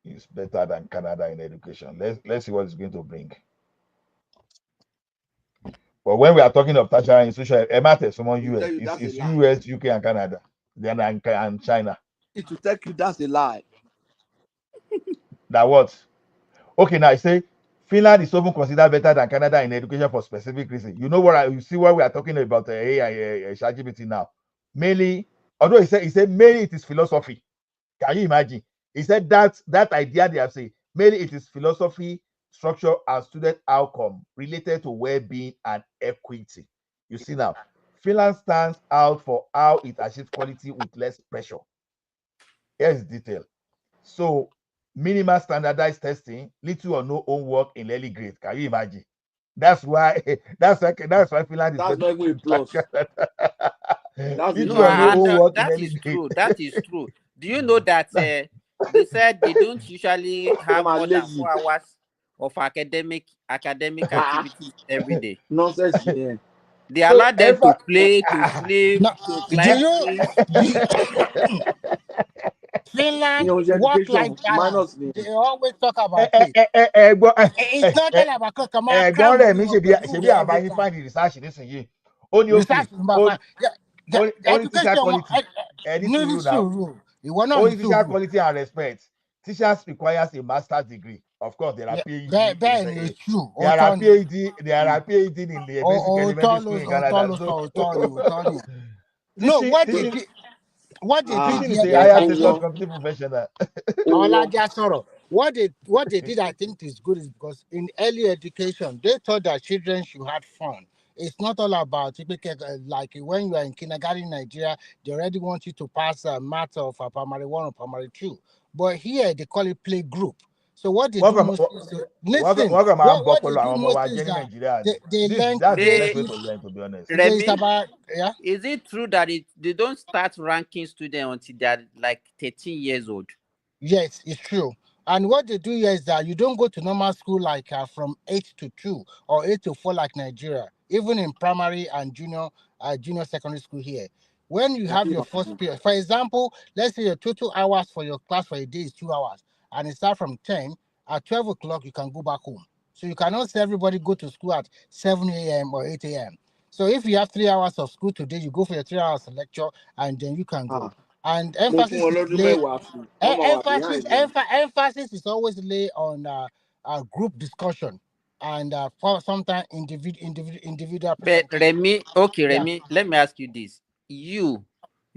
is better than Canada in education. Let's see what it's going to bring. But when we are talking of tertiary institution, it matters among US. It's US, UK, and Canada. Then and China. It will take you that's a lie. That what? Okay, now I say Finland is often considered better than Canada in education for specific reasons. You know what? You see why we are talking about AI, ChatGPT now. Mainly, although he said mainly it is philosophy. Can you imagine? He said that idea they have said mainly it is philosophy, structure, and student outcome related to well-being and equity. You see now, Finland stands out for how it achieves quality with less pressure. Here's detail. So minimal standardized testing, little or no homework in early grade. Can you imagine? That's why Finland is That's not even a plus. That's little or no homework in that early is grade. true. That is true. Do you know that they said they don't usually have more than 4 hours of academic activities every day? Nonsense, yeah. They allow them to play, to sleep, to climb trees. Finland work-life balance. They always talk about it. It's not all about cooking. Ẹ̀gbọ́n rẹ̀ mi ṣebí àbáyé find the research nísìnyí. Ó ní òkè. Ó ní teacher quality. Ẹni sùúrù náà. Ó ní teacher quality and respect. Teachers requires a master's degree. Of course, there are PhD. It's true. There are PhD in the basic elementary school in Canada. No, what they did is a higher tested competent professional. What they did, I think, is good, is because in early education they thought that children should have fun. It's not all about like when you are in kindergarten in Nigeria, they already want you to pass a math of primary 1 or primary 2. But here they call it play group. So what they do mostly is listen. What they do mostly is that they learn. That's the best way to learn, to be honest. Remy, about, yeah? Is it true that they don't start ranking students until they're like 13 years old? Yes, it's true. And what they do here is that you don't go to normal school like from 8 to 2 or 8 to 4 like Nigeria. Even in primary and junior secondary school here. When you have your first period, for example, let's say your total hours for your class for a day is 2 hours, and it starts from 10, at 12 o'clock, you can go back home. So you cannot say everybody go to school at 7 a.m. or 8 a.m. So if you have 3 hours of school today, you go for your 3 hours of lecture, and then you can go. And emphasis is always laid on group discussion and for sometimes individual. But Remy, let me ask you this: you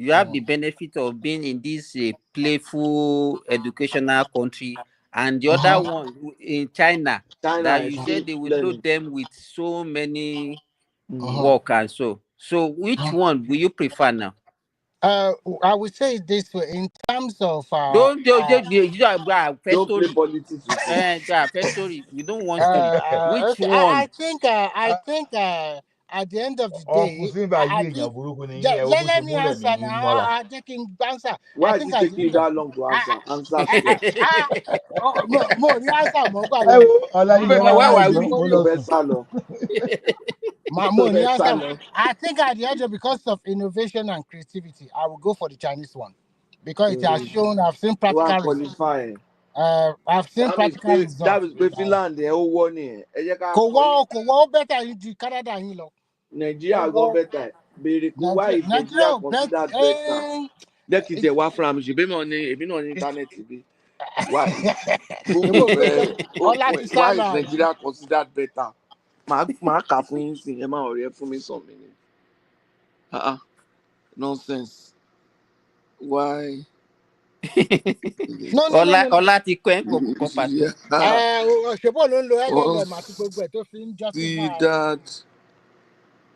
have the benefit of being in this playful educational country, and the other one in China that you said they will load them with so many work and so. So which one will you prefer now? I would say this way in terms of don't play politics. We don't want story. Which one? I think at the end of the day, let me answer now. Taking answer. Why is it taking that long to answer? Answer. I think at the end, because of innovation and creativity, I will go for the Chinese one because it has shown. I've seen practical results. I've seen practical results. That is Finland. Better in Canada. Nigeria go better. Why is Nigeria considered better? That is the from internet TV. Why? Why is Nigeria considered better? Nonsense. Why? No.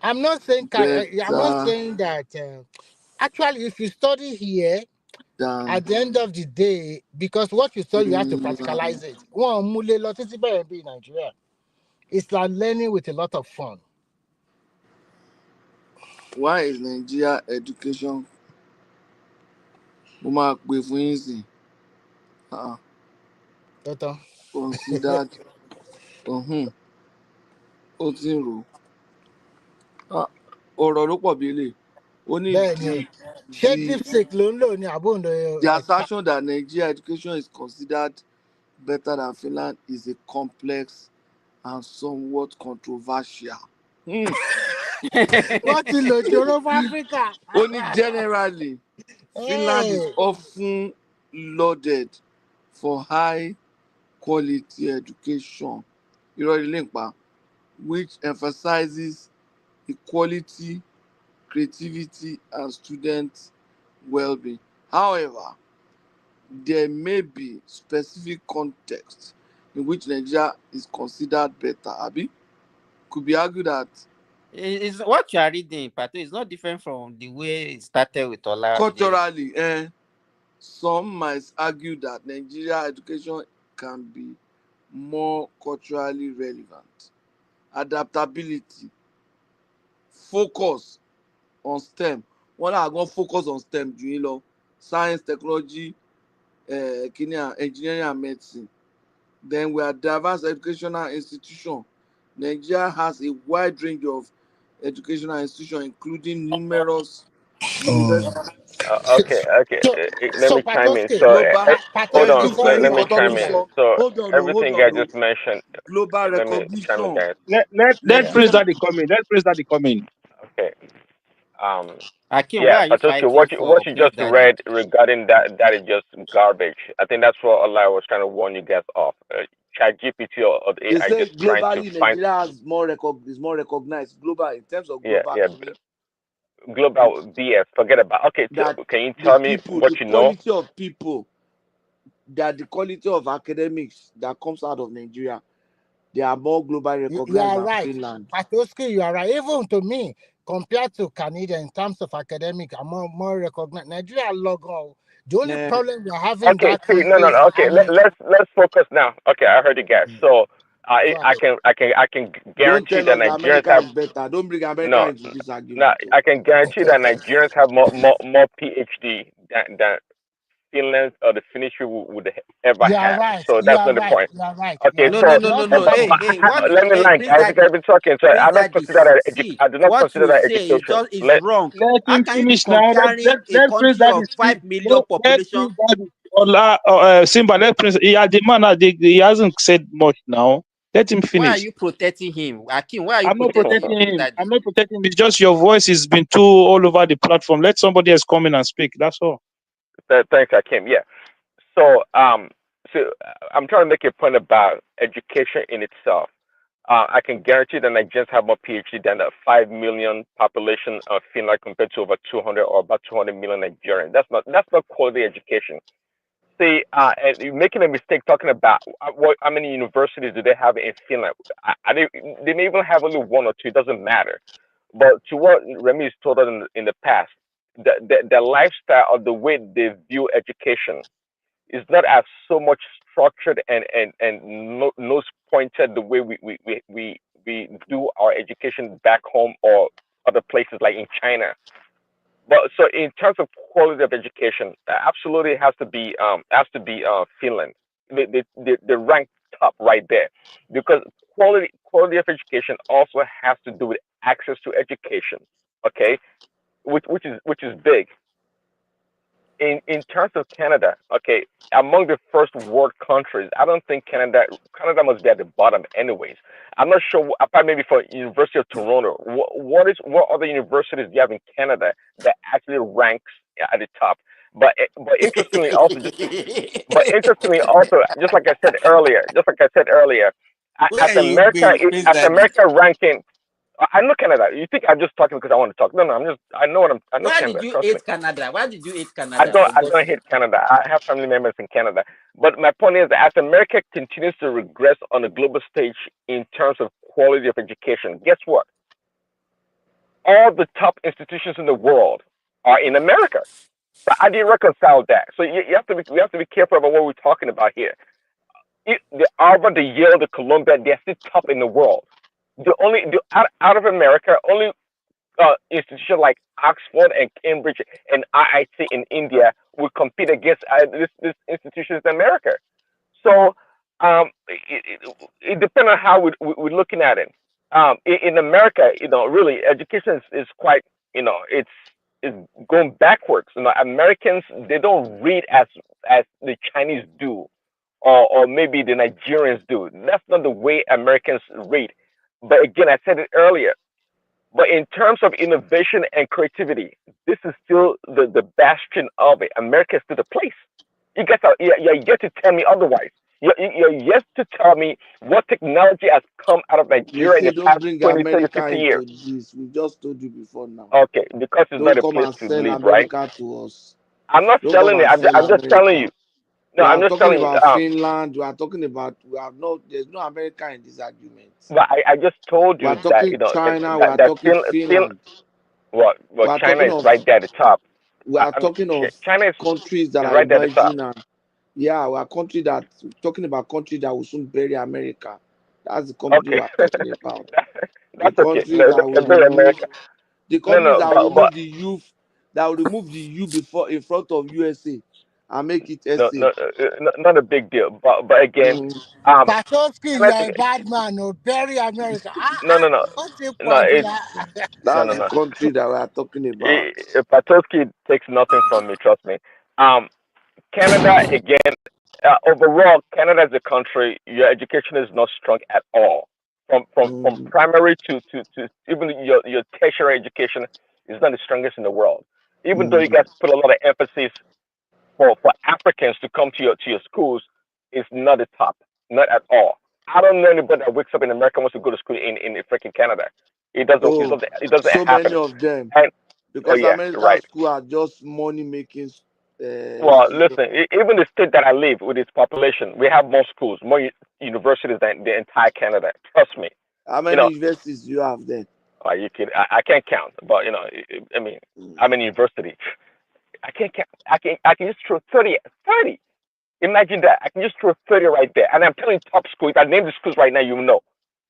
I'm not saying that. Actually, if you study here, at the end of the day, because what you study, you have to practicalize it. Nigeria. It's like learning with a lot of fun. Why is Nigeria education considered the assertion that Nigeria education is considered better than Finland is a complex and somewhat controversial. What in the Europe of Africa? Only generally, Finland is often lauded for high quality education, which emphasizes equality, creativity, and student well-being. However, there may be specific contexts in which Nigeria is considered better. Abi, could be argued that it's what you are reading, Pato. It's not different from the way it started with Ola. Culturally, some might argue that Nigeria education can be more culturally relevant. Adaptability, focus on STEM. Wọ́n náà gan focus on STEM jù yín lọ. Science, technology, engineering and medicine. Then we are diverse educational institution. Nigeria has a wide range of educational institutions, including numerous universities. Okay. So, Let me chime in. Patoske, So, hold Thank on. you for Let any me chime autonomy. in. Patoske. So, Hold everything I on. just mentioned. Global Let me chime in, recognition. guys. Let Yeah. Prince Daddy come in. Let Prince Daddy come in. Okay. Akim, why Yeah, are you Patoski, fighting what for you Prince just Daddy? read regarding that is just garbage. I think that's what Allah was trying to warn you guys off. ChatGPT or the They AI say just trying to globally find. Nigeria has is more recognized global in terms of Yeah, global. yeah. I mean, Global BS. Forget about. Okay, that can you the tell me people, what the you know? quality of people, that the quality of academics that comes out of Nigeria, they are more globally You recognized are than right. Finland. Patoske, you are right. Even to me, compared to Canada in terms of academic, I'm more recognized. Nigeria logo. The only problem we're having Okay, that see, country no. is Okay, let's focus now. Okay, I heard you guys. So, I can Don't guarantee tell that us that Nigerians America have is better. Don't bring America no. into this No, argument. I can guarantee that Nigerians have more PhD than Finland or the Finnish would ever you are have. right. So You that's are not the right. point. You are right. You Okay, are No, right. so Not the Hey, problem. what let you, me line, Prince guys. Daddy, Because I've been talking, so Prince I don't Daddy, consider that see, I do not what consider you that say is education. just is wrong. Let How him can you be finish now. comparing a Let Prince country Daddy of speak. 5 million Let population? Prince Daddy. Simba, let Prince. Yeah, the man, he hasn't said much now. Let him Why are finish. you protecting him? Akim, why are you I'm not protecting protecting Prince him. Daddy? I'm not protecting him. It's just your voice has been too all over the platform. Let somebody else come in and speak. That's all. Thanks, Akim. Yeah. So I'm trying to make a point about education in itself. I can guarantee that Nigerians have more PhD than the 5 million population of Finland compared to over 200 or about 200 million Nigerians. That's not quality education. See, and you're making a mistake talking about how many universities do they have in Finland? They may even have only one or two. It doesn't matter. But to what Remy has told us in the past, the lifestyle or the way they view education is not as so much structured and nose pointed the way we do our education back home or other places like in China. But so in terms of quality of education, absolutely has to be Finland. They rank top right there because quality of education also has to do with access to education. Okay, which is big in terms of Canada, okay, among the first world countries, I don't think Canada must be at the bottom, anyways. I'm not sure. Apart maybe for University of Toronto, what other universities do you have in Canada that actually ranks at the top? But interestingly also, just like I said earlier, Where as are you America going, Prince as Daddy? America ranking. I know Canada. You think I'm just talking because I want to talk? No, I know Why did Canada. you Trust me. hate Canada? Why did you hate I Canada? don't For I God's don't sake. hate Canada. I have family members in Canada. But my point is that as America continues to regress on the global stage in terms of quality of education, guess what? All the top institutions in the world are in America. So how do you reconcile that? So we have to be careful about what we're talking about here. The Harvard, the Yale, the Columbia, they're still top in the world. Out of America, only institutions like Oxford and Cambridge and IIT in India will compete against this institutions in America. So it depends on how we're looking at it. In America, really, education is quite, it's going backwards. Americans, they don't read as the Chinese do, or maybe the Nigerians do. That's not the way Americans read. But again, I said it earlier. But in terms of innovation and creativity, this is still the bastion of it. America is still the place. You're yet to tell me otherwise. You're yet to tell me what technology has come out of We Nigeria in say the don't past bring 20, 30, America 50 years. into this. We just told you before now. Okay, because it's not Don't a come place and to sell live, right? America to us. I'm not Don't come selling it. and sell I'm just telling America. you. No, We I'm are just talking telling you. about Finland. We are talking about there's no America in this argument. But I just told We are you that talking and China, we that are that talking Finland. Well, We are China talking is of right there at the top. we are talking of China is countries that are right there at the top. emerging, and yeah, we are talking about countries that will soon bury America. That's the country we are talking about. The That's okay. countries No, that they will can bury remove America. the No, countries no, that will but remove the youth, that will remove the U before in front of USA and make it no, SA. not a big deal. But again, Patoski, China, you're a bad man. No, bury America. no. What's the No, point? it's That's the no. country that we are talking about. Patoski takes nothing from me. Trust me. Canada again. Overall, Canada as a country, your education is not strong at all. From primary to even your tertiary education is not the strongest in the world. Even though you guys put a lot of emphasis for Africans to come to your schools, is not the top, not at all. I don't know anybody that wakes up in America wants to go to school in freaking Canada. It doesn't. Oh, It doesn't so happen. many of them. And oh Because yeah, American right. school are just money making. Well, listen, even the state that I live with its population, we have more schools, more universities than the entire Canada. Trust me. How many universities do you have then? Are you kidding? I can't count, but I mean, how many universities? I can't count. I can just throw 30. 30. Imagine that. I can just throw 30 right there. And I'm telling you, top school. If I name the schools right now, you will know.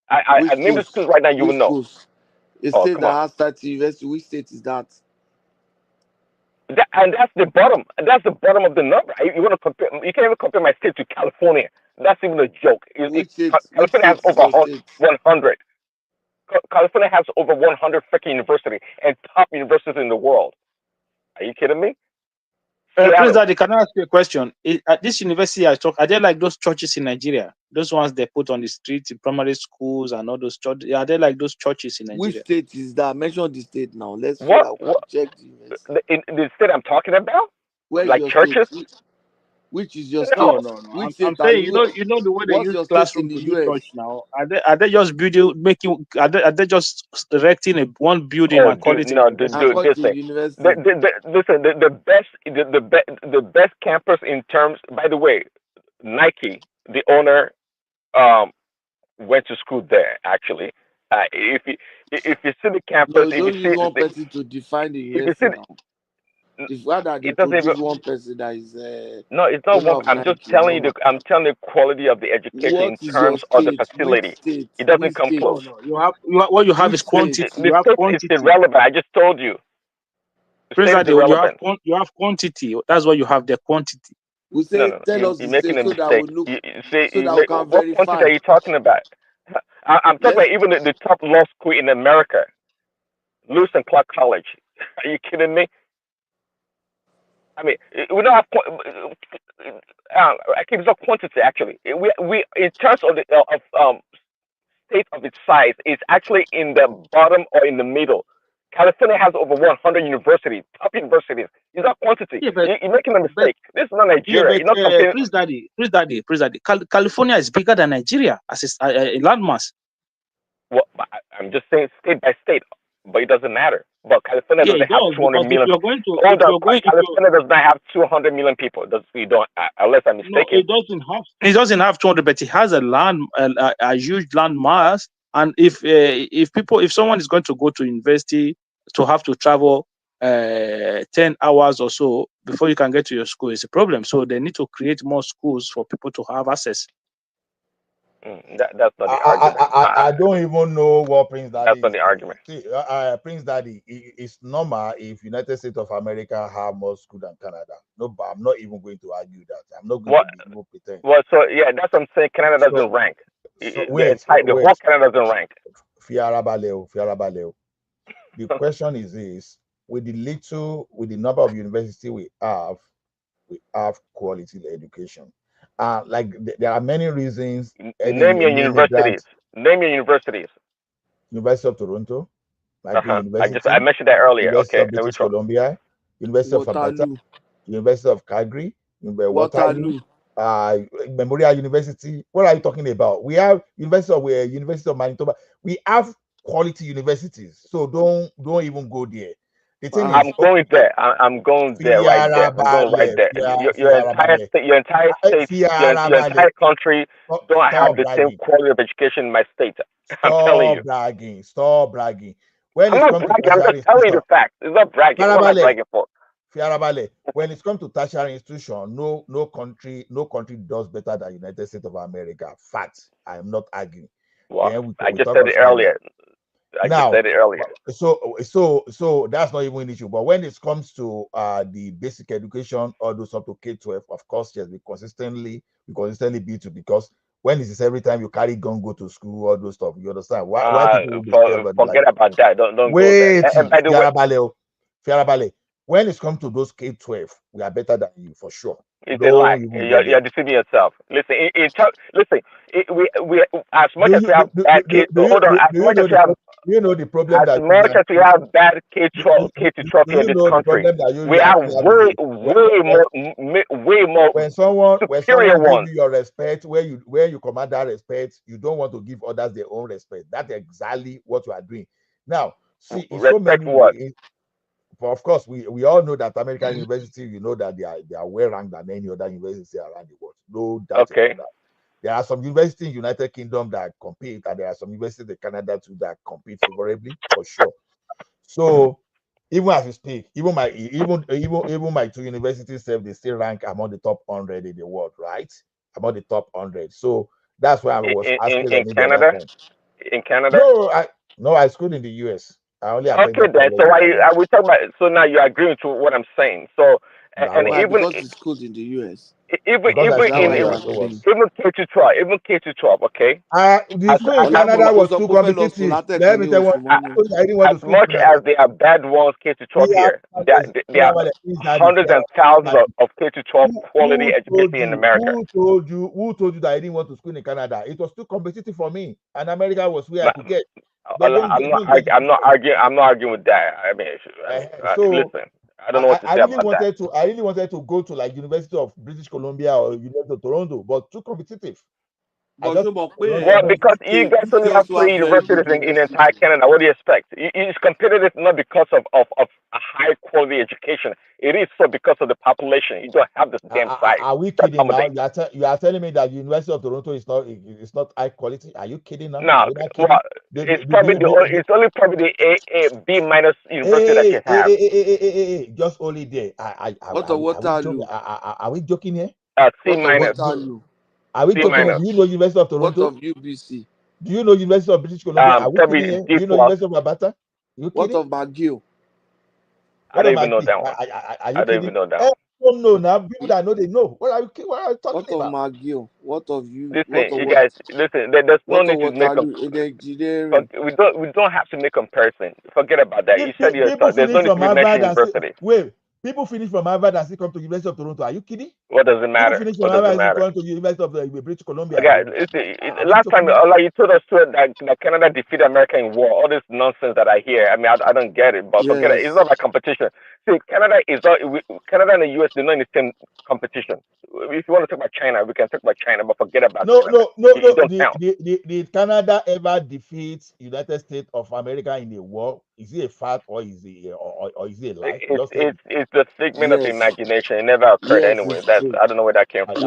I name the schools right now, you will know. Schools? A Oh, state come that on. has 30 universities, which state is that? And that's the bottom. That's the bottom of the number. You want to compare? You can't even compare my state to California. That's even a joke. California has over 100. California has over 100 freaking universities and top universities in the world. Are you kidding me? Prince Daddy, can I ask you a question? At this university I talk, are there like those churches in Nigeria? Those ones they put on the streets in primary schools and all those churches. Are there like those churches in Nigeria? Which state is that? Mention the state now. Let's check the university. The state I'm talking about? Where is like your churches? State? Which is your state? No. Which I'm state saying, you know the way they what's use your state classroom in the to do US? church now. Are they just are they just erecting one building and call it a university? Listen, the best campus in terms. By the way, Nike, the owner, went to school there. Actually, if you see the campus, No, if don't you use see one person to define the university now. If rather they produce one person that is no, it's not one. I'm just telling you. I'm telling the quality of the education what in is terms your of the state? facility. Which state? It doesn't Which come state? close. What you have is quantity. The state is irrelevant. I just told you. Prince Daddy, you have quantity. That's what you have, the quantity. We say No. tell us You're the making state a so that mistake. we look So that we can what verify. quantity are you talking about? I'm talking about even the top law school in America, Lewis and Clark College. Are you kidding me? I mean, we don't have. It's not quantity actually. We in terms of the state of its size, it's actually in the bottom or in the middle. California has over 100 universities, top universities. It's not quantity. Yeah, You're making a mistake. This is not Nigeria. You're not comparing. Prince Daddy. California is bigger than Nigeria as a landmass. Well, I'm just saying state by state, but it doesn't matter. But California doesn't have 200 million. California does not have 200 million people. We don't, unless I'm mistaken. No, it doesn't have. It doesn't have 200, but it has a huge land mass. And if someone is going to go to university to have to travel 10 hours or so before you can get to your school, it's a problem. So they need to create more schools for people to have access. That's not the argument. I don't even know what Prince Daddy. That's not the argument. See, Prince Daddy, it's normal if United States of America have more schools than Canada. No, but I'm not even going to argue that. I'm not going to even pretend. Well, so yeah, that's what I'm saying. Canada doesn't rank. The whole Canada doesn't rank. Fiarabaleo. The question is this: with the number of universities we have quality education. There are many reasons. Name your universities. Name your universities. University of Toronto, University. I mentioned that earlier. University Okay. of British Columbia, University of Alberta, University of Calgary, Waterloo, Memorial University. What are you talking about? We have University of Manitoba. We have quality universities, so don't even go there. The thing I'm going there. I'm going there right there. I'm going right there. Your entire state, your entire country don't have the same quality of education in my state. I'm telling you. Stop bragging. When I'm not bragging. I'm just telling you the fact. It's not bragging. What am I bragging for? Fiarabale, when it comes to tertiary institution, no country does better than United States of America. Fact, I am not arguing. Well, I just said it earlier. So that's not even an issue. But when it comes to the basic education, all those up to K-12, of course, yes, we consistently beat you, because when is every time you carry gun go to school, all those stuff, you understand why people forget about that. Don't wait, go there. And by the way, Fiarabale, when it comes to those K-12, we are better than you for sure. It's a lie. You're deceiving yourself. Listen, we as much as we have bad kids. Hold on. As much as we have, you know the problem as much as we have bad K-12 here in this country, we have way more. When someone gives ones. you your respect, where you command that respect, you don't want to give others their own respect. That's exactly what you are doing. Now, see, in so many ways, of course, we all know that American university, you know that they are well ranked than any other university around the world. No doubt about that. There are some universities in United Kingdom that compete, and there are some universities in Canada too that compete favorably, for sure. So even as we speak, even my two universities they still rank among the top 100 in the world, right? Among the top 100. So that's why I was asking in Canada. In Canada? No, I schooled in the US. I only attended then. So I we talk about. So now you agree with what I'm saying. So because it's schooled in the US. Even K to 12, okay. The school in Canada was too competitive. Let me tell you as much as there are bad ones K to 12 here, there are hundreds and thousands of K to 12 quality education in America. Who told you that I didn't want to school in Canada? It was too competitive for me, and America was where I could get. I'm not arguing with that. I mean, listen. I don't know what to say about that. I really wanted to go to like University of British Columbia or University of Toronto, but too competitive. Because you guys only have 3 universities in entire Canada. What do you expect? It's competitive not because of a high quality education. It is so because of the population. You don't have this damn size. Are we kidding now? You are telling me that University of Toronto is not high quality? Are you kidding now? No, it's only probably the A B minus university that you have. Just only there. Are we joking here? C minus. Are we talking? Do you know University of Toronto? What of UBC? Do you know University of British Columbia? Are we kidding here? Do you know University of Alberta? What of McGill? I don't even know that one. I don't even know that one. Don't know now. People that know, they know. What are you talking about? What of McGill? What of you? Listen, you guys. Listen, there's no need to make we don't have to make comparison. Forget about that. You said yourself. There's no need to mention university. Wait. People finish from Harvard and still come to University of Toronto. Are you kidding? What does it matter? People finish from Harvard and come to University of British Columbia. Okay, last time, like you told us that Canada defeated America in war. All this nonsense that I hear. I mean, I don't get it. But forget it. It's not like competition. See, Canada and the US, they're not in the same competition. If you want to talk about China, we can talk about China. But forget about Canada. No. Did Canada ever defeat United States of America in a war? Is it a fact or is it a lie? It's the figment of imagination. It never occurred anyway. I don't know where that came from.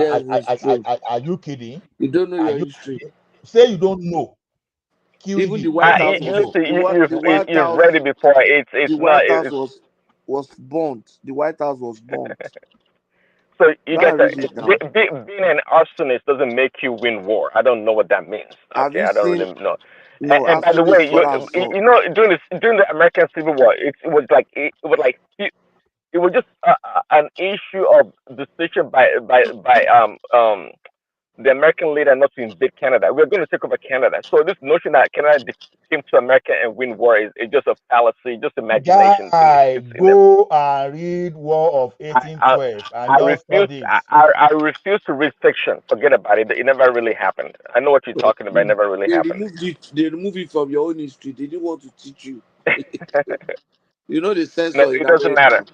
Are you kidding? You don't know your history. Say you don't know. Even the White House you've read it before. The White House was burnt. The White House was burnt. So you guys, being an arsonist doesn't make you win war. I don't know what that means. Okay, I don't really know. No, and by the way, you know, during the American Civil War, it was just an issue of decision by the American leader not to invade Canada. We're going to take over Canada. So this notion that Canada came to America and win war is just a fallacy, just imagination. Go and read War of 1812 I refuse to read fiction. Forget about it. It never really happened. I know what you're talking about. It never really happened. They removed it from your own history. They didn't want to teach you. You know the sense of it doesn't matter.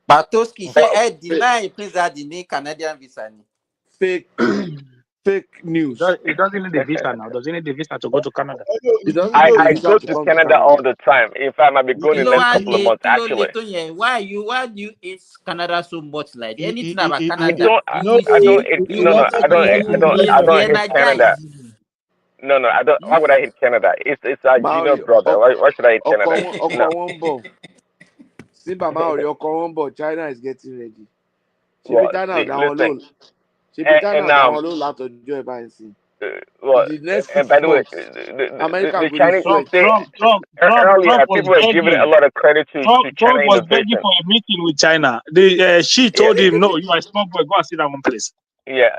Bartoski, say deny Prince the Canadian visa. Fake news. It doesn't need the visa now. Does it need the visa to go to Canada? I go to Canada all the time. In fact, I'll be going in the next couple of months, actually. Why do you hate Canada so much? Like anything about Canada? I don't hate Canada. No, I don't. Why would I hate Canada? It's our junior brother. Why should I hate Canada? See, Baba or your common, but China is getting ready. Well, China see, down listen, alone. China and down alone. Lot of joy by see. well, In the next and 6 by the way, months, America the go to Chinese sweat. earlier Trump was people were giving a begging. lot of credit to Trump China was begging innovation. for a meeting with China. She told him, "No, you are a small boy. Go and sit down one place." Yeah.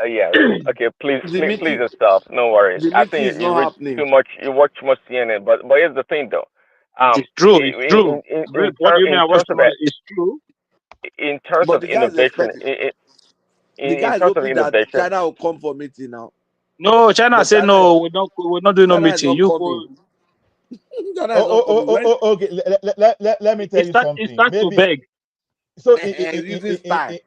Okay, please The please meeting, yourself. No worries. the I meeting think is you not read happening. too much. You watch too much CNN. But here's the thing, though. It's true. It's true. What do you mean? I watched Terms too of much. It's true. in terms But of the guy is innovation, expecting. The in guy is terms of hoping that innovation, China will come for meeting now. No, China But said no. We're not doing no China is meeting. not You coming. go. China is not coming. When Okay. Let me tell you something. It starts to Maybe beg. so using style.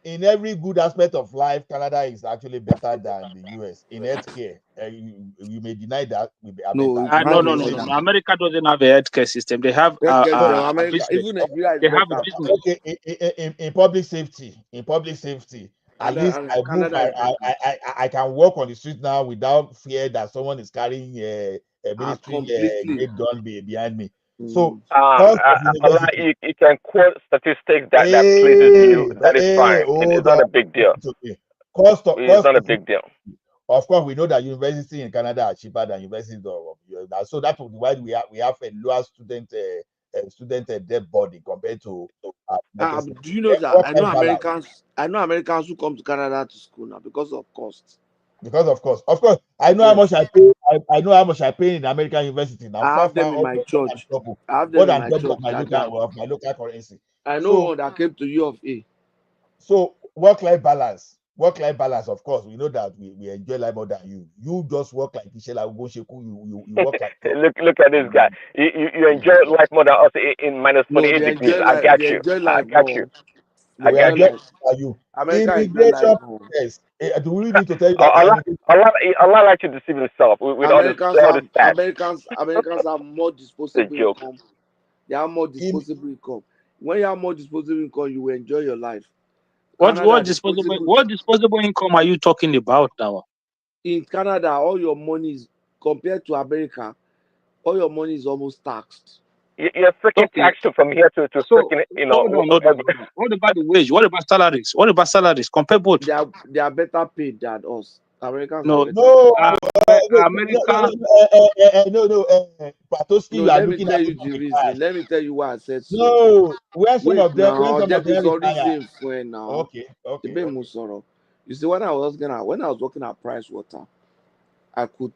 in every good aspect of life, Canada is actually better than the US. In healthcare, you may deny that we are No, better. you No, cannot no, deny no, no, that. no. America doesn't have a healthcare system. They have a America, business. even Nigeria is They have a better. business. Okay, in public safety, at least I move Canada is better. I can walk on the street now without fear that someone is carrying a military Completely. grade gun behind me. So Allah, cost of university. you can quote statistics that pleases you. That is fine. It's Hold not on. a big deal. It's Cost not a of, big deal. of course, we know that university in Canada are cheaper than universities of US. So that's why we have a lower student debt body compared to United States. Do you know that Work life balance. I know Americans who come to Canada to school now because of cost. Because of course, I know how much I pay. I know how much I pay in American university now. I have them in Almost my more than church. double, I have more them in than my double church. of my local currency. I know So one that came to U of A. So work life balance. Of course, we know that we enjoy life more than you. You just work like Ishela Ugosheku. You work like Look at this guy. You enjoy life more than us in minus No, 28 they degrees. enjoy I life. got They you. enjoy I life got you. more. They I we got enjoy enjoy you. life. you. America enjoy life Immigration more. process. Do we need to tell you that Allah likes to deceive himself with all this stats. Americans have more It's a disposable joke. income. They have more disposable income. When you have more disposable income, you will enjoy your life. What disposable income are you talking about now? In Canada, all your money is compared to America, all your money is almost taxed. You're freaking taxed from here to freaking, Hold on. What about the wage? What about salaries? Compare both. They are better paid than us. Americans No, are better. America. Patoski, you are Let me looking tell at you it the from reason. Let me tell you why I said so. No, when some Wait of them now, there is a retire. reason for it now. Okay. You see, when I was working at Price Water, I could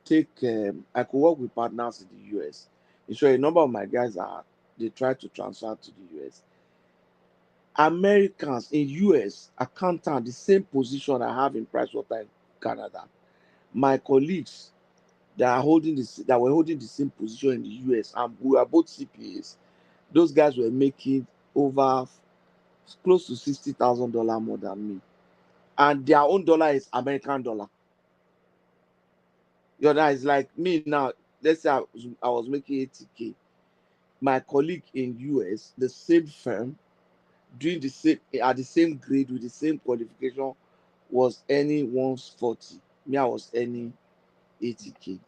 work with partners in the US. So a number of my guys they try to transfer to the US. Americans in US accountant the same position I have in Price Water in Canada. My colleagues that were holding the same position in the US, and we were both CPAs. Those guys were making over close to $60,000 more than me, and their own dollar is American dollar. You know, it's like me now. Let's say I was making 80K. My colleague in US, the same firm, doing the same at the same grade with the same qualification, was earning 140. Me, I was earning 80K.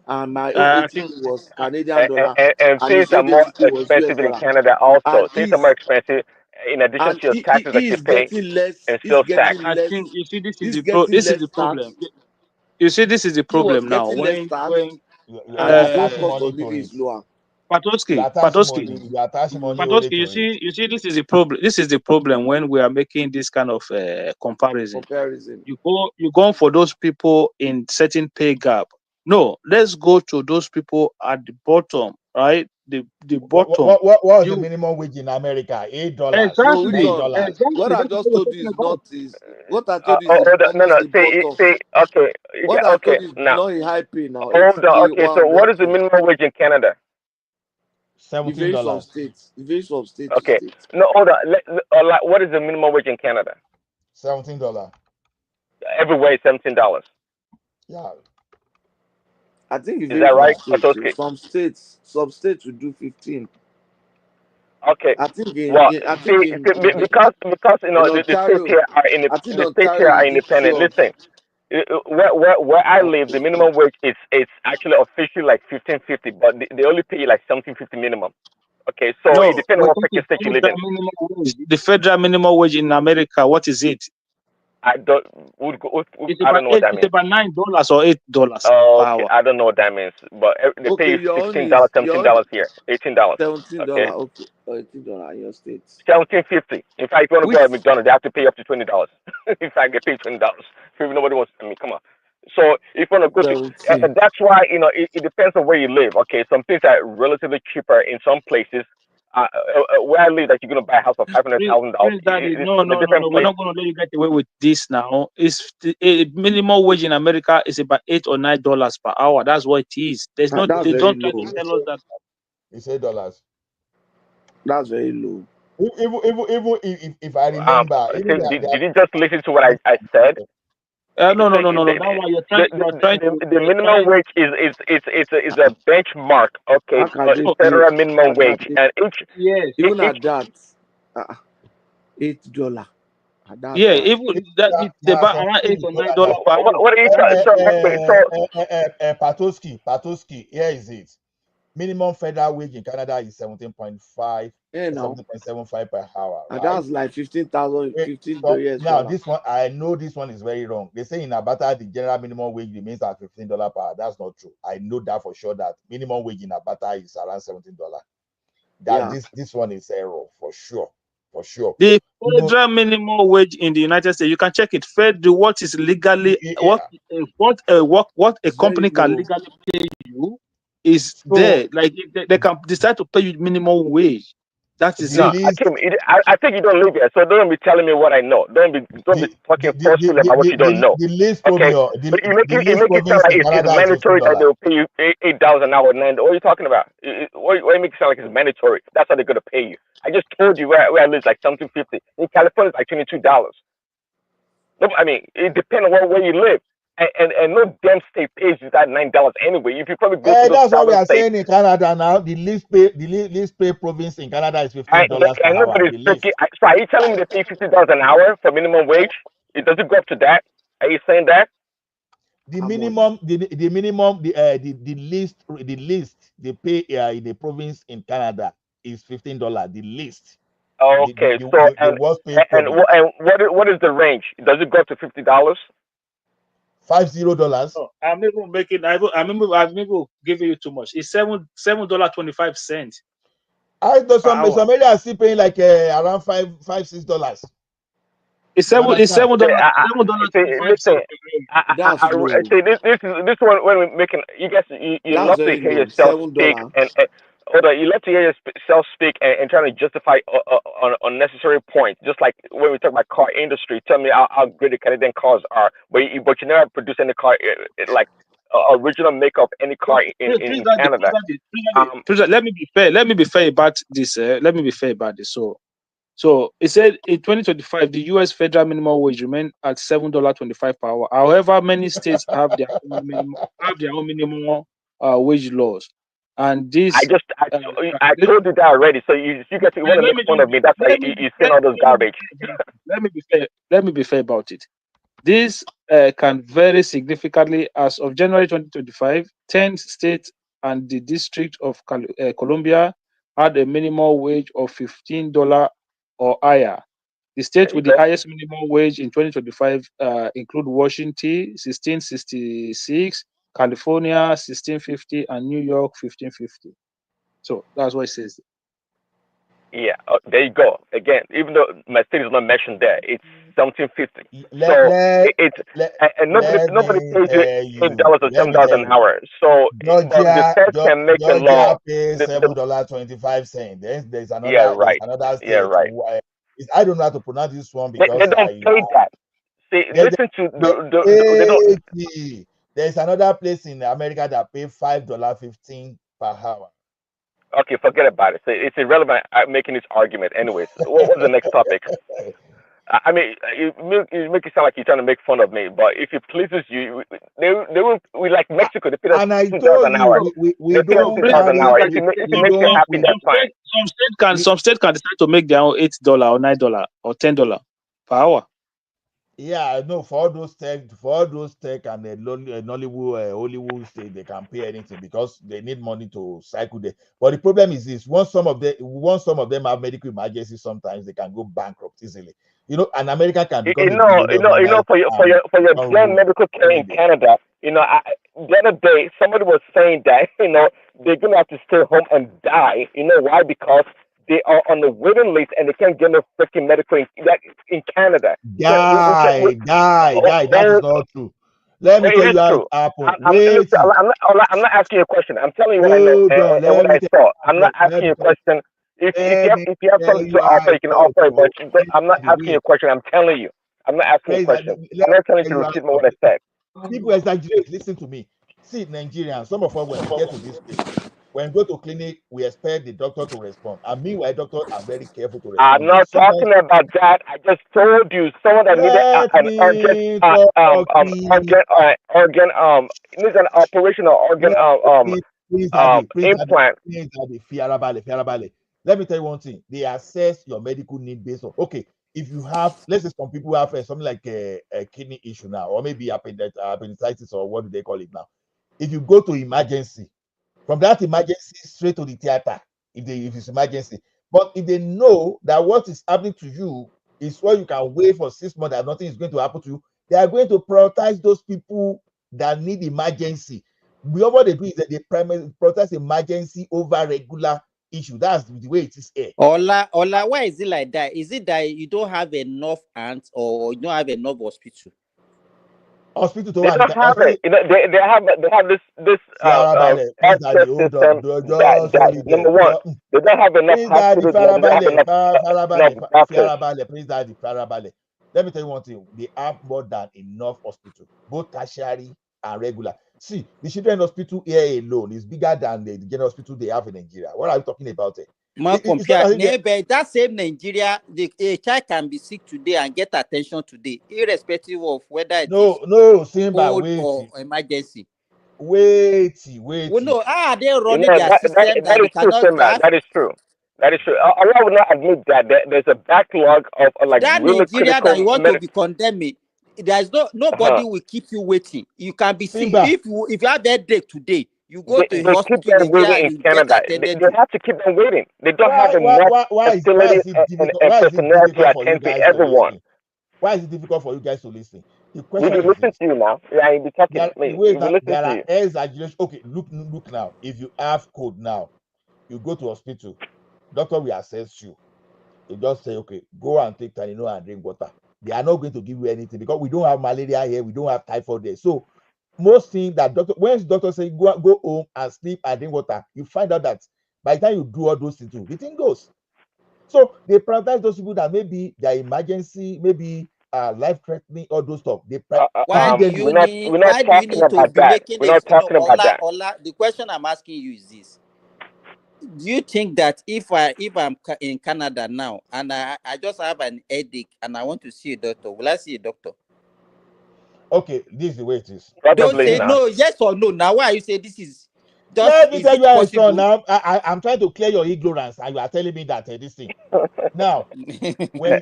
And my own 80K was Canadian dollar, and and things his are own more 80K was US expensive in dollar. Canada And also. Things are more expensive in addition to your taxes that he you is pay getting less. and He's sales tax. getting I less. think you see this is He's the getting this is less the tax. problem. You see, this is the He was problem now. getting less When tax, You and are his own attaching cost money of to living it. is lower. You are attaching money. You are attaching money only to it. You see, this is the problem. This is the problem when we are making this kind of comparison. You go for those people in certain pay gap. No, let's go to those people at the bottom, right? The bottom. What was the minimum wage in America? $8. No, which Exactly. one? What Exactly. I That's just what told we're you talking is about. what I told you is almost the bottom. Okay, What I okay. told you is Now, not a high pay now. hold on. 80K, Okay, so what is the 100K. minimum wage in Canada? It varies from $17. states. It varies from state to Okay, state. no, hold on. Like, what is the minimum wage in Canada? $17. Everywhere is $17. Yeah. I think it Is varies that from right, states. So Patoski? some states will do 15. Okay. I think Well, see, because in the states Ontario, here are I think the states here Ontario are will do independent. 12. Listen, where I live, the minimum wage is actually officially like 15.50, but they only pay you like 17.50 minimum. Okay, so No, it depends on we're what talking freaking state you live in. the federal minimum wage in America. What is it? I don't. I don't know what that means. It's about $9 or $8 per Okay, hour. I don't know what that means, but they pay you your own $16, is your $17 here, $18. $17. Okay, Okay, $18 in your state. 17.50. In fact, if you want to Which go to McDonald's, they have to pay up to $20. In fact, they pay $20. If nobody wants, I mean, come on. So if you want to go to, 17? and that's why it depends on where you live. Okay, some things are relatively cheaper in some places. Where I live, that you're gonna buy a house for $500,000. No. In a different We're place. not going to let you get away with this now. Minimum wage in America is about $8 or $9 per hour. That's what it is. There's not. That's They very don't try low. to tell us that. It's $8. That's very low. Even if I remember, Did you just listen to what I said? No. That's why you're trying. The minimum wage is a benchmark. Okay, How can they federal minimum wage, and even at that, $8. Yeah, even that they buy around $8 or $9 per hour. What are you trying? Patoski, here is it. Minimum federal wage in Canada is 17.5, 17.75 per hour. And right? that's like 15,000, $15. Now, this one, I know this one is very wrong. They say in Alberta, the general minimum wage remains at $15 per hour. That's not true. I know that for sure, that minimum wage in Alberta is around $17. This one is error for sure. For sure. The federal minimum wage in the United States, you can check it. Federal, what is legally, what a company can legally pay you is there. Like they can decide to pay you minimum wage. That is it. I think you don't live here, so don't be telling me what I know. Don't be talking forcefully about what you don't know. The least Okay, but you make it sound like it's mandatory that they'll pay you $8 an hour. And what are you talking about? Why you make it sound like it's mandatory? That's how they're gonna pay you. I just told you where I live, like $17.50. In California, it's like $22. No, I mean, it depends on where you live. And no damn state pays you that $9 anyway. If you probably go to that's what we are states, saying in Canada now. The least pay province in Canada is $15 per hour. So are you telling me they pay $50 an hour for minimum wage? Does it go up to that? Are you saying that? The minimum, the least they pay in the province in Canada is $15. The least. Okay, the what is the range? Does it go up to $50? $50. Oh, I'm even making. I'm even giving you too much. It's $7.25. Some areas are still paying like around $5-6. It's $7. Listen, this one when we're making. You guys, you love to hear yourself speak and you love to hear yourself speak and trying to justify on unnecessary points. Just like when we talk about car industry, tell me how great the Canadian cars are, but you never produce any car like original make of any car in Canada. Let me be fair. Let me be fair about this. So it said in 2025, the U.S. federal minimum wage remained at $7.25 per hour. However, many states have their own minimum wage laws, and this. I told you that already. So you guys want to make fun of me? That's why you send all those garbage. Let me be fair. Let me be fair about it. This can vary significantly. As of January 2025, 10 states and the District of Columbia had a minimum wage of $15 or higher. The states with the highest minimum wage in 2025 include Washington, 1666, California, 1650, and New York, 1550. So that's what it says. Yeah, there you go. Again, even though my state is not mentioned there, it's 1750. And nobody pays you $8 or $7 an hour. So the state can make a law. Pays $7.25. There's another. Yeah, right. Another state. Yeah, right. I don't know how to pronounce this one because they don't pay that. See, listen to There's another place in America that pay $5.15 per hour. Okay, forget about it. So it's irrelevant making this argument. Anyways, what was the next topic? I mean, you make it sound like you're trying to make fun of me, but if it pleases you, they will. We like Mexico. They pay us $2 an hour. We don't have an hour. If it makes you happy, that's fine. Some state can decide to make their own $8 or $9 or $10 per hour. Yeah, no, for all those tech and Nollywood, Hollywood state, they can pay anything because they need money to cycle there. But the problem is this: once some of them have medical emergencies, sometimes they can go bankrupt easily. An American can become a billionaire overnight For and your don't blind rule medical care in anywhere. Canada, the other day somebody was saying that they're gonna have to stay home and die. You know why? Because they are on the waiting list and they can't get no freaking medical in Canada. So Guy, that is not true. Let me it tell is you how it true. happened. Listen, Wait, I'm not asking you a question. I'm telling you what I know hold on. and what Let me I tell saw. you I'm not let asking me you a tell question. let me If you have tell something to you how offer, I you can thought. offer it. But I'm not Praise asking you a question. I'm telling you. I'm not asking you a Praise that. question. Let I'm not telling me you tell to you how repeat I what I thought. said. People exaggerate. Listen to me. See, Nigerians, some of us, when we get to this stage, when we go to clinic, we expect the doctor to respond. And meanwhile, doctors are very careful to I'm respond. not Sometimes, talking about that. I just told you someone that needed let an urgent me talk, please. needs an operation or organ Let please, implant. Fiarabale. Let me tell you one thing. They assess your medical need based on, okay, if you have, let's say some people have something like a kidney issue now, or maybe appendicitis, or what do they call it now? If you go to emergency, from that emergency straight to the theater, if it's emergency. But if they know that what is happening to you is what you can wait for 6 months and nothing is going to happen to you, they are going to prioritize those people that need emergency. What they do is that they primarily prioritize emergency over regular issue. That's the way it is here. Ola, why is it like that? Is it that you don't have enough ants or you don't have enough hospital? Hospital to They one don't have hospital. it. They have this healthcare Hold system on, just hold it there. number one, they don't have enough Praise Daddy, hospitals. They don't have enough doctors. Praise Daddy, Farabale. Let me tell you one thing. They have more than enough hospital, both tertiary and regular. See, the children hospital here alone is bigger than the general hospital they have in Nigeria. What are you talking about? It's not as if that same Nigeria, a child can be sick today and get attention today, irrespective of whether it is Simba, old or emergency. Wait. Well, no, how are they running their system that that they is true, cannot Simba. have? That is true. That is true. Allah will not admit that there's a backlog of like That really Nigeria that you critical want to be condemning, there's nobody will keep you waiting. You can be sick Simba. if you have that day today. You go to a They keep hospital in them Nigeria waiting and in you get Canada. attended They to. have to keep them waiting. They don't have enough facilities Is it difficult? and Why is it personnel to difficult for you attend to guys to everyone. listen? Why is it difficult for you guys to listen? The We question be is listening this: to you now. Yeah, you be talking. the We way be that listening there to are you. exaggeration. Okay, look now. If you have code now, you go to hospital, doctor will assess you. They just say, okay, go and take Tanino and drink water. They are not going to give you anything because we don't have malaria here, we don't have typhoid there. So most things that when doctor say go home and sleep and drink water, you find out that by the time you do all those things, the thing goes. So they prioritize those people that maybe their emergency, maybe life-threatening, all those stuff. They Why do you need? Why do you need to be making We're not this? No, talking about that. Ola. The question I'm asking you is this: do you think that if I'm in Canada now and I just have an headache and I want to see a doctor, will I see a doctor? Okay, this is the way it is. Don't say no, yes or no. Now, why you say this is just? Let me Is tell it you how it's possible? done now. I'm trying to clear your ignorance, and you are telling me that this thing. Now, when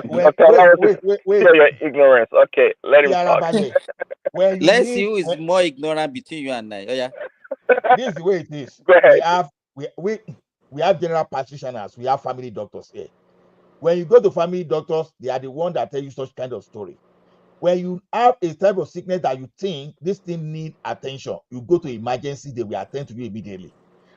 wait. Clear your ignorance. Okay, let him talk. When you Let's see who is more ignorant between you and I. Oh yeah. This is the way it is. Go ahead. We have general practitioners, we have family doctors here. When you go to family doctors, they are the ones that tell you such kind of story. When you have a type of sickness that you think this thing need attention, you go to emergency, they will attend to you immediately.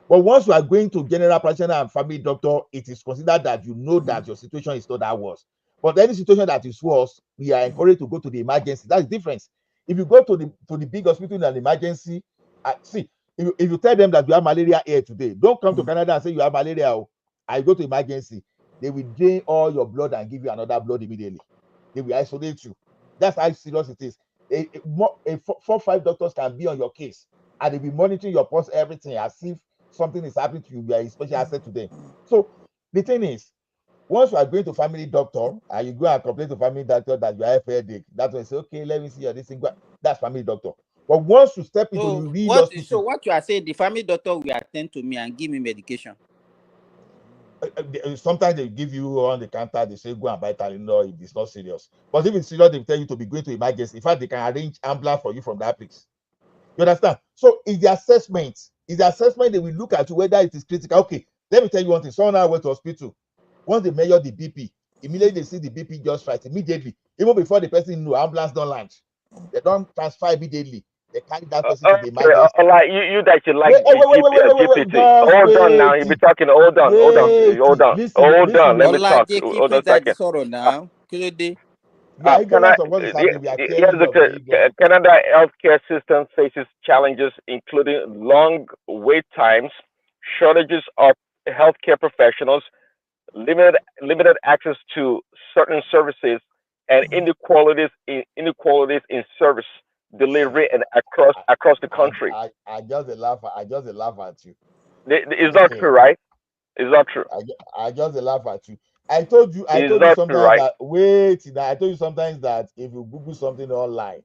But once you are going to general practitioner and family doctor, it is considered that you know that your situation is not that worse. But any situation that is worse, we are encouraged to go to the emergency. That's the difference. If you go to the big hospital in an emergency, see, if you tell them that you have malaria here today, don't come to Canada and say you have malaria. I go to emergency. They will drain all your blood and give you another blood immediately. They will isolate you. That's how serious it is. 4-5 doctors can be on your case and they'll be monitoring your pulse, everything, as if something is happening to you. You are a special asset to them. So the thing is, once you are going to family doctor and you go and complain to family doctor that you have headache, that's when you say, okay, let me see your this thing. That's family doctor. But once you step into the real hospital, so what you are saying, the family doctor will attend to me and give me medication. sometimes they give you on the counter, they say go and buy Tylenol if it's not serious. But if it's serious, they tell you to be going to emergency. In fact, they can arrange ambulance for you from that place. You understand? So it's the assessment. It's the assessment they will look at whether it is critical. Okay, let me tell you one thing. Someone now went to hospital. Once they measure the BP, immediately they see the BP just right. Immediately, even before the person knew, ambulance don't launch. They don't transfer immediately. They carry that person to the emergency. Like you that you like GPT. Hold on now. You be talking. Hold on. Listen, Hold on. Let me talk. Keep Hold on it a second. now. You are ignorant of what is happening. We are Here's the Canada healthcare system faces challenges including long wait times, shortages of healthcare professionals, limited access to certain services, and inequalities in service delivery and across the country. I just laugh at you. It's not true, right? It's not true. I just laugh at you. I told you sometimes that I told you sometimes that if you Google something online,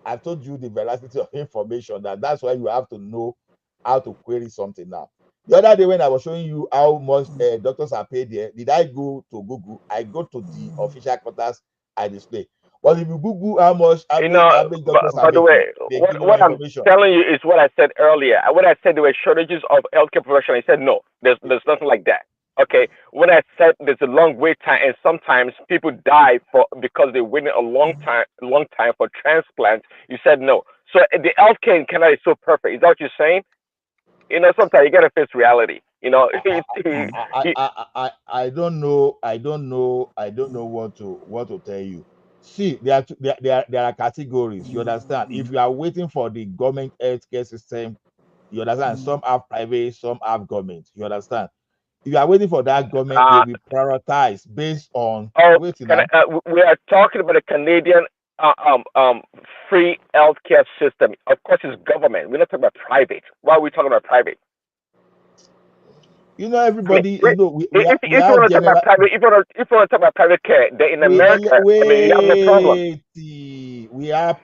I told you the veracity of information. That's why you have to know how to query something now. The other day when I was showing you how much doctors are paid there, did I go to Google? I go to the official quotas I display. But if you Google how much average doctors are by the way, making, what I'm telling you is what I said earlier. When I said there were shortages of healthcare professionals, I said no, there's nothing like that. Okay, when I said there's a long wait time and sometimes people die because they waited a long time for transplants, you said no. So the healthcare in Canada is so perfect. Is that what you're saying? Sometimes you gotta face reality. I don't know what to tell you. See, there are categories. You understand? If you are waiting for the government healthcare system, you understand. Some have private, some have government. You understand? If you are waiting for that government, they will prioritize based on we are talking about a Canadian free healthcare system. Of course, it's government. We're not talking about private. Why are we talking about private? Everybody. If you want to talk about private, if you want to talk about private care, in America, you have no problem. We are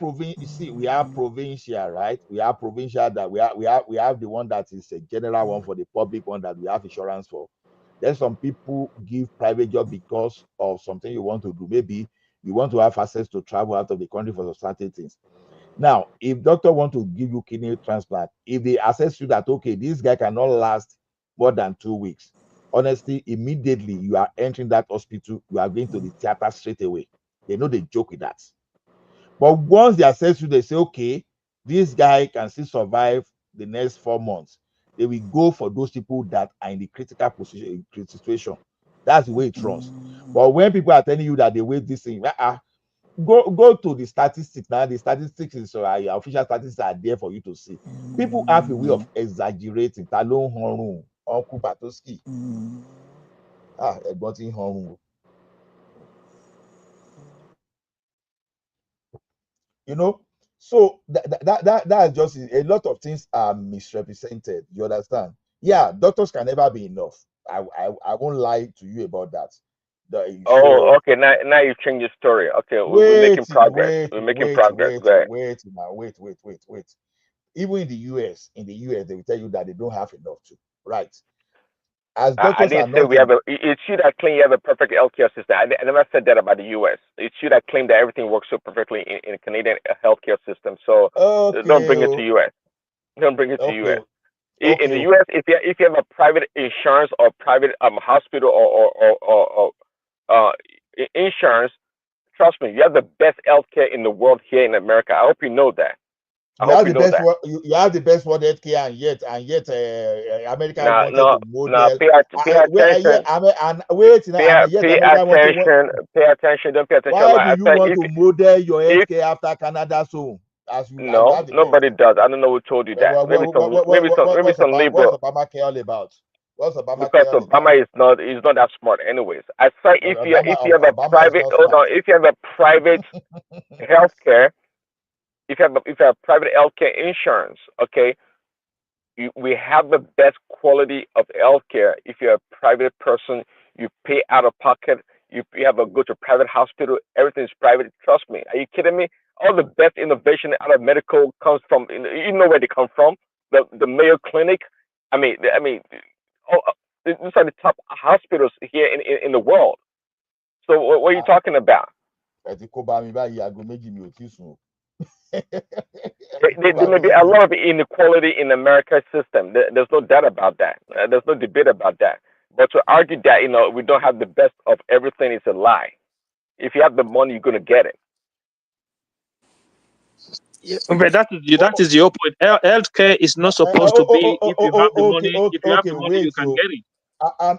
provincial, right? We are provincial. That we have the one that is a general one for the public one that we have insurance for. Then some people give private job because of something you want to do. Maybe you want to have access to travel out of the country for certain things. Now, if doctor want to give you kidney transplant, if they assess you that okay, this guy cannot last more than 2 weeks, honestly, immediately you are entering that hospital, you are going to the theater straight away. They know they joke with that. But once they assess you, they say, okay, this guy can still survive the next 4 months. They will go for those people that are in the critical situation. That's the way it runs. But when people are telling you that they wait this thing, go to the statistics now. The statistics is official statistics are there for you to see. People have a way of exaggerating. Talon Honru, Uncle Patoski. Ẹ̀gbọ́n tí ń Honru. So that's just a lot of things are misrepresented. You understand? Yeah, doctors can never be enough. I won't lie to you about that. Okay. Now you've changed the story. Okay, we're making progress. We're making progress. Wait. Even in the US, they will tell you that they don't have enough to. Right? As doctors I didn't say we have it's you that claim you have a perfect healthcare system. I never said that about the US. It's you that claim that everything works so perfectly in the Canadian healthcare system. So don't bring it to US. Don't bring it to US. In the US, if you have a private insurance or private hospital or insurance, trust me, you have the best healthcare in the world here in America. I hope you know that. You have the best world healthcare, and yet America wanted to model. Pay attention. Pay attention. Don't pay attention. Why do you want to model your healthcare after Canada's own? Nobody does. I don't know who told you that. Maybe some liberal. What's Obamacare all about? Because Obama is not that smart, anyways. I say if you have a private healthcare. If you have private healthcare insurance, okay, we have the best quality of healthcare. If you're a private person, you pay out of pocket. You have a go to private hospital. Everything's private. Trust me. Are you kidding me? All the best innovation out of medical comes from. You know where they come from. The Mayo Clinic. These are the top hospitals here in the world. So what are you talking about? There may be a lot of inequality in the American system. There's no doubt about that. There's no debate about that. But to argue that we don't have the best of everything is a lie. If you have the money, you're gonna get it. Yeah, but that is your point. Healthcare is not supposed to be if you have the money. If you have the money, you can get it.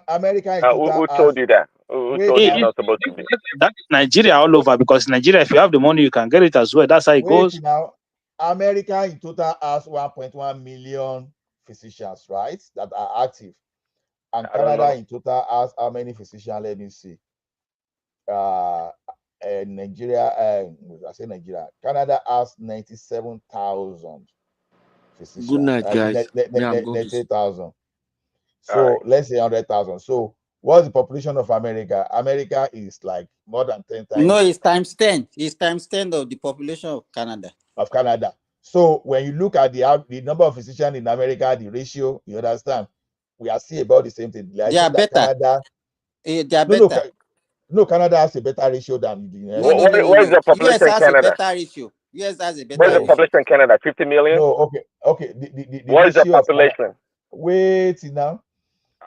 America. Who told you that? Who told you it's not supposed to be? That's Nigeria all over, because Nigeria, if you have the money, you can get it as well. That's how it goes. Now, America in total has 1.1 million physicians, right, that are active, and Canada in total has how many physicians? Let me see. Nigeria, I say Nigeria. Canada has 97,000 physicians. Good night, guys. 98,000. So let's say 100,000. So what's the population of America? America is like more than 10 times. No, it's times 10. It's times 10 of the population of Canada. So when you look at the number of physicians in America, the ratio, you understand, we are still about the same thing. They are better. Canada, they are better. No, Canada has a better ratio than the United States. What is the population in Canada? US has a better ratio. US has a better ratio. What is the population in Canada? 50 million? No, okay. What is the population? Wait now.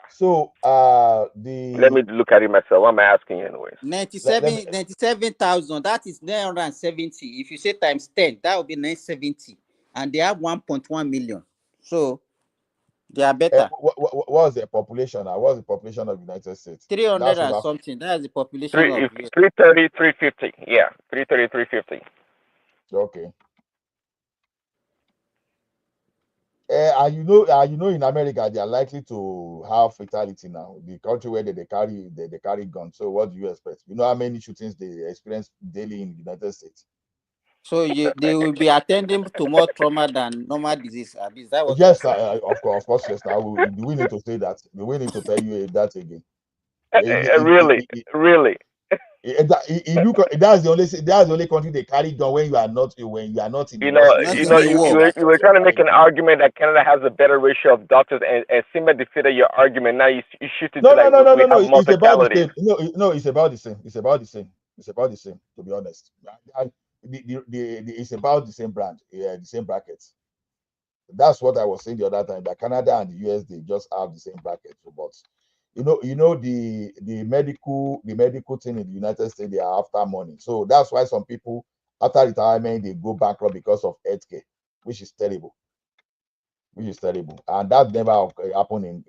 So let me look at it myself. I'm asking you anyways. 97,000. That is 970. If you say times 10, that would be 970. And they have 1.1 million. So they are better. What was the population? What's the population of the United States? 300 and something. That's the population of 330, 350. Yeah, 330, 350. Okay. You know, in America, they are likely to have fatality now. The country where they carry guns. So what do you expect? You know how many shootings they experience daily in the United States? So they will be attending to more trauma than normal disease. Is that what? Yes, of course, yes. Now we need to say that. We need to tell you that again. Really. That's the only country they carry gun when you are not in. You were trying to make an argument that Canada has a better ratio of doctors, and Simba defeated your argument. Now you shoot it. No. It's about the same. No, it's about the same. It's about the same. To be honest, it's about the same brand. Yeah, the same brackets. That's what I was saying the other time. That Canada and the US, they just have the same bracket. But the medical thing in the United States, they are after money. So that's why some people after retirement they go bankrupt because of healthcare, which is terrible. And that never happened in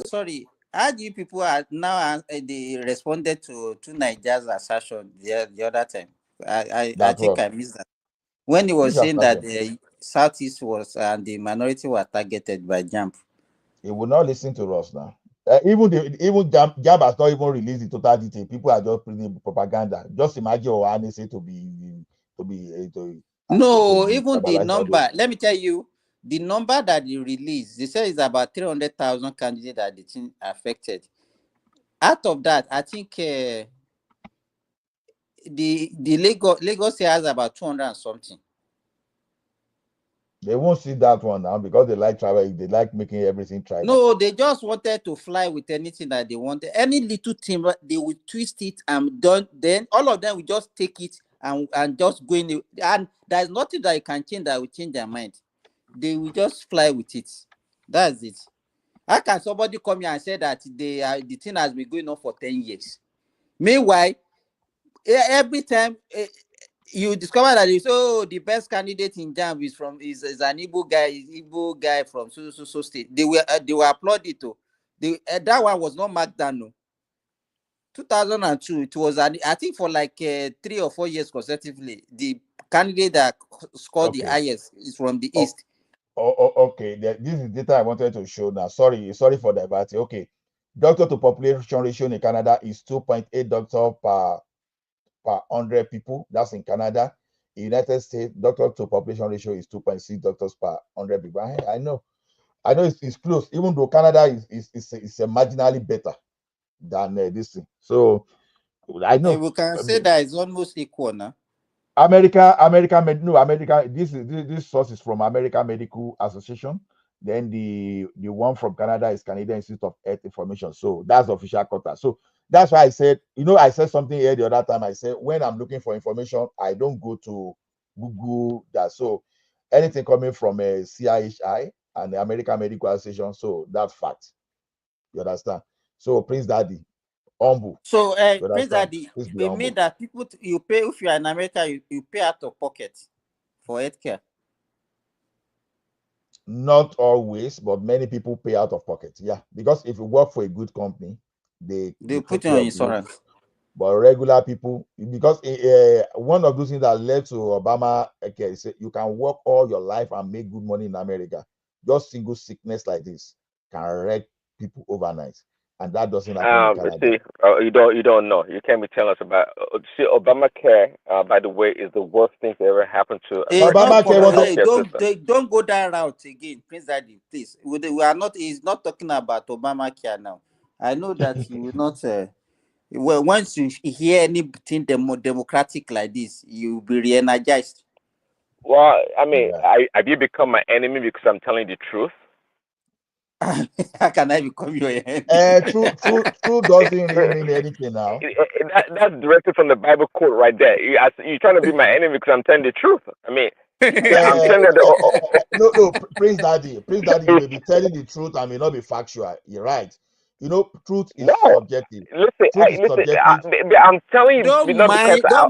sorry. How do you people are now they responded to Nigeria's assertion the other time? I think I missed that. When he was saying that the Southeast was and the minority were targeted by Jamb'S. He will not listen to us now. Even Jamb'S has not even released the total detail. People are just putting propaganda. Just imagine Ohanaeze to be even the number. Let me tell you, the number that they released, they say it's about 300,000 candidates that the team affected. Out of that, I think the Lagos has about 200 and something. They won't see that one now because they like travel. They like making everything tribal. No, they just wanted to fly with anything that they wanted. Any little thing, they will twist it and then all of them will just take it and just go in. And there's nothing that you can change that will change their mind. They will just fly with it. That's it. How can somebody come here and say that the thing has been going on for 10 years? Meanwhile, every time you discover that the best candidate in Jamb'S is an Igbo guy from so state. They were applauded too. That one was not marked down. No. 2002, it was I think for like 3 or 4 years consecutively. The candidate that scored the highest is from the east. Okay. This is data I wanted to show now. Sorry for diverting. Okay, doctor to population ratio in Canada is 2.8 doctor per 100 people. That's in Canada. In United States, doctor to population ratio is 2.6 doctors per 100 people. I know it's close, even though Canada is marginally better than this thing. So I know we can say that it's almost equal now. America. This source is from American Medical Association. Then the one from Canada is Canadian Institute of Health Information. So that's the official quota. So that's why I said, I said something here the other time. I said when I'm looking for information, I don't go to Google that. So anything coming from a CIHI and the American Medical Association, so that's fact. You understand? So Prince Daddy, humble. So Prince Daddy, it mean that people you pay if you are in America, you pay out of pocket for healthcare. Not always, but many people pay out of pocket. Yeah, because if you work for a good company, they put you on insurance. But regular people, because one of those things that led to Obama, okay, you can work all your life and make good money in America. Just single sickness like this can wreck people overnight, and that doesn't happen in Canada. See, you don't know. You can't be telling us about. See, Obamacare, by the way, is the worst thing that ever happened to Obamacare. Don't go that route again, Prince Daddy. Please, we are not. He's not talking about Obamacare now. I know that you will not. Well, once you hear anything democratic like this, you'll be re-energized. Well, I mean, have you become my enemy because I'm telling the truth? How can I become your enemy? True doesn't really mean anything now. That's directly from the Bible quote right there. You're trying to be my enemy because I'm telling the truth. I mean, I'm telling you. No, Prince Daddy, you may be telling the truth and may not be factual. You're right. Truth is subjective. I'm telling you. Don't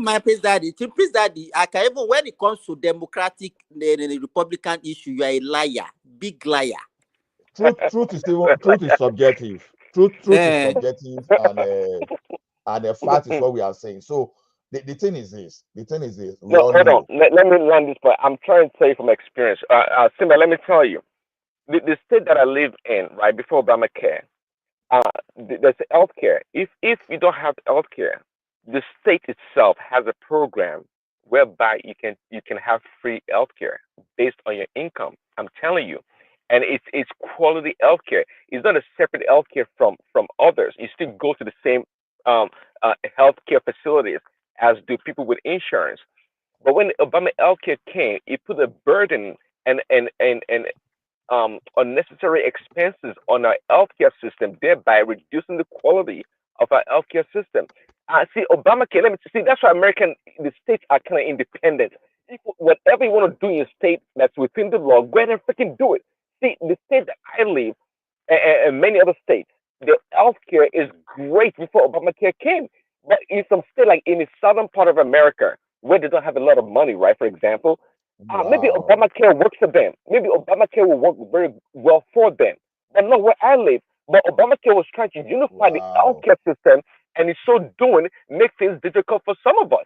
mind Prince Daddy. Prince Daddy, I can even when it comes to democratic Republican issue, you are a liar, big liar. Truth is subjective. Truth is subjective, and the fact is what we are saying. So the thing is this. No, hold on. Let me land this point. I'm trying to say from experience. Simba, let me tell you, the state that I live in, right before Obamacare, there's healthcare. If you don't have healthcare, the state itself has a program whereby you can have free healthcare based on your income. I'm telling you, and it's quality healthcare. It's not a separate healthcare from others. You still go to the same healthcare facilities as do people with insurance. But when Obama healthcare came, it put a burden and unnecessary expenses on our healthcare system, thereby reducing the quality of our healthcare system. See, Obamacare, that's why the states are kind of independent. Whatever you want to do in your state that's within the law, go ahead and freaking do it. See, the state that I live and many other states, the healthcare is great before Obamacare came. But in some state, like in the southern part of America, where they don't have a lot of money, right? For example, maybe Obamacare works for them. Maybe Obamacare will work very well for them. But not where I live. But Obamacare was trying to unify the healthcare system, and in so doing, make things difficult for some of us.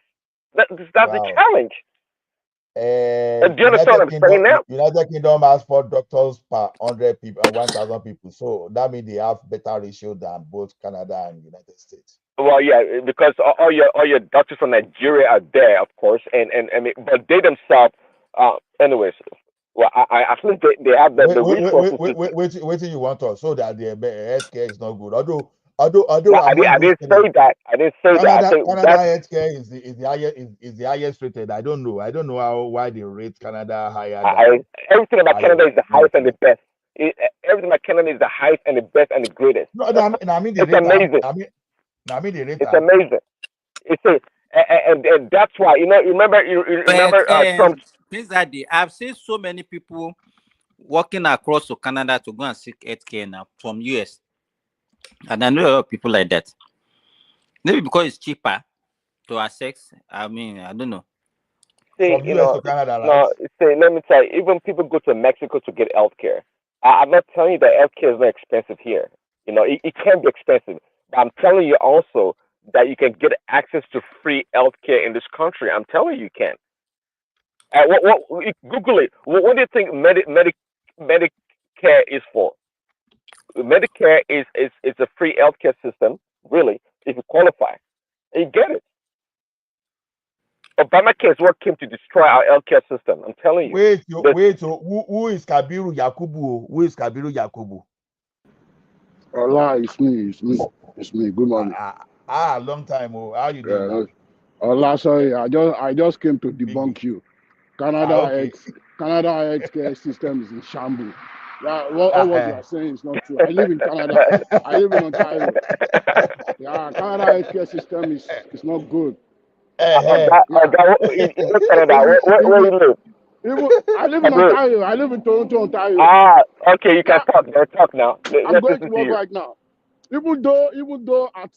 That's the challenge. Do you understand what I'm saying now? United Kingdom has 4 doctors per 100 people and 1,000 people. So that means they have better ratio than both Canada and United States. Well, yeah, because all your doctors from Nigeria are there, of course, and but they themselves, anyways. Well, I think they have the resources. Wait till you want to, so that the healthcare is not good. Although I didn't say that. I didn't say that. Canada healthcare is the highest rated. I don't know why they rate Canada higher. Everything about Canada is the highest and the best. Everything about Canada is the highest and the best and the greatest. No, I mean it's amazing. It's amazing. And that's why you remember Trump. Prince Daddy, I've seen so many people walking across to Canada to go and seek healthcare now from US, and I know a lot of people like that. Maybe because it's cheaper to access. I mean, I don't know. See, from US to Canada, right? No, let me tell you, even people go to Mexico to get healthcare. I'm not telling you that healthcare is not expensive here. It can be expensive. But I'm telling you also that you can get access to free healthcare in this country. I'm telling you can. Google it. What do you think Medicare is for? Medicare is a free healthcare system, really, if you qualify. You get it. Obamacare is what came to destroy our healthcare system. I'm telling you. Wait. Who is Kabiru Yakubu? Who is Kabiru Yakubu? Allah, it's me. Good morning. Long time. How are you doing? Allah, sorry, I just came to debunk you. Canada healthcare system is in shambles. All what you are saying is not true. I live in Canada. I live in Ontario. Yeah, Canada healthcare system is not good. Canada. Where you live? Even I live in Ontario. I live in Toronto, Ontario. Okay, you can talk. Talk now. I'm going to work right now. Even though at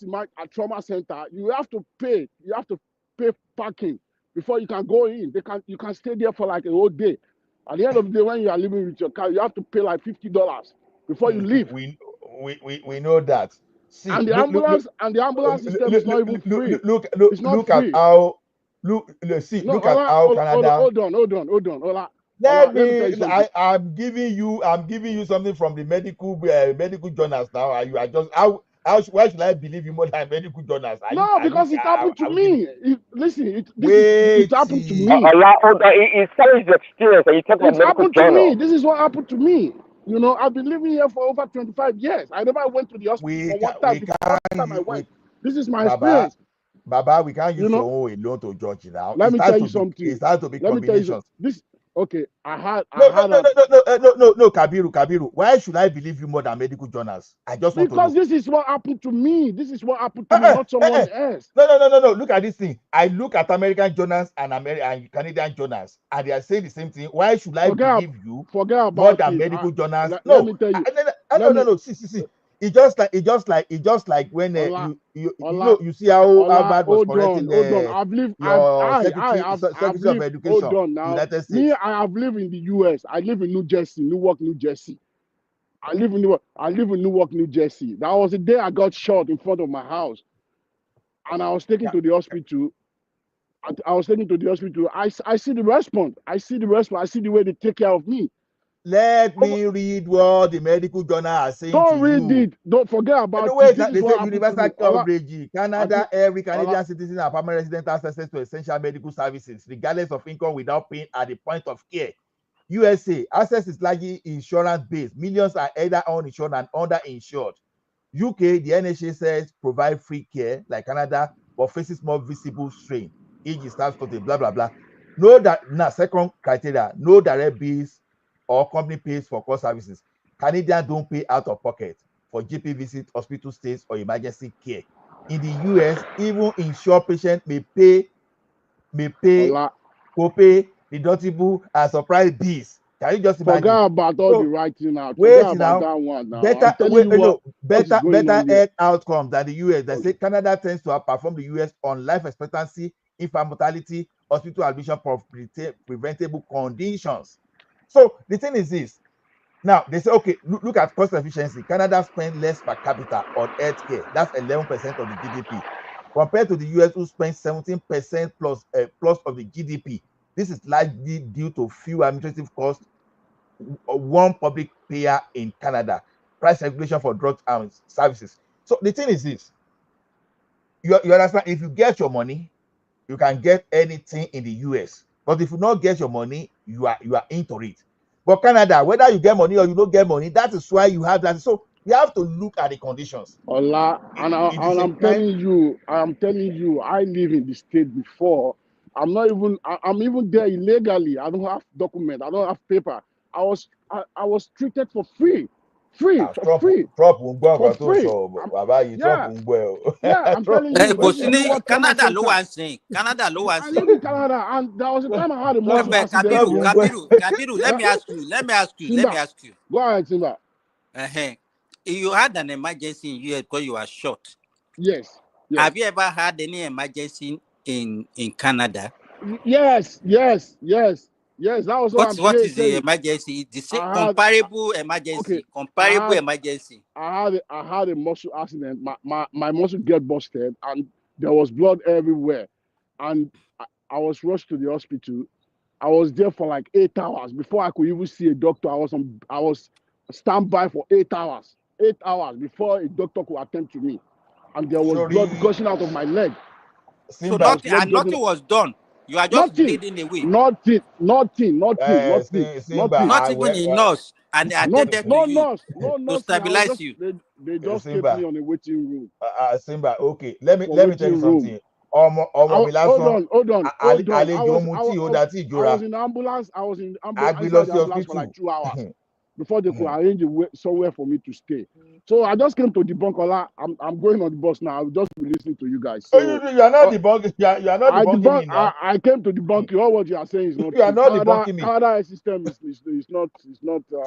trauma center, you have to pay. You have to pay parking before you can go in. You can stay there for like a whole day. At the end of the day, when you are living with your car, you have to pay like $50 before you leave. We know that. See, and the ambulance system is not even free. It's not free. Look at how Canada. Hold on. Let me. I'm giving you something from the medical journals now. You are just why should I believe you more than medical journals? Because it happened to me. It happened to me. It sounds experience, and you talk about medical journal. This is what happened to me. You know, I've been living here for over 25 years. I never went to the hospital for one time. The first time I went. This is my experience. Baba, we can't use your own alone to judge it now. Let me tell you something. It has to be combinations. No, Kabiru. Why should I believe you more than medical journals? I just want to know. Because this is what happened to me. This is what happened to me, not someone else. No. Look at this thing. I look at American journals and Canadian journals, and they are saying the same thing. Why should I believe you more than medical journals? Let me tell you. No. See. It's just like when you see how Harvard was correcting Secretary of Education. Hold on now. United States. Me, I have lived in the US. I live in New Jersey, Newark, New Jersey. I live in Newark, New Jersey. That was the day I got shot in front of my house, and I was taken to the hospital. I see the response. I see the way they take care of me. Let me read what the medical journal are saying. Don't read it. Don't forget about it. They say universal coverage. Canada, every Canadian citizen and permanent resident has access to essential medical services, regardless of income, without pain at the point of care. USA, access is largely insurance-based. Millions are either uninsured and underinsured. UK, the NHS says provide free care like Canada, but faces more visible strain. E.g., staff shortage, blah blah blah. Second criteria: no direct bills or company pays for core services. Canadians don't pay out of pocket for GP visit, hospital stays, or emergency care. In the US, even insured patients may pay copay, deductible, and surprise bills. Can you just imagine? Forget about all the writing out. Forget about that one now. Better health outcomes than the US. They say Canada tends to outperform the US on life expectancy, infant mortality, hospital admission for preventable conditions. So the thing is this. Now they say, okay, look at cost efficiency. Canada spends less per capita on healthcare. That's 11% of the GDP, compared to the US, who spends 17% plus of the GDP. This is largely due to few administrative costs, one public payer in Canada, price regulation for drugs and services. So the thing is this. You understand? If you get your money, you can get anything in the US. But if you not get your money, you are into it. But Canada, whether you get money or you don't get money, that is why you have that. So you have to look at the conditions. I'm telling you, I live in the state before. I'm even there illegally. I don't have document. I don't have paper. I was treated for free. Free. I'm telling you. Canada low one thing. I live in Canada, and there was a time I had a muscle accident. Kabiru, let me ask you. Go ahead, Simba. You had an emergency in US because you were shot. Yes. Have you ever had any emergency in Canada? Yes. That was what is the emergency? The same comparable emergency. Emergency. I had a muscle accident. My muscle get busted, and there was blood everywhere. And I was rushed to the hospital. I was there for like 8 hours before I could even see a doctor. I was standby for 8 hours. 8 hours before a doctor could attend to me, and there was blood gushing out of my leg. So nothing was done. You are just bleeding away. Nothing. Not even a nurse. And they attended to you to stabilize you. They just kept me on a waiting room. Simba, okay. Let me tell you something. Hold on. I was in the ambulance. I was in the ambulance for like 2 hours. before they could arrange a way, somewhere for me to stay. So I just came to debunk Ola. I'm going on the bus now. I'll just be listening to you guys. So you are not debunking. You are not debunking me now. I came to debunk you. All what you are saying is not You are true. not debunking me. Canada system is not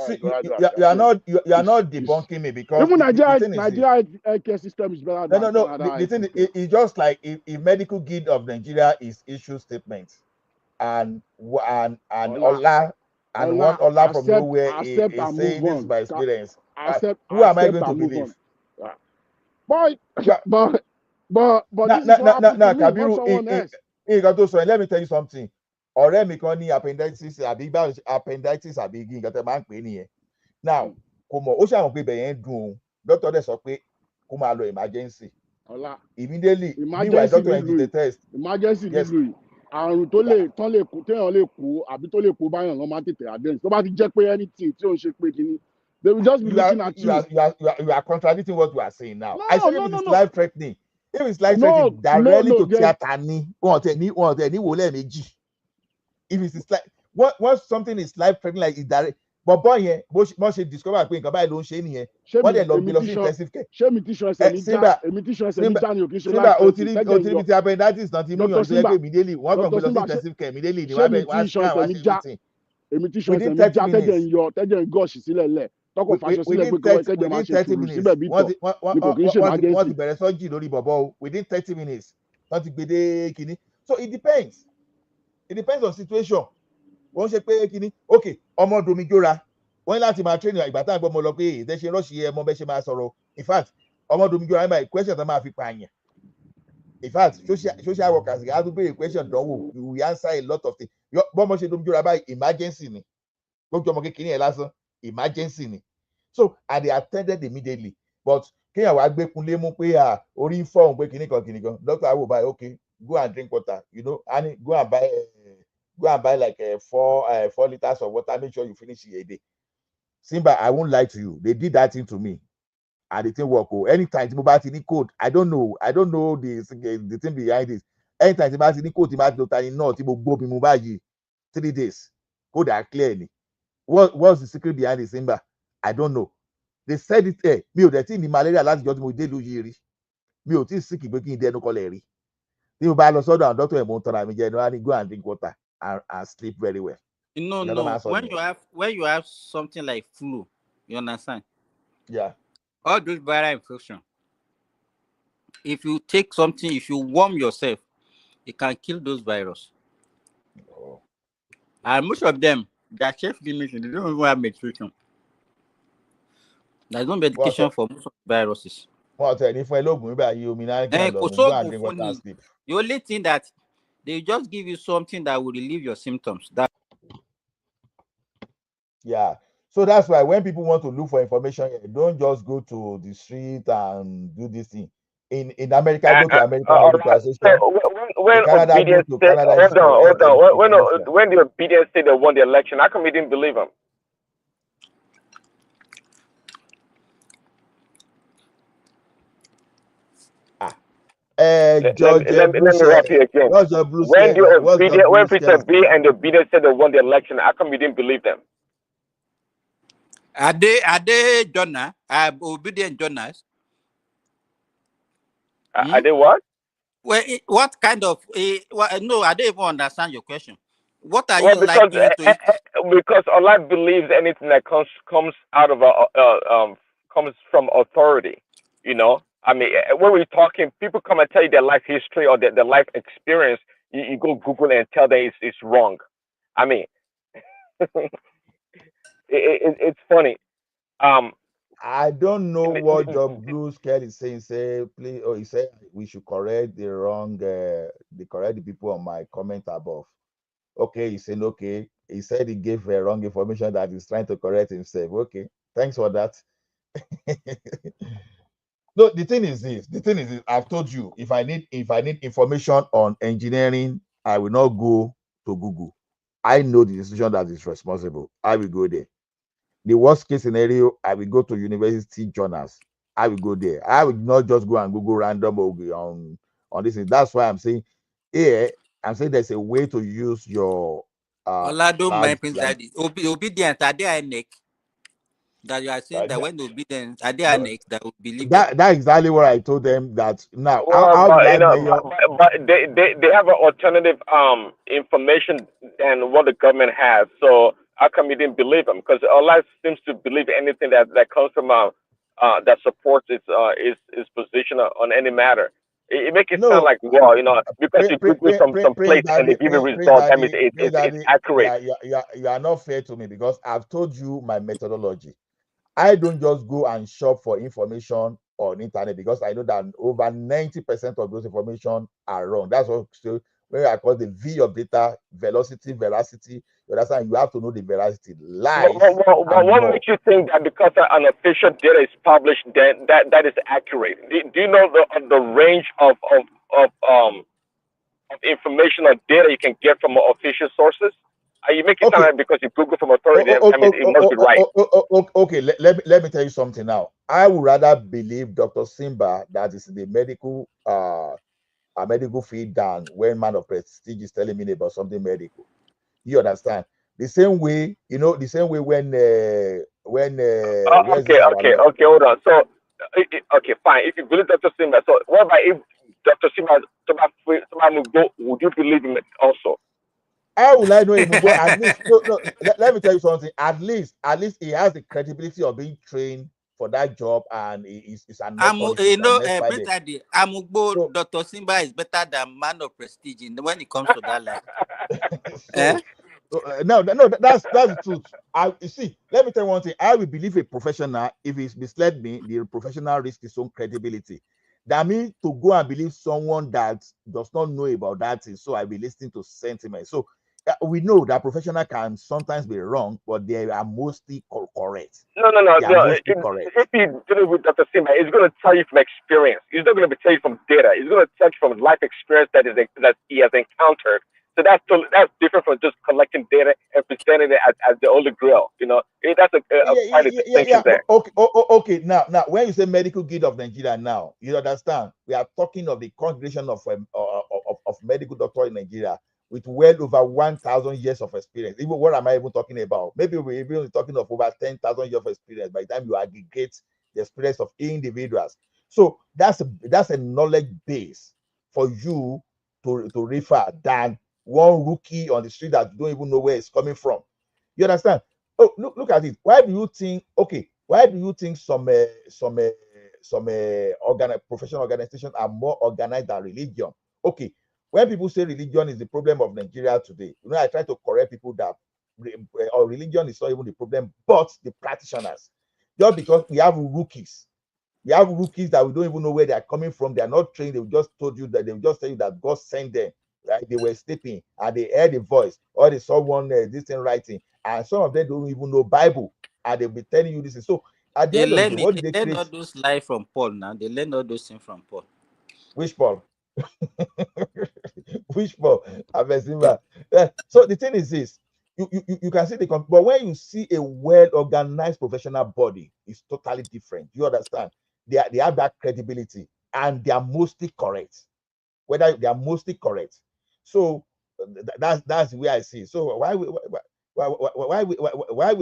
See, you are not debunking me because even Nigeria Nigeria healthcare system is better than Canada. The thing is, it's just like if medical guild of Nigeria is issue statements and Ola from nowhere is saying this is my experience. Who am I going to believe? But this is what happened to me, Kabiru, not someone else. Let me tell you something. Ọ̀rẹ́ mi kan ní appendicitis àbí nǹkan tẹ́ máa ń pè é nìyẹn. Now kò mọ̀ ó ṣàwọn pé ibẹ̀ yẹn ń dùn òun doctor dẹ̀ sọ pé kó máa lọ emergency. Immediately meanwhile doctor yẹn did the test. Emergency nílùú yìí àrùn téèyàn lè kó àbí tó lè kó báyọ̀ lọ́ máa tètè àdéhùn tó bá ti jẹ́ pé anything tí ò ń ṣe pé kínní they will just be looking at you. You are contradicting what you are saying now. I say if it's life threatening. If it's life threatening, directly to theatre ni wọn tẹ ní wò lẹ́ẹ̀mejì. If it's like once something is life threatening like it's direct, but boy yẹn bó ṣe discover pé nǹkan báyìí ló ń ṣe nìyẹn wọ́n dẹ̀ lọ gbé lọ sí intensive care. ṣé mi ti ṣan ẹsẹ̀ mi já ni òkè ṣe life threatening o ti rí ti appendicitis náà ti mú yàn tó yẹ pé immediately wọ́n kàn gbé lọ sí intensive care immediately ni wọ́n á ṣe everything. Èmi ti ṣan ẹsẹ̀ mi já tẹ́jẹ̀ ń yọ tẹ́jẹ̀ ń gọ̀ọ̀ṣì sílẹ̀ lẹ̀ tọkọ fàṣọ sílẹ̀ pé kẹ́jẹ̀ máa ṣe tùrù síbẹ̀ bí tọ̀ ni kò kì í ṣe emergency. wọ́n ti bẹ̀rẹ̀ sọ́jì lórí bọ̀bọ̀ o within 30 minutes wọ́n ti gbé dé kínní so it depends on situation wọ́n ṣe pé kínní ok ọmọ domijóra wọ́n ní láti máa training ìgbà tá à ń gbọ́ mọ lọ pé ìdẹ́ ṣe rọ́ọ̀ṣì ẹ mọ bẹ́ ṣe máa sọ̀rọ̀ in fact ọmọ domijóra nígbà question tó máa fi pààyàn in fact social workers á tún béèrè question dánwò we answer a lot of things bọ́mọ ṣe domijóra báyìí emergency ni lójú ọmọ kékeré yẹn lásán emergency ni so and they attended immediately but kéèyàn wá gbé kunlé mú pé orí ń fọ́ òun pé kìnnìkan doctor awo báyìí okay go and drink water and go and buy like 4 liters of water make sure you finish it a day. Simba, I won't lie to you, they did that thing to me and the thing work anytime tí mo bá ti ní code I don't know the thing behind it anytime tí mo bá ti ní code tí mo bá ti lo tani náà tí mo gbó mi mo báyìí 3 days code are clear ni what's the secret behind it Simba I don't know they said it mi ò dẹ̀ tí ní malaria láti jọ́ tí mo dé ìlú yìí rí mi ò tí ì sick pé kí n dẹnu kọlẹ̀ rí tí mo bá lọ sọ́dọ̀ àwọn doctor ẹ̀ mo ń tọ́ra mi jẹ́ ẹni go and drink water and sleep very well. No. When you have something like flu, you understand? Yeah. All those viral infection. If you take something, if you warm yourself, it can kill those viruses. Oh. And most of them, they are self-limiting. They don't even have medication. There's no medication for most of the viruses. The only thing that they just give you something that will relieve your symptoms. Yeah. So that's why when people want to look for information, don't just go to the street and do this thing. In America, go to American Medical Association. When obedience state, hold on. When the obedience state they won the election, how come we didn't believe them? George let me wrap you again. When Peter B and the obedience said they won the election, how come we didn't believe them? Are they donors? Obedient donors? Are they what? Well, what kind of? No, I don't even understand your question. What are you like to it? Because Allah believes anything that comes out of comes from authority. You know, I mean, when we're talking, people come and tell you their life history or their life experience. You go Google and tell them it's wrong. I mean, it's funny. I don't know what Job Blue Scale is saying. He said we should correct correct the people on my comment above. Okay, he's saying okay. He said he gave wrong information that he's trying to correct himself. Okay, thanks for that. No, the thing is this. I've told you if I need information on engineering, I will not go to Google. I know the institution that is responsible. I will go there. The worst case scenario, I will go to university journals. I will go there. I will not just go and Google random on this. That's why I'm saying there's a way to use your Olado, my prince, obedient. Are they INEC? That you are saying that when obedience are they no, annexed that will believe them. that's exactly what I told them. That now, Well, how but will I you know, measure? but they have an alternative information than what the government has. So how come you didn't believe them? Because Allah seems to believe anything that comes from that supports its position on any matter. It makes it sound No, like, well, you know, because you Google some Prince place and they Daddy, give a result, that means Prince it's Daddy, accurate. you are not fair to me because I've told you my methodology. I don't just go and shop for information on internet because I know that over 90% of those information are wrong. That's what so when I call the V of data, velocity, veracity. You understand? You have to know the veracity. Lies are What more. makes you think that because an official data is published, then that is accurate? Do you know the range of information or data you can get from official sources? You make it sound Okay. like because you Google from authority, I mean, it must be right. Okay, let me tell you something now. I would rather believe Dr. Simba that is the medical a medical field than when man of prestige is telling me about something medical. You understand? The same way, you know, the same way when where's this our law? Okay, hold on. So, okay, fine. If you believe Dr. Simba, so what about if Dr. Simba would you believe him also? How will I know him? But at least, no, let me tell you something. At least he has the credibility of being trained for that job, and he's an You know, expert there. So, Dr. Simba is better than man of prestige when it comes to that line. no, that's the truth. You see, let me tell you one thing. I will believe a professional if he's misled me. The professional risks his own credibility. That means to go and believe someone that does not know about that thing. So I be listening to sentiment. So we know that professional can sometimes be wrong, but they are mostly correct. No. They are mostly correct. If you deal with Dr. Simba, he's going to tell you from experience. He's not going to tell you from data. He's going to tell you from life experience that he has encountered. So that's different from just collecting data and presenting it as the Holy Grail. You know, that's quite a distinction there. Okay. Now, when you say medical guild of Nigeria, now you understand we are talking of the congregation of medical doctors in Nigeria with well over 1,000 years of experience. Even what am I even talking about? Maybe we're even talking of over 10,000 years of experience by the time you aggregate the experience of individuals. So that's a knowledge base for you to refer than one rookie on the street that don't even know where it's coming from. You understand? Oh, look at it. Why do you think? Okay, why do you think some professional organizations are more organized than religion? Okay, when people say religion is the problem of Nigeria today, you know, I try to correct people that religion is not even the problem, but the practitioners. Just because we have rookies that we don't even know where they are coming from. They are not trained. They will just told you that they will just tell you that God sent them. Right? They were sleeping and they heard a voice or they saw one this thing writing, and some of them don't even know Bible, and they'll be telling you this. So at the end of the day, what did they create? Learn all those lies from Paul now. They learn all those things from Paul. Which Paul? Which Paul? So the thing is this. You can see but when you see a well-organized professional body, it's totally different. You understand? They have that credibility and they are mostly correct. Whether they are mostly correct. So that's the way I see it. So why will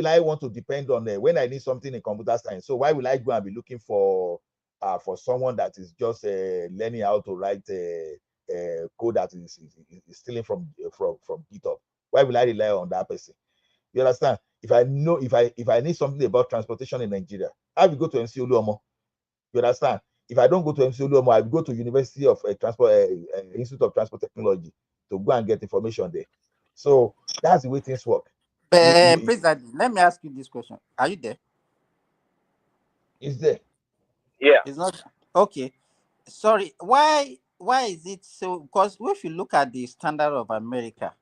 I want to depend on when I need something in computer science? So why will I go and be looking for someone that is just learning how to write code that is stealing from GitHub? Why will I rely on that person? You understand? If I need something about transportation in Nigeria, I will go to MC Oluomo. You understand? If I don't go to MC Oluomo, I will go to University of Institute of Transport Technology to go and get information there. So that's the way things work. President, let me ask you this question. Are you there? Is there? Yeah. It's not okay. Sorry. Why is it so? Because if you look at the standard of America,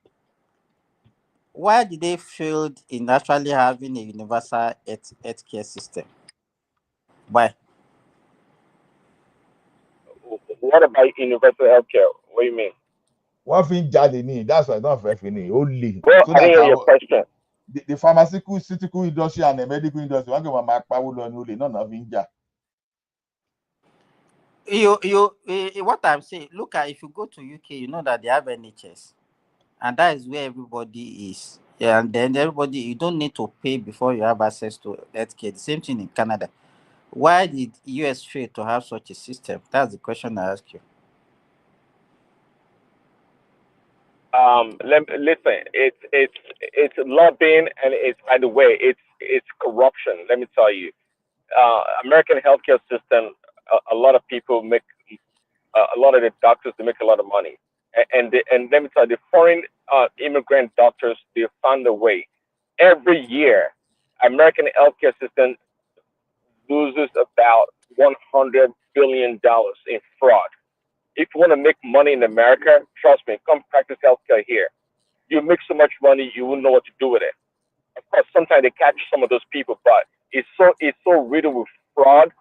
why did they fail in actually having a universal healthcare system? Why? What about universal healthcare? What do you mean? One thing Jade that's why not very funny. Only Well, so I didn't that hear your question. The pharmaceutical industry and the medical industry, one go my power only, not nothing. What I'm saying, look at if you go to UK, you know that they have NHS. and that is where everybody is. Yeah, and then everybody, you don't need to pay before you have access to healthcare. The same thing in Canada. Why did US fail to have such a system? That's the question I ask you. Listen, it's lobbying, and it's, by the way, it's corruption. Let me tell you, American healthcare system. A lot of people make a lot of the doctors, they make a lot of money, and let me tell you, the foreign immigrant doctors, they found a way. Every year, American healthcare system loses about $100 billion in fraud. If you want to make money in America, trust me, come practice healthcare here. You make so much money, you won't know what to do with it. Of course, sometimes they catch some of those people, but it's so riddled with fraud,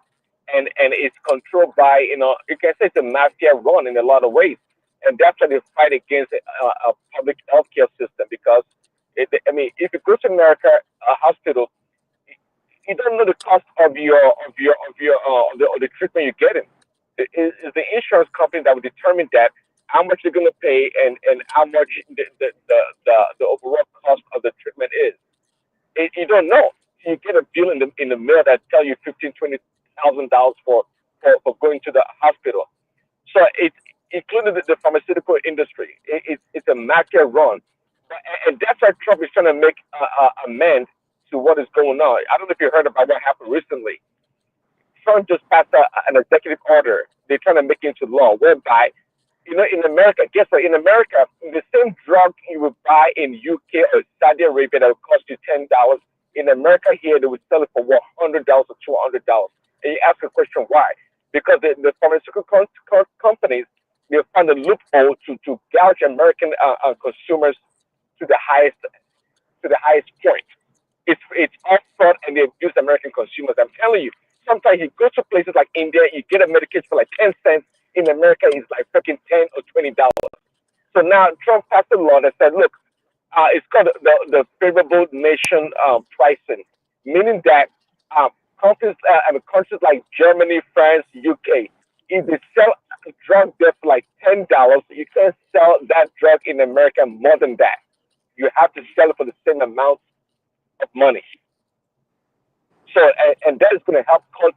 and it's controlled by, you can say it's a mafia run in a lot of ways, and that's why they fight against a public healthcare system, because I mean, if you go to America, a hospital, you don't know the cost of the treatment you're getting. It's the insurance company that will determine that, how much you're going to pay, and how much the overall cost of the treatment is. You don't know. You get a bill in the mail that tell you $15,000-$20,000 for going to the hospital. So it's including the pharmaceutical industry. It's a market run, and that's why Trump is trying to make amend to what is going on. I don't know if you heard about what happened recently. Trump just passed an executive order. They're trying to make it into law, whereby, in America, guess what? In America, the same drug you would buy in UK or Saudi Arabia that would cost you $10, in America here they would sell it for $100 or $200. And you ask the question why? Because the pharmaceutical companies, they find a loophole to gouge American consumers to the highest point. It's all fraud, and they abuse American consumers. I'm telling you, sometimes you go to places like India, you get a medication for like 10 cents. In America, it's like freaking $10 or $20. So now Trump passed a law that said, look, it's called the favorable nation pricing, meaning that countries like Germany, France, UK, if they sell a drug there for like $10, you can't sell that drug in America more than that. You have to sell it for the same amount of money. So, and that is going to help cut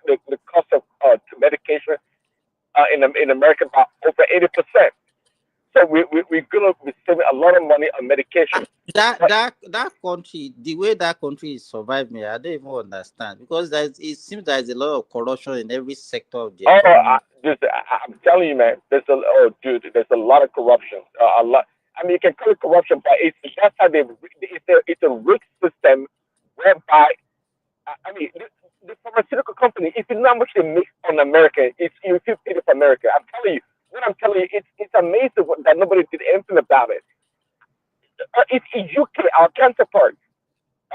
the cost of medication in America by over 80%. So we're going to be saving a lot of money on medication. That country, the way that country is surviving, I don't even understand, because it seems there's a lot of corruption in every sector of the economy. I'm telling you, man. There's a lot of corruption. A lot. I mean, you can call it corruption, but that's how it's a rigged system whereby, I mean, the pharmaceutical company, if you know how much they make on America, you feel pity for America. I'm telling you, it's amazing that nobody did anything about it. It's in UK, our counterpart.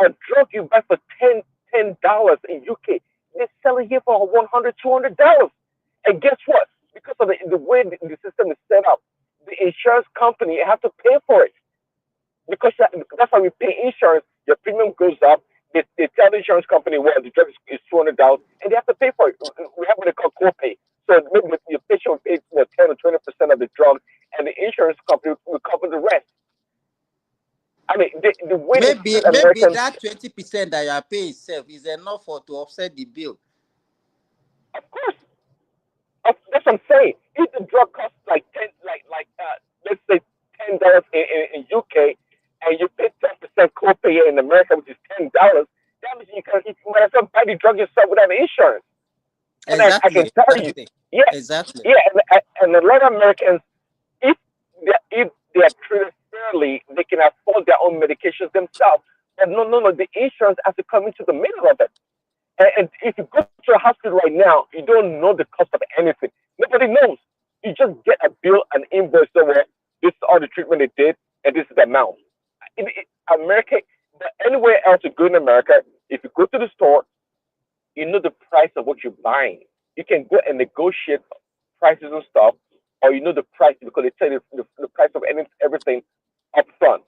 A drug you buy for $10 in UK, they sell it here for $100-$200. And guess what? Because of the way the system is set up, the insurance company have to pay for it. Because that's why we pay insurance. Your premium goes up. They tell the insurance company, well, the drug is $200, and they have to pay for it. We have what they call copay. So maybe your patient will pay 10 or 20% of the drug, and the insurance company will cover the rest. I mean, the way maybe that 20% that you are paying itself is enough to offset the bill. Of course, that's what I'm saying. If the drug costs like let's say $10 in UK, and you pay 10% copay in America, which is $10, that means you might as well buy the drug yourself without insurance. And exactly. I can tell you, yeah, exactly. Yeah, and a lot of Americans, if they are treated fairly, they can afford their own medications themselves. But no, the insurance has to come into the middle of it. And if you go to a hospital right now, you don't know the cost of anything. Nobody knows. You just get a bill, an invoice somewhere. This is all the treatment they did, and this is the amount. America, but anywhere else you go in America, if you go to the store, you know the price of what you're buying. You can go and negotiate prices and stuff, or you know the price because they tell you the price of everything up front.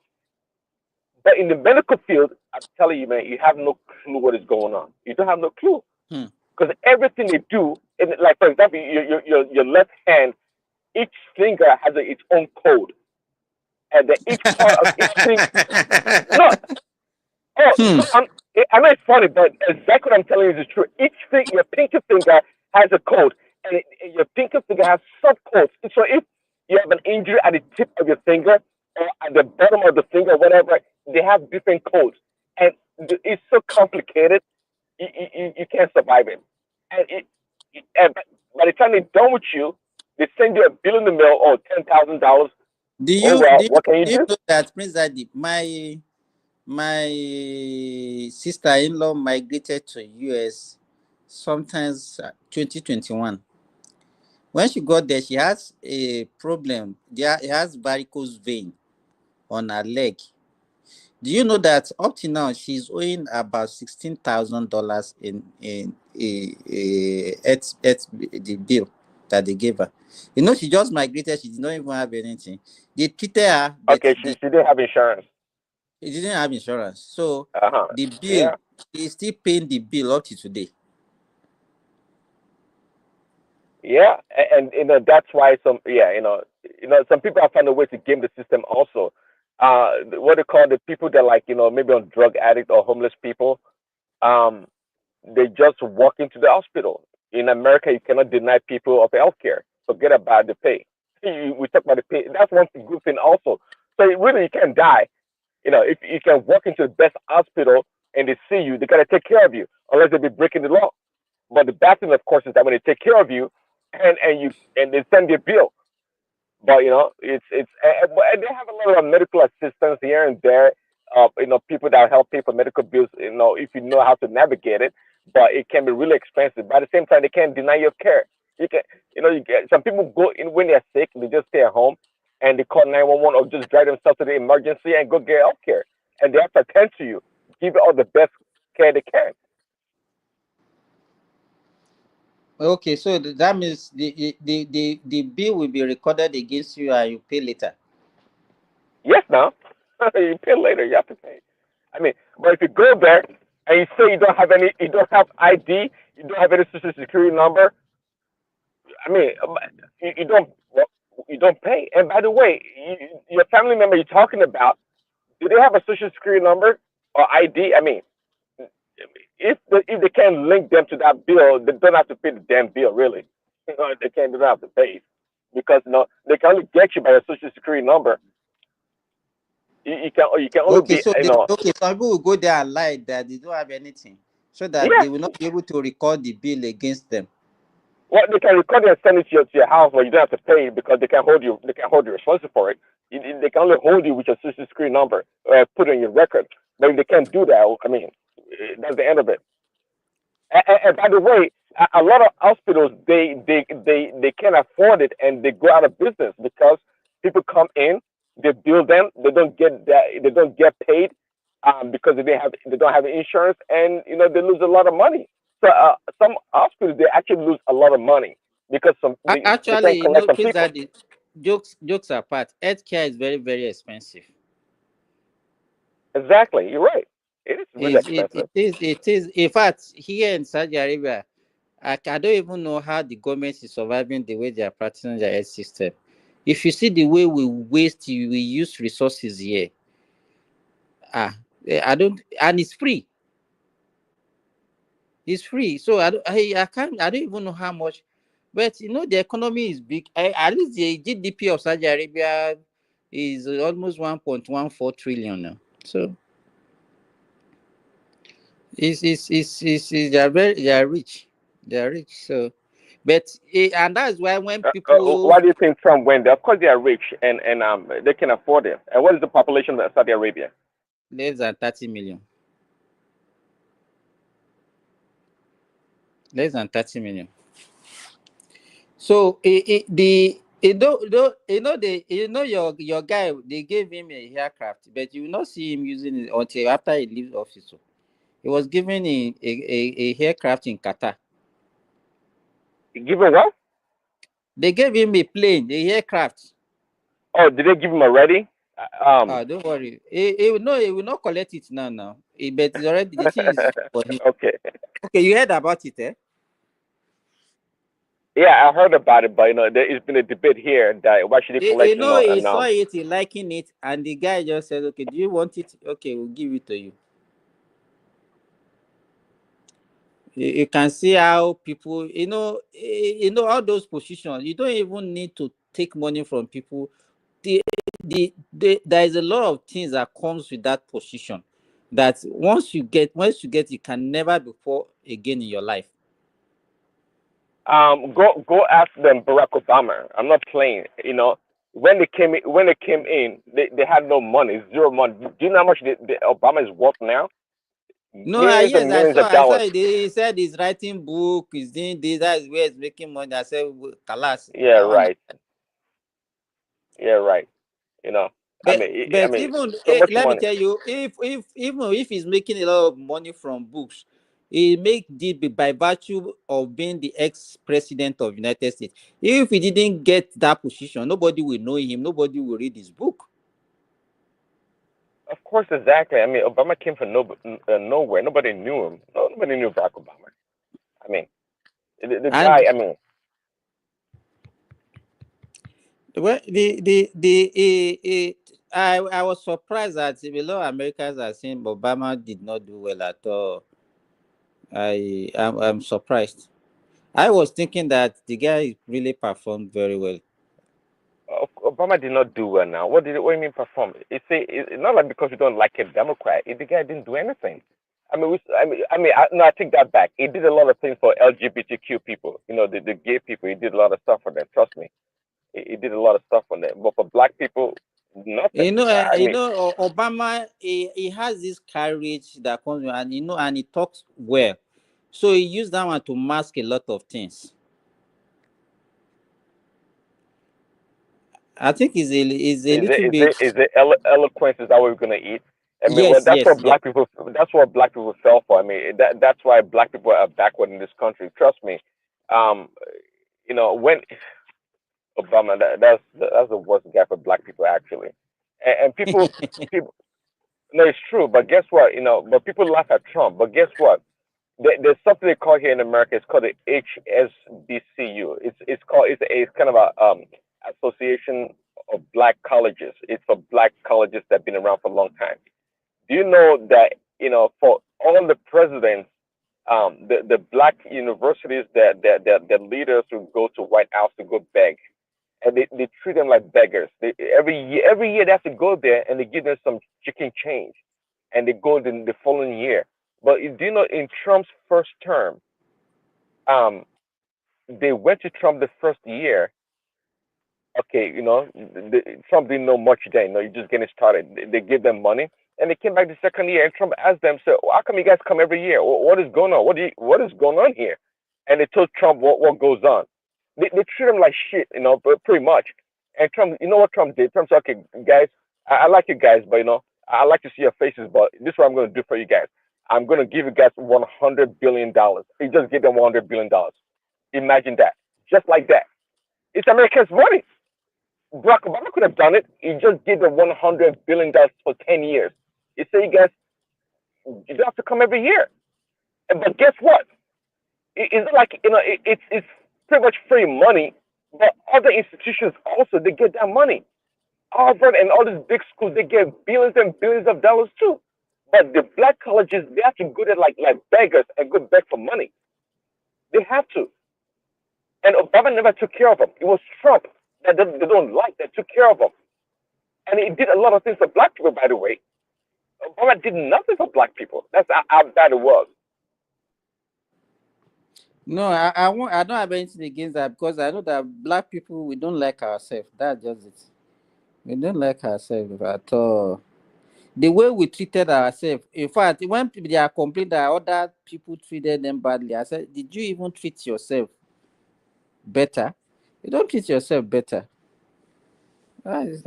But in the medical field, I'm telling you, man, you have no clue what is going on. You don't have no clue. Because everything they do, like for example, your left hand, each finger has its own code. and then each part of each thing. No, I know it's funny, but exactly what I'm telling you is true. Each thing, your pinky finger has a code, and your pinky finger has subcodes. So if you have an injury at the tip of your finger or at the bottom of the finger, whatever, they have different codes, and it's so complicated. You can't survive it. And by the time they're done with you, they send you a bill in the mail or $10,000. Oh well, what can you do? Know that Prince Daddy, my sister-in-law migrated to US sometimes 2021. When she got there, she has a problem. She has varicose vein on her leg. Do you know that up to now she's owing about $16,000 in the bill that they gave her? You know, she just migrated. She did not even have anything. They treated her. Okay, she didn't have insurance. She didn't have insurance, so the bill, yeah. She's still paying the bill up to today. Yeah, and that's why some some people have found a way to game the system also. What they call the people that like maybe on drug addict or homeless people, they just walk into the hospital. In America, you cannot deny people of health care. Forget about the pay. We talk about the pay. That's one good thing also. So really, you can't die. If you can walk into the best hospital and they see you, they gotta take care of you, unless they be breaking the law. But the bad thing, of course, is that when they take care of you, and they send you a bill. But it's and they have a lot of medical assistance here and there. People that help pay for medical bills. If you know how to navigate it, but it can be really expensive. But at the same time, they can't deny your care. You can, you get some people go in when they're sick, they just stay at home, and they call 911 or just drive themselves to the emergency and go get health care, and they have to attend to you, give you all the best care they can. Okay, so that means the bill will be recorded against you and you pay later. Yes, now you pay later. You have to pay. I mean, but if you go there and you say you don't have ID, you don't have any social security number, I mean, you don't pay. And by the way, your family member you're talking about, do they have a social security number or ID? I mean, if they can't link them to that bill, they don't have to pay the damn bill. Really, they don't have to pay because they can only get you by your social security number. You can only okay, so some people will go there and lie that they don't have anything, so that they will not be able to record the bill against them. Well, they can record it and send it to your house, where you don't have to pay because they can hold you. They can hold you responsible for it. They can only hold you with your social security number, put it in your record. But if they can't do that, I mean, that's the end of it. And by the way, a lot of hospitals they can't afford it and they go out of business because people come in, they bill them, they don't get paid because they don't have insurance, and they lose a lot of money. So some hospitals they actually lose a lot of money because they can't collect some people. Jokes apart, healthcare is very, very expensive. Exactly, you're right. It is really expensive. It is. In fact, here in Saudi Arabia, I don't even know how the government is surviving the way they are practicing their health system. If you see the way we use resources here, I don't, and it's free. It's free, so I don't even know how much, but the economy is big. At least the GDP of Saudi Arabia is almost 1.14 trillion now. So they are rich. They are rich. So, but and that's why when people, why do you think Trump went there? Of course, they are rich and they can afford it. And what is the population of Saudi Arabia? Less than 30 million. Less than 30 million. So your guy, they gave him a aircraft, but you will not see him using it until after he leaves office. So he was given a aircraft in Qatar. Given what? They gave him a plane, a aircraft. Oh, did they give him already? Don't worry. He will not collect it now. But it's already, the thing is for him. Okay. Okay, you heard about it, eh? Yeah, I heard about it, but there's been a debate here that why should he collect, He and saw it, he liking it, and the guy just said, "Okay, do you want it? Okay, we'll give it to you." You can see how people, all those positions. You don't even need to take money from people. There is a lot of things that comes with that position that once you get, you can never be poor again in your life. Go ask them Barack Obama. I'm not playing. When they came in, they had no money, zero money. Do you know how much the Obama is worth now? No, Millions yes, and millions of I saw dollars. it. He said he's writing book, he's doing this, that's where he's making money. I said, Kalas. Yeah, right. Yeah, right. But, I mean, even so much let me money. tell you, if even if he's making a lot of money from books, he make it by virtue of being the ex-president of United States. If he didn't get that position, nobody will know him, nobody will read his book. Of course, exactly. I mean, Obama came from nowhere. Nobody knew him. Nobody knew Barack Obama. I mean, the guy. I mean, well, I was surprised that a lot of Americans are saying Obama did not do well at all. I'm surprised. I was thinking that the guy really performed very well. Obama did not do well. Now, what do you mean perform? It's not like because you don't like a Democrat. The guy didn't do anything. I take that back. He did a lot of things for LGBTQ people. The gay people. He did a lot of stuff for them. Trust me, he did a lot of stuff for them. But for black people, nothing. Obama, he has this courage that comes, and he talks well, so he used that one to mask a lot of things. I think is a little bit. Is it eloquence? Is that what we're gonna eat? I mean, Yes, that's what yes. black people. That's what black people fell for. I mean, that's why black people are backward in this country. Trust me. When Obama, that's the worst guy for black people actually, and people. No, it's true. But guess what? But people laugh at Trump. But guess what? There's something they call here in America. It's called the HSBCU. It's kind of a association of black colleges. It's for black colleges that've been around for a long time. Do you know that for all the presidents, the black universities that leaders who go to White House to go beg, and they treat them like beggars. Every year they have to go there and they give them some chicken change, and they go the following year. But do you know in Trump's first term, they went to Trump the first year. Okay, Trump didn't know much then. You're just getting started. They gave them money, and they came back the second year, and Trump asked them, "So how come you guys come every year? What is going on? What is going on here?" And they told Trump what goes on. They treat him like shit, but pretty much. And Trump, you know what Trump did? Trump said, "Okay, guys, I like you guys, but I like to see your faces. But this is what I'm going to do for you guys. I'm going to give you guys $100 billion." He just gave them $100 billion. Imagine that, just like that. It's America's money. Barack Obama could have done it. He just gave them $100 billion for 10 years. He said, "You guys, you don't have to come every year." But guess what? It's like it's pretty much free money. But other institutions also they get that money. Harvard and all these big schools they get billions and billions of dollars too. But the black colleges they have to go there like beggars and go beg for money. They have to. And Obama never took care of them. It was Trump that they don't like that took care of them. And he did a lot of things for black people, by the way. Obama did nothing for black people. That's how bad it was. No, I won't. I don't have anything against that because I know that black people we don't like ourselves. That's just it. We don't like ourselves at all. The way we treated ourselves. In fact, when they are complaining that other people treated them badly, I said, "Did you even treat yourself better? You don't treat yourself better." That is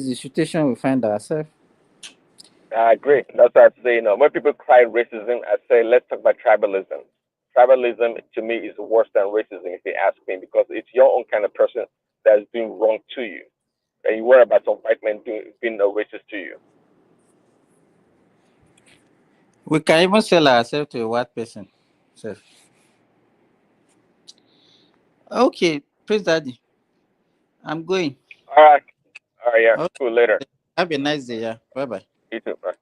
the situation we find ourselves. I agree. That's what I say. When people cry racism, I say let's talk about tribalism. Tribalism to me is worse than racism, if you ask me, because it's your own kind of person that's doing wrong to you, and you worry about some white man being a racist to you. We can even sell ourselves to a white person. So, Okay, praise daddy. I'm going. All right. Yeah. Okay. Cool. Later. Have a nice day. Yeah. Bye bye. You too. Bye.